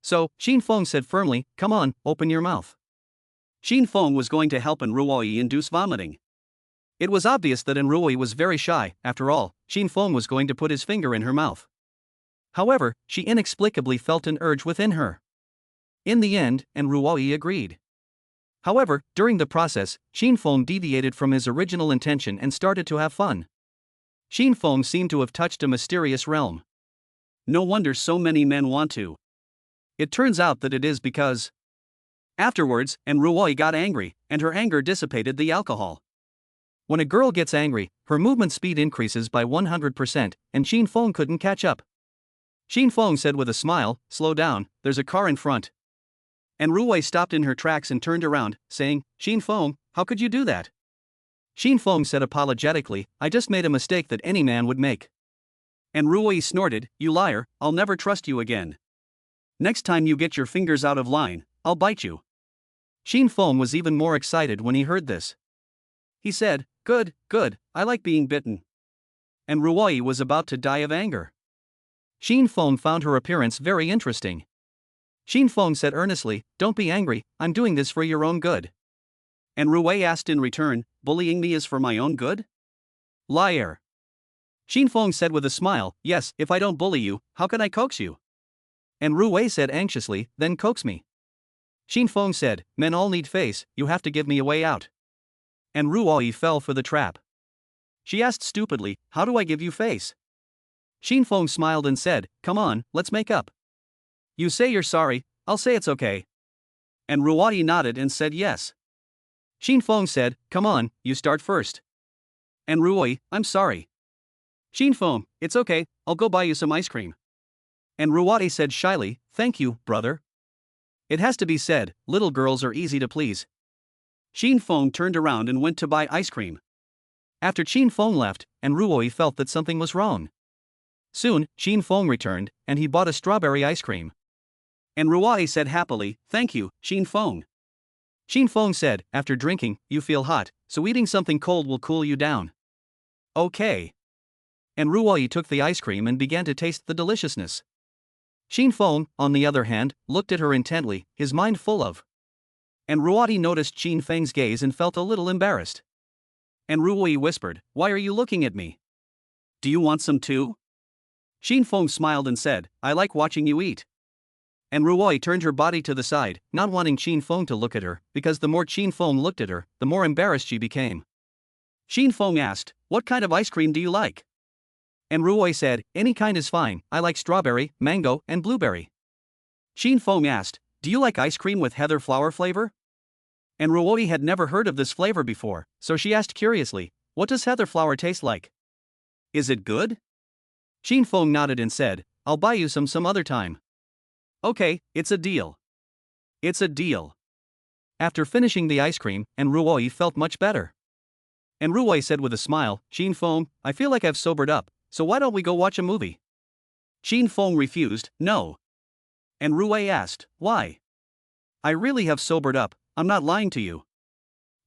So, Xin Feng said firmly, come on, open your mouth. Xin Feng was going to help Ruoi induce vomiting. It was obvious that Ruoi was very shy, after all, Xin Feng was going to put his finger in her mouth. However, she inexplicably felt an urge within her. In the end, Ruoi agreed. However, during the process, Xin Feng deviated from his original intention and started to have fun. Xin Feng seemed to have touched a mysterious realm. No wonder so many men want to. It turns out that it is because. Afterwards, Ruoi got angry, and her anger dissipated the alcohol. When a girl gets angry, her movement speed increases by 100%, and Xin Feng couldn't catch up. Xin Feng said with a smile, slow down, there's a car in front. And Ruoi stopped in her tracks and turned around, saying, Xin Feng, how could you do that? Xin Feng said apologetically, I just made a mistake that any man would make. And Ruoi snorted, you liar, I'll never trust you again. Next time you get your fingers out of line, I'll bite you. Xin Feng was even more excited when he heard this. He said, good, I like being bitten. And Ruoi was about to die of anger. Xin Feng found her appearance very interesting. Xin Feng said earnestly, don't be angry, I'm doing this for your own good. And Ruoi asked in return, bullying me is for my own good? Liar. Xin Feng said with a smile, yes, if I don't bully you, how can I coax you? And Ruoi said anxiously, then coax me. Xin Feng said, men all need face, you have to give me a way out. And Ruoi fell for the trap. She asked stupidly, how do I give you face? Xin Feng smiled and said, come on, let's make up. You say you're sorry, I'll say it's okay. And Ruoi nodded and said yes. Xin Feng said, come on, you start first. And Ruoi, I'm sorry. Xin Feng, it's okay, I'll go buy you some ice cream. And Ruoi said shyly, thank you, brother. It has to be said, little girls are easy to please. Xin Feng turned around and went to buy ice cream. After Xin Feng left, Ruoi felt that something was wrong. Soon, Xin Feng returned, and he bought a strawberry ice cream. And Ruoi said happily, thank you, Xin Feng. Xin Feng said, after drinking, you feel hot, so eating something cold will cool you down. Okay. And Ruoi took the ice cream and began to taste the deliciousness. Xin Feng, on the other hand, looked at her intently, his mind full of. And Ruoi noticed Xin Feng's gaze and felt a little embarrassed. And Ruoi whispered, why are you looking at me? Do you want some too? Xin Feng smiled and said, I like watching you eat. And Ruoi turned her body to the side, not wanting Xin Feng to look at her, because the more Xin Feng looked at her, the more embarrassed she became. Xin Feng asked, what kind of ice cream do you like? And Ruoi said, any kind is fine, I like strawberry, mango, and blueberry. Xin Feng asked, do you like ice cream with heather flower flavor? And Ruoi had never heard of this flavor before, so she asked curiously, what does heather flower taste like? Is it good? Xin Feng nodded and said, I'll buy you some other time. Okay, it's a deal. It's a deal. After finishing the ice cream, Ruoi felt much better. And Ruoi said with a smile, Xin Feng, I feel like I've sobered up, so why don't we go watch a movie? Xin Feng refused, no. And Ruoi asked, why? I really have sobered up, I'm not lying to you.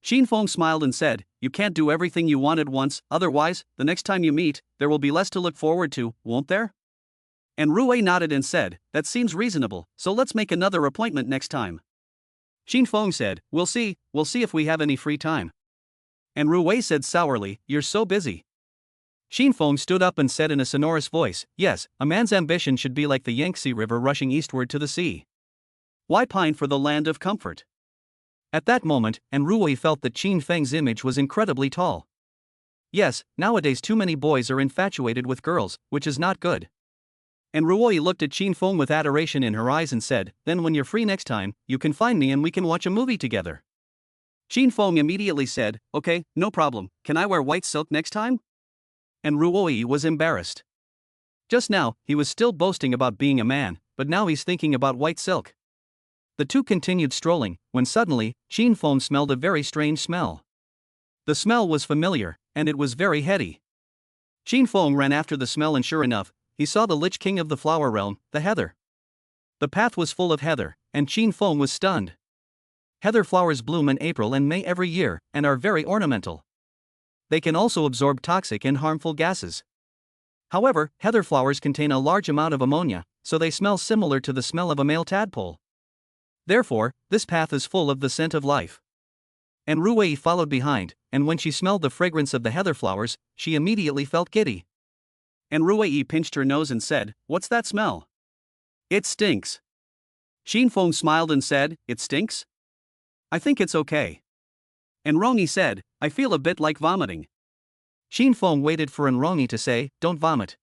Xin Feng smiled and said, you can't do everything you want at once, otherwise, the next time you meet, there will be less to look forward to, won't there? And Rui nodded and said, that seems reasonable, so let's make another appointment next time. Xin Feng said, we'll see if we have any free time. And Rui said sourly, you're so busy. Xin Feng stood up and said in a sonorous voice, yes, a man's ambition should be like the Yangtze River rushing eastward to the sea. Why pine for the land of comfort? At that moment, and Rui felt that Qin Feng's image was incredibly tall. Yes, nowadays too many boys are infatuated with girls, which is not good. And Rui looked at Qin Feng with adoration in her eyes and said, then when you're free next time, you can find me and we can watch a movie together. Qin Feng immediately said, okay, no problem, can I wear white silk next time? And Rui was embarrassed. Just now, he was still boasting about being a man, but now he's thinking about white silk. The two continued strolling, when suddenly, Qin Feng smelled a very strange smell. The smell was familiar, and it was very heady. Qin Feng ran after the smell and sure enough, he saw the Lich King of the flower realm, the heather. The path was full of heather, and Qin Feng was stunned. Heather flowers bloom in April and May every year, and are very ornamental. They can also absorb toxic and harmful gases. However, heather flowers contain a large amount of ammonia, so they smell similar to the smell of a male tadpole. Therefore, this path is full of the scent of life. And Rui followed behind, and when she smelled the fragrance of the heather flowers, she immediately felt giddy. And Rui pinched her nose and said, what's that smell? It stinks. Xin Feng smiled and said, it stinks? I think it's okay. And Rongi said, I feel a bit like vomiting. Xin Feng waited for Rongi to say, don't vomit.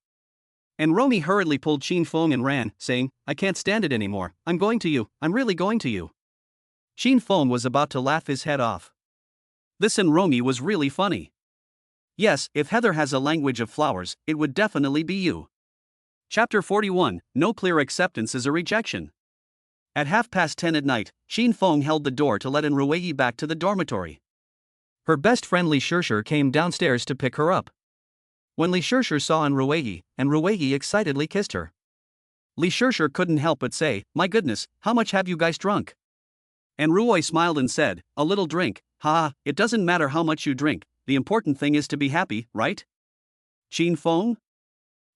And Rongi hurriedly pulled Xin Feng and ran, saying, I can't stand it anymore, I'm really going to you. Xin Feng was about to laugh his head off. This in Rongi was really funny. Yes, if Heather has a language of flowers, it would definitely be you. Chapter 41, No Clear Acceptance is a Rejection. At 10:30 at night, Xin Feng held the door to let in Rui back to the dormitory. Her best friend Li Shishir came downstairs to pick her up. When Li Shishir saw and Rui excitedly kissed her. Li Shishir couldn't help but say, my goodness, how much have you guys drunk? And Rui smiled and said, a little drink, haha, it doesn't matter how much you drink, the important thing is to be happy, right? Xin Feng?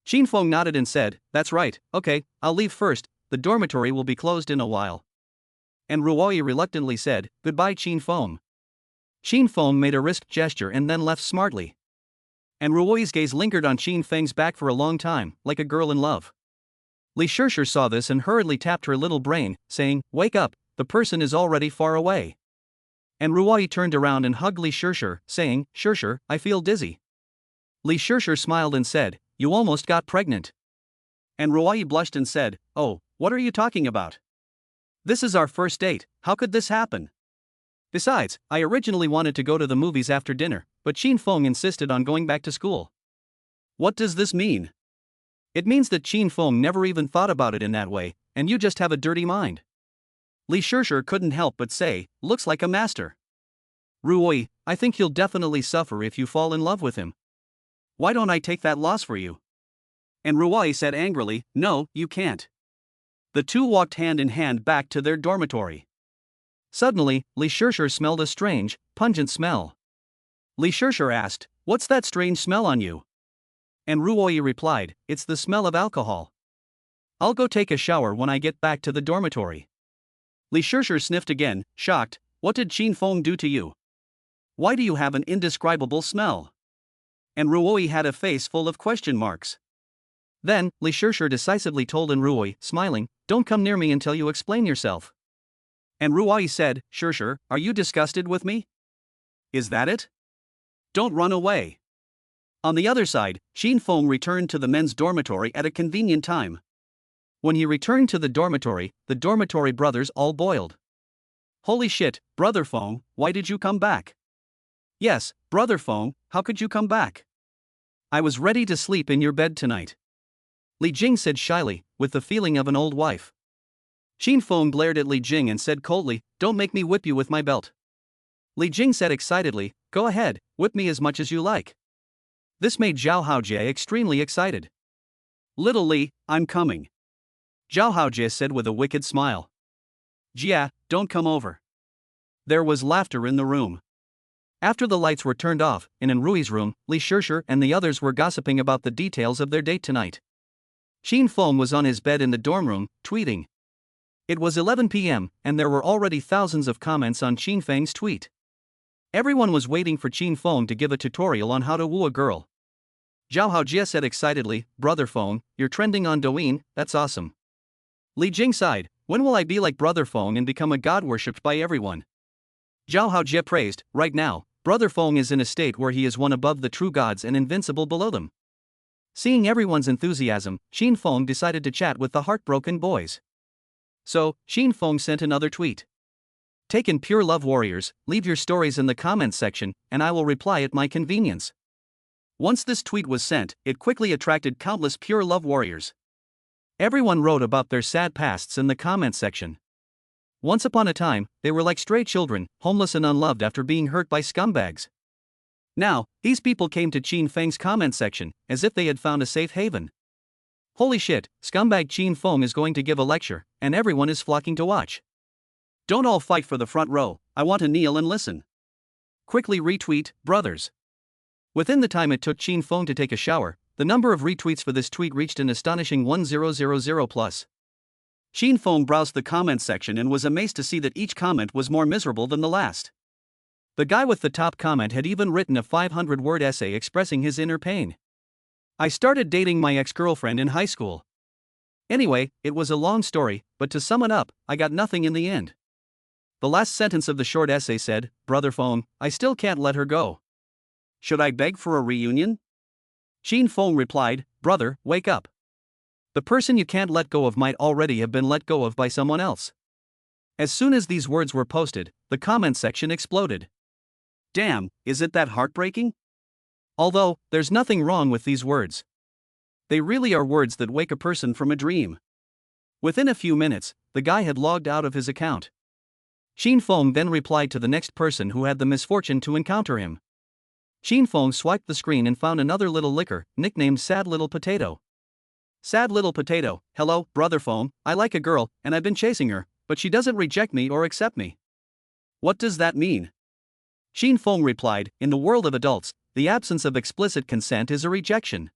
Xin Feng nodded and said, that's right, okay, I'll leave first, the dormitory will be closed in a while. And Rui reluctantly said, goodbye Xin Feng. Xin Feng made a wrist gesture and then left smartly. And Rui's gaze lingered on Xin Feng's back for a long time, like a girl in love. Li Shishir saw this and hurriedly tapped her little brain, saying, wake up, the person is already far away. And Rui turned around and hugged Li Shishir, saying, Shishir, I feel dizzy. Li Shishir smiled and said, you almost got pregnant. And Rui blushed and said, oh, what are you talking about? This is our first date, how could this happen? Besides, I originally wanted to go to the movies after dinner, but Xin Feng insisted on going back to school. What does this mean? It means that Xin Feng never even thought about it in that way, and you just have a dirty mind. Li Shishir couldn't help but say, looks like a master. Rui, I think you'll definitely suffer if you fall in love with him. Why don't I take that loss for you? And Rui said angrily, no, you can't. The two walked hand in hand back to their dormitory. Suddenly, Li Shishir smelled a strange, pungent smell. Li Shishir asked, what's that strange smell on you? And Rui replied, it's the smell of alcohol. I'll go take a shower when I get back to the dormitory. Li Shishir sniffed again, shocked, what did Xin Feng do to you? Why do you have an indescribable smell? And Rui had a face full of question marks. Then, Li Shishir decisively told Rui, smiling, don't come near me until you explain yourself. And Rui said, Shishir, are you disgusted with me? Is that it? Don't run away. On the other side, Xin Feng returned to the men's dormitory at a convenient time. When he returned to the dormitory brothers all boiled. Holy shit, Brother Feng, why did you come back? Yes, Brother Feng, how could you come back? I was ready to sleep in your bed tonight. Li Jing said shyly, with the feeling of an old wife. Xin Feng glared at Li Jing and said coldly, don't make me whip you with my belt. Li Jing said excitedly, go ahead, whip me as much as you like. This made Zhao Haojie extremely excited. Little Li, I'm coming. Zhao Haojie said with a wicked smile. Jia, don't come over. There was laughter in the room. After the lights were turned off, in Rui's room, Li Shirshir and the others were gossiping about the details of their date tonight. Qin Feng was on his bed in the dorm room, tweeting. It was 11 p.m., and there were already thousands of comments on Qin Feng's tweet. Everyone was waiting for Qin Feng to give a tutorial on how to woo a girl. Zhao Haojie said excitedly, Brother Feng, you're trending on Douyin, that's awesome. Li Jing sighed, when will I be like Brother Feng and become a god worshipped by everyone? Zhao Haojie praised, right now, Brother Feng is in a state where he is one above the true gods and invincible below them. Seeing everyone's enthusiasm, Qin Feng decided to chat with the heartbroken boys. So, Qin Feng sent another tweet. Taken pure love warriors, leave your stories in the comments section, and I will reply at my convenience. Once this tweet was sent, it quickly attracted countless pure love warriors. Everyone wrote about their sad pasts in the comments section. Once upon a time, they were like stray children, homeless and unloved after being hurt by scumbags. Now, these people came to Qin Feng's comment section, as if they had found a safe haven. Holy shit, scumbag Qin Feng is going to give a lecture, and everyone is flocking to watch. Don't all fight for the front row, I want to kneel and listen. Quickly retweet, brothers. Within the time it took Qin Feng to take a shower, the number of retweets for this tweet reached an astonishing 1000 plus. Qin Feng browsed the comments section and was amazed to see that each comment was more miserable than the last. The guy with the top comment had even written a 500-word essay expressing his inner pain. I started dating my ex-girlfriend in high school. Anyway, it was a long story, but to sum it up, I got nothing in the end. The last sentence of the short essay said, Brother Feng, I still can't let her go. Should I beg for a reunion? Qin Feng replied, Brother, wake up. The person you can't let go of might already have been let go of by someone else. As soon as these words were posted, the comment section exploded. Damn, is it that heartbreaking? Although, there's nothing wrong with these words. They really are words that wake a person from a dream. Within a few minutes, the guy had logged out of his account. Qin Feng then replied to the next person who had the misfortune to encounter him. Qin Feng swiped the screen and found another little licker, nicknamed Sad Little Potato. Sad Little Potato, hello, Brother Feng, I like a girl, and I've been chasing her, but she doesn't reject me or accept me. What does that mean? Qin Feng replied, in the world of adults, the absence of explicit consent is a rejection.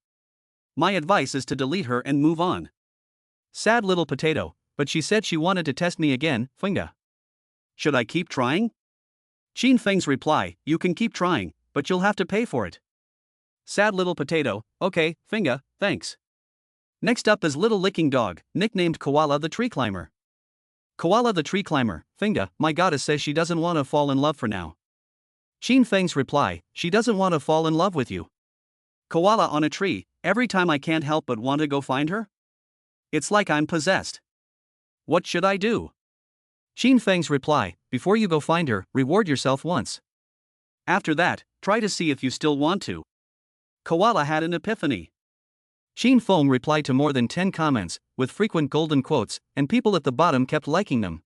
My advice is to delete her and move on. Sad Little Potato, but she said she wanted to test me again, Finga. Should I keep trying? Qin Feng's reply, you can keep trying, but you'll have to pay for it. Sad Little Potato, okay, Finga, thanks. Next up is Little Licking Dog, nicknamed Koala the Tree Climber. Koala the Tree Climber, Finga, my goddess says she doesn't want to fall in love for now. Qin Feng's reply, she doesn't want to fall in love with you. Koala on a tree, every time I can't help but want to go find her? It's like I'm possessed. What should I do? Qin Feng's reply, before you go find her, reward yourself once. After that, try to see if you still want to. Koala had an epiphany. Qin Feng replied to more than 10 comments, with frequent golden quotes, and people at the bottom kept liking them.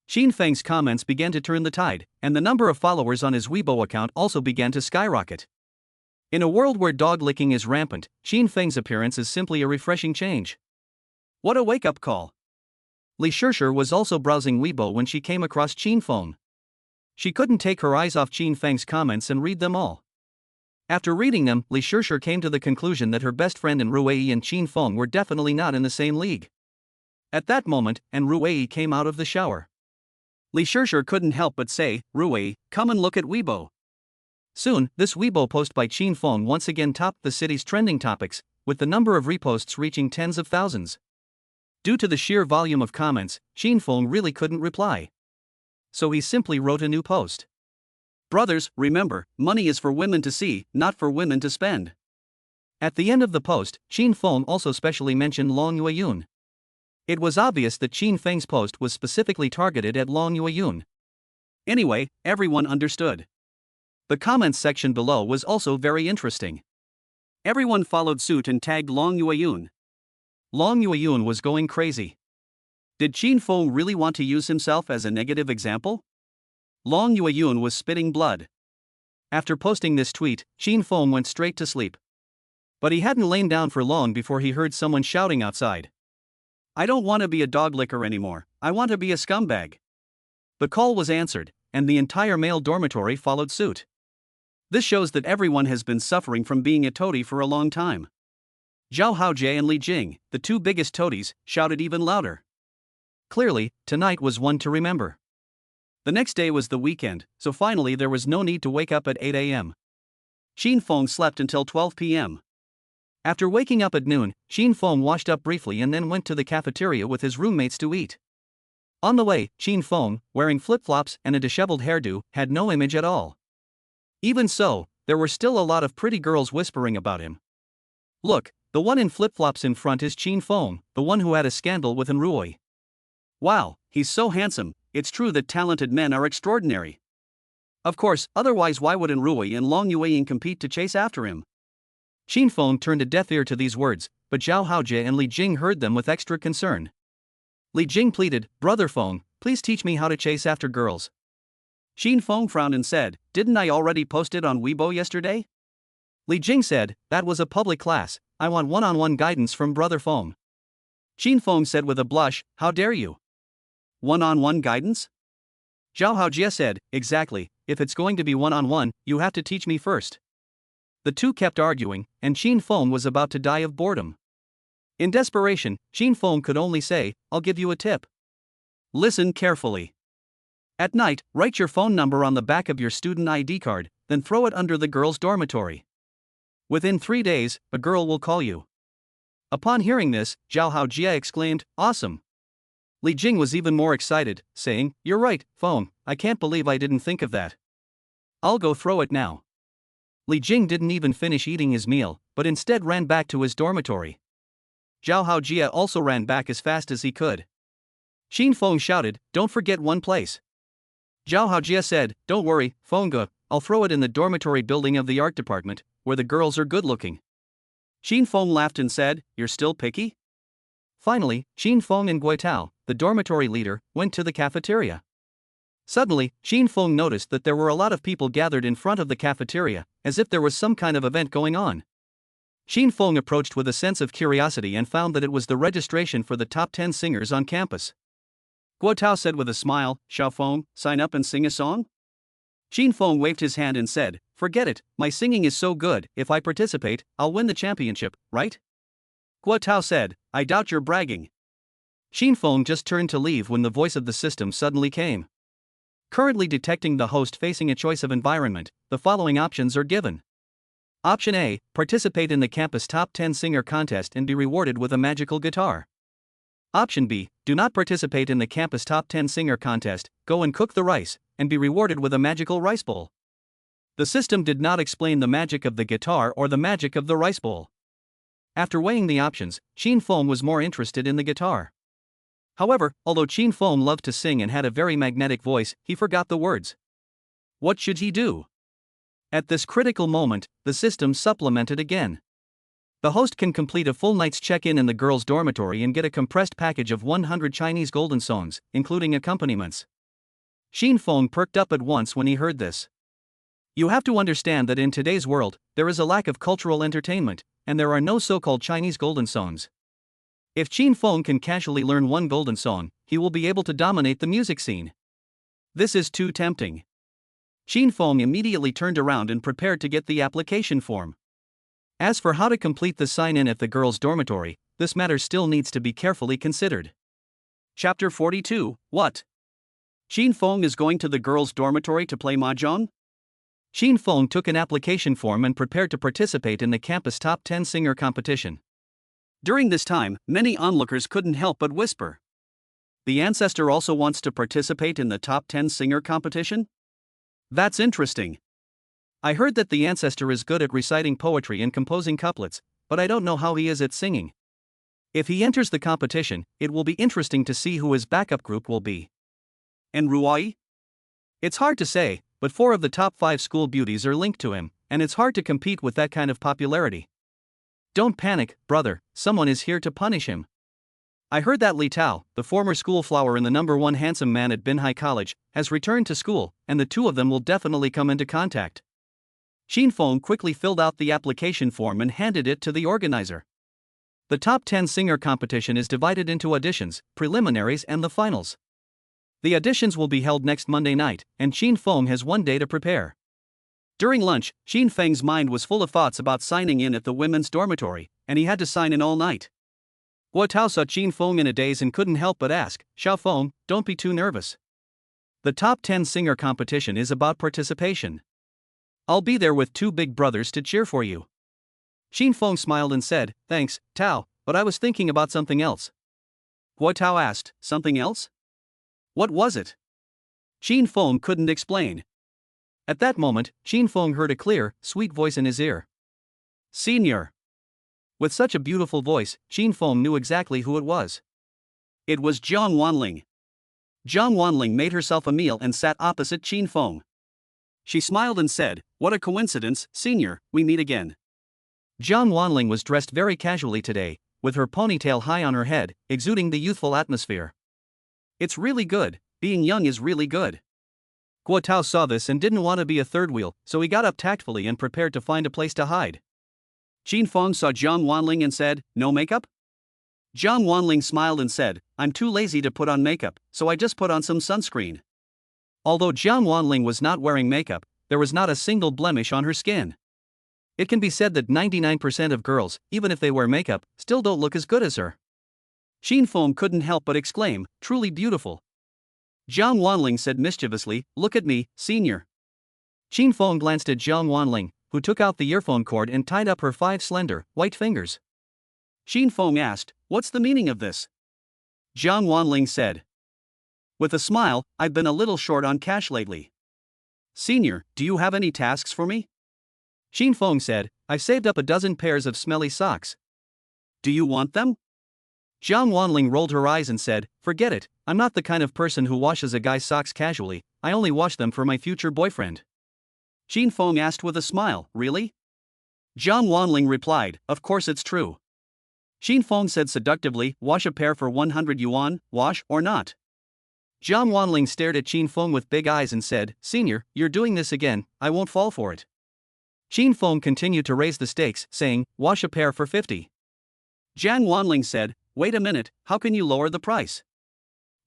Qin Feng's comments began to turn the tide, and the number of followers on his Weibo account also began to skyrocket. In a world where dog licking is rampant, Qin Feng's appearance is simply a refreshing change. What a wake-up call. Li Shirshir was also browsing Weibo when she came across Qin Feng. She couldn't take her eyes off Qin Feng's comments and read them all. After reading them, Li Shirshir came to the conclusion that her best friend Ruei and Qin Feng were definitely not in the same league. At that moment, Ruei came out of the shower. Li Shirshir couldn't help but say, Ruei, come and look at Weibo. Soon, this Weibo post by Qin Feng once again topped the city's trending topics, with the number of reposts reaching tens of thousands. Due to the sheer volume of comments, Qin Feng really couldn't reply. So he simply wrote a new post. Brothers, remember, money is for women to see, not for women to spend. At the end of the post, Qin Feng also specially mentioned Long Yueyun. It was obvious that Qin Feng's post was specifically targeted at Long Yueyun. Anyway, everyone understood. The comments section below was also very interesting. Everyone followed suit and tagged Long Yueyun. Long Yueyun was going crazy. Did Qin Feng really want to use himself as a negative example? Long Yueyun was spitting blood. After posting this tweet, Qin Feng went straight to sleep. But he hadn't lain down for long before he heard someone shouting outside. I don't want to be a dog licker anymore, I want to be a scumbag. The call was answered, and the entire male dormitory followed suit. This shows that everyone has been suffering from being a toady for a long time. Zhao Haojie and Li Jing, the two biggest toadies, shouted even louder. Clearly, tonight was one to remember. The next day was the weekend, so finally there was no need to wake up at 8 a.m. Xin Feng slept until 12 p.m. After waking up at noon, Xin Feng washed up briefly and then went to the cafeteria with his roommates to eat. On the way, Xin Feng, wearing flip-flops and a disheveled hairdo, had no image at all. Even so, there were still a lot of pretty girls whispering about him. Look, the one in flip-flops in front is Xin Feng, the one who had a scandal with Enrui. Wow, he's so handsome. It's true that talented men are extraordinary. Of course, otherwise why would Enrui and Long Yueying compete to chase after him? Xin Feng turned a deaf ear to these words, but Zhao Haojie and Li Jing heard them with extra concern. Li Jing pleaded, "Brother Feng, please teach me how to chase after girls." Xin Feng frowned and said, "Didn't I already post it on Weibo yesterday?" Li Jing said, "That was a public class, I want one-on-one guidance from Brother Feng." Xin Feng said with a blush, "How dare you? One-on-one guidance?" Zhao Haojie said, "Exactly, if it's going to be one-on-one, you have to teach me first." The two kept arguing, and Xin Feng was about to die of boredom. In desperation, Xin Feng could only say, "I'll give you a tip. Listen carefully. At night, write your phone number on the back of your student ID card, then throw it under the girls' dormitory. Within 3 days, a girl will call you." Upon hearing this, Zhao Haojie exclaimed, "Awesome." Li Jing was even more excited, saying, "You're right, Feng, I can't believe I didn't think of that. I'll go throw it now." Li Jing didn't even finish eating his meal, but instead ran back to his dormitory. Zhao Haojie also ran back as fast as he could. Xin Feng shouted, "Don't forget one place." Zhao Haojie said, "Don't worry, Fengge, I'll throw it in the dormitory building of the art department, where the girls are good looking." Xin Feng laughed and said, "You're still picky?" Finally, Xin Feng and Guitao, the dormitory leader, went to the cafeteria. Suddenly, Xin Feng noticed that there were a lot of people gathered in front of the cafeteria, as if there was some kind of event going on. Xin Feng approached with a sense of curiosity and found that it was the registration for the top 10 singers on campus. Guitao said with a smile, "Xiao Feng, sign up and sing a song?" Xin Feng waved his hand and said, "Forget it, my singing is so good, if I participate, I'll win the championship, right?" Guitao said, "I doubt you're bragging." Xin Feng just turned to leave when the voice of the system suddenly came. Currently detecting the host facing a choice of environment, the following options are given. Option A, participate in the campus top 10 singer contest and be rewarded with a magical guitar. Option B, do not participate in the campus top 10 singer contest, go and cook the rice, and be rewarded with a magical rice bowl. The system did not explain the magic of the guitar or the magic of the rice bowl. After weighing the options, Xin Feng was more interested in the guitar. However, although Xin Feng loved to sing and had a very magnetic voice, he forgot the words. What should he do? At this critical moment, the system supplemented again. The host can complete a full night's check-in in the girls' dormitory and get a compressed package of 100 Chinese golden songs, including accompaniments. Xin Feng perked up at once when he heard this. You have to understand that in today's world, there is a lack of cultural entertainment, and there are no so-called Chinese golden songs. If Xin Feng can casually learn one golden song, he will be able to dominate the music scene. This is too tempting. Xin Feng immediately turned around and prepared to get the application form. As for how to complete the sign-in at the girls' dormitory, this matter still needs to be carefully considered. Chapter 42, What? Xin Feng is going to the girls' dormitory to play mahjong? Xin Feng took an application form and prepared to participate in the campus top 10 singer competition. During this time, many onlookers couldn't help but whisper. The ancestor also wants to participate in the top 10 singer competition? That's interesting. I heard that the ancestor is good at reciting poetry and composing couplets, but I don't know how he is at singing. If he enters the competition, it will be interesting to see who his backup group will be. And Ruai? It's hard to say, but 4 of the top 5 school beauties are linked to him, and it's hard to compete with that kind of popularity. Don't panic, brother, someone is here to punish him. I heard that Li Tao, the former school flower and the #1 handsome man at Binhai College, has returned to school, and the two of them will definitely come into contact. Xin Feng quickly filled out the application form and handed it to the organizer. The top 10 singer competition is divided into auditions, preliminaries and the finals. The auditions will be held next Monday night, and Xin Feng has 1 day to prepare. During lunch, Xin Feng's mind was full of thoughts about signing in at the women's dormitory, and he had to sign in all night. Guo Tao saw Xin Feng in a daze and couldn't help but ask, Xiao Feng, don't be too nervous. The top 10 singer competition is about participation. I'll be there with two big brothers to cheer for you. Xin Feng smiled and said, thanks, Tao, but I was thinking about something else. Guo Tao asked, something else? What was it? Xin Feng couldn't explain. At that moment, Xin Feng heard a clear, sweet voice in his ear. Senior. With such a beautiful voice, Xin Feng knew exactly who it was. It was Jiang Wanling. Jiang Wanling made herself a meal and sat opposite Xin Feng. She smiled and said, what a coincidence, senior, we meet again. Jiang Wanling was dressed very casually today, with her ponytail high on her head, exuding the youthful atmosphere. It's really good, being young is really good. Guo Tao saw this and didn't want to be a third wheel, so he got up tactfully and prepared to find a place to hide. Xin Feng saw Jiang Wanling and said, no makeup? Jiang Wanling smiled and said, I'm too lazy to put on makeup, so I just put on some sunscreen. Although Jiang Wanling was not wearing makeup, there was not a single blemish on her skin. It can be said that 99% of girls, even if they wear makeup, still don't look as good as her. Xin Feng couldn't help but exclaim, truly beautiful. Jiang Wanling said mischievously, look at me, senior. Xin Feng glanced at Jiang Wanling, who took out the earphone cord and tied up her 5 slender, white fingers. Xin Feng asked, what's the meaning of this? Jiang Wanling said. With a smile, I've been a little short on cash lately. Senior, do you have any tasks for me? Xin Feng said, I've saved up a dozen pairs of smelly socks. Do you want them? Jiang Wanling rolled her eyes and said, forget it, I'm not the kind of person who washes a guy's socks casually, I only wash them for my future boyfriend. Xin Feng asked with a smile, really? Jiang Wanling replied, of course it's true. Xin Feng said seductively, wash a pair for 100 yuan, wash or not? Jiang Wanling stared at Xin Feng with big eyes and said, senior, you're doing this again, I won't fall for it. Xin Feng continued to raise the stakes, saying, wash a pair for 50. Jiang Wanling said, wait a minute, how can you lower the price?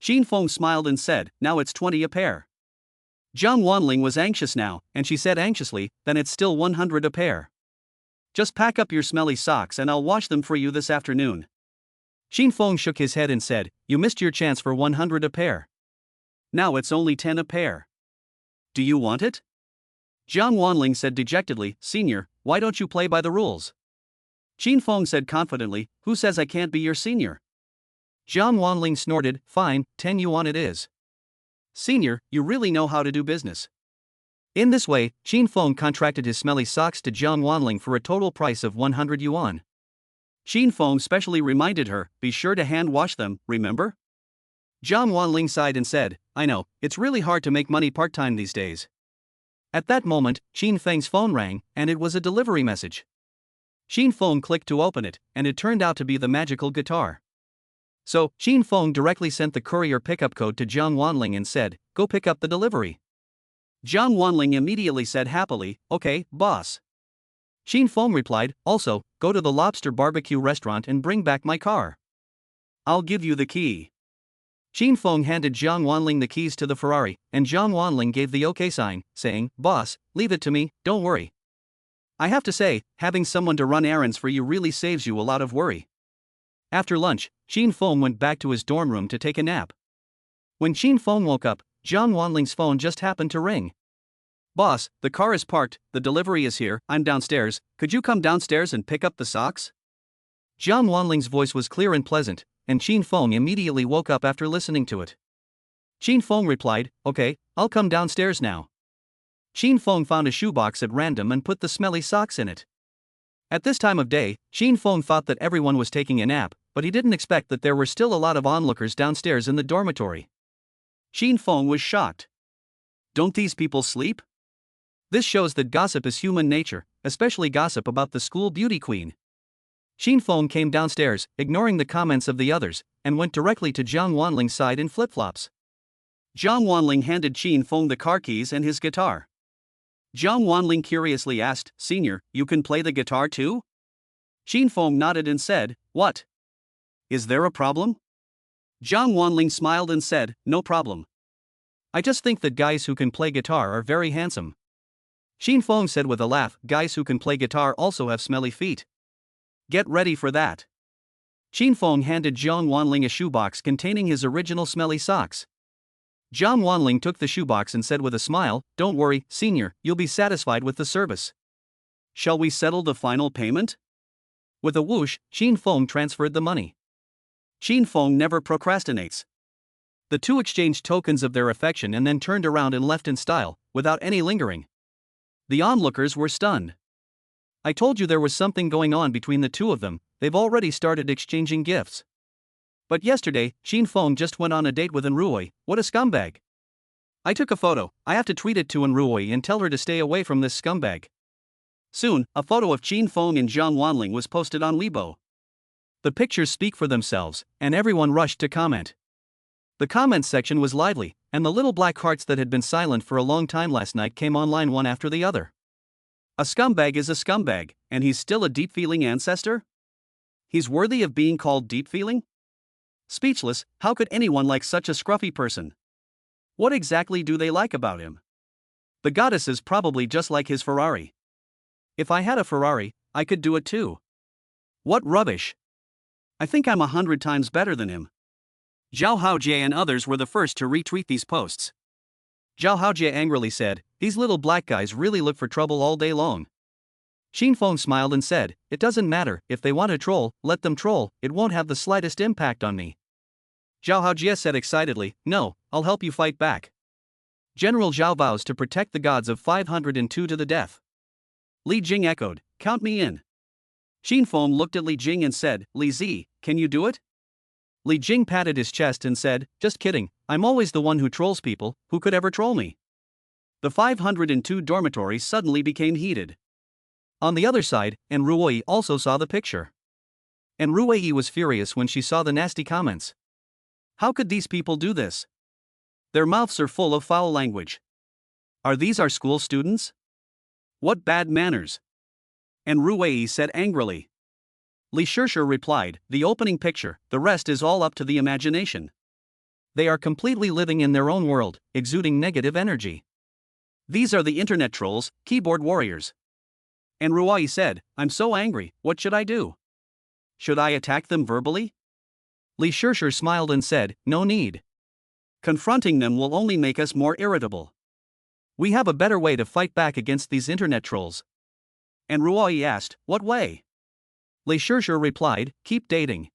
Xin Feng smiled and said, now it's 20 a pair. Jiang Wanling was anxious now, and she said anxiously, then it's still 100 a pair. Just pack up your smelly socks and I'll wash them for you this afternoon. Xin Feng shook his head and said, you missed your chance for 100 a pair. Now it's only 10 a pair. Do you want it? Jiang Wanling said dejectedly, senior, why don't you play by the rules? Xin Feng said confidently, who says I can't be your senior? Jiang Wanling snorted, fine, 10 yuan it is. Senior, you really know how to do business. In this way, Xin Feng contracted his smelly socks to Jiang Wanling for a total price of 100 yuan. Xin Feng specially reminded her, be sure to hand wash them, remember? Jiang Wanling sighed and said, I know, it's really hard to make money part-time these days. At that moment, Xin Feng's phone rang, and it was a delivery message. Xin Feng clicked to open it, and it turned out to be the magical guitar. So, Xin Feng directly sent the courier pickup code to Jiang Wanling and said, go pick up the delivery. Jiang Wanling immediately said happily, okay, boss. Xin Feng replied, also, go to the lobster barbecue restaurant and bring back my car. I'll give you the key. Xin Feng handed Jiang Wanling the keys to the Ferrari, and Jiang Wanling gave the OK sign, saying, boss, leave it to me, don't worry. I have to say, having someone to run errands for you really saves you a lot of worry. After lunch, Xin Feng went back to his dorm room to take a nap. When Xin Feng woke up, Jiang Wanling's phone just happened to ring. Boss, the car is parked, the delivery is here, I'm downstairs, could you come downstairs and pick up the socks? Jiang Wanling's voice was clear and pleasant, and Xin Feng immediately woke up after listening to it. Xin Feng replied, okay, I'll come downstairs now. Xin Feng found a shoebox at random and put the smelly socks in it. At this time of day, Xin Feng thought that everyone was taking a nap, but he didn't expect that there were still a lot of onlookers downstairs in the dormitory. Xin Feng was shocked. Don't these people sleep? This shows that gossip is human nature, especially gossip about the school beauty queen. Xin Feng came downstairs, ignoring the comments of the others, and went directly to Jiang Wanling's side in flip-flops. Jiang Wanling handed Xin Feng the car keys and his guitar. Jiang Wanling curiously asked, Senior, you can play the guitar too? Xin Feng nodded and said, what? Is there a problem? Jiang Wanling smiled and said, no problem. I just think that guys who can play guitar are very handsome. Xin Feng said with a laugh, guys who can play guitar also have smelly feet. Get ready for that. Xin Feng handed Jiang Wanling a shoebox containing his original smelly socks. Jiang Wanling took the shoebox and said with a smile, "Don't worry, senior, you'll be satisfied with the service. Shall we settle the final payment?" With a whoosh, Xin Feng transferred the money. Xin Feng never procrastinates. The two exchanged tokens of their affection and then turned around and left in style, without any lingering. The onlookers were stunned. I told you there was something going on between the two of them, they've already started exchanging gifts. But yesterday, Xin Feng just went on a date with Enrui, what a scumbag. I took a photo, I have to tweet it to Enrui and tell her to stay away from this scumbag. Soon, a photo of Xin Feng and Jiang Wanling was posted on Weibo. The pictures speak for themselves, and everyone rushed to comment. The comments section was lively, and the little black hearts that had been silent for a long time last night came online one after the other. A scumbag is a scumbag, and he's still a deep-feeling ancestor? He's worthy of being called deep-feeling? Speechless, how could anyone like such a scruffy person? What exactly do they like about him? The goddess is probably just like his Ferrari. If I had a Ferrari, I could do it too. What rubbish! I think I'm 100 times better than him. Zhao Haojie and others were the first to retweet these posts. Zhao Haojie angrily said, "These little black guys really look for trouble all day long." Xin Feng smiled and said, "It doesn't matter, if they want to troll, let them troll, it won't have the slightest impact on me." Zhao Haojie said excitedly, "No, I'll help you fight back. General Zhao vows to protect the gods of 502 to the death." Li Jing echoed, "Count me in." Xin Feng looked at Li Jing and said, "Li Zi, can you do it?" Li Jing patted his chest and said, "Just kidding, I'm always the one who trolls people, who could ever troll me?" The 502 dormitory suddenly became heated. On the other side, Enrui also saw the picture. Enrui was furious when she saw the nasty comments. How could these people do this? Their mouths are full of foul language. Are these our school students? What bad manners! Enrui said angrily. Li Shishir replied, "The opening picture, the rest is all up to the imagination. They are completely living in their own world, exuding negative energy. These are the internet trolls, keyboard warriors." Enrui said, "I'm so angry, what should I do? Should I attack them verbally?" Li Shishir smiled and said, "No need. Confronting them will only make us more irritable. We have a better way to fight back against these internet trolls." Enrui asked, "What way?" Li Shishir replied, "Keep dating.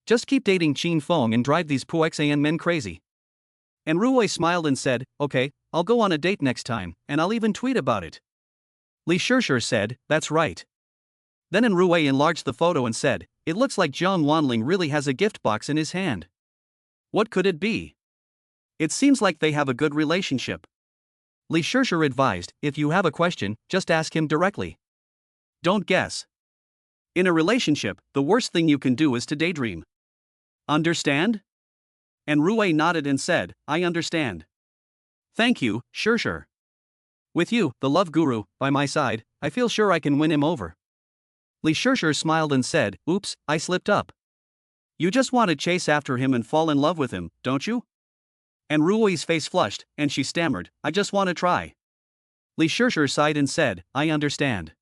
Just keep dating Xin Feng and drive these Puxan men crazy." Enrui smiled and said, "Okay, I'll go on a date next time, and I'll even tweet about it." Li Shishir said, "That's right." Then Enrui enlarged the photo and said, "It looks like Jiang Wanling really has a gift box in his hand. What could it be? It seems like they have a good relationship." Li Shishir advised, "If you have a question, just ask him directly. Don't guess. In a relationship, the worst thing you can do is to daydream. Understand?" Enrui nodded and said, "I understand. Thank you, Shishir. With you, the love guru, by my side, I feel sure I can win him over." Li Shishir smiled and said, "Oops, I slipped up. You just want to chase after him and fall in love with him, don't you?" Enrui's face flushed, and she stammered, "I just want to try." Li Shishir sighed and said, "I understand.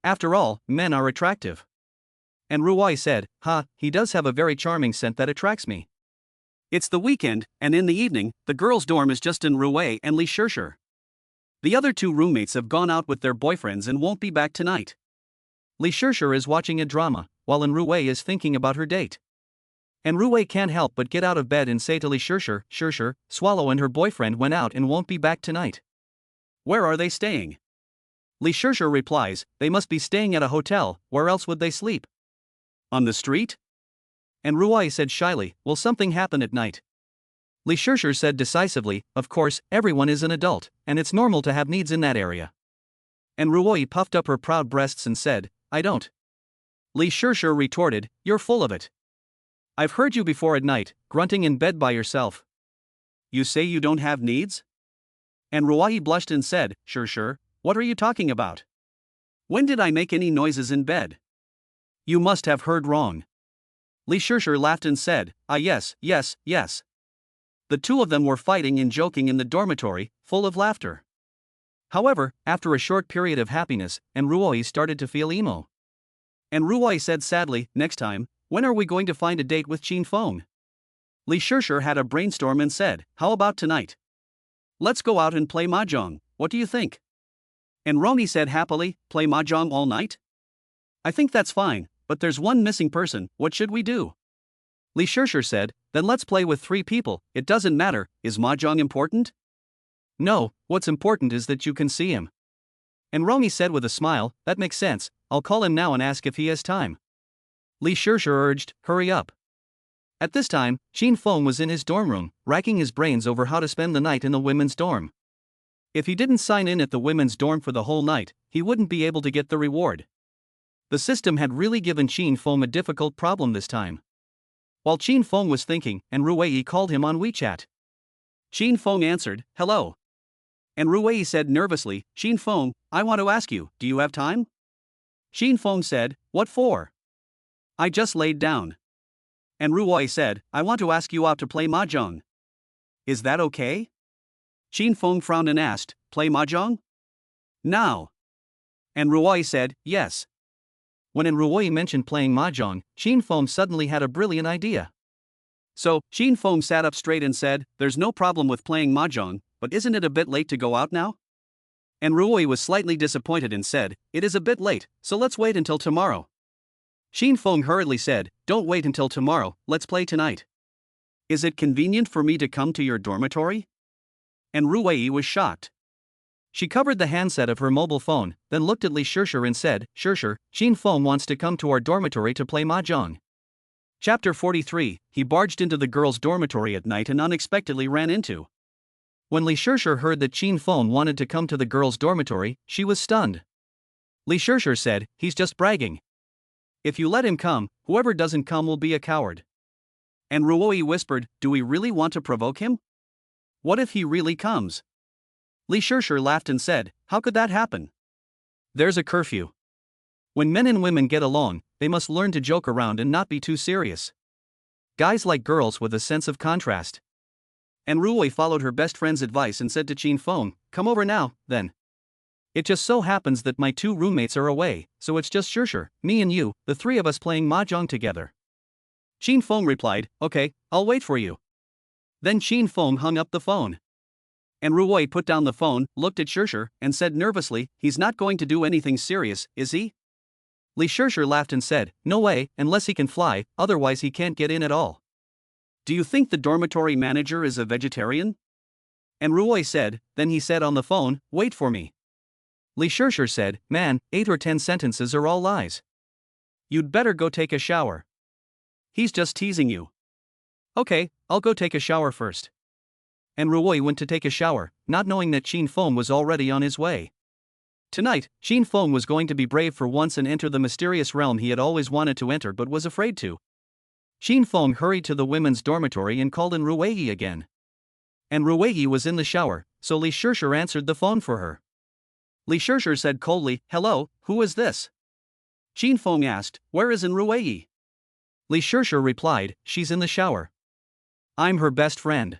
After all, men are attractive." Enrui said, "Ha, he does have a very charming scent that attracts me." It's the weekend, and in the evening, the girls' dorm is just Enrui and Li Shishir. The other two roommates have gone out with their boyfriends and won't be back tonight. Li Shishir is watching a drama, while Enrui is thinking about her date. Enrui can't help but get out of bed and say to Li Shishir, "Shishir, Swallow and her boyfriend went out and won't be back tonight. Where are they staying?" Li Shishir replies, "They must be staying at a hotel, where else would they sleep? On the street?" Enrui said shyly, "Will something happen at night?" Li Shishir said decisively, "Of course, everyone is an adult, and it's normal to have needs in that area." Enrui puffed up her proud breasts and said, "I don't." Li Shishir retorted, "You're full of it. I've heard you before at night, grunting in bed by yourself. You say you don't have needs?" Enrui blushed and said, Shishir, what are you talking about? When did I make any noises in bed? You must have heard wrong." Li Shishir laughed and said, "Ah yes, yes, yes." The two of them were fighting and joking in the dormitory, full of laughter. However, after a short period of happiness, and Ruoi started to feel emo. And Ruoi said sadly, next time, when are we going to find a date with Qin Feng? Li Shishir had a brainstorm and said, how about tonight? Let's go out and play mahjong, what do you think? And Roni said happily, play mahjong all night? I think that's fine, but there's one missing person, what should we do? Li Shishir said, then let's play with 3 people, it doesn't matter, is mahjong important? No, what's important is that you can see him. And Roni said with a smile, that makes sense, I'll call him now and ask if he has time. Li Shishir urged, hurry up. At this time, Qin Feng was in his dorm room, racking his brains over how to spend the night in the women's dorm. If he didn't sign in at the women's dorm for the whole night, he wouldn't be able to get the reward. The system had really given Qin Feng a difficult problem this time. While Qin Feng was thinking, and Ruei called him on WeChat. Qin Feng answered, hello. And Ruei said nervously, Qin Feng, I want to ask you, do you have time? Qin Feng said, what for? I just laid down. And Ruoi said, I want to ask you out to play mahjong. Is that okay? Qin Feng frowned and asked, play mahjong? Now. And Ruoi said, yes. When Ruoi mentioned playing mahjong, Qin Feng suddenly had a brilliant idea. So, Qin Feng sat up straight and said, there's no problem with playing mahjong, but isn't it a bit late to go out now? And Ruoi was slightly disappointed and said, it is a bit late, so let's wait until tomorrow. Qin Feng hurriedly said, don't wait until tomorrow, let's play tonight. Is it convenient for me to come to your dormitory? And Ruei was shocked. She covered the handset of her mobile phone, then looked at Li Shishir and said, Shishir, Qin Feng wants to come to our dormitory to play mahjong. Chapter 43, he barged into the girls' dormitory at night and unexpectedly ran into. When Li Shishir heard that Qin Feng wanted to come to the girls' dormitory, she was stunned. Li Shishir said, he's just bragging. If you let him come, whoever doesn't come will be a coward. And Ruoi whispered, do we really want to provoke him? What if he really comes? Li Shishir laughed and said, how could that happen? There's a curfew. When men and women get along, they must learn to joke around and not be too serious. Guys like girls with a sense of contrast. And Ruoi followed her best friend's advice and said to Qin Feng, come over now, then. It just so happens that my 2 roommates are away, so it's just Shishir, me and you, the 3 of us playing mahjong together. Qin Feng replied, okay, I'll wait for you. Then Qin Feng hung up the phone. And Ruoi put down the phone, looked at Shishir, and said nervously, he's not going to do anything serious, is he? Li Shishir laughed and said, no way, unless he can fly, otherwise he can't get in at all. Do you think the dormitory manager is a vegetarian? And Ruoi said, then he said on the phone, wait for me. Li Shishir said, man, 8 or 10 sentences are all lies. You'd better go take a shower. He's just teasing you. Okay, I'll go take a shower first. And Ruoi went to take a shower, not knowing that Qin Feng was already on his way. Tonight, Qin Feng was going to be brave for once and enter the mysterious realm he had always wanted to enter but was afraid to. Qin Feng hurried to the women's dormitory and called in Ruei again. And Ruei was in the shower, so Li Shishir answered the phone for her. Li Shishir said coldly, hello, who is this? Qin Feng asked, where is Ruei? Li Shishir replied, she's in the shower. I'm her best friend.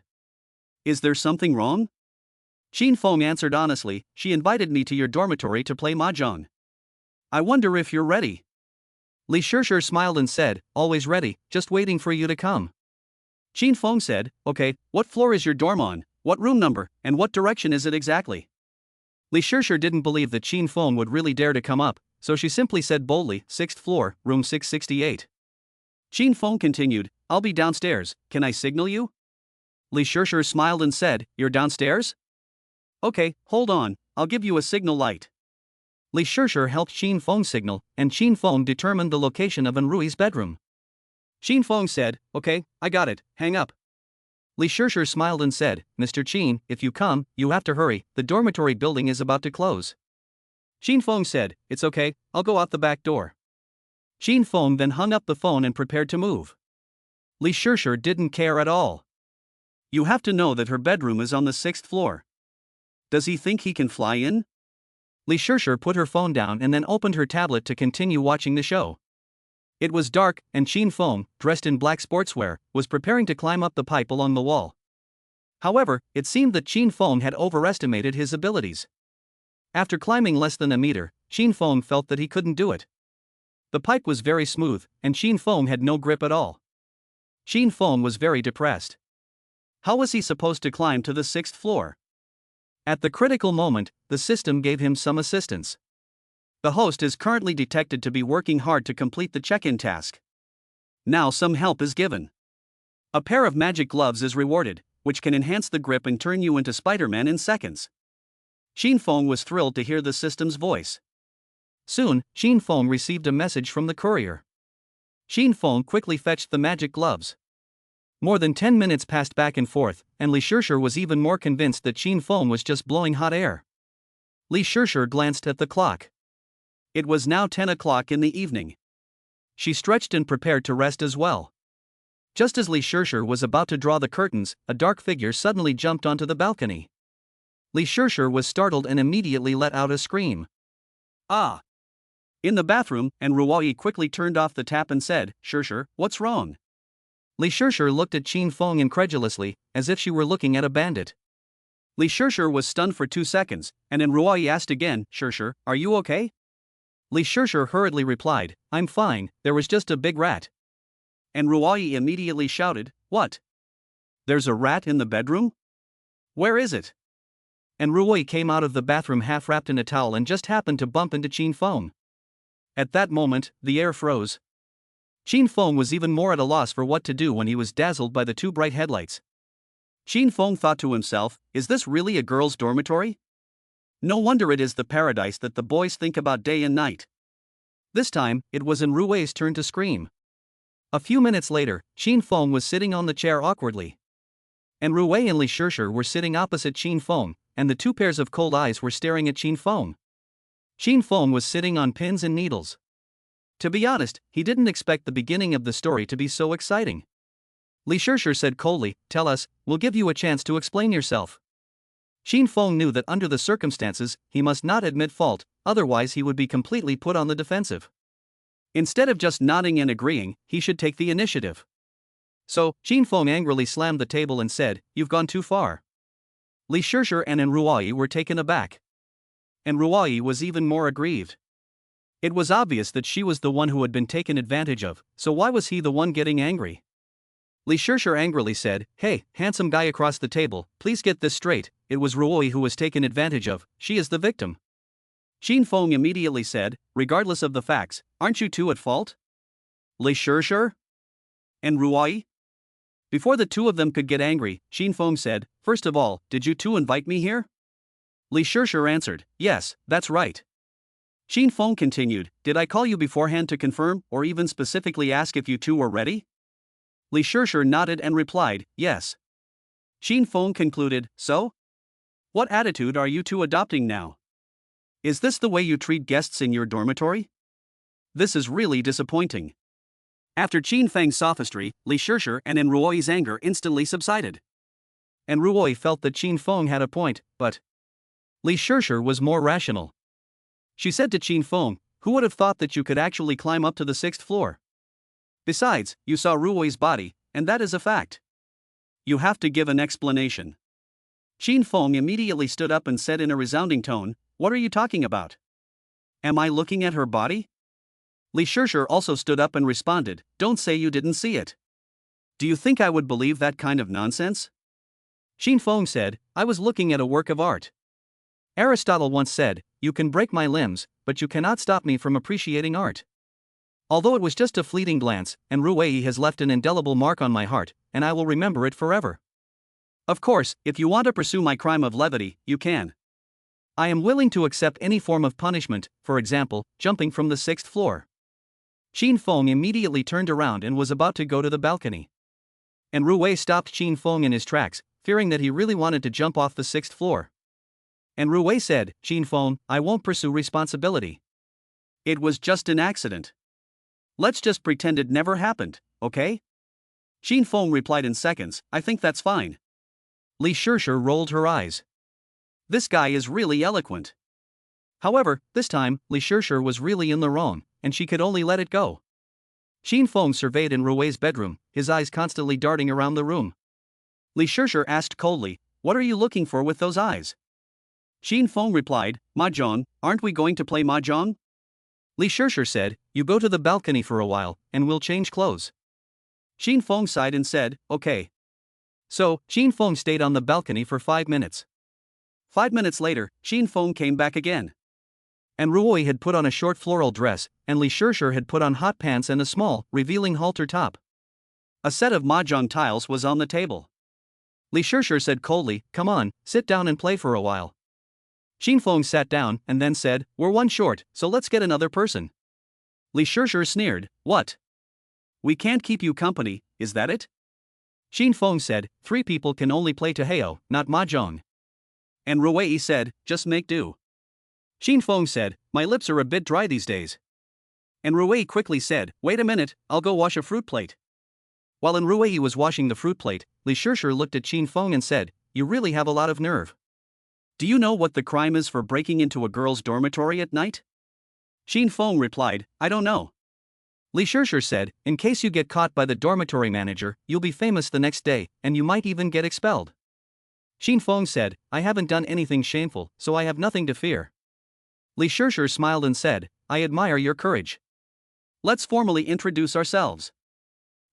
Is there something wrong? Qin Feng answered honestly, she invited me to your dormitory to play mahjong. I wonder if you're ready. Li Shishir smiled and said, always ready, just waiting for you to come. Qin Feng said, okay, what floor is your dorm on, what room number, and what direction is it exactly? Li Shishir didn't believe that Qin Feng would really dare to come up, so she simply said boldly, 6th floor, room 668. Qin Feng continued, I'll be downstairs, can I signal you? Li Shishir smiled and said, you're downstairs? Okay, hold on, I'll give you a signal light. Li Shishir helped Qin Feng signal, and Qin Feng determined the location of Rui's bedroom. Qin Feng said, okay, I got it, hang up. Li Shishir smiled and said, Mr. Qin, if you come, you have to hurry, the dormitory building is about to close. Qin Feng said, it's okay, I'll go out the back door. Qin Feng then hung up the phone and prepared to move. Li Shishir didn't care at all. You have to know that her bedroom is on the 6th floor. Does he think he can fly in? Li Shishir put her phone down and then opened her tablet to continue watching the show. It was dark, and Qin Feng, dressed in black sportswear, was preparing to climb up the pipe along the wall. However, it seemed that Qin Feng had overestimated his abilities. After climbing less than a meter, Xin Feng felt that he couldn't do it. The pipe was very smooth, and Xin Feng had no grip at all. Xin Feng was very depressed. How was he supposed to climb to the 6th floor? At the critical moment, the system gave him some assistance. The host is currently detected to be working hard to complete the check-in task. Now some help is given. A pair of magic gloves is rewarded, which can enhance the grip and turn you into Spider-Man in seconds. Xin Feng was thrilled to hear the system's voice. Soon, Xin Feng received a message from the courier. Xin Feng quickly fetched the magic gloves. More than 10 minutes passed back and forth, and Li Shishir was even more convinced that Xin Feng was just blowing hot air. Li Shishir glanced at the clock. It was now 10 o'clock in the evening. She stretched and prepared to rest as well. Just as Li Shishir was about to draw the curtains, a dark figure suddenly jumped onto the balcony. Li Shishir was startled and immediately let out a scream. Ah! In the bathroom, and Ruoyi quickly turned off the tap and said, "Shishir, what's wrong?" Li Shishir looked at Xin Feng incredulously, as if she were looking at a bandit. Li Shishir was stunned for 2 seconds, and then Ruoyi asked again, "Shishir, are you okay?" Li Shishir hurriedly replied, "I'm fine, there was just a big rat." And Ruoyi immediately shouted, "What? There's a rat in the bedroom? Where is it?" And Ruoyi came out of the bathroom half wrapped in a towel and just happened to bump into Xin Feng. At that moment, the air froze. Xin Feng was even more at a loss for what to do when he was dazzled by the 2 bright headlights. Xin Feng thought to himself, is this really a girl's dormitory? No wonder it is the paradise that the boys think about day and night. This time, it was in Ruoyi's turn to scream. A few minutes later, Xin Feng was sitting on the chair awkwardly. And Ruoyi and Li Shishir were sitting opposite Xin Feng, and the 2 pairs of cold eyes were staring at Xin Feng. Xin Feng was sitting on pins and needles. To be honest, he didn't expect the beginning of the story to be so exciting. Li Shishir said coldly, "Tell us, we'll give you a chance to explain yourself." Xin Feng knew that under the circumstances, he must not admit fault, otherwise he would be completely put on the defensive. Instead of just nodding and agreeing, he should take the initiative. So, Xin Feng angrily slammed the table and said, "You've gone too far." Li Shishir and Ruoyi were taken aback. And Ruoyi was even more aggrieved. It was obvious that she was the one who had been taken advantage of, so why was he the one getting angry? Li Shishir angrily said, "Hey, handsome guy across the table, please get this straight, it was Ruoyi who was taken advantage of, she is the victim." Xin Feng immediately said, "Regardless of the facts, aren't you two at fault? Li Shishir? And Ruoyi?" Before the 2 of them could get angry, Xin Feng said, "First of all, did you 2 invite me here?" Li Shishir answered, "Yes, that's right." Xin Feng continued, "Did I call you beforehand to confirm, or even specifically ask if you 2 were ready?" Li Shishir nodded and replied, "Yes." Xin Feng concluded, "So? What attitude are you 2 adopting now? Is this the way you treat guests in your dormitory? This is really disappointing." After Xin Feng's sophistry, Li Shishir and Ruoyi's anger instantly subsided. And Ruoyi felt that Xin Feng had a point, but Li Shishir was more rational. She said to Xin Feng, "Who would have thought that you could actually climb up to the 6th floor? Besides, you saw Ruoyi's body, and that is a fact. You have to give an explanation." Xin Feng immediately stood up and said in a resounding tone, "What are you talking about? Am I looking at her body?" Li Shishir also stood up and responded, "Don't say you didn't see it. Do you think I would believe that kind of nonsense?" Xin Feng said, "I was looking at a work of art. Aristotle once said, 'You can break my limbs, but you cannot stop me from appreciating art.' Although it was just a fleeting glance, and Ruoyi has left an indelible mark on my heart, and I will remember it forever. Of course, if you want to pursue my crime of levity, you can. I am willing to accept any form of punishment, for example, jumping from the 6th floor." Xin Feng immediately turned around and was about to go to the balcony. And Ruoyi stopped Xin Feng in his tracks, fearing that he really wanted to jump off the 6th floor. And Ruoyi said, "Xin Feng, I won't pursue responsibility. It was just an accident. Let's just pretend it never happened, okay?" Xin Feng replied in seconds, "I think that's fine." Li Shishir rolled her eyes. This guy is really eloquent. However, this time, Li Shishir was really in the wrong, and she could only let it go. Xin Feng surveyed in Ruoyi's bedroom, his eyes constantly darting around the room. Li Shishir asked coldly, "What are you looking for with those eyes?" Xin Feng replied, Mahjong, aren't we going to play Mahjong? Li Shishir said, you go to the balcony for a while, and we'll change clothes. Xin Feng sighed and said, okay. So, Xin Feng stayed on the balcony for 5 minutes. 5 minutes later, Xin Feng came back again. And Ruoi had put on a short floral dress, and Li Shishir had put on hot pants and a small, revealing halter top. A set of mahjong tiles was on the table. Li Shishir said coldly, come on, sit down and play for a while. Xin Feng sat down and then said, we're one short, so let's get another person. Li Shishir sneered, what? We can't keep you company, is that it? Xin Feng said, 3 people can only play Taheo, not mahjong. And Ruei said, just make do. Xin Feng said, my lips are a bit dry these days. And Ruei quickly said, wait a minute, I'll go wash a fruit plate. While Ruei was washing the fruit plate, Li Shishir looked at Xin Feng and said, you really have a lot of nerve. Do you know what the crime is for breaking into a girl's dormitory at night? Xin Feng replied, I don't know. Li Shishir said, in case you get caught by the dormitory manager, you'll be famous the next day, and you might even get expelled. Xin Feng said, I haven't done anything shameful, so I have nothing to fear. Li Shishir smiled and said, I admire your courage. Let's formally introduce ourselves.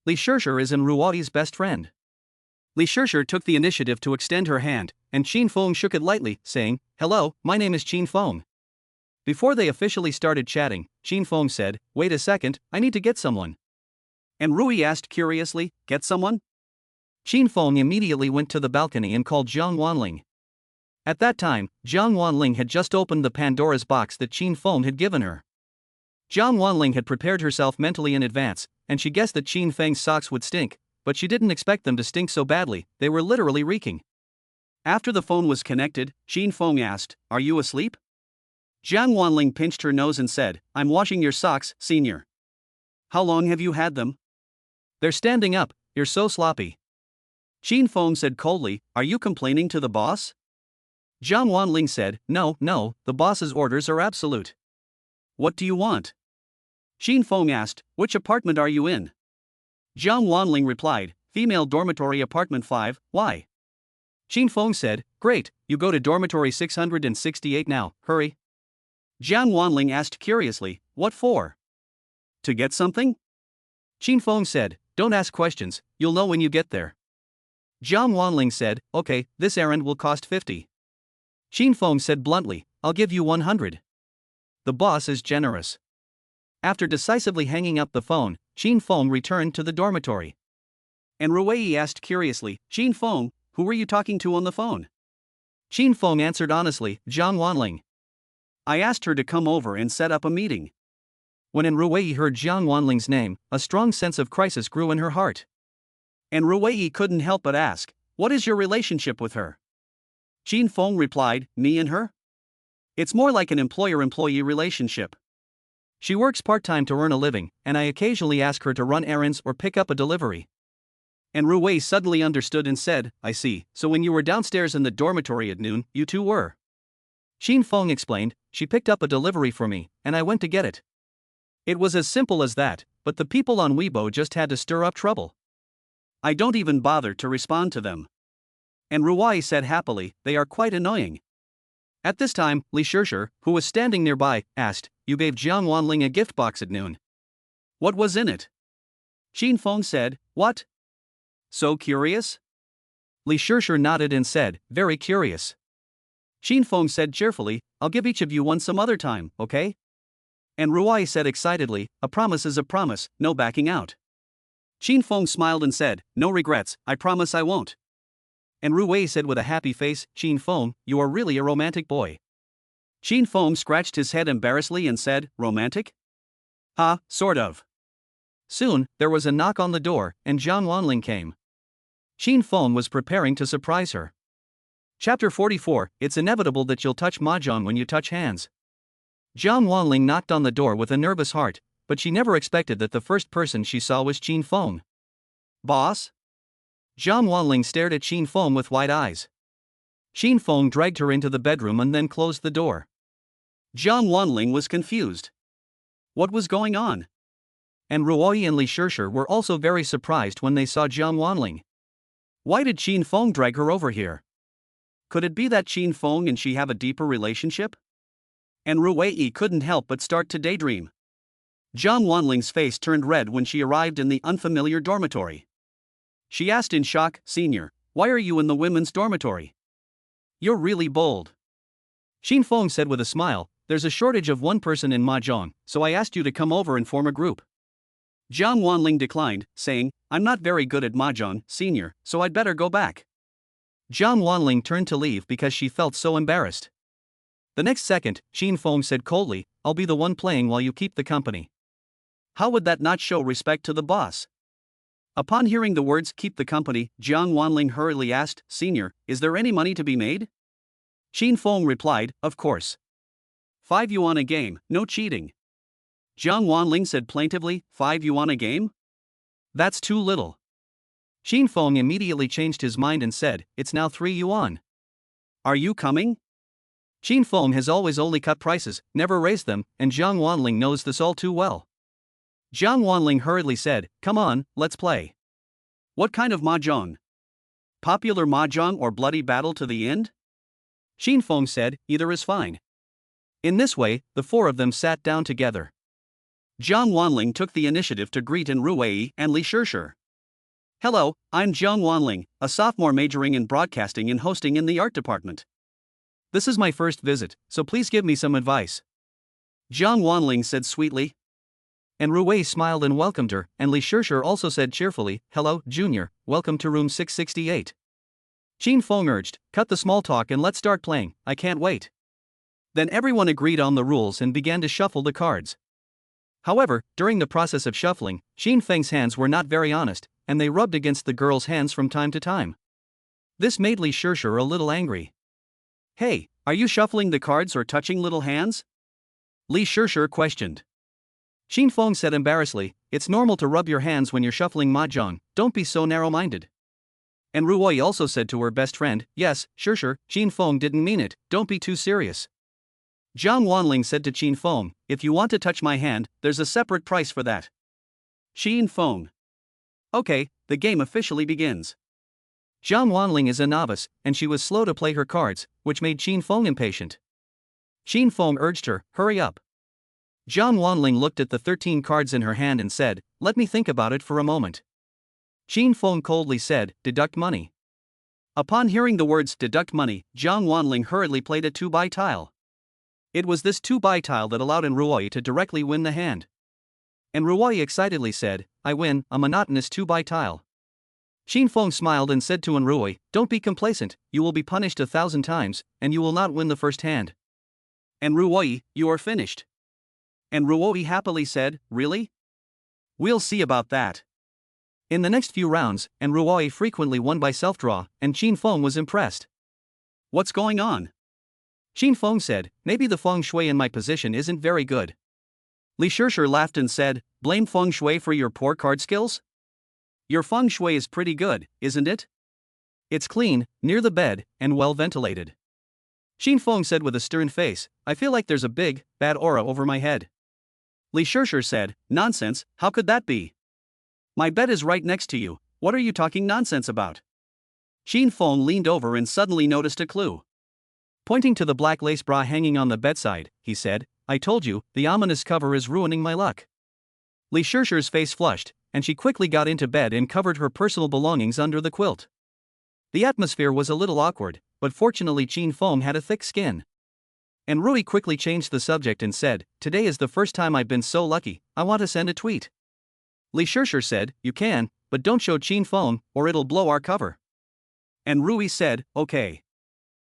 Li Shishir is Ruoi's best friend. Li Shishir took the initiative to extend her hand, and Xin Feng shook it lightly, saying, hello, my name is Xin Feng. Before they officially started chatting, Xin Feng said, wait a second, I need to get someone. And Ruoi asked curiously, get someone? Xin Feng immediately went to the balcony and called Jiang Wanling. At that time, Jiang Wanling had just opened the Pandora's box that Xin Feng had given her. Jiang Wanling had prepared herself mentally in advance, and she guessed that Xin Feng's socks would stink, but she didn't expect them to stink so badly, they were literally reeking. After the phone was connected, Xin Feng asked, are you asleep? Jiang Wanling pinched her nose and said, I'm washing your socks, senior. How long have you had them? They're standing up, you're so sloppy. Xin Feng said coldly, are you complaining to the boss? Jiang Wanling said, no, the boss's orders are absolute. What do you want? Xin Feng asked, which apartment are you in? Jiang Wanling replied, female dormitory apartment 5, why? Xin Feng said, great, you go to dormitory 668 now, hurry. Jiang Wanling asked curiously, what for? To get something? Xin Feng said, don't ask questions, you'll know when you get there. Jiang Wanling said, okay, this errand will cost 50. Xin Feng said bluntly, I'll give you 100. The boss is generous. After decisively hanging up the phone, Xin Feng returned to the dormitory. And Ruei asked curiously, Xin Feng, who were you talking to on the phone? Xin Feng answered honestly, Jiang Wanling. I asked her to come over and set up a meeting. When Ruei heard Jiang Wanling's name, a strong sense of crisis grew in her heart. And Ruei couldn't help but ask, what is your relationship with her? Xin Feng replied, me and her? It's more like an employer-employee relationship. She works part-time to earn a living, and I occasionally ask her to run errands or pick up a delivery. And Ruei suddenly understood and said, I see, so when you were downstairs in the dormitory at noon, you two were. Xin Feng explained, she picked up a delivery for me, and I went to get it. It was as simple as that, but the people on Weibo just had to stir up trouble. I don't even bother to respond to them. And Ruei said happily, they are quite annoying. At this time, Li Shishir, who was standing nearby, asked, you gave Jiang Wanling a gift box at noon. What was in it? Xin Feng said, what? So curious? Li Shishir nodded and said, very curious. Xin Feng said cheerfully, I'll give each of you one some other time, okay? And Ruei said excitedly, a promise is a promise, no backing out. Xin Feng smiled and said, no regrets, I promise I won't. And Ruei said with a happy face, Xin Feng, you are really a romantic boy. Xin Feng scratched his head embarrassedly and said, romantic? Sort of. Soon, there was a knock on the door, and Jiang Wanling came. Xin Feng was preparing to surprise her. Chapter 44, it's inevitable that you'll touch mahjong when you touch hands. Jiang Wanling knocked on the door with a nervous heart, but she never expected that the first person she saw was Xin Feng. Boss? Jiang Wanling stared at Xin Feng with wide eyes. Xin Feng dragged her into the bedroom and then closed the door. Jiang Wanling was confused. What was going on? And Ruoi and Li Shishir were also very surprised when they saw Jiang Wanling. Why did Xin Feng drag her over here? Could it be that Qin Feng and she have a deeper relationship? And Ruwei couldn't help but start to daydream. Jiang Wanling's face turned red when she arrived in the unfamiliar dormitory. She asked in shock, "Senior, why are you in the women's dormitory? You're really bold." Qin Feng said with a smile, "There's a shortage of one person in Mahjong, so I asked you to come over and form a group." Jiang Wanling declined, saying, "I'm not very good at Mahjong, senior, so I'd better go back." Jiang Wanling turned to leave because she felt so embarrassed. The next second, Qin Feng said coldly, "I'll be the one playing while you keep the company." How would that not show respect to the boss? Upon hearing the words "keep the company," Jiang Wanling hurriedly asked, "Senior, is there any money to be made?" Qin Feng replied, "Of course. 5 yuan a game, no cheating." Jiang Wanling said plaintively, 5 yuan a game? That's too little. Qin Feng immediately changed his mind and said, "It's now 3 yuan. Are you coming?" Qin Feng has always only cut prices, never raised them, and Jiang Wanling knows this all too well. Jiang Wanling hurriedly said, "Come on, let's play." "What kind of mahjong? Popular mahjong or bloody battle to the end?" Qin Feng said, "Either is fine." In this way, the four of them sat down together. Jiang Wanling took the initiative to greet in Ruwei and Li Shishir. "Hello, I'm Jiang Wanling, a sophomore majoring in broadcasting and hosting in the art department. This is my first visit, so please give me some advice," Jiang Wanling said sweetly. And Ruwei smiled and welcomed her, and Li Shishir also said cheerfully, "Hello, Junior, welcome to room 668. Qin Feng urged, "Cut the small talk and let's start playing, I can't wait." Then everyone agreed on the rules and began to shuffle the cards. However, during the process of shuffling, Qin Feng's hands were not very honest, and they rubbed against the girl's hands from time to time. This made Li Shishir a little angry. "Hey, are you shuffling the cards or touching little hands?" Li Shishir questioned. Qin Feng said embarrassedly, "It's normal to rub your hands when you're shuffling mahjong, don't be so narrow-minded." And Ruoi also said to her best friend, "Yes, Shishir, Qin Feng didn't mean it, don't be too serious." Jiang Wanling said to Qin Feng, "If you want to touch my hand, there's a separate price for that." Qin Feng. Okay, the game officially begins. Jiang Wanling is a novice, and she was slow to play her cards, which made Qin Feng impatient. Qin Feng urged her, "Hurry up." Jiang Wanling looked at the 13 cards in her hand and said, "Let me think about it for a moment." Qin Feng coldly said, "Deduct money." Upon hearing the words "deduct money," Jiang Wanling hurriedly played a 2-buy tile. It was this 2-buy tile that allowed Ruoi to directly win the hand. And Ruoi excitedly said, "I win, a monotonous 2-buy tile." Qin Feng smiled and said to Ruoi, "Don't be complacent, you will be punished 1,000 times, and you will not win the first hand." And Ruoi, "You are finished." And Ruoi happily said, "Really? We'll see about that." In the next few rounds, and Ruoi frequently won by self-draw, and Qin Feng was impressed. "What's going on?" Qin Feng said, "Maybe the feng shui in my position isn't very good." Li Shishir laughed and said, "Blame feng shui for your poor card skills? Your feng shui is pretty good, isn't it? It's clean, near the bed, and well ventilated." Qin Feng said with a stern face, "I feel like there's a big, bad aura over my head." Li Shishir said, "Nonsense, how could that be? My bed is right next to you, what are you talking nonsense about?" Qin Feng leaned over and suddenly noticed a clue. Pointing to the black lace bra hanging on the bedside, he said, "I told you, the ominous cover is ruining my luck." Li Shishir's face flushed, and she quickly got into bed and covered her personal belongings under the quilt. The atmosphere was a little awkward, but fortunately Qin Feng had a thick skin. And Rui quickly changed the subject and said, "Today is the first time I've been so lucky, I want to send a tweet." Li Shishir said, "You can, but don't show Qin Feng, or it'll blow our cover." And Rui said, "Okay."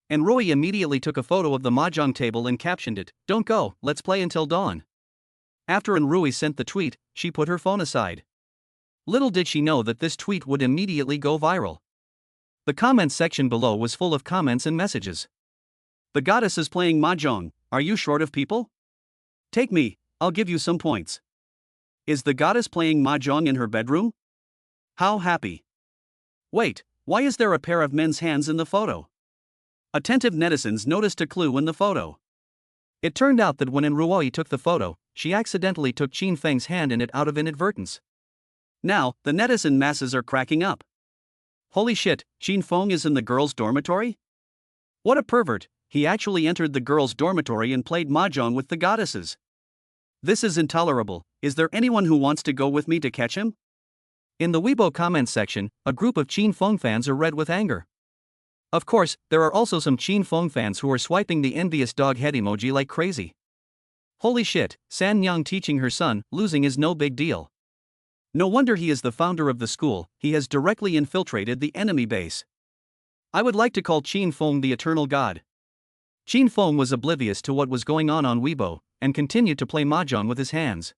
And Roy immediately took a photo of the mahjong table and captioned it, "Don't go, let's play until dawn." After Rui sent the tweet, she put her phone aside. Little did she know that this tweet would immediately go viral. The comments section below was full of comments and messages. "The goddess is playing mahjong, are you short of people? Take me, I'll give you some points. Is the goddess playing mahjong in her bedroom? How happy. Wait, why is there a pair of men's hands in the photo?" Attentive netizens noticed a clue in the photo. It turned out that when Ruoi took the photo, she accidentally took Qin Feng's hand in it out of inadvertence. Now, the netizen masses are cracking up. Holy shit, Qin Feng is in the girls' dormitory? What a pervert, he actually entered the girls' dormitory and played mahjong with the goddesses. This is intolerable, is there anyone who wants to go with me to catch him? In the Weibo comments section, a group of Qin Feng fans are red with anger. Of course, there are also some Qin Feng fans who are swiping the envious dog head emoji like crazy. Holy shit, San Yang teaching her son, losing is no big deal. No wonder he is the founder of the school, he has directly infiltrated the enemy base. I would like to call Qin Feng the eternal god. Qin Feng was oblivious to what was going on Weibo, and continued to play mahjong with his hands.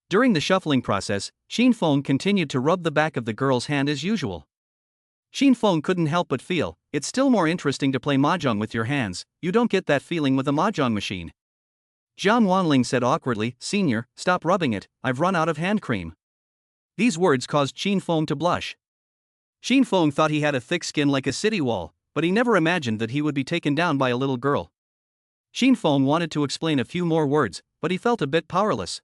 During the shuffling process, Qin Feng continued to rub the back of the girl's hand as usual. Qin Feng couldn't help but feel, it's still more interesting to play mahjong with your hands, you don't get that feeling with a mahjong machine. Jiang Wanling said awkwardly, Senior, stop rubbing it, I've run out of hand cream. These words caused Qin Feng to blush. Qin Feng thought he had a thick skin like a city wall, but he never imagined that he would be taken down by a little girl. Qin Feng wanted to explain a few more words, but he felt a bit powerless.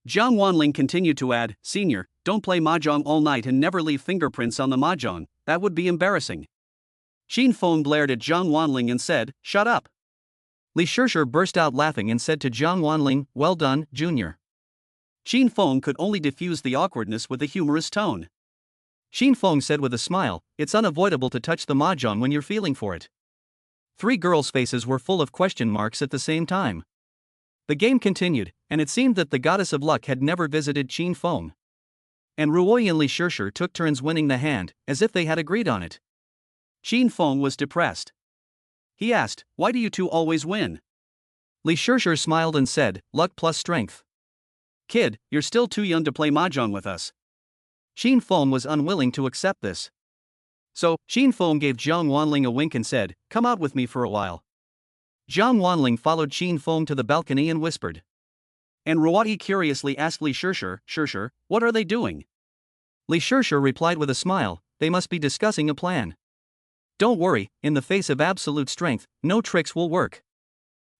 Jiang Wanling continued to add, Senior, don't play mahjong all night and never leave fingerprints on the mahjong, that would be embarrassing. Qin Feng glared at Jiang Wanling and said, shut up. Li Shishir burst out laughing and said to Jiang Wanling, well done, Junior. Qin Feng could only diffuse the awkwardness with a humorous tone. Qin Feng said with a smile, it's unavoidable to touch the mahjong when you're feeling for it. Three girls' faces were full of question marks at the same time. The game continued, and it seemed that the goddess of luck had never visited Qin Feng. And Ruoyi and Li Shishir took turns winning the hand, as if they had agreed on it. Qin Feng was depressed. He asked, why do you two always win? Li Shishir smiled and said, luck plus strength. Kid, you're still too young to play mahjong with us. Qin Feng was unwilling to accept this. So, Qin Feng gave Jiang Wanling a wink and said, come out with me for a while. Jiang Wanling followed Qin Feng to the balcony and whispered. And Ruoyi curiously asked Li Shishir, what are they doing? Li Shishir replied with a smile, they must be discussing a plan. Don't worry, in the face of absolute strength, no tricks will work.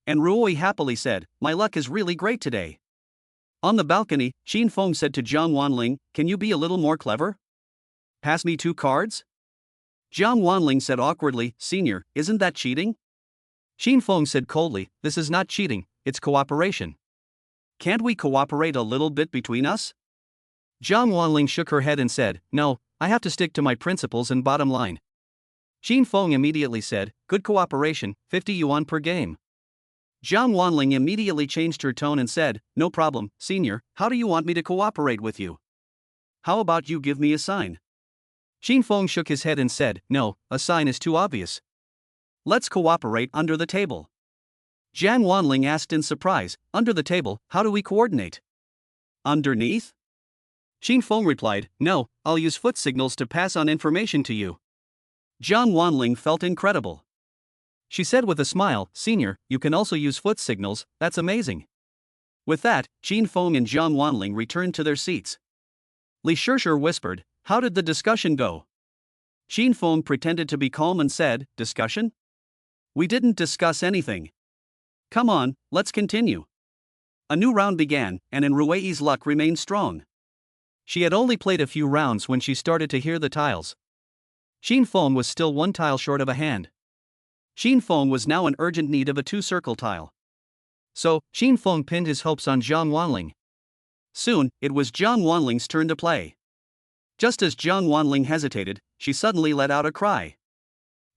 And Ruoyi happily said, my luck is really great today. On the balcony, Qin Feng said to Jiang Wanling, can you be a little more clever? Pass me 2 cards? Jiang Wanling said awkwardly, Senior, isn't that cheating? Qin Feng said coldly, this is not cheating, it's cooperation. Can't we cooperate a little bit between us? Jiang Wanling shook her head and said, no, I have to stick to my principles and bottom line. Qin Feng immediately said, good cooperation, 50 yuan per game. Jiang Wanling immediately changed her tone and said, no problem, Senior, how do you want me to cooperate with you? How about you give me a sign? Qin Feng shook his head and said, no, a sign is too obvious. Let's cooperate under the table. Jiang Wanling asked in surprise, under the table, how do we coordinate? Underneath? Qin Feng replied, no, I'll use foot signals to pass on information to you. Jiang Wanling felt incredible. She said with a smile, Senior, you can also use foot signals, that's amazing. With that, Qin Feng and Jiang Wanling returned to their seats. Li Shishir whispered, how did the discussion go? Qin Feng pretended to be calm and said, discussion? We didn't discuss anything. Come on, let's continue. A new round began, and Ruoyi's luck remained strong. She had only played a few rounds when she started to hear the tiles. Qin Feng was still 1 tile short of a hand. Qin Feng was now in urgent need of a 2-circle tile. So, Qin Feng pinned his hopes on Jiang Wanling. Soon, it was Jiang Wanling's turn to play. Just as Jiang Wanling hesitated, she suddenly let out a cry.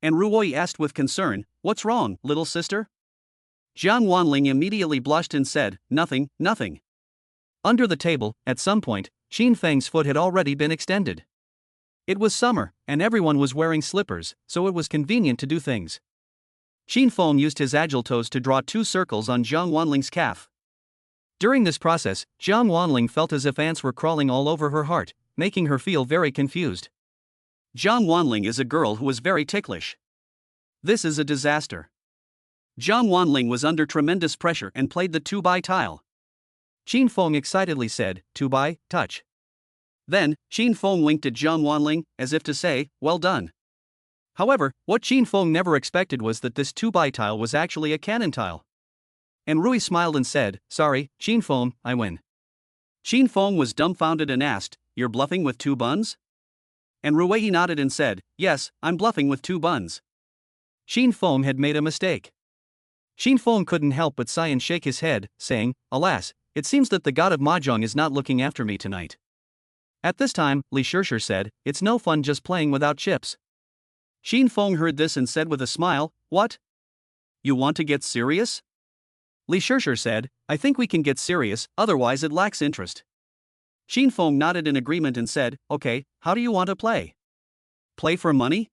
And Ruoyi asked with concern, what's wrong, little sister? Jiang Wanling immediately blushed and said, nothing, nothing. Under the table, at some point, Qin Feng's foot had already been extended. It was summer, and everyone was wearing slippers, so it was convenient to do things. Qin Feng used his agile toes to draw 2 circles on Jiang Wanling's calf. During this process, Jiang Wanling felt as if ants were crawling all over her heart, making her feel very confused. Jiang Wanling is a girl who is very ticklish. This is a disaster. Jiang Wanling was under tremendous pressure and played the 2-by tile. Qin Feng excitedly said, 2-by, touch. Then, Qin Feng winked at Jiang Wanling, as if to say, well done. However, what Qin Feng never expected was that this 2-by tile was actually a cannon tile. And Rui smiled and said, sorry, Qin Feng, I win. Qin Feng was dumbfounded and asked, you're bluffing with 2 buns? And Ruoyi nodded and said, yes, I'm bluffing with 2 buns. Xin Feng had made a mistake. Xin Feng couldn't help but sigh and shake his head, saying, "Alas, it seems that the god of Mahjong is not looking after me tonight." At this time, Li Shishir said, "It's no fun just playing without chips." Xin Feng heard this and said with a smile, "What? You want to get serious?" Li Shishir said, "I think we can get serious, otherwise it lacks interest." Xin Feng nodded in agreement and said, "Okay, how do you want to play? Play for money?"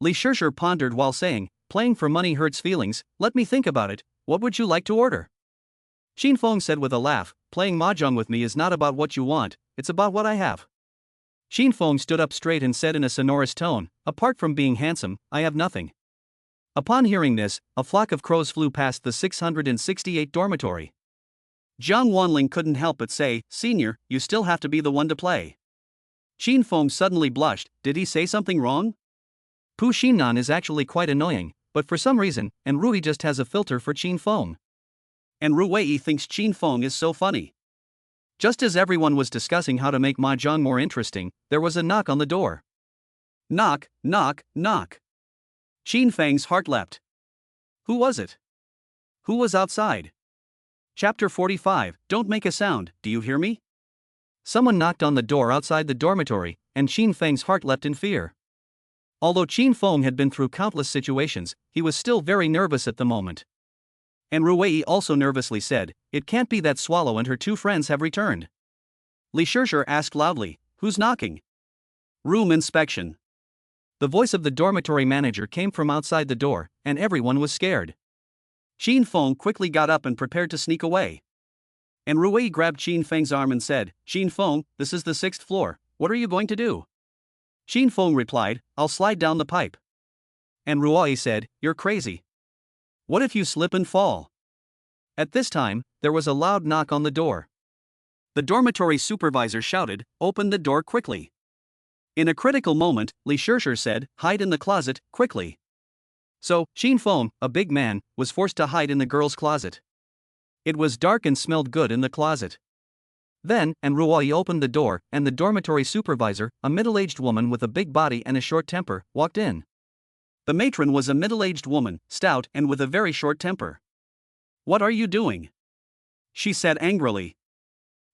Li Shishir pondered while saying, "Playing for money hurts feelings, let me think about it, what would you like to order?" Xin Feng said with a laugh, "Playing mahjong with me is not about what you want, it's about what I have." Xin Feng stood up straight and said in a sonorous tone, "Apart from being handsome, I have nothing." Upon hearing this, a flock of crows flew past the 668 dormitory. Jiang Wanling couldn't help but say, "Senior, you still have to be the one to play." Xin Feng suddenly blushed, did he say something wrong? Pu Xinnan is actually quite annoying, but for some reason, and Rui just has a filter for Xin Feng. And Ruwei thinks Xin Feng is so funny. Just as everyone was discussing how to make mahjong more interesting, there was a knock on the door. Knock, knock, knock. Xin Feng's heart leapt. Who was it? Who was outside? Chapter 45, Don't make a sound, do you hear me? Someone knocked on the door outside the dormitory, and Xin Feng's heart leapt in fear. Although Xin Feng had been through countless situations, he was still very nervous at the moment. And Ruwei also nervously said, "It can't be that Swallow and her two friends have returned." Li Shishir asked loudly, "Who's knocking?" Room inspection. The voice of the dormitory manager came from outside the door, and everyone was scared. Xin Feng quickly got up and prepared to sneak away. And Ruwei grabbed Xin Feng's arm and said, "Xin Feng, this is the 6th floor, what are you going to do?" Xin Feng replied, "I'll slide down the pipe." And Ruwei said, "You're crazy. What if you slip and fall?" At this time, there was a loud knock on the door. The dormitory supervisor shouted, "Open the door quickly." In a critical moment, Li Shishir said, "Hide in the closet, quickly." So, Xin Feng, a big man, was forced to hide in the girls' closet. It was dark and smelled good in the closet. Then, and Ruoi opened the door, and the dormitory supervisor, a middle-aged woman with a big body and a short temper, walked in. The matron was a middle-aged woman, stout and with a very short temper. "What are you doing?" she said angrily.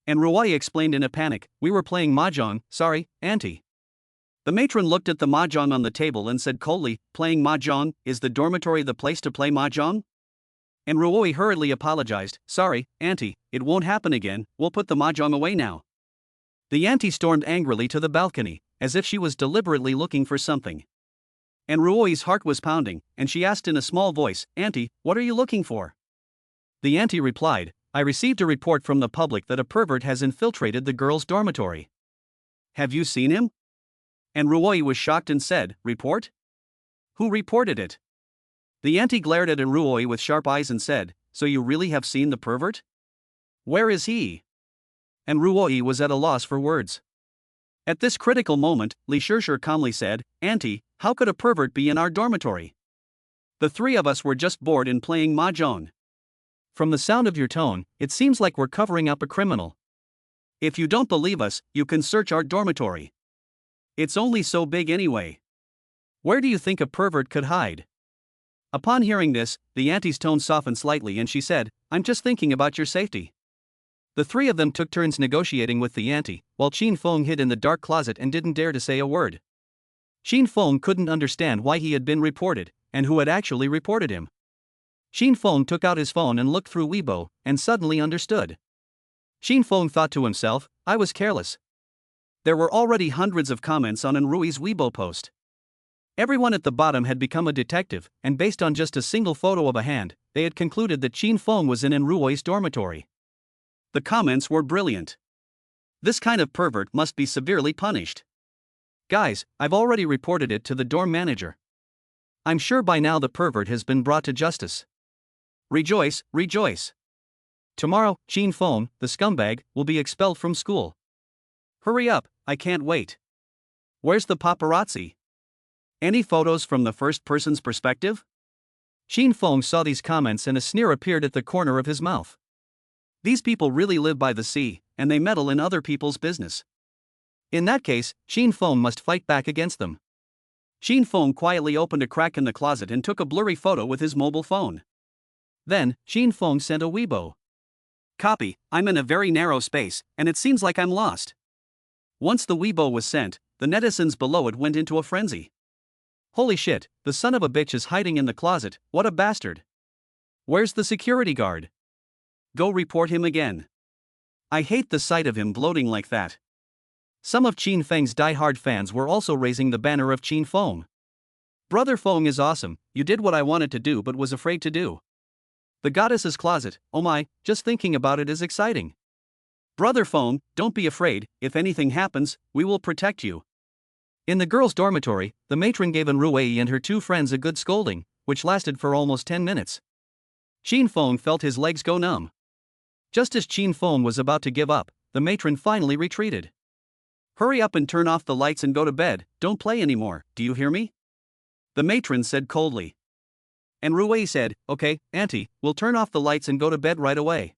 And Ruwei explained in a panic, "We were playing mahjong, sorry, auntie." The matron looked at the mahjong on the table and said coldly, "Playing mahjong, is the dormitory the place to play mahjong?" And Ruoi hurriedly apologized, "Sorry, auntie, it won't happen again, we'll put the mahjong away now." The auntie stormed angrily to the balcony, as if she was deliberately looking for something. And Ruoi's heart was pounding, and she asked in a small voice, "Auntie, what are you looking for?" The auntie replied, "I received a report from the public that a pervert has infiltrated the girls' dormitory." "Have you seen him?" And Ruoi was shocked and said, "Report? Who reported it?" The auntie glared at Ruoi with sharp eyes and said, "So you really have seen the pervert? Where is he?" And Ruoi was at a loss for words. At this critical moment, Li Shishir calmly said, "Auntie, how could a pervert be in our dormitory? The three of us were just bored in playing mahjong. From the sound of your tone, it seems like we're covering up a criminal. If you don't believe us, you can search our dormitory. It's only so big anyway. Where do you think a pervert could hide?" Upon hearing this, the auntie's tone softened slightly and she said, "I'm just thinking about your safety." The three of them took turns negotiating with the auntie, while Xin Feng hid in the dark closet and didn't dare to say a word. Xin Feng couldn't understand why he had been reported, and who had actually reported him. Xin Feng took out his phone and looked through Weibo, and suddenly understood. Xin Feng thought to himself, "I was careless." There were already hundreds of comments on Enrui's Weibo post. Everyone at the bottom had become a detective, and based on just a single photo of a hand, they had concluded that Xin Feng was in Enrui's dormitory. The comments were brilliant. This kind of pervert must be severely punished. Guys, I've already reported it to the dorm manager. I'm sure by now the pervert has been brought to justice. Rejoice, rejoice. Tomorrow, Xin Feng, the scumbag, will be expelled from school. Hurry up, I can't wait. Where's the paparazzi? Any photos from the first person's perspective? Xin Feng saw these comments and a sneer appeared at the corner of his mouth. These people really live by the sea, and they meddle in other people's business. In that case, Xin Feng must fight back against them. Xin Feng quietly opened a crack in the closet and took a blurry photo with his mobile phone. Then, Xin Feng sent a Weibo. Copy, I'm in a very narrow space, and it seems like I'm lost. Once the Weibo was sent, the netizens below it went into a frenzy. Holy shit, the son of a bitch is hiding in the closet, what a bastard. Where's the security guard? Go report him again. I hate the sight of him gloating like that. Some of Qin Feng's die-hard fans were also raising the banner of Qin Feng. Brother Feng is awesome, you did what I wanted to do but was afraid to do. The goddess's closet, oh my, just thinking about it is exciting. Brother Feng, don't be afraid, if anything happens, we will protect you. In the girls' dormitory, the matron gave Ruei and her two friends a good scolding, which lasted for almost 10 minutes. Qin Feng felt his legs go numb. Just as Qin Feng was about to give up, the matron finally retreated. Hurry up and turn off the lights and go to bed, don't play anymore, do you hear me? The matron said coldly. And Ruei said, okay, auntie, we'll turn off the lights and go to bed right away.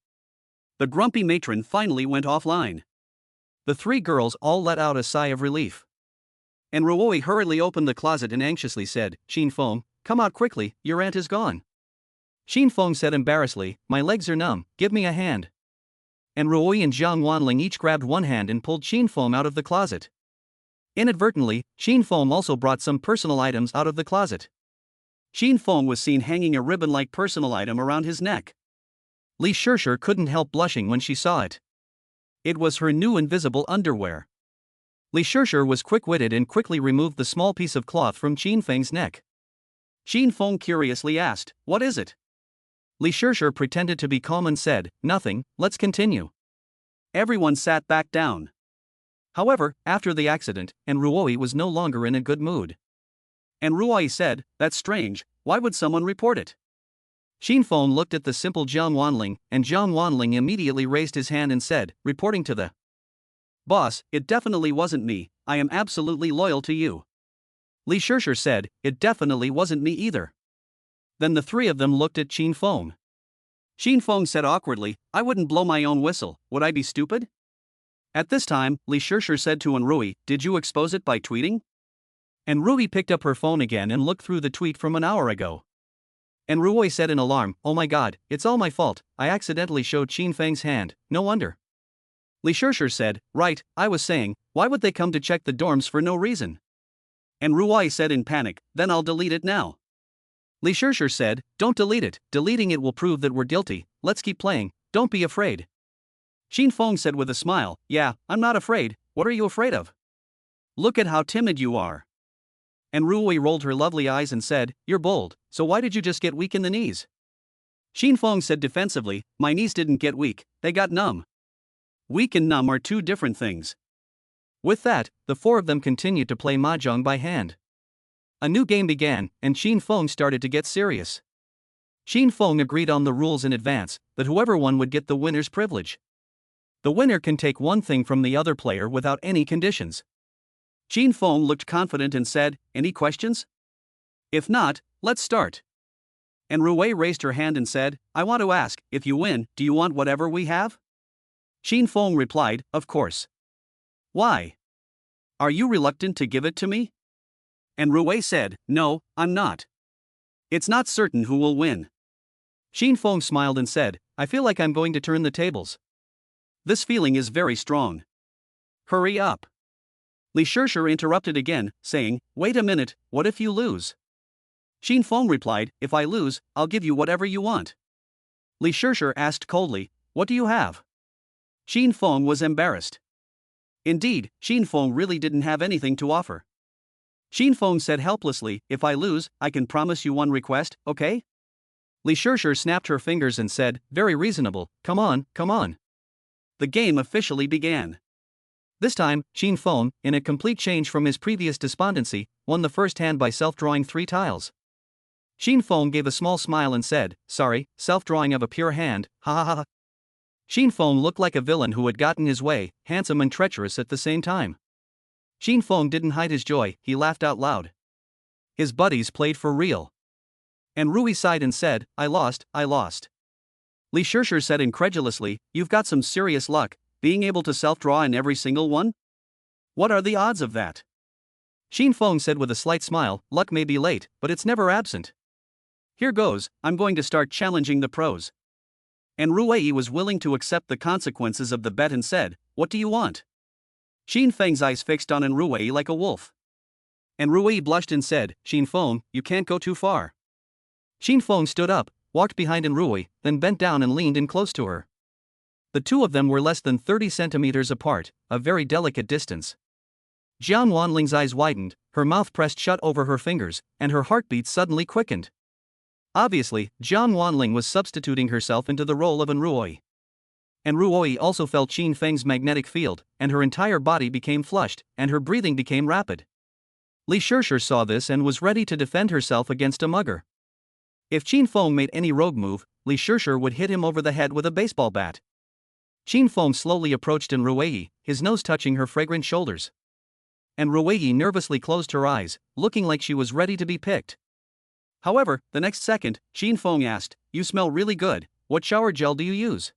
The grumpy matron finally went offline. The three girls all let out a sigh of relief. And Ruei hurriedly opened the closet and anxiously said, Qin Feng, come out quickly, your aunt is gone. Qin Feng said embarrassedly, my legs are numb, give me a hand. And Ruei and Zhang Wanling each grabbed one hand and pulled Qin Feng out of the closet. Inadvertently, Qin Feng also brought some personal items out of the closet. Qin Feng was seen hanging a ribbon-like personal item around his neck. Li Shishir couldn't help blushing when she saw it. It was her new invisible underwear. Li Shishir was quick-witted and quickly removed the small piece of cloth from Qin Feng's neck. Qin Feng curiously asked, what is it? Li Shishir pretended to be calm and said, nothing, let's continue. Everyone sat back down. However, after the accident, and Ruei was no longer in a good mood. And Ruei said, that's strange, why would someone report it? Qin Feng looked at the simple Zhang Wanling, and Zhang Wanling immediately raised his hand and said, reporting to the boss, it definitely wasn't me, I am absolutely loyal to you. Li Shishir said, it definitely wasn't me either. Then the three of them looked at Qin Feng. Qin Feng said awkwardly, I wouldn't blow my own whistle, would I be stupid? At this time, Li Shishir said to Enrui, did you expose it by tweeting? Enrui picked up her phone again and looked through the tweet from an hour ago. Enrui said in alarm, oh my god, it's all my fault, I accidentally showed Qin Feng's hand, no wonder. Li Shishir said, right, I was saying, why would they come to check the dorms for no reason? Enrui said in panic, then I'll delete it now. Li Shishir said, don't delete it, deleting it will prove that we're guilty, let's keep playing, don't be afraid. Qin Feng said with a smile, yeah, I'm not afraid, what are you afraid of? Look at how timid you are. And Ruei rolled her lovely eyes and said, you're bold, so why did you just get weak in the knees? Qin Feng said defensively, my knees didn't get weak, they got numb. Weak and numb are two different things. With that, the four of them continued to play mahjong by hand. A new game began, and Qin Feng started to get serious. Qin Feng agreed on the rules in advance, that whoever won would get the winner's privilege. The winner can take one thing from the other player without any conditions. Qin Feng looked confident and said, any questions? If not, let's start. And Ruei raised her hand and said, I want to ask, if you win, do you want whatever we have? Qin Feng replied, of course. Why? Are you reluctant to give it to me? And Ruei said, no, I'm not. It's not certain who will win. Qin Feng smiled and said, I feel like I'm going to turn the tables. This feeling is very strong. Hurry up. Li Shishir interrupted again, saying, wait a minute, what if you lose? Qin Feng replied, if I lose, I'll give you whatever you want. Li Shishir asked coldly, what do you have? Qin Feng was embarrassed. Indeed, Qin Feng really didn't have anything to offer. Qin Feng said helplessly, if I lose, I can promise you one request, okay? Li Shishir snapped her fingers and said, very reasonable, come on, come on. The game officially began. This time, Qin Feng, in a complete change from his previous despondency, won the first hand by self-drawing 3 tiles. Qin Feng gave a small smile and said, sorry, self-drawing of a pure hand, ha ha ha. Qin Feng looked like a villain who had gotten his way, handsome and treacherous at the same time. Qin Feng didn't hide his joy, he laughed out loud. His buddies played for real. And Rui sighed and said, I lost. Li Shishir said incredulously, you've got some serious luck, being able to self-draw in every single one? What are the odds of that? Xin Feng said with a slight smile, luck may be late, but it's never absent. Here goes, I'm going to start challenging the pros. And Ruwei was willing to accept the consequences of the bet and said, what do you want? Xin Feng's eyes fixed on Ruwei like a wolf. And Ruwei blushed and said, Xin Feng, you can't go too far. Xin Feng stood up, walked behind Ruwei, then bent down and leaned in close to her. The two of them were less than 30 centimeters apart, a very delicate distance. Jiang Wanling's eyes widened, her mouth pressed shut over her fingers, and her heartbeat suddenly quickened. Obviously, Jiang Wanling was substituting herself into the role of Ruoi. And Ruoi also felt Xin Feng's magnetic field, and her entire body became flushed, and her breathing became rapid. Li Shishir saw this and was ready to defend herself against a mugger. If Xin Feng made any rogue move, Li Shishir would hit him over the head with a baseball bat. Xin Feng slowly approached Ruwei, his nose touching her fragrant shoulders. And Ruwei nervously closed her eyes, looking like she was ready to be picked. However, the next second, Xin Feng asked, you smell really good, what shower gel do you use?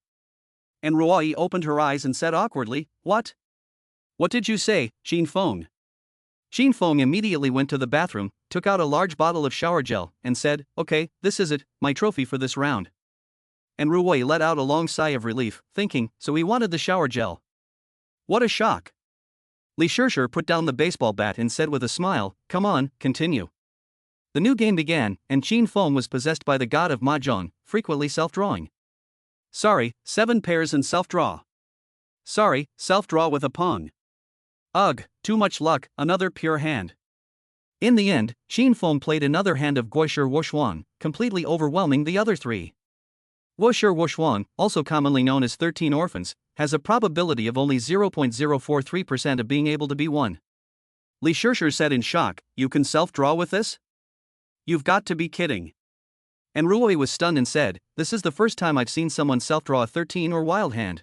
And Ruwei opened her eyes and said awkwardly, what? What did you say, Xin Feng? Xin Feng immediately went to the bathroom, took out a large bottle of shower gel, and said, okay, this is it, my trophy for this round. And Ruwei let out a long sigh of relief, thinking, so he wanted the shower gel. What a shock! Li Shishir put down the baseball bat and said with a smile, come on, continue. The new game began, and Xin Feng was possessed by the god of Mahjong, frequently self-drawing. Sorry, 7 pairs and self-draw. Sorry, self-draw with a pong. Ugh, too much luck, another pure hand. In the end, Xin Feng played another hand of Guoshir Wushuang, completely overwhelming the other 3. Guoshir Wushuang, also commonly known as 13 orphans, has a probability of only 0.043% of being able to be won. Li Shishir said in shock, you can self-draw with this? You've got to be kidding. And Ruwei was stunned and said, this is the first time I've seen someone self-draw a 13 or wild hand.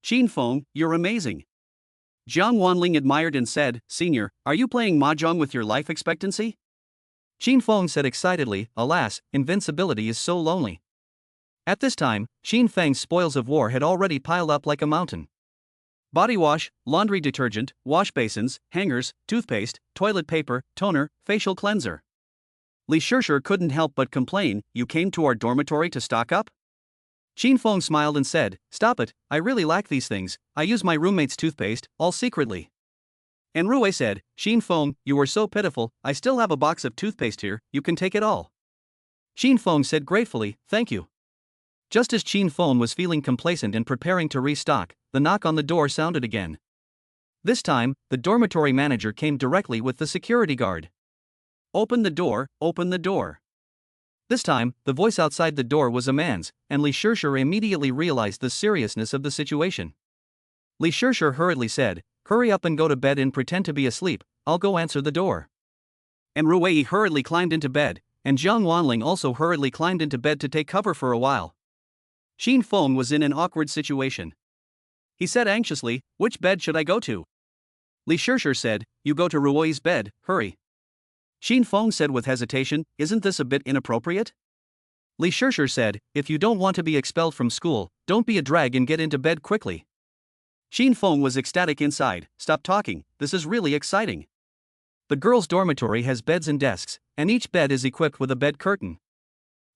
Xin Feng, you're amazing. Jiang Wanling admired and said, Senior, are you playing mahjong with your life expectancy? Xin Feng said excitedly, alas, invincibility is so lonely. At this time, Xin Feng's spoils of war had already piled up like a mountain. Body wash, laundry detergent, wash basins, hangers, toothpaste, toilet paper, toner, facial cleanser. Li Shishir couldn't help but complain, you came to our dormitory to stock up? Xin Feng smiled and said, stop it, I really lack these things, I use my roommate's toothpaste, all secretly. And Ruwei said, Xin Feng, you were so pitiful, I still have a box of toothpaste here, you can take it all. Xin Feng said gratefully, thank you. Just as Xin Feng was feeling complacent and preparing to restock, the knock on the door sounded again. This time, the dormitory manager came directly with the security guard. Open the door, open the door. This time, the voice outside the door was a man's, and Li Shishir immediately realized the seriousness of the situation. Li Shishir hurriedly said, hurry up and go to bed and pretend to be asleep, I'll go answer the door. And Ruwei hurriedly climbed into bed, and Jiang Wanling also hurriedly climbed into bed to take cover for a while. Xin Feng was in an awkward situation. He said anxiously, which bed should I go to? Li Shishir said, you go to Ruwei's bed, hurry. Xin Feng said with hesitation, isn't this a bit inappropriate? Li Shishir said, if you don't want to be expelled from school, don't be a drag and get into bed quickly. Xin Feng was ecstatic inside, stop talking, this is really exciting. The girls' dormitory has beds and desks, and each bed is equipped with a bed curtain.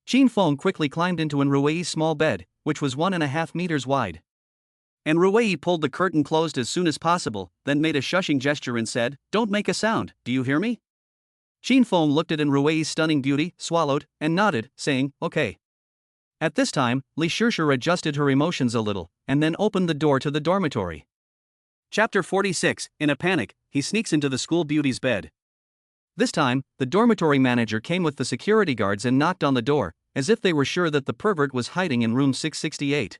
Xin Feng quickly climbed into Ruwei's small bed, which was 1.5 meters wide. And Ruwei pulled the curtain closed as soon as possible, then made a shushing gesture and said, don't make a sound, do you hear me? Xin Feng looked at Ruwei's stunning beauty, swallowed, and nodded, saying, okay. At this time, Li Shishir adjusted her emotions a little, and then opened the door to the dormitory. Chapter 46, in a panic, he sneaks into the school beauty's bed. This time, the dormitory manager came with the security guards and knocked on the door, as if they were sure that the pervert was hiding in room 668.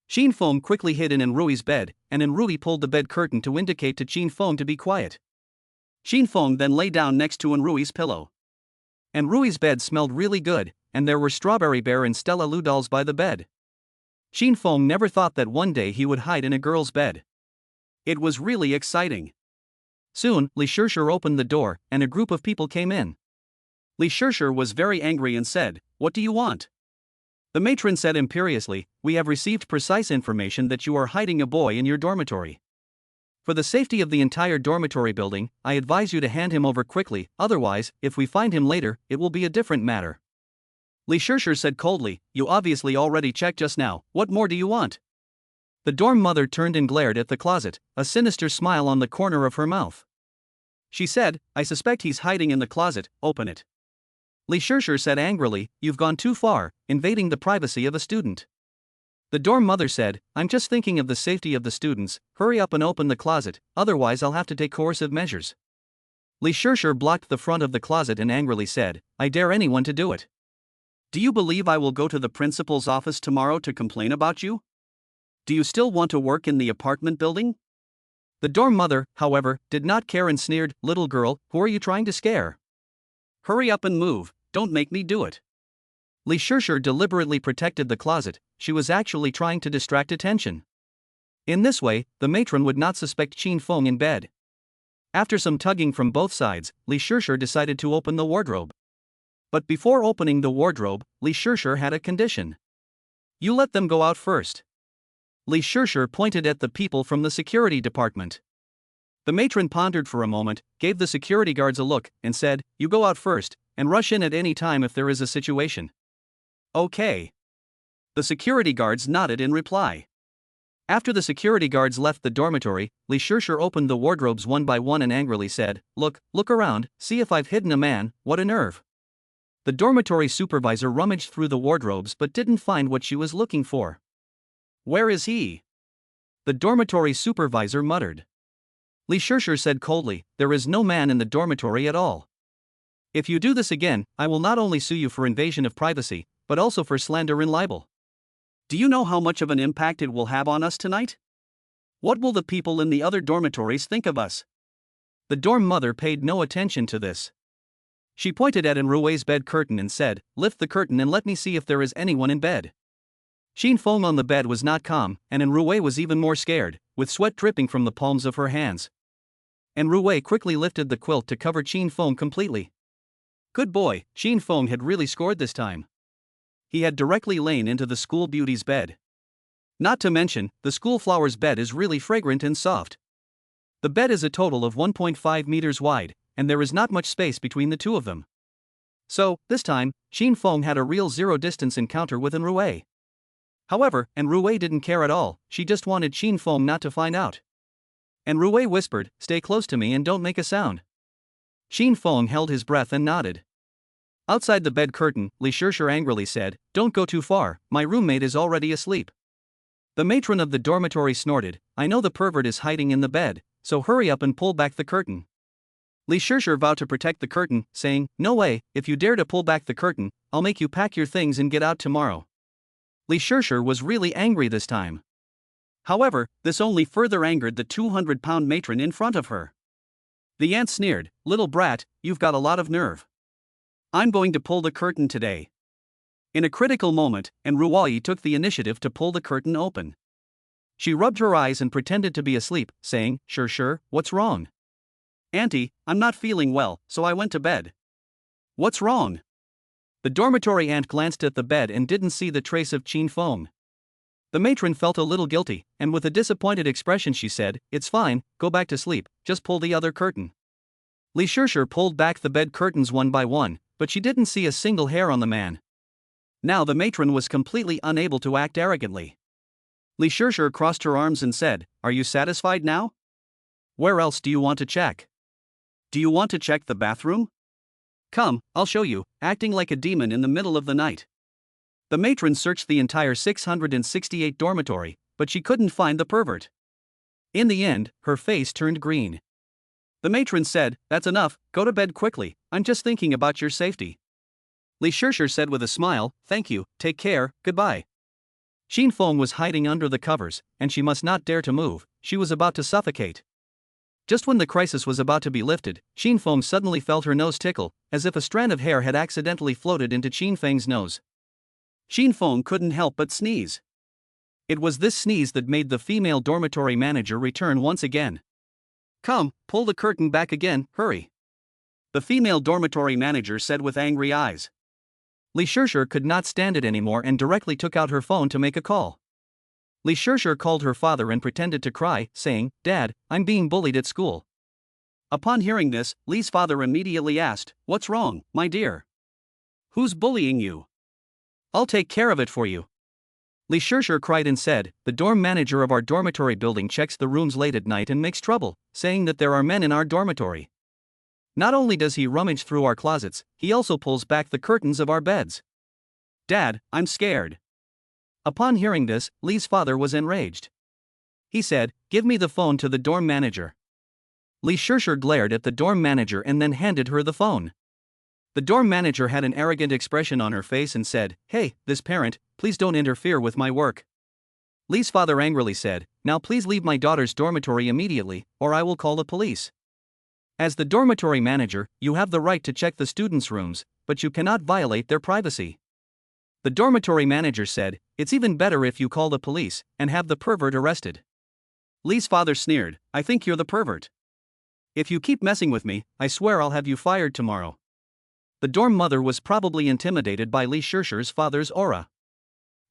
Xin Feng quickly hid in Rui's bed, and Rui pulled the bed curtain to indicate to Xin Feng to be quiet. Xin Feng then lay down next to Rui's pillow. Rui's bed smelled really good, and there were Strawberry Bear and Stella Lu dolls by the bed. Xin Feng never thought that one day he would hide in a girl's bed. It was really exciting. Soon, Li Shishir opened the door, and a group of people came in. Li Shishir was very angry and said, what do you want? The matron said imperiously, we have received precise information that you are hiding a boy in your dormitory. For the safety of the entire dormitory building, I advise you to hand him over quickly, otherwise, if we find him later, it will be a different matter. Li Shishir said coldly, you obviously already checked just now, what more do you want? The dorm mother turned and glared at the closet, a sinister smile on the corner of her mouth. She said, I suspect he's hiding in the closet, open it. Li Shishir said angrily, you've gone too far, invading the privacy of a student. The dorm mother said, I'm just thinking of the safety of the students, hurry up and open the closet, otherwise I'll have to take coercive measures. Li Shishir blocked the front of the closet and angrily said, I dare anyone to do it. Do you believe I will go to the principal's office tomorrow to complain about you? Do you still want to work in the apartment building? The dorm mother, however, did not care and sneered, little girl, who are you trying to scare? Hurry up and move, don't make me do it. Li Shishir deliberately protected the closet, she was actually trying to distract attention. In this way, the matron would not suspect Qin Feng in bed. After some tugging from both sides, Li Shishir decided to open the wardrobe. But before opening the wardrobe, Li Shishir had a condition. You let them go out first. Li Shishir pointed at the people from the security department. The matron pondered for a moment, gave the security guards a look, and said, you go out first, and rush in at any time if there is a situation. Okay. The security guards nodded in reply. After the security guards left the dormitory, Li Shishir opened the wardrobes one by one and angrily said, look around, see if I've hidden a man, what a nerve. The dormitory supervisor rummaged through the wardrobes but didn't find what she was looking for. Where is he? The dormitory supervisor muttered. Li Shishir said coldly, there is no man in the dormitory at all. If you do this again, I will not only sue you for invasion of privacy, but also for slander and libel. Do you know how much of an impact it will have on us tonight? What will the people in the other dormitories think of us? The dorm mother paid no attention to this. She pointed at Enrui's bed curtain and said, lift the curtain and let me see if there is anyone in bed. Qin Feng on the bed was not calm, and Enrui was even more scared, with sweat dripping from the palms of her hands. Enrui quickly lifted the quilt to cover Qin Feng completely. Good boy, Qin Feng had really scored this time. He had directly lain into the school beauty's bed. Not to mention, the school flower's bed is really fragrant and soft. The bed is a total of 1.5 meters wide, and there is not much space between the two of them. So, this time, Qin Feng had a real zero-distance encounter with Enrui. However, Enrui didn't care at all, she just wanted Qin Feng not to find out. Enrui whispered, stay close to me and don't make a sound. Qin Feng held his breath and nodded. Outside the bed curtain, Li Shishir angrily said, don't go too far, my roommate is already asleep. The matron of the dormitory snorted, I know the pervert is hiding in the bed, so hurry up and pull back the curtain. Li Shishir vowed to protect the curtain, saying, no way, if you dare to pull back the curtain, I'll make you pack your things and get out tomorrow. Li Shishir was really angry this time. However, this only further angered the 200-pound matron in front of her. The aunt sneered, little brat, you've got a lot of nerve. I'm going to pull the curtain today. In a critical moment, Enrui took the initiative to pull the curtain open. She rubbed her eyes and pretended to be asleep, saying, sure, what's wrong? Auntie, I'm not feeling well, so I went to bed. What's wrong? The dormitory aunt glanced at the bed and didn't see the trace of Qin Feng. The matron felt a little guilty, and with a disappointed expression she said, it's fine, go back to sleep, just pull the other curtain. Li Shishir pulled back the bed curtains one by one, but she didn't see a single hair on the man. Now the matron was completely unable to act arrogantly. Li Shishir crossed her arms and said, are you satisfied now? Where else do you want to check? Do you want to check the bathroom? Come, I'll show you, acting like a demon in the middle of the night. The matron searched the entire 668 dormitory, but she couldn't find the pervert. In the end, her face turned green. The matron said, that's enough, go to bed quickly, I'm just thinking about your safety. Li Shishir said with a smile, thank you, take care, goodbye. Qin Feng was hiding under the covers, and she must not dare to move, she was about to suffocate. Just when the crisis was about to be lifted, Qin Feng suddenly felt her nose tickle, as if a strand of hair had accidentally floated into Qin Feng's nose. Qin Feng couldn't help but sneeze. It was this sneeze that made the female dormitory manager return once again. Come, pull the curtain back again, hurry. The female dormitory manager said with angry eyes. Li Shishir could not stand it anymore and directly took out her phone to make a call. Li Shishir called her father and pretended to cry, saying, "Dad, I'm being bullied at school." Upon hearing this, Li's father immediately asked, "What's wrong, my dear? Who's bullying you? I'll take care of it for you." Li Shishir cried and said, "The dorm manager of our dormitory building checks the rooms late at night and makes trouble, saying that there are men in our dormitory. Not only does he rummage through our closets, he also pulls back the curtains of our beds. Dad, I'm scared." Upon hearing this, Li's father was enraged. He said, "Give me the phone to the dorm manager." Li Shishir glared at the dorm manager and then handed her the phone. The dorm manager had an arrogant expression on her face and said, "Hey, this parent, please don't interfere with my work." Li's father angrily said, "Now please leave my daughter's dormitory immediately, or I will call the police. As the dormitory manager, you have the right to check the students' rooms, but you cannot violate their privacy." The dormitory manager said, "It's even better if you call the police and have the pervert arrested." Li's father sneered, "I think you're the pervert. If you keep messing with me, I swear I'll have you fired tomorrow." The dorm mother was probably intimidated by Li Shishir's father's aura.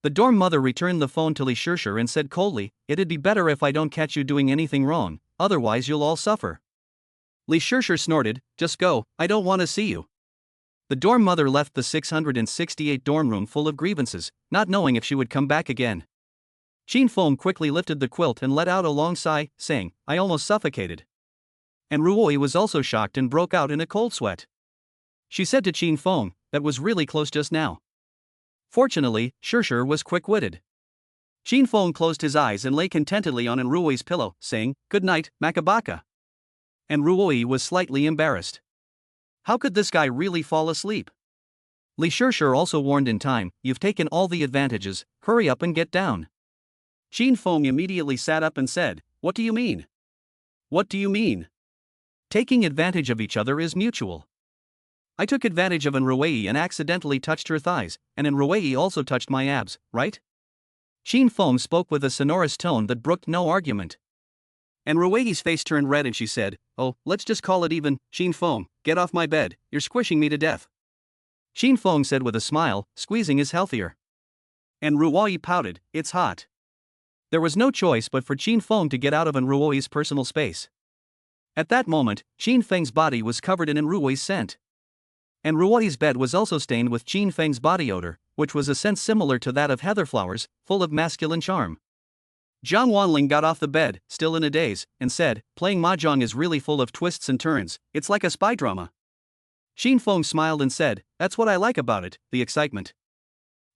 The dorm mother returned the phone to Li Shishir and said coldly, "It'd be better if I don't catch you doing anything wrong, otherwise you'll all suffer." Li Shishir snorted, "Just go, I don't want to see you." The dorm mother left the 668 dorm room full of grievances, not knowing if she would come back again. Qin Feng quickly lifted the quilt and let out a long sigh, saying, "I almost suffocated." And Ruoi was also shocked and broke out in a cold sweat. She said to Qin Feng, "That was really close just now." Fortunately, Shishir was quick-witted. Qin Feng closed his eyes and lay contentedly on Ruoi's pillow, saying, "Good night, Makabaka." And Ruoi was slightly embarrassed. How could this guy really fall asleep? Li Shishir also warned in time, "You've taken all the advantages, hurry up and get down." Qin Feng immediately sat up and said, "What do you mean? What do you mean? Taking advantage of each other is mutual. I took advantage of Ruoi and accidentally touched her thighs, and Ruoi also touched my abs, right?" Qin Feng spoke with a sonorous tone that brooked no argument. And Ruoi's face turned red and she said, "Oh, let's just call it even, Qin Feng, get off my bed, you're squishing me to death." Qin Feng said with a smile, "Squeezing is healthier." And Ruoi pouted, "It's hot." There was no choice but for Qin Feng to get out of Ruoi's personal space. At that moment, Qin Feng's body was covered in Ruoi's scent. And Ruoi's bed was also stained with Qin Feng's body odor, which was a scent similar to that of heather flowers, full of masculine charm. Jiang Wanling got off the bed, still in a daze, and said, "Playing mahjong is really full of twists and turns, it's like a spy drama." Qin Feng smiled and said, "That's what I like about it, the excitement."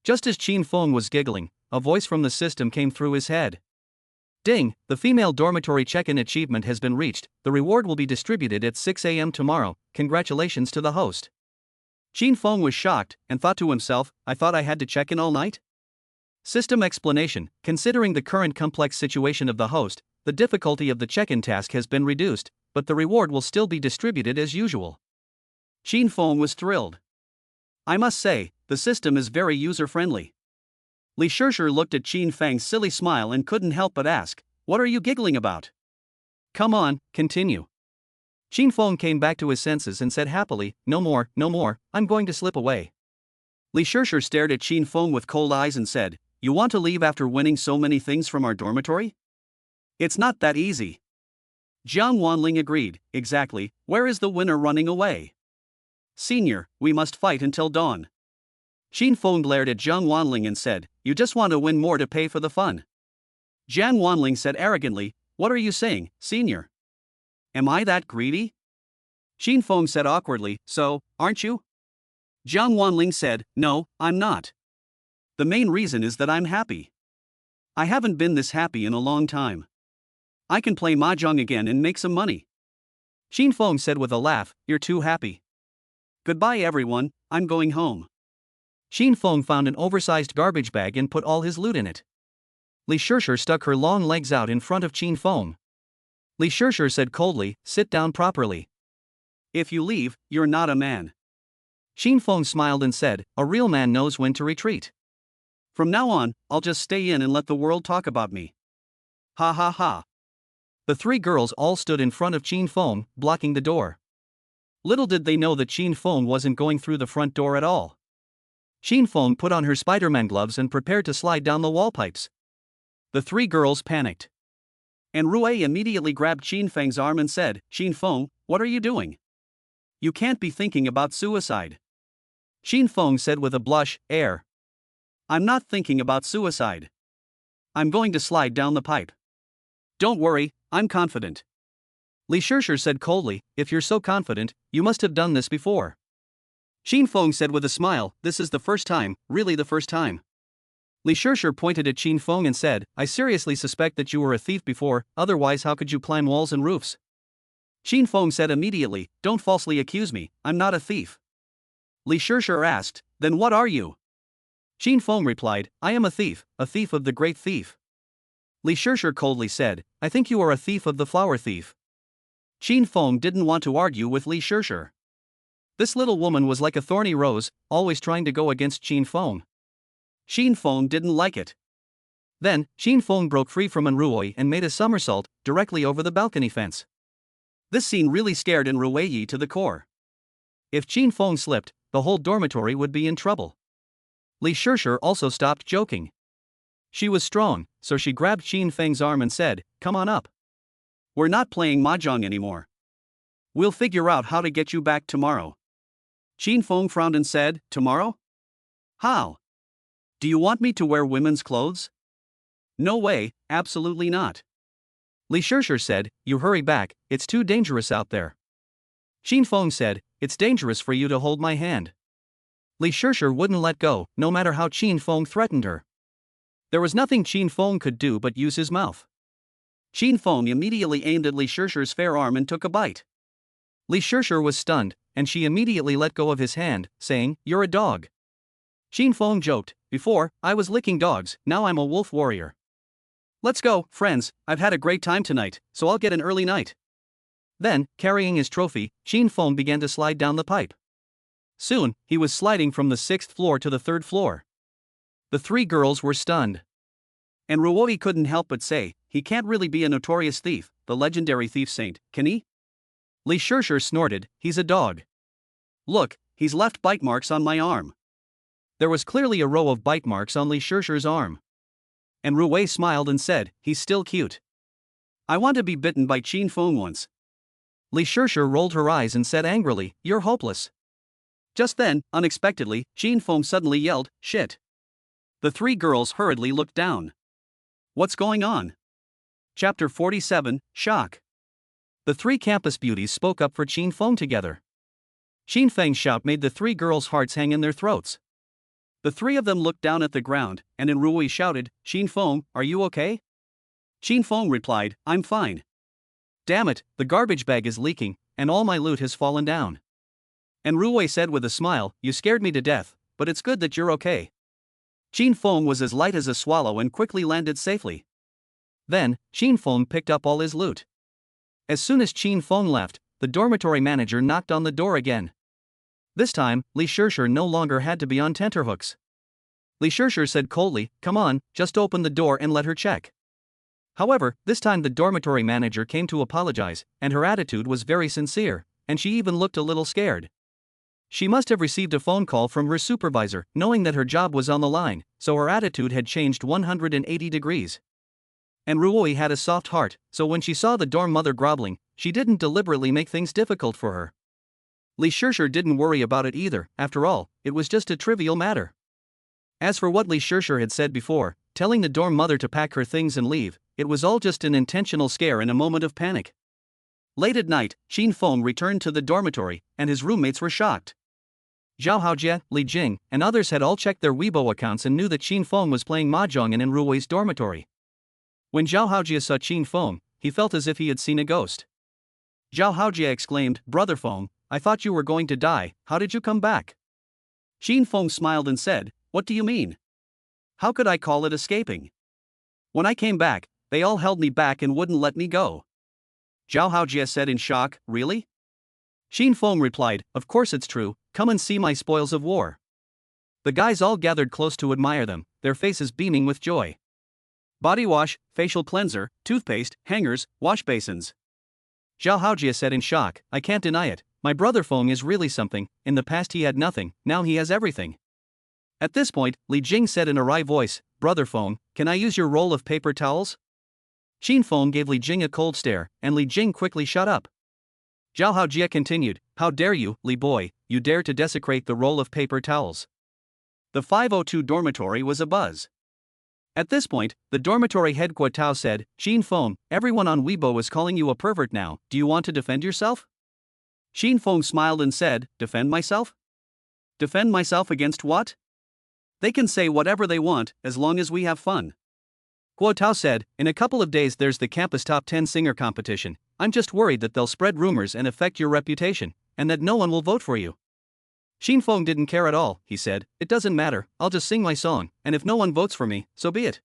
Just as Qin Feng was giggling, a voice from the system came through his head. "Ding, the female dormitory check-in achievement has been reached, the reward will be distributed at 6 a.m. tomorrow, congratulations to the host." Qin Feng was shocked, and thought to himself, "I thought I had to check in all night?" System explanation: considering the current complex situation of the host, the difficulty of the check-in task has been reduced, but the reward will still be distributed as usual. Qin Feng was thrilled. "I must say, the system is very user-friendly." Li Shishir looked at Qin Feng's silly smile and couldn't help but ask, "What are you giggling about? Come on, continue." Qin Feng came back to his senses and said happily, "No more, no more, I'm going to slip away." Li Shishir stared at Qin Feng with cold eyes and said, "You want to leave after winning so many things from our dormitory? It's not that easy." Jiang Wanling agreed, "Exactly, where is the winner running away? Senior, we must fight until dawn." Qin Feng glared at Jiang Wanling and said, "You just want to win more to pay for the fun." Jiang Wanling said arrogantly, "What are you saying, senior? Am I that greedy?" Qin Feng said awkwardly, "So, aren't you?" Jiang Wanling said, "No, I'm not. The main reason is that I'm happy. I haven't been this happy in a long time. I can play mahjong again and make some money." Qin Feng said with a laugh, "You're too happy. Goodbye everyone, I'm going home." Qin Feng found an oversized garbage bag and put all his loot in it. Li Shishir stuck her long legs out in front of Qin Feng. Li Shishir said coldly, "Sit down properly. If you leave, you're not a man." Qin Feng smiled and said, "A real man knows when to retreat. From now on, I'll just stay in and let the world talk about me." Ha ha ha. The three girls all stood in front of Qin Feng, blocking the door. Little did they know that Qin Feng wasn't going through the front door at all. Qin Feng put on her Spider-Man gloves and prepared to slide down the wall pipes. The three girls panicked. And Rue immediately grabbed Qin Feng's arm and said, Qin Feng, what are you doing? You can't be thinking about suicide. Qin Feng said with a blush, air. I'm not thinking about suicide. I'm going to slide down the pipe. Don't worry, I'm confident. Li Shishir said coldly, if you're so confident, you must have done this before. Qin Feng said with a smile, this is the first time, really the first time. Li Shishir pointed at Qin Feng and said, I seriously suspect that you were a thief before, otherwise how could you climb walls and roofs? Qin Feng said immediately, don't falsely accuse me, I'm not a thief. Li Shishir asked, then what are you? Qin Feng replied, I am a thief of the great thief. Li Shishir coldly said, I think you are a thief of the flower thief. Qin Feng didn't want to argue with Li Shishir. This little woman was like a thorny rose, always trying to go against Qin Feng. Qin Feng didn't like it. Then, Qin Feng broke free from Enruoi and made a somersault, directly over the balcony fence. This scene really scared Enruoi to the core. If Qin Feng slipped, the whole dormitory would be in trouble. Li Shishir also stopped joking. She was strong, so she grabbed Qin Feng's arm and said, come on up. We're not playing mahjong anymore. We'll figure out how to get you back tomorrow. Qin Feng frowned and said, tomorrow? How? Do you want me to wear women's clothes? No way, absolutely not. Li Shishir said, you hurry back, it's too dangerous out there. Qin Feng said, it's dangerous for you to hold my hand. Li Shishir wouldn't let go, no matter how Qin Feng threatened her. There was nothing Qin Feng could do but use his mouth. Qin Feng immediately aimed at Li Shishir's fair arm and took a bite. Li Shishir was stunned, and she immediately let go of his hand, saying, you're a dog. Qin Feng joked, before, I was licking dogs, now I'm a wolf warrior. Let's go, friends, I've had a great time tonight, so I'll get an early night. Then, carrying his trophy, Qin Feng began to slide down the pipe. Soon, he was sliding from the 6th floor to the 3rd floor. The three girls were stunned. And Ruoi couldn't help but say, he can't really be a notorious thief, the legendary thief saint, can he? Li Shishir snorted, he's a dog. Look, he's left bite marks on my arm. There was clearly a row of bite marks on Li Shishir's arm. And Ruoi smiled and said, he's still cute. I want to be bitten by Qin Feng once. Li Shishir rolled her eyes and said angrily, you're hopeless. Just then, unexpectedly, Qin Feng suddenly yelled, shit. The three girls hurriedly looked down. What's going on? Chapter 47, Shock. The three campus beauties spoke up for Qin Feng together. Qin Feng's shout made the three girls' hearts hang in their throats. The three of them looked down at the ground, and Enruoi shouted, Qin Feng, are you okay? Qin Feng replied, I'm fine. Damn it, the garbage bag is leaking, and all my loot has fallen down. Enruoi said with a smile, you scared me to death, but it's good that you're okay. Qin Feng was as light as a swallow and quickly landed safely. Then, Qin Feng picked up all his loot. As soon as Qin Feng left, the dormitory manager knocked on the door again. This time, Li Shishir no longer had to be on tenterhooks. Li Shishir said coldly, come on, just open the door and let her check. However, this time the dormitory manager came to apologize, and her attitude was very sincere, and she even looked a little scared. She must have received a phone call from her supervisor, knowing that her job was on the line, so her attitude had changed 180 degrees. And Ruoi had a soft heart, so when she saw the dorm mother groveling, she didn't deliberately make things difficult for her. Li Shishir didn't worry about it either, after all, it was just a trivial matter. As for what Li Shishir had said before, telling the dorm mother to pack her things and leave, it was all just an intentional scare in a moment of panic. Late at night, Qin Feng returned to the dormitory, and his roommates were shocked. Zhao Haojie, Li Jing, and others had all checked their Weibo accounts and knew that Qin Feng was playing mahjong in Enruoi's dormitory. When Zhao Haojie saw Qin Feng, he felt as if he had seen a ghost. Zhao Haojie exclaimed, Brother Feng, I thought you were going to die, how did you come back? Qin Feng smiled and said, what do you mean? How could I call it escaping? When I came back, they all held me back and wouldn't let me go. Zhao Haojie said in shock, really? Qin Feng replied, of course it's true, come and see my spoils of war. The guys all gathered close to admire them, their faces beaming with joy. Body wash, facial cleanser, toothpaste, hangers, wash basins. Zhao Haojie said in shock, I can't deny it, my brother Feng is really something, in the past he had nothing, now he has everything. At this point, Li Jing said in a wry voice, "Brother Feng, can I use your roll of paper towels?" Qin Feng gave Li Jing a cold stare, and Li Jing quickly shut up. Zhao Haojie continued, "How dare you, Li boy, you dare to desecrate the roll of paper towels." The 502 dormitory was abuzz. At this point, the dormitory head Guo Tao said, "Qin Feng, everyone on Weibo is calling you a pervert now, do you want to defend yourself?" Qin Feng smiled and said, "Defend myself? Defend myself against what? They can say whatever they want, as long as we have fun." Guo Tao said, "In a couple of days there's the campus top 10 singer competition. I'm just worried that they'll spread rumors and affect your reputation, and that no one will vote for you." Qin Feng didn't care at all, he said, "It doesn't matter, I'll just sing my song, and if no one votes for me, so be it.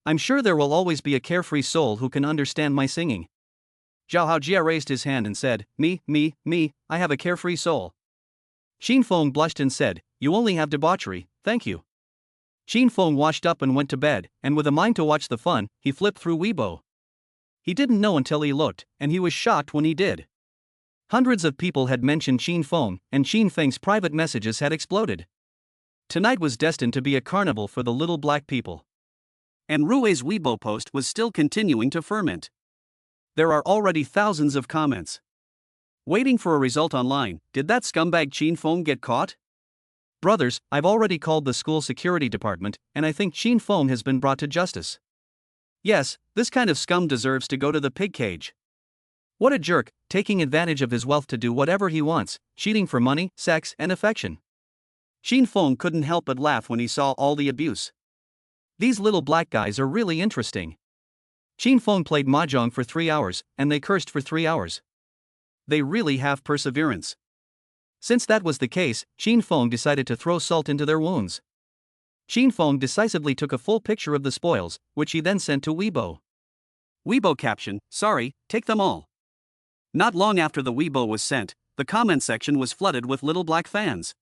I'm sure there will always be a carefree soul who can understand my singing." Zhao Haojie raised his hand and said, Me, I have a carefree soul." Qin Feng blushed and said, "You only have debauchery, thank you." Qin Feng washed up and went to bed, and with a mind to watch the fun, he flipped through Weibo. He didn't know until he looked, and he was shocked when he did. Hundreds of people had mentioned Qin Feng, and Qin Feng's private messages had exploded. Tonight was destined to be a carnival for the little black people. And Rui's Weibo post was still continuing to ferment. There are already thousands of comments. Waiting for a result online, did that scumbag Qin Feng get caught? Brothers, I've already called the school security department, and I think Qin Feng has been brought to justice. Yes, this kind of scum deserves to go to the pig cage. What a jerk, taking advantage of his wealth to do whatever he wants, cheating for money, sex, and affection. Qin Feng couldn't help but laugh when he saw all the abuse. These little black guys are really interesting. Qin Feng played mahjong for 3 hours, and they cursed for 3 hours. They really have perseverance. Since that was the case, Qin Feng decided to throw salt into their wounds. Qin Feng decisively took a full picture of the spoils, which he then sent to Weibo. Weibo caption, "Sorry, take them all." Not long after the Weibo was sent, the comment section was flooded with little black fans.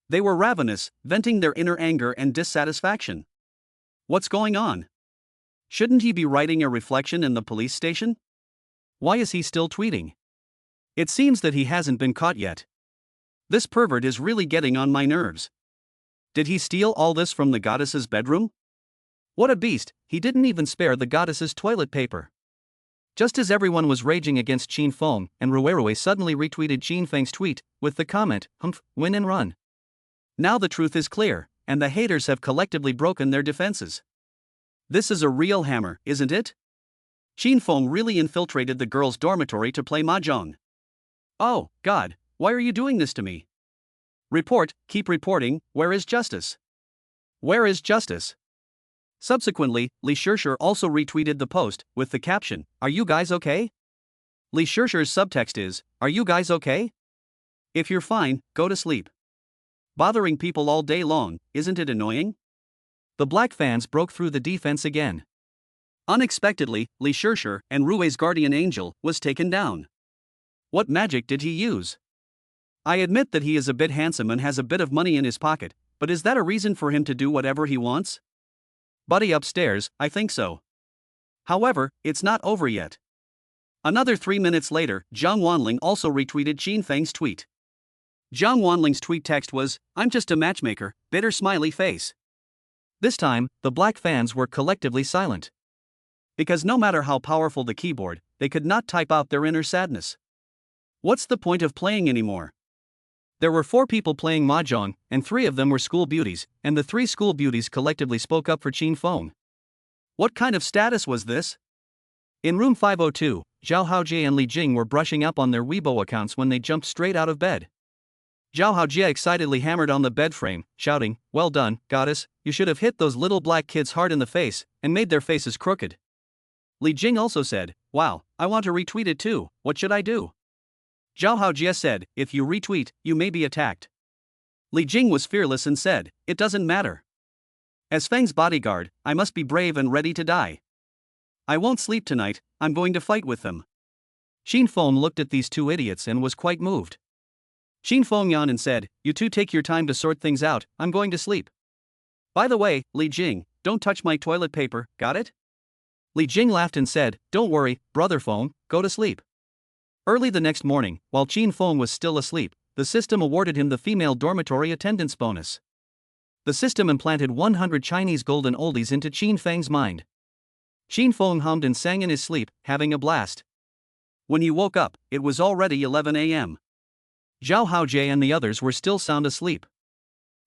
They were ravenous, venting their inner anger and dissatisfaction. What's going on? Shouldn't he be writing a reflection in the police station? Why is he still tweeting? It seems that he hasn't been caught yet. This pervert is really getting on my nerves. Did he steal all this from the goddess's bedroom? What a beast, he didn't even spare the goddess's toilet paper. Just as everyone was raging against Qin Feng, and Rui suddenly retweeted Qin Feng's tweet, with the comment, "Humph, win and run." Now the truth is clear, and the haters have collectively broken their defenses. This is a real hammer, isn't it? Qin Feng really infiltrated the girls' dormitory to play mahjong. Oh, God, why are you doing this to me? Report, keep reporting, where is justice? Where is justice? Subsequently, Li Shishir also retweeted the post, with the caption, "Are you guys okay?" Li Shishir's subtext is, "Are you guys okay? If you're fine, go to sleep. Bothering people all day long, isn't it annoying?" The black fans broke through the defense again. Unexpectedly, Li Shishir, and Rui's guardian angel, was taken down. What magic did he use? I admit that he is a bit handsome and has a bit of money in his pocket, but is that a reason for him to do whatever he wants? Buddy upstairs, I think so. However, it's not over yet. Another 3 minutes later, Zhang Wanling also retweeted Qin Feng's tweet. Zhang Wanling's tweet text was, "I'm just a matchmaker, bitter smiley face." This time, the black fans were collectively silent. Because no matter how powerful the keyboard, they could not type out their inner sadness. What's the point of playing anymore? There were 4 people playing mahjong, and 3 of them were school beauties, and the 3 school beauties collectively spoke up for Qin Feng. What kind of status was this? In room 502, Zhao Haojie and Li Jing were brushing up on their Weibo accounts when they jumped straight out of bed. Zhao Haojie excitedly hammered on the bed frame, shouting, "Well done, goddess, you should have hit those little black kids hard in the face, and made their faces crooked." Li Jing also said, "Wow, I want to retweet it too, what should I do?" Zhao Haojie said, "If you retweet, you may be attacked." Li Jing was fearless and said, "It doesn't matter. As Feng's bodyguard, I must be brave and ready to die. I won't sleep tonight, I'm going to fight with them." Qin Feng looked at these 2 idiots and was quite moved. Qin Feng yawned and said, "You 2 take your time to sort things out, I'm going to sleep. By the way, Li Jing, don't touch my toilet paper, got it?" Li Jing laughed and said, "Don't worry, brother Feng, go to sleep." Early the next morning, while Qin Feng was still asleep, the system awarded him the female dormitory attendance bonus. The system implanted 100 Chinese golden oldies into Qin Feng's mind. Qin Feng hummed and sang in his sleep, having a blast. When he woke up, it was already 11 a.m. Zhao Haojie and the others were still sound asleep.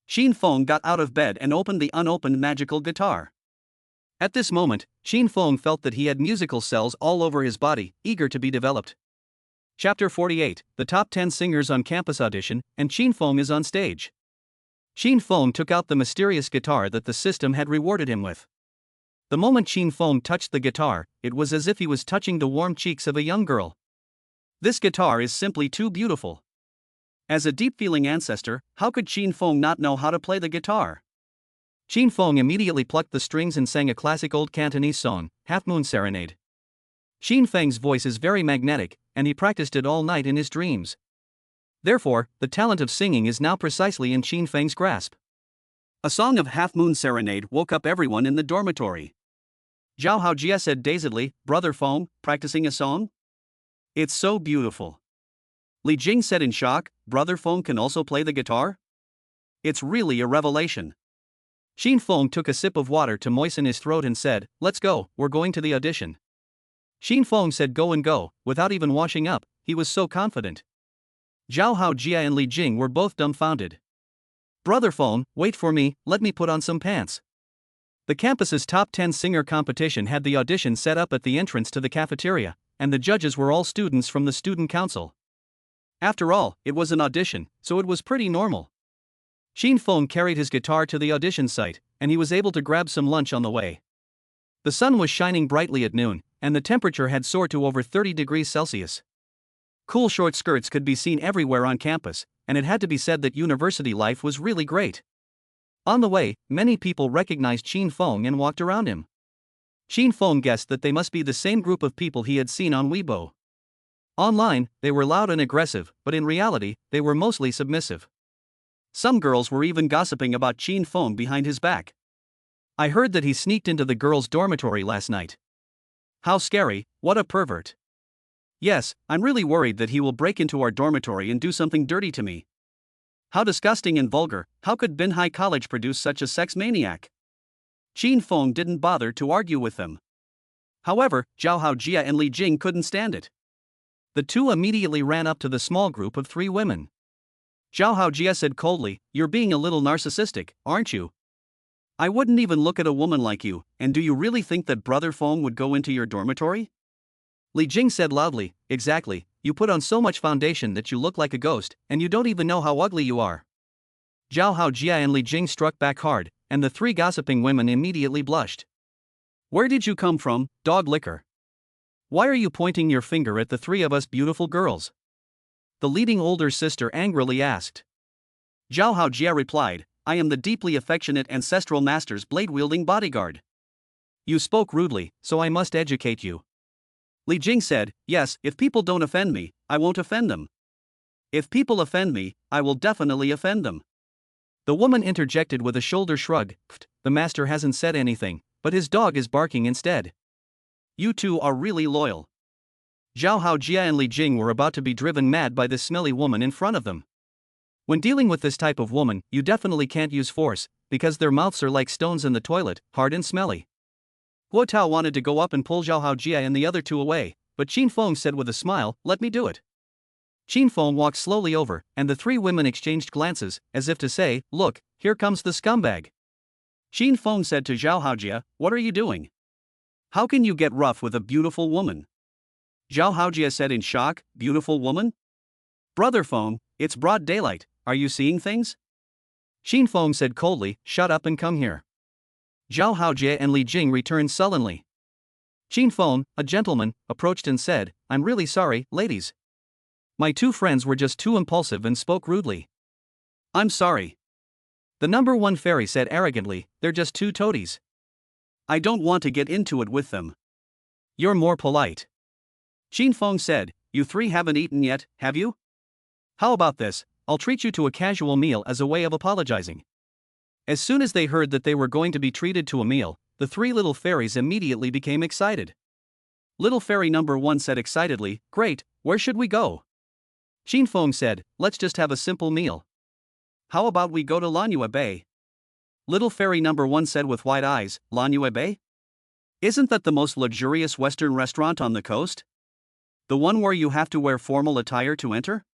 Qin Feng got out of bed and opened the unopened magical guitar. At this moment, Qin Feng felt that he had musical cells all over his body, eager to be developed. Chapter 48, the top 10 singers on campus audition, and Qin Feng is on stage. Qin Feng took out the mysterious guitar that the system had rewarded him with. The moment Qin Feng touched the guitar, it was as if he was touching the warm cheeks of a young girl. This guitar is simply too beautiful. As a deep-feeling ancestor, how could Qin Feng not know how to play the guitar? Qin Feng immediately plucked the strings and sang a classic old Cantonese song, Half Moon Serenade. Qin Feng's voice is very magnetic, and he practiced it all night in his dreams. Therefore, the talent of singing is now precisely in Qin Feng's grasp. A song of Half Moon Serenade woke up everyone in the dormitory. Zhao Haojie said dazedly, "Brother Feng, practicing a song? It's so beautiful." Li Jing said in shock, "Brother Feng can also play the guitar? It's really a revelation." Qin Feng took a sip of water to moisten his throat and said, "Let's go, we're going to the audition." Qin Feng said go and go, without even washing up, he was so confident. Zhao Haojie and Li Jing were both dumbfounded. "Brother Feng, wait for me, let me put on some pants." The campus's top 10 singer competition had the audition set up at the entrance to the cafeteria, and the judges were all students from the student council. After all, it was an audition, so it was pretty normal. Qin Feng carried his guitar to the audition site, and he was able to grab some lunch on the way. The sun was shining brightly at noon, and the temperature had soared to over 30 degrees Celsius. Cool short skirts could be seen everywhere on campus, and it had to be said that university life was really great. On the way, many people recognized Qin Feng and walked around him. Qin Feng guessed that they must be the same group of people he had seen on Weibo. Online, they were loud and aggressive, but in reality, they were mostly submissive. Some girls were even gossiping about Qin Feng behind his back. "I heard that he sneaked into the girls' dormitory last night. How scary, what a pervert. Yes, I'm really worried that he will break into our dormitory and do something dirty to me. How disgusting and vulgar, how could Binhai College produce such a sex maniac?" Qin Feng didn't bother to argue with them. However, Zhao Haojie and Li Jing couldn't stand it. The two immediately ran up to the small group of 3 women. Zhao Haojie said coldly, "You're being a little narcissistic, aren't you? I wouldn't even look at a woman like you, and do you really think that Brother Feng would go into your dormitory?" Li Jing said loudly, "Exactly, you put on so much foundation that you look like a ghost, and you don't even know how ugly you are." Zhao Haojie and Li Jing struck back hard, and the 3 gossiping women immediately blushed. "Where did you come from, dog licker? Why are you pointing your finger at the 3 of us beautiful girls?" the leading older sister angrily asked. Zhao Haojie replied, "I am the deeply affectionate ancestral master's blade-wielding bodyguard. You spoke rudely, so I must educate you." Li Jing said, "Yes, if people don't offend me, I won't offend them. If people offend me, I will definitely offend them." The woman interjected with a shoulder shrug, "The master hasn't said anything, but his dog is barking instead. You two are really loyal." Zhao Haojie and Li Jing were about to be driven mad by this smelly woman in front of them. When dealing with this type of woman, you definitely can't use force, because their mouths are like stones in the toilet, hard and smelly. Huo Tao wanted to go up and pull Zhao Haojie and the other 2 away, but Qin Feng said with a smile, "Let me do it." Qin Feng walked slowly over, and the 3 women exchanged glances, as if to say, "Look, here comes the scumbag." Qin Feng said to Zhao Haojie, "What are you doing? How can you get rough with a beautiful woman?" Zhao Haojie said in shock, "Beautiful woman? Brother Feng, it's broad daylight, are you seeing things?" Qin Feng said coldly, "Shut up and come here." Zhao Haojie and Li Jing returned sullenly. Qin Feng, a gentleman, approached and said, "I'm really sorry, ladies. My 2 friends were just too impulsive and spoke rudely." "I'm sorry." The number 1 fairy said arrogantly, "They're just 2 toadies. I don't want to get into it with them." "You're more polite." Qin Feng said, "You 3 haven't eaten yet, have you? How about this, I'll treat you to a casual meal as a way of apologizing." As soon as they heard that they were going to be treated to a meal, the 3 little fairies immediately became excited. Little fairy number 1 said excitedly, "Great, where should we go?" Qin Feng said, "Let's just have a simple meal. How about we go to Lanyue Bay?" Little fairy number 1 said with wide eyes, Lanue Bay? Isn't that the most luxurious Western restaurant on the coast? The one where you have to wear formal attire to enter?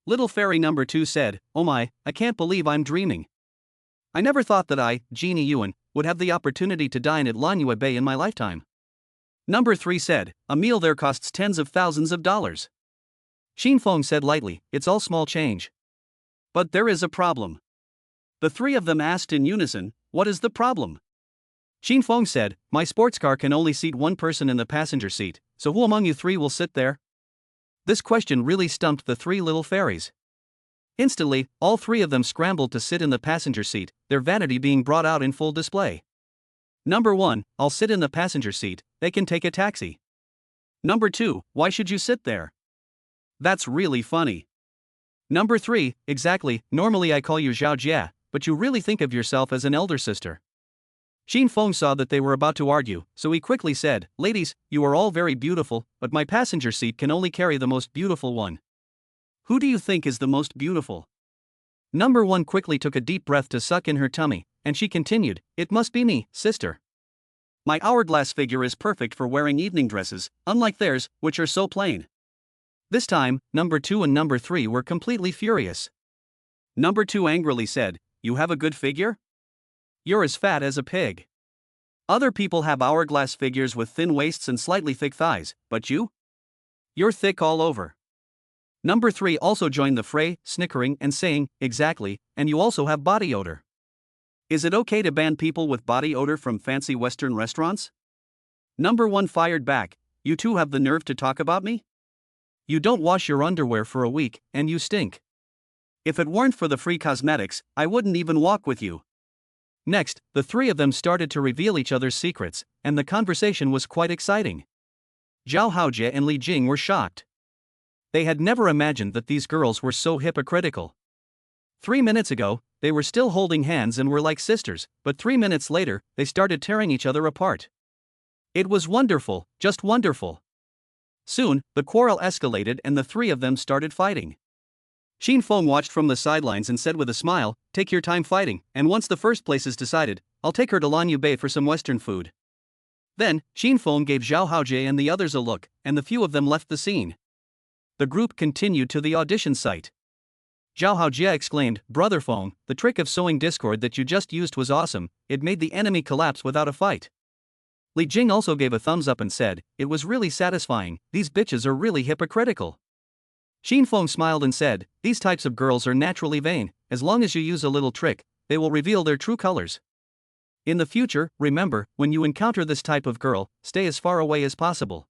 Little fairy number 2 said, oh my, I can't believe I'm dreaming. I never thought that I, Jeannie Ewan, would have the opportunity to dine at Lanue Bay in my lifetime. Number 3 said, a meal there costs tens of thousands of dollars. Xin Feng said lightly, it's all small change. But there is a problem. The three of them asked in unison, what is the problem? Xin Feng said, my sports car can only seat one person in the passenger seat, so who among you three will sit there? This question really stumped the three little fairies. Instantly, all three of them scrambled to sit in the passenger seat, their vanity being brought out in full display. Number 1, I'll sit in the passenger seat, they can take a taxi. Number 2, why should you sit there? That's really funny. Number 3, exactly, normally I call you Zhao Jia, but you really think of yourself as an elder sister. Xin Feng saw that they were about to argue, so he quickly said, ladies, you are all very beautiful, but my passenger seat can only carry the most beautiful one. Who do you think is the most beautiful? Number 1 quickly took a deep breath to suck in her tummy, and she continued, it must be me, sister. My hourglass figure is perfect for wearing evening dresses, unlike theirs, which are so plain. This time, number 2 and number 3 were completely furious. Number 2 angrily said, you have a good figure? You're as fat as a pig. Other people have hourglass figures with thin waists and slightly thick thighs, but you? You're thick all over. Number 3 also joined the fray, snickering and saying, exactly, and you also have body odor. Is it okay to ban people with body odor from fancy Western restaurants? Number 1 fired back, you two have the nerve to talk about me? You don't wash your underwear for a week, and you stink. If it weren't for the free cosmetics, I wouldn't even walk with you. Next, the three of them started to reveal each other's secrets, and the conversation was quite exciting. Zhao Haojie and Li Jing were shocked. They had never imagined that these girls were so hypocritical. 3 minutes ago, they were still holding hands and were like sisters, but 3 minutes later, they started tearing each other apart. It was wonderful, just wonderful. Soon, the quarrel escalated and the three of them started fighting. Xin Feng watched from the sidelines and said with a smile, take your time fighting, and once the first place is decided, I'll take her to Lanyu Bay for some Western food. Then, Xin Feng gave Zhao Haojie and the others a look, and the few of them left the scene. The group continued to the audition site. Zhao Haojie exclaimed, Brother Feng, the trick of sowing discord that you just used was awesome, it made the enemy collapse without a fight. Li Jing also gave a thumbs up and said, it was really satisfying, these bitches are really hypocritical. Xin Feng smiled and said, these types of girls are naturally vain, as long as you use a little trick, they will reveal their true colors. In the future, remember, when you encounter this type of girl, stay as far away as possible.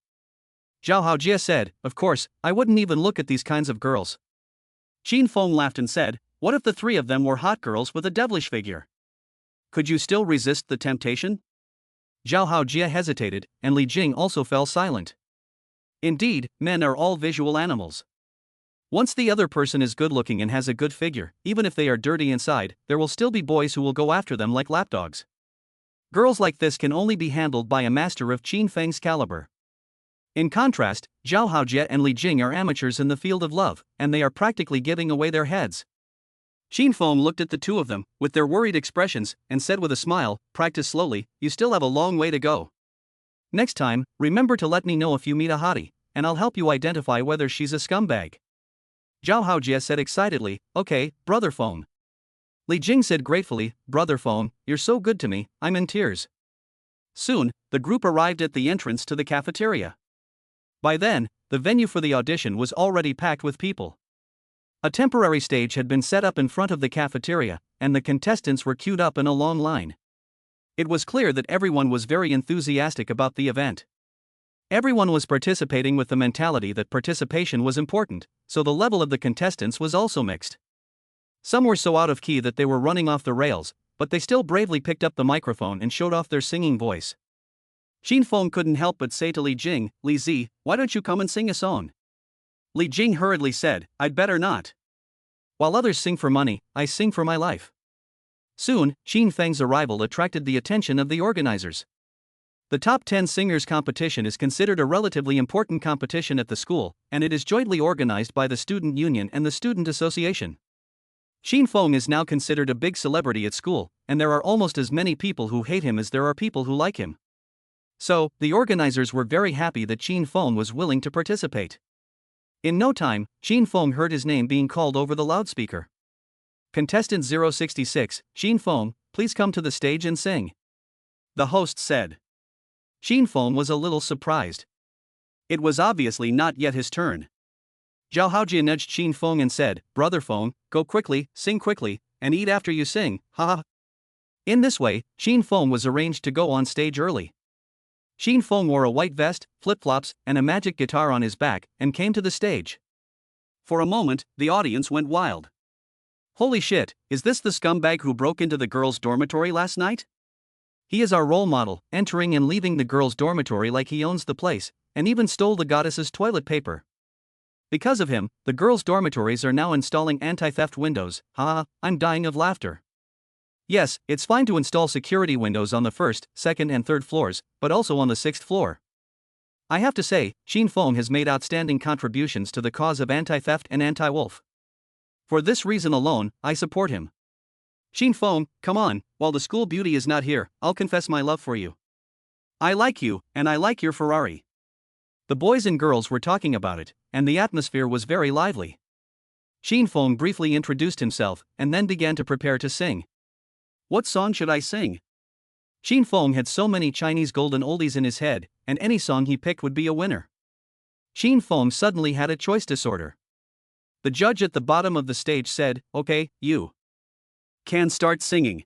Zhao Haojie said, of course, I wouldn't even look at these kinds of girls. Xin Feng laughed and said, what if the three of them were hot girls with a devilish figure? Could you still resist the temptation? Zhao Haojie hesitated, and Li Jing also fell silent. Indeed, men are all visual animals. Once the other person is good-looking and has a good figure, even if they are dirty inside, there will still be boys who will go after them like lapdogs. Girls like this can only be handled by a master of Qin Feng's caliber. In contrast, Zhao Haojie and Li Jing are amateurs in the field of love, and they are practically giving away their heads. Xin Feng looked at the two of them, with their worried expressions, and said with a smile, practice slowly, you still have a long way to go. Next time, remember to let me know if you meet a hottie, and I'll help you identify whether she's a scumbag. Zhao Haojie said excitedly, okay, Brother Feng. Li Jing said gratefully, Brother Feng, you're so good to me, I'm in tears. Soon, the group arrived at the entrance to the cafeteria. By then, the venue for the audition was already packed with people. A temporary stage had been set up in front of the cafeteria, and the contestants were queued up in a long line. It was clear that everyone was very enthusiastic about the event. Everyone was participating with the mentality that participation was important, so the level of the contestants was also mixed. Some were so out of key that they were running off the rails, but they still bravely picked up the microphone and showed off their singing voice. Xin Feng couldn't help but say to Li Jing, Li Zi, why don't you come and sing a song? Li Jing hurriedly said, I'd better not. While others sing for money, I sing for my life. Soon, Qin Feng's arrival attracted the attention of the organizers. The top 10 singers competition is considered a relatively important competition at the school, and it is jointly organized by the Student Union and the Student Association. Xin Feng is now considered a big celebrity at school, and there are almost as many people who hate him as there are people who like him. So, the organizers were very happy that Xin Feng was willing to participate. In no time, Xin Feng heard his name being called over the loudspeaker. Contestant 066, Xin Feng, please come to the stage and sing. The host said. Xin Feng was a little surprised. It was obviously not yet his turn. Zhao Haojia nudged Xin Feng and said, Brother Feng, go quickly, sing quickly, and eat after you sing, haha. In this way, Xin Feng was arranged to go on stage early. Xin Feng wore a white vest, flip-flops, and a magic guitar on his back, and came to the stage. For a moment, the audience went wild. Holy shit, is this the scumbag who broke into the girls' dormitory last night? He is our role model, entering and leaving the girls' dormitory like he owns the place, and even stole the goddess's toilet paper. Because of him, the girls' dormitories are now installing anti-theft windows, haha, I'm dying of laughter. Yes, it's fine to install security windows on the first, second and third floors, but also on the sixth floor. I have to say, Xin Feng has made outstanding contributions to the cause of anti-theft and anti-wolf. For this reason alone, I support him. Xin Feng, come on, while the school beauty is not here, I'll confess my love for you. I like you, and I like your Ferrari. The boys and girls were talking about it, and the atmosphere was very lively. Xin Feng briefly introduced himself, and then began to prepare to sing. What song should I sing? Xin Feng had so many Chinese golden oldies in his head, and any song he picked would be a winner. Xin Feng suddenly had a choice disorder. The judge at the bottom of the stage said, okay, you can start singing.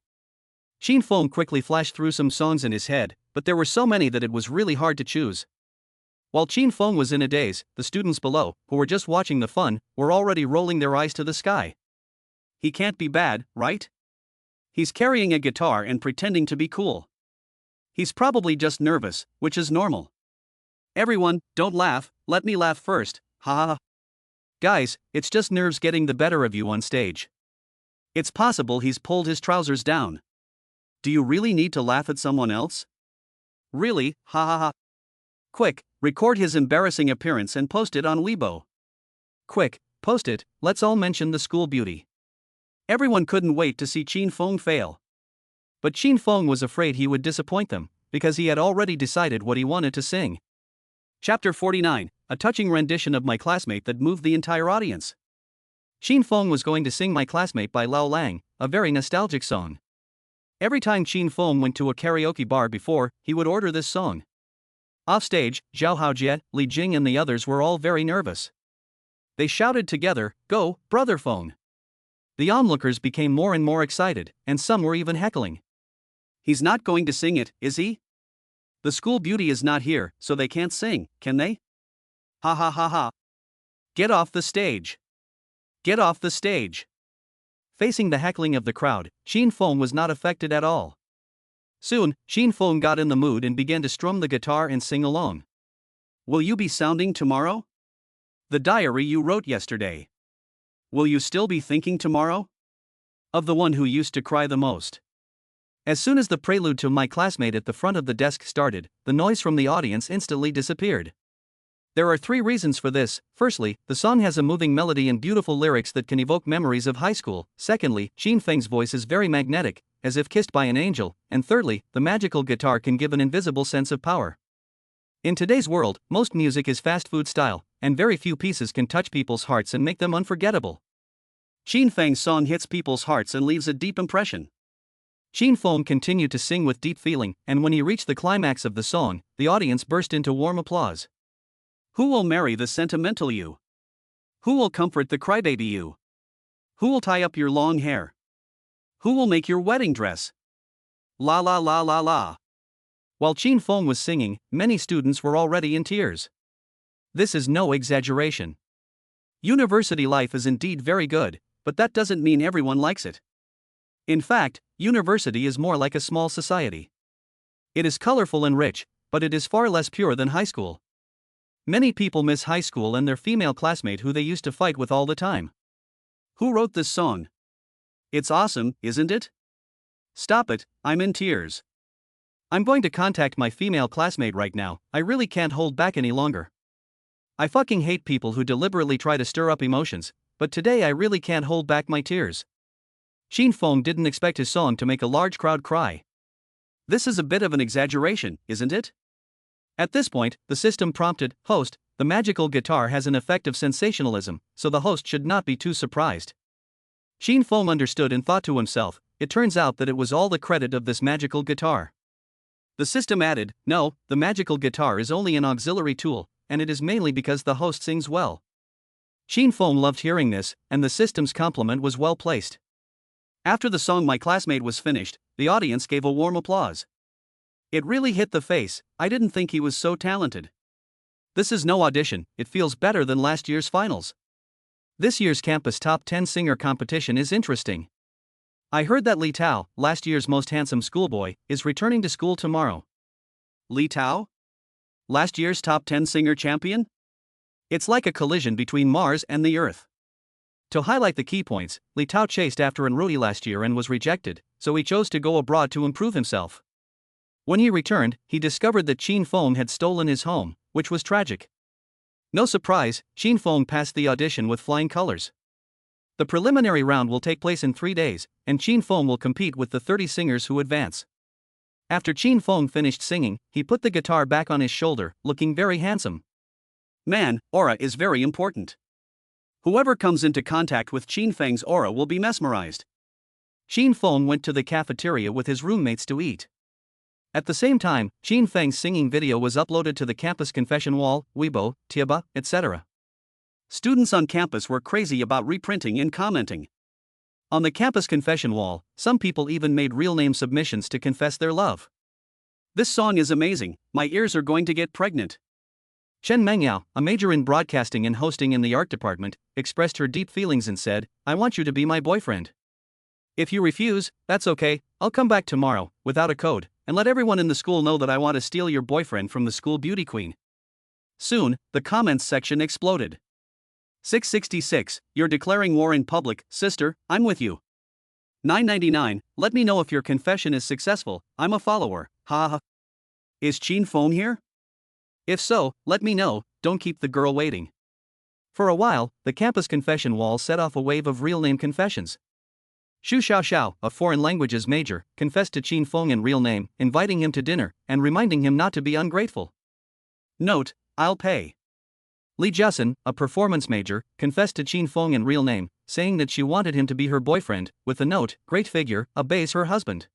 Xin Feng quickly flashed through some songs in his head, but there were so many that it was really hard to choose. While Xin Feng was in a daze, the students below, who were just watching the fun, were already rolling their eyes to the sky. He can't be bad, right? He's carrying a guitar and pretending to be cool. He's probably just nervous, which is normal. Everyone, don't laugh, let me laugh first, haha. Guys, it's just nerves getting the better of you on stage. It's possible he's pulled his trousers down. Do you really need to laugh at someone else? Really, hahaha. Quick, record his embarrassing appearance and post it on Weibo. Quick, post it, let's all mention the school beauty. Everyone couldn't wait to see Xin Feng fail. But Xin Feng was afraid he would disappoint them, because he had already decided what he wanted to sing. Chapter 49, a touching rendition of My Classmate that moved the entire audience. Xin Feng was going to sing My Classmate by Lao Lang, a very nostalgic song. Every time Xin Feng went to a karaoke bar before, he would order this song. Offstage, Zhao Haojia, Li Jing and the others were all very nervous. They shouted together, "Go, Brother Feng!" The onlookers became more and more excited, and some were even heckling. He's not going to sing it, is he? The school beauty is not here, so they can't sing, can they? Ha ha ha ha. Get off the stage. Get off the stage. Facing the heckling of the crowd, Xin Feng was not affected at all. Soon, Xin Feng got in the mood and began to strum the guitar and sing along. Will you be sounding tomorrow? The diary you wrote yesterday. Will you still be thinking tomorrow? Of the one who used to cry the most. As soon as the prelude to My Classmate at the front of the desk started, the noise from the audience instantly disappeared. There are 3 reasons for this. Firstly, the song has a moving melody and beautiful lyrics that can evoke memories of high school. Secondly, Xin Feng's voice is very magnetic, as if kissed by an angel. And thirdly, the magical guitar can give an invisible sense of power. In today's world, most music is fast food style, and very few pieces can touch people's hearts and make them unforgettable. Xin Feng's song hits people's hearts and leaves a deep impression. Xin Feng continued to sing with deep feeling, and when he reached the climax of the song, the audience burst into warm applause. Who will marry the sentimental you? Who will comfort the crybaby you? Who will tie up your long hair? Who will make your wedding dress? La la la la la. While Xin Feng was singing, many students were already in tears. This is no exaggeration. University life is indeed very good, but that doesn't mean everyone likes it. In fact, university is more like a small society. It is colorful and rich, but it is far less pure than high school. Many people miss high school and their female classmate who they used to fight with all the time. Who wrote this song? It's awesome, isn't it? Stop it, I'm in tears. I'm going to contact my female classmate right now, I really can't hold back any longer. I fucking hate people who deliberately try to stir up emotions, but today I really can't hold back my tears. Xin Feng didn't expect his song to make a large crowd cry. This is a bit of an exaggeration, isn't it? At this point, the system prompted, "Host, the magical guitar has an effect of sensationalism, so the host should not be too surprised." Xin Feng understood and thought to himself, it turns out that it was all the credit of this magical guitar. The system added, "No, the magical guitar is only an auxiliary tool, and it is mainly because the host sings well." Xin Feng loved hearing this, and the system's compliment was well placed. After the song My Classmate was finished, the audience gave a warm applause. It really hit the face, I didn't think he was so talented. This is no audition, it feels better than last year's finals. This year's campus top 10 singer competition is interesting. I heard that Li Tao, last year's most handsome schoolboy, is returning to school tomorrow. Li Tao? Last year's top 10 singer champion? It's like a collision between Mars and the Earth. To highlight the key points, Li Tao chased after Enrui last year and was rejected, so he chose to go abroad to improve himself. When he returned, he discovered that Xin Feng had stolen his home, which was tragic. No surprise, Xin Feng passed the audition with flying colors. The preliminary round will take place in 3 days, and Xin Feng will compete with the 30 singers who advance. After Xin Feng finished singing, he put the guitar back on his shoulder, looking very handsome. Man, aura is very important. Whoever comes into contact with Xin Feng's aura will be mesmerized. Xin Feng went to the cafeteria with his roommates to eat. At the same time, Xin Feng's singing video was uploaded to the campus confession wall, Weibo, Tieba, etc. Students on campus were crazy about reprinting and commenting. On the campus confession wall, some people even made real name submissions to confess their love. This song is amazing, my ears are going to get pregnant. Chen Mengyao, a major in broadcasting and hosting in the art department, expressed her deep feelings and said, "I want you to be my boyfriend. If you refuse, that's okay, I'll come back tomorrow, without a code, and let everyone in the school know that I want to steal your boyfriend from the school beauty queen." Soon, the comments section exploded. 666, "You're declaring war in public, sister, I'm with you." 999, "Let me know if your confession is successful, I'm a follower, haha. Is Xin Feng here? If so, let me know, don't keep the girl waiting." For a while, the campus confession wall set off a wave of real name confessions. Xu Xiaoxiao, a foreign languages major, confessed to Xin Feng in real name, inviting him to dinner, and reminding him not to be ungrateful. Note, I'll pay. Li Jiasen, a performance major, confessed to Xin Feng in real name, saying that she wanted him to be her boyfriend, with the note, "Great figure, obeys her husband."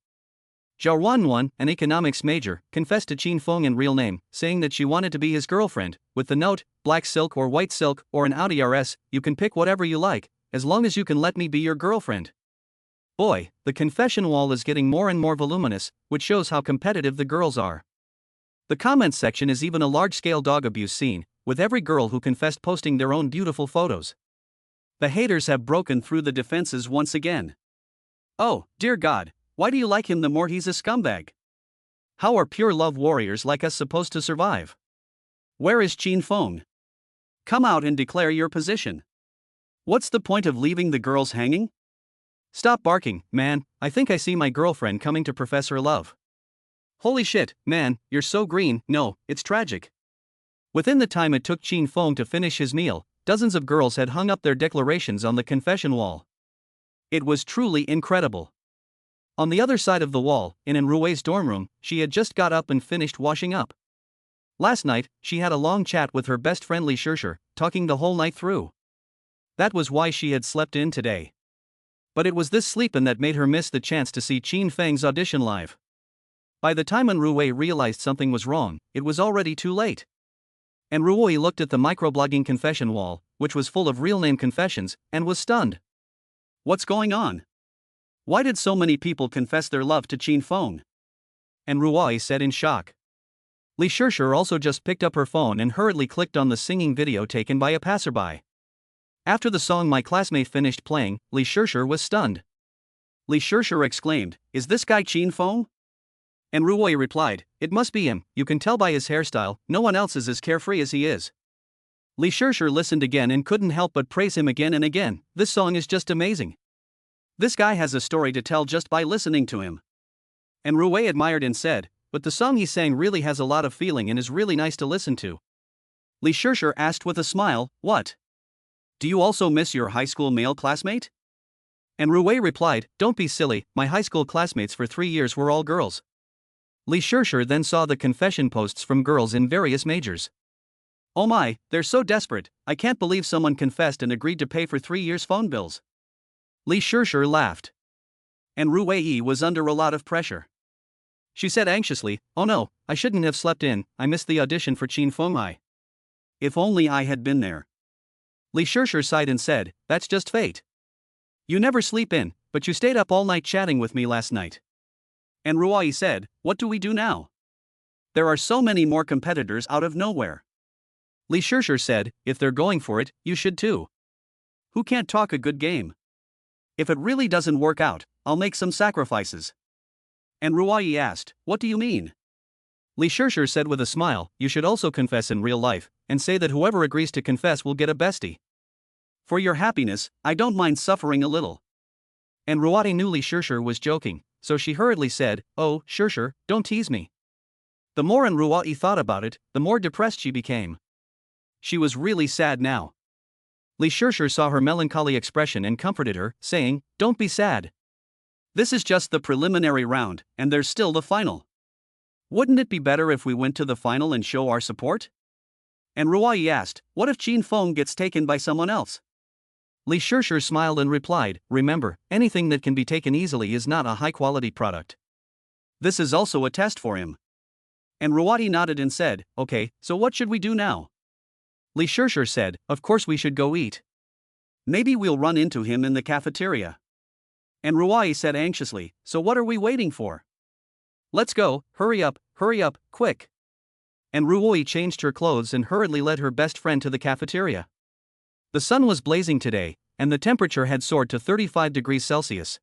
Zhao Wanwan, an economics major, confessed to Xin Feng in real name, saying that she wanted to be his girlfriend, with the note, "Black silk or white silk or an Audi RS, you can pick whatever you like, as long as you can let me be your girlfriend." Boy, the confession wall is getting more and more voluminous, which shows how competitive the girls are. The comments section is even a large-scale dog abuse scene, with every girl who confessed posting their own beautiful photos. The haters have broken through the defenses once again. "Oh, dear God, why do you like him the more he's a scumbag? How are pure love warriors like us supposed to survive? Where is Xin Feng? Come out and declare your position. What's the point of leaving the girls hanging? Stop barking, man, I think I see my girlfriend coming to profess her love. Holy shit, man, you're so green, no, it's tragic." Within the time it took Xin Feng to finish his meal, dozens of girls had hung up their declarations on the confession wall. It was truly incredible. On the other side of the wall, in Enrui's dorm room, she had just got up and finished washing up. Last night, she had a long chat with her best friend Li Shishir, talking the whole night through. That was why she had slept in today. But it was this sleep-in that made her miss the chance to see Xin Feng's audition live. By the time Enrui realized something was wrong, it was already too late. Enrui looked at the microblogging confession wall, which was full of real-name confessions, and was stunned. What's going on? Why did so many people confess their love to Xin Feng? Enrui said in shock. Li Shishir also just picked up her phone and hurriedly clicked on the singing video taken by a passerby. After the song My Classmate finished playing, Li Shishir was stunned. Li Shishir exclaimed, "Is this guy Xin Feng?" Enrui replied, "It must be him, you can tell by his hairstyle, no one else is as carefree as he is." Li Shishir listened again and couldn't help but praise him again and again, "This song is just amazing. This guy has a story to tell just by listening to him." Enrui admired and said, "But the song he sang really has a lot of feeling and is really nice to listen to." Li Shishir asked with a smile, "What? Do you also miss your high school male classmate?" And Ruwei replied, don't be silly, my high school classmates for 3 years were all girls. Li Shishir then saw the confession posts from girls in various majors. Oh my, they're so desperate, I can't believe someone confessed and agreed to pay for 3 years' phone bills. Li Shishir laughed. And Ruwei was under a lot of pressure. She said anxiously, oh no, I shouldn't have slept in, I missed the audition for Qin Fengmai. If only I had been there. Li Shishir sighed and said, that's just fate. You never sleep in, but you stayed up all night chatting with me last night. And Ruwei said, what do we do now? There are so many more competitors out of nowhere. Li Shishir said, if they're going for it, you should too. Who can't talk a good game? If it really doesn't work out, I'll make some sacrifices. And Ruwei asked, what do you mean? Li Shishir said with a smile, you should also confess in real life, and say that whoever agrees to confess will get a bestie. For your happiness, I don't mind suffering a little. And Ruwei knew Li Shishir was joking, so she hurriedly said, oh, Shishir, don't tease me. The more Ruwei thought about it, the more depressed she became. She was really sad now. Li Shishir saw her melancholy expression and comforted her, saying, don't be sad. This is just the preliminary round, and there's still the final. Wouldn't it be better if we went to the final and show our support? And Ruwei asked, what if Qin Feng gets taken by someone else? Li Shishir smiled and replied, remember, anything that can be taken easily is not a high-quality product. This is also a test for him. And Ruwei nodded and said, okay, so what should we do now? Li Shishir said, of course we should go eat. Maybe we'll run into him in the cafeteria. And Ruwei said anxiously, so what are we waiting for? Let's go, hurry up, quick. And Ruwei changed her clothes and hurriedly led her best friend to the cafeteria. The sun was blazing today, and the temperature had soared to 35 degrees Celsius.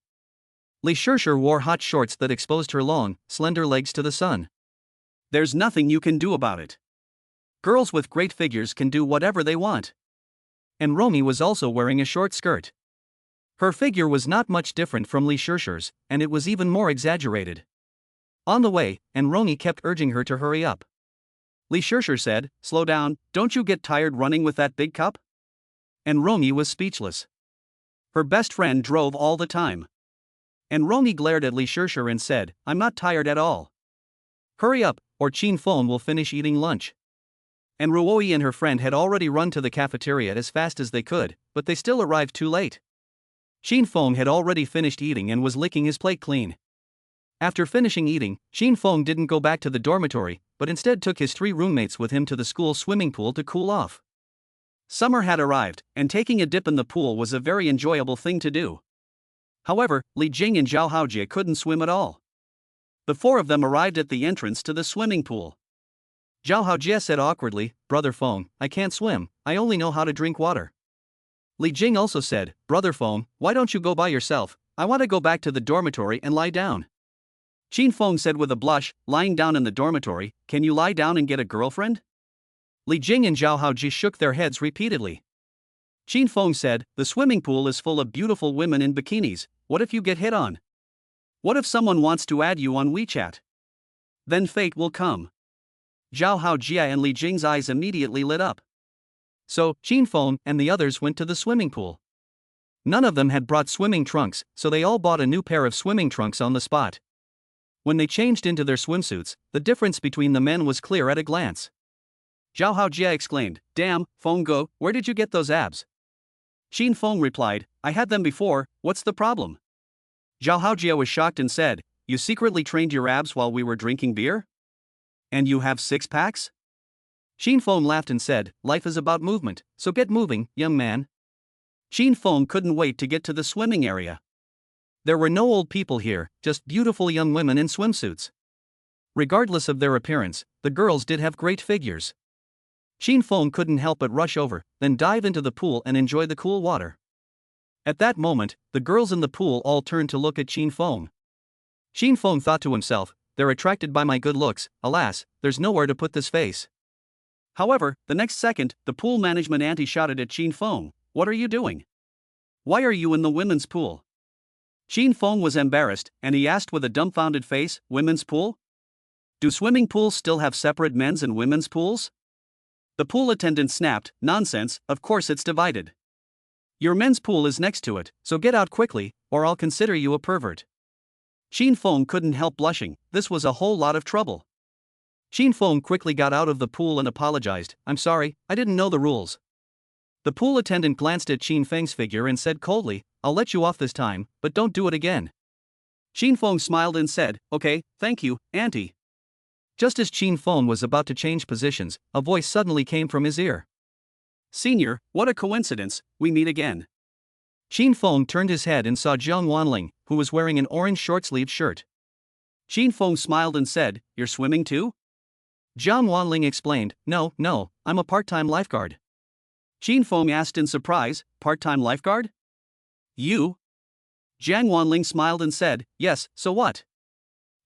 Li Shishir wore hot shorts that exposed her long, slender legs to the sun. There's nothing you can do about it. Girls with great figures can do whatever they want. And Romy was also wearing a short skirt. Her figure was not much different from Li Shishir's, and it was even more exaggerated. On the way, and Romy kept urging her to hurry up. Li Shishir said, slow down, don't you get tired running with that big cup? And Romy was speechless. Her best friend drove all the time. And Romy glared at Li Shishir and said, I'm not tired at all. Hurry up, or Qin Feng will finish eating lunch. And Ruwei and her friend had already run to the cafeteria as fast as they could, but they still arrived too late. Qin Feng had already finished eating and was licking his plate clean. After finishing eating, Qin Feng didn't go back to the dormitory, but instead took his 3 roommates with him to the school swimming pool to cool off. Summer had arrived, and taking a dip in the pool was a very enjoyable thing to do. However, Li Jing and Zhao Haojie couldn't swim at all. The 4 of them arrived at the entrance to the swimming pool. Zhao Haojie said awkwardly, Brother Feng, I can't swim, I only know how to drink water. Li Jing also said, Brother Feng, why don't you go by yourself, I want to go back to the dormitory and lie down. Qin Feng said with a blush, lying down in the dormitory, can you lie down and get a girlfriend? Li Jing and Zhao Haojie shook their heads repeatedly. Qin Feng said, the swimming pool is full of beautiful women in bikinis, what if you get hit on? What if someone wants to add you on WeChat? Then fate will come. Zhao Haojie and Li Jing's eyes immediately lit up. So, Qin Feng and the others went to the swimming pool. None of them had brought swimming trunks, so they all bought a new pair of swimming trunks on the spot. When they changed into their swimsuits, the difference between the men was clear at a glance. Zhao Haojie exclaimed, damn, Feng Go, where did you get those abs? Qin Feng replied, I had them before, what's the problem? Zhao Haojie was shocked and said, you secretly trained your abs while we were drinking beer? And you have 6-packs? Qin Feng laughed and said, life is about movement, so get moving, young man. Qin Feng couldn't wait to get to the swimming area. There were no old people here, just beautiful young women in swimsuits. Regardless of their appearance, the girls did have great figures. Qin Feng couldn't help but rush over, then dive into the pool and enjoy the cool water. At that moment, the girls in the pool all turned to look at Qin Feng. Qin Feng thought to himself, they're attracted by my good looks, alas, there's nowhere to put this face. However, the next second, the pool management auntie shouted at Qin Feng, what are you doing? Why are you in the women's pool? Qin Feng was embarrassed, and he asked with a dumbfounded face, women's pool? Do swimming pools still have separate men's and women's pools? The pool attendant snapped, nonsense, of course it's divided. Your men's pool is next to it, so get out quickly, or I'll consider you a pervert. Xin Feng couldn't help blushing, this was a whole lot of trouble. Xin Feng quickly got out of the pool and apologized, I'm sorry, I didn't know the rules. The pool attendant glanced at Xin Feng's figure and said coldly, I'll let you off this time, but don't do it again. Xin Feng smiled and said, okay, thank you, auntie. Just as Xin Feng was about to change positions, a voice suddenly came from his ear. Senior, what a coincidence, we meet again. Xin Feng turned his head and saw Jiang Wanling, who was wearing an orange short-sleeved shirt. Xin Feng smiled and said, you're swimming too? Jiang Wanling explained, no, I'm a part-time lifeguard. Xin Feng asked in surprise, part-time lifeguard? You? Jiang Wanling smiled and said, yes, so what?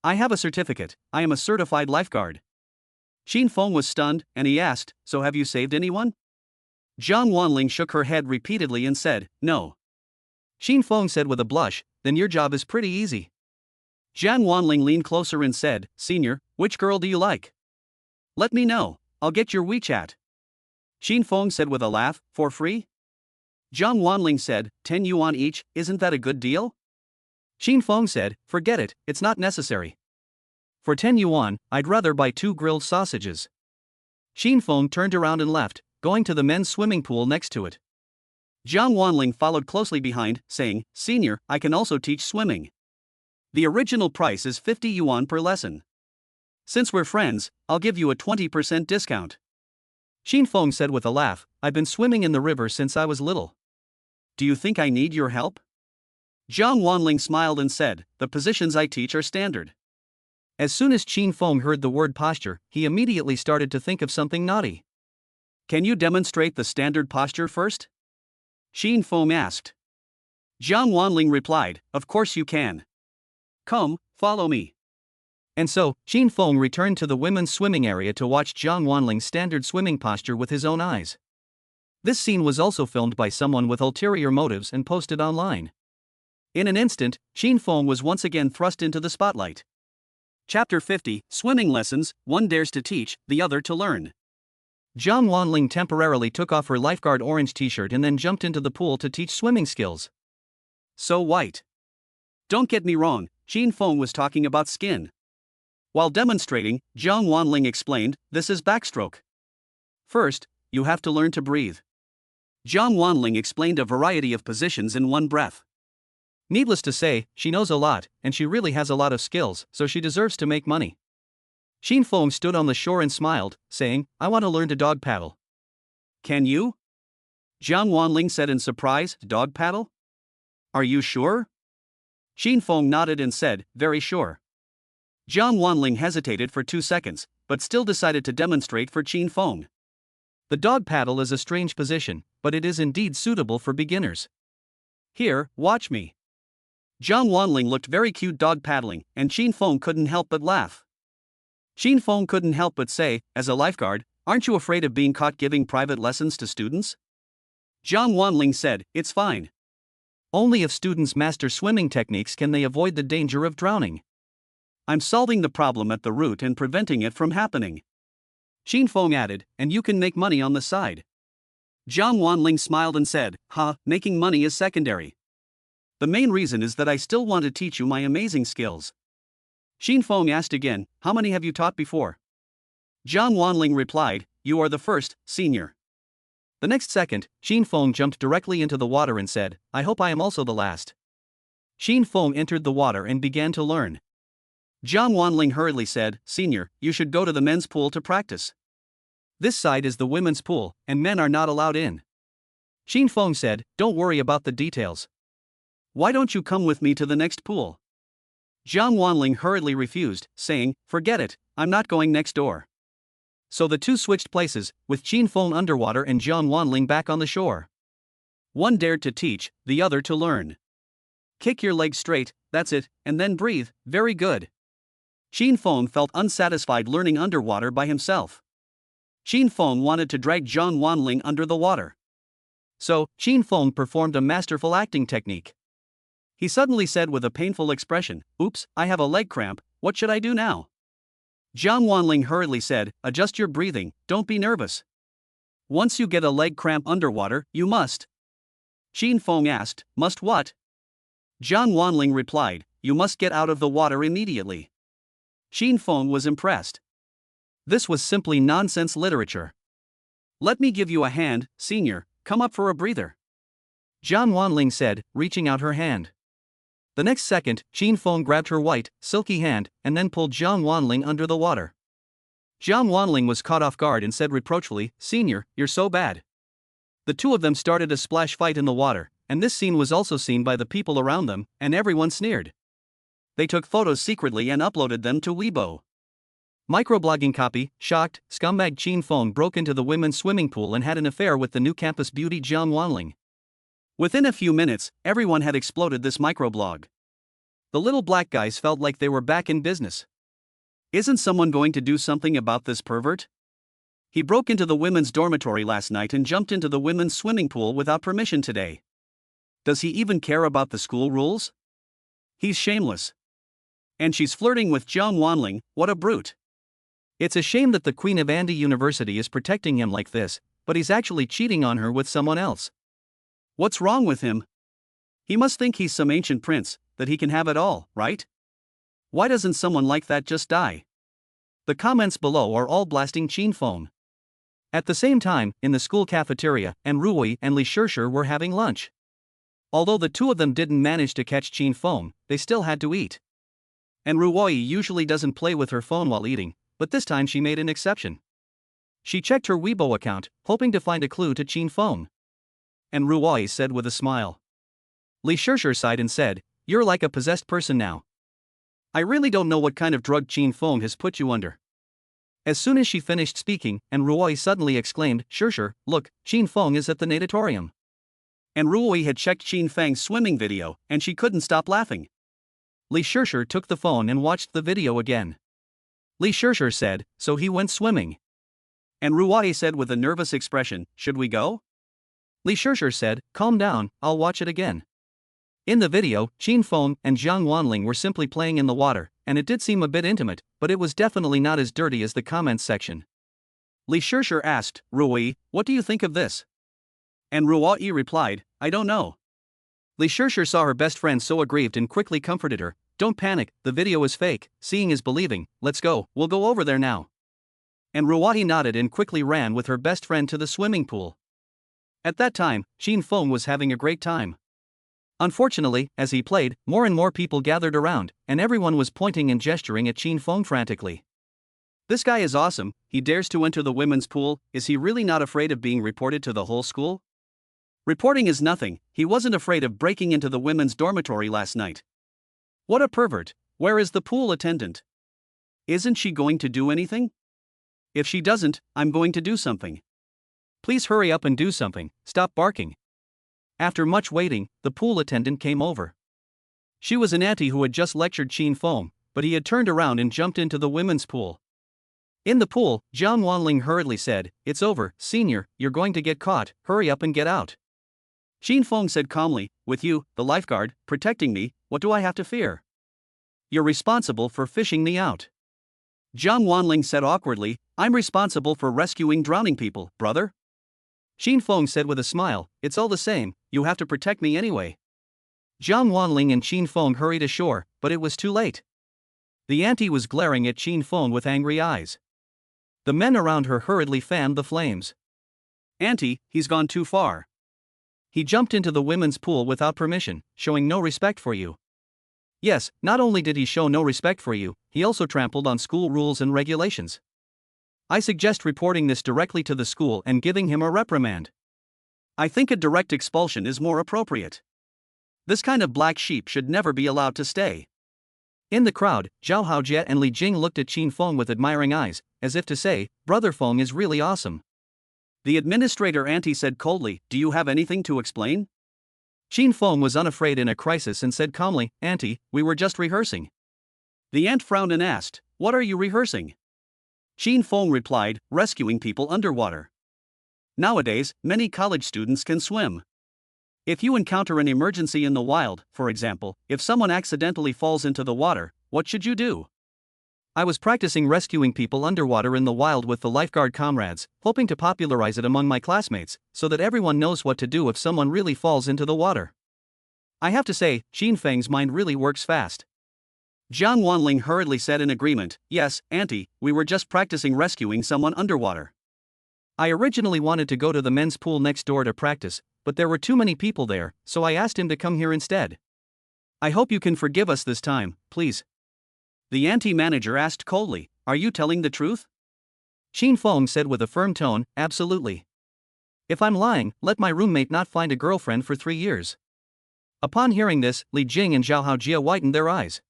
I have a certificate, I am a certified lifeguard. Xin Feng was stunned, and he asked, so have you saved anyone? Jiang Wanling shook her head repeatedly and said, no. Xin Feng said with a blush, then your job is pretty easy. Jiang Wanling leaned closer and said, Senior, which girl do you like? Let me know, I'll get your WeChat. Xin Feng said with a laugh, for free? Jiang Wanling said, 10 yuan each, isn't that a good deal? Xin Feng said, forget it, it's not necessary. For 10 yuan, I'd rather buy 2 grilled sausages. Xin Feng turned around and left, going to the men's swimming pool next to it. Jiang Wanling followed closely behind, saying, Senior, I can also teach swimming. The original price is 50 yuan per lesson. Since we're friends, I'll give you a 20% discount. Xin Feng said with a laugh, I've been swimming in the river since I was little. Do you think I need your help? Jiang Wanling smiled and said, the positions I teach are standard. As soon as Xin Feng heard the word posture, he immediately started to think of something naughty. Can you demonstrate the standard posture first? Xin Feng asked. Jiang Wanling replied, of course you can. Come, follow me. And so, Xin Feng returned to the women's swimming area to watch Jiang Wanling's standard swimming posture with his own eyes. This scene was also filmed by someone with ulterior motives and posted online. In an instant, Xin Feng was once again thrust into the spotlight. Chapter 50, Swimming Lessons, One Dares to Teach, the Other to Learn. Jiang Wanling temporarily took off her lifeguard orange t-shirt and then jumped into the pool to teach swimming skills. So white. Don't get me wrong, Xin Feng was talking about skin. While demonstrating, Jiang Wanling explained, this is backstroke. First, you have to learn to breathe. Jiang Wanling explained a variety of positions in one breath. Needless to say, she knows a lot, and she really has a lot of skills, so she deserves to make money. Xin Feng stood on the shore and smiled, saying, I want to learn to dog paddle. Can you? Jiang Wanling said in surprise, dog paddle? Are you sure? Xin Feng nodded and said, very sure. Jiang Wanling hesitated for 2 seconds, but still decided to demonstrate for Xin Feng. The dog paddle is a strange position, but it is indeed suitable for beginners. Here, watch me. Jiang Wanling looked very cute dog paddling, and Xin Feng couldn't help but laugh. Xin Feng couldn't help but say, as a lifeguard, aren't you afraid of being caught giving private lessons to students? Jiang Wanling said, it's fine. Only if students master swimming techniques can they avoid the danger of drowning. I'm solving the problem at the root and preventing it from happening. Xin Feng added, and you can make money on the side. Jiang Wanling smiled and said, making money is secondary. The main reason is that I still want to teach you my amazing skills. Xin Feng asked again, how many have you taught before? Jiang Wanling replied, you are the first, senior. The next second, Xin Feng jumped directly into the water and said, I hope I am also the last. Xin Feng entered the water and began to learn. Jiang Wanling hurriedly said, Senior, you should go to the men's pool to practice. This side is the women's pool, and men are not allowed in. Xin Feng said, don't worry about the details. Why don't you come with me to the next pool? Jiang Wanling hurriedly refused, saying, forget it, I'm not going next door. So the two switched places, with Xin Feng underwater and Jiang Wanling back on the shore. One dared to teach, the other to learn. Kick your legs straight, that's it, and then breathe, very good. Xin Feng felt unsatisfied learning underwater by himself. Xin Feng wanted to drag Jiang Wanling under the water. So, Xin Feng performed a masterful acting technique. He suddenly said with a painful expression, oops, I have a leg cramp, what should I do now? Jiang Wanling hurriedly said, adjust your breathing, don't be nervous. Once you get a leg cramp underwater, you must. Xin Feng asked, must what? Jiang Wanling replied, "You must get out of the water immediately." Qin Feng was impressed. This was simply nonsense literature. "Let me give you a hand, senior, come up for a breather," Jiang Wanling said, reaching out her hand. The next second, Qin Feng grabbed her white, silky hand and then pulled Jiang Wanling under the water. Jiang Wanling was caught off guard and said reproachfully, "Senior, you're so bad." The two of them started a splash fight in the water, and this scene was also seen by the people around them, and everyone sneered. They took photos secretly and uploaded them to Weibo. Microblogging copy, shocked, scumbag Qin Feng broke into the women's swimming pool and had an affair with the new campus beauty Jiang Wanling. Within a few minutes, everyone had exploded this microblog. The little black guys felt like they were back in business. Isn't someone going to do something about this pervert? He broke into the women's dormitory last night and jumped into the women's swimming pool without permission today. Does he even care about the school rules? He's shameless. And she's flirting with Jiang Wanling, what a brute. It's a shame that the Queen of Andy University is protecting him like this, but he's actually cheating on her with someone else. What's wrong with him? He must think he's some ancient prince, that he can have it all, right? Why doesn't someone like that just die? The comments below are all blasting Qin Feng. At the same time, in the school cafeteria, Ruoyi and Li Shishir were having lunch. Although the two of them didn't manage to catch Qin Feng, they still had to eat. Ruoyi usually doesn't play with her phone while eating, but this time she made an exception. She checked her Weibo account, hoping to find a clue to Qin Feng. Ruoyi said with a smile. Li Shishir sighed and said, "You're like a possessed person now. I really don't know what kind of drug Qin Feng has put you under." As soon as she finished speaking, Ruoyi suddenly exclaimed, "Shishir, look, Qin Feng is at the natatorium." Ruoyi had checked Qin Feng's swimming video, and she couldn't stop laughing. Li Shishir took the phone and watched the video again. Li Shishir said, "So he went swimming." Ruoyi said with a nervous expression, "Should we go?" Li Shishir said, "Calm down, I'll watch it again." In the video, Qin Feng and Jiang Wanling were simply playing in the water, and it did seem a bit intimate, but it was definitely not as dirty as the comments section. Li Shishir asked, "Ruoyi, what do you think of this?" Ruoyi replied, "I don't know." Li Shishir saw her best friend so aggrieved and quickly comforted her, "Don't panic, the video is fake, seeing is believing, let's go, we'll go over there now." Ruoyi nodded and quickly ran with her best friend to the swimming pool. At that time, Qin Feng was having a great time. Unfortunately, as he played, more and more people gathered around, and everyone was pointing and gesturing at Qin Feng frantically. "This guy is awesome, he dares to enter the women's pool, is he really not afraid of being reported to the whole school?" Reporting is nothing, he wasn't afraid of breaking into the women's dormitory last night. What a pervert, where is the pool attendant? Isn't she going to do anything? If she doesn't, I'm going to do something. Please hurry up and do something, stop barking. After much waiting, the pool attendant came over. She was an auntie who had just lectured Qin Feng, but he had turned around and jumped into the women's pool. In the pool, Jiang Wanling hurriedly said, "It's over, senior, you're going to get caught, hurry up and get out." Qin Feng said calmly, "With you, the lifeguard, protecting me, what do I have to fear? You're responsible for fishing me out." Jiang Wanling said awkwardly, "I'm responsible for rescuing drowning people, brother." Qin Feng said with a smile, "It's all the same, you have to protect me anyway." Jiang Wanling and Qin Feng hurried ashore, but it was too late. The auntie was glaring at Qin Feng with angry eyes. The men around her hurriedly fanned the flames. "Auntie, he's gone too far. He jumped into the women's pool without permission, showing no respect for you." Yes, not only did he show no respect for you, he also trampled on school rules and regulations. I suggest reporting this directly to the school and giving him a reprimand. I think a direct expulsion is more appropriate. This kind of black sheep should never be allowed to stay. In the crowd, Zhao Haojie and Li Jing looked at Qin Feng with admiring eyes, as if to say, "Brother Feng is really awesome." The administrator auntie said coldly, "Do you have anything to explain?" Qin Feng was unafraid in a crisis and said calmly, "Auntie, we were just rehearsing." The aunt frowned and asked, "What are you rehearsing?" Qin Feng replied, "Rescuing people underwater. Nowadays, many college students can swim. If you encounter an emergency in the wild, for example, if someone accidentally falls into the water, what should you do? I was practicing rescuing people underwater in the wild with the lifeguard comrades, hoping to popularize it among my classmates, so that everyone knows what to do if someone really falls into the water. I have to say, Qin Feng's mind really works fast. Jiang Wanling hurriedly said in agreement, yes, Auntie, we were just practicing rescuing someone underwater. I originally wanted to go to the men's pool next door to practice, but there were too many people there, so I asked him to come here instead. I hope you can forgive us this time, please. The auntie manager asked coldly, are you telling the truth? Qin Feng said with a firm tone, absolutely. If I'm lying, let my roommate not find a girlfriend for 3 years. Upon hearing this, Li Jing and Zhao Haojia whitened their eyes.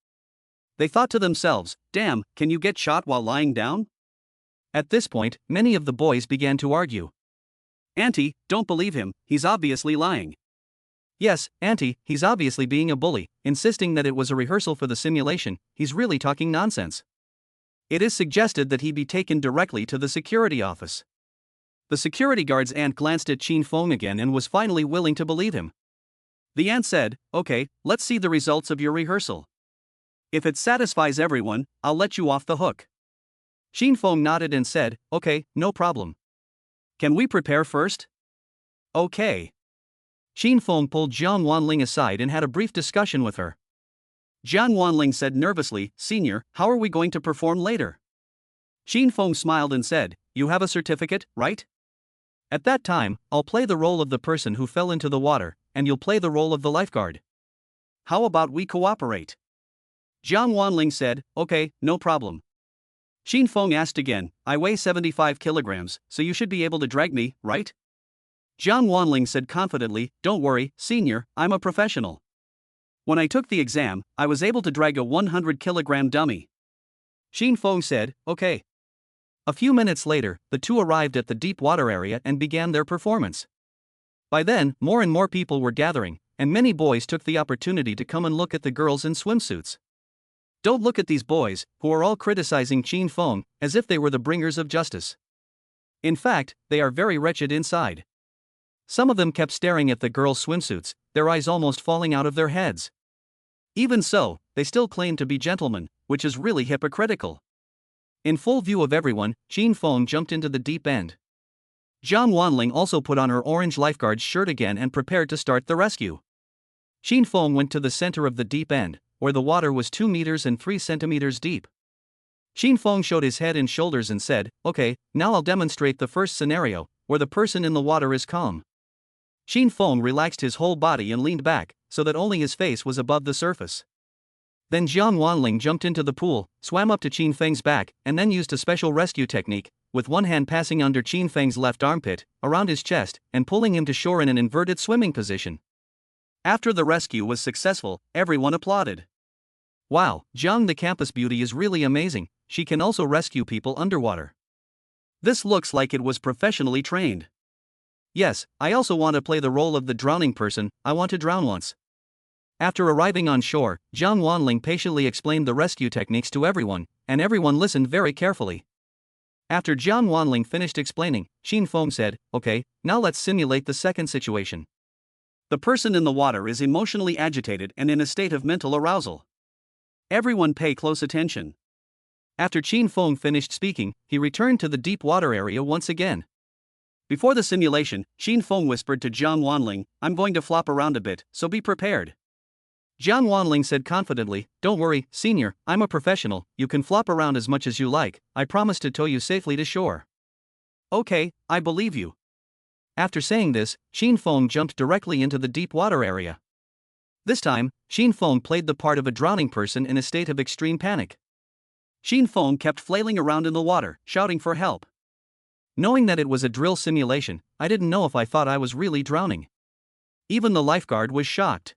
They thought to themselves, damn, can you get shot while lying down? At this point, many of the boys began to argue. Auntie, don't believe him, he's obviously lying. Yes, Auntie, he's obviously being a bully, insisting that it was a rehearsal for the simulation, he's really talking nonsense. It is suggested that he be taken directly to the security office. The security guard's aunt glanced at Qin Feng again and was finally willing to believe him. The aunt said, okay, let's see the results of your rehearsal. If it satisfies everyone, I'll let you off the hook. Qin Feng nodded and said, okay, no problem. Can we prepare first? Okay. Qin Feng pulled Jiang Wanling aside and had a brief discussion with her. Jiang Wanling said nervously, Senior, how are we going to perform later? Qin Feng smiled and said, you have a certificate, right? At that time, I'll play the role of the person who fell into the water, and you'll play the role of the lifeguard. How about we cooperate? Jiang Wanling said, okay, no problem. Qin Feng asked again, I weigh 75 kilograms, so you should be able to drag me, right? Jiang Wanling said confidently, don't worry, Senior, I'm a professional. When I took the exam, I was able to drag a 100-kilogram dummy. Qin Feng said, okay. A few minutes later, the two arrived at the deep water area and began their performance. By then, more and more people were gathering, and many boys took the opportunity to come and look at the girls in swimsuits. Don't look at these boys, who are all criticizing Qin Feng, as if they were the bringers of justice. In fact, they are very wretched inside. Some of them kept staring at the girls' swimsuits, their eyes almost falling out of their heads. Even so, they still claim to be gentlemen, which is really hypocritical. In full view of everyone, Qin Feng jumped into the deep end. Jiang Wanling also put on her orange lifeguard's shirt again and prepared to start the rescue. Qin Feng went to the center of the deep end, where the water was 2 meters and 3 centimeters deep. Qin Feng showed his head and shoulders and said, okay, now I'll demonstrate the first scenario, where the person in the water is calm. Qin Feng relaxed his whole body and leaned back, so that only his face was above the surface. Then Jiang Wanling jumped into the pool, swam up to Qin Feng's back, and then used a special rescue technique, with one hand passing under Qin Feng's left armpit, around his chest, and pulling him to shore in an inverted swimming position. After the rescue was successful, everyone applauded. Wow, Jiang the campus beauty is really amazing, she can also rescue people underwater. This looks like it was professionally trained. Yes, I also want to play the role of the drowning person, I want to drown once. After arriving on shore, Jiang Wanling patiently explained the rescue techniques to everyone, and everyone listened very carefully. After Jiang Wanling finished explaining, Qin Feng said, okay, now let's simulate the second situation. The person in the water is emotionally agitated and in a state of mental arousal. Everyone pay close attention. After Qin Feng finished speaking, he returned to the deep water area once again. Before the simulation, Qin Feng whispered to Jiang Wanling, I'm going to flop around a bit, so be prepared. Jiang Wanling said confidently, don't worry, Senior, I'm a professional, you can flop around as much as you like, I promise to tow you safely to shore. Okay, I believe you. After saying this, Qin Feng jumped directly into the deep water area. This time, Qin Feng played the part of a drowning person in a state of extreme panic. Qin Feng kept flailing around in the water, shouting for help. Knowing that it was a drill simulation, I didn't know if I thought I was really drowning. Even the lifeguard was shocked.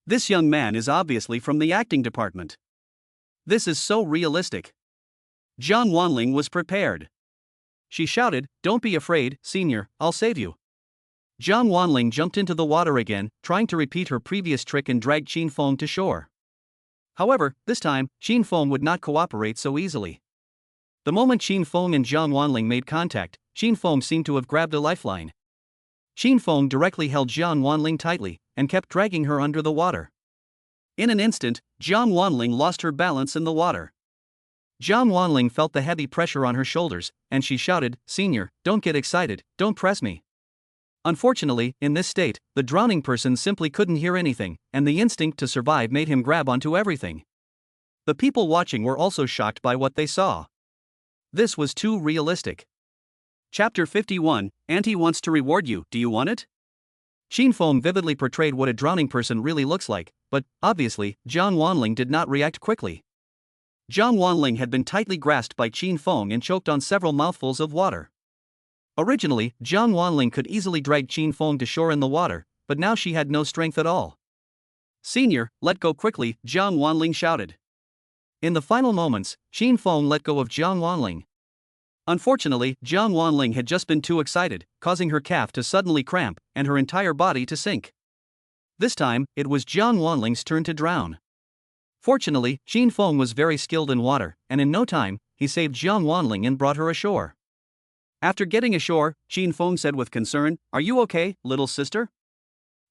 This young man is obviously from the acting department. This is so realistic. Jiang Wanling was prepared. She shouted, don't be afraid, Senior, I'll save you. Jiang Wanling jumped into the water again, trying to repeat her previous trick and dragged Qin Feng to shore. However, this time, Qin Feng would not cooperate so easily. The moment Qin Feng and Jiang Wanling made contact, Qin Feng seemed to have grabbed a lifeline. Qin Feng directly held Jiang Wanling tightly, and kept dragging her under the water. In an instant, Jiang Wanling lost her balance in the water. Jiang Wanling felt the heavy pressure on her shoulders, and she shouted, Senior, don't get excited, don't press me. Unfortunately, in this state, the drowning person simply couldn't hear anything, and the instinct to survive made him grab onto everything. The people watching were also shocked by what they saw. This was too realistic. Chapter 51, Auntie wants to reward you, do you want it? Sheen Feng vividly portrayed what a drowning person really looks like, but, obviously, Jiang Wanling did not react quickly. Jiang Wanling had been tightly grasped by Qin Feng and choked on several mouthfuls of water. Originally, Jiang Wanling could easily drag Qin Feng to shore in the water, but now she had no strength at all. Senior, let go quickly, Jiang Wanling shouted. In the final moments, Qin Feng let go of Jiang Wanling. Unfortunately, Jiang Wanling had just been too excited, causing her calf to suddenly cramp and her entire body to sink. This time, it was Jiang Wanling's turn to drown. Fortunately, Qin Feng was very skilled in water, and in no time, he saved Jiang Wanling and brought her ashore. After getting ashore, Qin Feng said with concern, "Are you okay, little sister?"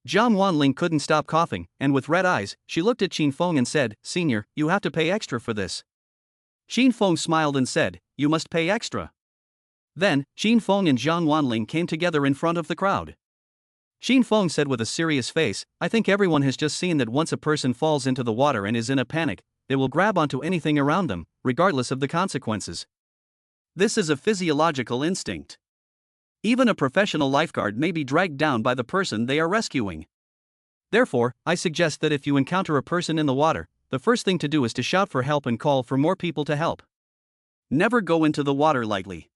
Jiang Wanling couldn't stop coughing, and with red eyes, she looked at Qin Feng and said, "Senior, you have to pay extra for this." Qin Feng smiled and said, "You must pay extra." Then, Qin Feng and Jiang Wanling came together in front of the crowd. Qin Feng said with a serious face, "I think everyone has just seen that once a person falls into the water and is in a panic, they will grab onto anything around them, regardless of the consequences. This is a physiological instinct. Even a professional lifeguard may be dragged down by the person they are rescuing. Therefore, I suggest that if you encounter a person in the water, the first thing to do is to shout for help and call for more people to help. Never go into the water lightly.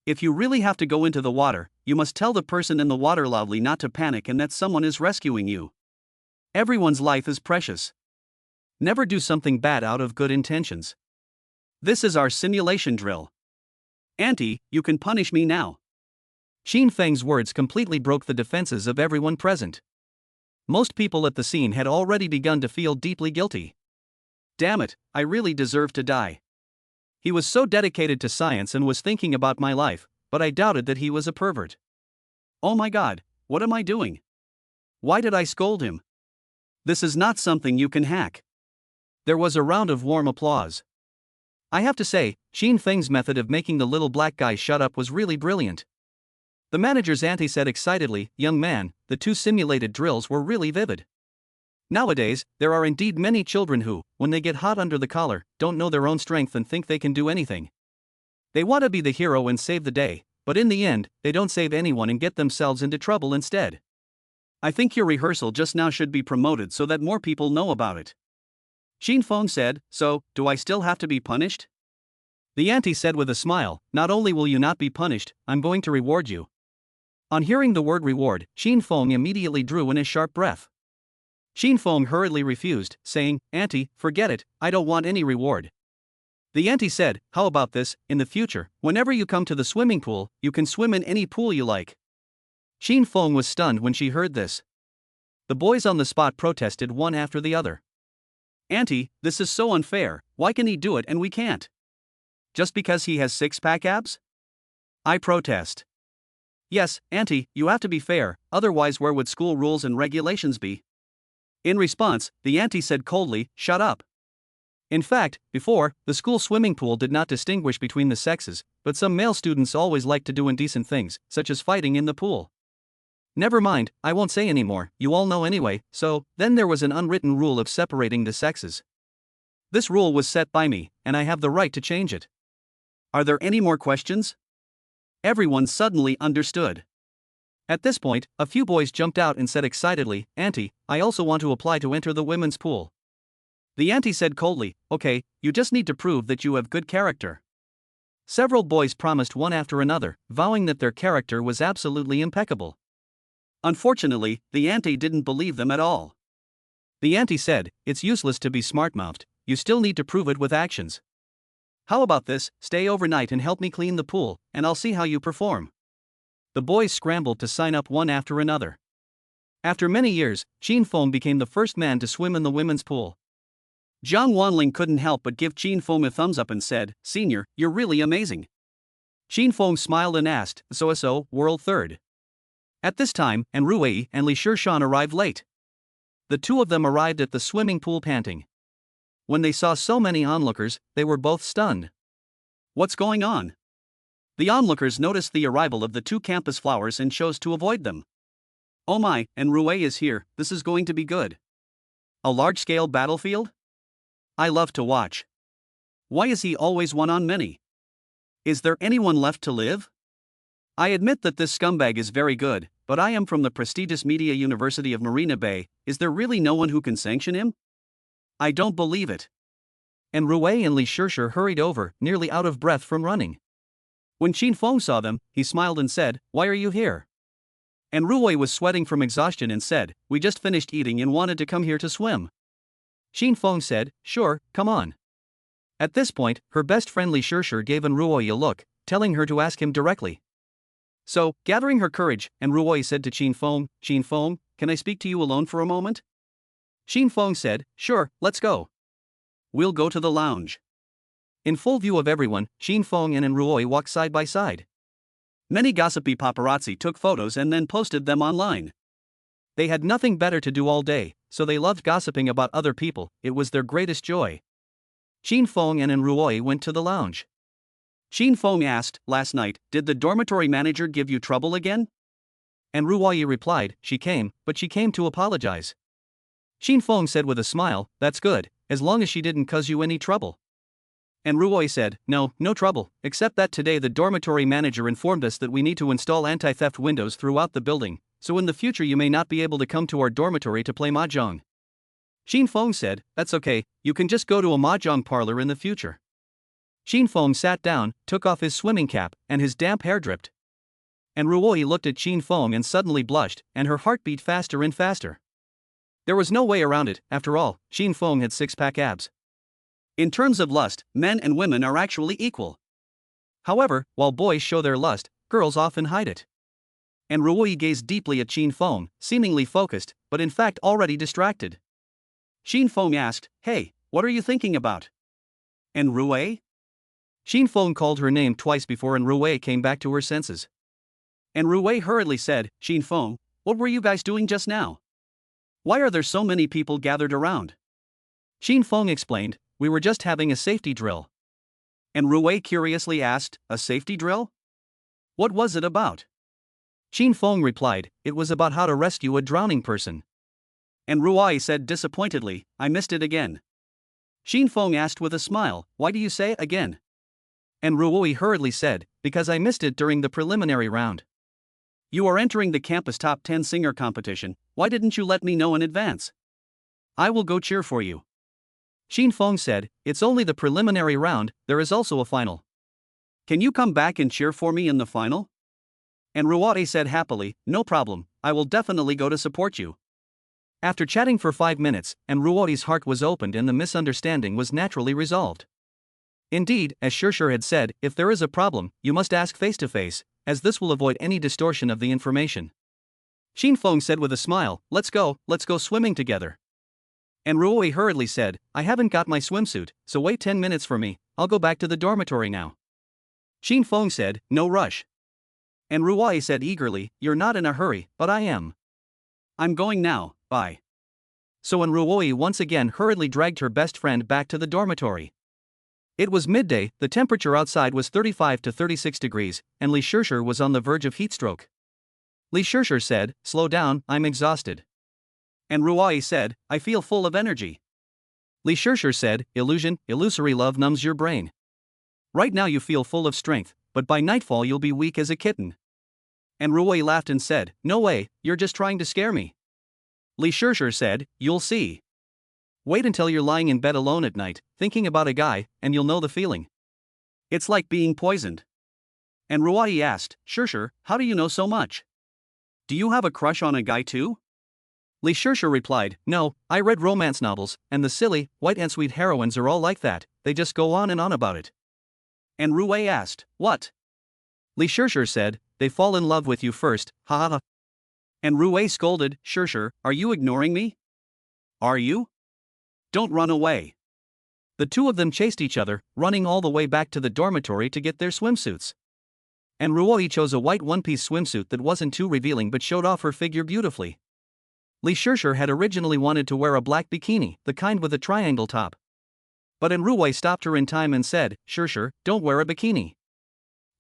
If you really have to go into the water, you must tell the person in the water loudly not to panic and that someone is rescuing you. Everyone's life is precious. Never do something bad out of good intentions. This is our simulation drill. Auntie, you can punish me now." Qin Feng's words completely broke the defenses of everyone present. Most people at the scene had already begun to feel deeply guilty. Damn it, I really deserve to die. He was so dedicated to science and was thinking about my life, but I doubted that he was a pervert. Oh my god, what am I doing? Why did I scold him? This is not something you can hack. There was a round of warm applause. I have to say, Qin Feng's method of making the little black guy shut up was really brilliant. The manager's auntie said excitedly, "Young man, the two simulated drills were really vivid." Nowadays, there are indeed many children who, when they get hot under the collar, don't know their own strength and think they can do anything. They want to be the hero and save the day, but in the end, they don't save anyone and get themselves into trouble instead. I think your rehearsal just now should be promoted so that more people know about it. Qin Feng said, "So, do I still have to be punished?" The auntie said with a smile, "Not only will you not be punished, I'm going to reward you." On hearing the word reward, Qin Feng immediately drew in a sharp breath. Qin Feng hurriedly refused, saying, "Auntie, forget it, I don't want any reward." The auntie said, "How about this, in the future, whenever you come to the swimming pool, you can swim in any pool you like." Qin Feng was stunned when she heard this. The boys on the spot protested one after the other. "Auntie, this is so unfair, why can he do it and we can't? Just because he has six-pack abs? I protest." "Yes, Auntie, you have to be fair, otherwise where would school rules and regulations be?" In response, the auntie said coldly, "Shut up." In fact, before, the school swimming pool did not distinguish between the sexes, but some male students always liked to do indecent things, such as fighting in the pool. Never mind, I won't say anymore, you all know anyway, so, then there was an unwritten rule of separating the sexes. This rule was set by me, and I have the right to change it. Are there any more questions? Everyone suddenly understood. At this point, a few boys jumped out and said excitedly, "Auntie, I also want to apply to enter the women's pool." The auntie said coldly, "Okay, you just need to prove that you have good character." Several boys promised one after another, vowing that their character was absolutely impeccable. Unfortunately, the auntie didn't believe them at all. The auntie said, "It's useless to be smart-mouthed, you still need to prove it with actions. How about this, stay overnight and help me clean the pool, and I'll see how you perform." The boys scrambled to sign up one after another. After many years, Qin Feng became the first man to swim in the women's pool. Jiang Wanling couldn't help but give Qin Feng a thumbs up and said, "Senior, you're really amazing." Qin Feng smiled and asked, "So, world third?" At this time, and Ruei and Li Shishan arrived late. The two of them arrived at the swimming pool panting. When they saw so many onlookers, they were both stunned. What's going on? The onlookers noticed the arrival of the two campus flowers and chose to avoid them. Oh my, and Rue is here, this is going to be good. A large-scale battlefield? I love to watch. Why is he always one on many? Is there anyone left to live? I admit that this scumbag is very good, but I am from the prestigious Media University of Marina Bay, is there really no one who can sanction him? I don't believe it. And Rue and Li Shirshir hurried over, nearly out of breath from running. When Qin Feng saw them, he smiled and said, "Why are you here?" And Rue was sweating from exhaustion and said, "We just finished eating and wanted to come here to swim." Qin Feng said, "Sure, come on." At this point, her best friend Li Shirshir gave Rue a look, telling her to ask him directly. So, gathering her courage, and Rue said to Qin Feng, "Can I speak to you alone for a moment?" Qin Feng said, "Sure, let's go. We'll go to the lounge." In full view of everyone, Qin Feng and Rue walked side by side. Many gossipy paparazzi took photos and then posted them online. They had nothing better to do all day, so they loved gossiping about other people, it was their greatest joy. Qin Feng and Rue went to the lounge. Qin Feng asked, "Last night, did the dormitory manager give you trouble again?" And Rue replied, "She came, but she came to apologize." Qin Feng said with a smile, "That's good, as long as she didn't cause you any trouble." And Rue said, "No trouble, except that today the dormitory manager informed us that we need to install anti-theft windows throughout the building, so in the future you may not be able to come to our dormitory to play mahjong." Qin Feng said, "That's okay, you can just go to a mahjong parlor in the future." Qin Feng sat down, took off his swimming cap, and his damp hair dripped. And Rue looked at Qin Feng and suddenly blushed, and her heart beat faster and faster. There was no way around it, after all, Qin Feng had six-pack abs. In terms of lust, men and women are actually equal. However, while boys show their lust, girls often hide it. And Rue gazed deeply at Qin Feng, seemingly focused, but in fact already distracted. Qin Feng asked, "Hey, what are you thinking about?" And Rue? Qin Feng called her name twice before and Rue came back to her senses. And Rue hurriedly said, "Qin Feng, what were you guys doing just now? Why are there so many people gathered around?" Qin Feng explained, "We were just having a safety drill." And Rue curiously asked, "A safety drill? What was it about?" Qin Feng replied, "It was about how to rescue a drowning person." And Rue said disappointedly, "I missed it again." Qin Feng asked with a smile, "Why do you say again?" And Rue hurriedly said, "Because I missed it during the preliminary round." "You are entering the campus top 10 singer competition, why didn't you let me know in advance? I will go cheer for you." Qin Feng said, "It's only the preliminary round, there is also a final. Can you come back and cheer for me in the final?" And Rue said happily, "No problem, I will definitely go to support you." After chatting for 5 minutes, and Ruo's heart was opened and the misunderstanding was naturally resolved. Indeed, as Shirshir had said, if there is a problem, you must ask face to face, as this will avoid any distortion of the information. Qin Feng said with a smile, let's go swimming together." And Rue hurriedly said, "I haven't got my swimsuit, so wait 10 minutes for me, I'll go back to the dormitory now." Qin Feng said, "No rush." And Rue said eagerly, "You're not in a hurry, but I am. I'm going now, bye." So when Rue once again hurriedly dragged her best friend back to the dormitory. It was midday, the temperature outside was 35 to 36 degrees, and Li Shirshir was on the verge of heatstroke. Li Shirshir said, "Slow down, I'm exhausted." And Rue said, "I feel full of energy." Li Shirshir said, illusory love numbs your brain. Right now you feel full of strength, but by nightfall you'll be weak as a kitten." And Rue laughed and said, "No way, you're just trying to scare me." Li Shirshir said, "You'll see. Wait until you're lying in bed alone at night, thinking about a guy, and you'll know the feeling. It's like being poisoned." And Rue asked, "Shirshir, how do you know so much? Do you have a crush on a guy too?" Li Shirshir replied, "No, I read romance novels, and the silly, white and sweet heroines are all like that, they just go on and on about it." And Rue asked, "What?" Li Shirshir said, "They fall in love with you first, ha ha ha." And Rue scolded, "Shirshir, are you ignoring me? Are you? Don't run away." The two of them chased each other, running all the way back to the dormitory to get their swimsuits. And Rue chose a white one-piece swimsuit that wasn't too revealing but showed off her figure beautifully. Li Shirshir had originally wanted to wear a black bikini, the kind with a triangle top. But Rue stopped her in time and said, "Shirshir, don't wear a bikini.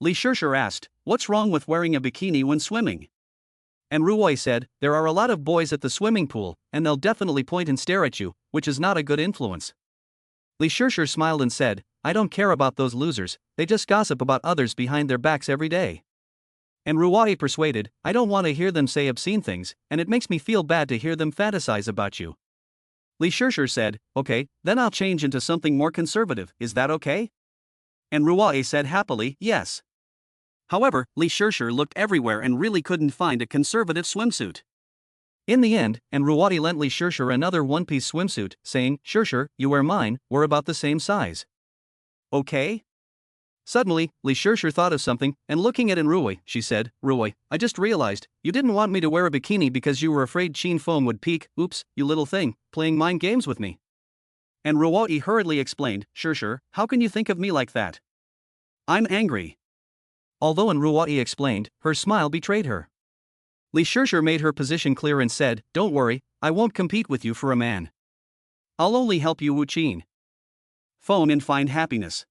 Li Shishir asked, what's wrong with wearing a bikini when swimming? And Ruoy said, there are a lot of boys at the swimming pool, and they'll definitely point and stare at you, which is not a good influence. Li Shishir smiled and said, I don't care about those losers, they just gossip about others behind their backs every day. And Ruoy persuaded, I don't want to hear them say obscene things, and it makes me feel bad to hear them fantasize about you. Li Shishir said, okay, then I'll change into something more conservative, is that okay? And Ruoy said happily, yes. However, Li Shishir looked everywhere and really couldn't find a conservative swimsuit. In the end, and Ruoy lent Li Shishir another one-piece swimsuit, saying, Shishir, you wear mine, we're about the same size. Okay? Suddenly, Li Shishir thought of something, and looking at Ruoy, she said, Ruoy, I just realized, you didn't want me to wear a bikini because you were afraid Qin Feng would peek, oops, you little thing, playing mind games with me. And Ruoy hurriedly explained, Shishir, how can you think of me like that? I'm angry. Although Ruoy explained, her smile betrayed her. Li Shishir made her position clear and said, don't worry, I won't compete with you for a man. I'll only help you Wu Qin Feng and find happiness.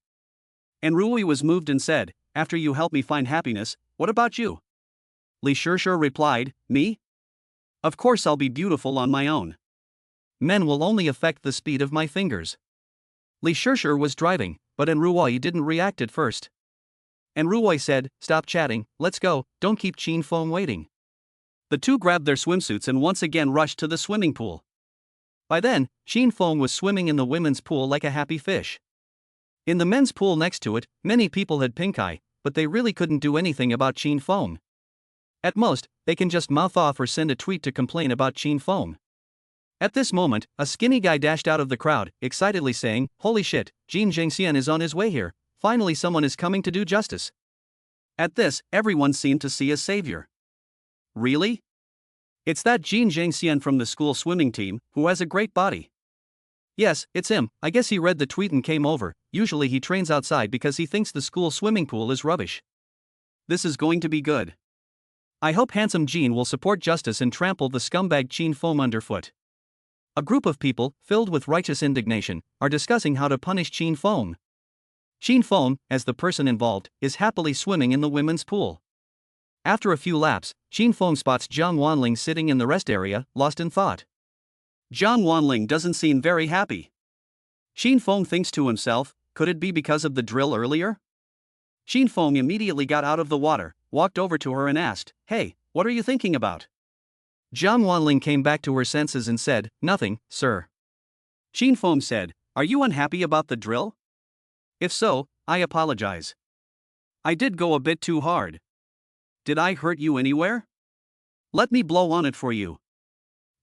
And Ruoy was moved and said, after you help me find happiness, what about you? Li Shishir replied, me? Of course I'll be beautiful on my own. Men will only affect the speed of my fingers. Li Shishir was driving, but Ruoy didn't react at first. And Ruoy said, stop chatting, let's go, don't keep Qin Feng waiting. The two grabbed their swimsuits and once again rushed to the swimming pool. By then, Qin Feng was swimming in the women's pool like a happy fish. In the men's pool next to it, many people had pink eye, but they really couldn't do anything about Qin Feng. At most, they can just mouth off or send a tweet to complain about Qin Feng. At this moment, a skinny guy dashed out of the crowd, excitedly saying, holy shit, Jin Zhengxian is on his way here, finally someone is coming to do justice. At this, everyone seemed to see a savior. Really? It's that Jin Zhengxian from the school swimming team, who has a great body. Yes, it's him, I guess he read the tweet and came over, usually he trains outside because he thinks the school swimming pool is rubbish. This is going to be good. I hope handsome Jin will support justice and trample the scumbag Qin Feng underfoot. A group of people, filled with righteous indignation, are discussing how to punish Qin Feng. Qin Feng, as the person involved, is happily swimming in the women's pool. After a few laps, Qin Feng spots Zhang Wanling sitting in the rest area, lost in thought. Zhang Wanling doesn't seem very happy. Qin Feng thinks to himself, could it be because of the drill earlier? Qin Feng immediately got out of the water, walked over to her and asked, hey, what are you thinking about? Zhang Wanling came back to her senses and said, nothing, sir. Qin Feng said, are you unhappy about the drill? If so, I apologize. I did go a bit too hard. Did I hurt you anywhere? Let me blow on it for you.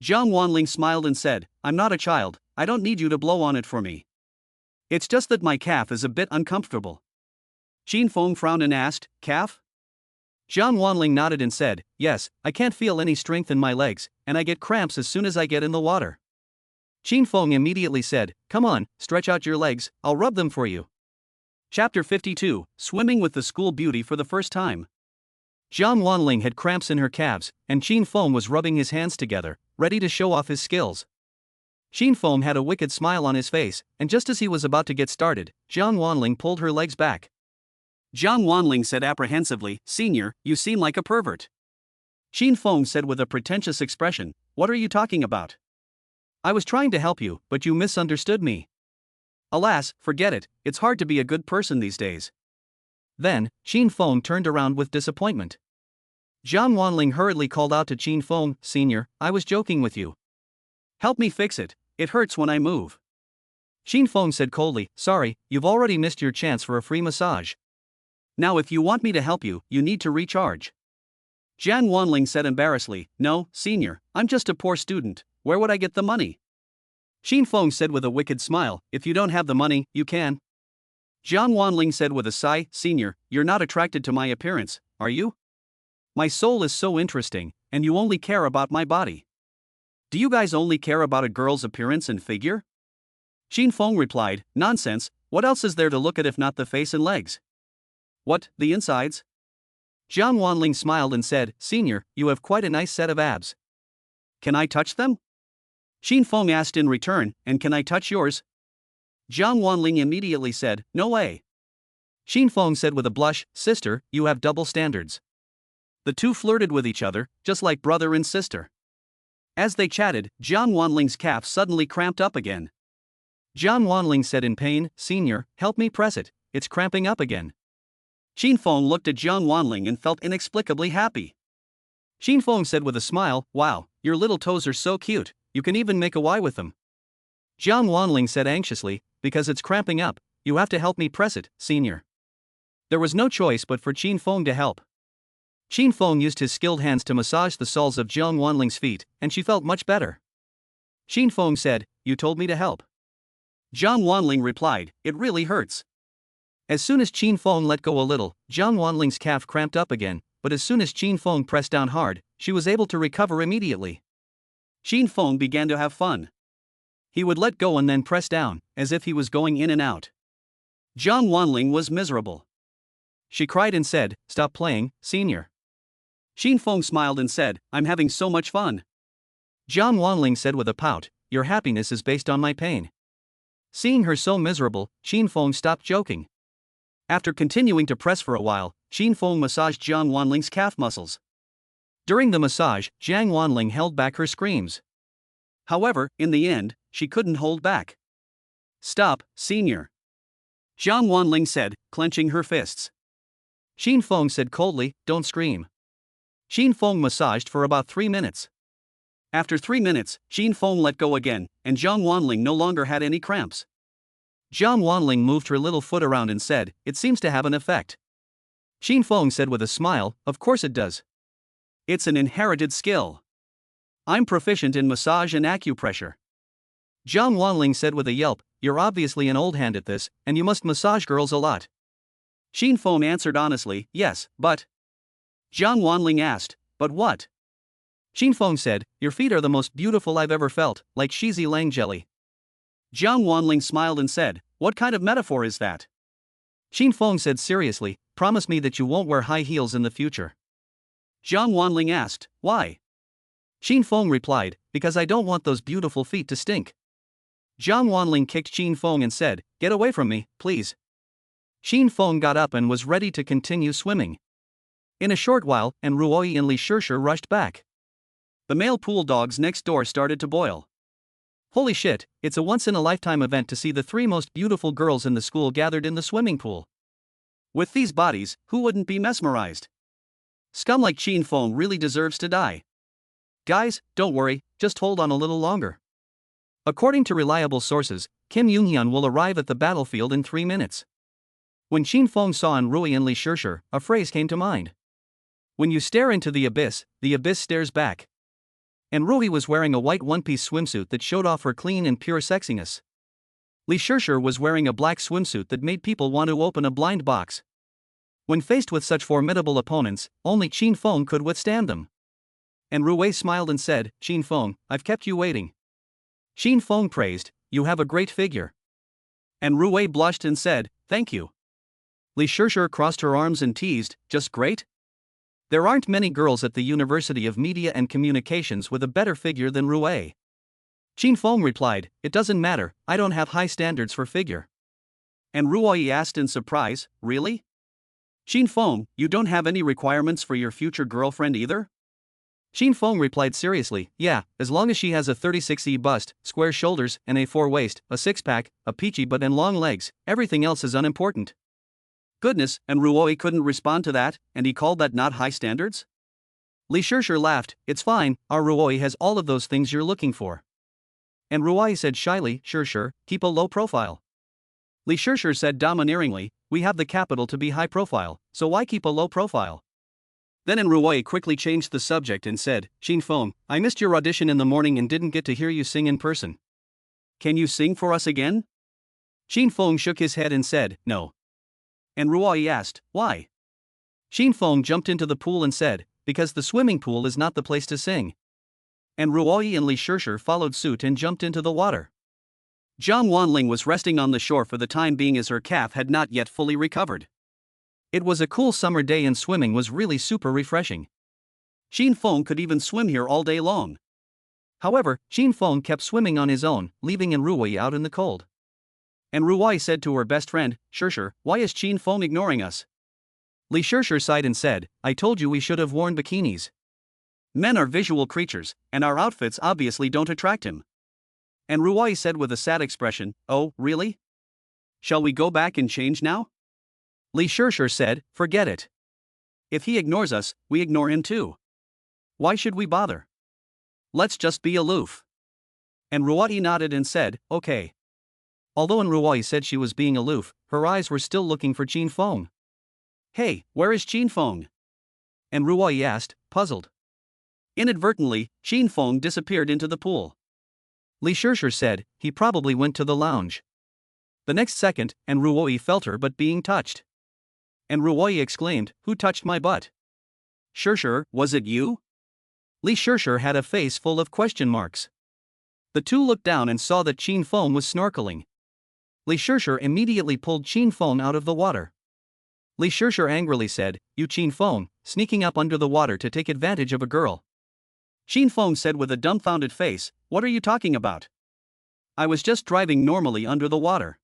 Zhang Wanling smiled and said, I'm not a child, I don't need you to blow on it for me. It's just that my calf is a bit uncomfortable. Qin Feng frowned and asked, calf? Zhang Wanling nodded and said, yes, I can't feel any strength in my legs, and I get cramps as soon as I get in the water. Qin Feng immediately said, come on, stretch out your legs, I'll rub them for you. Chapter 52, Swimming with the School Beauty for the First Time. Zhang Wanling had cramps in her calves, and Qin Feng was rubbing his hands together, ready to show off his skills. Qin Feng had a wicked smile on his face, and just as he was about to get started, Zhang Wanling pulled her legs back. Zhang Wanling said apprehensively, Senior, you seem like a pervert. Qin Feng said with a pretentious expression, what are you talking about? I was trying to help you, but you misunderstood me. Alas, forget it, it's hard to be a good person these days. Then, Qin Feng turned around with disappointment. Zhang Wanling hurriedly called out to Qin Feng, Senior, I was joking with you. Help me fix it, it hurts when I move. Qin Feng said coldly, sorry, you've already missed your chance for a free massage. Now if you want me to help you, you need to recharge. Zhang Wanling said embarrassedly, no, Senior, I'm just a poor student, where would I get the money? Qin Feng said with a wicked smile, if you don't have the money, you can. Zhang Wanling said with a sigh, Senior, you're not attracted to my appearance, are you? My soul is so interesting, and you only care about my body. Do you guys only care about a girl's appearance and figure? Qin Feng replied, nonsense, what else is there to look at if not the face and legs? What, the insides? Zhang Wanling smiled and said, Senior, you have quite a nice set of abs. Can I touch them? Qin Feng asked in return, and can I touch yours? Zhang Wanling immediately said, no way. Xin Feng said with a blush, "Sister, you have double standards." The two flirted with each other, just like brother and sister. As they chatted, Jiang Wanling's calf suddenly cramped up again. Jiang Wanling said in pain, "Senior, help me press it, it's cramping up again." Xin Feng looked at Jiang Wanling and felt inexplicably happy. Xin Feng said with a smile, "Wow, your little toes are so cute, you can even make a Y with them." Jiang Wanling said anxiously, "Because it's cramping up, you have to help me press it, senior." There was no choice but for Xin Feng to help. Xin Feng used his skilled hands to massage the soles of Jiang Wanling's feet, and she felt much better. Xin Feng said, "You told me to help." Jiang Wanling replied, "It really hurts." As soon as Xin Feng let go a little, Jiang Wanling's calf cramped up again, but as soon as Xin Feng pressed down hard, she was able to recover immediately. Xin Feng began to have fun. He would let go and then press down, as if he was going in and out. Jiang Wanling was miserable. She cried and said, "Stop playing, senior." Xin Feng smiled and said, "I'm having so much fun." Jiang Wanling said with a pout, "Your happiness is based on my pain." Seeing her so miserable, Xin Feng stopped joking. After continuing to press for a while, Xin Feng massaged Jiang Wanling's calf muscles. During the massage, Jiang Wanling held back her screams. However, in the end, she couldn't hold back. "Stop, senior," Jiang Wanling said, clenching her fists. Xin Feng said coldly, "Don't scream." Xin Feng massaged for about 3 minutes. After 3 minutes, Xin Feng let go again, and Jiang Wanling no longer had any cramps. Jiang Wanling moved her little foot around and said, "It seems to have an effect." Xin Feng said with a smile, "Of course it does. It's an inherited skill. I'm proficient in massage and acupressure." Jiang Wanling said with a yelp, "You're obviously an old hand at this, and you must massage girls a lot." Xin Feng answered honestly, "Yes, but..." Jiang Wanling asked, "But what?" Xin Feng said, "Your feet are the most beautiful I've ever felt, like cheesy lang jelly." Jiang Wanling smiled and said, "What kind of metaphor is that?" Xin Feng said seriously, "Promise me that you won't wear high heels in the future." Jiang Wanling asked, "Why?" Xin Feng replied, "Because I don't want those beautiful feet to stink." Jiang Wanling kicked Xin Feng and said, "Get away from me, please." Xin Feng got up and was ready to continue swimming. In a short while, and Ruoi and Li Shishir rushed back. The male pool dogs next door started to boil. Holy shit, it's a once-in-a-lifetime event to see the 3 most beautiful girls in the school gathered in the swimming pool. With these bodies, who wouldn't be mesmerized? Scum like Xin Feng really deserves to die. Guys, don't worry, just hold on a little longer. According to reliable sources, Kim Younghyun will arrive at the battlefield in 3 minutes. When Xin Feng saw Ruoi and Li Shishir, a phrase came to mind. When you stare into the abyss stares back. And Ruoi was wearing a white one-piece swimsuit that showed off her clean and pure sexiness. Li Shishir was wearing a black swimsuit that made people want to open a blind box. When faced with such formidable opponents, only Xin Feng could withstand them. And Ruoi smiled and said, "Xin Feng, I've kept you waiting." Xin Feng praised, "You have a great figure." And Ruoi blushed and said, "Thank you." Li Shishir crossed her arms and teased, "Just great? There aren't many girls at the University of Media and Communications with a better figure than Ruoi." Xin Feng replied, "It doesn't matter, I don't have high standards for figure." And Ruoi asked in surprise, "Really? Xin Feng, you don't have any requirements for your future girlfriend either?" Xin Feng replied seriously, "Yeah, as long as she has a 36E bust, square shoulders, an A4 waist, a six-pack, a peachy butt and long legs, everything else is unimportant." Goodness, and Ruoi couldn't respond to that, and he called that not high standards? Li Shishir laughed, "It's fine, our Ruoi has all of those things you're looking for." And Ruoi said shyly, "Shishir, keep a low profile." Li Shishir said domineeringly, "We have the capital to be high profile, so why keep a low profile?" Then Ruoi quickly changed the subject and said, "Xin Feng, I missed your audition in the morning and didn't get to hear you sing in person. Can you sing for us again?" Xin Feng shook his head and said, "No." And Ruoi asked, "Why?" Xin Feng jumped into the pool and said, "Because the swimming pool is not the place to sing." And Ruoi and Li Shishir followed suit and jumped into the water. Jiang Wanling was resting on the shore for the time being as her calf had not yet fully recovered. It was a cool summer day and swimming was really super refreshing. Xin Feng could even swim here all day long. However, Xin Feng kept swimming on his own, leaving Ruoi out in the cold. And Ruwai said to her best friend, Shirshir, why is Qin Feng ignoring us? Li Shirshir sighed and said, I told you we should have worn bikinis. Men are visual creatures, and our outfits obviously don't attract him. And Ruwai said with a sad expression, oh, really? Shall we go back and change now? Li Shirshir said, forget it. If he ignores us, we ignore him too. Why should we bother? Let's just be aloof. And Ruwai nodded and said, okay. Although Ruwai said she was being aloof, her eyes were still looking for Qin Feng. Hey, where is Qin Feng? And Ruwai asked, puzzled. Inadvertently, Qin Feng disappeared into the pool. Li Shirshir said, he probably went to the lounge. The next second, and Ruwai felt her butt being touched. And Ruwai exclaimed, who touched my butt? Shirshir, was it you? Li Shirshir had a face full of question marks. The two looked down and saw that Qin Feng was snorkeling. Li Shirshir immediately pulled Qin Feng out of the water. Li Shirshir angrily said, you Qin Feng, sneaking up under the water to take advantage of a girl. Qin Feng said with a dumbfounded face, what are you talking about? I was just driving normally under the water.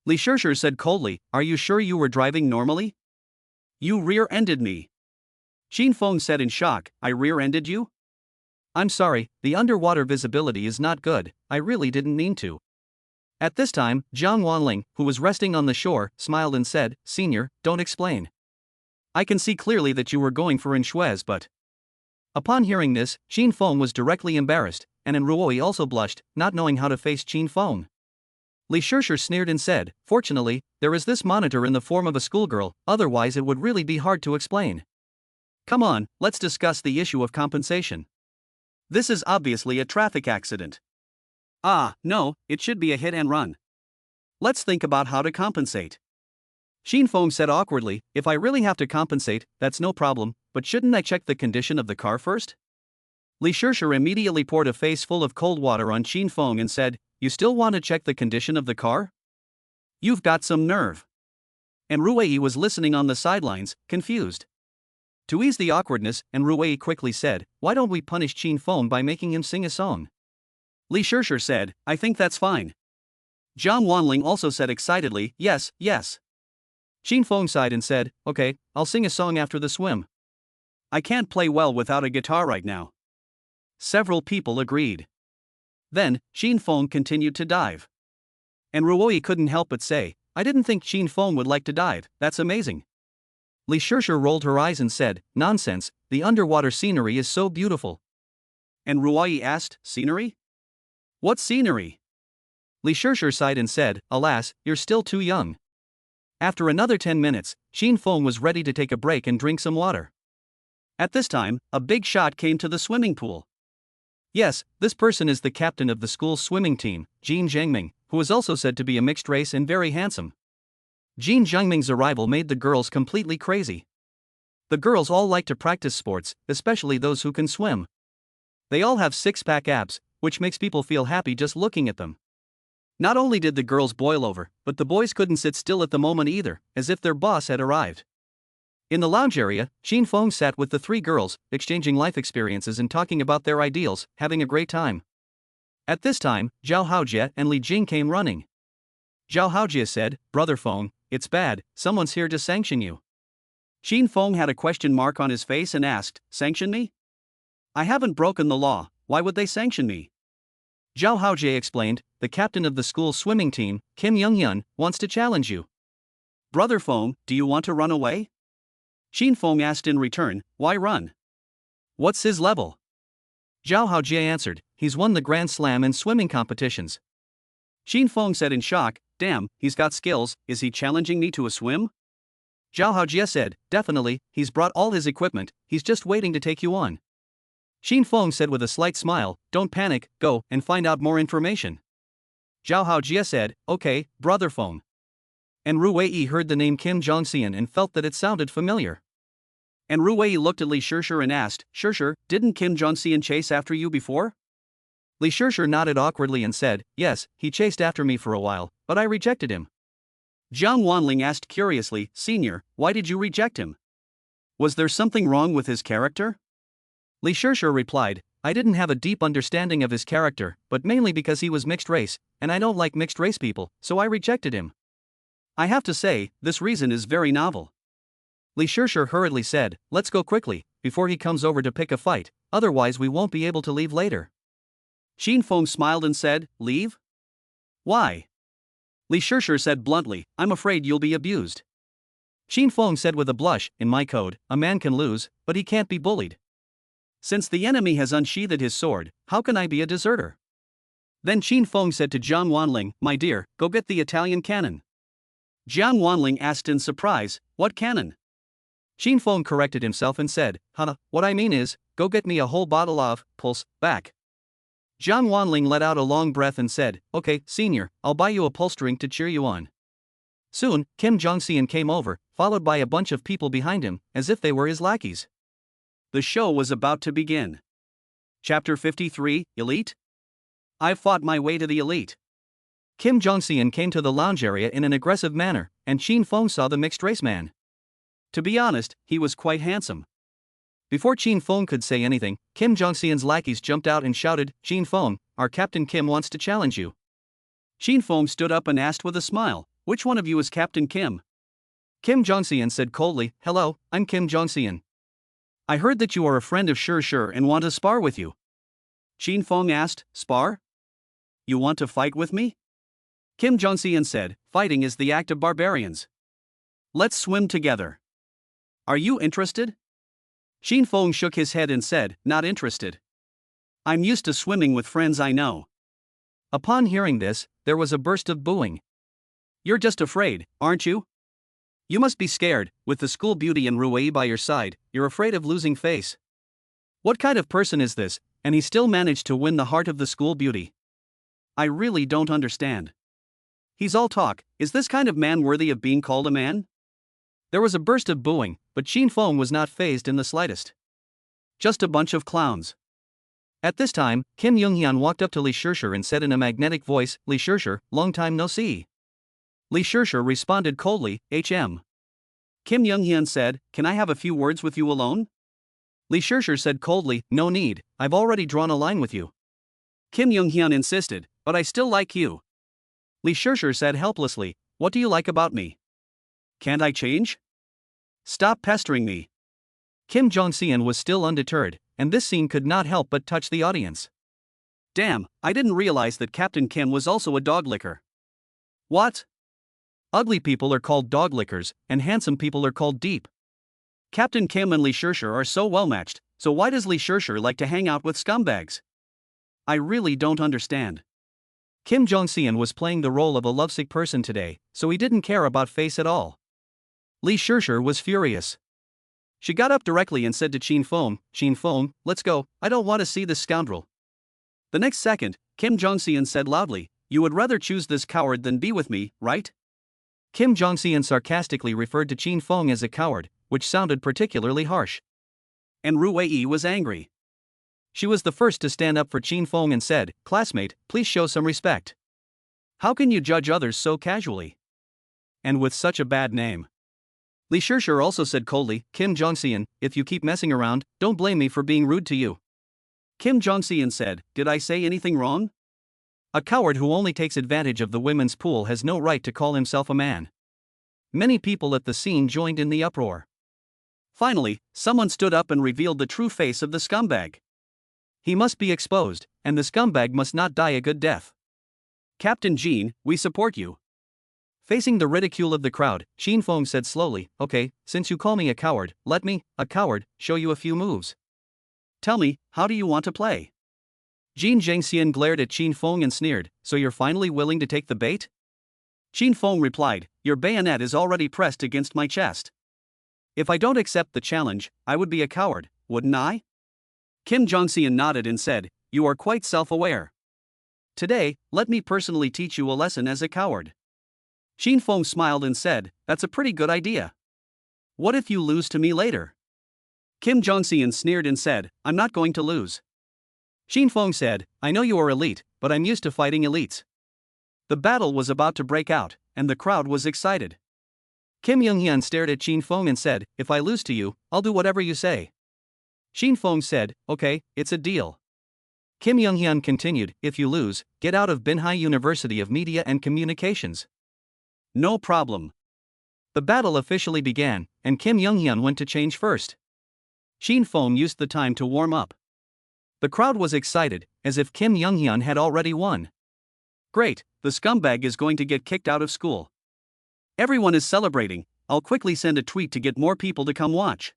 Li Shirshir said coldly, are you sure you were driving normally? You rear-ended me. Qin Feng said in shock, I rear-ended you? I'm sorry, the underwater visibility is not good, I really didn't mean to. At this time, Jiang Wanling, who was resting on the shore, smiled and said, Senior, don't explain. I can see clearly that you were going for Shue's but. Upon hearing this, Qin Feng was directly embarrassed, and Ruoi also blushed, not knowing how to face Qin Feng. Li Shirshir sneered and said, fortunately, there is this monitor in the form of a schoolgirl, otherwise it would really be hard to explain. Come on, let's discuss the issue of compensation. This is obviously a traffic accident. Ah, no, it should be a hit and run. Let's think about how to compensate. Qin Feng said awkwardly, if I really have to compensate, that's no problem, but shouldn't I check the condition of the car first? Li Shirshir immediately poured a face full of cold water on Qin Feng and said, you still want to check the condition of the car? You've got some nerve. And Ruwei was listening on the sidelines, confused. To ease the awkwardness, and Ruwei quickly said, why don't we punish Qin Feng by making him sing a song? Li Shirshir said, I think that's fine. Jiang Wanling also said excitedly, yes, yes. Qin Feng sighed and said, okay, I'll sing a song after the swim. I can't play well without a guitar right now. Several people agreed. Then, Qin Feng continued to dive. And Ruoi couldn't help but say, I didn't think Qin Feng would like to dive, that's amazing. Li Shirshir rolled her eyes and said, nonsense, the underwater scenery is so beautiful. And Ruoi asked, scenery? What scenery? Li Shirshir sighed and said, alas, you're still too young. After another 10 minutes, Qin Feng was ready to take a break and drink some water. At this time, a big shot came to the swimming pool. Yes, this person is the captain of the school's swimming team, Jin Zhengming, who is also said to be a mixed race and very handsome. Jin Zhengming's arrival made the girls completely crazy. The girls all like to practice sports, especially those who can swim. They all have six-pack abs, which makes people feel happy just looking at them. Not only did the girls boil over, but the boys couldn't sit still at the moment either, as if their boss had arrived. In the lounge area, Qin Feng sat with the three girls, exchanging life experiences and talking about their ideals, having a great time. At this time, Zhao Haojie and Li Jing came running. Zhao Haojie said, Brother Feng, it's bad, someone's here to sanction you. Qin Feng had a question mark on his face and asked, sanction me? I haven't broken the law, why would they sanction me? Zhao Haojie explained, the captain of the school's swimming team, Kim Youngyun, wants to challenge you. Brother Feng, do you want to run away? Qin Feng asked in return, why run? What's his level? Zhao Haojie answered, he's won the Grand Slam in swimming competitions. Qin Feng said in shock, damn, he's got skills, is he challenging me to a swim? Zhao Haojie said, definitely, he's brought all his equipment, he's just waiting to take you on. Qin Feng said with a slight smile, don't panic, go and find out more information. Zhao Haojie said, okay, Brother Feng. And Ruwei heard the name Kim Jongxian and felt that it sounded familiar. And Ruwei looked at Li Shirshir and asked, Shirshir, didn't Kim Jongxian chase after you before? Li Shirshir nodded awkwardly and said, yes, he chased after me for a while, but I rejected him. Jiang Wanling asked curiously, Senior, why did you reject him? Was there something wrong with his character? Li Shirshir replied, I didn't have a deep understanding of his character, but mainly because he was mixed race, and I don't like mixed race people, so I rejected him. I have to say, this reason is very novel. Li Shishir hurriedly said, let's go quickly, before he comes over to pick a fight, otherwise we won't be able to leave later. Xin Feng smiled and said, leave? Why? Li Shishir said bluntly, I'm afraid you'll be abused. Xin Feng said with a blush, in my code, a man can lose, but he can't be bullied. Since the enemy has unsheathed his sword, how can I be a deserter? Then Xin Feng said to Jiang Wanling, my dear, go get the Italian cannon. Jiang Wanling asked in surprise, what cannon? Xin Feng corrected himself and said, what I mean is, go get me a whole bottle of, pulse, back. Jiang Wanling let out a long breath and said, okay, senior, I'll buy you a pulse drink to cheer you on. Soon, Kim Jong-seon came over, followed by a bunch of people behind him, as if they were his lackeys. The show was about to begin. Chapter 53, Elite? I've fought my way to the elite. Kim Jong-seon came to the lounge area in an aggressive manner, and Xin Feng saw the mixed race man. To be honest, he was quite handsome. Before Xin Feng could say anything, Kim Jong-seon's lackeys jumped out and shouted, Xin Feng, our Captain Kim wants to challenge you. Xin Feng stood up and asked with a smile, which one of you is Captain Kim? Kim Jong-seon said coldly, hello, I'm Kim Jong-seon. I heard that you are a friend of Shishir and want to spar with you. Xin Feng asked, spar? You want to fight with me? Kim Jong-seon said, fighting is the act of barbarians. Let's swim together. Are you interested? Xin Feng shook his head and said, not interested. I'm used to swimming with friends I know. Upon hearing this, there was a burst of booing. You're just afraid, aren't you? You must be scared, with the school beauty and Ruei by your side, you're afraid of losing face. What kind of person is this, and he still managed to win the heart of the school beauty? I really don't understand. He's all talk, is this kind of man worthy of being called a man? There was a burst of booing, but Xin Feng was not fazed in the slightest. Just a bunch of clowns. At this time, Kim Younghyun walked up to Li Shishir and said in a magnetic voice, Li Shishir, long time no see. Li Shishir responded coldly, HM. Kim Younghyun said, can I have a few words with you alone? Li Shishir said coldly, no need, I've already drawn a line with you. Kim Younghyun insisted, but I still like you. Li Shishir said helplessly, what do you like about me? Can't I change? Stop pestering me. Kim Jong-seon was still undeterred, and this scene could not help but touch the audience. Damn, I didn't realize that Captain Kim was also a dog licker. What? Ugly people are called dog lickers, and handsome people are called deep. Captain Kim and Li Shishir are so well matched, so why does Li Shishir like to hang out with scumbags? I really don't understand. Kim Jong-seon was playing the role of a lovesick person today, so he didn't care about face at all. Li Shishir was furious. She got up directly and said to Xin Feng, let's go, I don't want to see this scoundrel. The next second, Kim Jong-seon said loudly, you would rather choose this coward than be with me, right? Kim Jong-seon sarcastically referred to Xin Feng as a coward, which sounded particularly harsh. And Ruei was angry. She was the first to stand up for Xin Feng and said, classmate, please show some respect. How can you judge others so casually? And with such a bad name. Li Shishir also said coldly, Kim Jong-seon, if you keep messing around, don't blame me for being rude to you. Kim Jong-seon said, did I say anything wrong? A coward who only takes advantage of the women's pool has no right to call himself a man. Many people at the scene joined in the uproar. Finally, someone stood up and revealed the true face of the scumbag. He must be exposed, and the scumbag must not die a good death. Captain Jean, we support you. Facing the ridicule of the crowd, Xin Feng said slowly, okay, since you call me a coward, let me, a coward, show you a few moves. Tell me, how do you want to play? Jin Zhengxian glared at Xin Feng and sneered, so you're finally willing to take the bait? Xin Feng replied, your bayonet is already pressed against my chest. If I don't accept the challenge, I would be a coward, wouldn't I? Kim Jong-seon nodded and said, you are quite self-aware. Today, let me personally teach you a lesson as a coward. Xin Feng smiled and said, that's a pretty good idea. What if you lose to me later? Kim Jong-seon sneered and said, I'm not going to lose. Xin Feng said, I know you are elite, but I'm used to fighting elites. The battle was about to break out, and the crowd was excited. Kim Younghyun stared at Xin Feng and said, if I lose to you, I'll do whatever you say. Xin Feng said, okay, it's a deal. Kim Young-hyun continued, if you lose, get out of Binhai University of Media and Communications. No problem. The battle officially began, and Kim Young-hyun went to change first. Shin Fong used the time to warm up. The crowd was excited, as if Kim Young-hyun had already won. Great, the scumbag is going to get kicked out of school. Everyone is celebrating. I'll quickly send a tweet to get more people to come watch.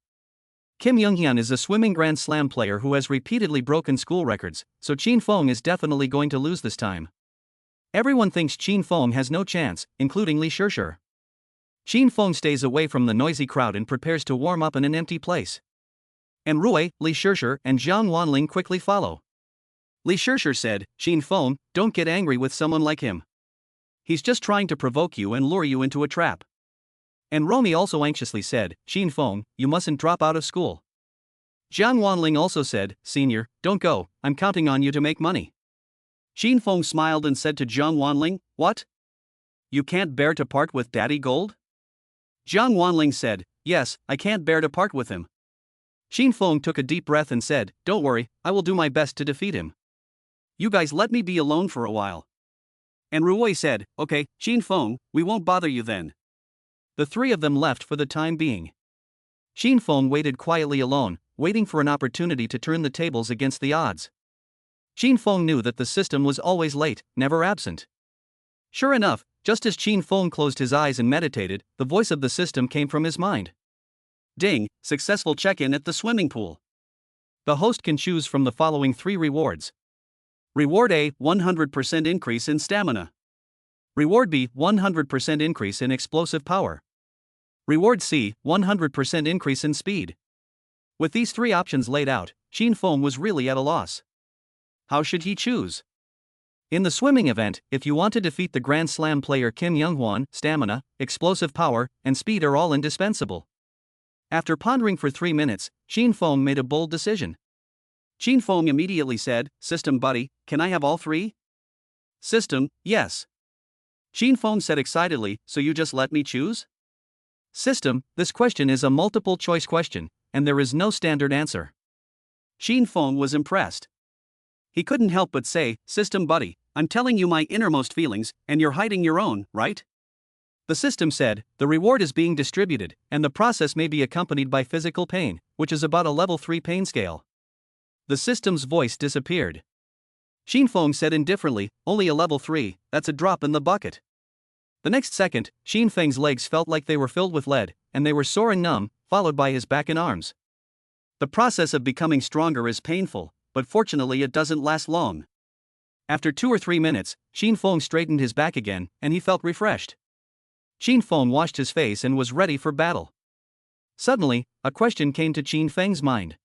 Kim Young-hyun is a swimming Grand Slam player who has repeatedly broken school records, so Shin Fong is definitely going to lose this time. Everyone thinks Shin Fong has no chance, including Lee Shirshir. Shin Fong stays away from the noisy crowd and prepares to warm up in an empty place. And Rui, Lee Shirshir, and Jiang Wanling quickly follow. Lee Shirshir said, Shin Fong, don't get angry with someone like him. He's just trying to provoke you and lure you into a trap. And Romy also anxiously said, Shin Fong, you mustn't drop out of school. Jiang Wanling also said, Senior, don't go, I'm counting on you to make money. Shin Fong smiled and said to Jiang Wanling, what? You can't bear to part with Daddy Gold? Jiang Wanling said, yes, I can't bear to part with him. Shin Fong took a deep breath and said, don't worry, I will do my best to defeat him. You guys let me be alone for a while. And Rui said, okay, Shin Fong, we won't bother you then. The three of them left for the time being. Shin Fong waited quietly alone, waiting for an opportunity to turn the tables against the odds. Shin Fong knew that the system was always late, never absent. Sure enough, just as Shin Fong closed his eyes and meditated, the voice of the system came from his mind. Ding, successful check-in at the swimming pool. The host can choose from the following 3 rewards. Reward A, 100% increase in stamina. Reward B, 100% increase in explosive power. Reward C, 100% increase in speed. With these 3 options laid out, Shin Fong was really at a loss. How should he choose? In the swimming event, if you want to defeat the Grand Slam player Kim Young-hwan, stamina, explosive power, and speed are all indispensable. After pondering for 3 minutes, Shin Fong made a bold decision. Shin Fong immediately said, System buddy, can I have all 3? System, yes. Shin Fong said excitedly, so you just let me choose? System, this question is a multiple choice question, and there is no standard answer. Shin Fong was impressed. He couldn't help but say, System buddy, I'm telling you my innermost feelings, and you're hiding your own, right? The system said, the reward is being distributed, and the process may be accompanied by physical pain, which is about a level 3 pain scale. The system's voice disappeared. Shin Fong said indifferently, only a level 3, that's a drop in the bucket. The next second, Shin Feng's legs felt like they were filled with lead, and they were sore and numb, followed by his back and arms. The process of becoming stronger is painful, but fortunately it doesn't last long. After 2 or 3 minutes, Shin Fong straightened his back again, and he felt refreshed. Shin Fong washed his face and was ready for battle. Suddenly, a question came to Shin Feng's mind.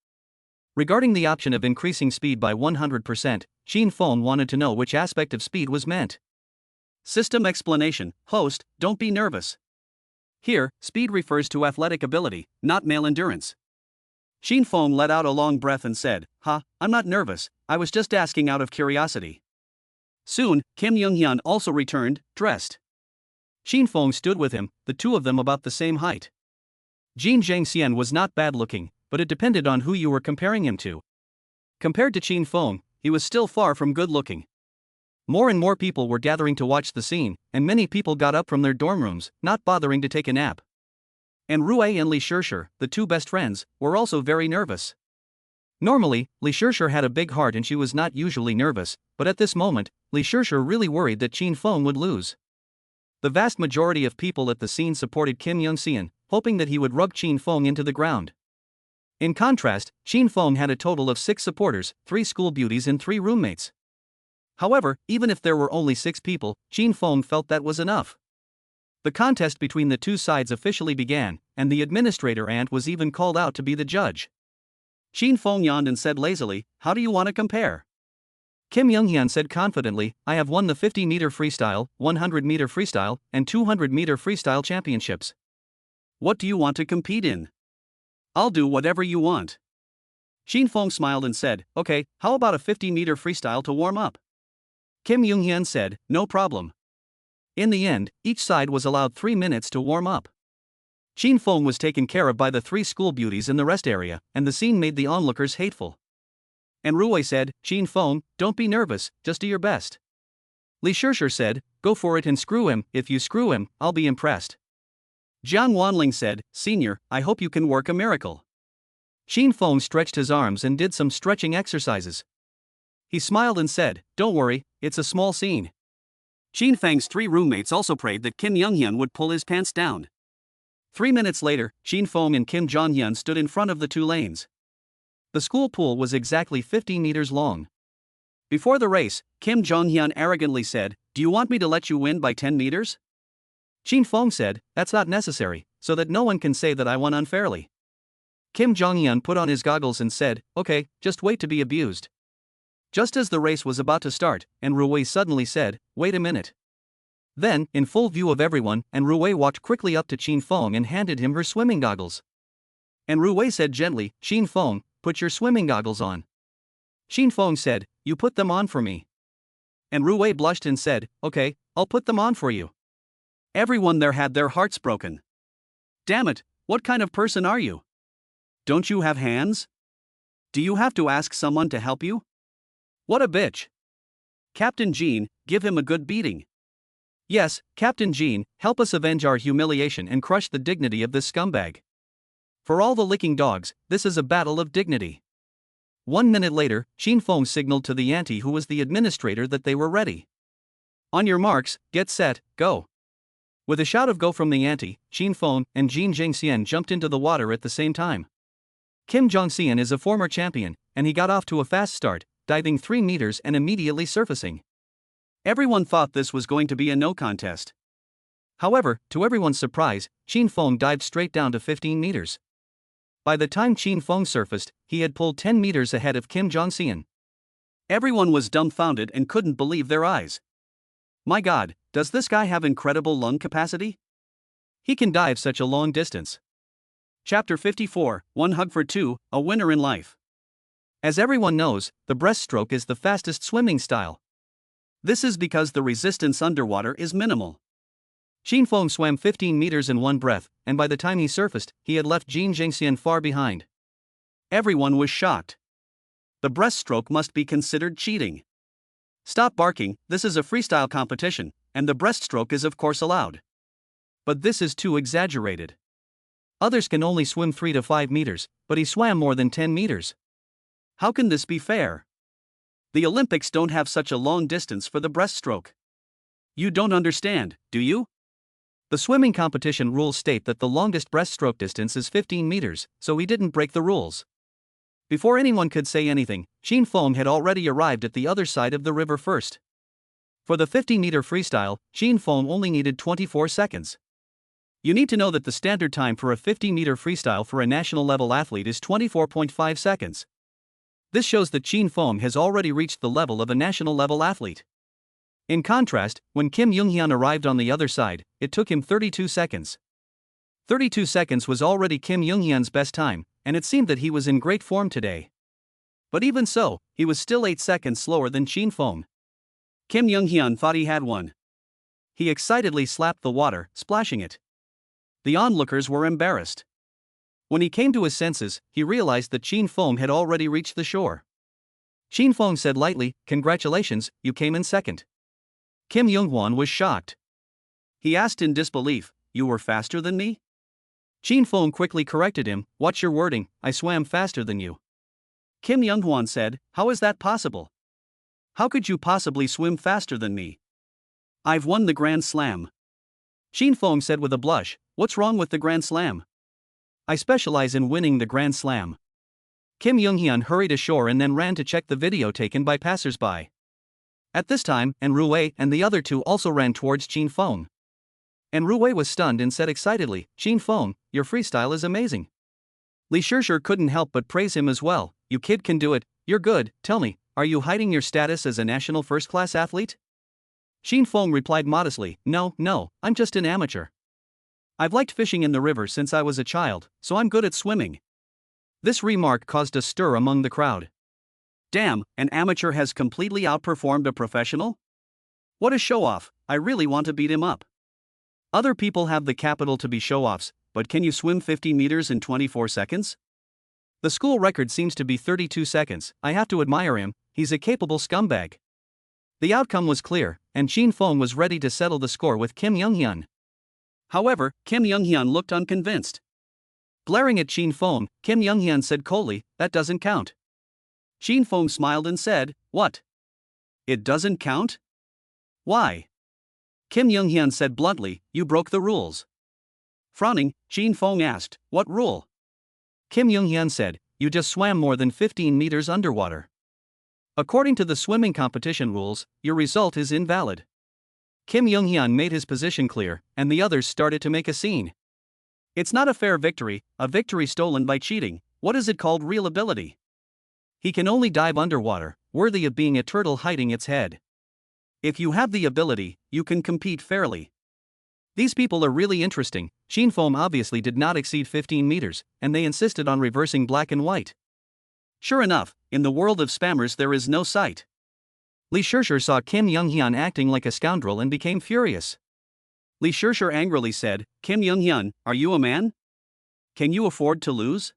Regarding the option of increasing speed by 100%, Shin Fong wanted to know which aspect of speed was meant. System explanation, host, don't be nervous. Here, speed refers to athletic ability, not male endurance. Shin Fong let out a long breath and said, I'm not nervous, I was just asking out of curiosity. Soon, Kim Young-hyun also returned, dressed. Shin Fong stood with him, the two of them about the same height. Jin Zhangxian was not bad looking, but it depended on who you were comparing him to. Compared to Shin Fong, he was still far from good looking. More and more people were gathering to watch the scene, and many people got up from their dorm rooms, not bothering to take a nap. And Rui and Lee Shirshir, the 2 best friends, were also very nervous. Normally, Lee Shirshir had a big heart and she was not usually nervous, but at this moment, Lee Shirshir really worried that Shin Fong would lose. The vast majority of people at the scene supported Kim Young-seon, hoping that he would rub Shin Fong into the ground. In contrast, Shin Fong had a total of 6 supporters, 3 school beauties and 3 roommates. However, even if there were only 6 people, Shin Fong felt that was enough. The contest between the 2 sides officially began, and the administrator aunt was even called out to be the judge. Shin Fong yawned and said lazily, how do you want to compare? Kim Young-hyun said confidently, I have won the 50-meter freestyle, 100-meter freestyle, and 200-meter freestyle championships. What do you want to compete in? I'll do whatever you want. Shin Fong smiled and said, okay, how about a 50-meter freestyle to warm up? Kim Young-hyun said, no problem. In the end, each side was allowed 3 minutes to warm up. Shin Fong was taken care of by the 3 school beauties in the rest area, and the scene made the onlookers hateful. And Rui said, Qin Feng, don't be nervous, just do your best. Li Shishir said, go for it and screw him, if you screw him, I'll be impressed. Jiang Wanling said, Senior, I hope you can work a miracle. Qin Feng stretched his arms and did some stretching exercises. He smiled and said, don't worry, it's a small scene. Qin Feng's 3 roommates also prayed that Kim Younghyun would pull his pants down. 3 minutes later, Qin Feng and Kim Jonghyun stood in front of the 2 lanes. The school pool was exactly 15 meters long. Before the race, Kim Jonghyun arrogantly said, do you want me to let you win by 10 meters? Qin Feng said, that's not necessary, so that no one can say that I won unfairly. Kim Jonghyun put on his goggles and said, okay, just wait to be abused. Just as the race was about to start, and Rui suddenly said, wait a minute. Then, in full view of everyone, and Rui walked quickly up to Qin Feng and handed him her swimming goggles. And Rui said gently, Qin Feng, put your swimming goggles on. Qin Feng said, you put them on for me. And Rui blushed and said, okay, I'll put them on for you. Everyone there had their hearts broken. Damn it, what kind of person are you? Don't you have hands? Do you have to ask someone to help you? What a bitch. Captain Jean, give him a good beating. Yes, Captain Jean, help us avenge our humiliation and crush the dignity of this scumbag. For all the licking dogs, this is a battle of dignity. 1 minute later, Qin Feng signaled to the auntie who was the administrator that they were ready. On your marks, get set, go. With a shout of go from the auntie, Qin Feng and Jin Jingxian jumped into the water at the same time. Kim Jongxian is a former champion, and he got off to a fast start, diving 3 meters and immediately surfacing. Everyone thought this was going to be a no contest. However, to everyone's surprise, Qin Feng dived straight down to 15 meters. By the time Qin Feng surfaced, he had pulled 10 meters ahead of Kim Jongxian. Everyone was dumbfounded and couldn't believe their eyes. My God, does this guy have incredible lung capacity? He can dive such a long distance. Chapter 54, One Hug for Two, a Winner in Life. As everyone knows, the breaststroke is the fastest swimming style. This is because the resistance underwater is minimal. Qin Feng swam 15 meters in one breath, and by the time he surfaced, he had left Jin Jingxian far behind. Everyone was shocked. The breaststroke must be considered cheating. Stop barking, this is a freestyle competition, and the breaststroke is of course allowed. But this is too exaggerated. Others can only swim 3 to 5 meters, but he swam more than 10 meters. How can this be fair? The Olympics don't have such a long distance for the breaststroke. You don't understand, do you? The swimming competition rules state that the longest breaststroke distance is 15 meters, so he didn't break the rules. Before anyone could say anything, Qin Feng had already arrived at the other side of the river first. For the 50-meter freestyle, Qin Feng only needed 24 seconds. You need to know that the standard time for a 50-meter freestyle for a national-level athlete is 24.5 seconds. This shows that Qin Feng has already reached the level of a national-level athlete. In contrast, when Kim Younghyun arrived on the other side, it took him 32 seconds. 32 seconds was already Kim Younghyun's best time, and it seemed that he was in great form today. But even so, he was still 8 seconds slower than Qin Feng. Kim Younghyun thought he had won. He excitedly slapped the water, splashing it. The onlookers were embarrassed. When he came to his senses, he realized that Qin Feng had already reached the shore. Qin Feng said lightly, congratulations, you came in second. Kim Younghwan was shocked. He asked in disbelief, you were faster than me? Qin Feng quickly corrected him, what's your wording, I swam faster than you. Kim Younghwan said, how is that possible? How could you possibly swim faster than me? I've won the Grand Slam. Qin Feng said with a blush, what's wrong with the Grand Slam? I specialize in winning the Grand Slam. Kim Younghyun hurried ashore and then ran to check the video taken by passers-by. At this time, and Rui and the other 2 also ran towards Qin Feng. And Rui was stunned and said excitedly, Qin Feng, your freestyle is amazing. Li Shishir couldn't help but praise him as well, you kid can do it, you're good, tell me, are you hiding your status as a national first-class athlete? Qin Feng replied modestly, no, I'm just an amateur. I've liked fishing in the river since I was a child, so I'm good at swimming. This remark caused a stir among the crowd. Damn, an amateur has completely outperformed a professional? What a show-off, I really want to beat him up. Other people have the capital to be show-offs, but can you swim 50 meters in 24 seconds? The school record seems to be 32 seconds. I have to admire him, he's a capable scumbag. The outcome was clear, and Chin Fong was ready to settle the score with Kim Young-hyun. However, Kim Young-hyun looked unconvinced. Glaring at Chin Fong, Kim Young-hyun said coldly, "That doesn't count." Chin Fong smiled and said, "What? It doesn't count? Why?" Kim Young-hyun said bluntly, "You broke the rules." Frowning, Chin Fong asked, "What rule?" Kim Young-hyun said, "You just swam more than 15 meters underwater. According to the swimming competition rules, your result is invalid." Kim Young-hyun made his position clear, and the others started to make a scene. It's not a fair victory, a victory stolen by cheating. What is it called? Real ability. He can only dive underwater, worthy of being a turtle hiding its head. If you have the ability, you can compete fairly. These people are really interesting. Chin Fong obviously did not exceed 15 meters, and they insisted on reversing black and white. Sure enough, in the world of spammers there is no sight. Lee Shirshir saw Kim Young-hyun acting like a scoundrel and became furious. Lee Shirshir angrily said, "Kim Young-hyun, are you a man? Can you afford to lose?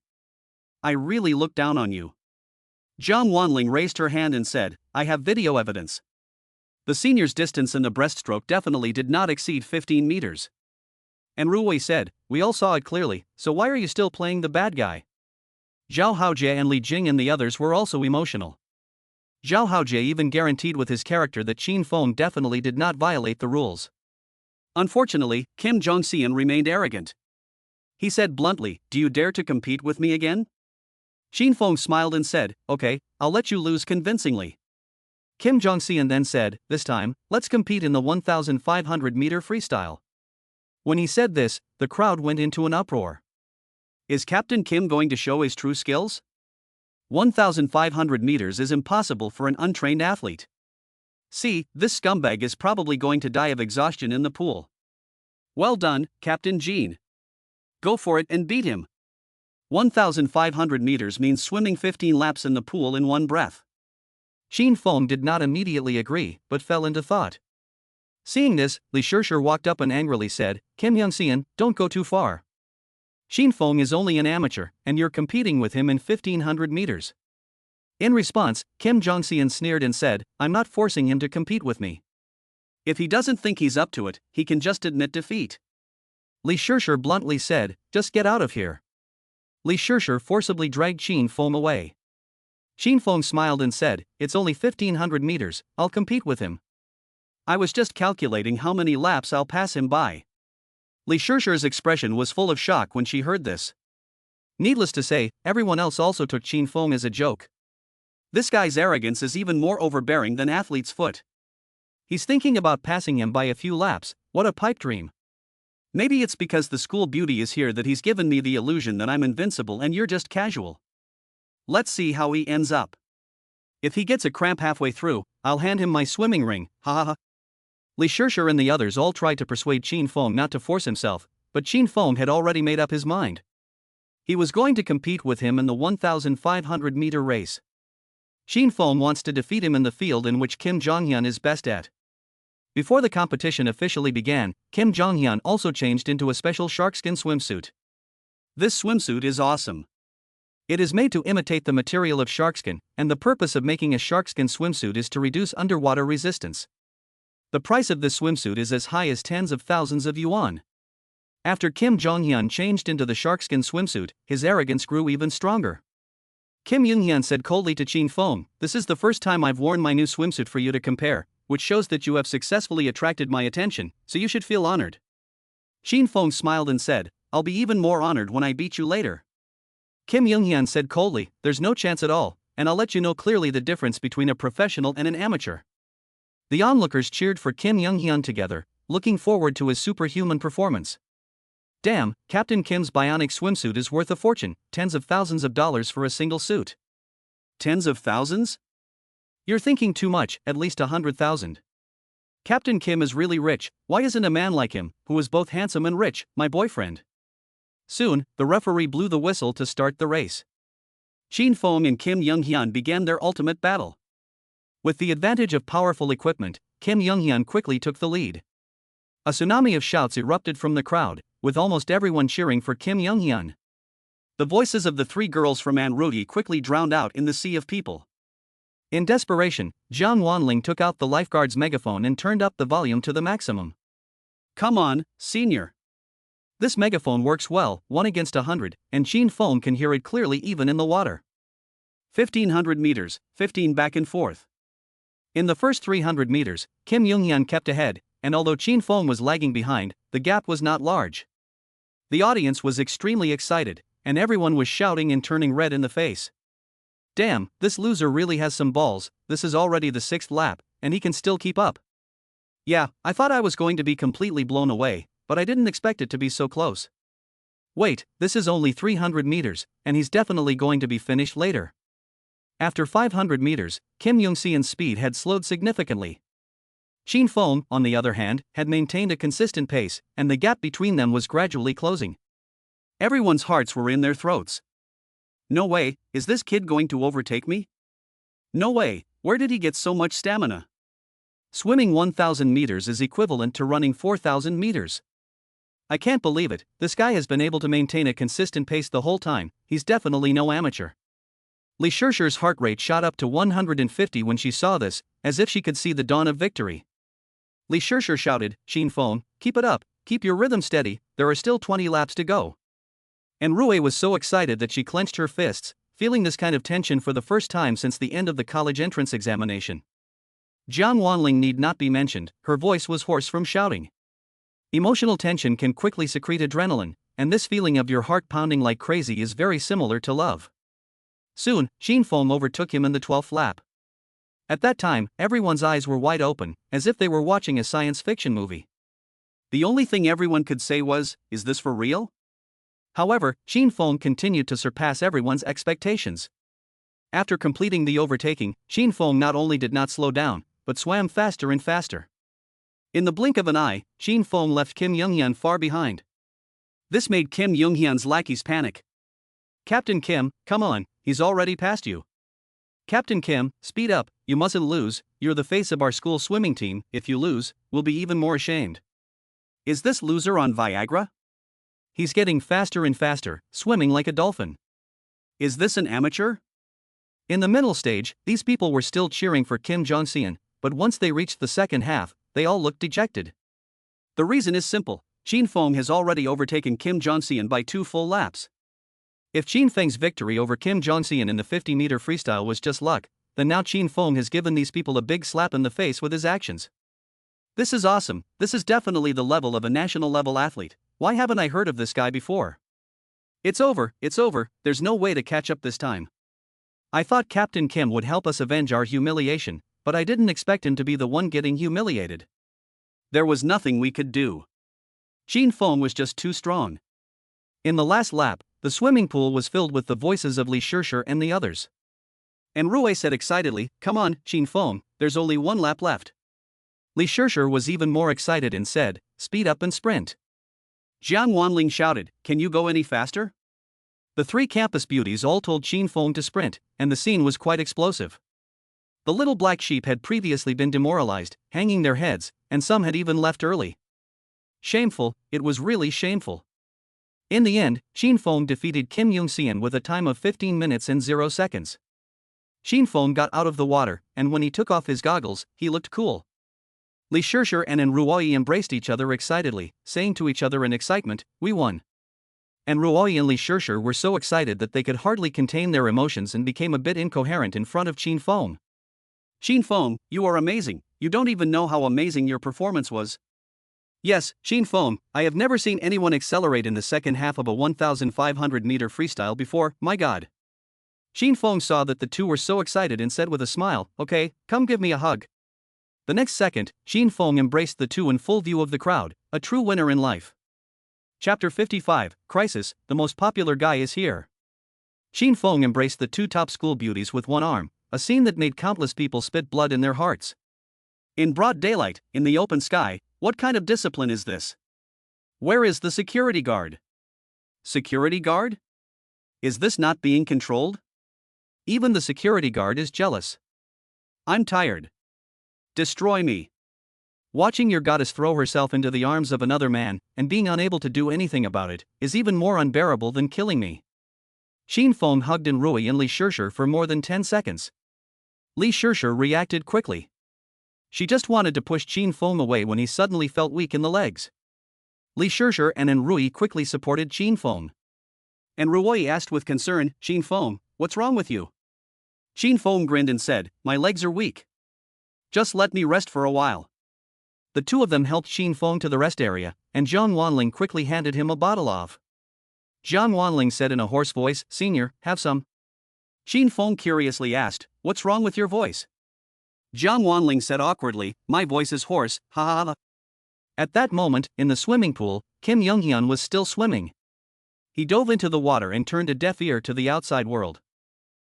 I really look down on you." Jiang Wanling raised her hand and said, "I have video evidence." The senior's distance in the breaststroke definitely did not exceed 15 meters. And Ruwei said, "We all saw it clearly, so why are you still playing the bad guy?" Zhao Haojie and Li Jing and the others were also emotional. Zhao Haojie even guaranteed with his character that Chin Fong definitely did not violate the rules. Unfortunately, Kim Jong-seon remained arrogant. He said bluntly, "Do you dare to compete with me again?" Chin Fong smiled and said, "Okay, I'll let you lose convincingly." Kim Jong-seon then said, "This time, let's compete in the 1,500-meter freestyle." When he said this, the crowd went into an uproar. Is Captain Kim going to show his true skills? 1,500 meters is impossible for an untrained athlete. See, this scumbag is probably going to die of exhaustion in the pool. Well done, Captain Jean. Go for it and beat him. 1,500 meters means swimming 15 laps in the pool in one breath. Chin Fong did not immediately agree, but fell into thought. Seeing this, Lee Shirshir walked up and angrily said, "Kim Young-seon, don't go too far. Chin Fong is only an amateur, and you're competing with him in 1,500 meters. In response, Kim Jong-seon sneered and said, "I'm not forcing him to compete with me. If he doesn't think he's up to it, he can just admit defeat." Lee Shirshir bluntly said, "Just get out of here." Lee Shirshir forcibly dragged Chin Fong away. Chin Fong smiled and said, "It's only 1,500 meters, I'll compete with him. I was just calculating how many laps I'll pass him by." Lee Shirshir's expression was full of shock when she heard this. Needless to say, everyone else also took Chin Fong as a joke. This guy's arrogance is even more overbearing than athlete's foot. He's thinking about passing him by a few laps. What a pipe dream. Maybe it's because the school beauty is here that he's given me the illusion that I'm invincible and you're just casual. Let's see how he ends up. If he gets a cramp halfway through, I'll hand him my swimming ring, ha ha ha. Lee Shirshir and the others all tried to persuade Chin Fong not to force himself, but Chin Fong had already made up his mind. He was going to compete with him in the 1,500-meter race. Chin Fong wants to defeat him in the field in which Kim Jong-hyun is best at. Before the competition officially began, Kim Jong-hyun also changed into a special sharkskin swimsuit. This swimsuit is awesome. It is made to imitate the material of sharkskin, and the purpose of making a sharkskin swimsuit is to reduce underwater resistance. The price of this swimsuit is as high as tens of thousands of yuan. After Kim Jong-hyun changed into the sharkskin swimsuit, his arrogance grew even stronger. Kim Young-hyun said coldly to Chin Fong, "This is the first time I've worn my new swimsuit for you to compare, which shows that you have successfully attracted my attention, so you should feel honored." Chin Fong smiled and said, "I'll be even more honored when I beat you later." Kim Young-hyun said coldly, "There's no chance at all, and I'll let you know clearly the difference between a professional and an amateur." The onlookers cheered for Kim Young-hyun together, looking forward to his superhuman performance. Damn, Captain Kim's bionic swimsuit is worth a fortune, tens of thousands of dollars for a single suit. Tens of thousands? You're thinking too much, at least 100,000. Captain Kim is really rich. Why isn't a man like him, who is both handsome and rich, my boyfriend? Soon, the referee blew the whistle to start the race. Chin Fong and Kim Young-hyun began their ultimate battle. With the advantage of powerful equipment, Kim Young-hyun quickly took the lead. A tsunami of shouts erupted from the crowd, with almost everyone cheering for Kim Young-hyun. The voices of the three girls from Anruti quickly drowned out in the sea of people. In desperation, Jiang Wanling took out the lifeguard's megaphone and turned up the volume to the maximum. Come on, senior. This megaphone works well, 1 against 100, and Qin Feng can hear it clearly even in the water. 1500 meters, 15 back and forth. In the first 300 meters, Kim Younghyun kept ahead, and although Qin Feng was lagging behind, the gap was not large. The audience was extremely excited, and everyone was shouting and turning red in the face. Damn, this loser really has some balls. This is already the 6th lap, and he can still keep up. Yeah, I thought I was going to be completely blown away, but I didn't expect it to be so close. Wait, this is only 300 meters, and he's definitely going to be finished later. After 500 meters, Kim Young-seon's speed had slowed significantly. Qin Feng, on the other hand, had maintained a consistent pace, and the gap between them was gradually closing. Everyone's hearts were in their throats. No way, is this kid going to overtake me? No way, where did he get so much stamina? Swimming 1,000 meters is equivalent to running 4,000 meters. I can't believe it, this guy has been able to maintain a consistent pace the whole time, he's definitely no amateur. Li Shishir's heart rate shot up to 150 when she saw this, as if she could see the dawn of victory. Li Shishir shouted, Qin Feng, keep it up, keep your rhythm steady, there are still 20 laps to go. And Rui was so excited that she clenched her fists, feeling this kind of tension for the first time since the end of the college entrance examination. Jiang Wanling need not be mentioned, her voice was hoarse from shouting. Emotional tension can quickly secrete adrenaline, and this feeling of your heart pounding like crazy is very similar to love. Soon, Qin Feng overtook him in the 12th lap. At that time, everyone's eyes were wide open, as if they were watching a science fiction movie. The only thing everyone could say was, is this for real? However, Qin Feng continued to surpass everyone's expectations. After completing the overtaking, Qin Feng not only did not slow down, but swam faster and faster. In the blink of an eye, Qin Feng left Kim Younghyun far behind. This made Kim Younghyun's lackeys panic. Captain Kim, come on, he's already passed you. Captain Kim, speed up, you mustn't lose, you're the face of our school swimming team, if you lose, we'll be even more ashamed. Is this loser on Viagra? He's getting faster and faster, swimming like a dolphin. Is this an amateur? In the middle stage, these people were still cheering for Kim Jong-seon, but once they reached the second half, they all looked dejected. The reason is simple, Qin Feng has already overtaken Kim Jong-seon by 2 full laps. If Qin Feng's victory over Kim Jong-seon in the 50-meter freestyle was just luck, then now Qin Feng has given these people a big slap in the face with his actions. This is awesome, this is definitely the level of a national-level athlete. Why haven't I heard of this guy before? It's over, there's no way to catch up this time. I thought Captain Kim would help us avenge our humiliation, but I didn't expect him to be the one getting humiliated. There was nothing we could do. Qin Feng was just too strong. In the last lap, the swimming pool was filled with the voices of Li Shishir and the others. And Rui said excitedly, come on, Qin Feng, there's only 1 lap left. Li Shishir was even more excited and said, speed up and sprint. Jiang Wanling shouted, can you go any faster? The 3 campus beauties all told Qin Feng to sprint, and the scene was quite explosive. The little black sheep had previously been demoralized, hanging their heads, and some had even left early. Shameful, it was really shameful. In the end, Qin Feng defeated Kim Young-seon with a time of 15 minutes and 0 seconds. Qin Feng got out of the water, and when he took off his goggles, he looked cool. Li Shishir and Ruoi embraced each other excitedly, saying to each other in excitement, we won. And Ruoi and Li Shishir were so excited that they could hardly contain their emotions and became a bit incoherent in front of Qin Feng. Qin Feng, you are amazing, you don't even know how amazing your performance was. Yes, Qin Feng, I have never seen anyone accelerate in the second half of a 1,500-meter freestyle before, my god. Qin Feng saw that the two were so excited and said with a smile, okay, come give me a hug. The next second, Qin Feng embraced the two in full view of the crowd, a true winner in life. Chapter 55, Crisis, the most popular guy is here. Qin Feng embraced the 2 top school beauties with 1 arm, a scene that made countless people spit blood in their hearts. In broad daylight, in the open sky, what kind of discipline is this? Where is the security guard? Security guard? Is this not being controlled? Even the security guard is jealous. I'm tired. Destroy me. Watching your goddess throw herself into the arms of another man, and being unable to do anything about it, is even more unbearable than killing me. Qin Feng hugged in Rui and Li Shishir for more than 10 seconds. Li Shishir reacted quickly. She just wanted to push Qin Feng away when he suddenly felt weak in the legs. Li Shishir and Rui quickly supported Qin Feng. And Rui asked with concern, Qin Feng, what's wrong with you? Qin Feng grinned and said, my legs are weak. Just let me rest for a while. The two of them helped Qin Feng to the rest area, and Zhang Wanling quickly handed him a bottle of. Zhang Wanling said in a hoarse voice, Senior, have some. Qin Feng curiously asked, what's wrong with your voice? Zhang Wanling said awkwardly, my voice is hoarse, ha ha ha. At that moment, in the swimming pool, Kim Younghyun was still swimming. He dove into the water and turned a deaf ear to the outside world.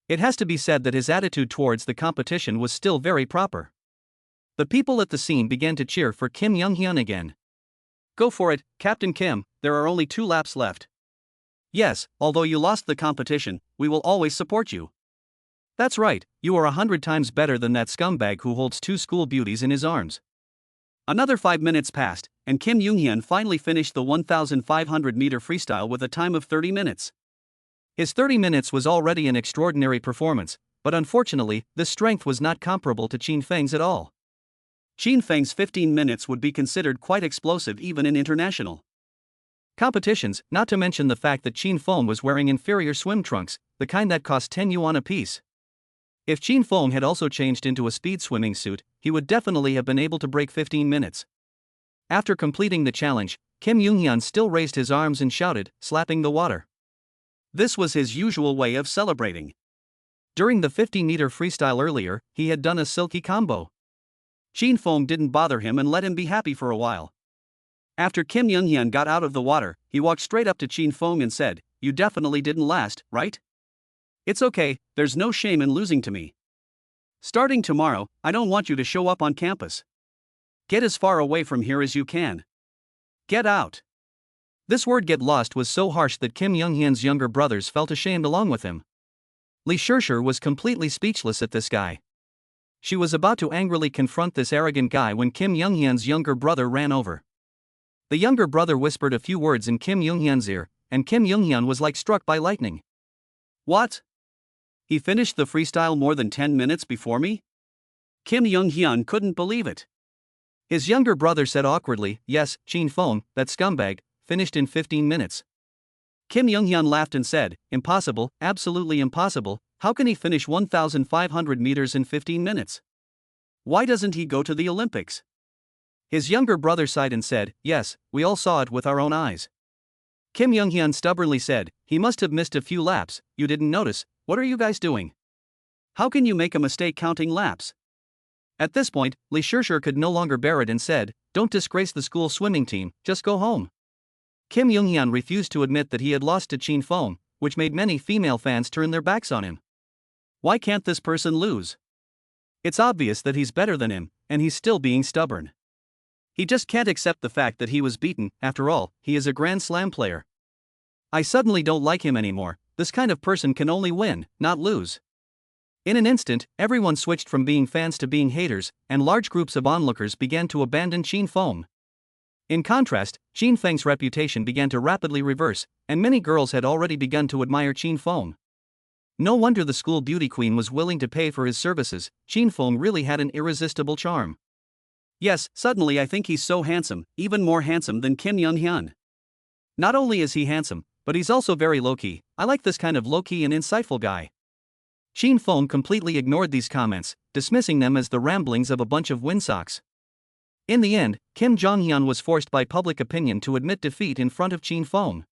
It has to be said that his attitude towards the competition was still very proper. The people at the scene began to cheer for Kim Younghyun again. Go for it, Captain Kim, there are only 2 laps left. Yes, although you lost the competition, we will always support you. That's right, you are 100 times better than that scumbag who holds 2 school beauties in his arms. Another 5 minutes passed, and Kim Younghyun finally finished the 1,500-meter freestyle with a time of 30 minutes. His 30 minutes was already an extraordinary performance, but unfortunately, this strength was not comparable to Qin Feng's at all. Qin Feng's 15 minutes would be considered quite explosive even in international competitions, not to mention the fact that Qin Feng was wearing inferior swim trunks, the kind that cost 10 yuan apiece. If Qin Feng had also changed into a speed swimming suit, he would definitely have been able to break 15 minutes. After completing the challenge, Kim Younghyun still raised his arms and shouted, slapping the water. This was his usual way of celebrating. During the 50-meter freestyle earlier, he had done a silky combo. Qin Feng didn't bother him and let him be happy for a while. After Kim Younghyun got out of the water, he walked straight up to Qin Feng and said, you definitely didn't last, right? It's okay, there's no shame in losing to me. Starting tomorrow, I don't want you to show up on campus. Get as far away from here as you can. Get out. This word get lost was so harsh that Kim Younghyun's younger brothers felt ashamed along with him. Li Shishir was completely speechless at this guy. She was about to angrily confront this arrogant guy when Kim Younghyun's younger brother ran over. The younger brother whispered a few words in Kim Younghyun's ear, and Kim Younghyun was like struck by lightning. What? He finished the freestyle more than 10 minutes before me? Kim Younghyun couldn't believe it. His younger brother said awkwardly, yes, Qin Feng, that scumbag, finished in 15 minutes. Kim Younghyun laughed and said, impossible, absolutely impossible, how can he finish 1,500 meters in 15 minutes? Why doesn't he go to the Olympics? His younger brother sighed and said, yes, we all saw it with our own eyes. Kim Younghyun stubbornly said, he must have missed a few laps, you didn't notice, what are you guys doing? How can you make a mistake counting laps? At this point, Li Shishir could no longer bear it and said, don't disgrace the school swimming team, just go home. Kim Younghyun refused to admit that he had lost to Qin Feng, which made many female fans turn their backs on him. Why can't this person lose? It's obvious that he's better than him, and he's still being stubborn. He just can't accept the fact that he was beaten, after all, he is a Grand Slam player. I suddenly don't like him anymore, this kind of person can only win, not lose. In an instant, everyone switched from being fans to being haters, and large groups of onlookers began to abandon Qin Feng. In contrast, Qin Feng's reputation began to rapidly reverse, and many girls had already begun to admire Qin Feng. No wonder the school beauty queen was willing to pay for his services, Qin Feng really had an irresistible charm. Yes, suddenly I think he's so handsome, even more handsome than Kim Younghyun. Not only is he handsome, but he's also very low-key, I like this kind of low-key and insightful guy. Qin Feng completely ignored these comments, dismissing them as the ramblings of a bunch of windsocks. In the end, Kim Jonghyun was forced by public opinion to admit defeat in front of Qin Feng.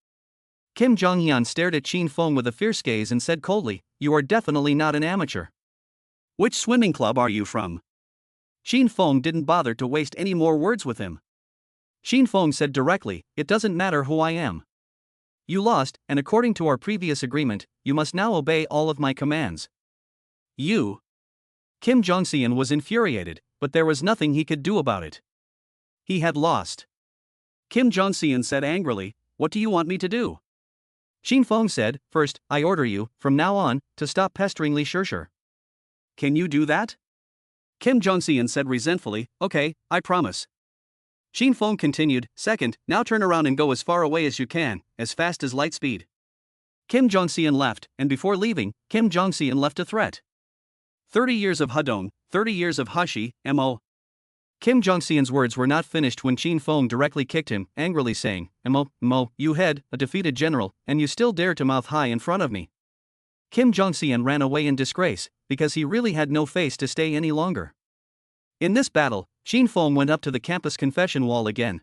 Kim Jonghyun stared at Qin Feng with a fierce gaze and said coldly, you are definitely not an amateur. Which swimming club are you from? Qin Feng didn't bother to waste any more words with him. Qin Feng said directly, it doesn't matter who I am. You lost, and according to our previous agreement, you must now obey all of my commands. You? Kim Jongseon was infuriated, but there was nothing he could do about it. He had lost. Kim Jongseon said angrily, what do you want me to do? Qin Feng said, first, I order you, from now on, to stop pestering Li Shishir. Can you do that? Kim Jongseon said resentfully, okay, I promise. Qin Feng continued, second, now turn around and go as far away as you can, as fast as light speed. Kim Jong-seon left, and before leaving, Kim Jong-seon left a threat. 30 years of Hadong, 30 years of Hashi, mo. Kim Jong-seon's words were not finished when Chin Fong directly kicked him, angrily saying, Mo, you head, a defeated general, and you still dare to mouth high in front of me. Kim Jong-seon ran away in disgrace, because he really had no face to stay any longer. In this battle, Chin Fong went up to the campus confession wall again.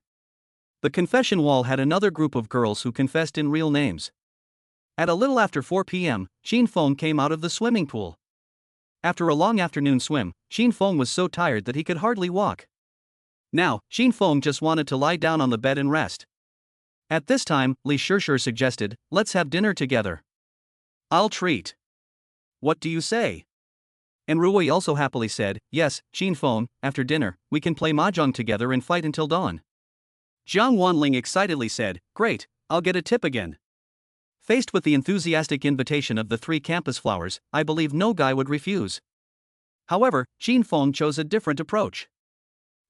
The confession wall had another group of girls who confessed in real names. At a little after 4 p.m., Chin Fong came out of the swimming pool. After a long afternoon swim, Chin Fong was so tired that he could hardly walk. Now, Chin Fong just wanted to lie down on the bed and rest. At this time, Li Shishir suggested, "Let's have dinner together." "I'll treat." "What do you say?" And Ruoi also happily said, "Yes, Chin Fong, after dinner, we can play mahjong together and fight until dawn." Jiang Wanling excitedly said, "Great, I'll get a tip again." Faced with the enthusiastic invitation of the 3 campus flowers, I believe no guy would refuse. However, Chin Fong chose a different approach.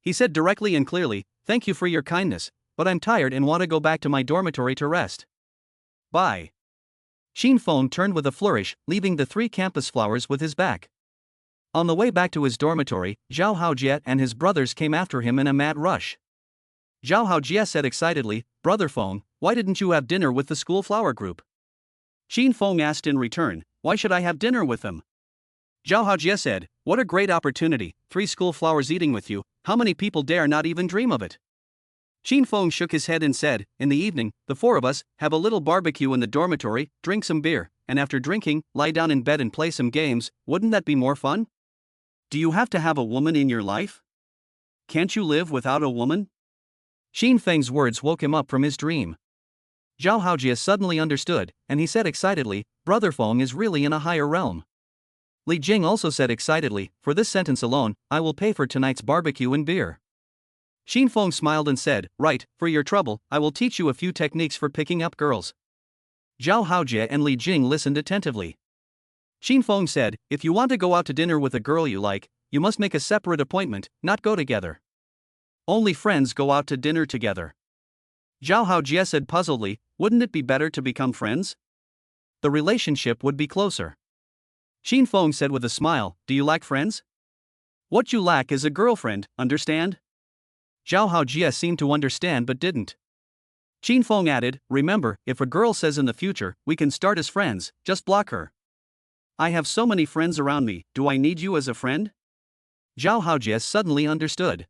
He said directly and clearly, "Thank you for your kindness, but I'm tired and want to go back to my dormitory to rest. Bye." Chin Fong turned with a flourish, leaving the 3 campus flowers with his back. On the way back to his dormitory, Zhao Haojie and his brothers came after him in a mad rush. Zhao Haojie said excitedly, "Brother Fong, why didn't you have dinner with the school flower group?" Chin Fong asked in return, "Why should I have dinner with them?" Zhao Haojie said, "What a great opportunity, 3 school flowers eating with you, how many people dare not even dream of it?" Chin Fong shook his head and said, "In the evening, the 4 of us have a little barbecue in the dormitory, drink some beer, and after drinking, lie down in bed and play some games. Wouldn't that be more fun? Do you have to have a woman in your life? Can't you live without a woman?" Chin Feng's words woke him up from his dream. Zhao Haojie suddenly understood, and he said excitedly, "Brother Fong is really in a higher realm." Li Jing also said excitedly, "For this sentence alone, I will pay for tonight's barbecue and beer." Chin Fong smiled and said, "Right, for your trouble, I will teach you a few techniques for picking up girls." Zhao Haojie and Li Jing listened attentively. Chin Fong said, "If you want to go out to dinner with a girl you like, you must make a separate appointment, not go together. Only friends go out to dinner together." Zhao Haojie said puzzledly, "Wouldn't it be better to become friends? The relationship would be closer." Chin Fong said with a smile, "Do you lack friends? What you lack is a girlfriend, understand?" Zhao Haojie seemed to understand but didn't. Chin Fong added, "Remember, if a girl says in the future, we can start as friends, just block her. I have so many friends around me, do I need you as a friend?" Zhao Haojie suddenly understood.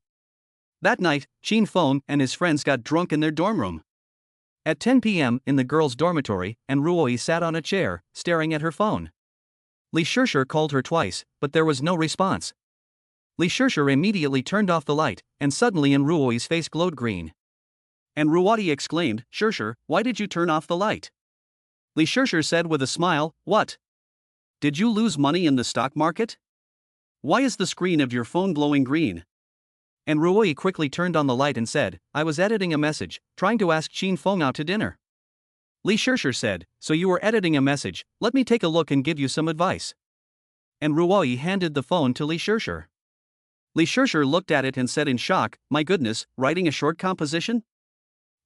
That night, Chin Fong and his friends got drunk in their dorm room. At 10 p.m. in the girls' dormitory, and Ruoi sat on a chair, staring at her phone. Li Shishir called her twice, but there was no response. Li Shishir immediately turned off the light, and suddenly Ruoi's face glowed green. And Ruoi exclaimed, "Shishir, why did you turn off the light?" Li Shishir said with a smile, "What? Did you lose money in the stock market? Why is the screen of your phone glowing green?" And Ruoi quickly turned on the light and said, "I was editing a message, trying to ask Chin Fong out to dinner." Li Shishir said, "So you were editing a message, let me take a look and give you some advice." And Ruoi handed the phone to Li Shishir. Li Shishir looked at it and said in shock, "My goodness, writing a short composition?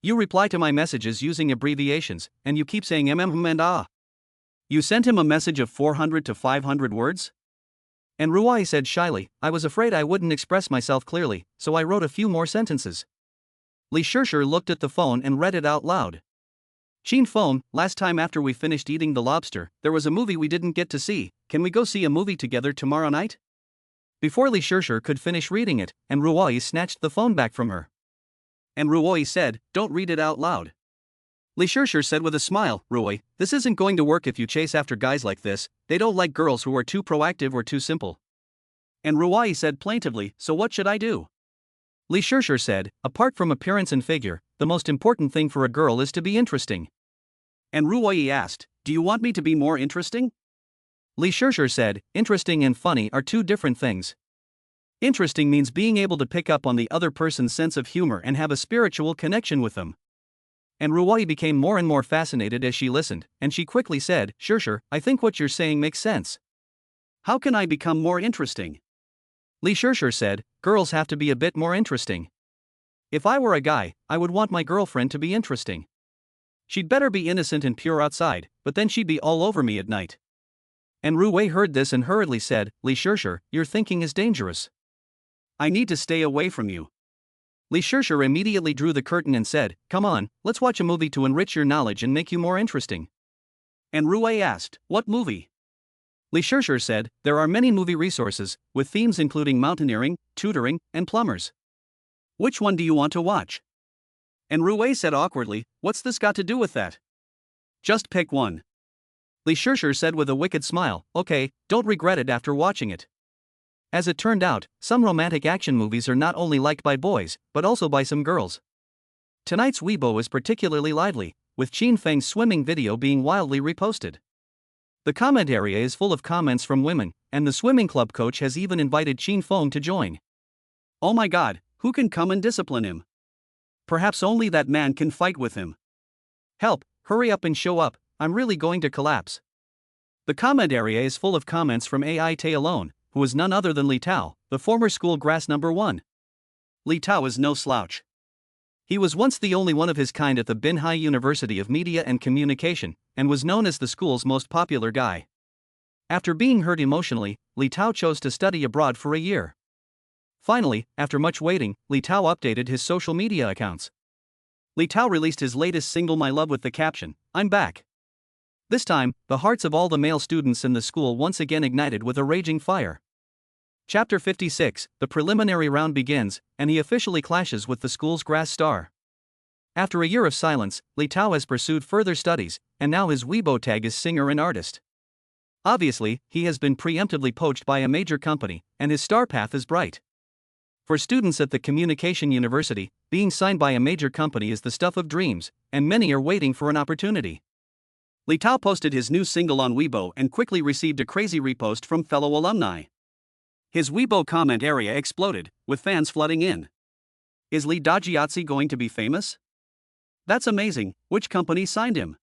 You reply to my messages using abbreviations, and you keep saying and ah. You sent him a message of 400 to 500 words?" And Ruoi said shyly, "I was afraid I wouldn't express myself clearly, so I wrote a few more sentences." Li Shishir looked at the phone and read it out loud. "Chin Fong, last time after we finished eating the lobster, there was a movie we didn't get to see. Can we go see a movie together tomorrow night?" Before Li Shishir could finish reading it, and Ruoi snatched the phone back from her. And Ruoi said, "Don't read it out loud." Li Shishir said with a smile, "Ruoi, this isn't going to work if you chase after guys like this, they don't like girls who are too proactive or too simple." And Ruoi said plaintively, "So what should I do?" Li Shishir said, "Apart from appearance and figure, the most important thing for a girl is to be interesting." And Ruoi asked, "Do you want me to be more interesting?" Li Shishir said, "Interesting and funny are 2 different things. Interesting means being able to pick up on the other person's sense of humor and have a spiritual connection with them." And Ruoi became more and more fascinated as she listened, and she quickly said, "Shishir, I think what you're saying makes sense. How can I become more interesting?" Li Shishir said, "Girls have to be a bit more interesting. If I were a guy, I would want my girlfriend to be interesting. She'd better be innocent and pure outside, but then she'd be all over me at night. And Ruwei heard this and hurriedly said, Li Shishir, your thinking is dangerous. I need to stay away from you. Li Shishir immediately drew the curtain and said, come on, let's watch a movie to enrich your knowledge and make you more interesting. And Ruwei asked, what movie? Li Shishir said, there are many movie resources, with themes including mountaineering, tutoring, and plumbers. Which one do you want to watch? And Ruwei said awkwardly, what's this got to do with that? Just pick one. Li Shishir said with a wicked smile, okay, don't regret it after watching it. As it turned out, some romantic action movies are not only liked by boys, but also by some girls. Tonight's Weibo is particularly lively, with Qin Feng's swimming video being wildly reposted. The comment area is full of comments from women, and the swimming club coach has even invited Qin Feng to join. Oh my god, who can come and discipline him? Perhaps only that man can fight with him. Help, hurry up and show up, I'm really going to collapse. The comment area is full of comments from AI Tay alone, who is none other than Li Tao, the former school grass number 1. Li Tao is no slouch. He was once the only one of his kind at the Binhai University of Media and Communication, and was known as the school's most popular guy. After being hurt emotionally, Li Tao chose to study abroad for a year. Finally, after much waiting, Li Tao updated his social media accounts. Li Tao released his latest single My Love with the caption, I'm back. This time, the hearts of all the male students in the school once again ignited with a raging fire. Chapter 56, the preliminary round begins, and he officially clashes with the school's grass star. After a year of silence, Li Tao has pursued further studies, and now his Weibo tag is singer and artist. Obviously, he has been preemptively poached by a major company, and his star path is bright. For students at the Communication University, being signed by a major company is the stuff of dreams, and many are waiting for an opportunity. Li Tao posted his new single on Weibo and quickly received a crazy repost from fellow alumni. His Weibo comment area exploded, with fans flooding in. Is Li Dajiatzi going to be famous? That's amazing, which company signed him?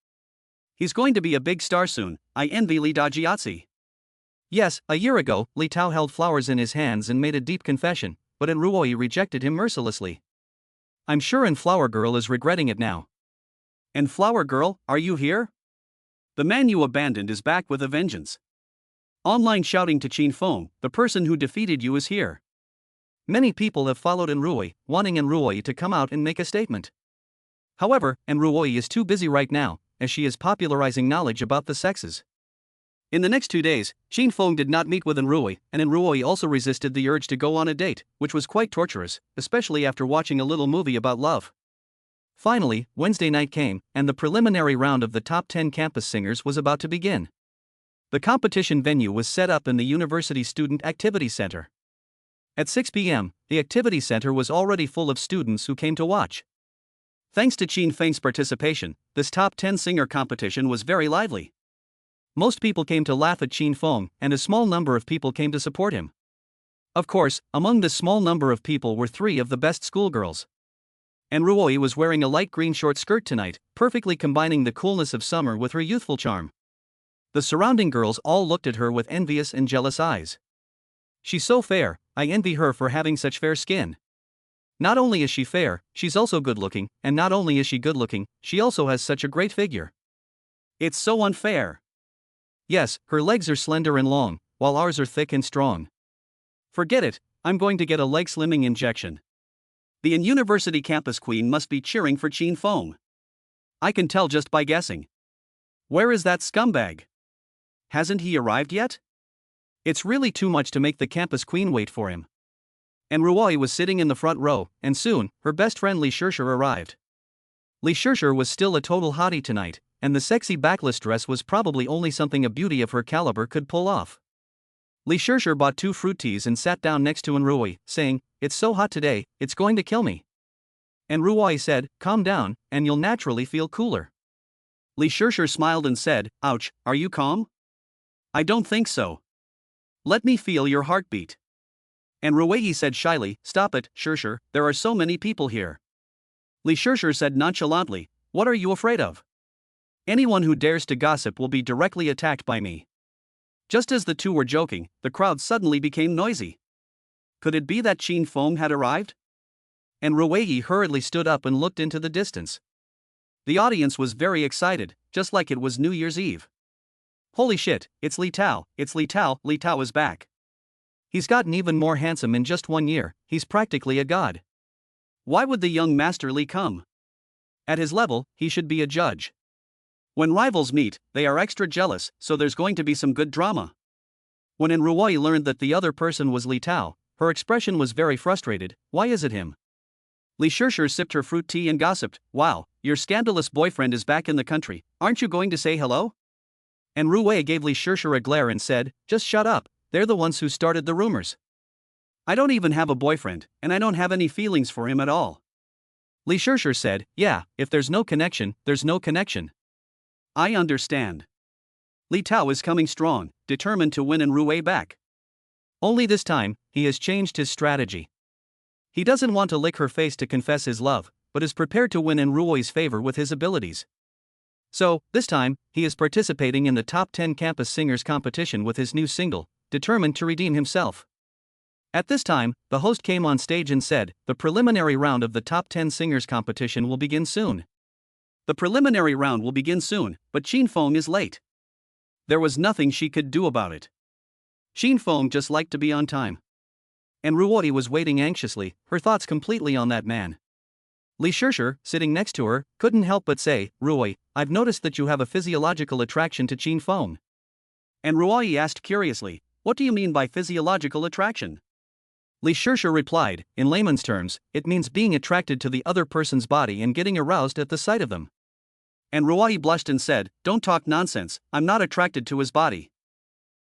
He's going to be a big star soon, I envy Li Dajiatzi. Yes, a year ago, Li Tao held flowers in his hands and made a deep confession, but Enruoi rejected him mercilessly. I'm sure Flower Girl is regretting it now. And Flower Girl, are you here? The man you abandoned is back with a vengeance. Online shouting to Qin Feng, the person who defeated you is here. Many people have followed Enruoi, wanting Enruoi to come out and make a statement. However, Enruoi is too busy right now, as she is popularizing knowledge about the sexes. In the next 2 days, Qin Feng did not meet with Enruoi, and Enruoi also resisted the urge to go on a date, which was quite torturous, especially after watching a little movie about love. Finally, Wednesday night came, and the preliminary round of the top 10 campus singers was about to begin. The competition venue was set up in the University Student Activity Center. At 6 p.m., the activity center was already full of students who came to watch. Thanks to Qin Feng's participation, this top 10 singer competition was very lively. Most people came to laugh at Qin Feng, and a small number of people came to support him. Of course, among this small number of people were 3 of the best schoolgirls. Enruoi was wearing a light green short skirt tonight, perfectly combining the coolness of summer with her youthful charm. The surrounding girls all looked at her with envious and jealous eyes. She's so fair, I envy her for having such fair skin. Not only is she fair, she's also good looking, and not only is she good looking, she also has such a great figure. It's so unfair. Yes, her legs are slender and long, while ours are thick and strong. Forget it, I'm going to get a leg slimming injection. The university campus queen must be cheering for Qin Feng. I can tell just by guessing. Where is that scumbag? Hasn't he arrived yet? It's really too much to make the campus queen wait for him. Enruoi was sitting in the front row, and soon, her best friend Li Shishir arrived. Li Shishir was still a total hottie tonight, and the sexy backless dress was probably only something a beauty of her caliber could pull off. Li Shishir bought 2 fruit teas and sat down next to Enruoi, saying, "It's so hot today, it's going to kill me." Enruoi said, "Calm down, and you'll naturally feel cooler." Li Shishir smiled and said, "Ouch, are you calm?" "I don't think so." "Let me feel your heartbeat." Enruoi said shyly, "Stop it, Shishir, there are so many people here." Li Shishir said nonchalantly, "What are you afraid of? Anyone who dares to gossip will be directly attacked by me." Just as the two were joking, the crowd suddenly became noisy. Could it be that Qin Feng had arrived? Enruoi hurriedly stood up and looked into the distance. The audience was very excited, just like it was New Year's Eve. Holy shit, it's Li Tao, Li Tao is back. He's gotten even more handsome in just 1 year, he's practically a god. Why would the young Master Li come? At his level, he should be a judge. When rivals meet, they are extra jealous, so there's going to be some good drama. When Enruoi learned that the other person was Li Tao, her expression was very frustrated. Why is it him? Li Shirshir sipped her fruit tea and gossiped, wow, your scandalous boyfriend is back in the country, aren't you going to say hello? Enruoi gave Li Shirshir a glare and said, just shut up, they're the ones who started the rumors. I don't even have a boyfriend, and I don't have any feelings for him at all. Li Shirshir said, yeah, if there's no connection, there's no connection. I understand. Li Tao is coming strong, determined to win Enruoi back. Only this time, he has changed his strategy. He doesn't want to lick her face to confess his love, but is prepared to win Enruoi's favor with his abilities. So, this time, he is participating in the top 10 campus singers competition with his new single, determined to redeem himself. At this time, the host came on stage and said, the preliminary round of the top 10 singers competition will begin soon. The preliminary round will begin soon, but Qin Feng is late. There was nothing she could do about it. Qin Feng just liked to be on time. And Ruoi was waiting anxiously, her thoughts completely on that man. Li Shirshir, sitting next to her, couldn't help but say, Ruoi, I've noticed that you have a physiological attraction to Qin Feng. And Ruoi asked curiously, what do you mean by physiological attraction? Li Shirshir replied, in layman's terms, it means being attracted to the other person's body and getting aroused at the sight of them. And Ruoi blushed and said, don't talk nonsense, I'm not attracted to his body.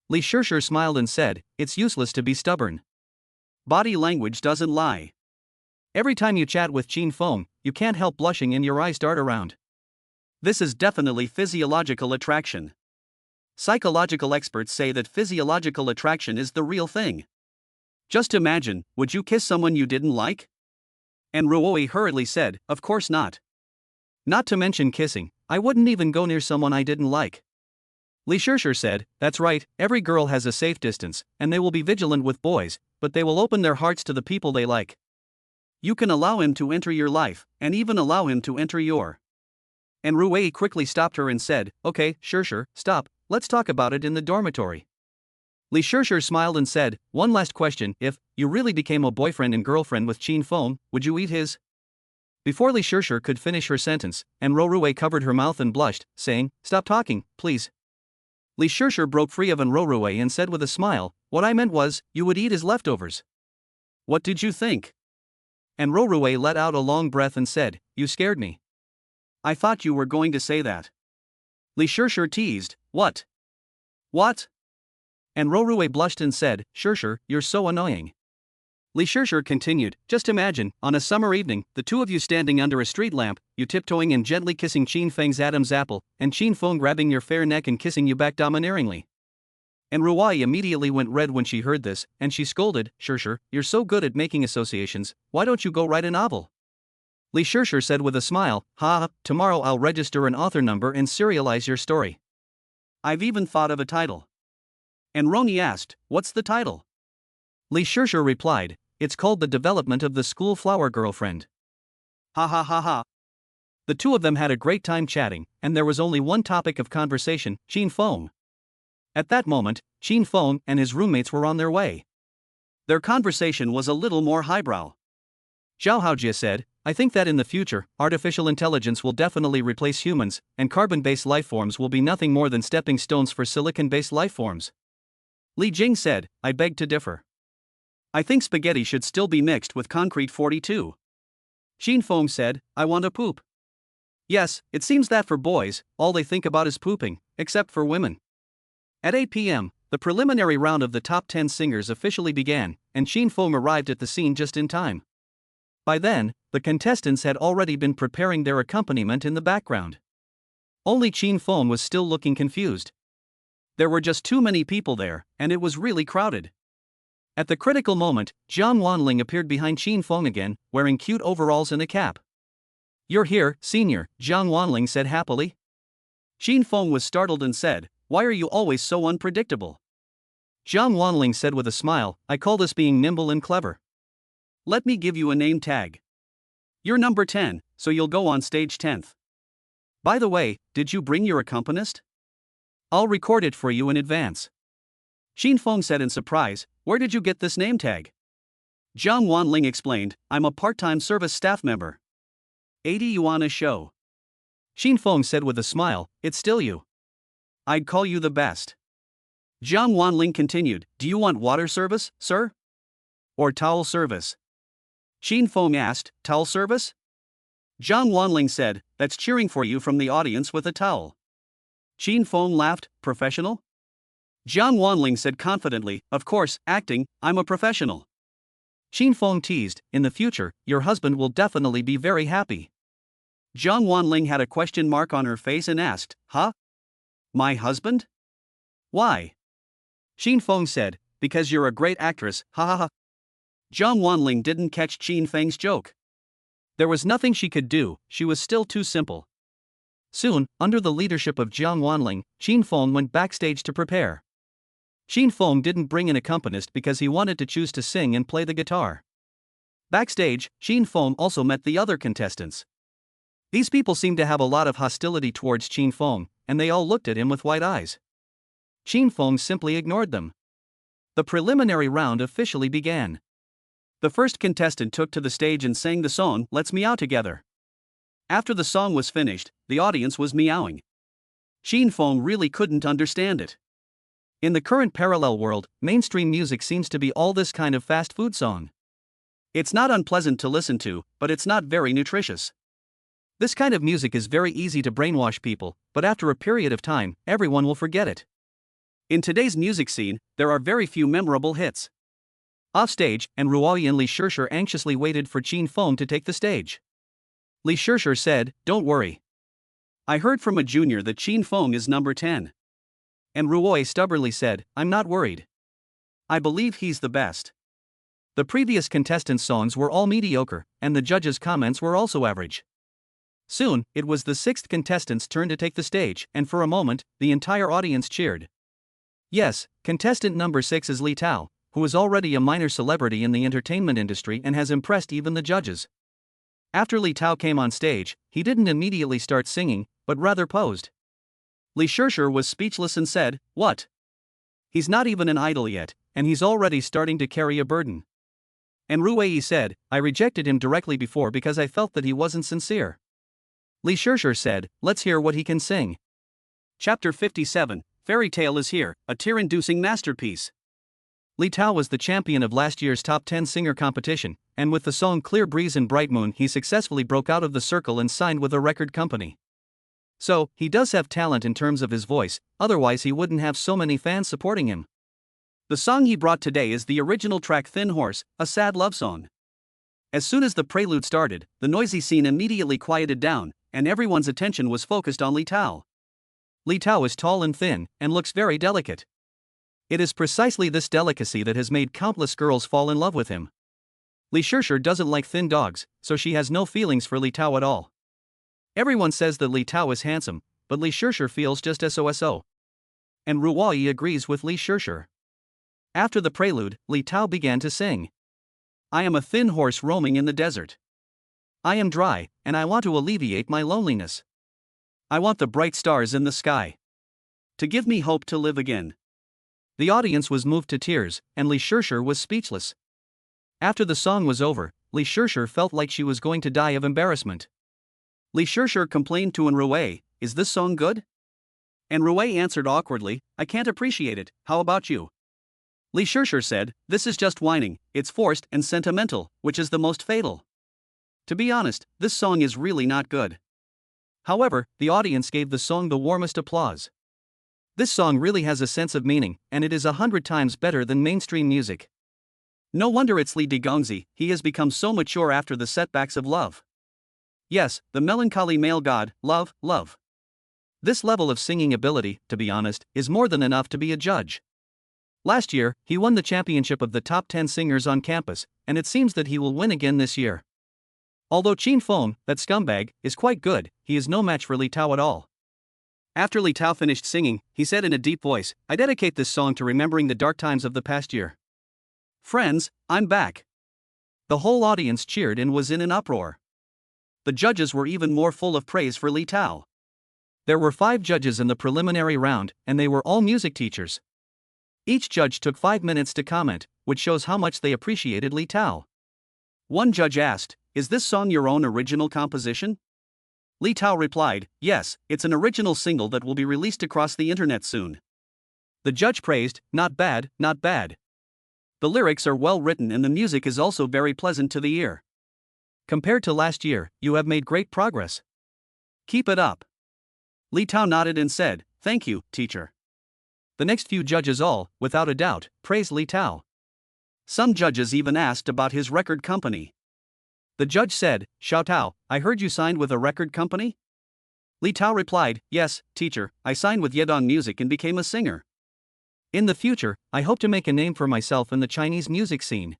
Li Shirshir smiled and said, it's useless to be stubborn. Body language doesn't lie. Every time you chat with Qin Feng, you can't help blushing and your eyes dart around. This is definitely physiological attraction. Psychological experts say that physiological attraction is the real thing. Just imagine, would you kiss someone you didn't like? And Ruoi hurriedly said, of course not. Not to mention kissing, I wouldn't even go near someone I didn't like. Li Shirshir said, that's right, every girl has a safe distance, and they will be vigilant with boys, but they will open their hearts to the people they like. You can allow him to enter your life, and even allow him to enter your. And Ruoi quickly stopped her and said, okay, Shirshir, stop, let's talk about it in the dormitory. Li Shirshir smiled and said, one last question, if you really became a boyfriend and girlfriend with Qin Feng, would you eat his? Before Li Shirshir could finish her sentence, and Ruoi covered her mouth and blushed, saying, stop talking, please. Li Shirshir broke free of Ruoi and said with a smile, what I meant was, you would eat his leftovers. What did you think? And Ruoi let out a long breath and said, you scared me. I thought you were going to say that. Li Shirshir teased, what? What? And Ruoi blushed and said, Shirshir, you're so annoying. Li Shirshir continued, just imagine, on a summer evening, the two of you standing under a street lamp, you tiptoeing and gently kissing Qin Feng's Adam's apple, and Qin Feng grabbing your fair neck and kissing you back domineeringly. And Ruoi immediately went red when she heard this, and she scolded, Shirshir, you're so good at making associations, why don't you go write a novel? Li Shirshir said with a smile, tomorrow I'll register an author number and serialize your story. I've even thought of a title. And Roni asked, what's the title? Li Shirshir replied, it's called The Development of the School Flower Girlfriend. Ha ha ha ha. The two of them had a great time chatting, and there was only one topic of conversation, Qin Feng. At that moment, Qin Feng and his roommates were on their way. Their conversation was a little more highbrow. Zhao Haojie said, I think that in the future, artificial intelligence will definitely replace humans, and carbon-based lifeforms will be nothing more than stepping stones for silicon-based lifeforms. Li Jing said, I beg to differ. I think spaghetti should still be mixed with concrete 42. Qin Feng said, I want to poop. Yes, it seems that for boys, all they think about is pooping, except for women. At 8 p.m., the preliminary round of the top 10 singers officially began, and Qin Feng arrived at the scene just in time. By then, the contestants had already been preparing their accompaniment in the background. Only Qin Feng was still looking confused. There were just too many people there, and it was really crowded. At the critical moment, Jiang Wanling appeared behind Qin Feng again, wearing cute overalls and a cap. You're here, senior, Jiang Wanling said happily. Qin Feng was startled and said, why are you always so unpredictable? Jiang Wanling said with a smile, I call this being nimble and clever. Let me give you a name tag. You're number 10, so you'll go on stage 10th. By the way, did you bring your accompanist? I'll record it for you in advance. Xin Feng said in surprise, where did you get this name tag? Jiang Wanling explained, I'm a part-time service staff member. 80 yuan a show. Xin Feng said with a smile, it's still you. I'd call you the best. Jiang Wanling continued, do you want water service, sir? Or towel service? Xin Feng asked, towel service? Jiang Wanling said, that's cheering for you from the audience with a towel. Xin Feng laughed, professional? Jiang Wanling said confidently, of course, acting, I'm a professional. Xin Feng teased, in the future, your husband will definitely be very happy. Jiang Wanling had a question mark on her face and asked, huh? My husband? Why? Xin Feng said, because you're a great actress, ha ha ha. Jiang Wanling didn't catch Xin Feng's joke. There was nothing she could do, she was still too simple. Soon, under the leadership of Jiang Wanling, Xin Feng went backstage to prepare. Xin Feng didn't bring an accompanist because he wanted to choose to sing and play the guitar. Backstage, Xin Feng also met the other contestants. These people seemed to have a lot of hostility towards Xin Feng, and they all looked at him with wide eyes. Xin Feng simply ignored them. The preliminary round officially began. The first contestant took to the stage and sang the song, Let's Meow Together. After the song was finished, the audience was meowing. Xin Feng really couldn't understand it. In the current parallel world, mainstream music seems to be all this kind of fast food song. It's not unpleasant to listen to, but it's not very nutritious. This kind of music is very easy to brainwash people, but after a period of time, everyone will forget it. In today's music scene, there are very few memorable hits. Offstage, and Ruoyi and Li Shishir anxiously waited for Xin Feng to take the stage. Li Shishir said, don't worry. I heard from a junior that Xin Feng is number 10. And Ruoyi stubbornly said, I'm not worried. I believe he's the best. The previous contestants' songs were all mediocre, and the judges' comments were also average. Soon, it was the sixth contestant's turn to take the stage, and for a moment, the entire audience cheered. Yes, contestant number 6 is Li Tao, who is already a minor celebrity in the entertainment industry and has impressed even the judges. After Li Tao came on stage, he didn't immediately start singing, but rather posed. Li Shishir was speechless and said, what? He's not even an idol yet, and he's already starting to carry a burden. And Ruoyi said, I rejected him directly before because I felt that he wasn't sincere. Li Shishir said, let's hear what he can sing. Chapter 57, Fairy Tale is Here, a tear-inducing masterpiece. Li Tao was the champion of last year's top 10 singer competition, and with the song Clear Breeze and Bright Moon he successfully broke out of the circle and signed with a record company. So, he does have talent in terms of his voice, otherwise he wouldn't have so many fans supporting him. The song he brought today is the original track Thin Horse, a sad love song. As soon as the prelude started, the noisy scene immediately quieted down, and everyone's attention was focused on Li Tao. Li Tao is tall and thin, and looks very delicate. It is precisely this delicacy that has made countless girls fall in love with him. Li Shishir doesn't like thin dogs, so she has no feelings for Li Tao at all. Everyone says that Li Tao is handsome, but Li Shishir feels just so. And Ruoyi agrees with Li Shishir. After the prelude, Li Tao began to sing. I am a thin horse roaming in the desert. I am dry, and I want to alleviate my loneliness. I want the bright stars in the sky to give me hope to live again. The audience was moved to tears, and Li Shishir was speechless. After the song was over, Li Shishir felt like she was going to die of embarrassment. Li Shishir complained to Ruoyi, is this song good? And Ruoyi answered awkwardly, I can't appreciate it, how about you? Li Shishir said, this is just whining, it's forced and sentimental, which is the most fatal. To be honest, this song is really not good. However, the audience gave the song the warmest applause. This song really has a sense of meaning, and it is 100 times better than mainstream music. No wonder it's Li Digongzi, he has become so mature after the setbacks of love. Yes, the melancholy male god, love. This level of singing ability, to be honest, is more than enough to be a judge. Last year, he won the championship of the top 10 singers on campus, and it seems that he will win again this year. Although Xin Feng, that scumbag, is quite good, he is no match for Li Tao at all. After Li Tao finished singing, he said in a deep voice, I dedicate this song to remembering the dark times of the past year. Friends, I'm back. The whole audience cheered and was in an uproar. The judges were even more full of praise for Li Tao. There were 5 judges in the preliminary round, and they were all music teachers. Each judge took 5 minutes to comment, which shows how much they appreciated Li Tao. One judge asked, "Is this song your own original composition?" Li Tao replied, "Yes, it's an original single that will be released across the internet soon." The judge praised, "Not bad, not bad. The lyrics are well written and the music is also very pleasant to the ear. Compared to last year, you have made great progress. Keep it up." Li Tao nodded and said, "Thank you, teacher." The next few judges all, without a doubt, praised Li Tao. Some judges even asked about his record company. The judge said, "Xiao Tao, I heard you signed with a record company?" Li Tao replied, "Yes, teacher, I signed with Yedong Music and became a singer. In the future, I hope to make a name for myself in the Chinese music scene."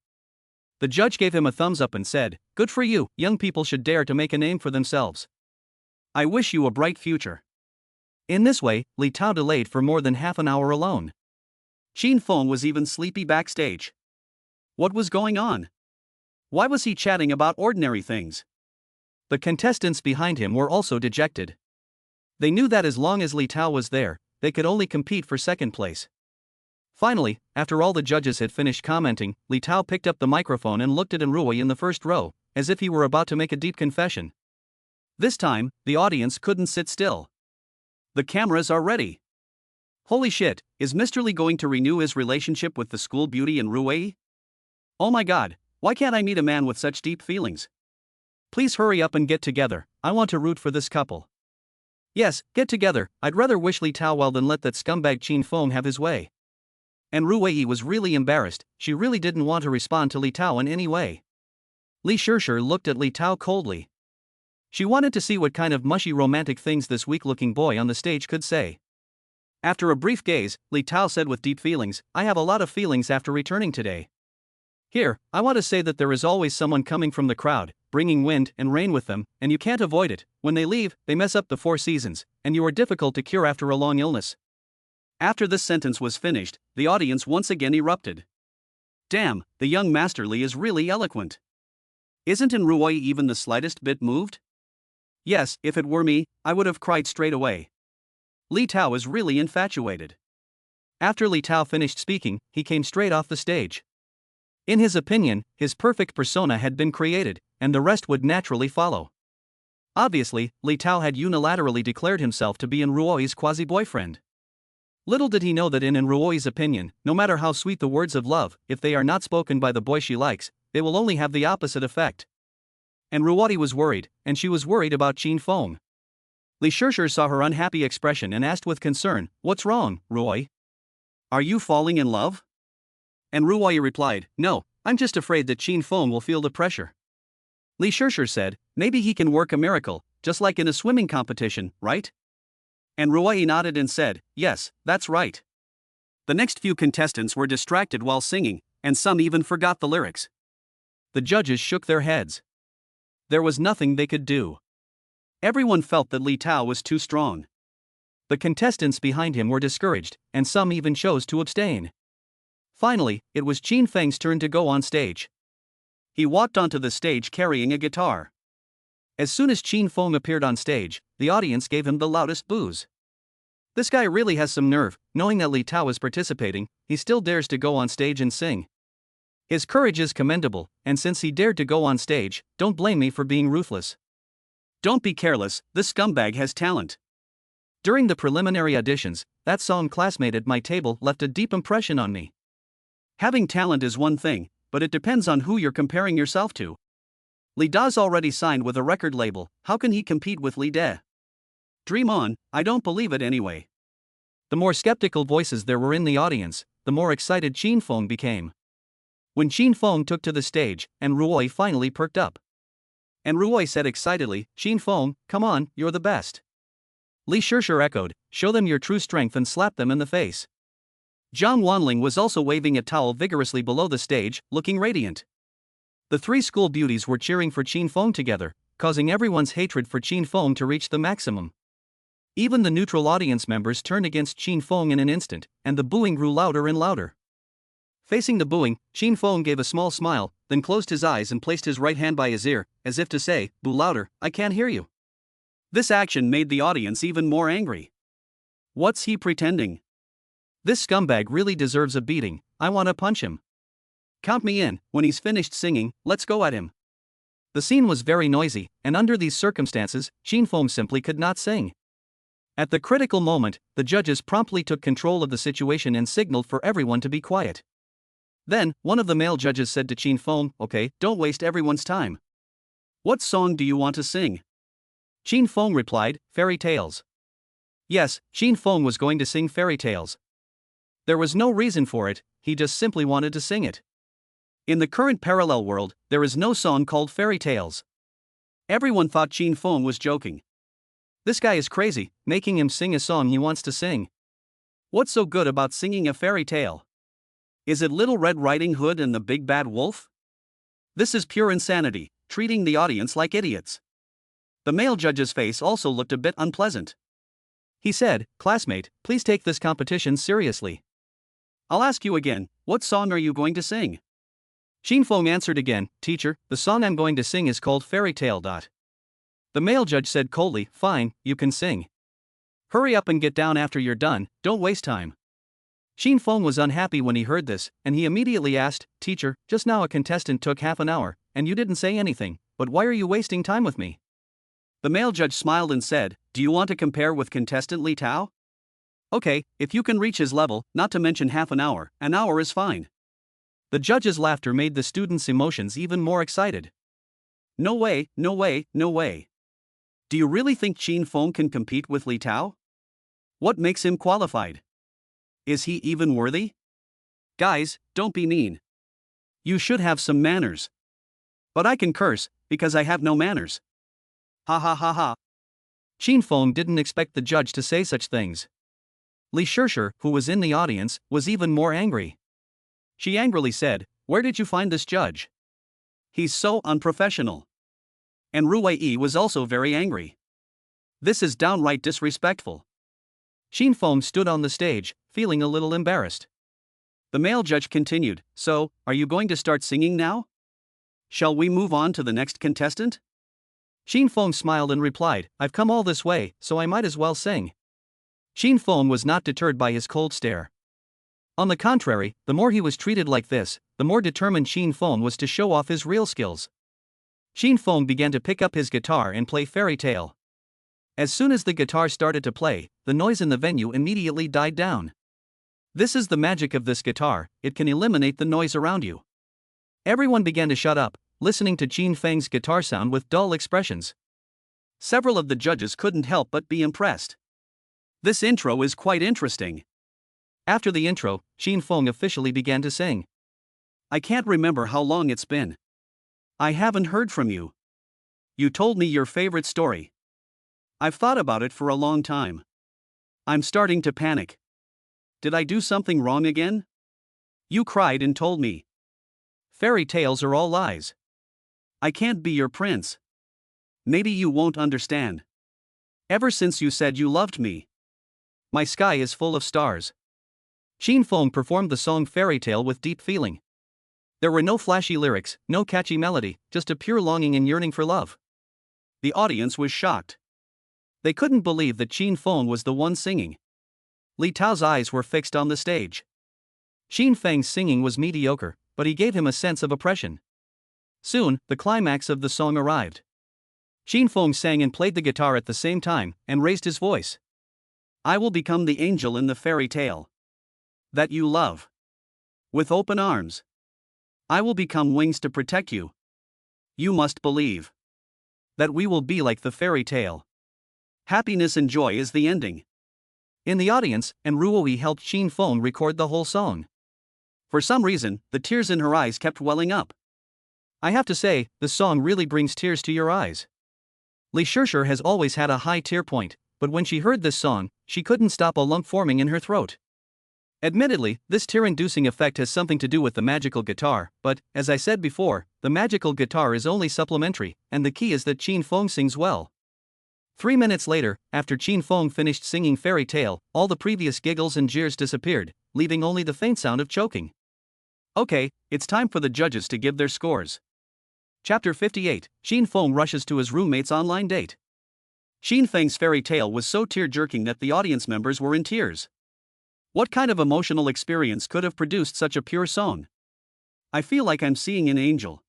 The judge gave him a thumbs up and said, "Good for you, young people should dare to make a name for themselves. I wish you a bright future." In this way, Li Tao delayed for more than half an hour alone. Qin Feng was even sleepy backstage. What was going on? Why was he chatting about ordinary things? The contestants behind him were also dejected. They knew that as long as Li Tao was there, they could only compete for second place. Finally, after all the judges had finished commenting, Li Tao picked up the microphone and looked at Enrui in the first row, as if he were about to make a deep confession. This time, the audience couldn't sit still. "The cameras are ready. Holy shit, is Mr. Li going to renew his relationship with the school beauty in Ruwei? Oh my god, why can't I meet a man with such deep feelings? Please hurry up and get together, I want to root for this couple. Yes, get together, I'd rather wish Li Tao well than let that scumbag Qin Feng have his way." And Ruwei was really embarrassed, she really didn't want to respond to Li Tao in any way. Li Shishir looked at Li Tao coldly. She wanted to see what kind of mushy romantic things this weak-looking boy on the stage could say. After a brief gaze, Li Tao said with deep feelings, "I have a lot of feelings after returning today. Here, I want to say that there is always someone coming from the crowd, bringing wind and rain with them, and you can't avoid it. When they leave, they mess up the 4 seasons, and you are difficult to cure after a long illness." After this sentence was finished, the audience once again erupted. Damn, the young Master Li is really eloquent. Isn't Enrui even the slightest bit moved? Yes, if it were me, I would have cried straight away. Li Tao is really infatuated. After Li Tao finished speaking, he came straight off the stage. In his opinion, his perfect persona had been created, and the rest would naturally follow. Obviously, Li Tao had unilaterally declared himself to be Enrui's quasi-boyfriend. Little did he know that in Enrui's opinion, no matter how sweet the words of love, if they are not spoken by the boy she likes, they will only have the opposite effect. Enrui was worried, and she was worried about Qin Feng. Li Shishir saw her unhappy expression and asked with concern, "What's wrong, Rui? Are you falling in love?" And Ruwei replied, "No, I'm just afraid that Qin Feng will feel the pressure." Li Shishir said, "Maybe he can work a miracle, just like in a swimming competition, right?" And Ruwei nodded and said, "Yes, that's right." The next few contestants were distracted while singing, and some even forgot the lyrics. The judges shook their heads. There was nothing they could do. Everyone felt that Li Tao was too strong. The contestants behind him were discouraged, and some even chose to abstain. Finally, it was Qin Feng's turn to go on stage. He walked onto the stage carrying a guitar. As soon as Qin Feng appeared on stage, the audience gave him the loudest boos. This guy really has some nerve, knowing that Li Tao is participating, he still dares to go on stage and sing. His courage is commendable, and since he dared to go on stage, don't blame me for being ruthless. Don't be careless, this scumbag has talent. During the preliminary auditions, that song classmate at my table left a deep impression on me. Having talent is one thing, but it depends on who you're comparing yourself to. Li Da's already signed with a record label, how can he compete with Li De? Dream on, I don't believe it anyway. The more skeptical voices there were in the audience, the more excited Qin Feng became. When Qin Feng took to the stage, Enrui finally perked up. Enrui said excitedly, "Qin Feng, come on, you're the best." Li Shishir echoed, "Show them your true strength and slap them in the face." Zhang Wanling was also waving a towel vigorously below the stage, looking radiant. The 3 school beauties were cheering for Qin Feng together, causing everyone's hatred for Qin Feng to reach the maximum. Even the neutral audience members turned against Qin Feng in an instant, and the booing grew louder and louder. Facing the booing, Qin Feng gave a small smile, then closed his eyes and placed his right hand by his ear, as if to say, "Boo louder, I can't hear you." This action made the audience even more angry. What's he pretending? This scumbag really deserves a beating. I want to punch him. Count me in. When he's finished singing, let's go at him. The scene was very noisy, and under these circumstances, Sheen Foam simply could not sing. At the critical moment, the judges promptly took control of the situation and signaled for everyone to be quiet. Then, one of the male judges said to Sheen Foam, "Okay, don't waste everyone's time. What song do you want to sing?" Sheen Foam replied, "Fairy Tales." Yes, Sheen Foam was going to sing Fairy Tales. There was no reason for it, he just simply wanted to sing it. In the current parallel world, there is no song called Fairy Tales. Everyone thought Sheen Foam was joking. This guy is crazy, making him sing a song he wants to sing. What's so good about singing a fairy tale? Is it Little Red Riding Hood and the Big Bad Wolf? This is pure insanity, treating the audience like idiots. The male judge's face also looked a bit unpleasant. He said, "Classmate, please take this competition seriously. I'll ask you again, what song are you going to sing?" Sheen Foam answered again, "Teacher, the song I'm going to sing is called Fairy Tale. The male judge said coldly, "Fine, you can sing. Hurry up and get down after you're done, don't waste time." Sheen Foam was unhappy when he heard this, and he immediately asked, "Teacher, just now a contestant took half an hour, and you didn't say anything, but why are you wasting time with me?" The male judge smiled and said, "Do you want to compare with contestant Li Tao? Okay, if you can reach his level, not to mention half an hour is fine." The judge's laughter made the students' emotions even more excited. No way, no way, no way. Do you really think Sheen Foam can compete with Li Tao? What makes him qualified? Is he even worthy? Guys, don't be mean. You should have some manners. But I can curse, because I have no manners. Ha ha ha ha. Sheen Foam didn't expect the judge to say such things. Li Shishir, who was in the audience, was even more angry. She angrily said, "Where did you find this judge? He's so unprofessional." And Ru Wei was also very angry. This is downright disrespectful. Sheen Foam stood on the stage, feeling a little embarrassed. The male judge continued, "So, are you going to start singing now? Shall we move on to the next contestant?" Sheen Foam smiled and replied, "I've come all this way, so I might as well sing." Sheen Foam was not deterred by his cold stare. On the contrary, the more he was treated like this, the more determined Sheen Foam was to show off his real skills. Sheen Foam began to pick up his guitar and play Fairy Tale. As soon as the guitar started to play, the noise in the venue immediately died down. This is the magic of this guitar, it can eliminate the noise around you. Everyone began to shut up, listening to Sheen Foam's guitar sound with dull expressions. Several of the judges couldn't help but be impressed. This intro is quite interesting. After the intro, Sheen Foam officially began to sing. "I can't remember how long it's been. I haven't heard from you. You told me your favorite story. I've thought about it for a long time. I'm starting to panic. Did I do something wrong again? You cried and told me fairy tales are all lies. I can't be your prince. Maybe you won't understand. Ever since you said you loved me, my sky is full of stars." Sheen Foam performed the song Fairy Tale with deep feeling. There were no flashy lyrics, no catchy melody, just a pure longing and yearning for love. The audience was shocked. They couldn't believe that Sheen Foam was the one singing. Li Tao's eyes were fixed on the stage. Sheen Fang's singing was mediocre, but he gave him a sense of oppression. Soon, the climax of the song arrived. Sheen Foam sang and played the guitar at the same time, and raised his voice. "I will become the angel in the fairy tale that you love. With open arms. I will become wings to protect you. You must believe that we will be like the fairy tale. Happiness and joy is the ending." In the audience, and Ruoi helped Sheen Foam record the whole song. For some reason, the tears in her eyes kept welling up. I have to say, the song really brings tears to your eyes. Li Shishir has always had a high tear point, but when she heard this song, she couldn't stop a lump forming in her throat. Admittedly, this tear-inducing effect has something to do with the magical guitar, but, as I said before, the magical guitar is only supplementary, and the key is that Sheen Foam sings well. 3 minutes later, after Sheen Foam finished singing Fairy Tale, all the previous giggles and jeers disappeared, leaving only the faint sound of choking. Okay, it's time for the judges to give their scores. Chapter 58, Sheen Foam rushes to his roommate's online date. Xin Feng's fairy tale was so tear-jerking that the audience members were in tears. What kind of emotional experience could have produced such a pure song? I feel like I'm seeing an angel.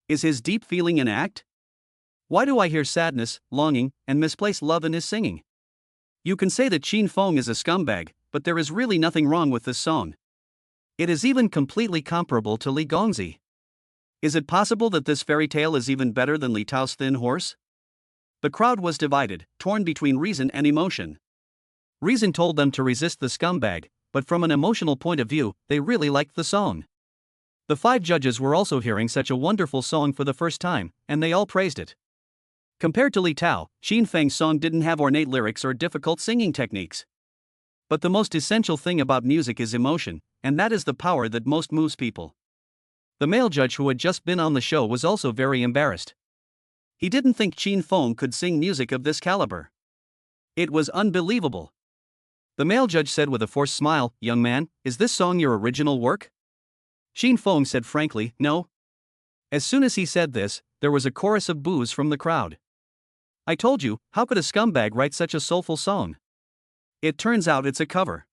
Is his deep feeling an act? Why do I hear sadness, longing, and misplaced love in his singing? You can say that Xin Feng is a scumbag, but there is really nothing wrong with this song. It is even completely comparable to Li Gongzi. Is it possible that this fairy tale is even better than Li Tao's Thin Horse? The crowd was divided, torn between reason and emotion. Reason told them to resist the scumbag, but from an emotional point of view, they really liked the song. The 5 judges were also hearing such a wonderful song for the first time, and they all praised it. Compared to Li Tao, Xin Feng's song didn't have ornate lyrics or difficult singing techniques. But the most essential thing about music is emotion, and that is the power that most moves people. The male judge who had just been on the show was also very embarrassed. He didn't think Xin Feng could sing music of this caliber. It was unbelievable. The male judge said with a forced smile, "Young man, is this song your original work?" Xin Feng said frankly, "No." As soon as he said this, there was a chorus of boos from the crowd. I told you, how could a scumbag write such a soulful song? It turns out it's a cover.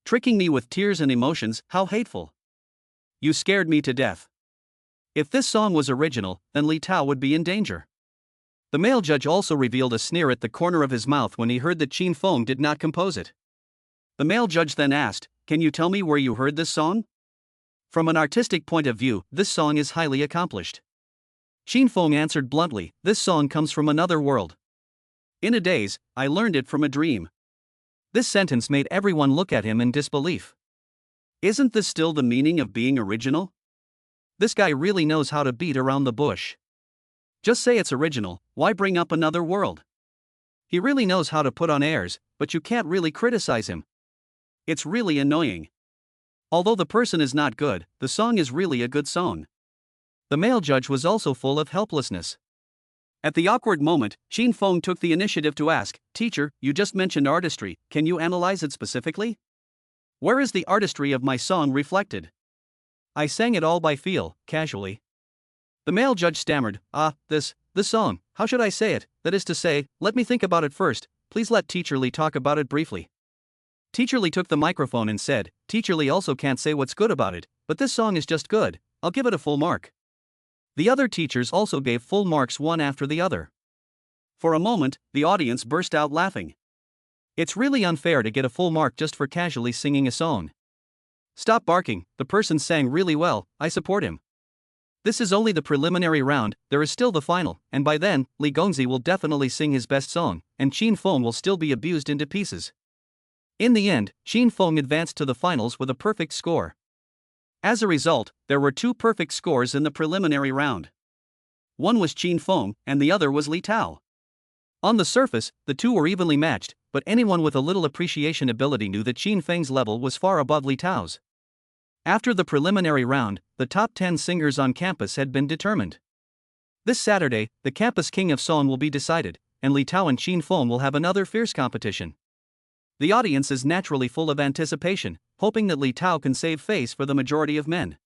Tricking me with tears and emotions, how hateful. You scared me to death. If this song was original, then Li Tao would be in danger. The male judge also revealed a sneer at the corner of his mouth when he heard that Xin Feng did not compose it. The male judge then asked, "Can you tell me where you heard this song?" From an artistic point of view, this song is highly accomplished. Xin Feng answered bluntly, "This song comes from another world. In a daze, I learned it from a dream." This sentence made everyone look at him in disbelief. Isn't this still the meaning of being original? This guy really knows how to beat around the bush. Just say it's original, why bring up another world? He really knows how to put on airs, but you can't really criticize him. It's really annoying. Although the person is not good, the song is really a good song. The male judge was also full of helplessness. At the awkward moment, Xin Feng took the initiative to ask, "Teacher, you just mentioned artistry, can you analyze it specifically? Where is the artistry of my song reflected? I sang it all by feel, casually." The male judge stammered, this song, how should I say it, that is to say, let me think about it first, please let Teacher Li talk about it briefly." Teacher Li took the microphone and said, "Teacher Li also can't say what's good about it, but this song is just good, I'll give it a full mark." The other teachers also gave full marks one after the other. For a moment, the audience burst out laughing. It's really unfair to get a full mark just for casually singing a song. Stop barking, the person sang really well, I support him. This is only the preliminary round, there is still the final, and by then, Li Gongzi will definitely sing his best song, and Xin Feng will still be abused into pieces. In the end, Xin Feng advanced to the finals with a perfect score. As a result, there were 2 perfect scores in the preliminary round. One was Xin Feng, and the other was Li Tao. On the surface, the 2 were evenly matched, but anyone with a little appreciation ability knew that Xin Feng's level was far above Li Tao's. After the preliminary round, the top 10 singers on campus had been determined. This Saturday, the campus king of song will be decided, and Li Tao and Xin Feng will have another fierce competition. The audience is naturally full of anticipation, hoping that Li Tao can save face for the majority of men.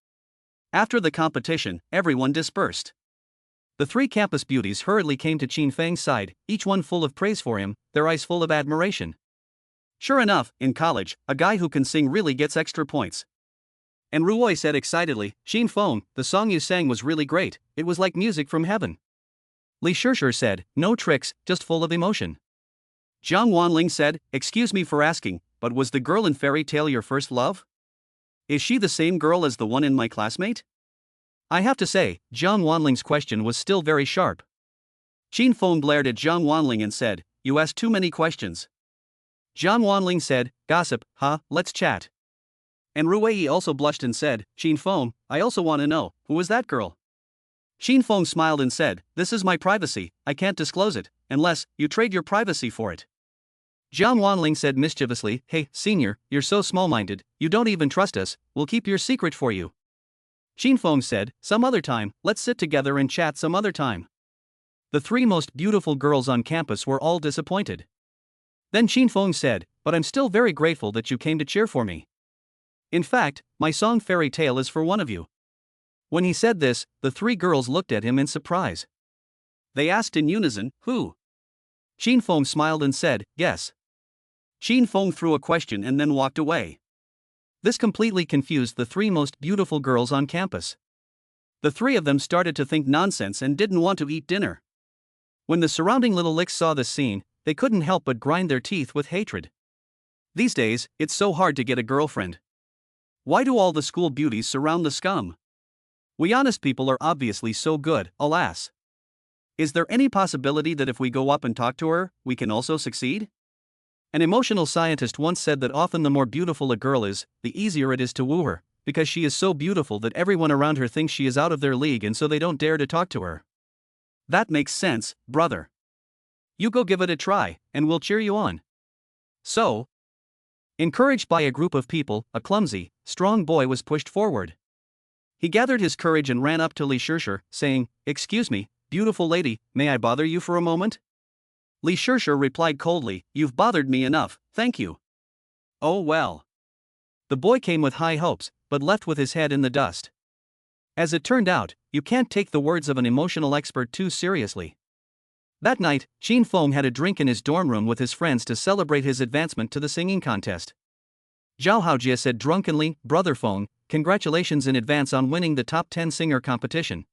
After the competition, everyone dispersed. The 3 campus beauties hurriedly came to Xin Feng's side, each one full of praise for him, their eyes full of admiration. Sure enough, in college, a guy who can sing really gets extra points. And Ruoi said excitedly, "Xin Feng, the song you sang was really great, it was like music from heaven." Li Shishir said, "No tricks, just full of emotion." Zhang Wanling said, "Excuse me for asking, but was the girl in fairy tale your first love? Is she the same girl as the one in my classmate?" I have to say, Zhang Wanling's question was still very sharp. Xin Feng glared at Zhang Wanling and said, "You ask too many questions." Zhang Wanling said, "Gossip, let's chat." And Ruwei also blushed and said, "Xin Feng, I also want to know, who is that girl?" Xin Feng smiled and said, "This is my privacy, I can't disclose it, unless you trade your privacy for it." Zhang Wanling said mischievously, "Hey, senior, you're so small-minded, you don't even trust us, we'll keep your secret for you." Xin Feng said, "Some other time, let's sit together and chat some other time." The 3 most beautiful girls on campus were all disappointed. Then Xin Feng said, "But I'm still very grateful that you came to cheer for me. In fact, my song Fairy Tale is for one of you." When he said this, the 3 girls looked at him in surprise. They asked in unison, "Who?" Xin Feng smiled and said, yes. Xin Feng threw a question and then walked away. This completely confused the three most beautiful girls on campus. The three of them started to think nonsense and didn't want to eat dinner. When the surrounding little licks saw this scene, they couldn't help but grind their teeth with hatred. These days, it's so hard to get a girlfriend. Why do all the school beauties surround the scum? We honest people are obviously so good, alas. Is there any possibility that if we go up and talk to her, we can also succeed? An emotional scientist once said that often the more beautiful a girl is, the easier it is to woo her, because she is so beautiful that everyone around her thinks she is out of their league and so they don't dare to talk to her. That makes sense, brother. You go give it a try, and we'll cheer you on. So, encouraged by a group of people, a clumsy, strong boy was pushed forward. He gathered his courage and ran up to Li Shishir, saying, "Excuse me, beautiful lady, may I bother you for a moment?" Li Shishir replied coldly, "You've bothered me enough, thank you." Oh well. The boy came with high hopes, but left with his head in the dust. As it turned out, you can't take the words of an emotional expert too seriously. That night, Xin Feng had a drink in his dorm room with his friends to celebrate his advancement to the singing contest. Zhao Haojie said drunkenly, "Brother Feng, congratulations in advance on winning the top 10 singer competition."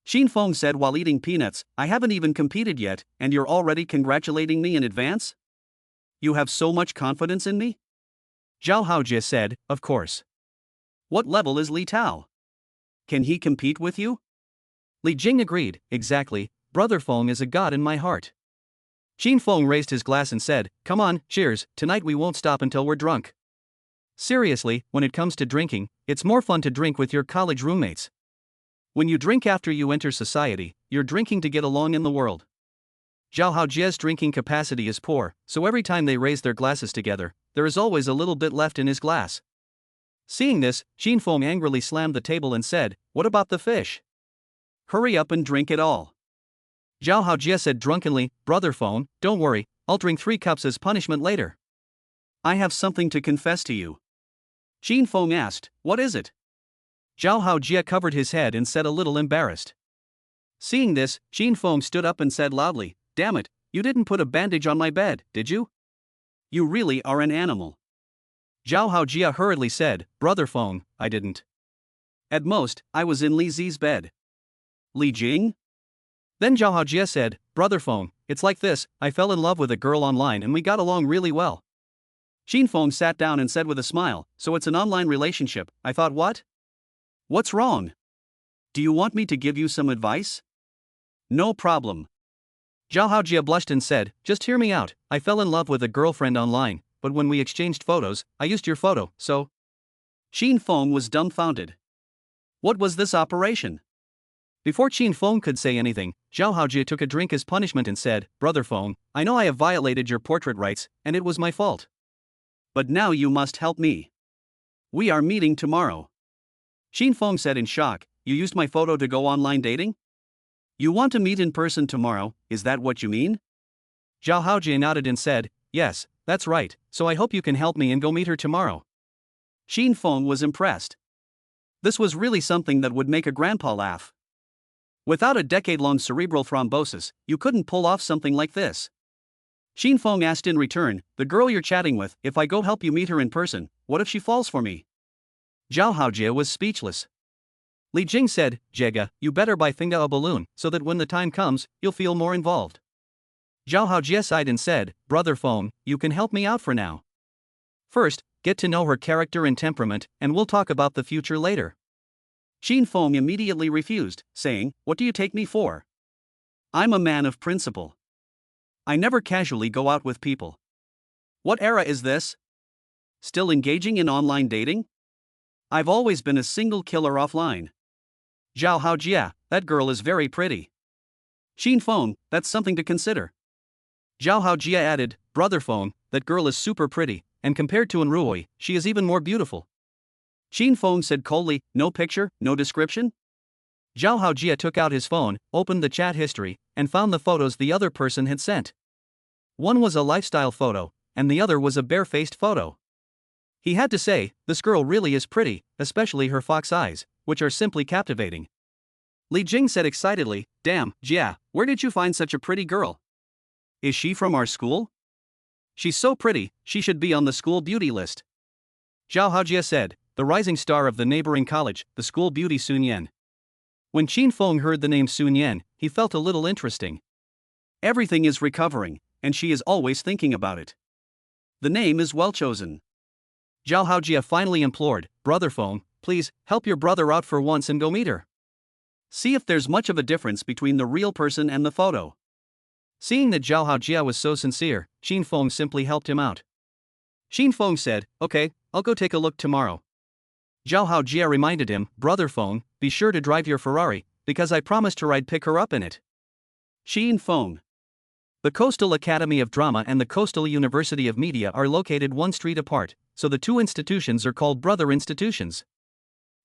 Xin Feng said while eating peanuts, "I haven't even competed yet, and you're already congratulating me in advance? You have so much confidence in me?" Zhao Haojie said, "Of course. What level is Li Tao? Can he compete with you?" Li Jing agreed, "Exactly, Brother Feng is a god in my heart." Xin Feng raised his glass and said, "Come on, cheers, tonight we won't stop until we're drunk." Seriously, when it comes to drinking, it's more fun to drink with your college roommates. When you drink after you enter society, you're drinking to get along in the world. Zhao Haojie's drinking capacity is poor, so every time they raise their glasses together, there is always a little bit left in his glass. Seeing this, Xin Feng angrily slammed the table and said, "What about the fish? Hurry up and drink it all." Zhao Haojie said drunkenly, "Brother Feng, don't worry, I'll drink 3 cups as punishment later." "I have something to confess to you." Xin Feng asked, "What is it?" Zhao Haojie covered his head and said a little embarrassed. Seeing this, Xin Feng stood up and said loudly, "Damn it, you didn't put a bandage on my bed, did you? You really are an animal." Zhao Haojie hurriedly said, "Brother Feng, I didn't. At most, I was in Li Zi's bed." Li Jing? Then Zhao Haojie said, "Brother Feng, it's like this, I fell in love with a girl online and we got along really well." Xin Feng sat down and said with a smile, "So it's an online relationship." I thought, what? What's wrong? Do you want me to give you some advice? No problem. Zhao Haojie blushed and said, "Just hear me out, I fell in love with a girlfriend online, but when we exchanged photos, I used your photo, so..." Xin Feng was dumbfounded. What was this operation? Before Xin Feng could say anything, Zhao Haojie took a drink as punishment and said, "Brother Feng, I know I have violated your portrait rights, and it was my fault. But now you must help me. We are meeting tomorrow." Xin Feng said in shock, "You used my photo to go online dating? You want to meet in person tomorrow, is that what you mean?" Zhao Haojie nodded and said, "Yes, that's right, so I hope you can help me and go meet her tomorrow." Xin Feng was impressed. This was really something that would make a grandpa laugh. Without a decade-long cerebral thrombosis, you couldn't pull off something like this. Xin Feng asked in return, "The girl you're chatting with, if I go help you meet her in person, what if she falls for me?" Zhao Haojie was speechless. Li Jing said, "Jega, you better buy Finga a balloon, so that when the time comes, you'll feel more involved." Zhao Haojie sighed and said, "Brother Feng, you can help me out for now. First, get to know her character and temperament, and we'll talk about the future later." Xin Feng immediately refused, saying, "What do you take me for? I'm a man of principle. I never casually go out with people. What era is this? Still engaging in online dating? I've always been a single killer offline." Zhao Haojie, "That girl is very pretty." Xin Feng, "That's something to consider." Zhao Haojie added, "Brother Feng, that girl is super pretty, and compared to Enrui, she is even more beautiful." Xin Feng said coldly, "No picture, no description?" Zhao Haojie took out his phone, opened the chat history, and found the photos the other person had sent. One was a lifestyle photo, and the other was a bare-faced photo. He had to say, this girl really is pretty, especially her fox eyes, which are simply captivating. Li Jing said excitedly, "Damn, Jia, where did you find such a pretty girl? Is she from our school? She's so pretty, she should be on the school beauty list. Zhao Haojia said, the rising star of the neighboring college, the school beauty Sun Yan. When Qin Feng heard the name Sun Yan, he felt a little interesting. Everything is recovering, and she is always thinking about it. The name is well chosen. Zhao Haojia finally implored, Brother Feng, please, help your brother out for once and go meet her. See if there's much of a difference between the real person and the photo. Seeing that Zhao Haojia was so sincere, Qin Feng simply helped him out. Qin Feng said, okay, I'll go take a look tomorrow. Zhao Haojia reminded him, Brother Feng, be sure to drive your Ferrari, because I promised her I'd pick her up in it. Qin Feng. The Coastal Academy of Drama and the Coastal University of Media are located one street apart, so the two institutions are called brother institutions.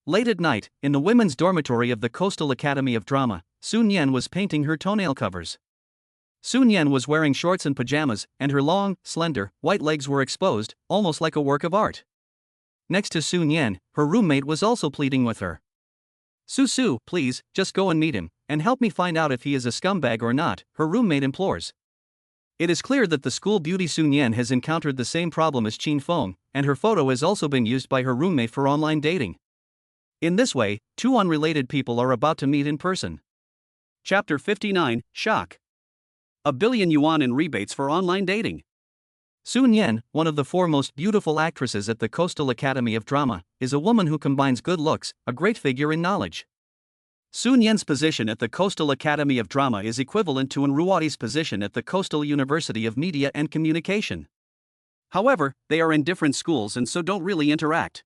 Late at night, in the women's dormitory of the Coastal Academy of Drama, Sun Yan was painting her toenail covers. Sun Yan was wearing shorts and pajamas, and her long, slender, white legs were exposed, almost like a work of art. Next to Sun Yan, her roommate was also pleading with her. Su, please, just go and meet him, and help me find out if he is a scumbag or not, her roommate implores. It is clear that the school beauty Sun Yan has encountered the same problem as Qin Feng, and her photo has also been used by her roommate for online dating. In this way, two unrelated people are about to meet in person. Chapter 59, Shock. 1 billion yuan in rebates for online dating. Sun Yan, one of the four most beautiful actresses at the Coastal Academy of Drama, is a woman who combines good looks, a great figure and knowledge. Sun Yan's position at the Coastal Academy of Drama is equivalent to Ruati's position at the Coastal University of Media and Communication. However, they are in different schools and so don't really interact.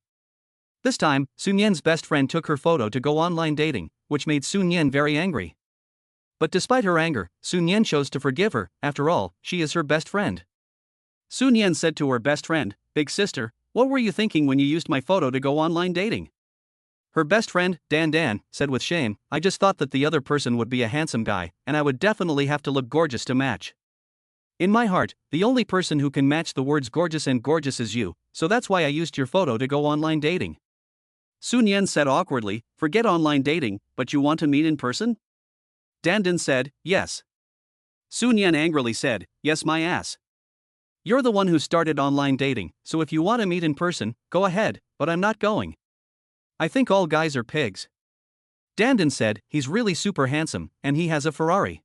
This time, Sun Yan's best friend took her photo to go online dating, which made Sun Yan very angry. But despite her anger, Sun Yan chose to forgive her, after all, she is her best friend. Sun Yan said to her best friend, Big sister, what were you thinking when you used my photo to go online dating? Her best friend, Dan, said with shame, I just thought that the other person would be a handsome guy, and I would definitely have to look gorgeous to match. In my heart, the only person who can match the words gorgeous and gorgeous is you, so that's why I used your photo to go online dating. Sun Yan said awkwardly, forget online dating, but you want to meet in person? Dan said, yes. Sun Yan angrily said, yes my ass. You're the one who started online dating, so if you want to meet in person, go ahead, but I'm not going. I think all guys are pigs. Dan said, he's really super handsome, and he has a Ferrari.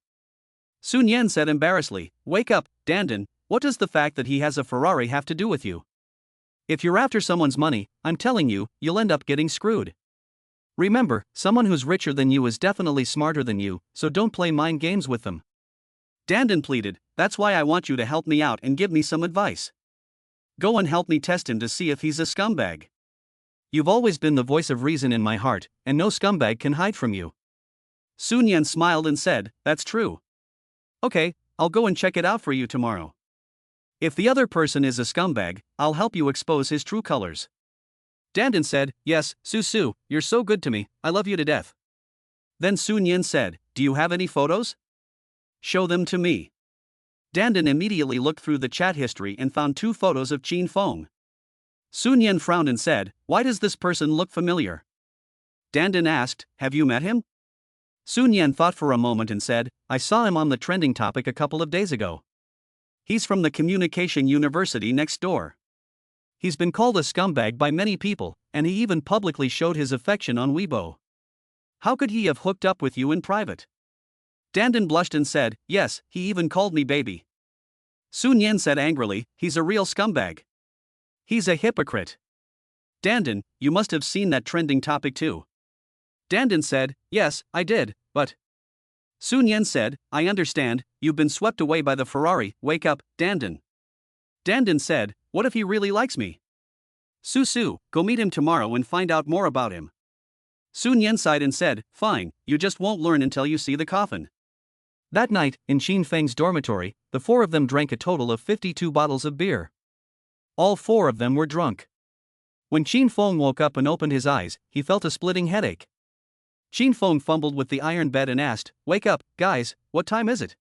Sun Yan said embarrassedly, wake up, Dan, what does the fact that he has a Ferrari have to do with you? If you're after someone's money, I'm telling you, you'll end up getting screwed. Remember, someone who's richer than you is definitely smarter than you, so don't play mind games with them. Dan pleaded, that's why I want you to help me out and give me some advice. Go and help me test him to see if he's a scumbag. You've always been the voice of reason in my heart, and no scumbag can hide from you. Sun Yan smiled and said, that's true. Okay, I'll go and check it out for you tomorrow. If the other person is a scumbag, I'll help you expose his true colors. Dan said, yes, Su, you're so good to me, I love you to death. Then Sun Yan said, do you have any photos? Show them to me. Dan immediately looked through the chat history and found 2 photos of Qin Feng. Sun Yan frowned and said, why does this person look familiar? Dan asked, have you met him? Sun Yan thought for a moment and said, I saw him on the trending topic a couple of days ago. He's from the Communication University next door. He's been called a scumbag by many people, and he even publicly showed his affection on Weibo. How could he have hooked up with you in private? Dan blushed and said, yes, he even called me baby. Sun Yan said angrily, he's a real scumbag. He's a hypocrite. Dan, you must have seen that trending topic too. Dan said, yes, I did, but... Sun Yan said, I understand, you've been swept away by the Ferrari, wake up, Dan. Dan said, what if he really likes me? Su, go meet him tomorrow and find out more about him. Sun Yan sighed and said, fine, you just won't learn until you see the coffin. That night, in Qin Feng's dormitory, the 4 of them drank a total of 52 bottles of beer. All 4 of them were drunk. When Qin Feng woke up and opened his eyes, he felt a splitting headache. Qin Feng fumbled with the iron bed and asked, wake up, guys, what time is it?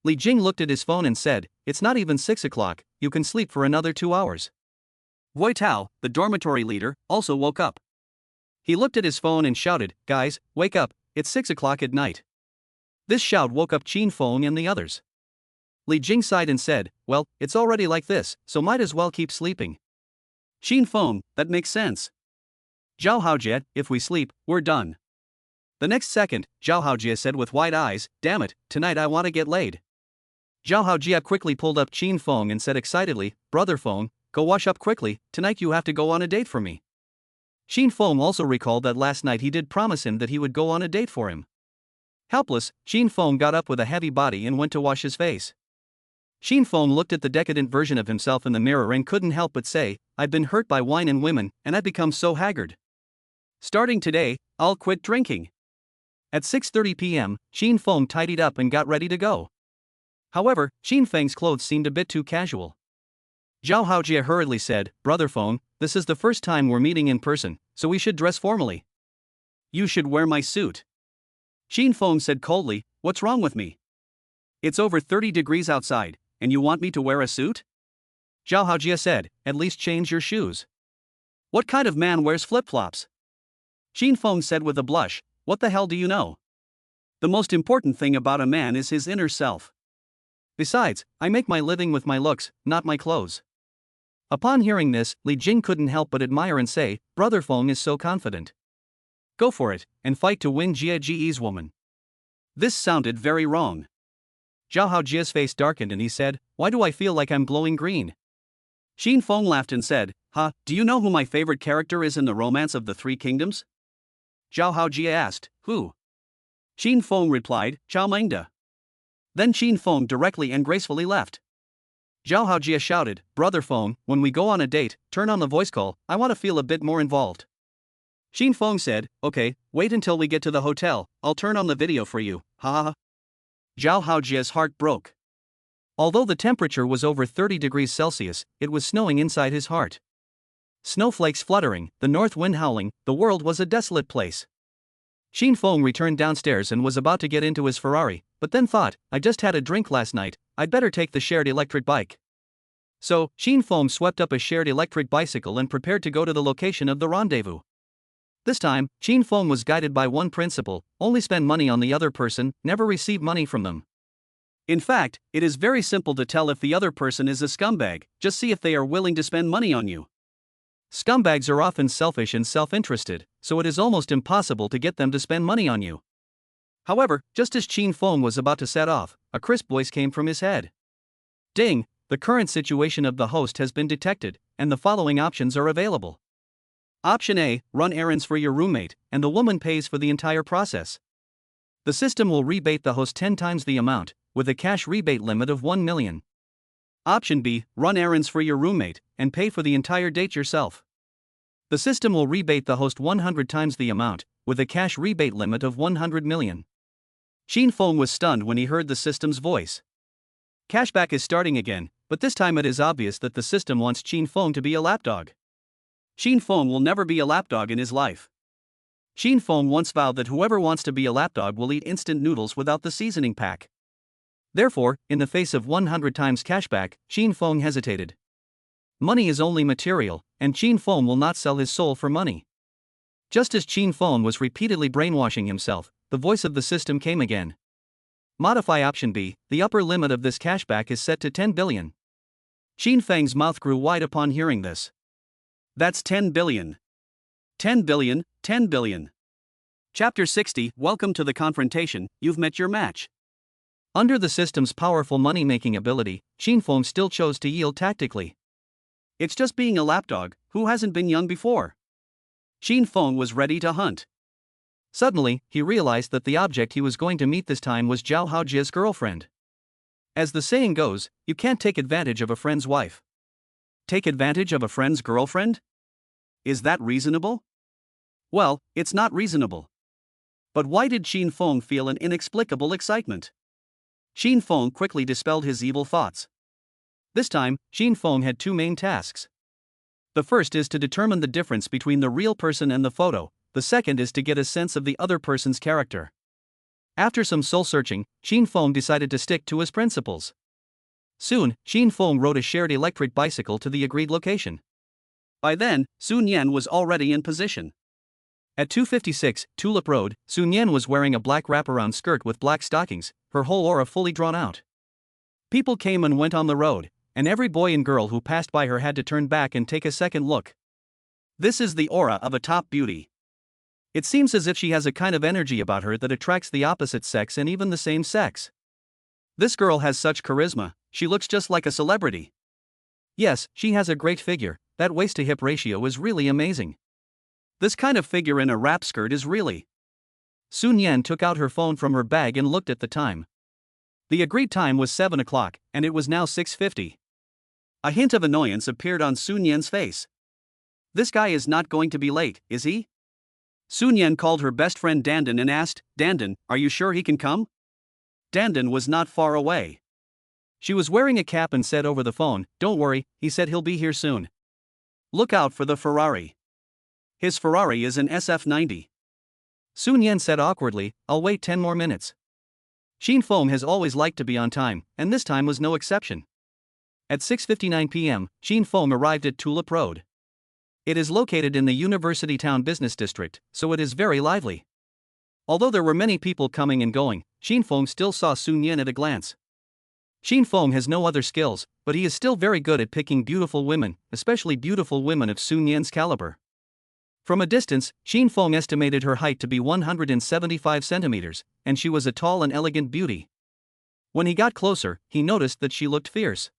Li Jing looked at his phone and said, it's not even 6 o'clock, you can sleep for another 2 hours. Wei Tao, the dormitory leader, also woke up. He looked at his phone and shouted, guys, wake up, it's 6 o'clock at night. This shout woke up Qin Feng and the others. Li Jing sighed and said, well, it's already like this, so might as well keep sleeping. Xin Feng, that makes sense. Zhao Haojie, if we sleep, we're done. The next second, Zhao Haojie said with wide eyes, damn it, tonight I want to get laid. Zhao Haojie quickly pulled up Qin Feng and said excitedly, brother Feng, go wash up quickly, tonight you have to go on a date for me. Qin Feng also recalled that last night he did promise him that he would go on a date for him. Helpless, Qin Feng got up with a heavy body and went to wash his face. Qin Feng looked at the decadent version of himself in the mirror and couldn't help but say, I've been hurt by wine and women, and I've become so haggard. Starting today, I'll quit drinking. At 6:30 p.m., Qin Feng tidied up and got ready to go. However, Qin Feng's clothes seemed a bit too casual. Zhao Haojie hurriedly said, brother Feng, this is the first time we're meeting in person, so we should dress formally. You should wear my suit. Qin Feng said coldly, what's wrong with me? It's over 30 degrees outside, and you want me to wear a suit? Zhao Haojie said, at least change your shoes. What kind of man wears flip-flops? Qin Feng said with a blush, what the hell do you know? The most important thing about a man is his inner self. Besides, I make my living with my looks, not my clothes. Upon hearing this, Li Jing couldn't help but admire and say, brother Feng is so confident. Go for it, and fight to win Jia Ji's woman. This sounded very wrong. Zhao Haojie's face darkened and he said, why do I feel like I'm glowing green? Qin Feng laughed and said, do you know who my favorite character is in the Romance of the Three Kingdoms? Zhao Haojie asked, who? Qin Feng replied, Zhao Mengde. Then Qin Feng directly and gracefully left. Zhao Haojie shouted, brother Feng, when we go on a date, turn on the voice call, I want to feel a bit more involved. Qin Feng said, okay, wait until we get to the hotel, I'll turn on the video for you, ha ha ha. Zhao Haojie's heart broke. Although the temperature was over 30 degrees Celsius, it was snowing inside his heart. Snowflakes fluttering, the north wind howling, the world was a desolate place. Qin Feng returned downstairs and was about to get into his Ferrari, but then thought, I just had a drink last night, I'd better take the shared electric bike. So, Qin Feng swept up a shared electric bicycle and prepared to go to the location of the rendezvous. This time, Qin Feng was guided by one principle, only spend money on the other person, never receive money from them. In fact, it is very simple to tell if the other person is a scumbag, just see if they are willing to spend money on you. Scumbags are often selfish and self-interested, so it is almost impossible to get them to spend money on you. However, just as Qin Feng was about to set off, a crisp voice came from his head. Ding, the current situation of the host has been detected, and the following options are available. Option A, run errands for your roommate, and the woman pays for the entire process. The system will rebate the host 10 times the amount, with a cash rebate limit of 1 million. Option B, run errands for your roommate, and pay for the entire date yourself. The system will rebate the host 100 times the amount, with a cash rebate limit of 100 million. Qin Feng was stunned when he heard the system's voice. Cashback is starting again, but this time it is obvious that the system wants Qin Feng to be a lapdog. Qin Feng will never be a lapdog in his life. Qin Feng once vowed that whoever wants to be a lapdog will eat instant noodles without the seasoning pack. Therefore, in the face of 100 times cashback, Qin Feng hesitated. Money is only material, and Qin Feng will not sell his soul for money. Just as Qin Feng was repeatedly brainwashing himself, the voice of the system came again. Modify option B, the upper limit of this cashback is set to 10 billion. Qin Feng's mouth grew wide upon hearing this. That's 10 billion. 10 billion, 10 billion. Chapter 60, Welcome to the Confrontation, You've Met Your Match. Under the system's powerful money-making ability, Qin Feng still chose to yield tactically. It's just being a lapdog, who hasn't been young before? Qin Feng was ready to hunt. Suddenly, he realized that the object he was going to meet this time was Zhao Haojie's girlfriend. As the saying goes, you can't take advantage of a friend's wife. Take advantage of a friend's girlfriend? Is that reasonable? Well, it's not reasonable. But why did Qin Feng feel an inexplicable excitement? Qin Feng quickly dispelled his evil thoughts. This time, Qin Feng had two main tasks. The first is to determine the difference between the real person and the photo, the second is to get a sense of the other person's character. After some soul-searching, Qin Feng decided to stick to his principles. Soon, Qin Feng rode a shared electric bicycle to the agreed location. By then, Sun Yan was already in position. At 256 Tulip Road, Sun Yan was wearing a black wraparound skirt with black stockings, her whole aura fully drawn out. People came and went on the road, and every boy and girl who passed by her had to turn back and take a second look. This is the aura of a top beauty. It seems as if she has a kind of energy about her that attracts the opposite sex and even the same sex. This girl has such charisma, she looks just like a celebrity. Yes, she has a great figure, that waist to hip ratio is really amazing. This kind of figure in a wrap skirt is really. Sun Yan took out her phone from her bag and looked at the time. The agreed time was 7 o'clock, and it was now 6:50. A hint of annoyance appeared on Sun Yan's face. This guy is not going to be late, is he? Sun Yan called her best friend Dandan and asked, Dandan, are you sure he can come? Dandan was not far away. She was wearing a cap and said over the phone, don't worry, he said he'll be here soon. Look out for the Ferrari. His Ferrari is an SF90. Sun Yan said awkwardly, I'll wait 10 more minutes. Xin Feng has always liked to be on time, and this time was no exception. At 6:59 p.m., Xin Feng arrived at Tulip Road. It is located in the University Town Business District, so it is very lively. Although there were many people coming and going, Xin Feng still saw Sun Yan at a glance. Xin Feng has no other skills, but he is still very good at picking beautiful women, especially beautiful women of Sun Yan's caliber. From a distance, Xin Feng estimated her height to be 175 centimeters, and she was a tall and elegant beauty. When he got closer, he noticed that she looked fierce.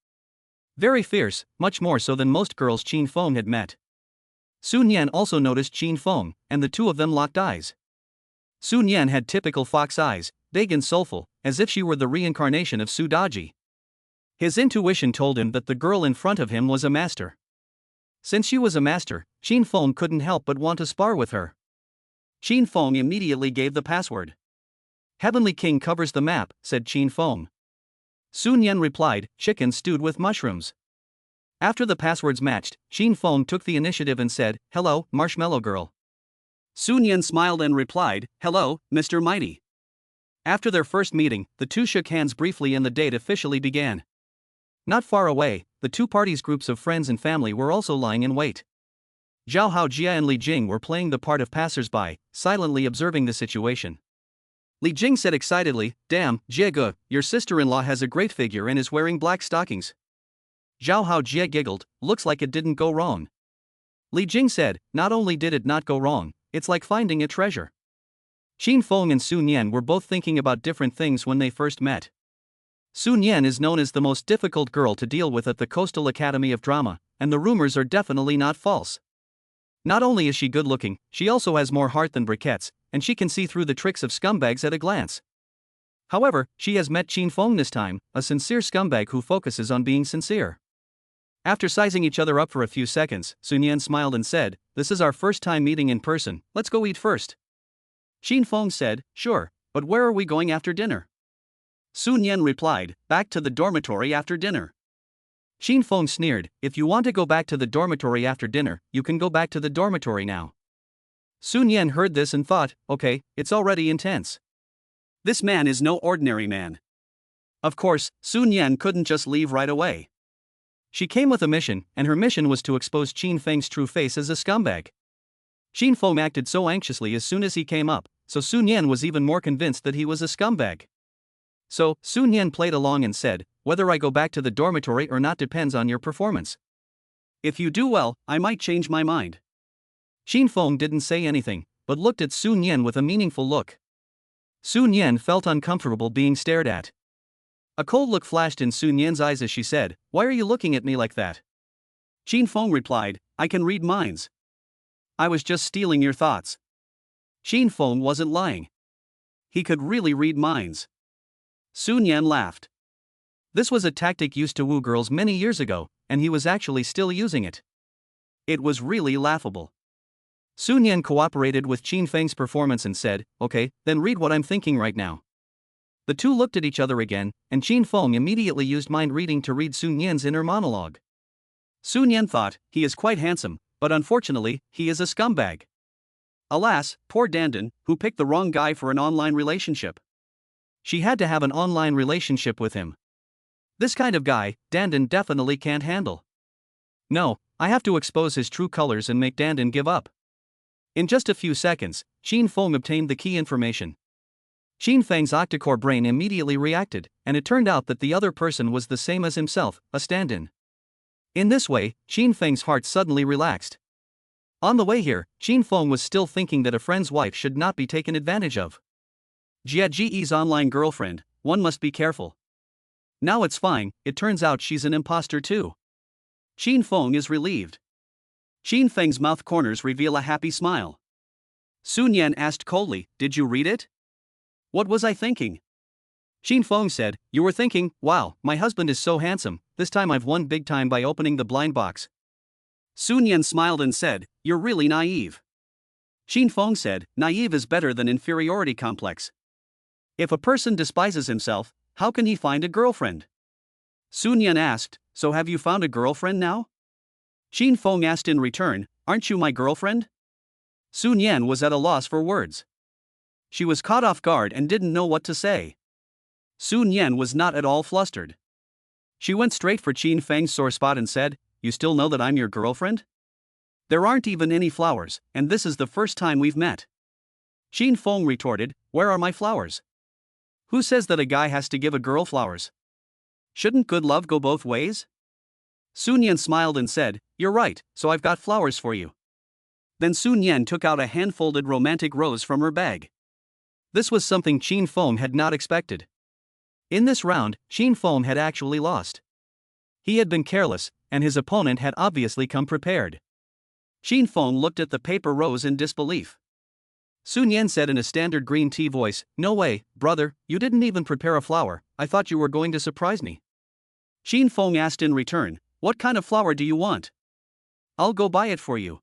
Very fierce, much more so than most girls Xin Feng had met. Sun Yan also noticed Xin Feng, and the two of them locked eyes. Sun Yan had typical fox eyes, big and soulful, as if she were the reincarnation of Su Daji. His intuition told him that the girl in front of him was a master. Since she was a master, Xin Feng couldn't help but want to spar with her. Xin Feng immediately gave the password. Heavenly King covers the map, said Xin Feng. Sun Yan replied, chicken stewed with mushrooms. After the passwords matched, Xin Feng took the initiative and said, hello, Marshmallow Girl. Sun Yan smiled and replied, hello, Mr. Mighty. After their first meeting, the two shook hands briefly and the date officially began. Not far away, the two parties' groups of friends and family were also lying in wait. Zhao Haojia and Li Jing were playing the part of passers-by, silently observing the situation. Li Jing said excitedly, damn, Jiege, your sister-in-law has a great figure and is wearing black stockings. Zhao Haojia giggled, looks like it didn't go wrong. Li Jing said, not only did it not go wrong, it's like finding a treasure. Xin Feng and Sun Yan were both thinking about different things when they first met. Sun Yan is known as the most difficult girl to deal with at the Coastal Academy of Drama, and the rumors are definitely not false. Not only is she good-looking, she also has more heart than briquettes, and she can see through the tricks of scumbags at a glance. However, she has met Xin Feng this time, a sincere scumbag who focuses on being sincere. After sizing each other up for a few seconds, Sun Yan smiled and said, this is our first time meeting in person, let's go eat first. Xin Feng said, sure, but where are we going after dinner? Sun Yan replied, back to the dormitory after dinner. Xin Feng sneered, if you want to go back to the dormitory after dinner, you can go back to the dormitory now. Sun Yan heard this and thought, okay, it's already intense. This man is no ordinary man. Of course, Sun Yan couldn't just leave right away. She came with a mission, and her mission was to expose Xin Feng's true face as a scumbag. Xin Feng acted so anxiously as soon as he came up, so Sun Yan was even more convinced that he was a scumbag. So, Sun Yan played along and said, whether I go back to the dormitory or not depends on your performance. If you do well, I might change my mind. Xin Feng didn't say anything, but looked at Sun Yan with a meaningful look. Sun Yan felt uncomfortable being stared at. A cold look flashed in Sun Yan's eyes as she said, why are you looking at me like that? Xin Feng replied, I can read minds. I was just stealing your thoughts. Xin Feng wasn't lying. He could really read minds. Sun Yan laughed. This was a tactic used to woo girls many years ago, and he was actually still using it. It was really laughable. Sun Yan cooperated with Xin Feng's performance and said, okay, then read what I'm thinking right now. The two looked at each other again, and Xin Feng immediately used mind reading to read Sun Yan's inner monologue. Sun Yan thought, he is quite handsome, but unfortunately, he is a scumbag. Alas, poor Dandan, who picked the wrong guy for an online relationship. She had to have an online relationship with him. This kind of guy, Dandan definitely can't handle. No, I have to expose his true colors and make Dandan give up. In just a few seconds, Xin Feng obtained the key information. Xin Feng's octocore brain immediately reacted, and it turned out that the other person was the same as himself, a stand-in. In this way, Xin Feng's heart suddenly relaxed. On the way here, Xin Feng was still thinking that a friend's wife should not be taken advantage of. Jia Ji's online girlfriend, one must be careful. Now it's fine, it turns out she's an imposter too. Xin Feng is relieved. Xin Feng's mouth corners reveal a happy smile. Sun Yan asked coldly, "Did you read it?" "What was I thinking?" Xin Feng said, "You were thinking, wow, my husband is so handsome, this time I've won big time by opening the blind box." Sun Yan smiled and said, "You're really naive." Xin Feng said, "Naive is better than inferiority complex. If a person despises himself, how can he find a girlfriend?" Sun Yan asked, "So have you found a girlfriend now?" Xin Feng asked in return, "Aren't you my girlfriend?" Sun Yan was at a loss for words. She was caught off guard and didn't know what to say. Sun Yan was not at all flustered. She went straight for Xin Feng's sore spot and said, "You still know that I'm your girlfriend? There aren't even any flowers, and this is the first time we've met." Xin Feng retorted, "Where are my flowers? Who says that a guy has to give a girl flowers? Shouldn't good love go both ways?" Sun Yan smiled and said, "You're right, so I've got flowers for you." Then Sun Yan took out a hand-folded romantic rose from her bag. This was something Xin Feng had not expected. In this round, Xin Feng had actually lost. He had been careless, and his opponent had obviously come prepared. Xin Feng looked at the paper rose in disbelief. Sun Yan said in a standard green tea voice, "No way, brother, you didn't even prepare a flower, I thought you were going to surprise me." Xin Feng asked in return, "What kind of flower do you want? I'll go buy it for you."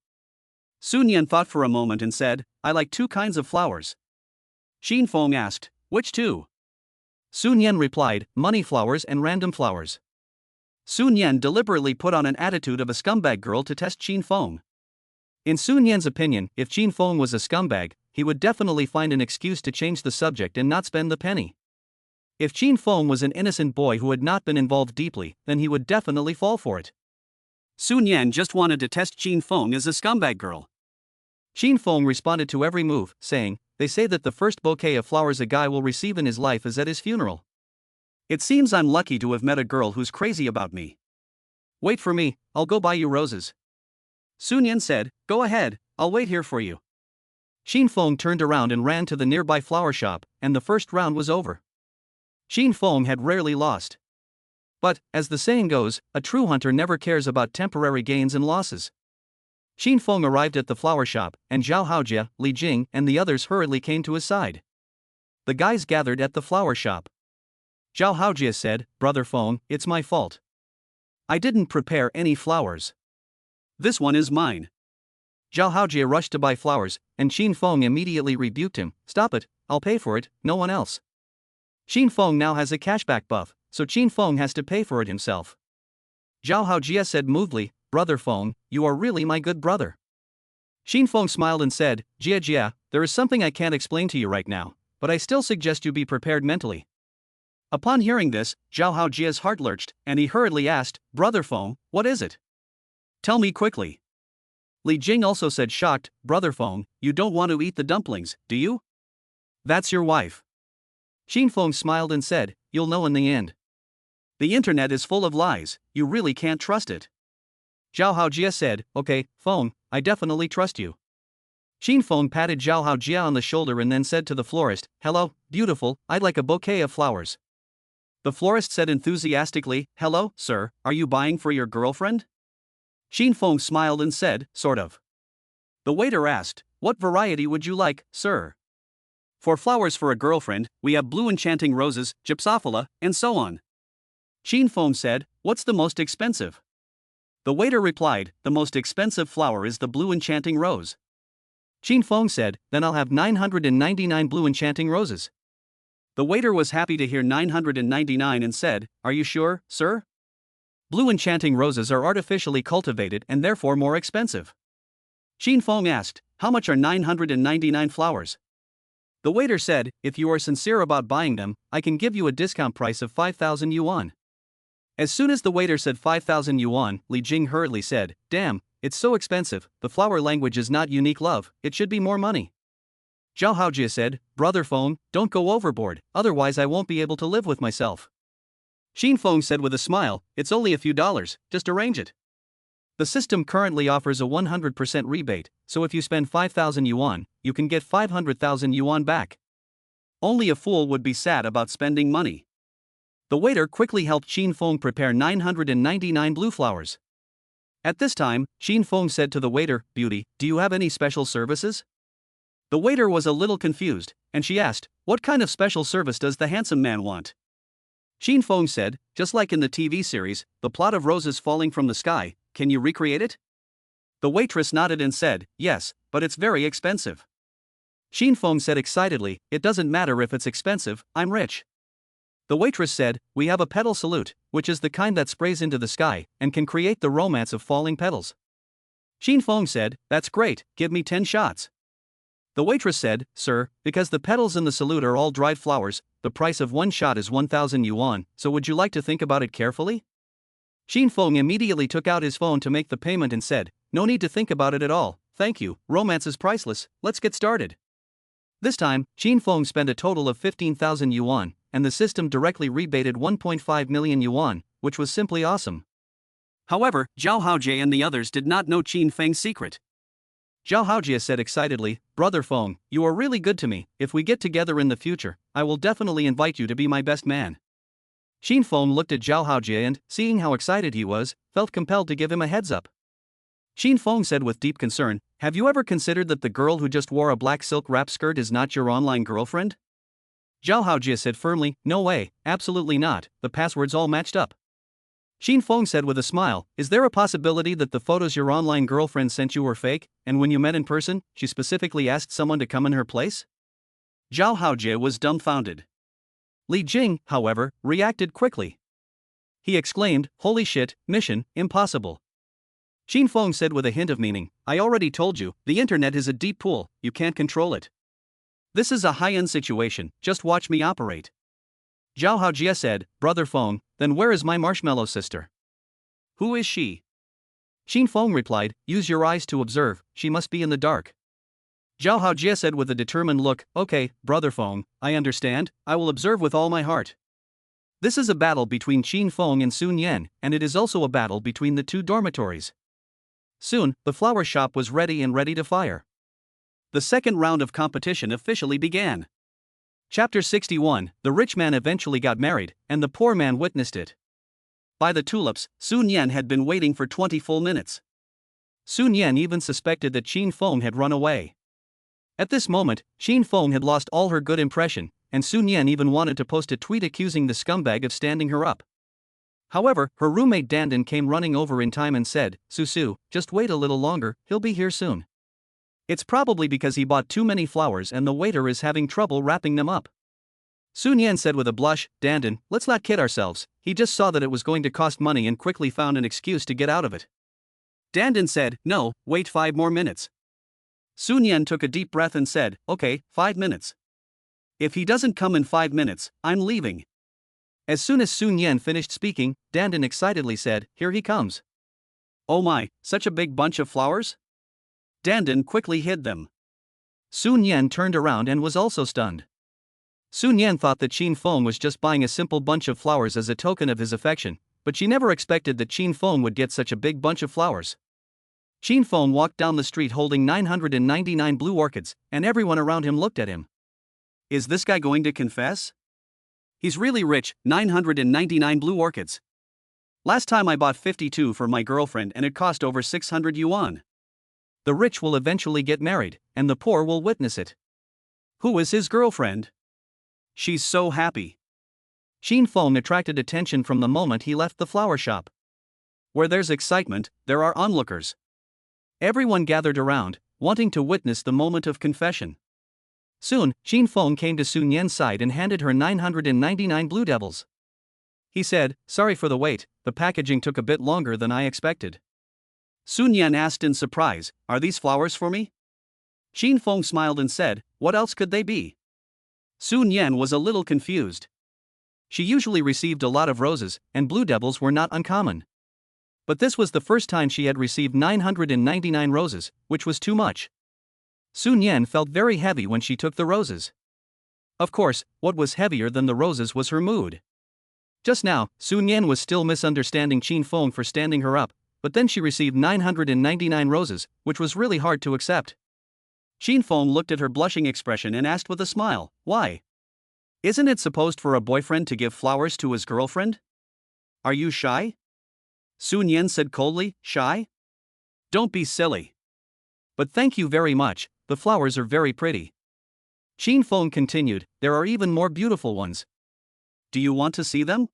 Sun Yan thought for a moment and said, "I like two kinds of flowers." Xin Feng asked, "Which two?" Sun Yan replied, "Money flowers and random flowers." Sun Yan deliberately put on an attitude of a scumbag girl to test Xin Feng. In Sun Yan's opinion, if Xin Feng was a scumbag, he would definitely find an excuse to change the subject and not spend the penny. If Xin Feng was an innocent boy who had not been involved deeply, then he would definitely fall for it. Sun Yan just wanted to test Xin Feng as a scumbag girl. Xin Feng responded to every move, saying, "They say that the first bouquet of flowers a guy will receive in his life is at his funeral. It seems I'm lucky to have met a girl who's crazy about me. Wait for me, I'll go buy you roses." Sun Yan said, "Go ahead, I'll wait here for you." Xin Feng turned around and ran to the nearby flower shop, and the first round was over. Xin Feng had rarely lost. But, as the saying goes, a true hunter never cares about temporary gains and losses. Xin Feng arrived at the flower shop, and Zhao Haojia, Li Jing, and the others hurriedly came to his side. The guys gathered at the flower shop. Zhao Haojia said, "Brother Feng, it's my fault. I didn't prepare any flowers. This one is mine." Zhao Haojia rushed to buy flowers, and Xin Feng immediately rebuked him, "Stop it, I'll pay for it, no one else." Xin Feng now has a cashback buff, so Xin Feng has to pay for it himself. Zhao Haojia said moodily, "Brother Feng, you are really my good brother." Xin Feng smiled and said, Jia, there is something I can't explain to you right now, but I still suggest you be prepared mentally." Upon hearing this, Zhao Haojia's heart lurched, and he hurriedly asked, "Brother Feng, what is it? Tell me quickly." Li Jing also said shocked, "Brother Feng, you don't want to eat the dumplings, do you? That's your wife." Xin Feng smiled and said, "You'll know in the end. The internet is full of lies, you really can't trust it." Zhao Haojia said, "Okay, Feng, I definitely trust you." Xin Feng patted Zhao Haojia on the shoulder and then said to the florist, "Hello, beautiful, I'd like a bouquet of flowers." The florist said enthusiastically, "Hello, sir, are you buying for your girlfriend?" Xin Feng smiled and said, "Sort of." The waiter asked, "What variety would you like, sir?" "For flowers for a girlfriend, we have blue enchanting roses, gypsophila, and so on." Xin Feng said, "What's the most expensive?" The waiter replied, "The most expensive flower is the blue enchanting rose." Xin Feng said, "Then I'll have 999 blue enchanting roses." The waiter was happy to hear 999 and said, "Are you sure, sir? Blue enchanting roses are artificially cultivated and therefore more expensive." Xin Feng asked, "How much are 999 flowers?" The waiter said, "If you are sincere about buying them, I can give you a discount price of 5,000 yuan. As soon as the waiter said 5,000 yuan, Li Jing hurriedly said, "Damn, it's so expensive, the flower language is not unique love, it should be more money." Zhao Haojie said, "Brother Feng, don't go overboard, otherwise I won't be able to live with myself." Xin Feng said with a smile, "It's only a few dollars, just arrange it." The system currently offers a 100% rebate, so if you spend 5,000 yuan, you can get 500,000 yuan back. Only a fool would be sad about spending money. The waiter quickly helped Xin Feng prepare 999 blue flowers. At this time, Xin Feng said to the waiter, "Beauty, do you have any special services?" The waiter was a little confused, and she asked, "What kind of special service does the handsome man want?" Xin Feng said, "Just like in the TV series, the plot of roses falling from the sky, can you recreate it?" The waitress nodded and said, "Yes, but it's very expensive." Xin Feng said excitedly, "It doesn't matter if it's expensive, I'm rich." The waitress said, "We have a petal salute, which is the kind that sprays into the sky and can create the romance of falling petals." Xin Feng said, "That's great, give me 10 shots." The waitress said, "Sir, because the petals in the salute are all dried flowers, the price of one shot is 1,000 yuan, so would you like to think about it carefully?" Xin Feng immediately took out his phone to make the payment and said, "No need to think about it at all, thank you, romance is priceless, let's get started." This time, Xin Feng spent a total of 15,000 yuan, and the system directly rebated 1.5 million yuan, which was simply awesome. However, Zhao Haojie and the others did not know Xin Feng's secret. Zhao Haojie said excitedly, "Brother Feng, you are really good to me, if we get together in the future, I will definitely invite you to be my best man." Xin Feng looked at Zhao Haojie and, seeing how excited he was, felt compelled to give him a heads up. Xin Feng said with deep concern, "Have you ever considered that the girl who just wore a black silk wrap skirt is not your online girlfriend?" Zhao Haojie said firmly, "No way, absolutely not, the passwords all matched up." Xin Feng said with a smile, "Is there a possibility that the photos your online girlfriend sent you were fake, and when you met in person, she specifically asked someone to come in her place?" Zhao Haojie was dumbfounded. Li Jing, however, reacted quickly. He exclaimed, "Holy shit, mission impossible." Xin Feng said with a hint of meaning, "I already told you, the internet is a deep pool, you can't control it. This is a high-end situation, just watch me operate." Zhao Haojie said, "Brother Feng, then where is my marshmallow sister? Who is she?" Xin Feng replied, "Use your eyes to observe, she must be in the dark." Zhao Haojie said with a determined look, "Okay, Brother Feng, I understand, I will observe with all my heart." This is a battle between Xin Feng and Sun Yan, and it is also a battle between the two dormitories. Soon, the flower shop was ready to fire. The second round of competition officially began. Chapter 61, the rich man eventually got married, and the poor man witnessed it. By the tulips, Sun Yan had been waiting for 20 full minutes. Sun Yan even suspected that Xin Feng had run away. At this moment, Xin Feng had lost all her good impression, and Sun Yan even wanted to post a tweet accusing the scumbag of standing her up. However, her roommate Dandan came running over in time and said, "Susu, just wait a little longer, he'll be here soon. It's probably because he bought too many flowers and the waiter is having trouble wrapping them up." Sun Yan said with a blush, "Dandan, let's not kid ourselves, he just saw that it was going to cost money and quickly found an excuse to get out of it." Dandan said, "No, wait 5 more minutes." Sun Yan took a deep breath and said, "Okay, 5 minutes. If he doesn't come in 5 minutes, I'm leaving." As soon as Sun Yan finished speaking, Dandan excitedly said, "Here he comes." "Oh my, such a big bunch of flowers?" Dandan quickly hid them. Sun Yan turned around and was also stunned. Sun Yan thought that Xin Feng was just buying a simple bunch of flowers as a token of his affection, but she never expected that Xin Feng would get such a big bunch of flowers. Xin Feng walked down the street holding 999 blue orchids, and everyone around him looked at him. Is this guy going to confess? He's really rich, 999 blue orchids. Last time I bought 52 for my girlfriend and it cost over 600 yuan. The rich will eventually get married, and the poor will witness it. Who is his girlfriend? She's so happy. Xin Feng attracted attention from the moment he left the flower shop. Where there's excitement, there are onlookers. Everyone gathered around, wanting to witness the moment of confession. Soon, Xin Feng came to Sun Yan's side and handed her 999 blue devils. He said, "Sorry for the wait, the packaging took a bit longer than I expected." Sun Yan asked in surprise, "Are these flowers for me?" Xin Feng smiled and said, "What else could they be?" Sun Yan was a little confused. She usually received a lot of roses, and blue devils were not uncommon. But this was the first time she had received 999 roses, which was too much. Sun Yan felt very heavy when she took the roses. Of course, what was heavier than the roses was her mood. Just now, Sun Yan was still misunderstanding Qin Feng for standing her up, but then she received 999 roses, which was really hard to accept. Qin Feng looked at her blushing expression and asked with a smile, "Why? Isn't it supposed for a boyfriend to give flowers to his girlfriend? Are you shy?" Sun Yan said coldly, "Shy? Don't be silly. But thank you very much, the flowers are very pretty." Qin Feng continued, "There are even more beautiful ones. Do you want to see them?"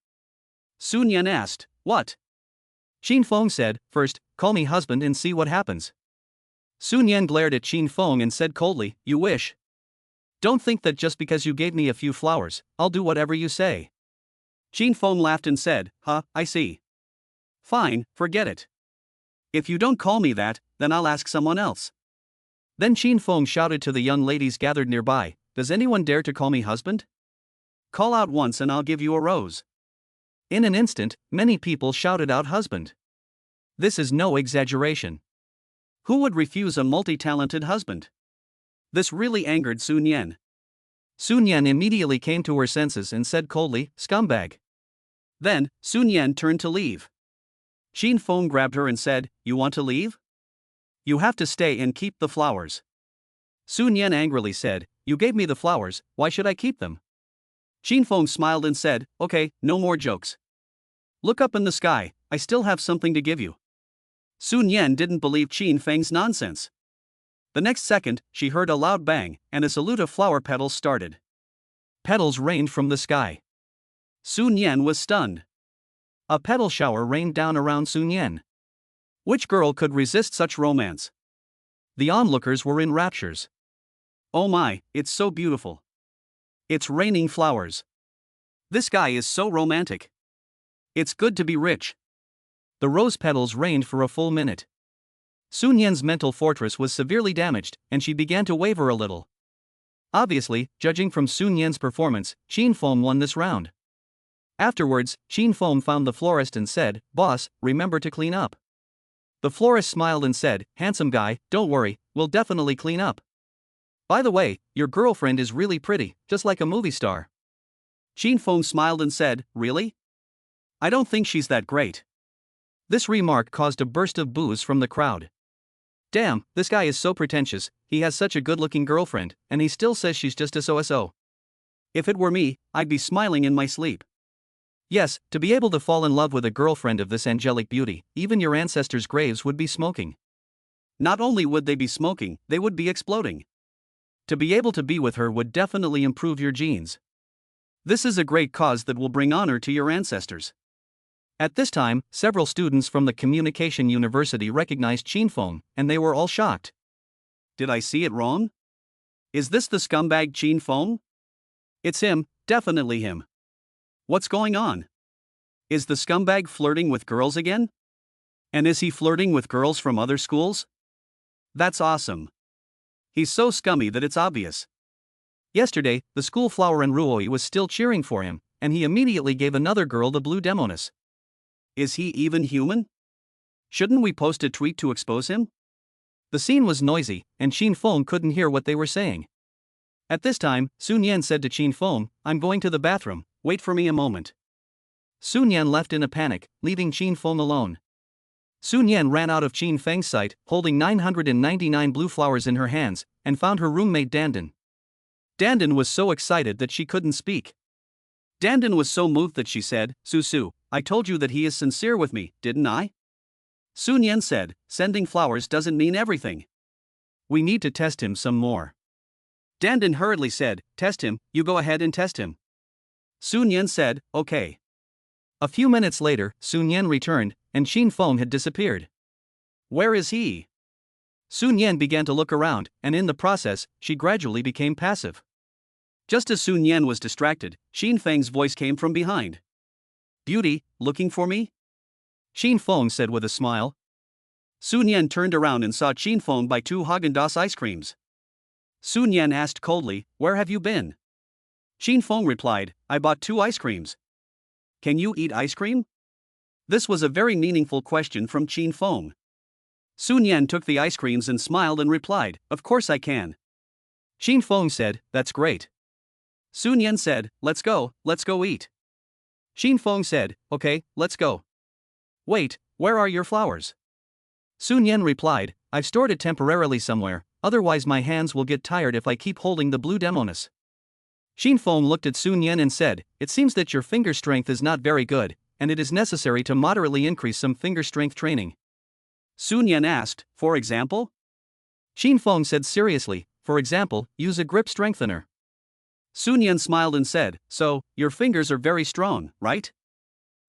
Sun Yan asked, "What?" Qin Feng said, "First, call me husband and see what happens." Sun Yan glared at Qin Feng and said coldly, "You wish? Don't think that just because you gave me a few flowers, I'll do whatever you say." Qin Feng laughed and said, "Huh, I see. Fine, forget it. If you don't call me that, then I'll ask someone else." Then Qin Feng shouted to the young ladies gathered nearby, "Does anyone dare to call me husband? Call out once and I'll give you a rose." In an instant, many people shouted out husband. This is no exaggeration. Who would refuse a multi-talented husband? This really angered Sun Yan. Sun Yan immediately came to her senses and said coldly, "Scumbag." Then, Sun Yan turned to leave. Qin Feng grabbed her and said, "You want to leave? You have to stay and keep the flowers." Sun Yan angrily said, "You gave me the flowers, why should I keep them?" Qin Feng smiled and said, "Okay, no more jokes. Look up in the sky, I still have something to give you." Sun Yan didn't believe Qin Feng's nonsense. The next second, she heard a loud bang, and a salute of flower petals started. Petals rained from the sky. Sun Yan was stunned. A petal shower rained down around Sun Yan. Which girl could resist such romance? The onlookers were in raptures. "Oh my, it's so beautiful. It's raining flowers. This guy is so romantic. It's good to be rich." The rose petals rained for a full minute. Sun Yan's mental fortress was severely damaged, and she began to waver a little. Obviously, judging from Sun Yan's performance, Qin Feng won this round. Afterwards, Qin Feng found the florist and said, "Boss, remember to clean up." The florist smiled and said, "Handsome guy, don't worry, we'll definitely clean up. By the way, your girlfriend is really pretty, just like a movie star." Qin Feng smiled and said, "Really? I don't think she's that great." This remark caused a burst of boos from the crowd. Damn, this guy is so pretentious, he has such a good-looking girlfriend, and he still says she's just a so-so. If it were me, I'd be smiling in my sleep. Yes, to be able to fall in love with a girlfriend of this angelic beauty, even your ancestors' graves would be smoking. Not only would they be smoking, they would be exploding. To be able to be with her would definitely improve your genes. This is a great cause that will bring honor to your ancestors. At this time, several students from the Communication University recognized Qin Feng, and they were all shocked. Did I see it wrong? Is this the scumbag Qin Feng? It's him, definitely him. What's going on? Is the scumbag flirting with girls again? And is he flirting with girls from other schools? That's awesome. He's so scummy that it's obvious. Yesterday, the school flower in Ruoi was still cheering for him, and he immediately gave another girl the blue demonis. Is he even human? Shouldn't we post a tweet to expose him? The scene was noisy, and Qin Feng couldn't hear what they were saying. At this time, Sun Yan said to Qin Feng, "I'm going to the bathroom, wait for me a moment." Sun Yan left in a panic, leaving Qin Feng alone. Sun Yan ran out of Qin Feng's sight, holding 999 blue flowers in her hands, and found her roommate Dandan. Dandan was so excited that she couldn't speak. Dandan was so moved that she said, "Su, I told you that he is sincere with me, didn't I?" Sun Yan said, "Sending flowers doesn't mean everything. We need to test him some more." Dandan hurriedly said, "Test him, you go ahead and test him." Sun Yan said, "Okay." A few minutes later, Sun Yan returned, and Qin Feng had disappeared. Where is he? Sun Yan began to look around, and in the process, she gradually became passive. Just as Sun Yan was distracted, Qin Feng's voice came from behind. "Beauty, looking for me?" Qin Feng said with a smile. Sun Yan turned around and saw Qin Feng buy 2 Haagen-Dazs ice creams. Sun Yan asked coldly, "Where have you been?" Qin Feng replied, "I bought 2 ice creams. Can you eat ice cream?" This was a very meaningful question from Qin Feng. Sun Yan took the ice creams and smiled and replied, "Of course I can." Xin Feng said, "That's great." Sun Yan said, let's go eat." Xin Feng said, "Okay, let's go." "Wait, where are your flowers?" Sun Yan replied, "I've stored it temporarily somewhere, otherwise my hands will get tired if I keep holding the blue demonis." Xin Feng looked at Sun Yan and said, "It seems that your finger strength is not very good, and it is necessary to moderately increase some finger strength training." Sun Yan asked, "For example?" Xin Feng said seriously, "For example, use a grip strengthener." Sun Yan smiled and said, "So, your fingers are very strong, right?"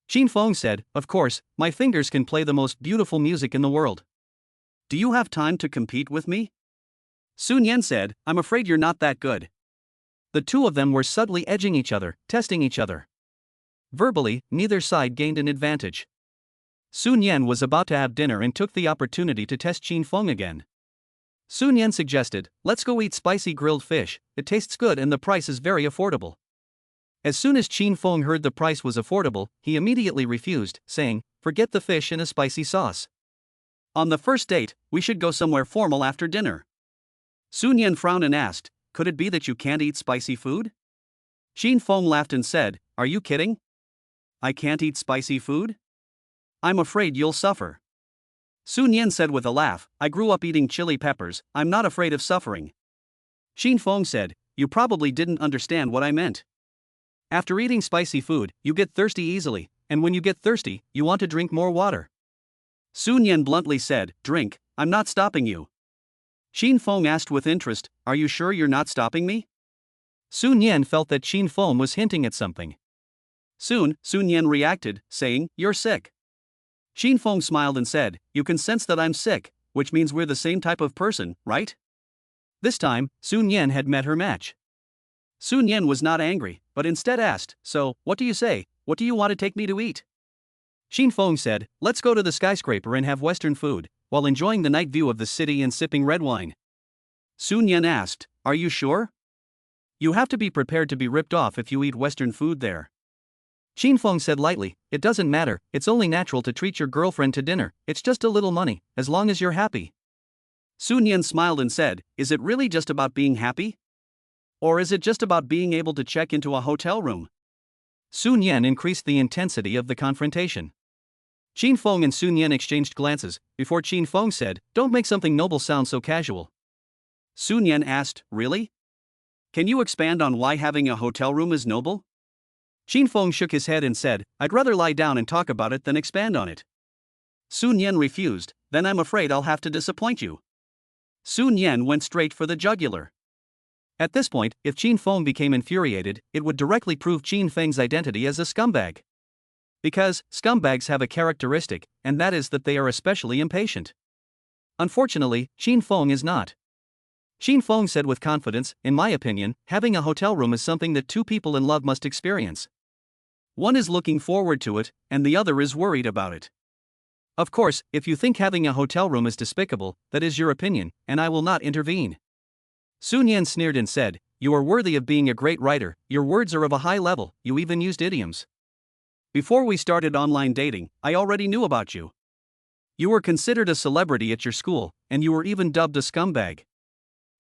Xin Feng said, "Of course, my fingers can play the most beautiful music in the world. Do you have time to compete with me?" Sun Yan said, "I'm afraid you're not that good." The two of them were subtly edging each other, testing each other. Verbally, neither side gained an advantage. Sun Yan was about to have dinner and took the opportunity to test Xin Feng again. Sun Yan suggested, "Let's go eat spicy grilled fish, it tastes good and the price is very affordable." As soon as Xin Feng heard the price was affordable, he immediately refused, saying, "Forget the fish and a spicy sauce. On the first date, we should go somewhere formal after dinner." Sun Yan frowned and asked, "Could it be that you can't eat spicy food?" Xin Feng laughed and said, "Are you kidding? I can't eat spicy food? I'm afraid you'll suffer." Sun Yan said with a laugh, "I grew up eating chili peppers, I'm not afraid of suffering." Xin Feng said, "You probably didn't understand what I meant. After eating spicy food, you get thirsty easily, and when you get thirsty, you want to drink more water." Sun Yan bluntly said, "Drink, I'm not stopping you." Xin Feng asked with interest, "Are you sure you're not stopping me?" Sun Yan felt that Xin Feng was hinting at something. Soon, Sun Yan reacted, saying, "You're sick." Xin Feng smiled and said, "You can sense that I'm sick, which means we're the same type of person, right?" This time, Sun Yan had met her match. Sun Yan was not angry, but instead asked, "So, what do you say, what do you want to take me to eat?" Xin Feng said, "Let's go to the skyscraper and have Western food, while enjoying the night view of the city and sipping red wine." Sun Yan asked, "Are you sure? You have to be prepared to be ripped off if you eat Western food there." Xin Feng said lightly, "It doesn't matter, it's only natural to treat your girlfriend to dinner, it's just a little money, as long as you're happy." Sun Yan smiled and said, "Is it really just about being happy? Or is it just about being able to check into a hotel room?" Sun Yan increased the intensity of the confrontation. Xin Feng and Sun Yan exchanged glances, before Xin Feng said, "Don't make something noble sound so casual." Sun Yan asked, "Really? Can you expand on why having a hotel room is noble?" Xin Feng shook his head and said, "I'd rather lie down and talk about it than expand on it." Sun Yan refused, "Then I'm afraid I'll have to disappoint you." Sun Yan went straight for the jugular. At this point, if Xin Feng became infuriated, it would directly prove Xin Feng's identity as a scumbag. Because, scumbags have a characteristic, and that is that they are especially impatient. Unfortunately, Xin Feng is not. Xin Feng said with confidence, "In my opinion, having a hotel room is something that two people in love must experience. One is looking forward to it, and the other is worried about it. Of course, if you think having a hotel room is despicable, that is your opinion, and I will not intervene." Sun Yan sneered and said, "You are worthy of being a great writer, your words are of a high level, you even used idioms. Before we started online dating, I already knew about you. You were considered a celebrity at your school, and you were even dubbed a scumbag.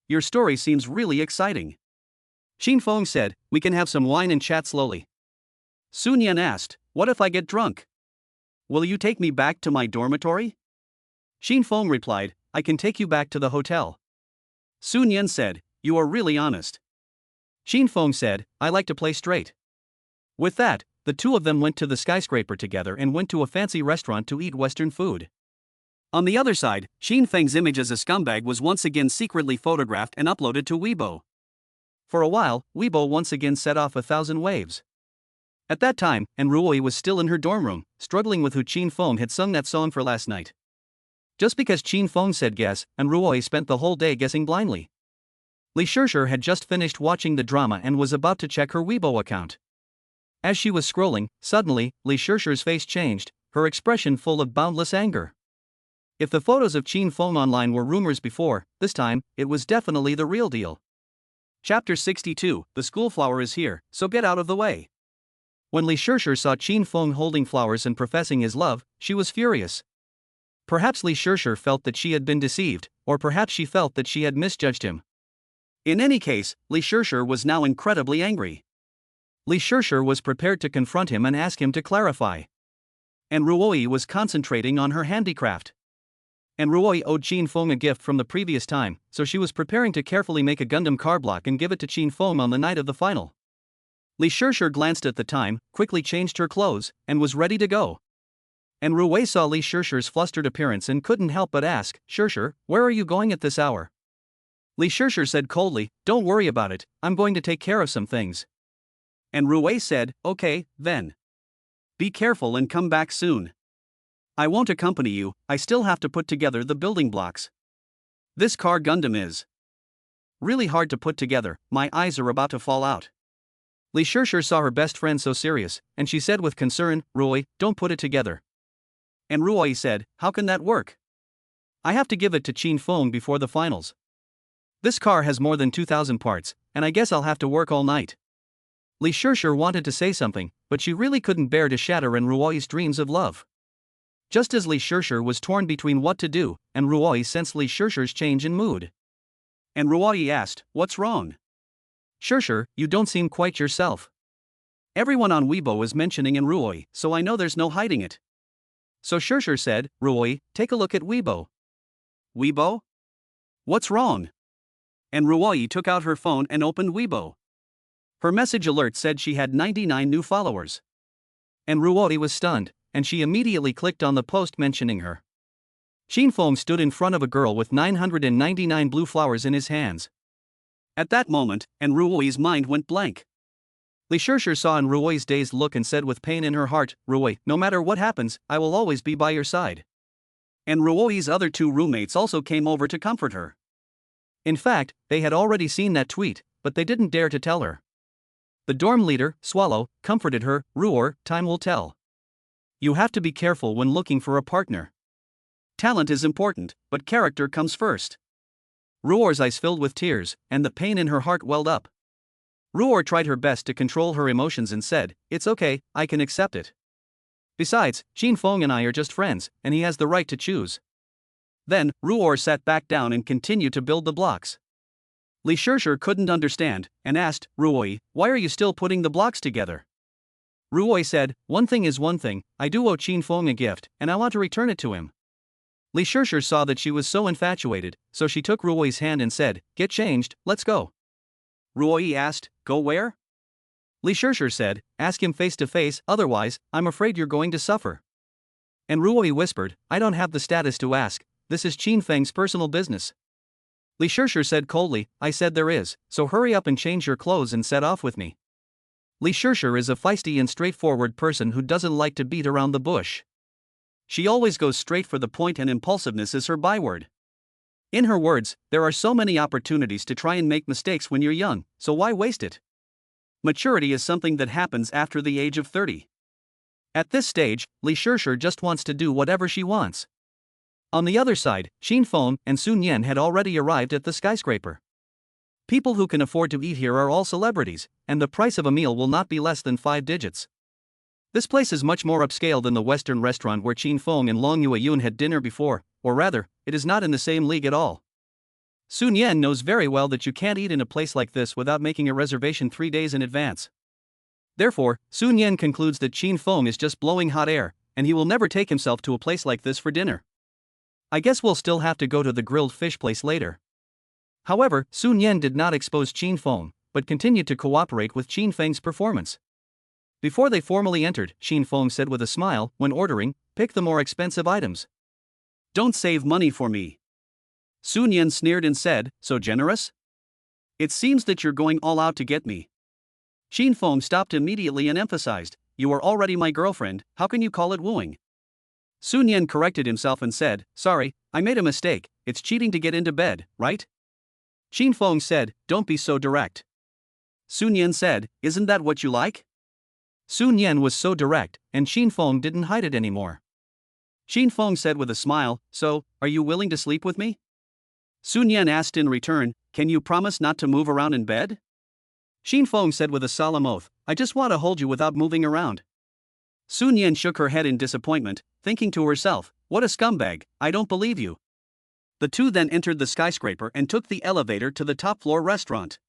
Your story seems really exciting." Xin Feng said, "We can have some wine and chat slowly." Sun Yan asked, "What if I get drunk? Will you take me back to my dormitory?" Xin Feng replied, "I can take you back to the hotel." Sun Yan said, "You are really honest." Xin Feng said, "I like to play straight." With that, the two of them went to the skyscraper together and went to a fancy restaurant to eat Western food. On the other side, Xin Feng's image as a scumbag was once again secretly photographed and uploaded to Weibo. For a while, Weibo once again set off 1,000 waves. At that time, and Ruoi was still in her dorm room, struggling with who Xin Feng had sung that song for last night. Just because Xin Feng said guess, and Ruoi spent the whole day guessing blindly. Li Shishir had just finished watching the drama and was about to check her Weibo account. As she was scrolling, suddenly, Li Shishir's face changed, her expression full of boundless anger. If the photos of Xin Feng online were rumors before, this time, it was definitely the real deal. Chapter 62, The Schoolflower is here, so get out of the way. When Li Shishir saw Xin Feng holding flowers and professing his love, she was furious. Perhaps Li Shirshir felt that she had been deceived, or perhaps she felt that she had misjudged him. In any case, Li Shirshir was now incredibly angry. Li Shirshir was prepared to confront him and ask him to clarify. And Ruoi was concentrating on her handicraft. And Ruoi owed Qin Feng a gift from the previous time, so she was preparing to carefully make a Gundam car block and give it to Qin Feng on the night of the final. Li Shirshir glanced at the time, quickly changed her clothes, and was ready to go. And Ruoi saw Li Shirshir's flustered appearance and couldn't help but ask, "Shirshir, where are you going at this hour?" Li Shirshir said coldly, "Don't worry about it, I'm going to take care of some things." And Ruoi said, "Okay, then. Be careful and come back soon. I won't accompany you, I still have to put together the building blocks. This car Gundam is really hard to put together, my eyes are about to fall out." Li Shirshir saw her best friend so serious, and she said with concern, "Ruoi, don't put it together." And Ruoi said, "How can that work? I have to give it to Qin Feng before the finals. This car has more than 2,000 parts, and I guess I'll have to work all night." Li Shirshir wanted to say something, but she really couldn't bear to shatter in Ruoi's dreams of love. Just as Li Shirshir was torn between what to do, and Ruoi sensed Li Shirshir's change in mood. And Ruoi asked, "What's wrong? Shirshir, you don't seem quite yourself. Everyone on Weibo is mentioning in Ruoi, so I know there's no hiding it." So Shirshir said, "Ruoi, take a look at Weibo." "Weibo? What's wrong?" And Ruoi took out her phone and opened Weibo. Her message alert said she had 99 new followers. And Ruoi was stunned, and she immediately clicked on the post mentioning her. Qin Feng stood in front of a girl with 999 blue flowers in his hands. At that moment, and Ruoi's mind went blank. Li Shirshir saw in Ruoi's dazed look and said with pain in her heart, "Ruoi, no matter what happens, I will always be by your side." And Ruoi's other two roommates also came over to comfort her. In fact, they had already seen that tweet, but they didn't dare to tell her. The dorm leader, Swallow, comforted her, "Ruor, time will tell. You have to be careful when looking for a partner. Talent is important, but character comes first." Ruor's eyes filled with tears, and the pain in her heart welled up. Ruor tried her best to control her emotions and said, "It's okay, I can accept it. Besides, Qin Feng and I are just friends, and he has the right to choose." Then, Ruor sat back down and continued to build the blocks. Li Shirshir couldn't understand, and asked, "Ruoi, why are you still putting the blocks together?" Ruoi said, "One thing is one thing, I do owe Qin Feng a gift, and I want to return it to him." Li Shirshir saw that she was so infatuated, so she took Ruoi's hand and said, "Get changed, let's go." Ruoi asked, "Go where?" Li Shirshir said, "Ask him face to face, otherwise, I'm afraid you're going to suffer." And Ruoi whispered, "I don't have the status to ask, this is Qin Feng's personal business." Li Shirshir said coldly, "I said there is, so hurry up and change your clothes and set off with me." Li Shirshir is a feisty and straightforward person who doesn't like to beat around the bush. She always goes straight for the point, and impulsiveness is her byword. In her words, there are so many opportunities to try and make mistakes when you're young, so why waste it? Maturity is something that happens after the age of 30. At this stage, Li Shirshir just wants to do whatever she wants. On the other side, Qin Feng and Sun Yan had already arrived at the skyscraper. People who can afford to eat here are all celebrities, and the price of a meal will not be less than 5 digits. This place is much more upscale than the Western restaurant where Qin Feng and Long Yueyun had dinner before, or rather, it is not in the same league at all. Sun Yan knows very well that you can't eat in a place like this without making a reservation 3 days in advance. Therefore, Sun Yan concludes that Qin Feng is just blowing hot air, and he will never take himself to a place like this for dinner. "I guess we'll still have to go to the grilled fish place later." However, Sun Yan did not expose Qin Feng, but continued to cooperate with Qin Feng's performance. Before they formally entered, Qin Feng said with a smile, when ordering, "Pick the more expensive items. Don't save money for me." Sun Yan sneered and said, "So generous? It seems that you're going all out to get me." Qin Feng stopped immediately and emphasized, "You are already my girlfriend, how can you call it wooing?" Sun Yan corrected himself and said, "Sorry, I made a mistake, it's cheating to get into bed, right?" Qin Feng said, "Don't be so direct." Sun Yan said, "Isn't that what you like?" Sun Yan was so direct, and Qin Feng didn't hide it anymore. Qin Feng said with a smile, "So, are you willing to sleep with me?" Sun Yan asked in return, "Can you promise not to move around in bed?" Qin Feng said with a solemn oath, "I just want to hold you without moving around." Sun Yan shook her head in disappointment, thinking to herself, what a scumbag, I don't believe you. The two then entered the skyscraper and took the elevator to the top floor restaurant.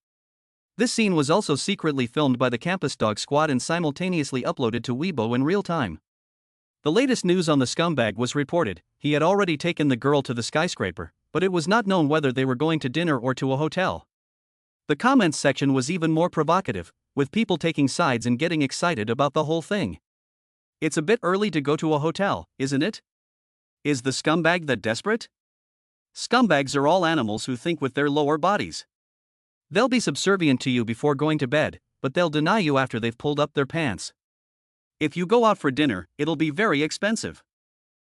This scene was also secretly filmed by the Campus Dog Squad and simultaneously uploaded to Weibo in real time. The latest news on the scumbag was reported. He had already taken the girl to the skyscraper, but it was not known whether they were going to dinner or to a hotel. The comments section was even more provocative, with people taking sides and getting excited about the whole thing. It's a bit early to go to a hotel, isn't it? Is the scumbag that desperate? Scumbags are all animals who think with their lower bodies. They'll be subservient to you before going to bed, but they'll deny you after they've pulled up their pants. If you go out for dinner, it'll be very expensive.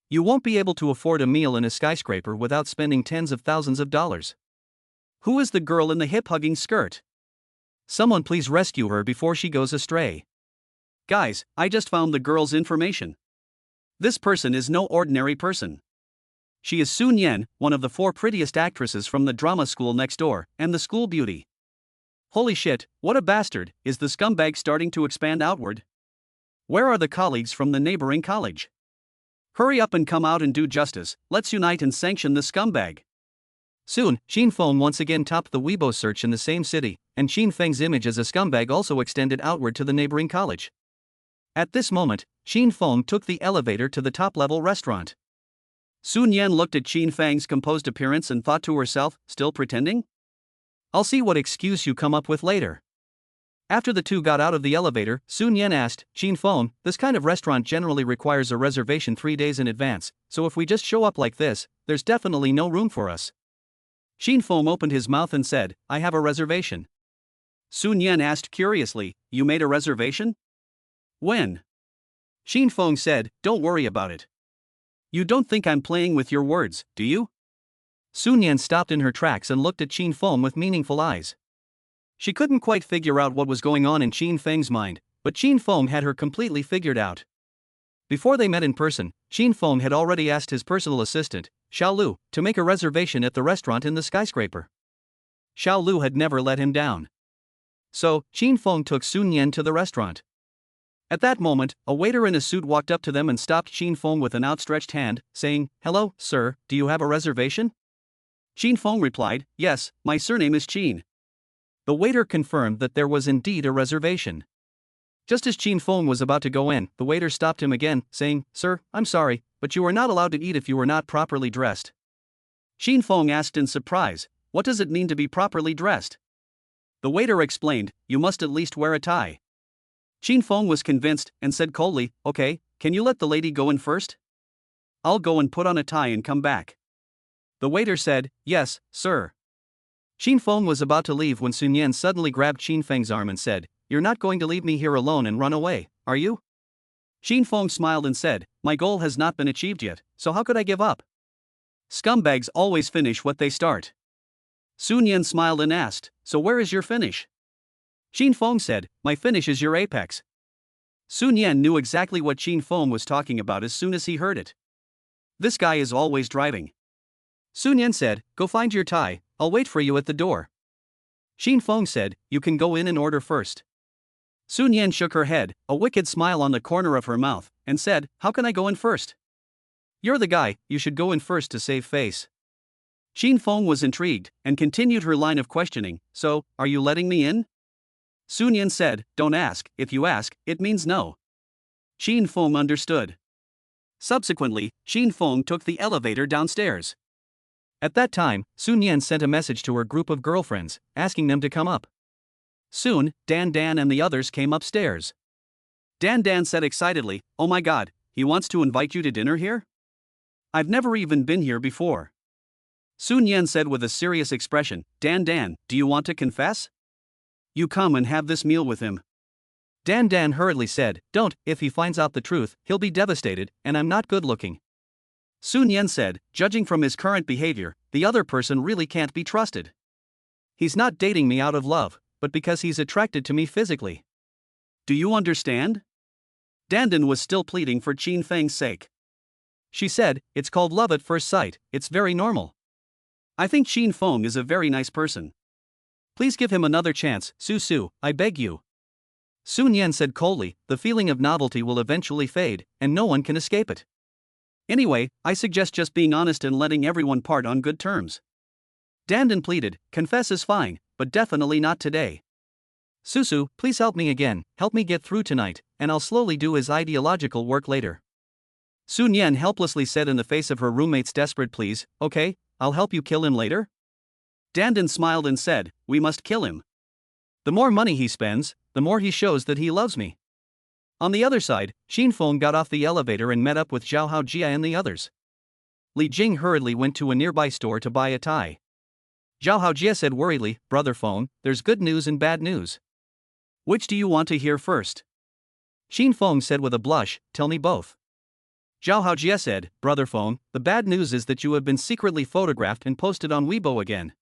You won't be able to afford a meal in a skyscraper without spending tens of thousands of dollars. Who is the girl in the hip-hugging skirt? Someone please rescue her before she goes astray. Guys, I just found the girl's information. This person is no ordinary person. She is Sun Yen, one of the 4 prettiest actresses from the drama school next door, and the school beauty. Holy shit, what a bastard, is the scumbag starting to expand outward? Where are the colleagues from the neighboring college? Hurry up and come out and do justice, let's unite and sanction the scumbag. Soon, Xin Feng once again topped the Weibo search in the same city, and Xin Feng's image as a scumbag also extended outward to the neighboring college. At this moment, Xin Feng took the elevator to the top-level restaurant. Sun Yan looked at Xin Feng's composed appearance and thought to herself, still pretending? I'll see what excuse you come up with later. After the two got out of the elevator, Sun Yan asked, Xin Feng, this kind of restaurant generally requires a reservation 3 days in advance, so if we just show up like this, there's definitely no room for us. Xin Feng opened his mouth and said, I have a reservation. Sun Yan asked curiously, you made a reservation? When? Xin Feng said, don't worry about it. You don't think I'm playing with your words, do you? Sun Yan stopped in her tracks and looked at Xin Feng with meaningful eyes. She couldn't quite figure out what was going on in Xin Feng's mind, but Xin Feng had her completely figured out. Before they met in person, Xin Feng had already asked his personal assistant, Xiao Lu, to make a reservation at the restaurant in the skyscraper. Xiao Lu had never let him down. So, Xin Feng took Sun Yan to the restaurant. At that moment, a waiter in a suit walked up to them and stopped Xin Feng with an outstretched hand, saying, Hello, sir, do you have a reservation? Xin Feng replied, Yes, my surname is Qin. The waiter confirmed that there was indeed a reservation. Just as Xin Feng was about to go in, the waiter stopped him again, saying, Sir, I'm sorry, but you are not allowed to eat if you are not properly dressed. Xin Feng asked in surprise, What does it mean to be properly dressed? The waiter explained, You must at least wear a tie. Xin Feng was convinced and said coldly, Okay, can you let the lady go in first? I'll go and put on a tie and come back. The waiter said, Yes, sir. Xin Feng was about to leave when Sun Yan suddenly grabbed Xin Feng's arm and said, You're not going to leave me here alone and run away, are you? Xin Feng smiled and said, My goal has not been achieved yet, so how could I give up? Scumbags always finish what they start. Sun Yan smiled and asked, So where is your finish? Xin Feng said, My finish is your apex. Sun Yan knew exactly what Xin Feng was talking about as soon as he heard it. This guy is always driving. Sun Yan said, Go find your tie, I'll wait for you at the door. Xin Feng said, You can go in and order first. Sun Yan shook her head, a wicked smile on the corner of her mouth, and said, How can I go in first? You're the guy, you should go in first to save face. Xin Feng was intrigued, and continued her line of questioning, So, are you letting me in? Sun Yan said, Don't ask, if you ask, it means no. Xin Feng understood. Subsequently, Xin Feng took the elevator downstairs. At that time, Sun Yan sent a message to her group of girlfriends, asking them to come up. Soon, Dan and the others came upstairs. Dan said excitedly, Oh my god, he wants to invite you to dinner here? I've never even been here before. Sun Yan said with a serious expression, Dan, do you want to confess? You come and have this meal with him. Dan hurriedly said, Don't, if he finds out the truth, he'll be devastated, and I'm not good looking. Sun Yan said, Judging from his current behavior, the other person really can't be trusted. He's not dating me out of love, but because he's attracted to me physically. Do you understand? Dan was still pleading for Xin Feng's sake. She said, It's called love at first sight, it's very normal. I think Xin Feng is a very nice person. Please give him another chance, Su, I beg you. Sun Yan said coldly, The feeling of novelty will eventually fade, and no one can escape it. Anyway, I suggest just being honest and letting everyone part on good terms. Dandan pleaded, confess is fine, but definitely not today. Susu, please help me again, help me get through tonight, and I'll slowly do his ideological work later. Sun Yan helplessly said in the face of her roommate's desperate pleas, okay, I'll help you kill him later? Dandan smiled and said, we must kill him. The more money he spends, the more he shows that he loves me. On the other side, Xin Feng got off the elevator and met up with Zhao Haojia and the others. Li Jing hurriedly went to a nearby store to buy a tie. Zhao Haojia said worriedly, Brother Feng, there's good news and bad news. Which do you want to hear first? Xin Feng said with a blush, tell me both. Zhao Haojia said, Brother Feng, the bad news is that you have been secretly photographed and posted on Weibo again.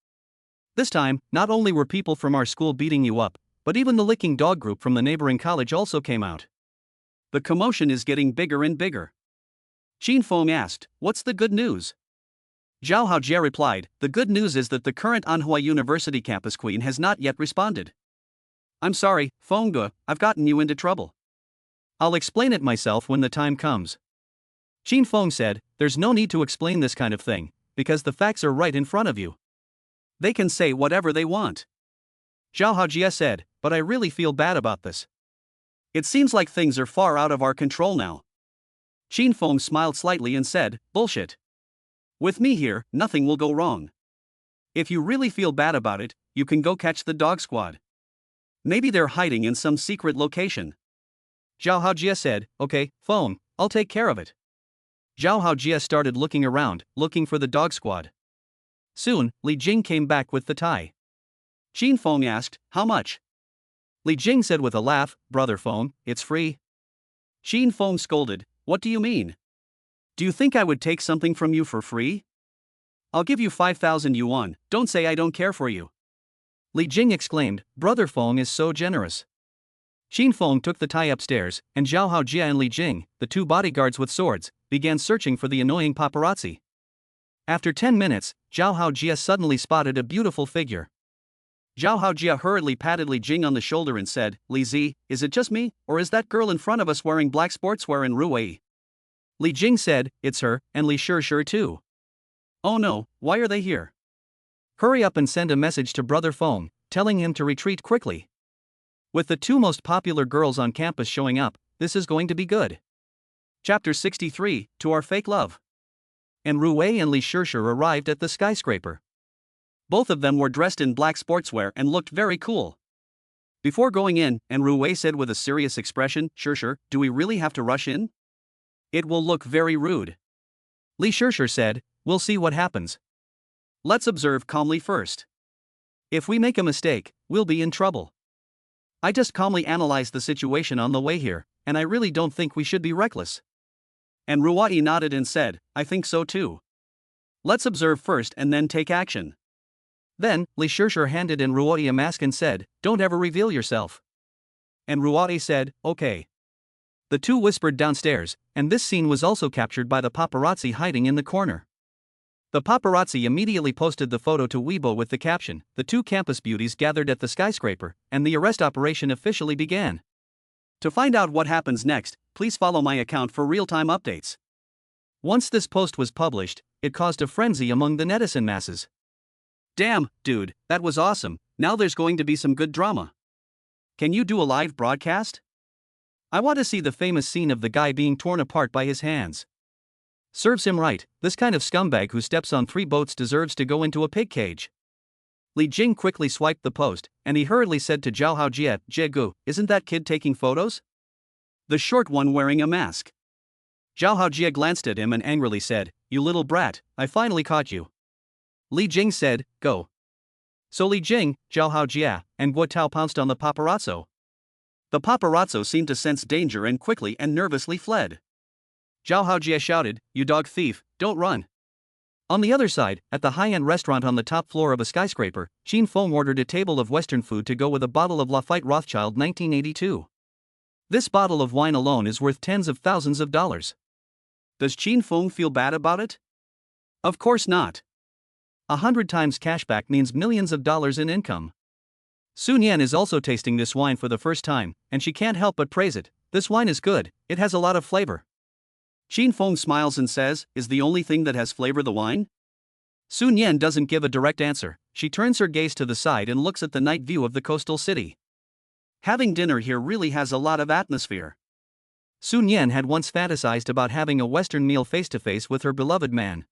This time, not only were people from our school beating you up, but even the licking dog group from the neighboring college also came out. The commotion is getting bigger and bigger. Xin Feng asked, what's the good news? Zhao Haojia replied, the good news is that the current Anhui University campus queen has not yet responded. I'm sorry, Fengge, I've gotten you into trouble. I'll explain it myself when the time comes. Xin Feng said, there's no need to explain this kind of thing, because the facts are right in front of you. They can say whatever they want. Zhao Haojia said, but I really feel bad about this. It seems like things are far out of our control now. Xin Feng smiled slightly and said, bullshit. With me here, nothing will go wrong. If you really feel bad about it, you can go catch the dog squad. Maybe they're hiding in some secret location. Zhao Haojia said, okay, Feng, I'll take care of it. Zhao Haojia started looking around, looking for the dog squad. Soon, Li Jing came back with the tie. Xin Feng asked, how much? Li Jing said with a laugh, Brother Feng, it's free. Xin Feng scolded, what do you mean? Do you think I would take something from you for free? I'll give you 5,000 yuan, don't say I don't care for you. Li Jing exclaimed, Brother Feng is so generous. Xin Feng took the tie upstairs, and Zhao Haojia and Li Jing, the two bodyguards with swords, began searching for the annoying paparazzi. After 10 minutes, Zhao Haojia suddenly spotted a beautiful figure. Zhao Haojia hurriedly patted Li Jing on the shoulder and said, Li Zi, is it just me, or is that girl in front of us wearing black sportswear in Ruwei? Li Jing said, it's her, and Li Shishir too. Oh no, why are they here? Hurry up and send a message to Brother Feng, telling him to retreat quickly. With the two most popular girls on campus showing up, this is going to be good. Chapter 63, To Our Fake Love. And Ruwei and Li Shishir arrived at the skyscraper. Both of them were dressed in black sportswear and looked very cool. Before going in, and Ruwei said with a serious expression, Shishir, do we really have to rush in? It will look very rude. Li Shishir said, we'll see what happens. Let's observe calmly first. If we make a mistake, we'll be in trouble. I just calmly analyzed the situation on the way here, and I really don't think we should be reckless. And Ruwei nodded and said, I think so too. Let's observe first and then take action. Then, Li Shishir handed in Ruwei a mask and said, don't ever reveal yourself. And Ruwei said, okay. The two whispered downstairs, and this scene was also captured by the paparazzi hiding in the corner. The paparazzi immediately posted the photo to Weibo with the caption, the two campus beauties gathered at the skyscraper, and the arrest operation officially began. To find out what happens next, please follow my account for real-time updates. Once this post was published, it caused a frenzy among the netizen masses. Damn, dude, that was awesome, now there's going to be some good drama. Can you do a live broadcast? I want to see the famous scene of the guy being torn apart by his hands. Serves him right, this kind of scumbag who steps on 3 boats deserves to go into a pig cage. Li Jing quickly swiped the post, and he hurriedly said to Zhao Haojia, Jie, isn't that kid taking photos? The short one wearing a mask. Zhao Haojia glanced at him and angrily said, you little brat, I finally caught you. Li Jing said, go. So Li Jing, Zhao Haojia, and Guo Tao pounced on the paparazzo. The paparazzo seemed to sense danger and quickly and nervously fled. Zhao Haojia shouted, you dog thief, don't run. On the other side, at the high-end restaurant on the top floor of a skyscraper, Xin Feng ordered a table of Western food to go with a bottle of Lafite Rothschild 1982. This bottle of wine alone is worth tens of thousands of dollars. Does Xin Feng feel bad about it? Of course not. 100 times cashback means millions of dollars in income. Sun Yan is also tasting this wine for the first time, and she can't help but praise it. This wine is good, it has a lot of flavor. Qin Feng smiles and says, is the only thing that has flavor the wine? Sun Yan doesn't give a direct answer. She turns her gaze to the side and looks at the night view of the coastal city. Having dinner here really has a lot of atmosphere. Sun Yan had once fantasized about having a Western meal face to face with her beloved man.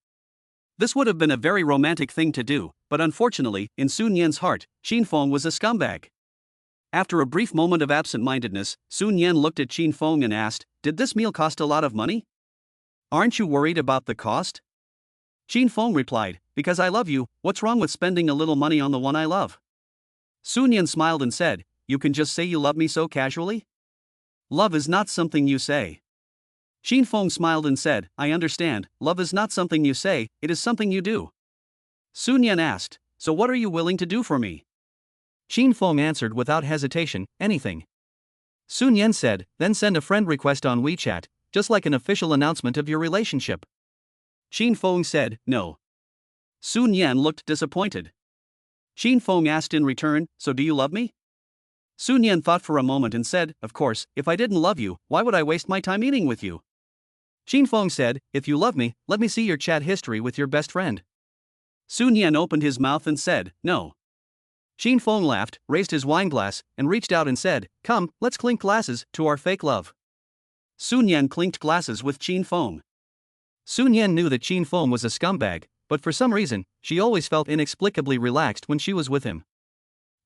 This would have been a very romantic thing to do, but unfortunately, in Sun Yan's heart, Qin Feng was a scumbag. After a brief moment of absent-mindedness, Sun Yan looked at Qin Feng and asked, did this meal cost a lot of money? Aren't you worried about the cost? Qin Feng replied, because I love you, what's wrong with spending a little money on the one I love? Sun Yan smiled and said, you can just say you love me so casually? Love is not something you say. Qin Feng smiled and said, I understand, love is not something you say, it is something you do. Sun Yan asked, so what are you willing to do for me? Qin Feng answered without hesitation, anything. Sun Yan said, then send a friend request on WeChat, just like an official announcement of your relationship. Qin Feng said, no. Sun Yan looked disappointed. Qin Feng asked in return, so do you love me? Sun Yan thought for a moment and said, of course, if I didn't love you, why would I waste my time eating with you? Qin Feng said, if you love me, let me see your chat history with your best friend. Sun Yan opened his mouth and said, no. Qin Feng laughed, raised his wine glass, and reached out and said, come, let's clink glasses to our fake love. Sun Yan clinked glasses with Qin Feng. Sun Yan knew that Qin Feng was a scumbag, but for some reason, she always felt inexplicably relaxed when she was with him.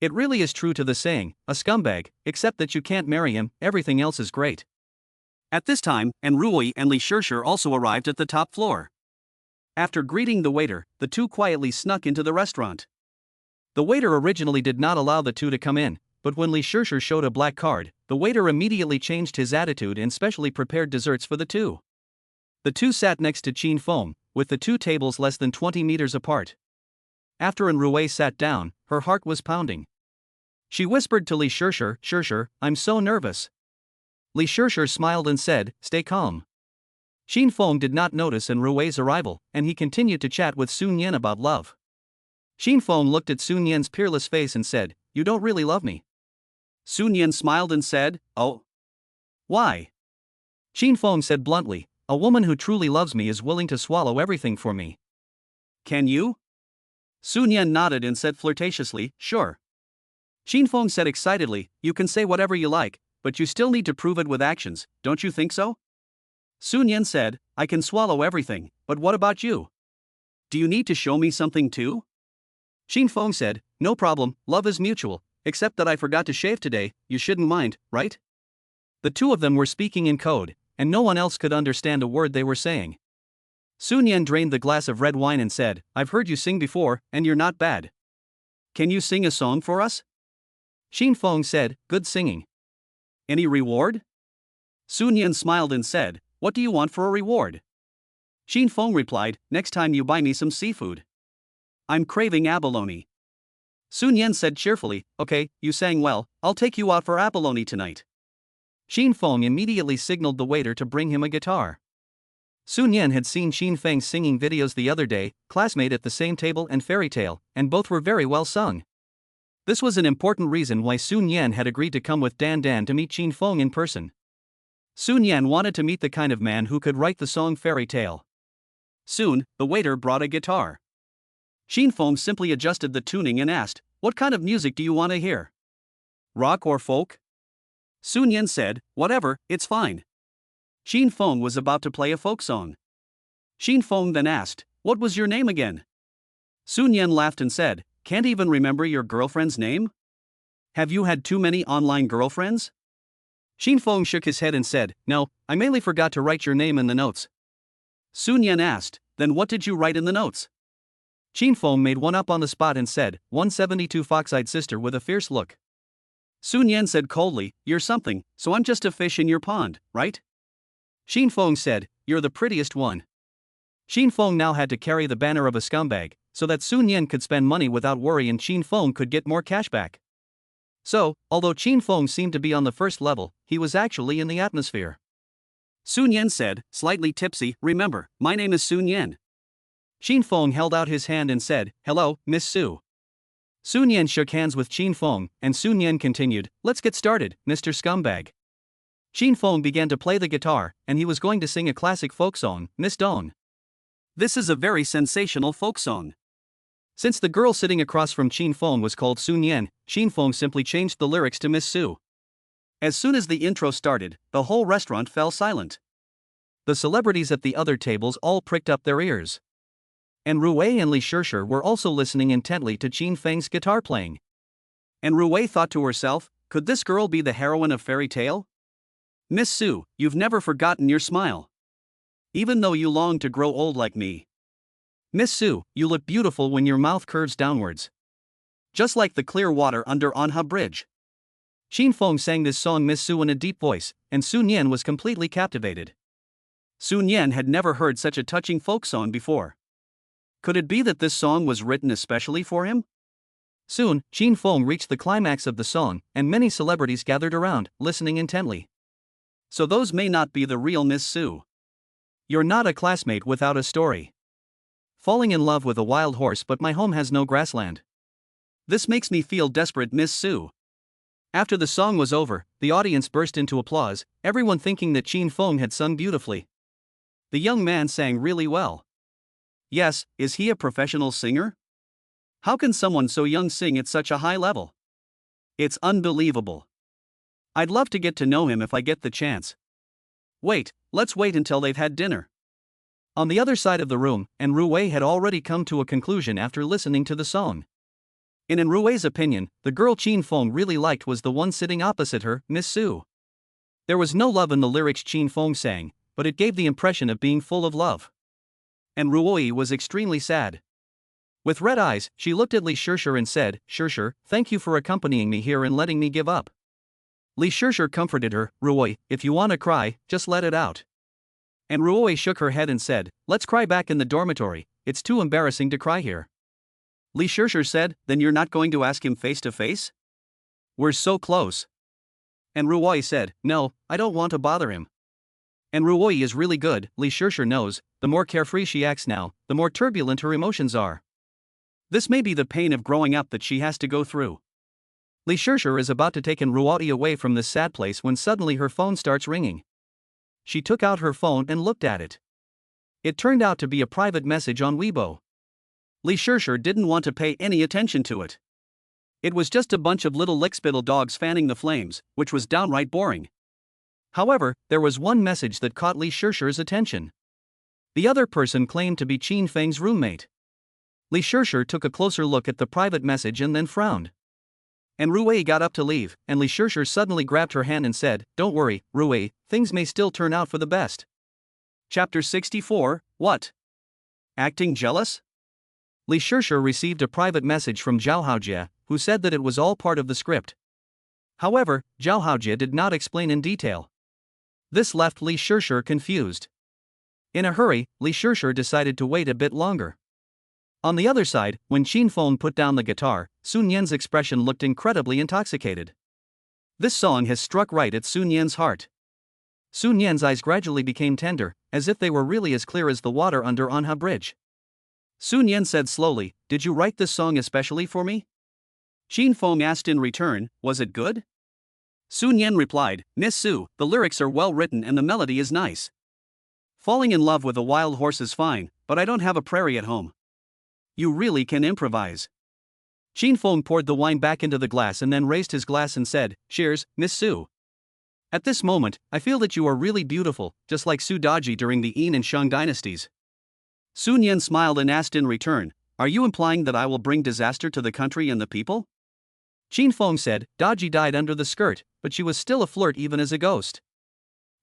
It really is true to the saying, a scumbag, except that you can't marry him, everything else is great. At this time, Rui and Li Shishir also arrived at the top floor. After greeting the waiter, the two quietly snuck into the restaurant. The waiter originally did not allow the two to come in, but when Li Shishir showed a black card, the waiter immediately changed his attitude and specially prepared desserts for the two. The two sat next to Qin Feng, with the two tables less than 20 meters apart. After Rui sat down, her heart was pounding. She whispered to Li Shishir, Shishir, I'm so nervous. Li Shishir smiled and said, stay calm. Qin Feng did not notice Rui's arrival, and he continued to chat with Sun Yan about love. Qin Feng looked at Sun Yan's peerless face and said, you don't really love me. Sun Yan smiled and said, oh. Why? Qin Feng said bluntly, a woman who truly loves me is willing to swallow everything for me. Can you? Sun Yan nodded and said flirtatiously, sure. Qin Feng said excitedly, you can say whatever you like, but you still need to prove it with actions, don't you think so? Sun Yan said, I can swallow everything, but what about you? Do you need to show me something too? Qin Feng said, no problem, love is mutual, except that I forgot to shave today, you shouldn't mind, right? The two of them were speaking in code, and no one else could understand a word they were saying. Sun Yan drained the glass of red wine and said, I've heard you sing before, and you're not bad. Can you sing a song for us? Qin Feng said, good singing. Any reward? Sun Yan smiled and said, what do you want for a reward? Qin Feng replied, next time you buy me some seafood. I'm craving abalone. Sun Yan said cheerfully, okay, you sang well, I'll take you out for abalone tonight. Qin Feng immediately signaled the waiter to bring him a guitar. Sun Yan had seen Qin Feng's singing videos the other day, classmate at the same table and fairy tale, and both were very well sung. This was an important reason why Sun Yan had agreed to come with Dan Dan to meet Qin Feng in person. Sun Yan wanted to meet the kind of man who could write the song fairy tale. Soon, the waiter brought a guitar. Qin Feng simply adjusted the tuning and asked, what kind of music do you want to hear? Rock or folk? Sun Yan said, whatever, it's fine. Qin Feng was about to play a folk song. Qin Feng then asked, what was your name again? Sun Yan laughed and said, can't even remember your girlfriend's name? Have you had too many online girlfriends? Qin Feng shook his head and said, no, I mainly forgot to write your name in the notes. Sun Yan asked, then what did you write in the notes? Qin Feng made one up on the spot and said, 172 fox-eyed sister with a fierce look. Sun Yan said coldly, you're something, so I'm just a fish in your pond, right? Qin Feng said, you're the prettiest one. Qin Feng now had to carry the banner of a scumbag, so that Sun Yan could spend money without worry and Qin Feng could get more cash back. So, although Qin Feng seemed to be on the first level, he was actually in the atmosphere. Sun Yan said, slightly tipsy, remember, my name is Sun Yan. Qin Feng held out his hand and said, hello, Miss Su. Sun Yan shook hands with Qin Feng, and Sun Yan continued, let's get started, Mr. Scumbag. Chin Fong began to play the guitar, and he was going to sing a classic folk song, Miss Dong. This is a very sensational folk song. Since the girl sitting across from Chin Fong was called Sun Yan, Chin Fong simply changed the lyrics to Miss Su. As soon as the intro started, the whole restaurant fell silent. The celebrities at the other tables all pricked up their ears. And Ruwei and Li Shishir were also listening intently to Chin Feng's guitar playing. And Ruwei thought to herself, could this girl be the heroine of fairy tale? Miss Su, you've never forgotten your smile. Even though you long to grow old like me. Miss Su, you look beautiful when your mouth curves downwards. Just like the clear water under Anha Bridge. Chin Fong sang this song Miss Su in a deep voice, and Sun Yan was completely captivated. Sun Yan had never heard such a touching folk song before. Could it be that this song was written especially for him? Soon, Chin Fong reached the climax of the song, and many celebrities gathered around, listening intently. So those may not be the real Miss Su. You're not a classmate without a story. Falling in love with a wild horse, but my home has no grassland. This makes me feel desperate, Miss Su. After the song was over, the audience burst into applause, everyone thinking that Chin Fong had sung beautifully. The young man sang really well. Yes, is he a professional singer? How can someone so young sing at such a high level? It's unbelievable. I'd love to get to know him if I get the chance. Wait, let's wait until they've had dinner. On the other side of the room, and Ruwei had already come to a conclusion after listening to the song. In Ruwei's opinion, the girl Chin Fong really liked was the one sitting opposite her, Miss Su. There was no love in the lyrics Chin Fong sang, but it gave the impression of being full of love. And Ruwei was extremely sad. With red eyes, she looked at Li Shishir and said, Shishir, thank you for accompanying me here and letting me give up. Li Shishir comforted her, Ruwei, if you want to cry, just let it out. And Ruwei shook her head and said, let's cry back in the dormitory, it's too embarrassing to cry here. Li Shishir said, then you're not going to ask him face to face? We're so close. And Ruwei said, no, I don't want to bother him. And Ruwei is really good, Li Shishir knows, the more carefree she acts now, the more turbulent her emotions are. This may be the pain of growing up that she has to go through. Li Shishir is about to take Ruwei away from this sad place when suddenly her phone starts ringing. She took out her phone and looked at it. It turned out to be a private message on Weibo. Li Shishir didn't want to pay any attention to it. It was just a bunch of little lickspittle dogs fanning the flames, which was downright boring. However, there was one message that caught Li Shishir's attention. The other person claimed to be Chin Feng's roommate. Li Shishir took a closer look at the private message and then frowned. And Ruwei got up to leave, and Li Shishir suddenly grabbed her hand and said, don't worry, Ruwei, things may still turn out for the best. Chapter 64, What? Acting jealous? Li Shishir received a private message from Zhao Haojie, who said that it was all part of the script. However, Zhao Haojie did not explain in detail. This left Li Shishir confused. In a hurry, Li Shishir decided to wait a bit longer. On the other side, when Chin Fong put down the guitar, Sun Yan's expression looked incredibly intoxicated. This song has struck right at Sun Yan's heart. Sun Yan's eyes gradually became tender, as if they were really as clear as the water under Anha Bridge. Sun Yan said slowly, did you write this song especially for me? Chin Fong asked in return, was it good? Sun Yan replied, Miss Su, the lyrics are well written and the melody is nice. Falling in love with a wild horse is fine, but I don't have a prairie at home. You really can improvise. Chin Fong poured the wine back into the glass and then raised his glass and said, cheers, Miss Su. At this moment, I feel that you are really beautiful, just like Su Daji during the Yin and Shang dynasties. Sun Yan smiled and asked in return, are you implying that I will bring disaster to the country and the people? Chin Fong said, Daji died under the skirt, but she was still a flirt even as a ghost.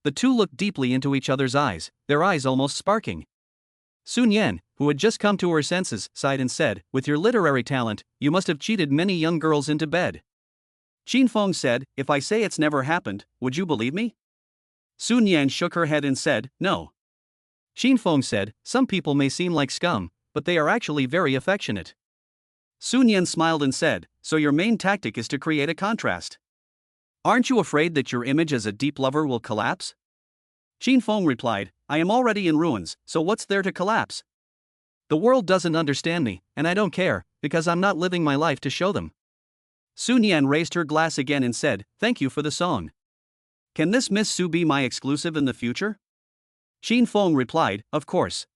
The two looked deeply into each other's eyes, their eyes almost sparking. Sun Yan, who had just come to her senses, sighed and said, with your literary talent, you must have cheated many young girls into bed. Chin Fong said, if I say it's never happened, would you believe me? Sun Yan shook her head and said, no. Chin Fong said, some people may seem like scum, but they are actually very affectionate. Sun Yan smiled and said, so your main tactic is to create a contrast. Aren't you afraid that your image as a deep lover will collapse? Chin Fong replied, I am already in ruins, so what's there to collapse? The world doesn't understand me, and I don't care, because I'm not living my life to show them. Sun Yan raised her glass again and said, thank you for the song. Can this Miss Sue be my exclusive in the future? Xin Feng replied, of course.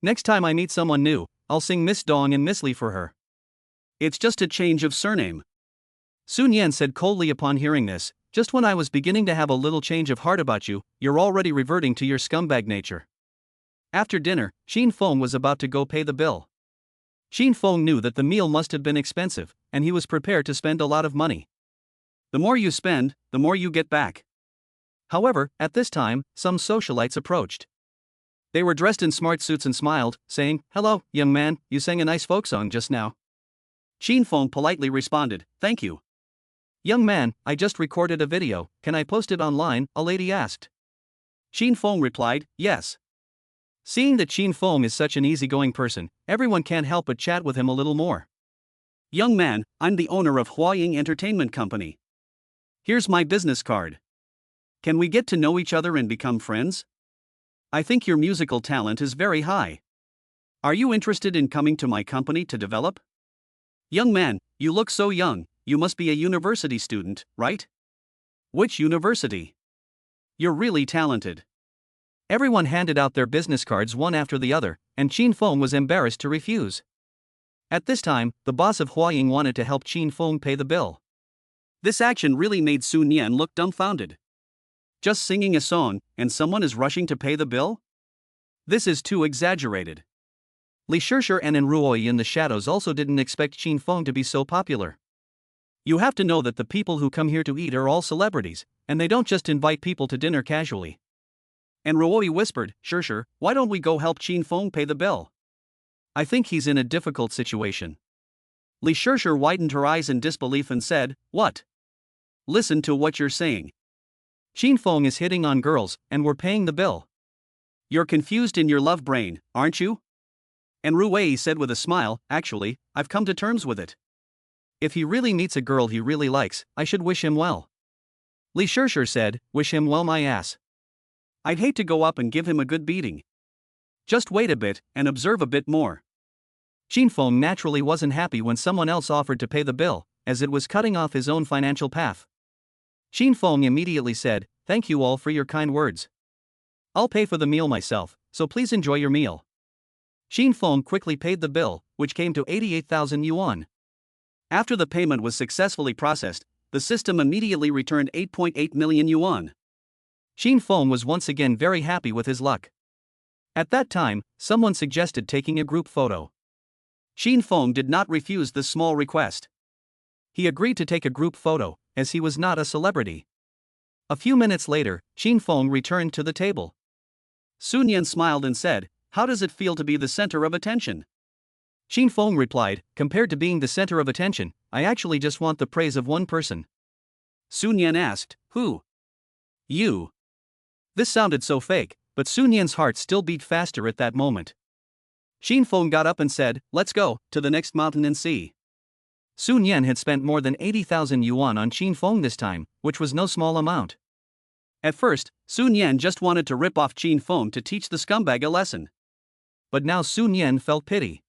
Next time I meet someone new, I'll sing Miss Dong and Miss Li for her. It's just a change of surname. Sun Yan said coldly upon hearing this, just when I was beginning to have a little change of heart about you, you're already reverting to your scumbag nature. After dinner, Xin Feng was about to go pay the bill. Xin Feng knew that the meal must have been expensive, and he was prepared to spend a lot of money. The more you spend, the more you get back. However, at this time, some socialites approached. They were dressed in smart suits and smiled, saying, "Hello, young man, you sang a nice folk song just now." Xin Feng politely responded, "Thank you." "Young man, I just recorded a video, can I post it online?" a lady asked. Xin Feng replied, "Yes." Seeing that Xin Feng is such an easygoing person, everyone can't help but chat with him a little more. "Young man, I'm the owner of Huaying Entertainment Company. Here's my business card. Can we get to know each other and become friends? I think your musical talent is very high. Are you interested in coming to my company to develop?" "Young man, you look so young, you must be a university student, right?" "Which university?" "You're really talented." Everyone handed out their business cards one after the other, and Xin Feng was embarrassed to refuse. At this time, the boss of Huaying wanted to help Xin Feng pay the bill. This action really made Sun Yan look dumbfounded. Just singing a song, and someone is rushing to pay the bill? This is too exaggerated. Li Shishir and Enruoi in the shadows also didn't expect Xin Feng to be so popular. You have to know that the people who come here to eat are all celebrities, and they don't just invite people to dinner casually. Enruoi whispered, "Shishir, why don't we go help Xin Feng pay the bill? I think he's in a difficult situation." Li Shishir widened her eyes in disbelief and said, "What? Listen to what you're saying. Xin Feng is hitting on girls, and we're paying the bill. You're confused in your love brain, aren't you?" Enruoi said with a smile, "Actually, I've come to terms with it. If he really meets a girl he really likes, I should wish him well." Li Shishir said, "Wish him well my ass. I'd hate to go up and give him a good beating. Just wait a bit, and observe a bit more." Xin Feng naturally wasn't happy when someone else offered to pay the bill, as it was cutting off his own financial path. Xin Feng immediately said, "Thank you all for your kind words. I'll pay for the meal myself, so please enjoy your meal." Xin Feng quickly paid the bill, which came to 88,000 yuan. After the payment was successfully processed, the system immediately returned 8.8 million yuan. Xin Feng was once again very happy with his luck. At that time, someone suggested taking a group photo. Xin Feng did not refuse this small request. He agreed to take a group photo, as he was not a celebrity. A few minutes later, Xin Feng returned to the table. Sun Yan smiled and said, "How does it feel to be the center of attention?" Xin Feng replied, "Compared to being the center of attention, I actually just want the praise of one person." Sun Yan asked, "Who?" "You." This sounded so fake, but Sun Yan's heart still beat faster at that moment. Xin Feng got up and said, "Let's go to the next mountain and see." Sun Yan had spent more than 80,000 yuan on Xin Feng this time, which was no small amount. At first, Sun Yan just wanted to rip off Xin Feng to teach the scumbag a lesson. But now Sun Yan felt pity.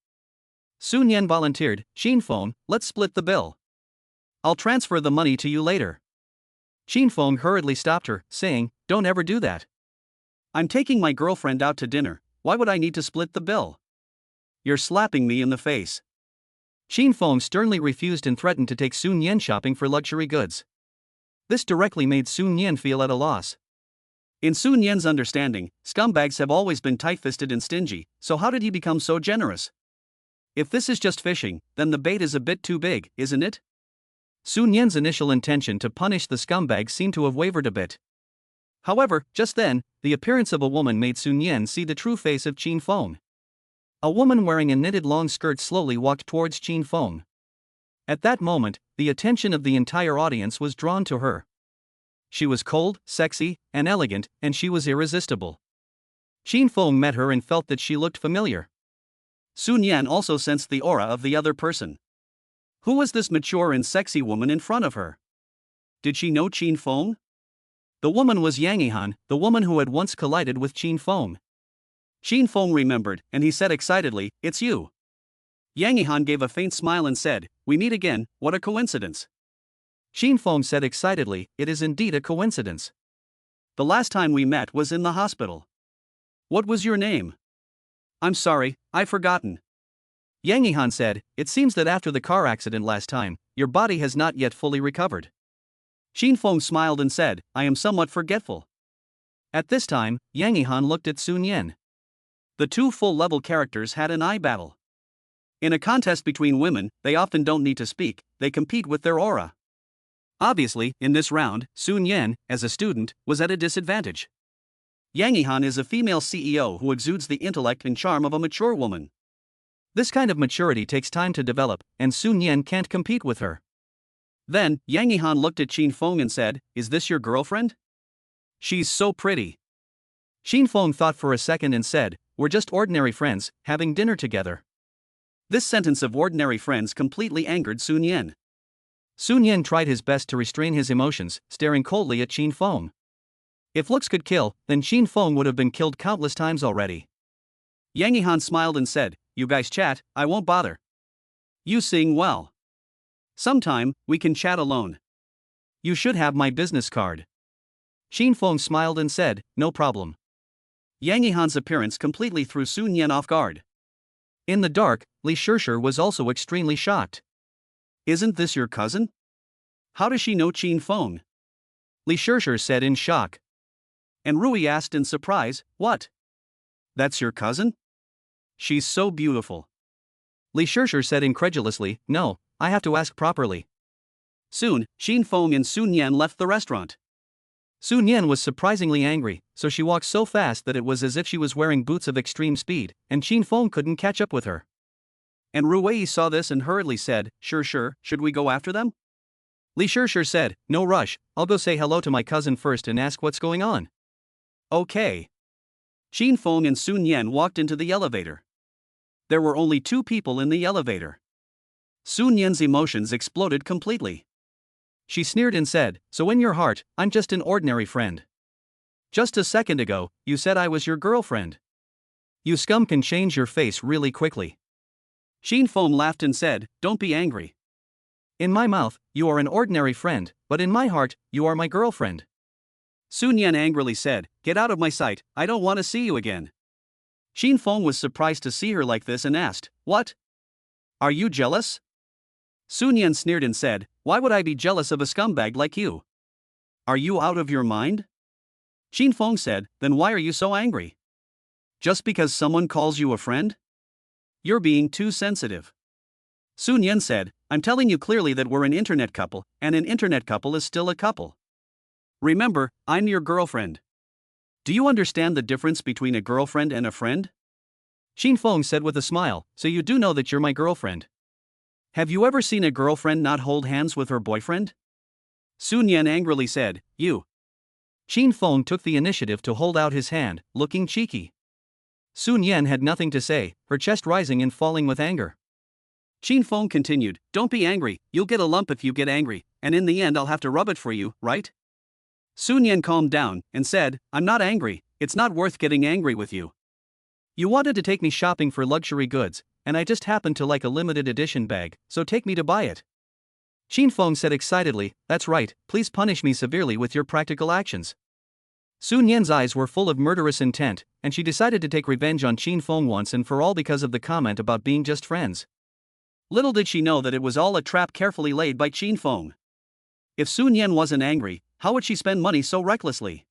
Sun Yan volunteered, "Xin Feng, let's split the bill. I'll transfer the money to you later." Xin Feng hurriedly stopped her, saying, "Don't ever do that. I'm taking my girlfriend out to dinner, why would I need to split the bill? You're slapping me in the face." Xin Feng sternly refused and threatened to take Sun Yan shopping for luxury goods. This directly made Sun Yan feel at a loss. In Sun Yan's understanding, scumbags have always been tight-fisted and stingy, so how did he become so generous? If this is just fishing, then the bait is a bit too big, isn't it? Sun Yan's initial intention to punish the scumbag seemed to have wavered a bit. However, just then, the appearance of a woman made Sun Yan see the true face of Xin Feng. A woman wearing a knitted long skirt slowly walked towards Xin Feng. At that moment, the attention of the entire audience was drawn to her. She was cold, sexy, and elegant, and she was irresistible. Xin Feng met her and felt that she looked familiar. Sun Yan also sensed the aura of the other person. Who was this mature and sexy woman in front of her? Did she know Xin Feng? The woman was Yang Yihan, the woman who had once collided with Xin Feng. Xin Feng remembered, and he said excitedly, "It's you." Yang Yihan gave a faint smile and said, "We meet again, what a coincidence." Xin Feng said excitedly, "It is indeed a coincidence. The last time we met was in the hospital. What was your name? I'm sorry, I've forgotten. Yang Yihan said, it seems that after the car accident last time, your body has not yet fully recovered. Xin Feng smiled and said, I am somewhat forgetful. At this time, Yang Yihan looked at Sun Yan. The two full-level characters had an eye battle. In a contest between women, they often don't need to speak, they compete with their aura. Obviously, in this round, Sun Yan, as a student, was at a disadvantage. Yang Yihan is a female CEO who exudes the intellect and charm of a mature woman. This kind of maturity takes time to develop, and Sun Yan can't compete with her. Then, Yang Yihan looked at Xin Feng and said, is this your girlfriend? She's so pretty. Xin Feng thought for a second and said, we're just ordinary friends, having dinner together. This sentence of ordinary friends completely angered Sun Yan. Sun Yan tried his best to restrain his emotions, staring coldly at Xin Feng. If looks could kill, then Xin Feng would have been killed countless times already. Yang Yihan smiled and said, you guys chat, I won't bother. You sing well. Sometime, we can chat alone. You should have my business card. Xin Feng smiled and said, no problem. Yang Yihan's appearance completely threw Sun Yan off guard. In the dark, Li Shishir was also extremely shocked. Isn't this your cousin? How does she know Xin Feng? Li Shishir said in shock. And Rui asked in surprise, what? That's your cousin? She's so beautiful. Li Shishir said incredulously, no, I have to ask properly. Soon, Xin Feng and Sun Yan left the restaurant. Sun Yan was surprisingly angry, so she walked so fast that it was as if she was wearing boots of extreme speed, and Xin Feng couldn't catch up with her. And Rui saw this and hurriedly said, sure, should we go after them? Li Shishir said, no rush, I'll go say hello to my cousin first and ask what's going on. Okay. Xin Feng and Sun Yan walked into the elevator. There were only two people in the elevator. Sun Yan's emotions exploded completely. She sneered and said, so in your heart, I'm just an ordinary friend. Just a second ago, you said I was your girlfriend. You scum can change your face really quickly. Xin Feng laughed and said, don't be angry. In my mouth, you are an ordinary friend, but in my heart, you are my girlfriend. Sun Yan angrily said, get out of my sight, I don't want to see you again. Xin Feng was surprised to see her like this and asked, what? Are you jealous? Sun Yan sneered and said, why would I be jealous of a scumbag like you? Are you out of your mind? Xin Feng said, then why are you so angry? Just because someone calls you a friend? You're being too sensitive. Sun Yan said, I'm telling you clearly that we're an internet couple, and an internet couple is still a couple. Remember, I'm your girlfriend. Do you understand the difference between a girlfriend and a friend? Xin Feng said with a smile, so you do know that you're my girlfriend. Have you ever seen a girlfriend not hold hands with her boyfriend? Sun Yan angrily said, you. Xin Feng took the initiative to hold out his hand, looking cheeky. Sun Yan had nothing to say, her chest rising and falling with anger. Xin Feng continued, don't be angry, you'll get a lump if you get angry, and in the end I'll have to rub it for you, right? Sun Yan calmed down and said, I'm not angry, it's not worth getting angry with you. You wanted to take me shopping for luxury goods, and I just happened to like a limited edition bag, so take me to buy it. Xin Feng said excitedly, that's right, please punish me severely with your practical actions. Sun Yan's eyes were full of murderous intent, and she decided to take revenge on Xin Feng once and for all because of the comment about being just friends. Little did she know that it was all a trap carefully laid by Xin Feng. If Sun Yan wasn't angry, how would she spend money so recklessly?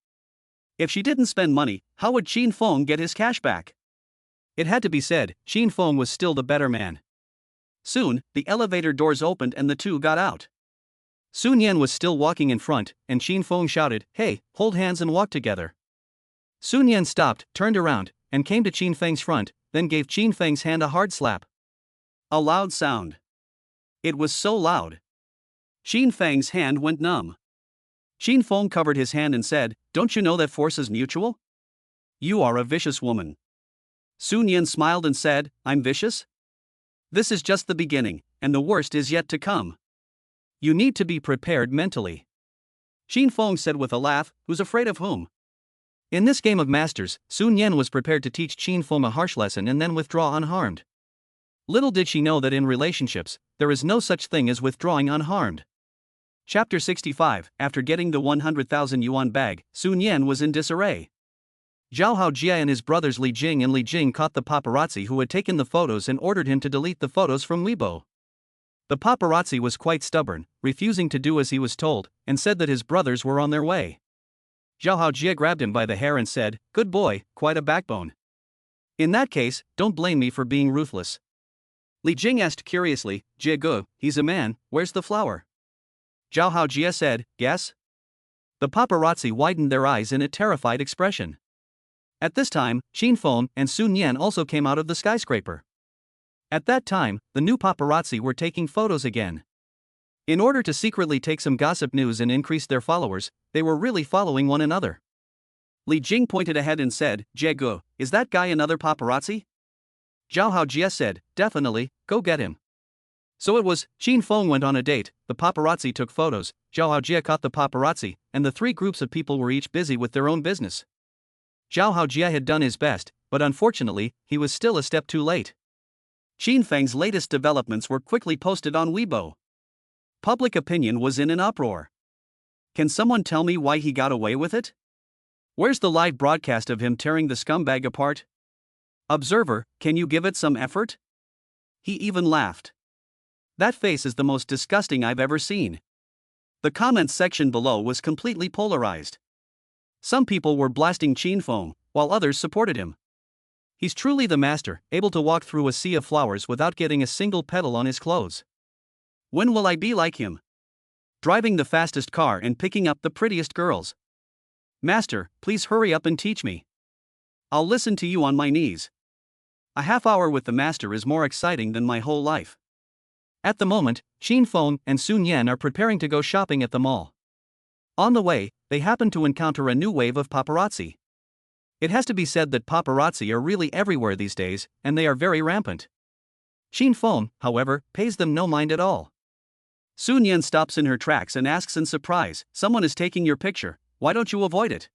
If she didn't spend money, how would Xin Feng get his cash back? It had to be said, Xin Feng was still the better man. Soon, the elevator doors opened and the two got out. Sun Yan was still walking in front, and Xin Feng shouted, hey, hold hands and walk together. Sun Yan stopped, turned around, and came to Xin Feng's front, then gave Xin Feng's hand a hard slap. A loud sound. It was so loud. Xin Feng's hand went numb. Xin Feng covered his hand and said, don't you know that force is mutual? You are a vicious woman. Sun Yan smiled and said, I'm vicious? This is just the beginning, and the worst is yet to come. You need to be prepared mentally. Xin Feng said with a laugh, who's afraid of whom? In this game of masters, Sun Yan was prepared to teach Xin Feng a harsh lesson and then withdraw unharmed. Little did she know that in relationships, there is no such thing as withdrawing unharmed. Chapter 65. After getting the 100,000 yuan bag, Sun Yan was in disarray. Zhao Haojia and his brothers Li Jing and Li Jing caught the paparazzi who had taken the photos and ordered him to delete the photos from Weibo. The paparazzi was quite stubborn, refusing to do as he was told, and said that his brothers were on their way. Zhao Haojia grabbed him by the hair and said, "Good boy, quite a backbone. In that case, don't blame me for being ruthless." Li Jing asked curiously, "Jie Gu, he's a man, where's the flower?" Zhao Haojia said, "Guess?" The paparazzi widened their eyes in a terrified expression. At this time, Qin Feng and Sun Yan also came out of the skyscraper. At that time, the new paparazzi were taking photos again. In order to secretly take some gossip news and increase their followers, they were really following one another. Li Jing pointed ahead and said, "Jie Gu, is that guy another paparazzi?" Zhao Haojia said, "Definitely, go get him." So it was, Qin Feng went on a date, the paparazzi took photos, Zhao Haojia caught the paparazzi, and the three groups of people were each busy with their own business. Zhao Haojia had done his best, but unfortunately, he was still a step too late. Qin Feng's latest developments were quickly posted on Weibo. Public opinion was in an uproar. Can someone tell me why he got away with it? Where's the live broadcast of him tearing the scumbag apart? Observer, can you give it some effort? He even laughed. That face is the most disgusting I've ever seen. The comments section below was completely polarized. Some people were blasting Qin Feng, while others supported him. He's truly the master, able to walk through a sea of flowers without getting a single petal on his clothes. When will I be like him? Driving the fastest car and picking up the prettiest girls. Master, please hurry up and teach me. I'll listen to you on my knees. A half hour with the master is more exciting than my whole life. At the moment, Qin Feng and Sun Yan are preparing to go shopping at the mall. On the way, they happen to encounter a new wave of paparazzi. It has to be said that paparazzi are really everywhere these days, and they are very rampant. Qin Feng, however, pays them no mind at all. Sun Yan stops in her tracks and asks in surprise, "Someone is taking your picture, why don't you avoid it?"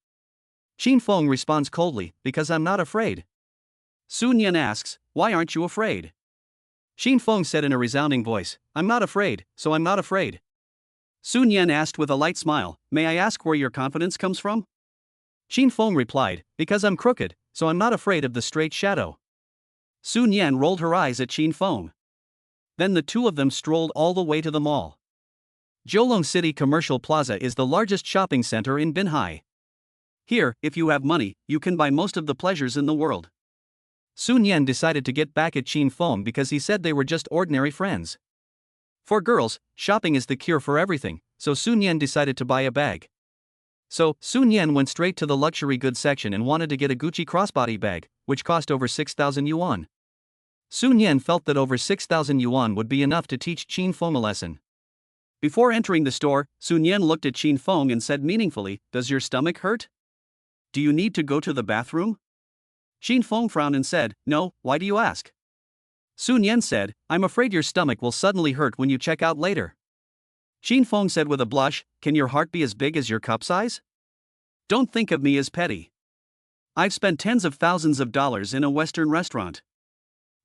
Qin Feng responds coldly, "Because I'm not afraid." Sun Yan asks, "Why aren't you afraid?" Qin Feng said in a resounding voice, "I'm not afraid, so I'm not afraid." Sun Yan asked with a light smile, "May I ask where your confidence comes from?" Qin Feng replied, "Because I'm crooked, so I'm not afraid of the straight shadow." Sun Yan rolled her eyes at Qin Feng. Then the two of them strolled all the way to the mall. Jiulong City Commercial Plaza is the largest shopping center in Binhai. Here, if you have money, you can buy most of the pleasures in the world. Sun Yan decided to get back at Qin Feng because he said they were just ordinary friends. For girls, shopping is the cure for everything, so Sun Yan decided to buy a bag. So, Sun Yan went straight to the luxury goods section and wanted to get a Gucci crossbody bag, which cost over 6,000 yuan. Sun Yan felt that over 6,000 yuan would be enough to teach Qin Feng a lesson. Before entering the store, Sun Yan looked at Qin Feng and said meaningfully, "Does your stomach hurt? Do you need to go to the bathroom?" Qin Feng frowned and said, "No, why do you ask?" Sun Yan said, "I'm afraid your stomach will suddenly hurt when you check out later." Qin Feng said with a blush, "Can your heart be as big as your cup size? Don't think of me as petty. I've spent tens of thousands of dollars in a Western restaurant.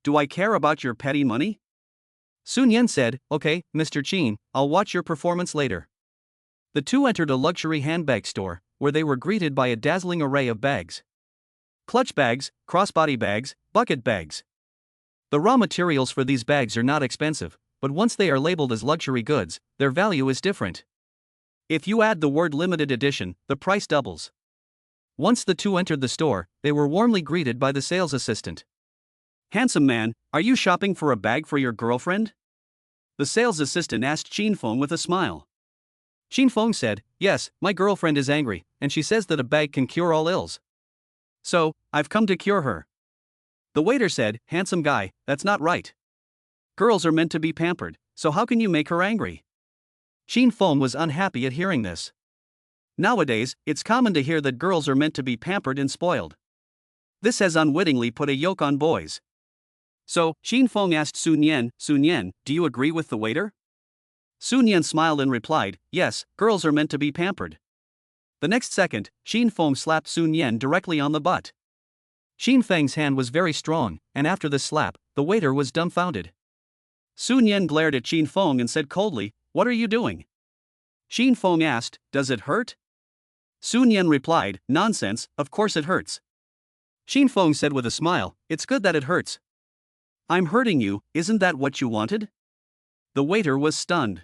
Do I care about your petty money?" Sun Yan said, "Okay, Mr. Qin, I'll watch your performance later." The two entered a luxury handbag store, where they were greeted by a dazzling array of bags. Clutch bags, crossbody bags, bucket bags. The raw materials for these bags are not expensive, but once they are labeled as luxury goods, their value is different. If you add the word limited edition, the price doubles. Once the two entered the store, they were warmly greeted by the sales assistant. "Handsome man, are you shopping for a bag for your girlfriend?" The sales assistant asked Qin Feng with a smile. Qin Feng said, "Yes, my girlfriend is angry, and she says that a bag can cure all ills. So, I've come to cure her." The waiter said, "Handsome guy, that's not right. Girls are meant to be pampered, so how can you make her angry?" Qin Feng was unhappy at hearing this. Nowadays, it's common to hear that girls are meant to be pampered and spoiled. This has unwittingly put a yoke on boys. So, Qin Feng asked Sun Yan, "Do you agree with the waiter?" Sun Yan smiled and replied, "Yes, girls are meant to be pampered." The next second, Qin Feng slapped Sun Yan directly on the butt. Qin Feng's hand was very strong, and after the slap, the waiter was dumbfounded. Sun Yan glared at Qin Feng and said coldly, "What are you doing?" Xin Feng asked, does it hurt? Sun Yan replied, nonsense, of course it hurts. Xin Feng said with a smile, it's good that it hurts. I'm hurting you, isn't that what you wanted? The waiter was stunned.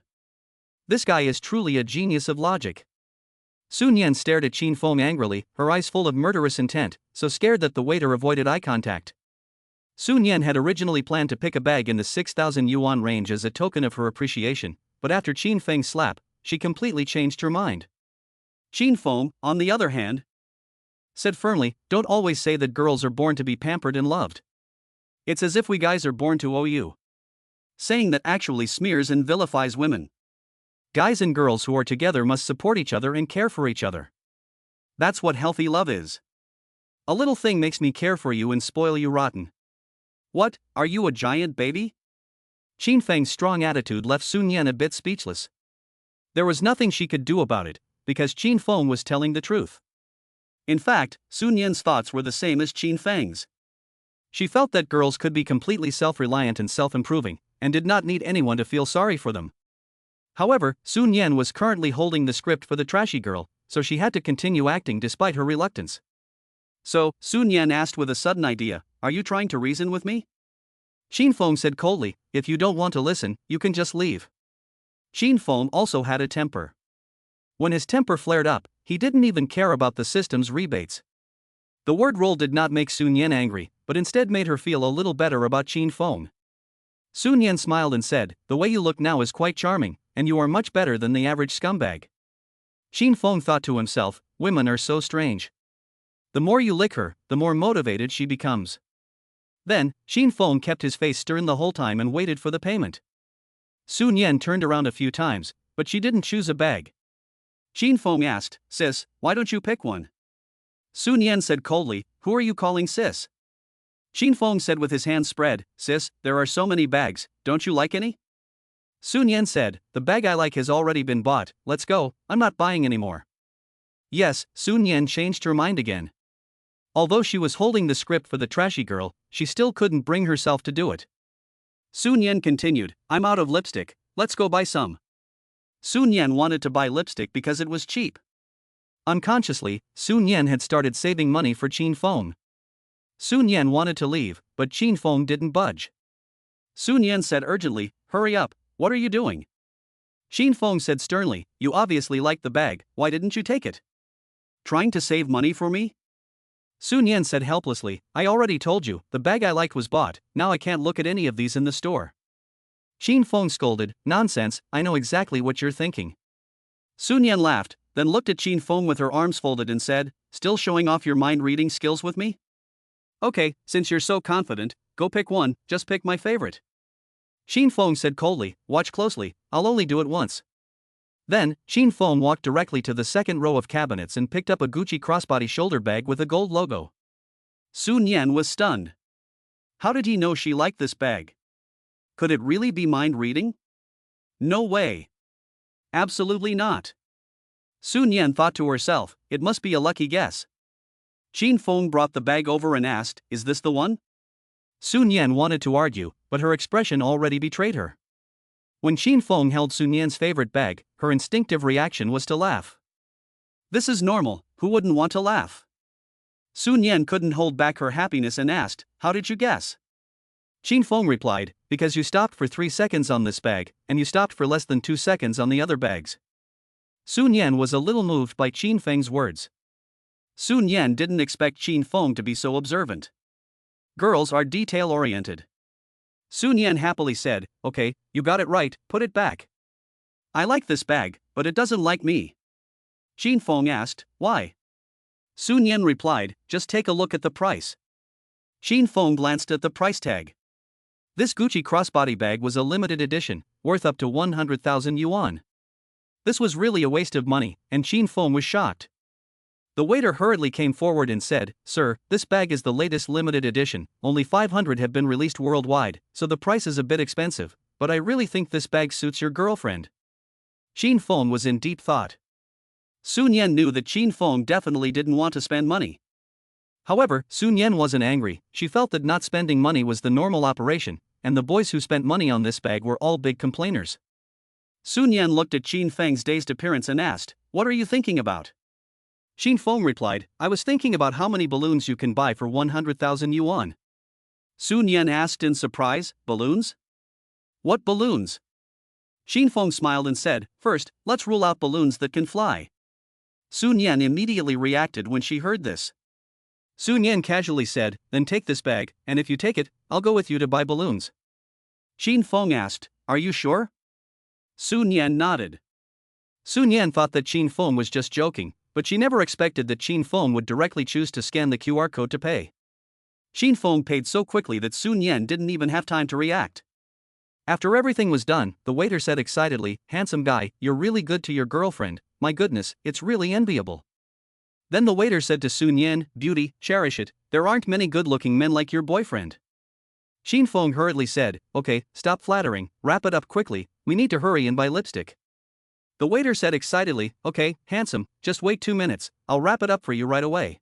This guy is truly a genius of logic. Sun Yan stared at Xin Feng angrily, her eyes full of murderous intent, so scared that the waiter avoided eye contact. Sun Yan had originally planned to pick a bag in the 6,000 yuan range as a token of her appreciation, but after Xin Feng's slap, she completely changed her mind. Xin Feng, on the other hand, said firmly, don't always say that girls are born to be pampered and loved. It's as if we guys are born to owe you. Saying that actually smears and vilifies women. Guys and girls who are together must support each other and care for each other. That's what healthy love is. A little thing makes me care for you and spoil you rotten. What, are you a giant baby? Xin Feng's strong attitude left Sun Yan a bit speechless. There was nothing she could do about it, because Xin Feng was telling the truth. In fact, Sun Yan's thoughts were the same as Xin Feng's. She felt that girls could be completely self-reliant and self-improving, and did not need anyone to feel sorry for them. However, Sun Yan was currently holding the script for the trashy girl, so she had to continue acting despite her reluctance. So, Sun Yan asked with a sudden idea, are you trying to reason with me? Xin Feng said coldly, if you don't want to listen, you can just leave. Xin Feng also had a temper. When his temper flared up, he didn't even care about the system's rebates. The word roll did not make Sun Yan angry, but instead made her feel a little better about Xin Feng. Sun Yan smiled and said, the way you look now is quite charming, and you are much better than the average scumbag. Xin Feng thought to himself, women are so strange. The more you lick her, the more motivated she becomes. Then, Xin Feng kept his face stern the whole time and waited for the payment. Sun Yan turned around a few times, but she didn't choose a bag. Xin Feng asked, sis, why don't you pick one? Sun Yan said coldly, who are you calling sis? Xin Feng said with his hands spread, sis, there are so many bags, don't you like any? Sun Yan said, the bag I like has already been bought, let's go, I'm not buying anymore. Yes, Sun Yan changed her mind again. Although she was holding the script for the trashy girl, she still couldn't bring herself to do it. Sun Yan continued, I'm out of lipstick, let's go buy some. Sun Yan wanted to buy lipstick because it was cheap. Unconsciously, Sun Yan had started saving money for Xin Feng. Sun Yan wanted to leave, but Xin Feng didn't budge. Sun Yan said urgently, hurry up, what are you doing? Xin Feng said sternly, you obviously liked the bag, why didn't you take it? Trying to save money for me? Sun Yan said helplessly, I already told you, the bag I liked was bought, now I can't look at any of these in the store. Xin Feng scolded, nonsense, I know exactly what you're thinking. Sun Yan laughed, then looked at Xin Feng with her arms folded and said, still showing off your mind-reading skills with me? Okay, since you're so confident, go pick one, just pick my favorite. Xin Feng said coldly, watch closely, I'll only do it once. Then, Xin Feng walked directly to the second row of cabinets and picked up a Gucci crossbody shoulder bag with a gold logo. Sun Yan was stunned. How did he know she liked this bag? Could it really be mind-reading? No way. Absolutely not. Sun Yan thought to herself, it must be a lucky guess. Xin Feng brought the bag over and asked, is this the one? Sun Yan wanted to argue, but her expression already betrayed her. When Xin Feng held Sun Yan's favorite bag, her instinctive reaction was to laugh. This is normal, who wouldn't want to laugh? Sun Yan couldn't hold back her happiness and asked, how did you guess? Xin Feng replied, because you stopped for 3 seconds on this bag, and you stopped for less than 2 seconds on the other bags. Sun Yan was a little moved by Xin Feng's words. Sun Yan didn't expect Xin Feng to be so observant. Girls are detail-oriented. Sun Yan happily said, okay, you got it right, put it back. I like this bag, but it doesn't like me. Xin Feng asked, why? Sun Yan replied, just take a look at the price. Xin Feng glanced at the price tag. This Gucci crossbody bag was a limited edition, worth up to 100,000 yuan. This was really a waste of money, and Xin Feng was shocked. The waiter hurriedly came forward and said, sir, this bag is the latest limited edition, only 500 have been released worldwide, so the price is a bit expensive, but I really think this bag suits your girlfriend. Xin Feng was in deep thought. Sun Yan knew that Xin Feng definitely didn't want to spend money. However, Sun Yan wasn't angry, she felt that not spending money was the normal operation, and the boys who spent money on this bag were all big complainers. Sun Yan looked at Qin Feng's dazed appearance and asked, "What are you thinking about?" Qin Feng replied, "I was thinking about how many balloons you can buy for 100,000 yuan." Sun Yan asked in surprise, "Balloons? What balloons?" Qin Feng smiled and said, "First, let's rule out balloons that can fly." Sun Yan immediately reacted when she heard this. Sun Yan casually said, "Then take this bag, and if you take it, I'll go with you to buy balloons." Qin Feng asked, "Are you sure?" Sun Yan nodded. Sun Yan thought that Qin Feng was just joking, but she never expected that Qin Feng would directly choose to scan the QR code to pay. Qin Feng paid so quickly that Sun Yan didn't even have time to react. After everything was done, the waiter said excitedly, "Handsome guy, you're really good to your girlfriend, my goodness, it's really enviable." Then the waiter said to Sun Yan, "Beauty, cherish it, there aren't many good-looking men like your boyfriend." Qin Feng hurriedly said, "Okay, stop flattering, wrap it up quickly, we need to hurry and buy lipstick." The waiter said excitedly, "Okay, handsome, just wait 2 minutes, I'll wrap it up for you right away."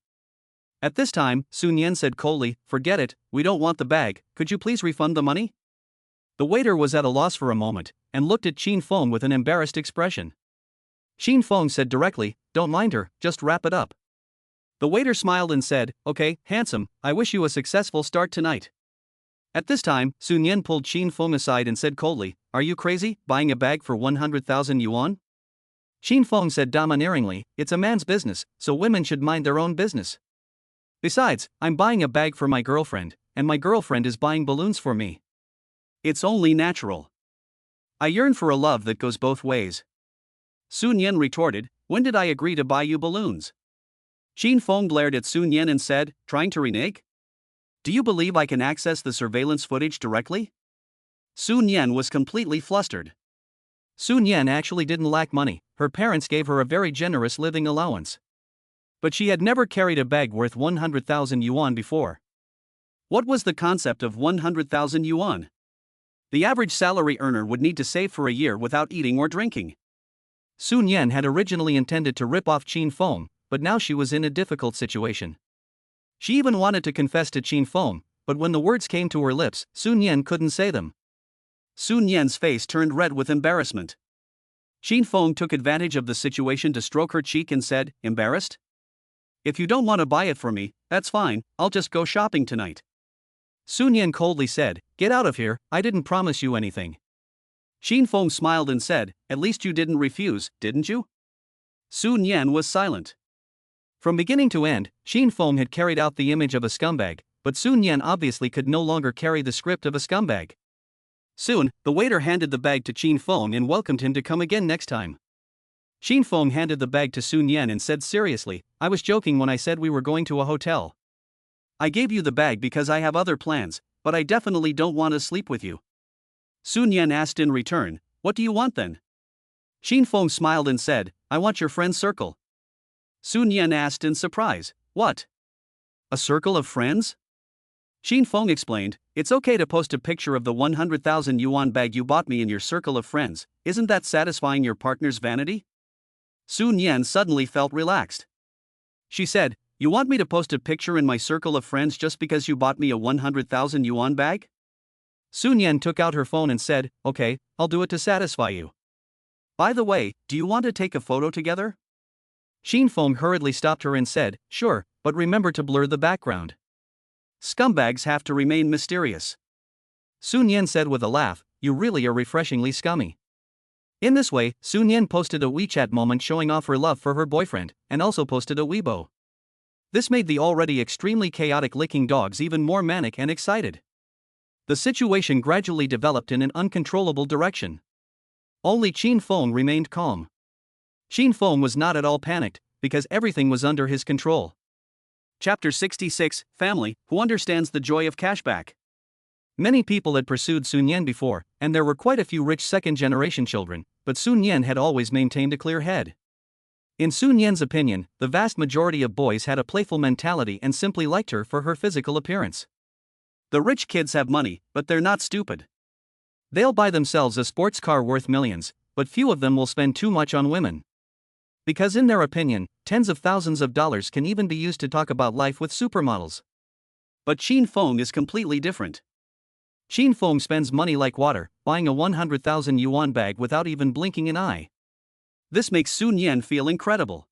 At this time, Sun Yan said coldly, "Forget it, we don't want the bag, could you please refund the money?" The waiter was at a loss for a moment, and looked at Qin Feng with an embarrassed expression. Qin Feng said directly, "Don't mind her, just wrap it up." The waiter smiled and said, "Okay, handsome, I wish you a successful start tonight." At this time, Sun Yan pulled Qin Feng aside and said coldly, "Are you crazy, buying a bag for 100,000 yuan?" Qin Feng said domineeringly, "It's a man's business, so women should mind their own business. Besides, I'm buying a bag for my girlfriend, and my girlfriend is buying balloons for me. It's only natural. I yearn for a love that goes both ways." Sun Yan retorted, "When did I agree to buy you balloons?" Qin Feng glared at Sun Yan and said, "Trying to renege? Do you believe I can access the surveillance footage directly?" Sun Yan was completely flustered. Sun Yan actually didn't lack money, her parents gave her a very generous living allowance. But she had never carried a bag worth 100,000 yuan before. What was the concept of 100,000 yuan? The average salary earner would need to save for a year without eating or drinking. Sun Yan had originally intended to rip off Qin Feng, but now she was in a difficult situation. She even wanted to confess to Qin Feng, but when the words came to her lips, Sun Yan couldn't say them. Sun Yan's face turned red with embarrassment. Qin Feng took advantage of the situation to stroke her cheek and said, "Embarrassed? If you don't want to buy it for me, that's fine, I'll just go shopping tonight." Sun Yan coldly said, "Get out of here, I didn't promise you anything." Qin Feng smiled and said, "At least you didn't refuse, didn't you?" Sun Yan was silent. From beginning to end, Qin Feng had carried out the image of a scumbag, but Sun Yan obviously could no longer carry the script of a scumbag. Soon, the waiter handed the bag to Qin Feng and welcomed him to come again next time. Qin Feng handed the bag to Sun Yan and said seriously, "I was joking when I said we were going to a hotel. I gave you the bag because I have other plans, but I definitely don't want to sleep with you." Sun Yan asked in return, "What do you want then?" Qin Feng smiled and said, "I want your friend's circle." Sun Yan asked in surprise, "What? A circle of friends?" Qin Feng explained, "It's okay to post a picture of the 100,000 yuan bag you bought me in your circle of friends, isn't that satisfying your partner's vanity?" Sun Yan suddenly felt relaxed. She said, "You want me to post a picture in my circle of friends just because you bought me a 100,000 yuan bag?" Sun Yan took out her phone and said, "Okay, I'll do it to satisfy you. By the way, do you want to take a photo together?" Qin Feng hurriedly stopped her and said, "Sure, but remember to blur the background. Scumbags have to remain mysterious." Sun Yan said with a laugh, "You really are refreshingly scummy." In this way, Sun Yan posted a WeChat moment showing off her love for her boyfriend, and also posted a Weibo. This made the already extremely chaotic licking dogs even more manic and excited. The situation gradually developed in an uncontrollable direction. Only Qin Feng remained calm. Qin Feng was not at all panicked, because everything was under his control. Chapter 66, Family, Who Understands the Joy of Cashback. Many people had pursued Sun Yan before, and there were quite a few rich second-generation children, but Sun Yan had always maintained a clear head. In Sun Yan's opinion, the vast majority of boys had a playful mentality and simply liked her for her physical appearance. The rich kids have money, but they're not stupid. They'll buy themselves a sports car worth millions, but few of them will spend too much on women. Because in their opinion, tens of thousands of dollars can even be used to talk about life with supermodels. But Qin Feng is completely different. Xin Feng spends money like water, buying a 100,000 yuan bag without even blinking an eye. This makes Sun Yan feel incredible.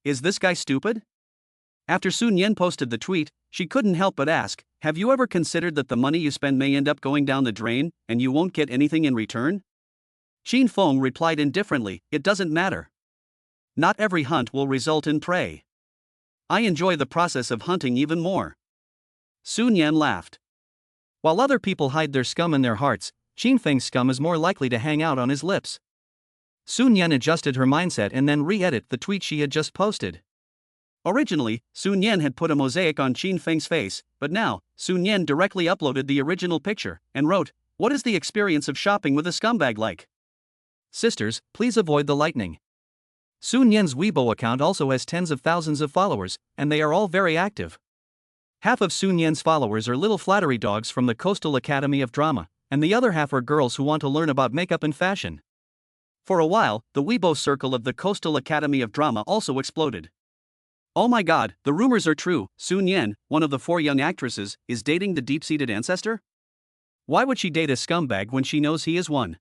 Is this guy stupid? After Sun Yan posted the tweet, she couldn't help but ask, have you ever considered that the money you spend may end up going down the drain, and you won't get anything in return? Xin Feng replied indifferently, it doesn't matter. Not every hunt will result in prey. I enjoy the process of hunting even more. Sun Yan laughed. While other people hide their scum in their hearts, Xin Feng's scum is more likely to hang out on his lips. Sun Yan adjusted her mindset and then re-edit the tweet she had just posted. Originally, Sun Yan had put a mosaic on Xin Feng's face, but now, Sun Yan directly uploaded the original picture and wrote, "What is the experience of shopping with a scumbag like? Sisters, please avoid the lightning." Sun Yan's Weibo account also has tens of thousands of followers, and they are all very active. Half of Sun Yan's followers are little flattery dogs from the Coastal Academy of Drama, and the other half are girls who want to learn about makeup and fashion. For a while, the Weibo circle of the Coastal Academy of Drama also exploded. Oh my god, the rumors are true, Sun Yan, one of the 4 young actresses, is dating the deep-seated ancestor? Why would she date a scumbag when she knows he is one?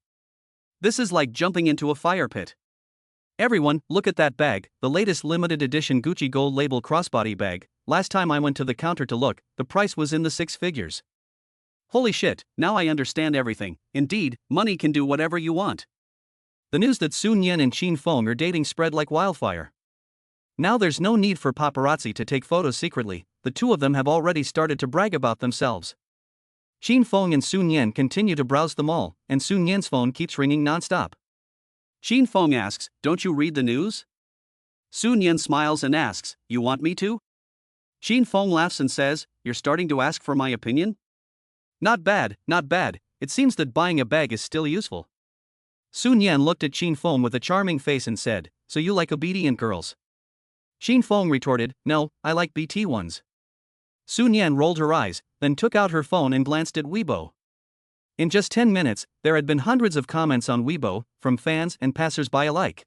This is like jumping into a fire pit. Everyone, look at that bag, the latest limited edition Gucci gold label crossbody bag. Last time I went to the counter to look, the price was in the 6 figures. Holy shit, now I understand everything. Indeed, money can do whatever you want. The news that Sun Yan and Xin Feng are dating spread like wildfire. Now there's no need for paparazzi to take photos secretly, the two of them have already started to brag about themselves. Xin Feng and Sun Yan continue to browse the mall, and Sun Yan's phone keeps ringing non-stop. Xin Feng asks, don't you read the news? Sun Yan smiles and asks, you want me to? Xin Feng laughs and says, you're starting to ask for my opinion? Not bad, not bad, it seems that buying a bag is still useful. Sun Yan looked at Xin Feng with a charming face and said, so you like obedient girls? Xin Feng retorted, no, I like BT ones. Sun Yan rolled her eyes, then took out her phone and glanced at Weibo. In just 10 minutes, there had been hundreds of comments on Weibo, from fans and passers-by alike.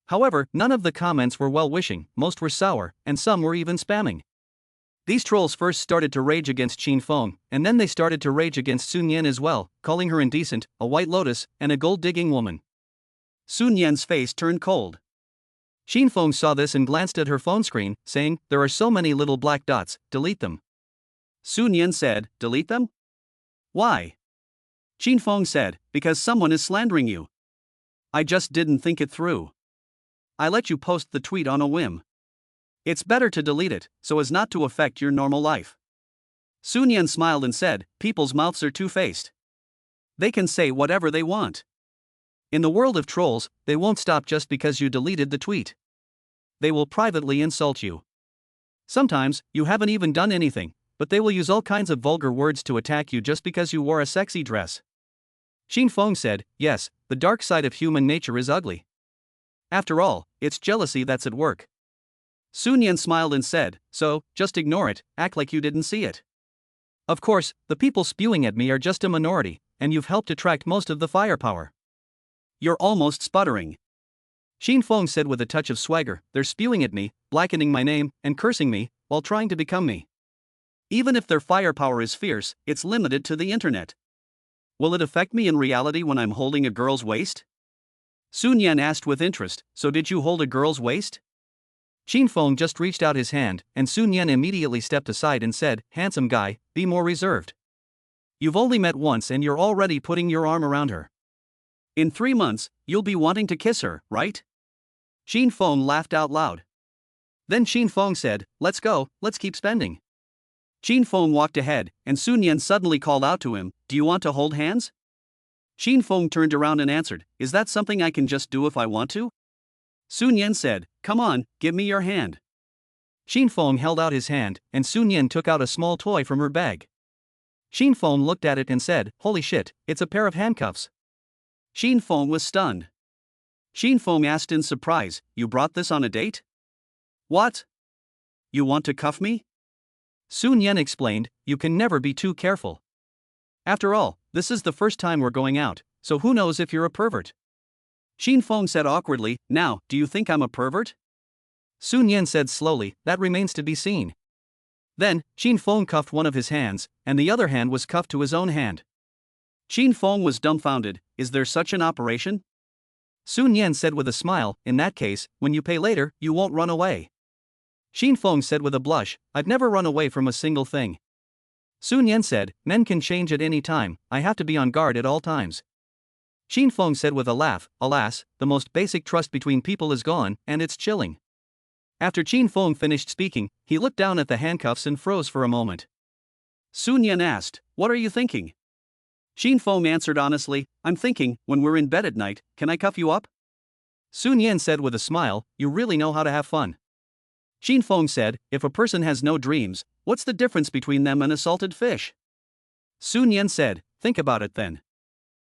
However, none of the comments were well-wishing, most were sour, and some were even spamming. These trolls first started to rage against Xin Feng, and then they started to rage against Sun Yan as well, calling her indecent, a white lotus, and a gold-digging woman. Sun Yan's face turned cold. Xin Feng saw this and glanced at her phone screen, saying, there are so many little black dots, delete them. Sun Yan said, delete them? Why? Xin Feng said, because someone is slandering you. I just didn't think it through. I let you post the tweet on a whim. It's better to delete it, so as not to affect your normal life. Sun Yan smiled and said, people's mouths are two-faced. They can say whatever they want. In the world of trolls, they won't stop just because you deleted the tweet. They will privately insult you. Sometimes, you haven't even done anything, but they will use all kinds of vulgar words to attack you just because you wore a sexy dress. Xin Feng said, yes, the dark side of human nature is ugly. After all, it's jealousy that's at work. Sun Yan smiled and said, so, just ignore it, act like you didn't see it. Of course, the people spewing at me are just a minority, and you've helped attract most of the firepower. You're almost sputtering. Xin Feng said with a touch of swagger, they're spewing at me, blackening my name, and cursing me, while trying to become me. Even if their firepower is fierce, it's limited to the internet. Will it affect me in reality when I'm holding a girl's waist? Sun Yan asked with interest, so did you hold a girl's waist? Xin Feng just reached out his hand, and Sun Yan immediately stepped aside and said, handsome guy, be more reserved. You've only met once and you're already putting your arm around her. In 3 months, you'll be wanting to kiss her, right? Xin Feng laughed out loud. Then Xin Feng said, let's go, let's keep spending. Xin Feng walked ahead, and Sun Yan suddenly called out to him, do you want to hold hands? Xin Feng turned around and answered, is that something I can just do if I want to? Sun Yan said, come on, give me your hand. Xin Feng held out his hand, and Sun Yan took out a small toy from her bag. Xin Feng looked at it and said, holy shit, it's a pair of handcuffs. Xin Feng was stunned. Xin Feng asked in surprise, you brought this on a date? What? You want to cuff me? Sun Yan explained, you can never be too careful. After all, this is the first time we're going out, so who knows if you're a pervert? Xin Feng said awkwardly, now, do you think I'm a pervert? Sun Yan said slowly, that remains to be seen. Then, Qin Feng cuffed one of his hands, and the other hand was cuffed to his own hand. Qin Feng was dumbfounded. Is there such an operation? Sun Yan said with a smile, in that case, when you pay later, you won't run away. Qin Feng said with a blush, I've never run away from a single thing. Sun Yan said, men can change at any time, I have to be on guard at all times. Qin Feng said with a laugh, alas, the most basic trust between people is gone, and it's chilling. After Qin Feng finished speaking, he looked down at the handcuffs and froze for a moment. Sun Yan asked, what are you thinking? Qin Feng answered honestly, I'm thinking, when we're in bed at night, can I cuff you up? Sun Yan said with a smile, you really know how to have fun. Qin Feng said, if a person has no dreams, what's the difference between them and a salted fish? Sun Yan said, think about it then.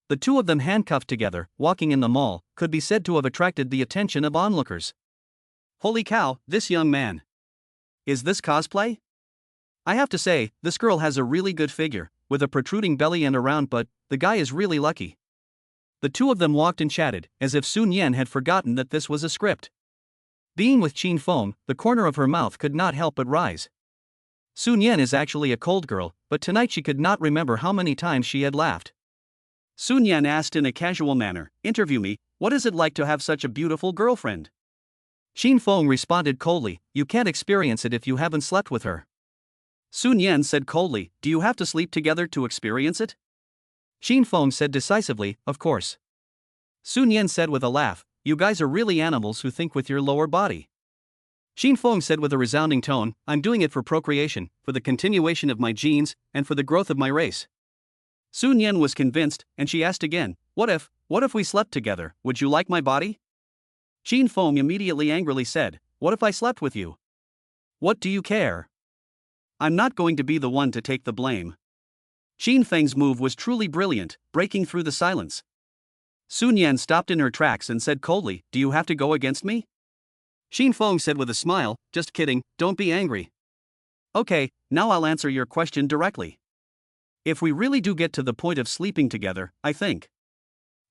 The two of them handcuffed together, walking in the mall, could be said to have attracted the attention of onlookers. Holy cow, this young man. Is this cosplay? I have to say, this girl has a really good figure, with a protruding belly and a round butt, the guy is really lucky. The two of them walked and chatted, as if Sun Yan had forgotten that this was a script. Being with Qin Feng, the corner of her mouth could not help but rise. Sun Yan is actually a cold girl, but tonight she could not remember how many times she had laughed. Sun Yan asked in a casual manner, interview me, what is it like to have such a beautiful girlfriend? Qin Feng responded coldly, you can't experience it if you haven't slept with her. Sun Yan said coldly, do you have to sleep together to experience it? Qin Feng said decisively, of course. Sun Yan said with a laugh, you guys are really animals who think with your lower body. Qin Feng said with a resounding tone, I'm doing it for procreation, for the continuation of my genes, and for the growth of my race. Sun Yan was convinced, and she asked again, what if we slept together, would you like my body? Qin Feng immediately angrily said, what if I slept with you? What do you care? I'm not going to be the one to take the blame. Qin Feng's move was truly brilliant, breaking through the silence. Sun Yan stopped in her tracks and said coldly, do you have to go against me? Qin Feng said with a smile, just kidding, don't be angry. Okay, now I'll answer your question directly. If we really do get to the point of sleeping together, I think.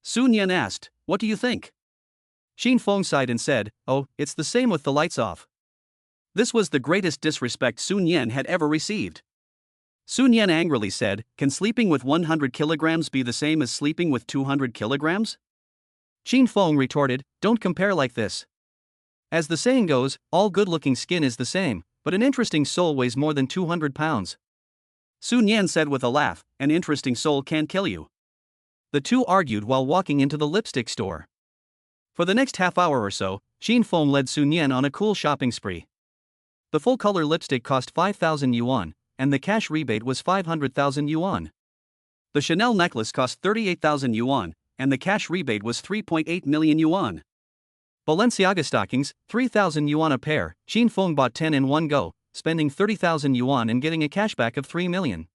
Sun Yan asked, what do you think? Qin Feng sighed and said, oh, it's the same with the lights off. This was the greatest disrespect Sun Yan had ever received. Sun Yan angrily said, can sleeping with 100 kilograms be the same as sleeping with 200 kilograms? Qin Feng retorted, don't compare like this. As the saying goes, all good-looking skin is the same, but an interesting soul weighs more than 200 pounds. Sun Yan said with a laugh, an interesting soul can't kill you. The two argued while walking into the lipstick store. For the next half hour or so, Qin Feng led Sun Yan on a cool shopping spree. The full-color lipstick cost 5,000 yuan, and the cash rebate was 500,000 yuan. The Chanel necklace cost 38,000 yuan, and the cash rebate was 3.8 million yuan. Balenciaga stockings, 3,000 yuan a pair, Qin Feng bought 10 in one go, spending 30,000 yuan and getting a cashback of 3 million.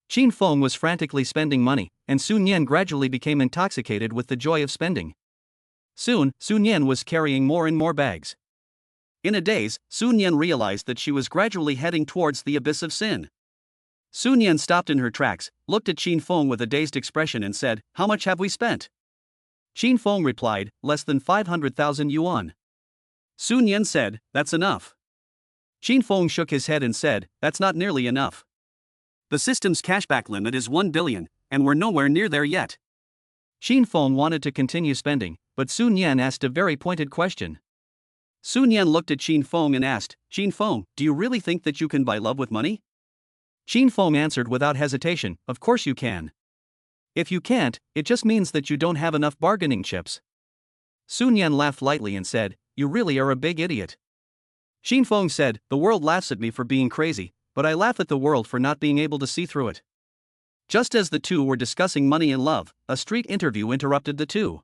Qin Feng was frantically spending money, and Sun Yan gradually became intoxicated with the joy of spending. Soon, Sun Yan was carrying more and more bags. In a daze, Sun Yan realized that she was gradually heading towards the abyss of sin. Sun Yan stopped in her tracks, looked at Qin Feng with a dazed expression and said, how much have we spent? Qin Feng replied, less than 500,000 yuan. Sun Yan said, that's enough. Qin Feng shook his head and said, that's not nearly enough. The system's cashback limit is 1 billion, and we're nowhere near there yet. Qin Feng wanted to continue spending, but Sun Yan asked a very pointed question. Sun Yan looked at Qin Feng and asked, Qin Feng, do you really think that you can buy love with money? Qin Feng answered without hesitation, of course you can. If you can't, it just means that you don't have enough bargaining chips. Sun Yan laughed lightly and said, you really are a big idiot. Qin Feng said, the world laughs at me for being crazy, but I laugh at the world for not being able to see through it. Just as the two were discussing money and love, a street interview interrupted the two.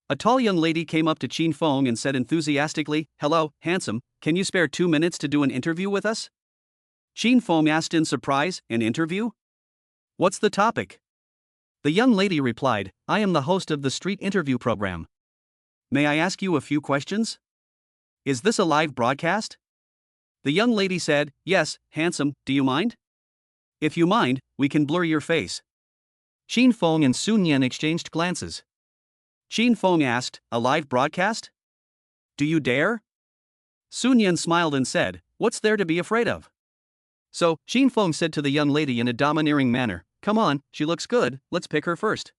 A tall young lady came up to Qin Feng and said enthusiastically, hello, handsome, can you spare 2 minutes to do an interview with us? Qin Feng asked in surprise, an interview? What's the topic? The young lady replied, I am the host of the street interview program. May I ask you a few questions? Is this a live broadcast? The young lady said, yes, handsome, do you mind? If you mind, we can blur your face. Qin Feng and Sun Yan exchanged glances. Qin Feng asked, a live broadcast? Do you dare? Sun Yan smiled and said, what's there to be afraid of? So, Xin Feng said to the young lady in a domineering manner, "Come on, she looks good, let's pick her first."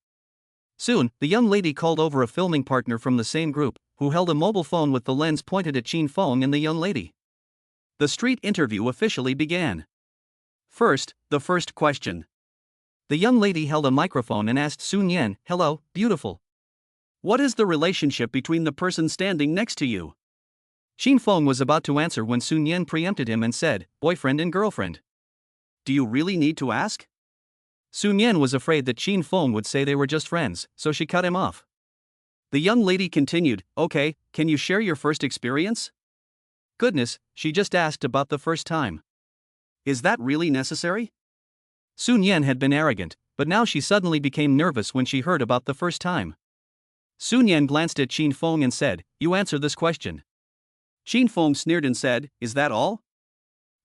Soon, the young lady called over a filming partner from the same group, who held a mobile phone with the lens pointed at Xin Feng and the young lady. The street interview officially began. First, the first question. The young lady held a microphone and asked Sun Yan, "Hello, beautiful. What is the relationship between the person standing next to you?" Xin Feng was about to answer when Sun Yan preempted him and said, "Boyfriend and girlfriend." "Do you really need to ask?" Sun Yan was afraid that Xin Feng would say they were just friends, so she cut him off. The young lady continued, "Okay, can you share your first experience?" Goodness, she just asked about the first time. Is that really necessary? Sun Yan had been arrogant, but now she suddenly became nervous when she heard about the first time. Sun Yan glanced at Xin Feng and said, "You answer this question." Xin Feng sneered and said, "Is that all?"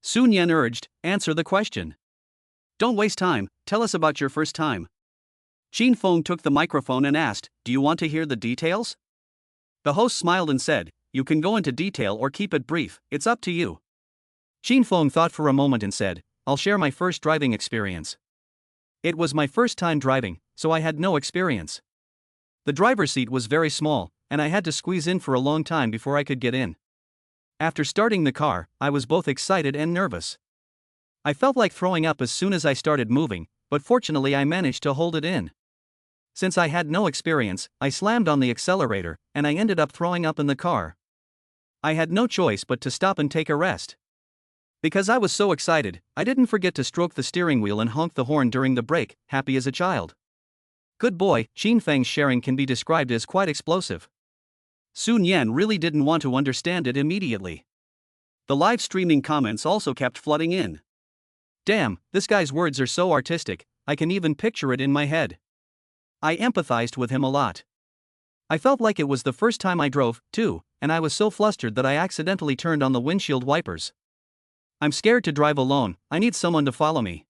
Sun Yan urged, "Answer the question. Don't waste time, tell us about your first time." Xin Feng took the microphone and asked, "Do you want to hear the details?" The host smiled and said, "You can go into detail or keep it brief, it's up to you." Xin Feng thought for a moment and said, "I'll share my first driving experience. It was my first time driving, so I had no experience. The driver's seat was very small, and I had to squeeze in for a long time before I could get in. After starting the car, I was both excited and nervous. I felt like throwing up as soon as I started moving, but fortunately I managed to hold it in. Since I had no experience, I slammed on the accelerator, and I ended up throwing up in the car. I had no choice but to stop and take a rest. Because I was so excited, I didn't forget to stroke the steering wheel and honk the horn during the brake, happy as a child." Good boy, Xin Feng's sharing can be described as quite explosive. Sun Yan really didn't want to understand it immediately. The live streaming comments also kept flooding in. "Damn, this guy's words are so artistic, I can even picture it in my head. I empathized with him a lot. I felt like it was the first time I drove, too, and I was so flustered that I accidentally turned on the windshield wipers. I'm scared to drive alone, I need someone to follow me.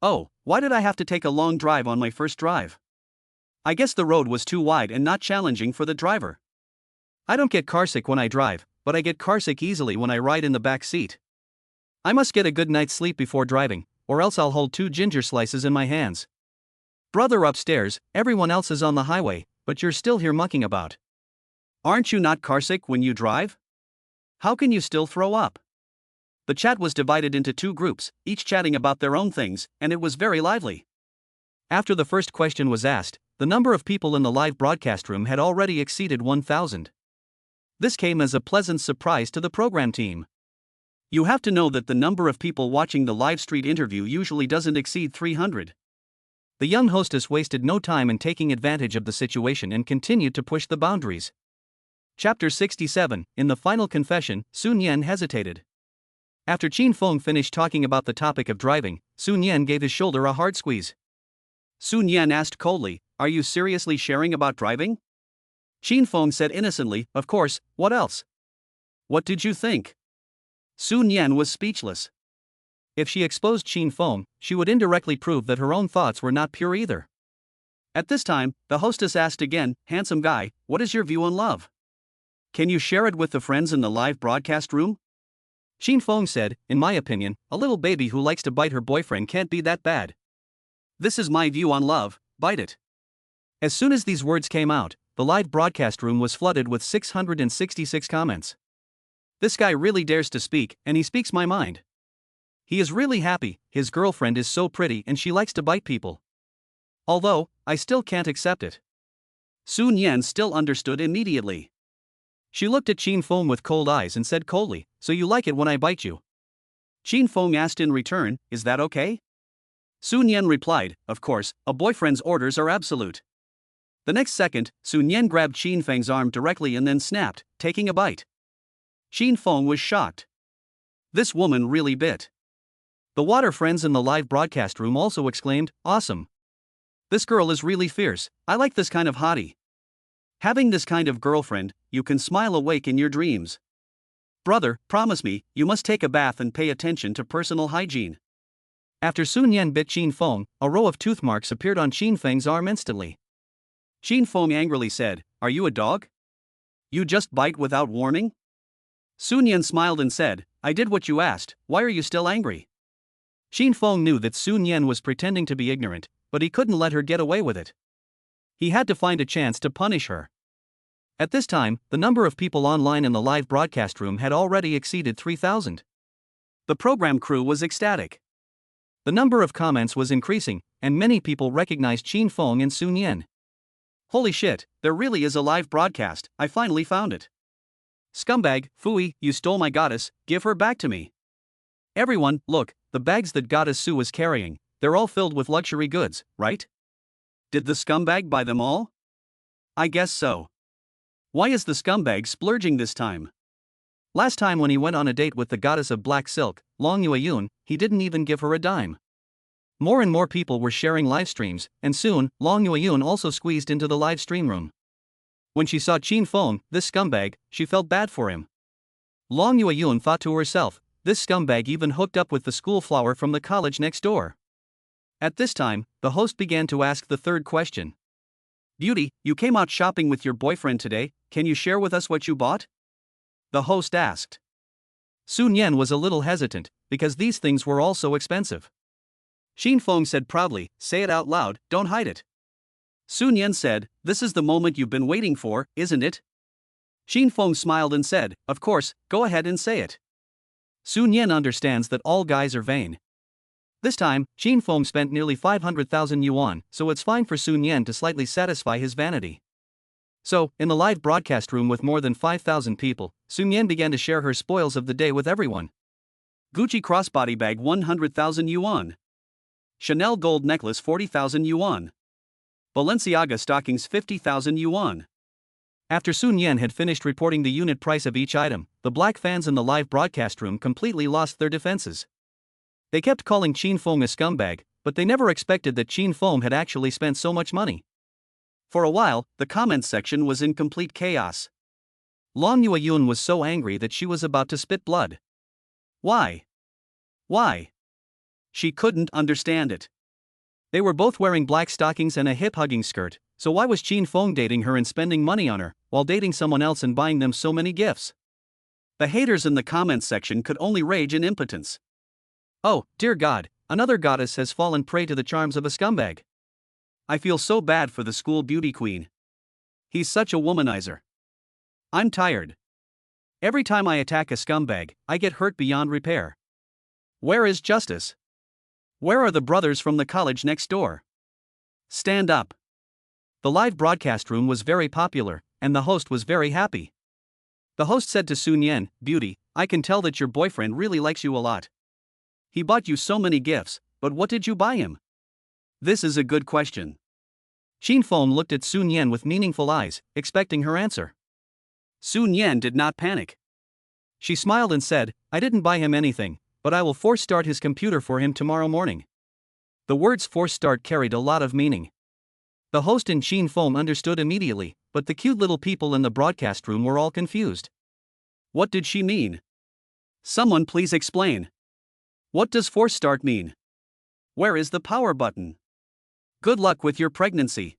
Oh, why did I have to take a long drive on my first drive? I guess the road was too wide and not challenging for the driver. I don't get carsick when I drive, but I get carsick easily when I ride in the back seat. I must get a good night's sleep before driving, or else I'll hold 2 ginger slices in my hands. Brother upstairs, everyone else is on the highway, but you're still here mucking about. Aren't you not carsick when you drive? How can you still throw up?" The chat was divided into 2 groups, each chatting about their own things, and it was very lively. After the first question was asked, the number of people in the live broadcast room had already exceeded 1,000. This came as a pleasant surprise to the program team. You have to know that the number of people watching the live street interview usually doesn't exceed 300. The young hostess wasted no time in taking advantage of the situation and continued to push the boundaries. Chapter 67, in the final confession, Sun Yan hesitated. After Xin Feng finished talking about the topic of driving, Sun Yan gave his shoulder a hard squeeze. Sun Yan asked coldly, "Are you seriously sharing about driving?" Xin Feng said innocently, "Of course, what else? What did you think?" Sun Yan was speechless. If she exposed Xin Feng, she would indirectly prove that her own thoughts were not pure either. At this time, the hostess asked again, "Handsome guy, what is your view on love? Can you share it with the friends in the live broadcast room?" Xin Feng said, "In my opinion, a little baby who likes to bite her boyfriend can't be that bad. This is my view on love, bite it." As soon as these words came out, the live broadcast room was flooded with 666 comments. "This guy really dares to speak, and he speaks my mind. He is really happy, his girlfriend is so pretty and she likes to bite people. Although, I still can't accept it." Sun Yan still understood immediately. She looked at Xin Feng with cold eyes and said coldly, "So you like it when I bite you?" Xin Feng asked in return, "Is that okay?" Sun Yan replied, "Of course, a boyfriend's orders are absolute." The next second, Sun Yan grabbed Xin Feng's arm directly and then snapped, taking a bite. Xin Feng was shocked. This woman really bit. The water friends in the live broadcast room also exclaimed, "Awesome. This girl is really fierce, I like this kind of hottie. Having this kind of girlfriend, you can smile awake in your dreams. Brother, promise me, you must take a bath and pay attention to personal hygiene." After Sun Yan bit Xin Feng, a row of tooth marks appeared on Xin Feng's arm instantly. Xin Feng angrily said, "Are you a dog? You just bite without warning?" Sun Yan smiled and said, "I did what you asked, why are you still angry?" Xin Feng knew that Sun Yan was pretending to be ignorant, but he couldn't let her get away with it. He had to find a chance to punish her. At this time, the number of people online in the live broadcast room had already exceeded 3,000. The program crew was ecstatic. The number of comments was increasing, and many people recognized Xin Feng and Sun Yan. Holy shit, there really is a live broadcast, I finally found it. Scumbag, Fui, you stole my goddess, give her back to me. Everyone, look, the bags that Goddess Su was carrying, they're all filled with luxury goods, right? Did the scumbag buy them all? I guess so. Why is the scumbag splurging this time? Last time when he went on a date with the goddess of black silk, Long Yueyun, he didn't even give her a dime. More and more people were sharing live streams, and soon, Long Yueyun also squeezed into the live stream room. When she saw Xin Feng, this scumbag, she felt bad for him. Long Yueyun thought to herself, this scumbag even hooked up with the school flower from the college next door. At this time, the host began to ask the third question. Beauty, you came out shopping with your boyfriend today, can you share with us what you bought? The host asked. Sun Yan was a little hesitant, because these things were all so expensive. Xin Feng said proudly, say it out loud, don't hide it. Sun Yan said, this is the moment you've been waiting for, isn't it? Xin Feng smiled and said, of course, go ahead and say it. Sun Yan understands that all guys are vain. This time, Xin Feng spent nearly 500,000 yuan, so it's fine for Sun Yan to slightly satisfy his vanity. So, in the live broadcast room with more than 5,000 people, Sun Yan began to share her spoils of the day with everyone. Gucci crossbody bag 100,000 yuan. Chanel gold necklace 40,000 yuan. Balenciaga stockings 50,000 yuan. After Sun Yan had finished reporting the unit price of each item, the black fans in the live broadcast room completely lost their defenses. They kept calling Xin Feng a scumbag, but they never expected that Xin Feng had actually spent so much money. For a while, the comments section was in complete chaos. Long Yueyun was so angry that she was about to spit blood. Why? Why? She couldn't understand it. They were both wearing black stockings and a hip-hugging skirt, so why was Xin Feng dating her and spending money on her, while dating someone else and buying them so many gifts? The haters in the comments section could only rage in impotence. Oh, dear God, another goddess has fallen prey to the charms of a scumbag. I feel so bad for the school beauty queen. He's such a womanizer. I'm tired. Every time I attack a scumbag, I get hurt beyond repair. Where is justice? Where are the brothers from the college next door? Stand up. The live broadcast room was very popular, and the host was very happy. The host said to Sun Yan, Beauty, I can tell that your boyfriend really likes you a lot. He bought you so many gifts, but what did you buy him? This is a good question. Xin Feng looked at Sun Yan with meaningful eyes, expecting her answer. Sun Yan did not panic. She smiled and said, I didn't buy him anything, but I will force start his computer for him tomorrow morning. The words force start carried a lot of meaning. The host and Xin Feng understood immediately, but the cute little people in the broadcast room were all confused. What did she mean? Someone please explain. What does force start mean? Where is the power button? Good luck with your pregnancy.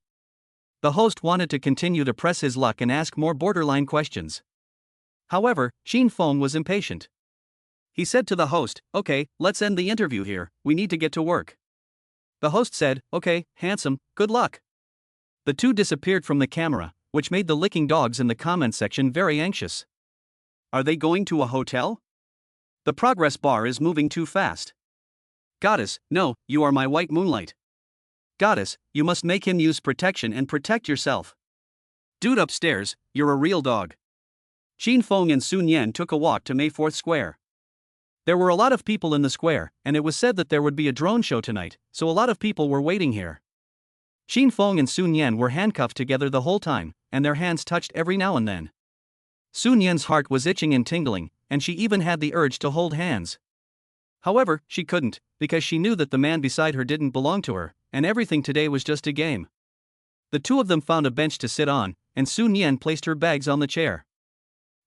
The host wanted to continue to press his luck and ask more borderline questions. However, Xin Feng was impatient. He said to the host, okay, let's end the interview here, we need to get to work. The host said, okay, handsome, good luck. The two disappeared from the camera, which made the licking dogs in the comment section very anxious. Are they going to a hotel? The progress bar is moving too fast. Goddess, no, you are my white moonlight. Goddess, you must make him use protection and protect yourself. Dude upstairs, you're a real dog. Xin Feng and Sun Yan took a walk to May 4th Square. There were a lot of people in the square, and it was said that there would be a drone show tonight, so a lot of people were waiting here. Xin Feng and Sun Yan were handcuffed together the whole time, and their hands touched every now and then. Sun Yan's heart was itching and tingling, and she even had the urge to hold hands. However, she couldn't, because she knew that the man beside her didn't belong to her, and everything today was just a game. The two of them found a bench to sit on, and Sun Yan placed her bags on the chair.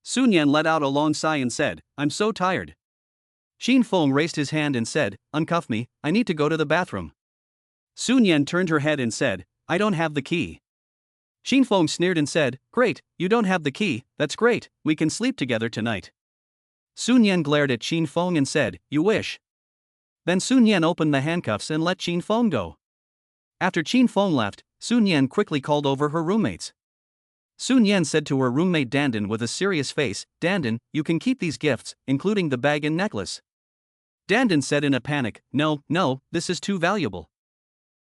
Sun Yan let out a long sigh and said, I'm so tired. Xin Feng raised his hand and said, uncuff me, I need to go to the bathroom. Sun Yan turned her head and said, I don't have the key. Xin Feng sneered and said, great, you don't have the key, that's great, we can sleep together tonight. Sun Yan glared at Xin Feng and said, you wish. Then Sun Yan opened the handcuffs and let Qin Feng go. After Qin Feng left, Sun Yan quickly called over her roommates. Sun Yan said to her roommate Dandan with a serious face, "Dandan, you can keep these gifts, including the bag and necklace." Dandan said in a panic, No, this is too valuable.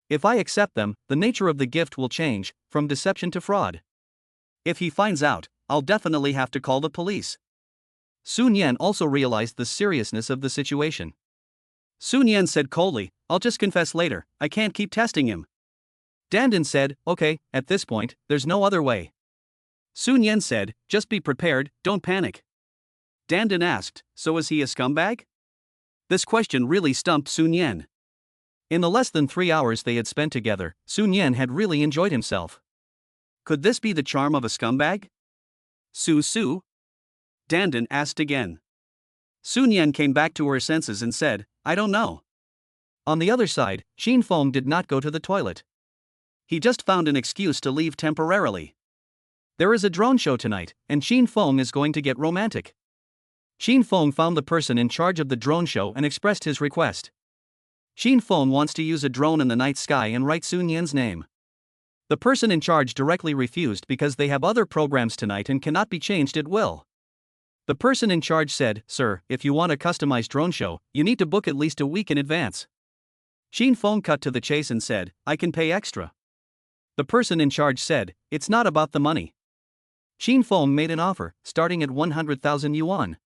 If I accept them, the nature of the gift will change, from deception to fraud. If he finds out, I'll definitely have to call the police. Sun Yan also realized the seriousness of the situation. Sun Yan said coldly, "I'll just confess later, I can't keep testing him." Dandan said, "Okay, at this point, there's no other way." Sun Yan said, "Just be prepared, don't panic." Dandan asked, "So is he a scumbag?" This question really stumped Sun Yan. In the less than 3 hours they had spent together, Sun Yan had really enjoyed himself. Could this be the charm of a scumbag? Su? Dandan asked again. Sun Yan came back to her senses and said, "I don't know." On the other side, Qin Feng did not go to the toilet. He just found an excuse to leave temporarily. There is a drone show tonight, and Qin Feng is going to get romantic. Qin Feng found the person in charge of the drone show and expressed his request. Qin Feng wants to use a drone in the night sky and write Sun Yan's name. The person in charge directly refused because they have other programs tonight and cannot be changed at will. The person in charge said, "Sir, if you want a customized drone show, you need to book at least a week in advance." Qin Feng cut to the chase and said, "I can pay extra." The person in charge said, "It's not about the money." Qin Feng made an offer, starting at 100,000 yuan.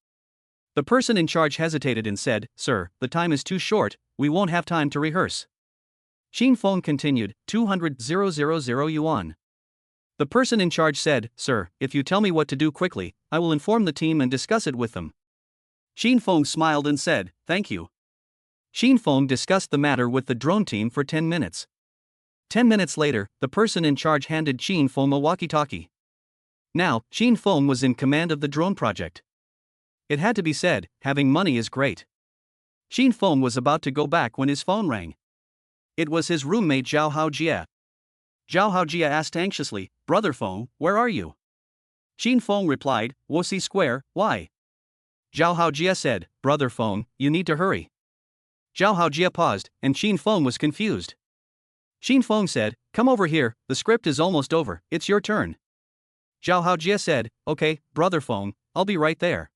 The person in charge hesitated and said, "Sir, the time is too short, we won't have time to rehearse." Qin Feng continued, 200,000 yuan. The person in charge said, "Sir, if you tell me what to do quickly, I will inform the team and discuss it with them." Qin Feng smiled and said, "Thank you." Qin Feng discussed the matter with the drone team for 10 minutes. 10 minutes later, the person in charge handed Qin Feng a walkie-talkie. Now, Qin Feng was in command of the drone project. It had to be said, having money is great. Qin Feng was about to go back when his phone rang. It was his roommate Zhao Haojie. Zhao Haojie asked anxiously, "Brother Feng, where are you?" Qin Feng replied, "Wuxi Square, why?" Zhao Haojie said, "Brother Feng, you need to hurry." Zhao Haojie paused, and Qin Feng was confused. Qin Feng said, "Come over here, the script is almost over, it's your turn." Zhao Haojie said, "Okay, Brother Feng, I'll be right there."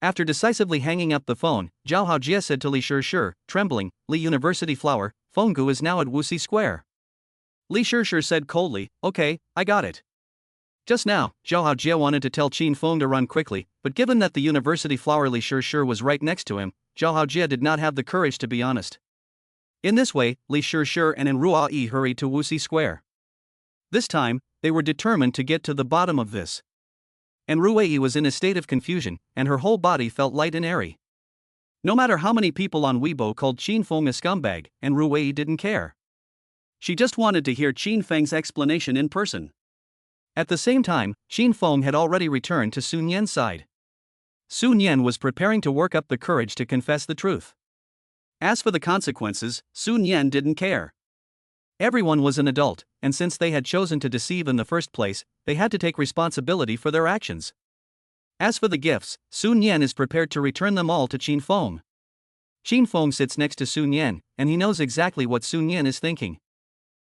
After decisively hanging up the phone, Zhao Haojie said to Li Shishir, trembling, "Li University Flower, Fenggu is now at Wuxi Square." Li Shishir said coldly, "Okay, I got it." Just now, Zhao Haojie wanted to tell Qin Feng to run quickly, but given that the University Flower Li Shishir was right next to him, Zhao Haojie did not have the courage to be honest. In this way, Li Shishir and Enrua Yi hurried to Wuxi Square. This time, they were determined to get to the bottom of this. Enrua Yi was in a state of confusion, and her whole body felt light and airy. No matter how many people on Weibo called Qin Feng a scumbag, Enrua Yi didn't care. She just wanted to hear Qin Feng's explanation in person. At the same time, Qin Feng had already returned to Sun Yan's side. Sun Yan was preparing to work up the courage to confess the truth. As for the consequences, Sun Yan didn't care. Everyone was an adult, and since they had chosen to deceive in the first place, they had to take responsibility for their actions. As for the gifts, Sun Yan is prepared to return them all to Qin Feng. Qin Feng sits next to Sun Yan, and he knows exactly what Sun Yan is thinking.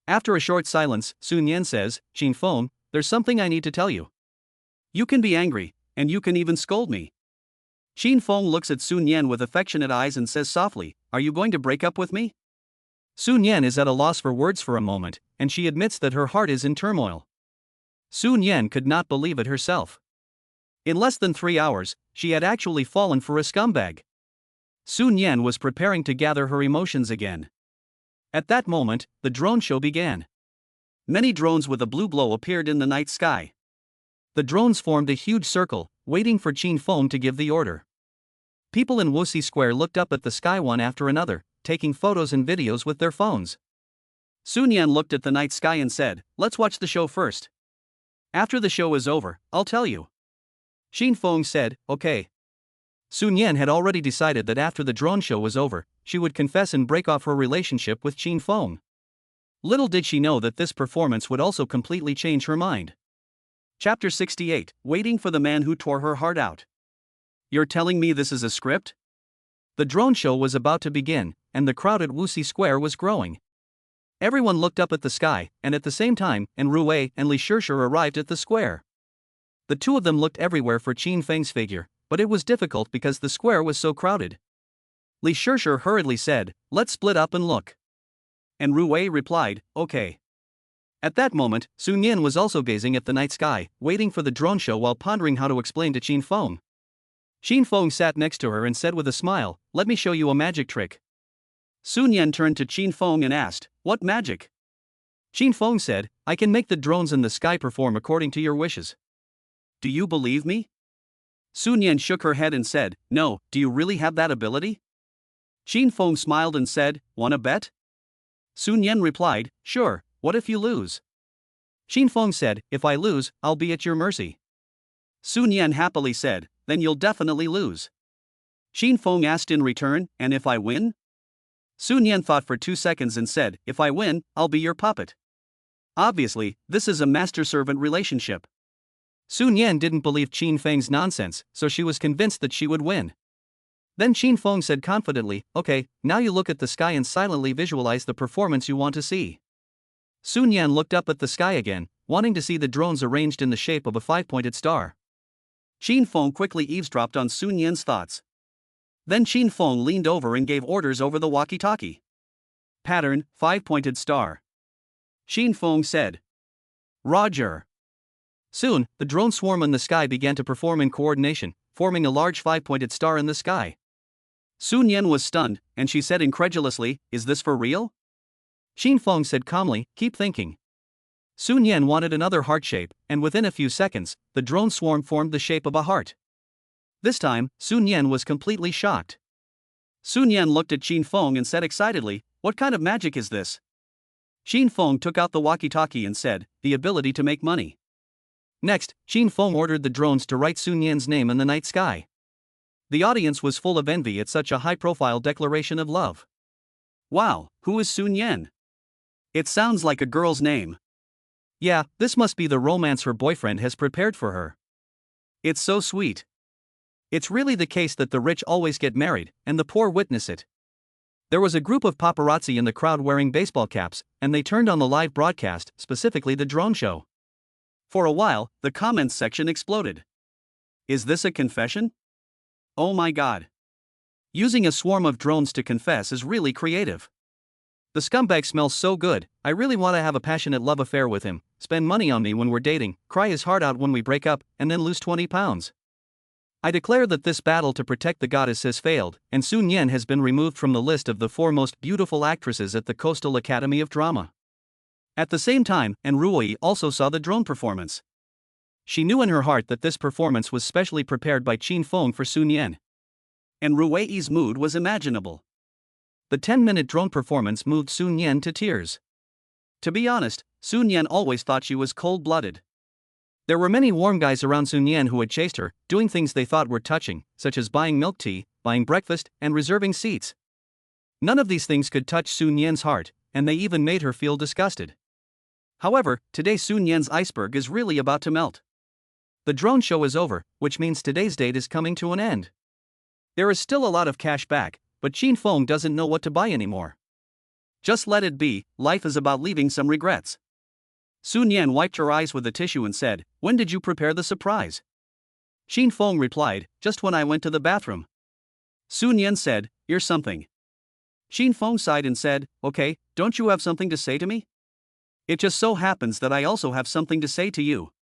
After a short silence, Sun Yan says, "Qin Feng, there's something I need to tell you. You can be angry, and you can even scold me." Qin Feng looks at Sun Yan with affectionate eyes and says softly, "Are you going to break up with me?" Sun Yan is at a loss for words for a moment, and she admits that her heart is in turmoil. Sun Yan could not believe it herself. In less than 3 hours, she had actually fallen for a scumbag. Sun Yan was preparing to gather her emotions again. At that moment, the drone show began. Many drones with a blue glow appeared in the night sky. The drones formed a huge circle, waiting for Qin Feng to give the order. People in Wuxi Square looked up at the sky one after another, taking photos and videos with their phones. Sun Yan looked at the night sky and said, "Let's watch the show first. After the show is over, I'll tell you." Qin Feng said, "Okay." Sun Yan had already decided that after the drone show was over, she would confess and break off her relationship with Qin Feng. Little did she know that this performance would also completely change her mind. Chapter 68, Waiting for the Man Who Tore Her Heart Out. You're telling me this is a script? The drone show was about to begin, and the crowd at Wuxi Square was growing. Everyone looked up at the sky, and at the same time, Rui and Li Shishir arrived at the square. The two of them looked everywhere for Qin Feng's figure, but it was difficult because the square was so crowded. Li Shishir hurriedly said, "Let's split up and look." And Rui replied, "Okay." At that moment, Sun Yan was also gazing at the night sky, waiting for the drone show while pondering how to explain to Qin Feng. Qin Feng sat next to her and said with a smile, "Let me show you a magic trick." Sun Yan turned to Qin Feng and asked, "What magic?" Qin Feng said, "I can make the drones in the sky perform according to your wishes." "Do you believe me?" Sun Yan shook her head and said, "No, do you really have that ability?" Qin Feng smiled and said, "Wanna bet?" Sun Yan replied, "Sure, what if you lose?" Qin Feng said, "If I lose, I'll be at your mercy." Sun Yan happily said, "Then you'll definitely lose." Qin Feng asked in return, "And if I win?" Sun Yan thought for 2 seconds and said, "If I win, I'll be your puppet." Obviously, this is a master-servant relationship. Sun Yan didn't believe Qin Feng's nonsense, so she was convinced that she would win. Then Qin Feng said confidently, "Okay, now you look at the sky and silently visualize the performance you want to see." Sun Yan looked up at the sky again, wanting to see the drones arranged in the shape of a 5-pointed star. Qin Feng quickly eavesdropped on Sun Yan's thoughts. Then Qin Feng leaned over and gave orders over the walkie-talkie. Pattern, 5-pointed star. Qin Feng said, "Roger." Soon, the drone swarm in the sky began to perform in coordination, forming a large 5-pointed star in the sky. Sun Yan was stunned, and she said incredulously, "Is this for real?" Qin Feng said calmly, "Keep thinking." Sun Yan wanted another heart shape, and within a few seconds, the drone swarm formed the shape of a heart. This time, Sun Yan was completely shocked. Sun Yan looked at Qin Feng and said excitedly, "What kind of magic is this?" Qin Feng took out the walkie-talkie and said, "The ability to make money." Next, Qin Feng ordered the drones to write Sun Yan's name in the night sky. The audience was full of envy at such a high-profile declaration of love. "Wow, who is Sun Yan? It sounds like a girl's name." "Yeah, this must be the romance her boyfriend has prepared for her. It's so sweet." It's really the case that the rich always get married, and the poor witness it. There was a group of paparazzi in the crowd wearing baseball caps, and they turned on the live broadcast, specifically the drone show. For a while, the comments section exploded. "Is this a confession? Oh my god. Using a swarm of drones to confess is really creative. The scumbag smells so good, I really want to have a passionate love affair with him, spend money on me when we're dating, cry his heart out when we break up, and then lose 20 pounds. I declare that this battle to protect the goddess has failed, and Sun Yan has been removed from the list of the 4 most beautiful actresses at the Coastal Academy of Drama." At the same time, Rui also saw the drone performance. She knew in her heart that this performance was specially prepared by Qin Feng for Sun Yan. And Rui's mood was imaginable. The 10-minute drone performance moved Sun Yan to tears. To be honest, Sun Yan always thought she was cold-blooded. There were many warm guys around Sun Yan who had chased her, doing things they thought were touching, such as buying milk tea, buying breakfast, and reserving seats. None of these things could touch Sun Yan's heart, and they even made her feel disgusted. However, today Sun Yan's iceberg is really about to melt. The drone show is over, which means today's date is coming to an end. There is still a lot of cash back, but Qin Feng doesn't know what to buy anymore. Just let it be, life is about leaving some regrets. Sun Yan wiped her eyes with a tissue and said, "When did you prepare the surprise?" Qin Feng replied, "Just when I went to the bathroom." Sun Yan said, "You're something." Qin Feng sighed and said, "Okay, don't you have something to say to me?" "It just so happens that I also have something to say to you."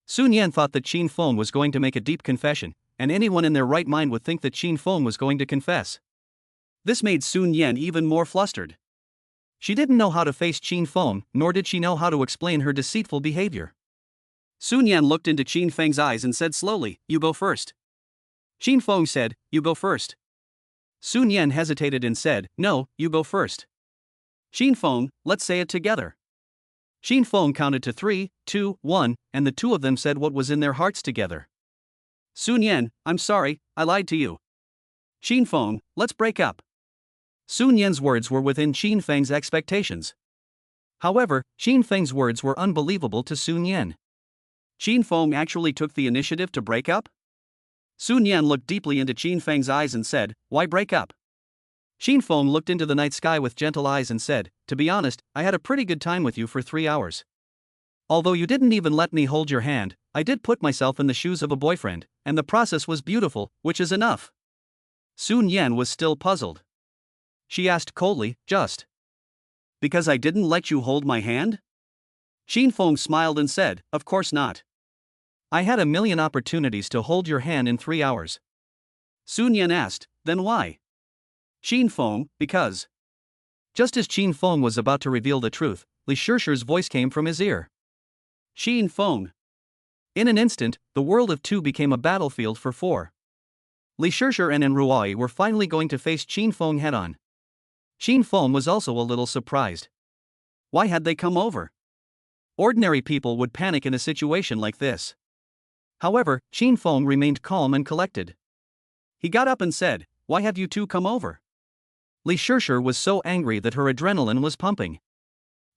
Sun Yan thought that Qin Feng was going to make a deep confession, and anyone in their right mind would think that Qin Feng was going to confess. This made Sun Yan even more flustered. She didn't know how to face Qin Feng, nor did she know how to explain her deceitful behavior. Sun Yan looked into Qin Feng's eyes and said slowly, "You go first." Qin Feng said, "You go first." Sun Yan hesitated and said, "No, you go first." "Qin Feng, let's say it together." Qin Feng counted to 3, 2, 1, and the two of them said what was in their hearts together. "Sun Yan, I'm sorry, I lied to you." "Qin Feng, let's break up." Sun Yan's words were within Qin Feng's expectations. However, Qin Feng's words were unbelievable to Sun Yan. Qin Feng actually took the initiative to break up? Sun Yan looked deeply into Qin Feng's eyes and said, "Why break up?" Qin Feng looked into the night sky with gentle eyes and said, "To be honest, I had a pretty good time with you for 3 hours. Although you didn't even let me hold your hand, I did put myself in the shoes of a boyfriend, and the process was beautiful, which is enough." Sun Yan was still puzzled. She asked coldly, "Just because I didn't let you hold my hand?" Qin Feng smiled and said, "Of course not. I had a million opportunities to hold your hand in 3 hours." Sun Yan asked, "Then why?" Qin Feng, "Because." Just as Qin Feng was about to reveal the truth, Li Shishir's voice came from his ear. Qin Feng. In an instant, the world of two became a battlefield for four. Li Shishir and Ruai were finally going to face Qin Feng head-on. Qin Feng was also a little surprised. Why had they come over? Ordinary people would panic in a situation like this. However, Qin Feng remained calm and collected. He got up and said, "Why have you two come over?" Li Shishir was so angry that her adrenaline was pumping.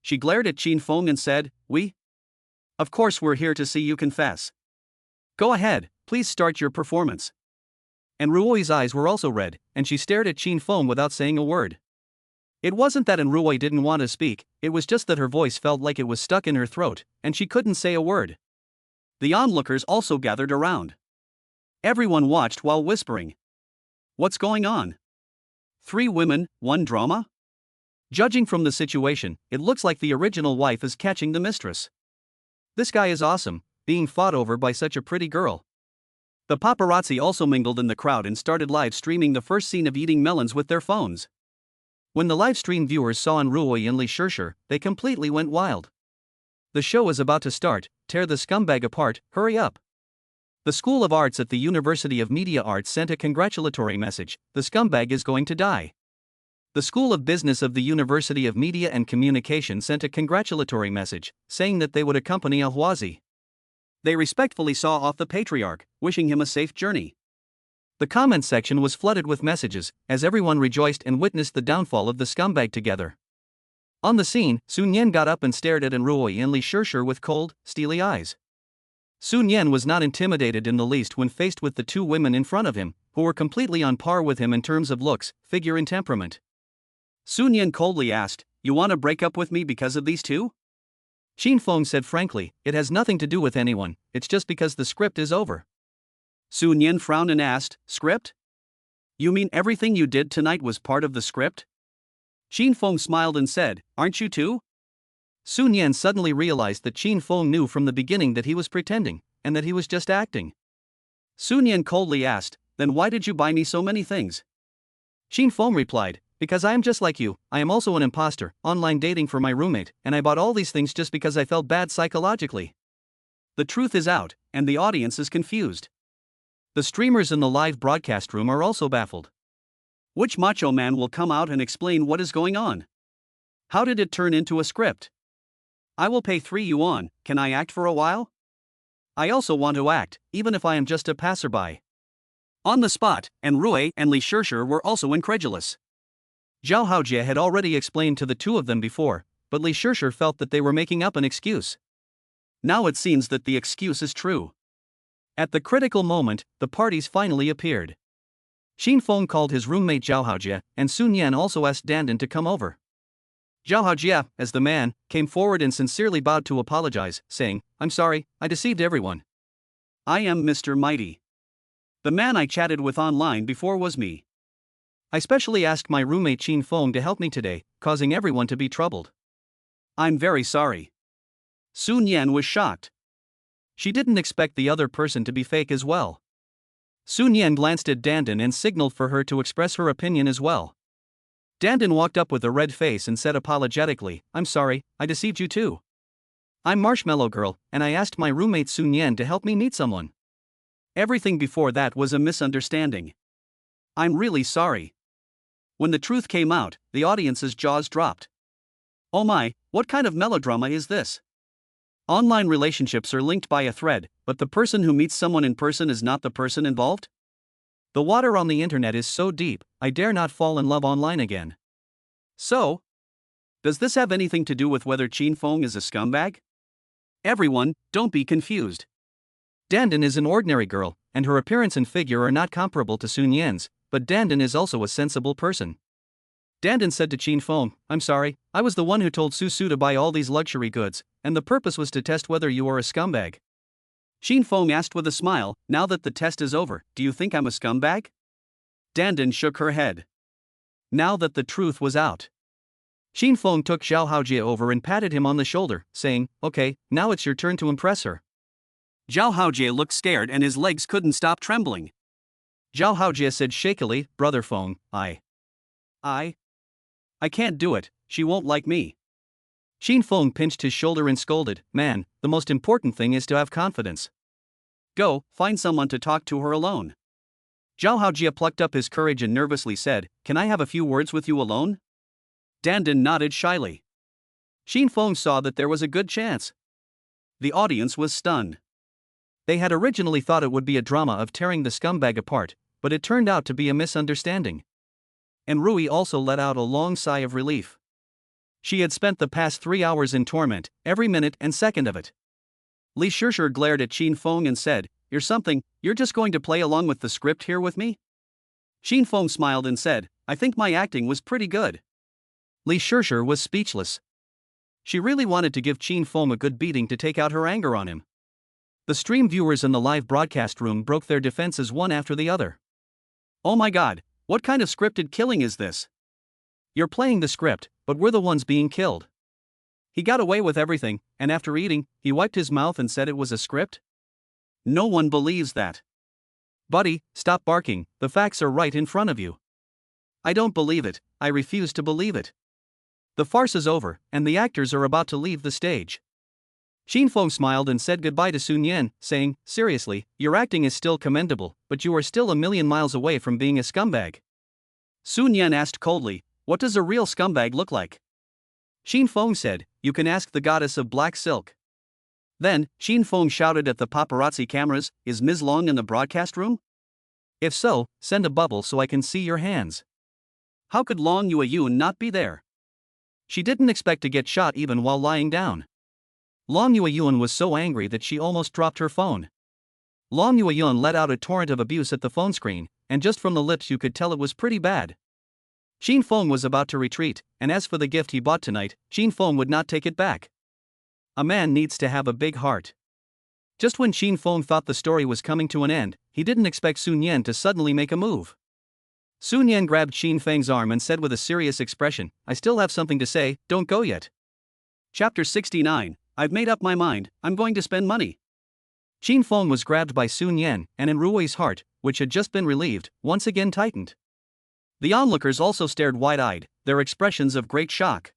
She glared at Qin Feng and said, "We? Of course we're here to see you confess. Go ahead, please start your performance." And Ruoi's eyes were also red, and she stared at Qin Feng without saying a word. It wasn't that Ruoi didn't want to speak, it was just that her voice felt like it was stuck in her throat, and she couldn't say a word. The onlookers also gathered around. Everyone watched while whispering. What's going on? 3 women, 1 drama? Judging from the situation, it looks like the original wife is catching the mistress. This guy is awesome, being fought over by such a pretty girl. The paparazzi also mingled in the crowd and started live streaming the first scene of eating melons with their phones. When the live stream viewers saw Ruoi and Li Shishir, they completely went wild. The show is about to start, tear the scumbag apart, hurry up. The School of Arts at the University of Media Arts sent a congratulatory message, the scumbag is going to die. The School of Business of the University of Media and Communication sent a congratulatory message, saying that they would accompany Ahwazi. They respectfully saw off the patriarch, wishing him a safe journey. The comment section was flooded with messages, as everyone rejoiced and witnessed the downfall of the scumbag together. On the scene, Sun Yan got up and stared at Ruoi and Li Shishir with cold, steely eyes. Sun Yan was not intimidated in the least when faced with the 2 women in front of him, who were completely on par with him in terms of looks, figure and temperament. Sun Yan coldly asked, "You want to break up with me because of these 2? Qin Feng said frankly, "It has nothing to do with anyone, it's just because the script is over." Sun Yan frowned and asked, "Script? You mean everything you did tonight was part of the script?" Qin Feng smiled and said, "Aren't you too?" Sun Yan suddenly realized that Qin Feng knew from the beginning that he was pretending, and that he was just acting. Sun Yan coldly asked, "Then why did you buy me so many things?" Qin Feng replied, "Because I am just like you, I am also an imposter, online dating for my roommate, and I bought all these things just because I felt bad psychologically." The truth is out, and the audience is confused. The streamers in the live broadcast room are also baffled. Which macho man will come out and explain what is going on? How did it turn into a script? I will pay 3 yuan, can I act for a while? I also want to act, even if I am just a passerby. On the spot, and Ruei and Li Shishir were also incredulous. Zhao Haojie had already explained to the 2 of them before, but Li Shishir felt that they were making up an excuse. Now it seems that the excuse is true. At the critical moment, the parties finally appeared. Qin Feng called his roommate Zhao Haojie, and Sun Yan also asked Dandan to come over. Zhao Haojie, as the man, came forward and sincerely bowed to apologize, saying, "I'm sorry, I deceived everyone. I am Mr. Mighty. The man I chatted with online before was me. I specially asked my roommate Qin Feng to help me today, causing everyone to be troubled. I'm very sorry." Sun Yan was shocked. She didn't expect the other person to be fake as well. Sun Yan glanced at Dandan and signaled for her to express her opinion as well. Dandan walked up with a red face and said apologetically, "I'm sorry, I deceived you too. I'm Marshmallow Girl, and I asked my roommate Sun Yan to help me meet someone. Everything before that was a misunderstanding. I'm really sorry." When the truth came out, the audience's jaws dropped. Oh my, what kind of melodrama is this? Online relationships are linked by a thread, but the person who meets someone in person is not the person involved? The water on the internet is so deep, I dare not fall in love online again. So, does this have anything to do with whether Qin Feng is a scumbag? Everyone, don't be confused. Dandan is an ordinary girl, and her appearance and figure are not comparable to Sun Yan's, but Dandan is also a sensible person. Dandan said to Qin Feng, I'm sorry, I was the one who told Su Su to buy all these luxury goods, and the purpose was to test whether you are a scumbag. Qin Feng asked with a smile, now that the test is over, do you think I'm a scumbag? Dandan shook her head. Now that the truth was out. Qin Feng took Zhao Haojie over and patted him on the shoulder, saying, okay, now it's your turn to impress her. Zhao Haojie looked scared and his legs couldn't stop trembling. Zhao Haojie said shakily, Brother Feng, I can't do it, she won't like me. Qin Feng pinched his shoulder and scolded, man, the most important thing is to have confidence. Go, find someone to talk to her alone. Zhao Haojie plucked up his courage and nervously said, can I have a few words with you alone? Dandan nodded shyly. Qin Feng saw that there was a good chance. The audience was stunned. They had originally thought it would be a drama of tearing the scumbag apart, but it turned out to be a misunderstanding. And Rui also let out a long sigh of relief. She had spent the past 3 hours in torment, every minute and second of it. Li Shishir glared at Qin Feng and said, you're just going to play along with the script here with me? Qin Feng smiled and said, I think my acting was pretty good. Li Shishir was speechless. She really wanted to give Qin Feng a good beating to take out her anger on him. The stream viewers in the live broadcast room broke their defenses one after the other. Oh my god, what kind of scripted killing is this? You're playing the script, but we're the ones being killed. He got away with everything, and after eating, he wiped his mouth and said it was a script? No one believes that. Buddy, stop barking, the facts are right in front of you. I don't believe it, I refuse to believe it. The farce is over, and the actors are about to leave the stage. Qin Feng smiled and said goodbye to Sun Yan, saying, seriously, your acting is still commendable, but you are still a million miles away from being a scumbag. Sun Yan asked coldly, what does a real scumbag look like? Qin Feng said, you can ask the goddess of black silk. Then, Qin Feng shouted at the paparazzi cameras, is Ms. Long in the broadcast room? If so, send a bubble so I can see your hands. How could Long Yueyun not be there? She didn't expect to get shot even while lying down. Long Yueyun was so angry that she almost dropped her phone. Long Yueyun let out a torrent of abuse at the phone screen, and just from the lips you could tell it was pretty bad. Qin Feng was about to retreat, and as for the gift he bought tonight, Qin Feng would not take it back. A man needs to have a big heart. Just when Qin Feng thought the story was coming to an end, he didn't expect Sun Yan to suddenly make a move. Sun Yan grabbed Qin Feng's arm and said with a serious expression, I still have something to say, don't go yet. Chapter 69, I've made up my mind, I'm going to spend money. Qin Feng was grabbed by Sun Yan, and in Rui's heart, which had just been relieved, once again tightened. The onlookers also stared wide-eyed, their expressions of great shock.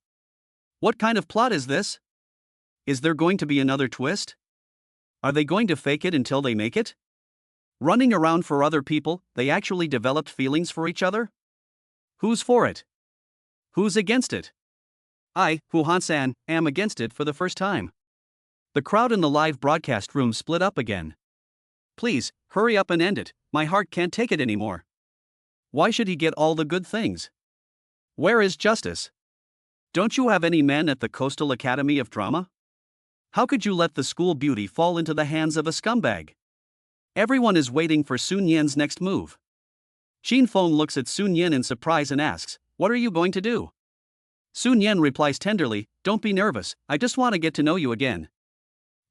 What kind of plot is this? Is there going to be another twist? Are they going to fake it until they make it? Running around for other people, they actually developed feelings for each other? Who's for it? Who's against it? I, Hu Hansan, am against it for the first time. The crowd in the live broadcast room split up again. Please, hurry up and end it, my heart can't take it anymore. Why should he get all the good things? Where is justice? Don't you have any men at the Coastal Academy of Drama? How could you let the school beauty fall into the hands of a scumbag? Everyone is waiting for Sun Yan's next move. Qin Feng looks at Sun Yan in surprise and asks, what are you going to do? Sun Yan replies tenderly, don't be nervous, I just want to get to know you again.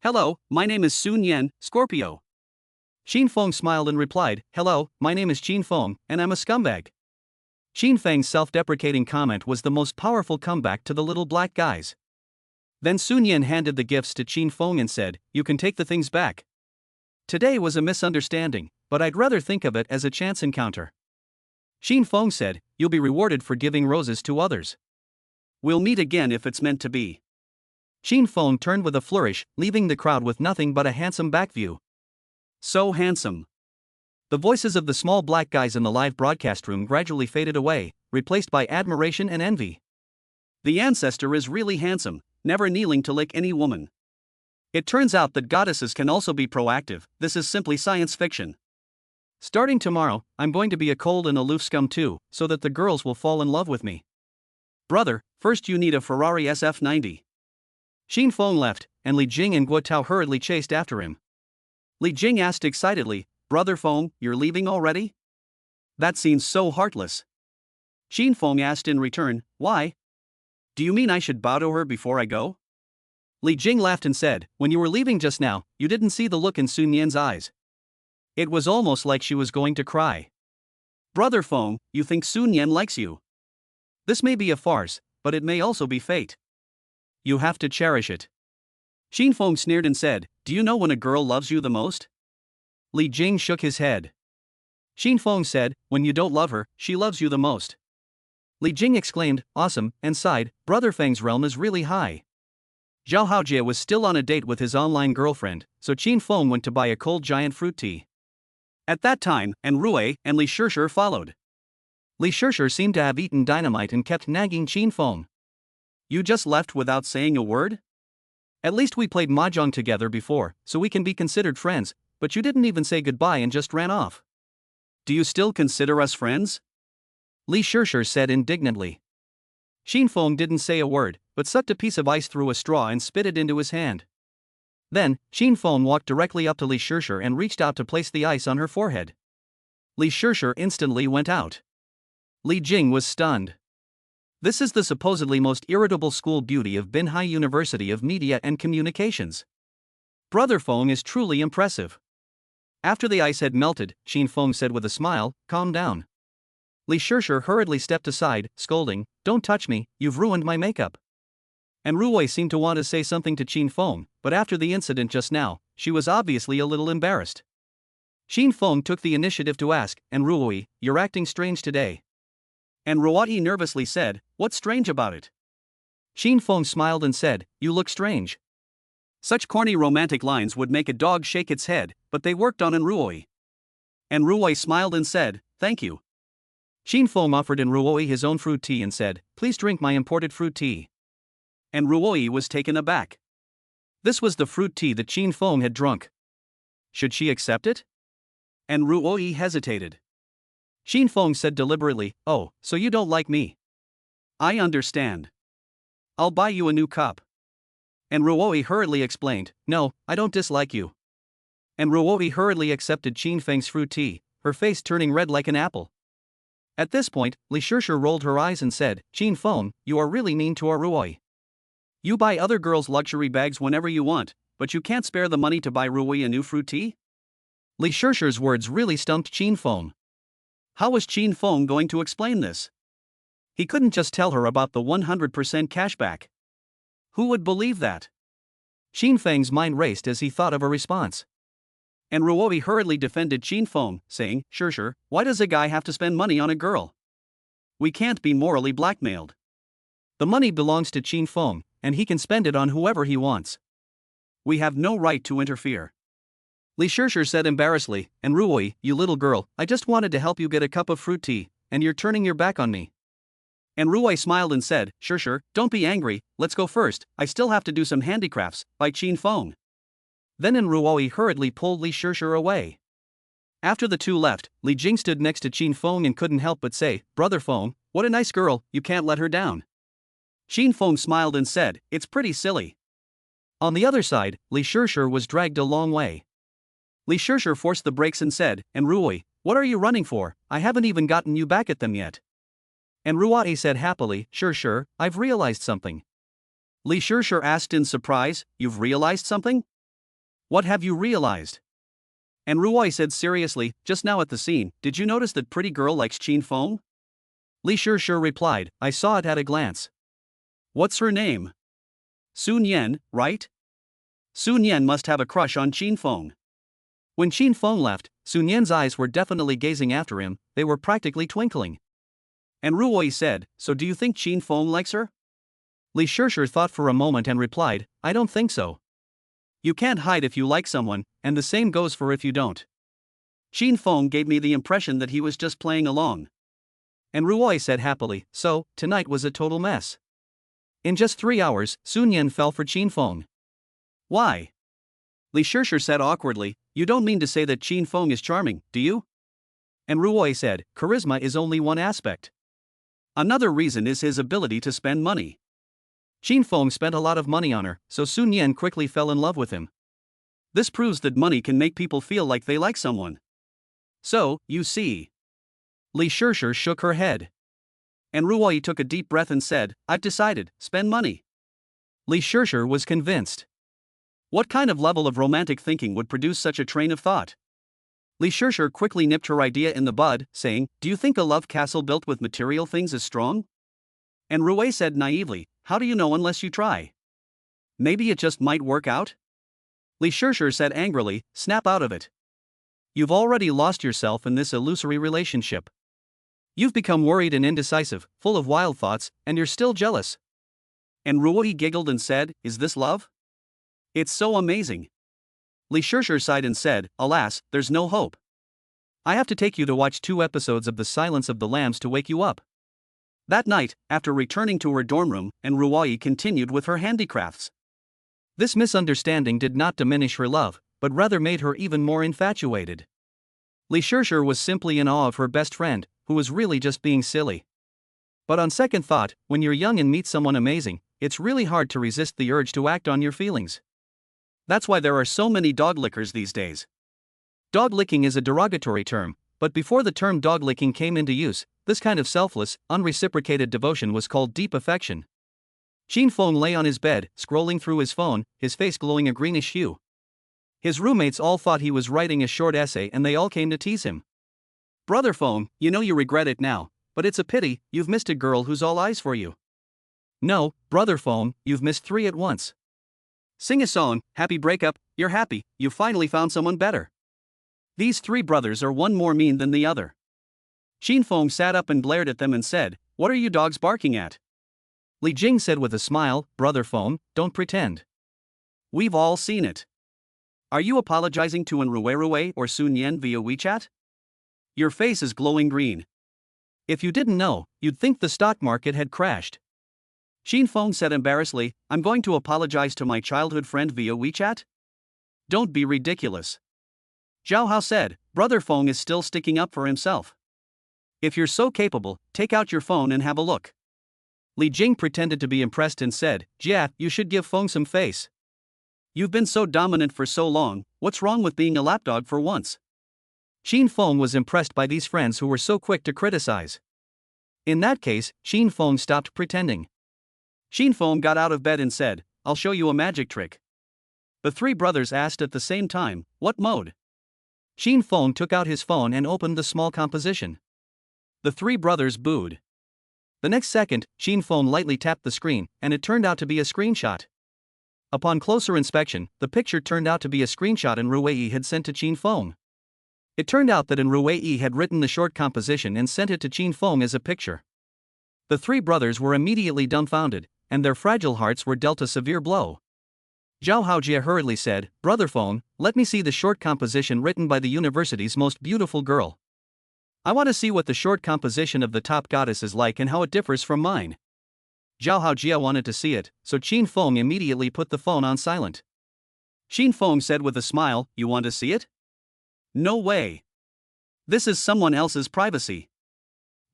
Hello, my name is Sun Yan, Scorpio. Qin Feng smiled and replied, hello, my name is Qin Feng, and I'm a scumbag. Qin Feng's self-deprecating comment was the most powerful comeback to the little black guys. Then Sun Yan handed the gifts to Qin Feng and said, you can take the things back. Today was a misunderstanding, but I'd rather think of it as a chance encounter. Qin Feng said, you'll be rewarded for giving roses to others. We'll meet again if it's meant to be. Qin Feng turned with a flourish, leaving the crowd with nothing but a handsome back view. So handsome. The voices of the small black guys in the live broadcast room gradually faded away, replaced by admiration and envy. The ancestor is really handsome, never kneeling to lick any woman. It turns out that goddesses can also be proactive, this is simply science fiction. Starting tomorrow, I'm going to be a cold and aloof scum too, so that the girls will fall in love with me. Brother, first you need a Ferrari SF90. Qin Feng left, and Li Jing and Guo Tao hurriedly chased after him. Li Jing asked excitedly, Brother Feng, you're leaving already? That seems so heartless. Xin Feng asked in return, why? Do you mean I should bow to her before I go? Li Jing laughed and said, when you were leaving just now, you didn't see the look in Sun Yan's eyes. It was almost like she was going to cry. Brother Feng, you think Sun Yan likes you? This may be a farce, but it may also be fate. You have to cherish it. Xin Feng sneered and said, do you know when a girl loves you the most? Li Jing shook his head. Xin Feng said, when you don't love her, she loves you the most. Li Jing exclaimed, awesome, and sighed, Brother Feng's realm is really high. Zhao Haojie was still on a date with his online girlfriend, so Xin Feng went to buy a cold giant fruit tea. At that time, and Rui and Li Shishir followed. Li Shishir seemed to have eaten dynamite and kept nagging Xin Feng. You just left without saying a word? At least we played mahjong together before, so we can be considered friends, but you didn't even say goodbye and just ran off. Do you still consider us friends? Li Shishir said indignantly. Xin Feng didn't say a word, but sucked a piece of ice through a straw and spit it into his hand. Then, Xin Feng walked directly up to Li Shishir and reached out to place the ice on her forehead. Li Shishir instantly went out. Li Jing was stunned. This is the supposedly most irritable school beauty of Binhai University of Media and Communications. Brother Feng is truly impressive. After the ice had melted, Xin Feng said with a smile, calm down. Li Shishir hurriedly stepped aside, scolding, don't touch me, you've ruined my makeup. And Rui seemed to want to say something to Xin Feng, but after the incident just now, she was obviously a little embarrassed. Xin Feng took the initiative to ask, and Rui, you're acting strange today. And Ruai nervously said, what's strange about it? Xin Feng smiled and said, you look strange. Such corny romantic lines would make a dog shake its head, but they worked on Rui. And Rui smiled and said, thank you. Xin Feng offered Rui his own fruit tea and said, please drink my imported fruit tea. And Rui was taken aback. This was the fruit tea that Xin Feng had drunk. Should she accept it? And Rui hesitated. Xin Feng said deliberately, oh, so you don't like me? I understand. I'll buy you a new cup. And Rui hurriedly explained, no, I don't dislike you. And Rui hurriedly accepted Xin Feng's fruit tea, her face turning red like an apple. At this point, Li Shishir rolled her eyes and said, Xin Feng, you are really mean to our Rui. You buy other girls' luxury bags whenever you want, but you can't spare the money to buy Rui a new fruit tea? Li Shishir's words really stumped Xin Feng. How was Xin Feng going to explain this? He couldn't just tell her about the 100% cashback. Who would believe that? Xin Feng's mind raced as he thought of a response. And Rui hurriedly defended Xin Feng, saying, Shishir, why does a guy have to spend money on a girl? We can't be morally blackmailed. The money belongs to Xin Feng, and he can spend it on whoever he wants. We have no right to interfere. Li Shishir said embarrassedly, and Rui, you little girl, I just wanted to help you get a cup of fruit tea, and you're turning your back on me. And Rui smiled and said, Shishir, don't be angry, let's go first, I still have to do some handicrafts, by Xin Feng. Then Rui hurriedly pulled Li Shishir away. After the two left, Li Jing stood next to Xin Feng and couldn't help but say, Brother Feng, what a nice girl, you can't let her down. Xin Feng smiled and said, it's pretty silly. On the other side, Li Shishir was dragged a long way. Li Shishir forced the brakes and said, and Rui, what are you running for? I haven't even gotten you back at them yet. And Rui said happily, Shishir, I've realized something. Li Shishir asked in surprise, you've realized something? What have you realized? And Rui said seriously, just now at the scene, did you notice that pretty girl likes Xin Feng? Li Shishir replied, I saw it at a glance. What's her name? Sun Yan, right? Sun Yan must have a crush on Xin Feng. When Xin Feng left, Sun Yan's eyes were definitely gazing after him, they were practically twinkling. And Rui said, so do you think Xin Feng likes her? Li Shishir thought for a moment and replied, I don't think so. You can't hide if you like someone, and the same goes for if you don't. Xin Feng gave me the impression that he was just playing along. And Rui said happily, so, tonight was a total mess. In just 3 hours, Sun Yan fell for Xin Feng. Why? Li Shishir said awkwardly, you don't mean to say that Xin Feng is charming, do you? And Rui said, charisma is only one aspect. Another reason is his ability to spend money. Xin Feng spent a lot of money on her, so Sun Yan quickly fell in love with him. This proves that money can make people feel like they like someone. So, you see. Li Shishir shook her head. And Ruoyi took a deep breath and said, I've decided, spend money. Li Shishir was convinced. What kind of level of romantic thinking would produce such a train of thought? Li Shishir quickly nipped her idea in the bud, saying, Do you think a love castle built with material things is strong? And Ruoyi said naively, How do you know unless you try? Maybe it just might work out? Li Shishir said angrily, Snap out of it. You've already lost yourself in this illusory relationship. You've become worried and indecisive, full of wild thoughts, and you're still jealous. And Ruoyi giggled and said, Is this love? It's so amazing. Li Shishir sighed and said, Alas, there's no hope. I have to take you to watch 2 episodes of The Silence of the Lambs to wake you up. That night, after returning to her dorm room, and Ruoyi continued with her handicrafts. This misunderstanding did not diminish her love, but rather made her even more infatuated. Li Shishir was simply in awe of her best friend, who was really just being silly. But on second thought, when you're young and meet someone amazing, it's really hard to resist the urge to act on your feelings. That's why there are so many dog lickers these days. Dog licking is a derogatory term, but before the term dog licking came into use, this kind of selfless, unreciprocated devotion was called deep affection. Qin Feng lay on his bed, scrolling through his phone, his face glowing a greenish hue. His roommates all thought he was writing a short essay and they all came to tease him. Brother Feng, you know you regret it now, but it's a pity, you've missed a girl who's all eyes for you. No, Brother Feng, you've missed 3 at once. Sing a song, happy breakup, you're happy, you finally found someone better. These 3 brothers are one more mean than the other. Qin Feng sat up and glared at them and said, What are you dogs barking at? Li Jing said with a smile, Brother Feng, don't pretend. We've all seen it. Are you apologizing to Ruoyi or Sun Yan via WeChat? Your face is glowing green. If you didn't know, you'd think the stock market had crashed. Qin Feng said embarrassedly, I'm going to apologize to my childhood friend via WeChat? Don't be ridiculous. Zhao Hao said, Brother Feng is still sticking up for himself. If you're so capable, take out your phone and have a look. Li Jing pretended to be impressed and said, Jia, you should give Feng some face. You've been so dominant for so long, what's wrong with being a lapdog for once? Qin Feng was impressed by these friends who were so quick to criticize. In that case, Qin Feng stopped pretending. Qin Feng got out of bed and said, I'll show you a magic trick. The 3 brothers asked at the same time, What mode? Qin Feng took out his phone and opened the small composition. The 3 brothers booed. The next second, Qin Feng lightly tapped the screen, and it turned out to be a screenshot. Upon closer inspection, the picture turned out to be a screenshot Ruoyi had sent to Qin Feng. It turned out that Ruoyi had written the short composition and sent it to Qin Feng as a picture. The 3 brothers were immediately dumbfounded, and their fragile hearts were dealt a severe blow. Zhao Haojia hurriedly said, Brother Feng, let me see the short composition written by the university's most beautiful girl. I want to see what the short composition of the top goddess is like and how it differs from mine. Zhao Haojia wanted to see it, so Qin Feng immediately put the phone on silent. Qin Feng said with a smile, You want to see it? No way. This is someone else's privacy.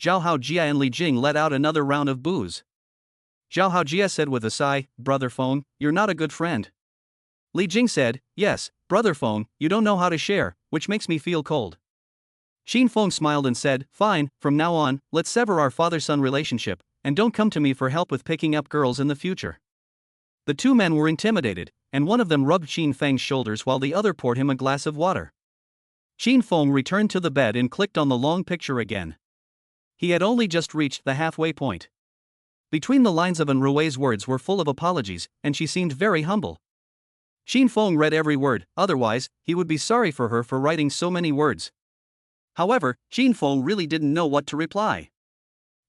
Zhao Haojia and Li Jing let out another round of boos. Zhao Haojia said with a sigh, Brother Feng, you're not a good friend. Li Jing said, Yes, Brother Feng, you don't know how to share, which makes me feel cold. Qin Feng smiled and said, Fine, from now on, let's sever our father-son relationship, and don't come to me for help with picking up girls in the future. The 2 men were intimidated, and one of them rubbed Qin Feng's shoulders while the other poured him a glass of water. Qin Feng returned to the bed and clicked on the long picture again. He had only just reached the halfway point. Between the lines of Ruoyi's words were full of apologies, and she seemed very humble. Qin Feng read every word, otherwise, he would be sorry for her for writing so many words. However, Qin Feng really didn't know what to reply.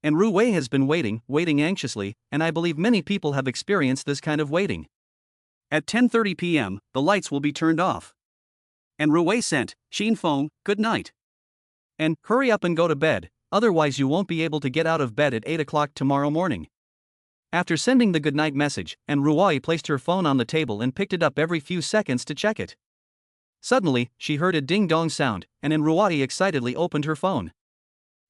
And Ruoyi has been waiting anxiously, and I believe many people have experienced this kind of waiting. At 10:30 p.m., the lights will be turned off. And Ruoyi sent, Qin Feng, good night. And, hurry up and go to bed, otherwise you won't be able to get out of bed at 8 o'clock tomorrow morning. After sending the goodnight message, and Ruoyi placed her phone on the table and picked it up every few seconds to check it. Suddenly, she heard a ding-dong sound, and Ruoyi excitedly opened her phone.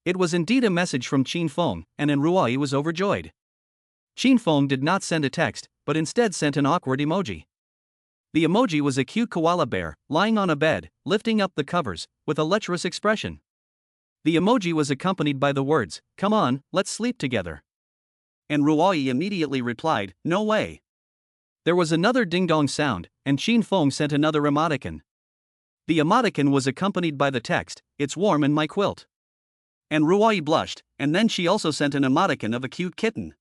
It was indeed a message from Qin Feng, and Ruoyi was overjoyed. Qin Feng did not send a text, but instead sent an awkward emoji. The emoji was a cute koala bear, lying on a bed, lifting up the covers, with a lecherous expression. The emoji was accompanied by the words, "Come on, let's sleep together." And Ruoi immediately replied, "No way." There was another ding-dong sound, and Chin Feng sent another emoticon. The emoticon was accompanied by the text, "It's warm in my quilt." And Ruoi blushed, and then she also sent an emoticon of a cute kitten.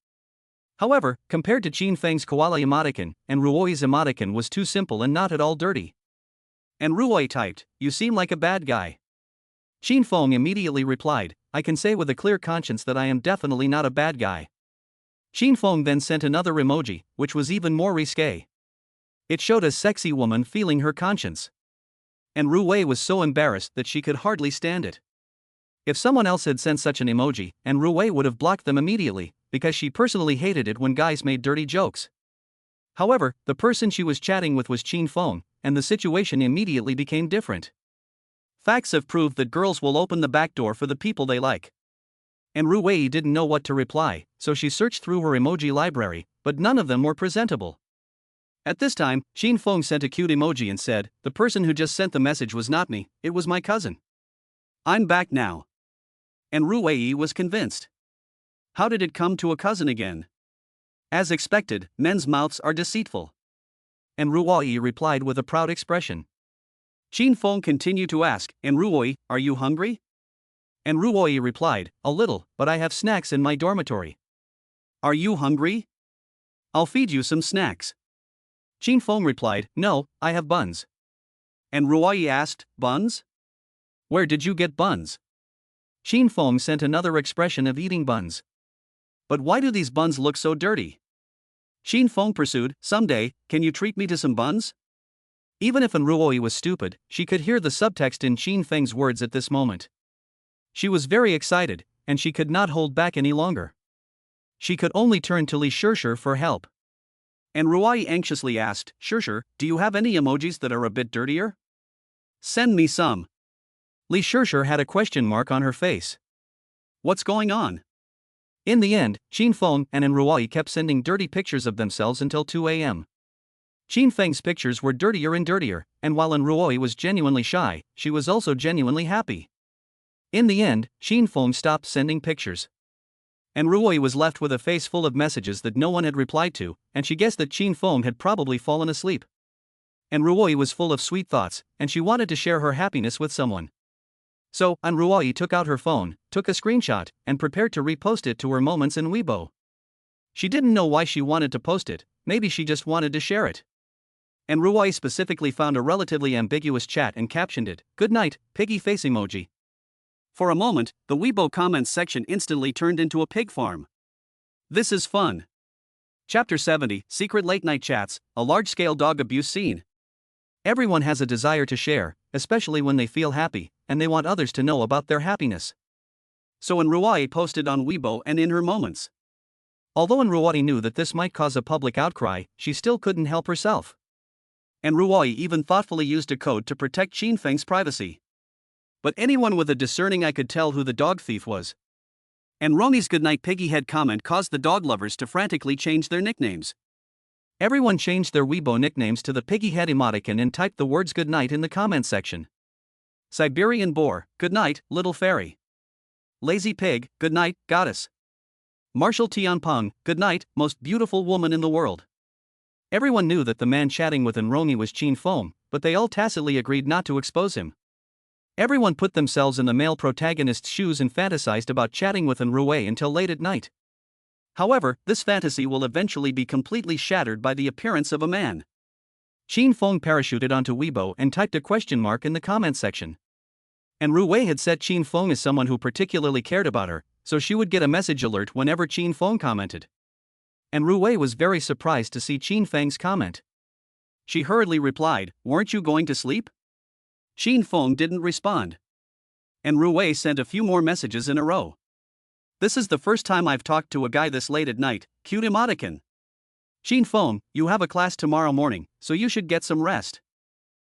However, compared to Chin Feng's koala emoticon, and Ruoi's emoticon was too simple and not at all dirty. And Ruoi typed, "You seem like a bad guy." Chin Feng immediately replied, "I can say with a clear conscience that I am definitely not a bad guy." Chin Feng then sent another emoji, which was even more risque. It showed a sexy woman feeling her conscience. And Ruoi was so embarrassed that she could hardly stand it. If someone else had sent such an emoji, and Ruoi would have blocked them immediately, because she personally hated it when guys made dirty jokes. However, the person she was chatting with was Chin Feng, and the situation immediately became different. Facts have proved that girls will open the back door for the people they like. And Ruwei didn't know what to reply, so she searched through her emoji library, but none of them were presentable. At this time, Chin Feng sent a cute emoji and said, "The person who just sent the message was not me, it was my cousin. I'm back now." And Ruwei was convinced. How did it come to a cousin again? As expected, men's mouths are deceitful. And Ruwei replied with a proud expression. Chin Feng continued to ask, "And Ruwei, are you hungry?" And Ruoi replied, "A little, but I have snacks in my dormitory." "Are you hungry? I'll feed you some snacks." Chin Feng replied, "No, I have buns." And Ruoi asked, "Buns? Where did you get buns?" Chin Feng sent another expression of eating buns. "But why do these buns look so dirty?" Chin Feng pursued, "Someday, can you treat me to some buns?" Even if Ruoi was stupid, she could hear the subtext in Chin Feng's words at this moment. She was very excited, and she could not hold back any longer. She could only turn to Li Shirshir for help. And Ruai anxiously asked, "Shirshir, do you have any emojis that are a bit dirtier? Send me some." Li Shirshir had a question mark on her face. What's going on? In the end, Chin Feng and Ruai kept sending dirty pictures of themselves until 2 a.m. Chin Feng's pictures were dirtier and dirtier, and while Ruai was genuinely shy, she was also genuinely happy. In the end, Chin Feng stopped sending pictures. And Ruoi was left with a face full of messages that no one had replied to, and she guessed that Chin Feng had probably fallen asleep. And Ruoi was full of sweet thoughts, and she wanted to share her happiness with someone. So, Ruoi took out her phone, took a screenshot, and prepared to repost it to her moments in Weibo. She didn't know why she wanted to post it, maybe she just wanted to share it. And Ruoi specifically found a relatively ambiguous chat and captioned it, "Good night, piggy face emoji." For a moment, the Weibo comments section instantly turned into a pig farm. This is fun. Chapter 70, Secret Late Night Chats, a large-scale dog abuse scene. Everyone has a desire to share, especially when they feel happy, and they want others to know about their happiness. So Ruai posted on Weibo and in her moments. Although Ruai knew that this might cause a public outcry, she still couldn't help herself. And Ruai even thoughtfully used a code to protect Chin Feng's privacy. But anyone with a discerning eye could tell who the dog thief was. And Roni's goodnight piggy head comment caused the dog lovers to frantically change their nicknames. Everyone changed their Weibo nicknames to the piggy head emoticon and typed the words goodnight in the comment section. Siberian boar, goodnight, little fairy. Lazy pig, goodnight, goddess. Marshall Tianpeng, goodnight, most beautiful woman in the world. Everyone knew that the man chatting with Roni was Chin Feng, but they all tacitly agreed not to expose him. Everyone put themselves in the male protagonist's shoes and fantasized about chatting with Ruai until late at night. However, this fantasy will eventually be completely shattered by the appearance of a man. Chin Feng parachuted onto Weibo and typed a question mark in the comment section. And Ruai had set Chin Feng as someone who particularly cared about her, so she would get a message alert whenever Chin Feng commented. And Ruai was very surprised to see Chin Feng's comment. She hurriedly replied, "Weren't you going to sleep?" Chin Feng didn't respond. And Ruai sent a few more messages in a row. "This is the first time I've talked to a guy this late at night, cute emoticon. Chin Feng, you have a class tomorrow morning, so you should get some rest.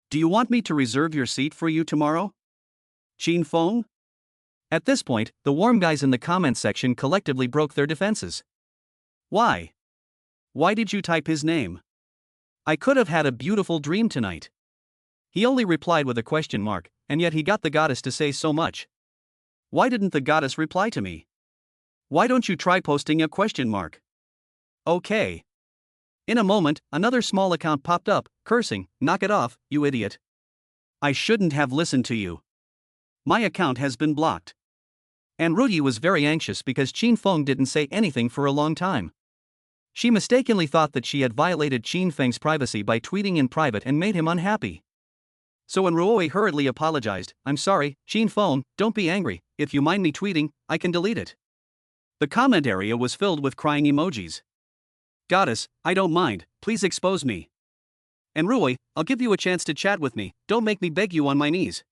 Do you want me to reserve your seat for you tomorrow? Chin Feng?" At this point, the warm guys in the comment section collectively broke their defenses. Why? Why did you type his name? I could have had a beautiful dream tonight. He only replied with a question mark, and yet he got the goddess to say so much. Why didn't the goddess reply to me? Why don't you try posting a question mark? Okay. In a moment, another small account popped up, cursing, "Knock it off, you idiot. I shouldn't have listened to you. My account has been blocked." And Rudy was very anxious because Qin Feng didn't say anything for a long time. She mistakenly thought that she had violated Qin Feng's privacy by tweeting in private and made him unhappy. So when Ruoe hurriedly apologized, "I'm sorry, Qin Feng, don't be angry, if you mind me tweeting, I can delete it." The comment area was filled with crying emojis. "Goddess, I don't mind, please expose me." And Ruoe, "I'll give you a chance to chat with me, don't make me beg you on my knees."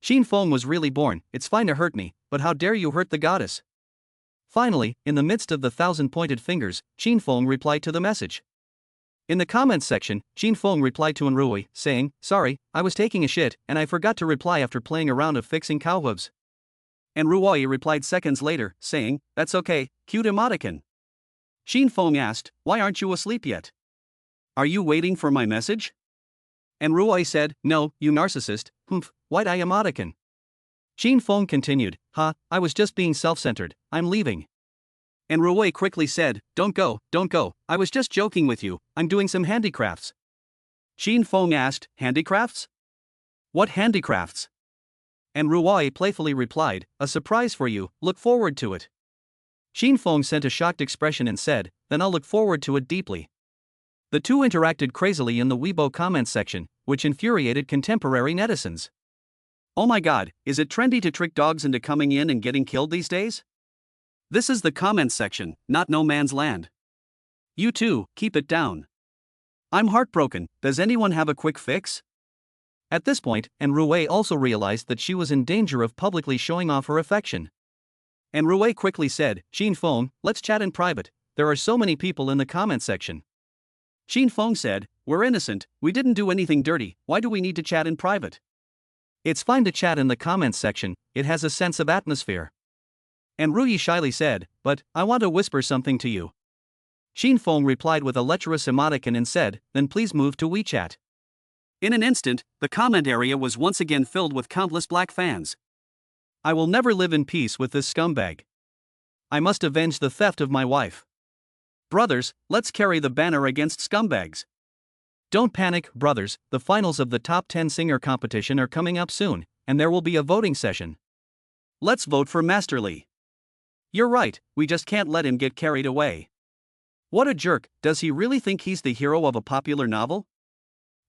Qin Feng was really born, "It's fine to hurt me, but how dare you hurt the goddess?" Finally, in the midst of the 1,000 pointed fingers, Qin Feng replied to the message. In the comments section, Qin Feng replied to Enrui, saying, "Sorry, I was taking a shit, and I forgot to reply after playing a round of fixing cow hooves." And Ruoe replied seconds later, saying, "That's okay, cute emoticon." Qin Feng asked, "Why aren't you asleep yet? Are you waiting for my message?" And Ruoe said, "No, you narcissist, humph, white eye emoticon." Qin Feng continued, I was just being self-centered, I'm leaving." And Ruoe quickly said, don't go, I was just joking with you, I'm doing some handicrafts." Qin Feng asked, "Handicrafts? What handicrafts?" And Ruoe playfully replied, "A surprise for you, look forward to it." Qin Feng sent a shocked expression and said, "Then I'll look forward to it deeply." The two interacted crazily in the Weibo comments section, which infuriated contemporary netizens. Oh my god, is it trendy to trick dogs into coming in and getting killed these days? This is the comments section, not no man's land. You too, keep it down. I'm heartbroken, does anyone have a quick fix? At this point, Enrui also realized that she was in danger of publicly showing off her affection. Enrui quickly said, "Qin Feng, let's chat in private, there are so many people in the comments section." Qin Feng said, "We're innocent, we didn't do anything dirty, why do we need to chat in private? It's fine to chat in the comments section, it has a sense of atmosphere." And Ruyi shyly said, "But, I want to whisper something to you." Qin Feng replied with a lecherous emoticon and said, "Then please move to WeChat." In an instant, the comment area was once again filled with countless black fans. "I will never live in peace with this scumbag. I must avenge the theft of my wife. Brothers, let's carry the banner against scumbags." Don't panic, brothers, the finals of the top 10 singer competition are coming up soon, and there will be a voting session. Let's vote for Masterly. You're right, we just can't let him get carried away. What a jerk, does he really think he's the hero of a popular novel?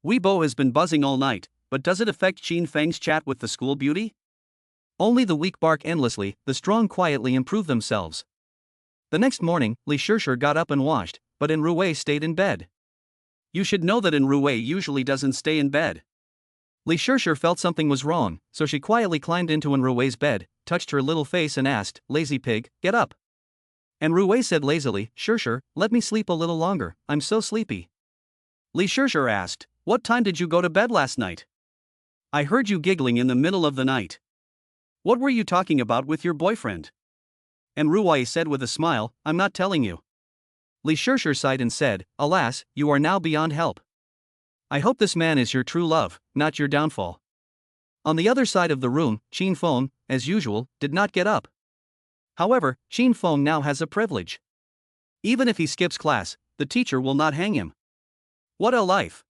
Weibo has been buzzing all night, but does it affect Qin Feng's chat with the school beauty? Only the weak bark endlessly, the strong quietly improve themselves. The next morning, Li Shishir got up and washed, but Enrui stayed in bed. You should know that Enrui usually doesn't stay in bed. Li Shishir felt something was wrong, so she quietly climbed into Enrui's bed, touched her little face and asked, "Lazy pig, get up." Enrui said lazily, "Shishir, let me sleep a little longer, I'm so sleepy." Li Shishir asked, "What time did you go to bed last night? I heard you giggling in the middle of the night. What were you talking about with your boyfriend?" Enrui said with a smile, "I'm not telling you." Li Shishir sighed and said, "Alas, you are now beyond help. I hope this man is your true love, not your downfall." On the other side of the room, Qin Feng, as usual, did not get up. However, Qin Feng now has a privilege. Even if he skips class, the teacher will not hang him. What a life!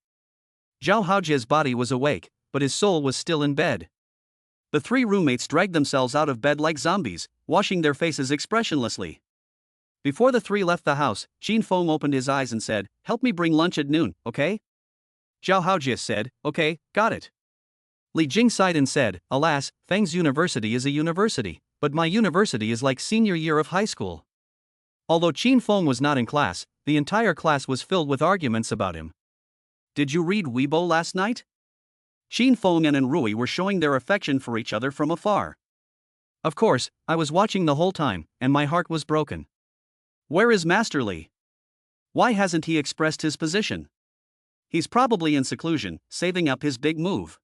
Zhao Haojia's body was awake, but his soul was still in bed. The three roommates dragged themselves out of bed like zombies, washing their faces expressionlessly. Before the three left the house, Qin Feng opened his eyes and said, "Help me bring lunch at noon, okay?" Zhao Haojia said, "Okay, got it." Li Jing sighed and said, "Alas, Feng's university is a university, but my university is like senior year of high school." Although Qin Feng was not in class, the entire class was filled with arguments about him. Did you read Weibo last night? Qin Feng and Enrui were showing their affection for each other from afar. Of course, I was watching the whole time, and my heart was broken. Where is Masterly? Why hasn't he expressed his position? He's probably in seclusion, saving up his big move.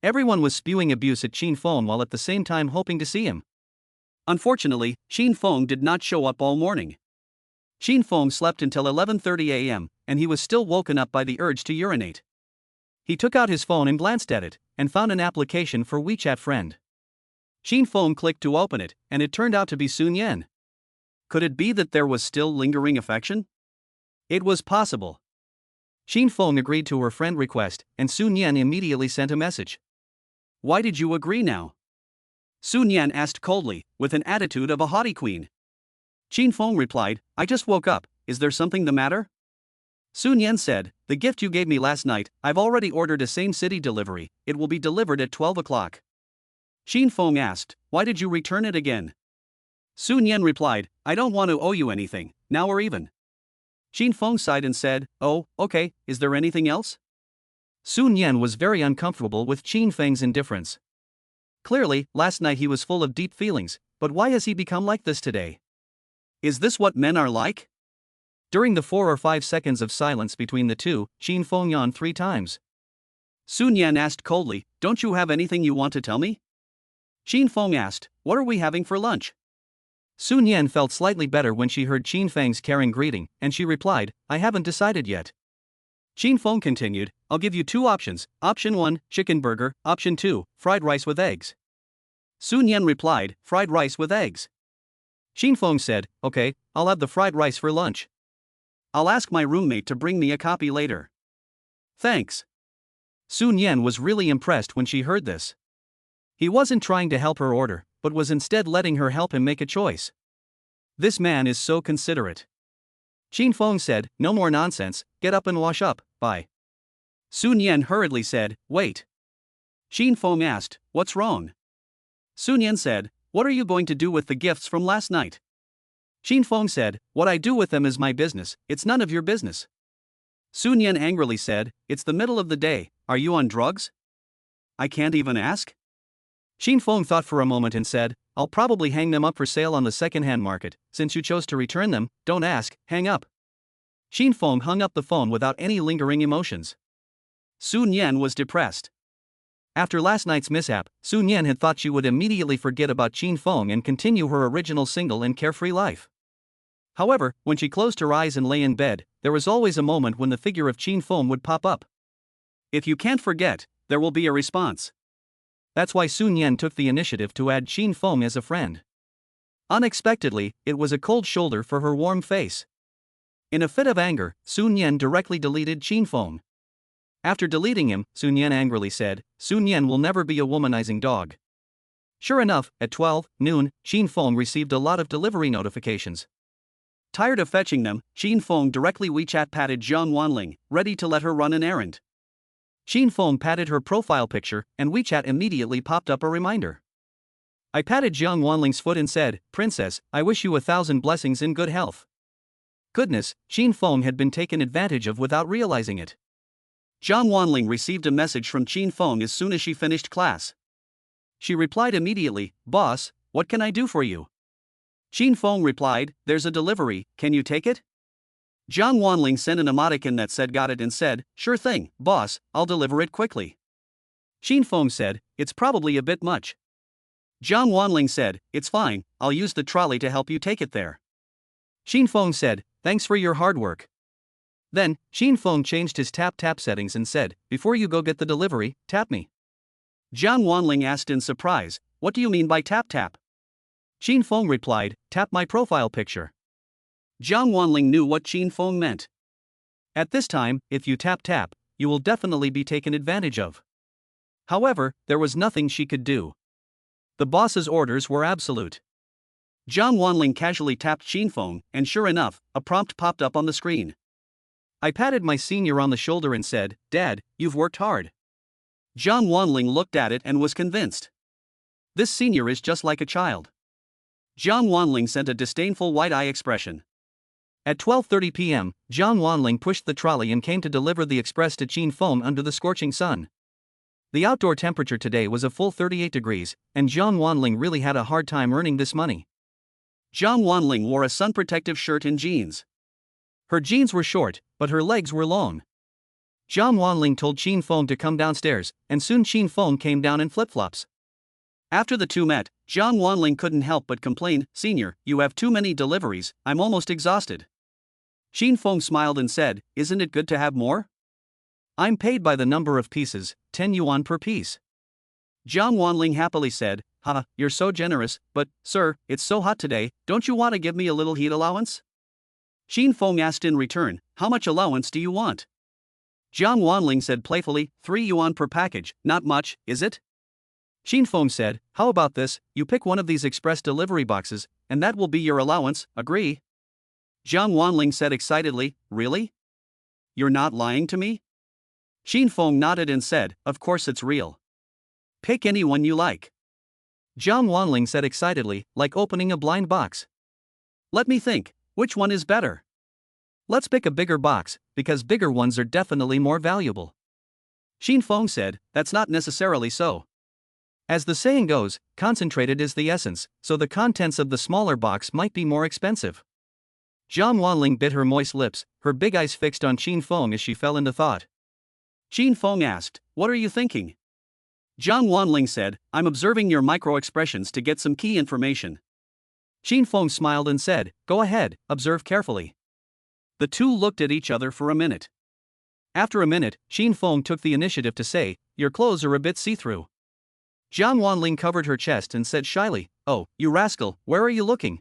Everyone was spewing abuse at Qin Feng while at the same time hoping to see him. Unfortunately, Qin Feng did not show up all morning. Xin Feng slept until 11:30 a.m., and he was still woken up by the urge to urinate. He took out his phone and glanced at it, and found an application for WeChat friend. Xin Feng clicked to open it, and it turned out to be Sun Yan. Could it be that there was still lingering affection? It was possible. Xin Feng agreed to her friend request, and Sun Yan immediately sent a message. Why did you agree now? Sun Yan asked coldly, with an attitude of a haughty queen. Xin Feng replied, I just woke up, is there something the matter? Sun Yan said, the gift you gave me last night, I've already ordered a same-city delivery, it will be delivered at 12 o'clock. Xin Feng asked, why did you return it again? Sun Yan replied, I don't want to owe you anything, now or even. Xin Feng sighed and said, oh, okay, is there anything else? Sun Yan was very uncomfortable with Xin Feng's indifference. Clearly, last night he was full of deep feelings, but why has he become like this today? Is this what men are like? During the 4 or 5 seconds of silence between the two, Xin Feng yawned 3 times. Sun Yan asked coldly, don't you have anything you want to tell me? Xin Feng asked, what are we having for lunch? Sun Yan felt slightly better when she heard Xin Feng's caring greeting, and she replied, I haven't decided yet. Xin Feng continued, I'll give you 2 options, option 1, chicken burger, option 2, fried rice with eggs. Sun Yan replied, fried rice with eggs. Xin Feng said, okay, I'll have the fried rice for lunch. I'll ask my roommate to bring me a copy later. Thanks. Sun Yan was really impressed when she heard this. He wasn't trying to help her order, but was instead letting her help him make a choice. This man is so considerate. Xin Feng said, no more nonsense, get up and wash up, bye. Sun Yan hurriedly said, wait. Xin Feng asked, what's wrong? Sun Yan said, what are you going to do with the gifts from last night? Xin Feng said, what I do with them is my business, it's none of your business. Sun Yan angrily said, it's the middle of the day, are you on drugs? I can't even ask? Xin Feng thought for a moment and said, I'll probably hang them up for sale on the second-hand market, since you chose to return them, don't ask, hang up. Xin Feng hung up the phone without any lingering emotions. Sun Yan was depressed. After last night's mishap, Sun Yan had thought she would immediately forget about Xin Feng and continue her original single and carefree life. However, when she closed her eyes and lay in bed, there was always a moment when the figure of Xin Feng would pop up. If you can't forget, there will be a response. That's why Sun Yan took the initiative to add Xin Feng as a friend. Unexpectedly, it was a cold shoulder for her warm face. In a fit of anger, Sun Yan directly deleted Xin Feng. After deleting him, Sun Yan angrily said, Sun Yan will never be a womanizing dog. Sure enough, at 12 noon, Xin Feng received a lot of delivery notifications. Tired of fetching them, Xin Feng directly WeChat patted Zhang Wanling, ready to let her run an errand. Xin Feng patted her profile picture, and WeChat immediately popped up a reminder. I patted Zhang Wanling's foot and said, Princess, I wish you 1,000 blessings in good health. Goodness, Xin Feng had been taken advantage of without realizing it. Zhang Wanling received a message from Xin Feng as soon as she finished class. She replied immediately, Boss, what can I do for you? Xin Feng replied, there's a delivery, can you take it? Zhang Wanling sent an emoticon that said got it and said, sure thing, boss, I'll deliver it quickly. Xin Feng said, it's probably a bit much. Zhang Wanling said, it's fine, I'll use the trolley to help you take it there. Xin Feng said, thanks for your hard work. Then, Xin Feng changed his tap-tap settings and said, before you go get the delivery, tap me. Zhang Wanling asked in surprise, what do you mean by tap-tap? Xin Feng replied, tap my profile picture. Zhang Wanling knew what Xin Feng meant. At this time, if you tap-tap, you will definitely be taken advantage of. However, there was nothing she could do. The boss's orders were absolute. Zhang Wanling casually tapped Xin Feng, and sure enough, a prompt popped up on the screen. I patted my senior on the shoulder and said, Dad, you've worked hard. Zhang Wanling looked at it and was convinced. This senior is just like a child. Zhang Wanling sent a disdainful wide-eye expression. At 12:30 p.m., Zhang Wanling pushed the trolley and came to deliver the express to Xin Feng under the scorching sun. The outdoor temperature today was a full 38 degrees, and Zhang Wanling really had a hard time earning this money. Zhang Wanling wore a sun-protective shirt and jeans. Her jeans were short, but her legs were long. Zhang Wanling told Xin Feng to come downstairs, and soon Xin Feng came down in flip-flops. After the two met, Zhang Wanling couldn't help but complain, Senior, you have too many deliveries, I'm almost exhausted. Xin Feng smiled and said, isn't it good to have more? I'm paid by the number of pieces, 10 yuan per piece. Jiang Wanling happily said, ha, you're so generous, but, sir, it's so hot today, don't you want to give me a little heat allowance? Xin Feng asked in return, how much allowance do you want? Jiang Wanling said playfully, 3 yuan per package, not much, is it? Xin Feng said, how about this, you pick one of these express delivery boxes, and that will be your allowance, agree? Jiang Wanling said excitedly, really? You're not lying to me? Xin Feng nodded and said, of course it's real. Pick any one you like. Jiang Wanling said excitedly, like opening a blind box. Let me think, which one is better? Let's pick a bigger box, because bigger ones are definitely more valuable. Xin Feng said, that's not necessarily so. As the saying goes, concentrated is the essence, so the contents of the smaller box might be more expensive. Jiang Wanling bit her moist lips, her big eyes fixed on Xin Feng as she fell into thought. Xin Feng asked, what are you thinking? Jiang Wanling said, I'm observing your micro-expressions to get some key information. Xin Feng smiled and said, go ahead, observe carefully. The two looked at each other for a minute. After a minute, Xin Feng took the initiative to say, your clothes are a bit see-through. Jiang Wanling covered her chest and said shyly, oh, you rascal, where are you looking?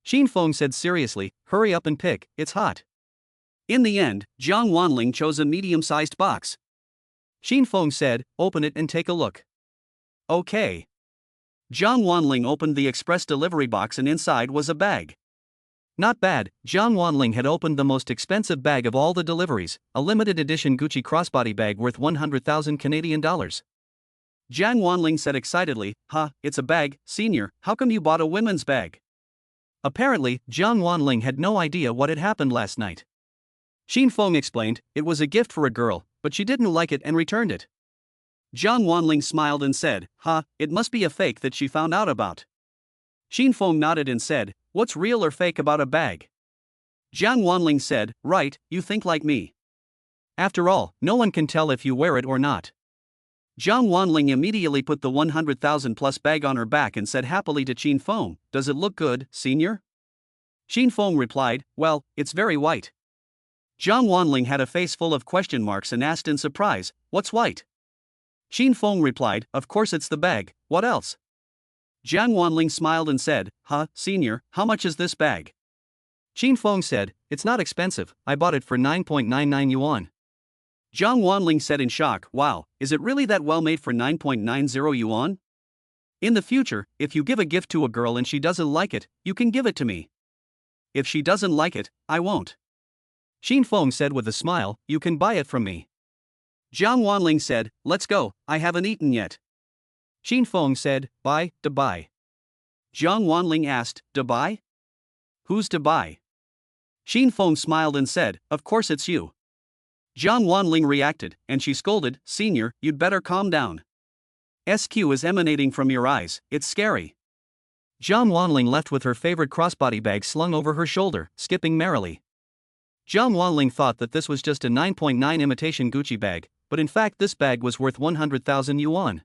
Xin Feng said seriously, hurry up and pick, it's hot. In the end, Jiang Wanling chose a medium-sized box. Xin Feng said, open it and take a look. Okay. Jiang Wanling opened the express delivery box and inside was a bag. Not bad, Jiang Wanling had opened the most expensive bag of all the deliveries, a limited edition Gucci crossbody bag worth 100,000 Canadian dollars. Jiang Wanling said excitedly, it's a bag, senior, how come you bought a women's bag? Apparently, Jiang Wanling had no idea what had happened last night. Xin Feng explained, it was a gift for a girl, but she didn't like it and returned it. Jiang Wanling smiled and said, it must be a fake that she found out about. Xin Feng nodded and said, what's real or fake about a bag? Jiang Wanling said, right, you think like me. After all, no one can tell if you wear it or not. Jiang Wanling immediately put the 100,000 plus bag on her back and said happily to Xin Feng, does it look good, senior? Xin Feng replied, well, it's very white. Jiang Wanling had a face full of question marks and asked in surprise, what's white? Xin Feng replied, of course it's the bag, what else? Jiang Wanling smiled and said, senior, how much is this bag? Xin Feng said, it's not expensive, I bought it for 9.99 yuan. Jiang Wanling said in shock, wow, is it really that well made for 9.90 yuan? In the future, if you give a gift to a girl and she doesn't like it, you can give it to me. If she doesn't like it, I won't. Xin Feng said with a smile, you can buy it from me. Jiang Wanling said, let's go, I haven't eaten yet. Xin Feng said, buy, to buy. Jiang Wanling asked, to buy? Who's to buy? Xin Feng smiled and said, of course it's you. Jiang Wanling reacted, and she scolded, senior, you'd better calm down. SQ is emanating from your eyes, it's scary. Jiang Wanling left with her favorite crossbody bag slung over her shoulder, skipping merrily. Jiang Wanling thought that this was just a 9.9 imitation Gucci bag, but in fact this bag was worth 100,000 yuan.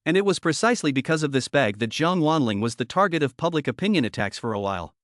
And it was precisely because of this bag that Jiang Wanling was the target of public opinion attacks for a while.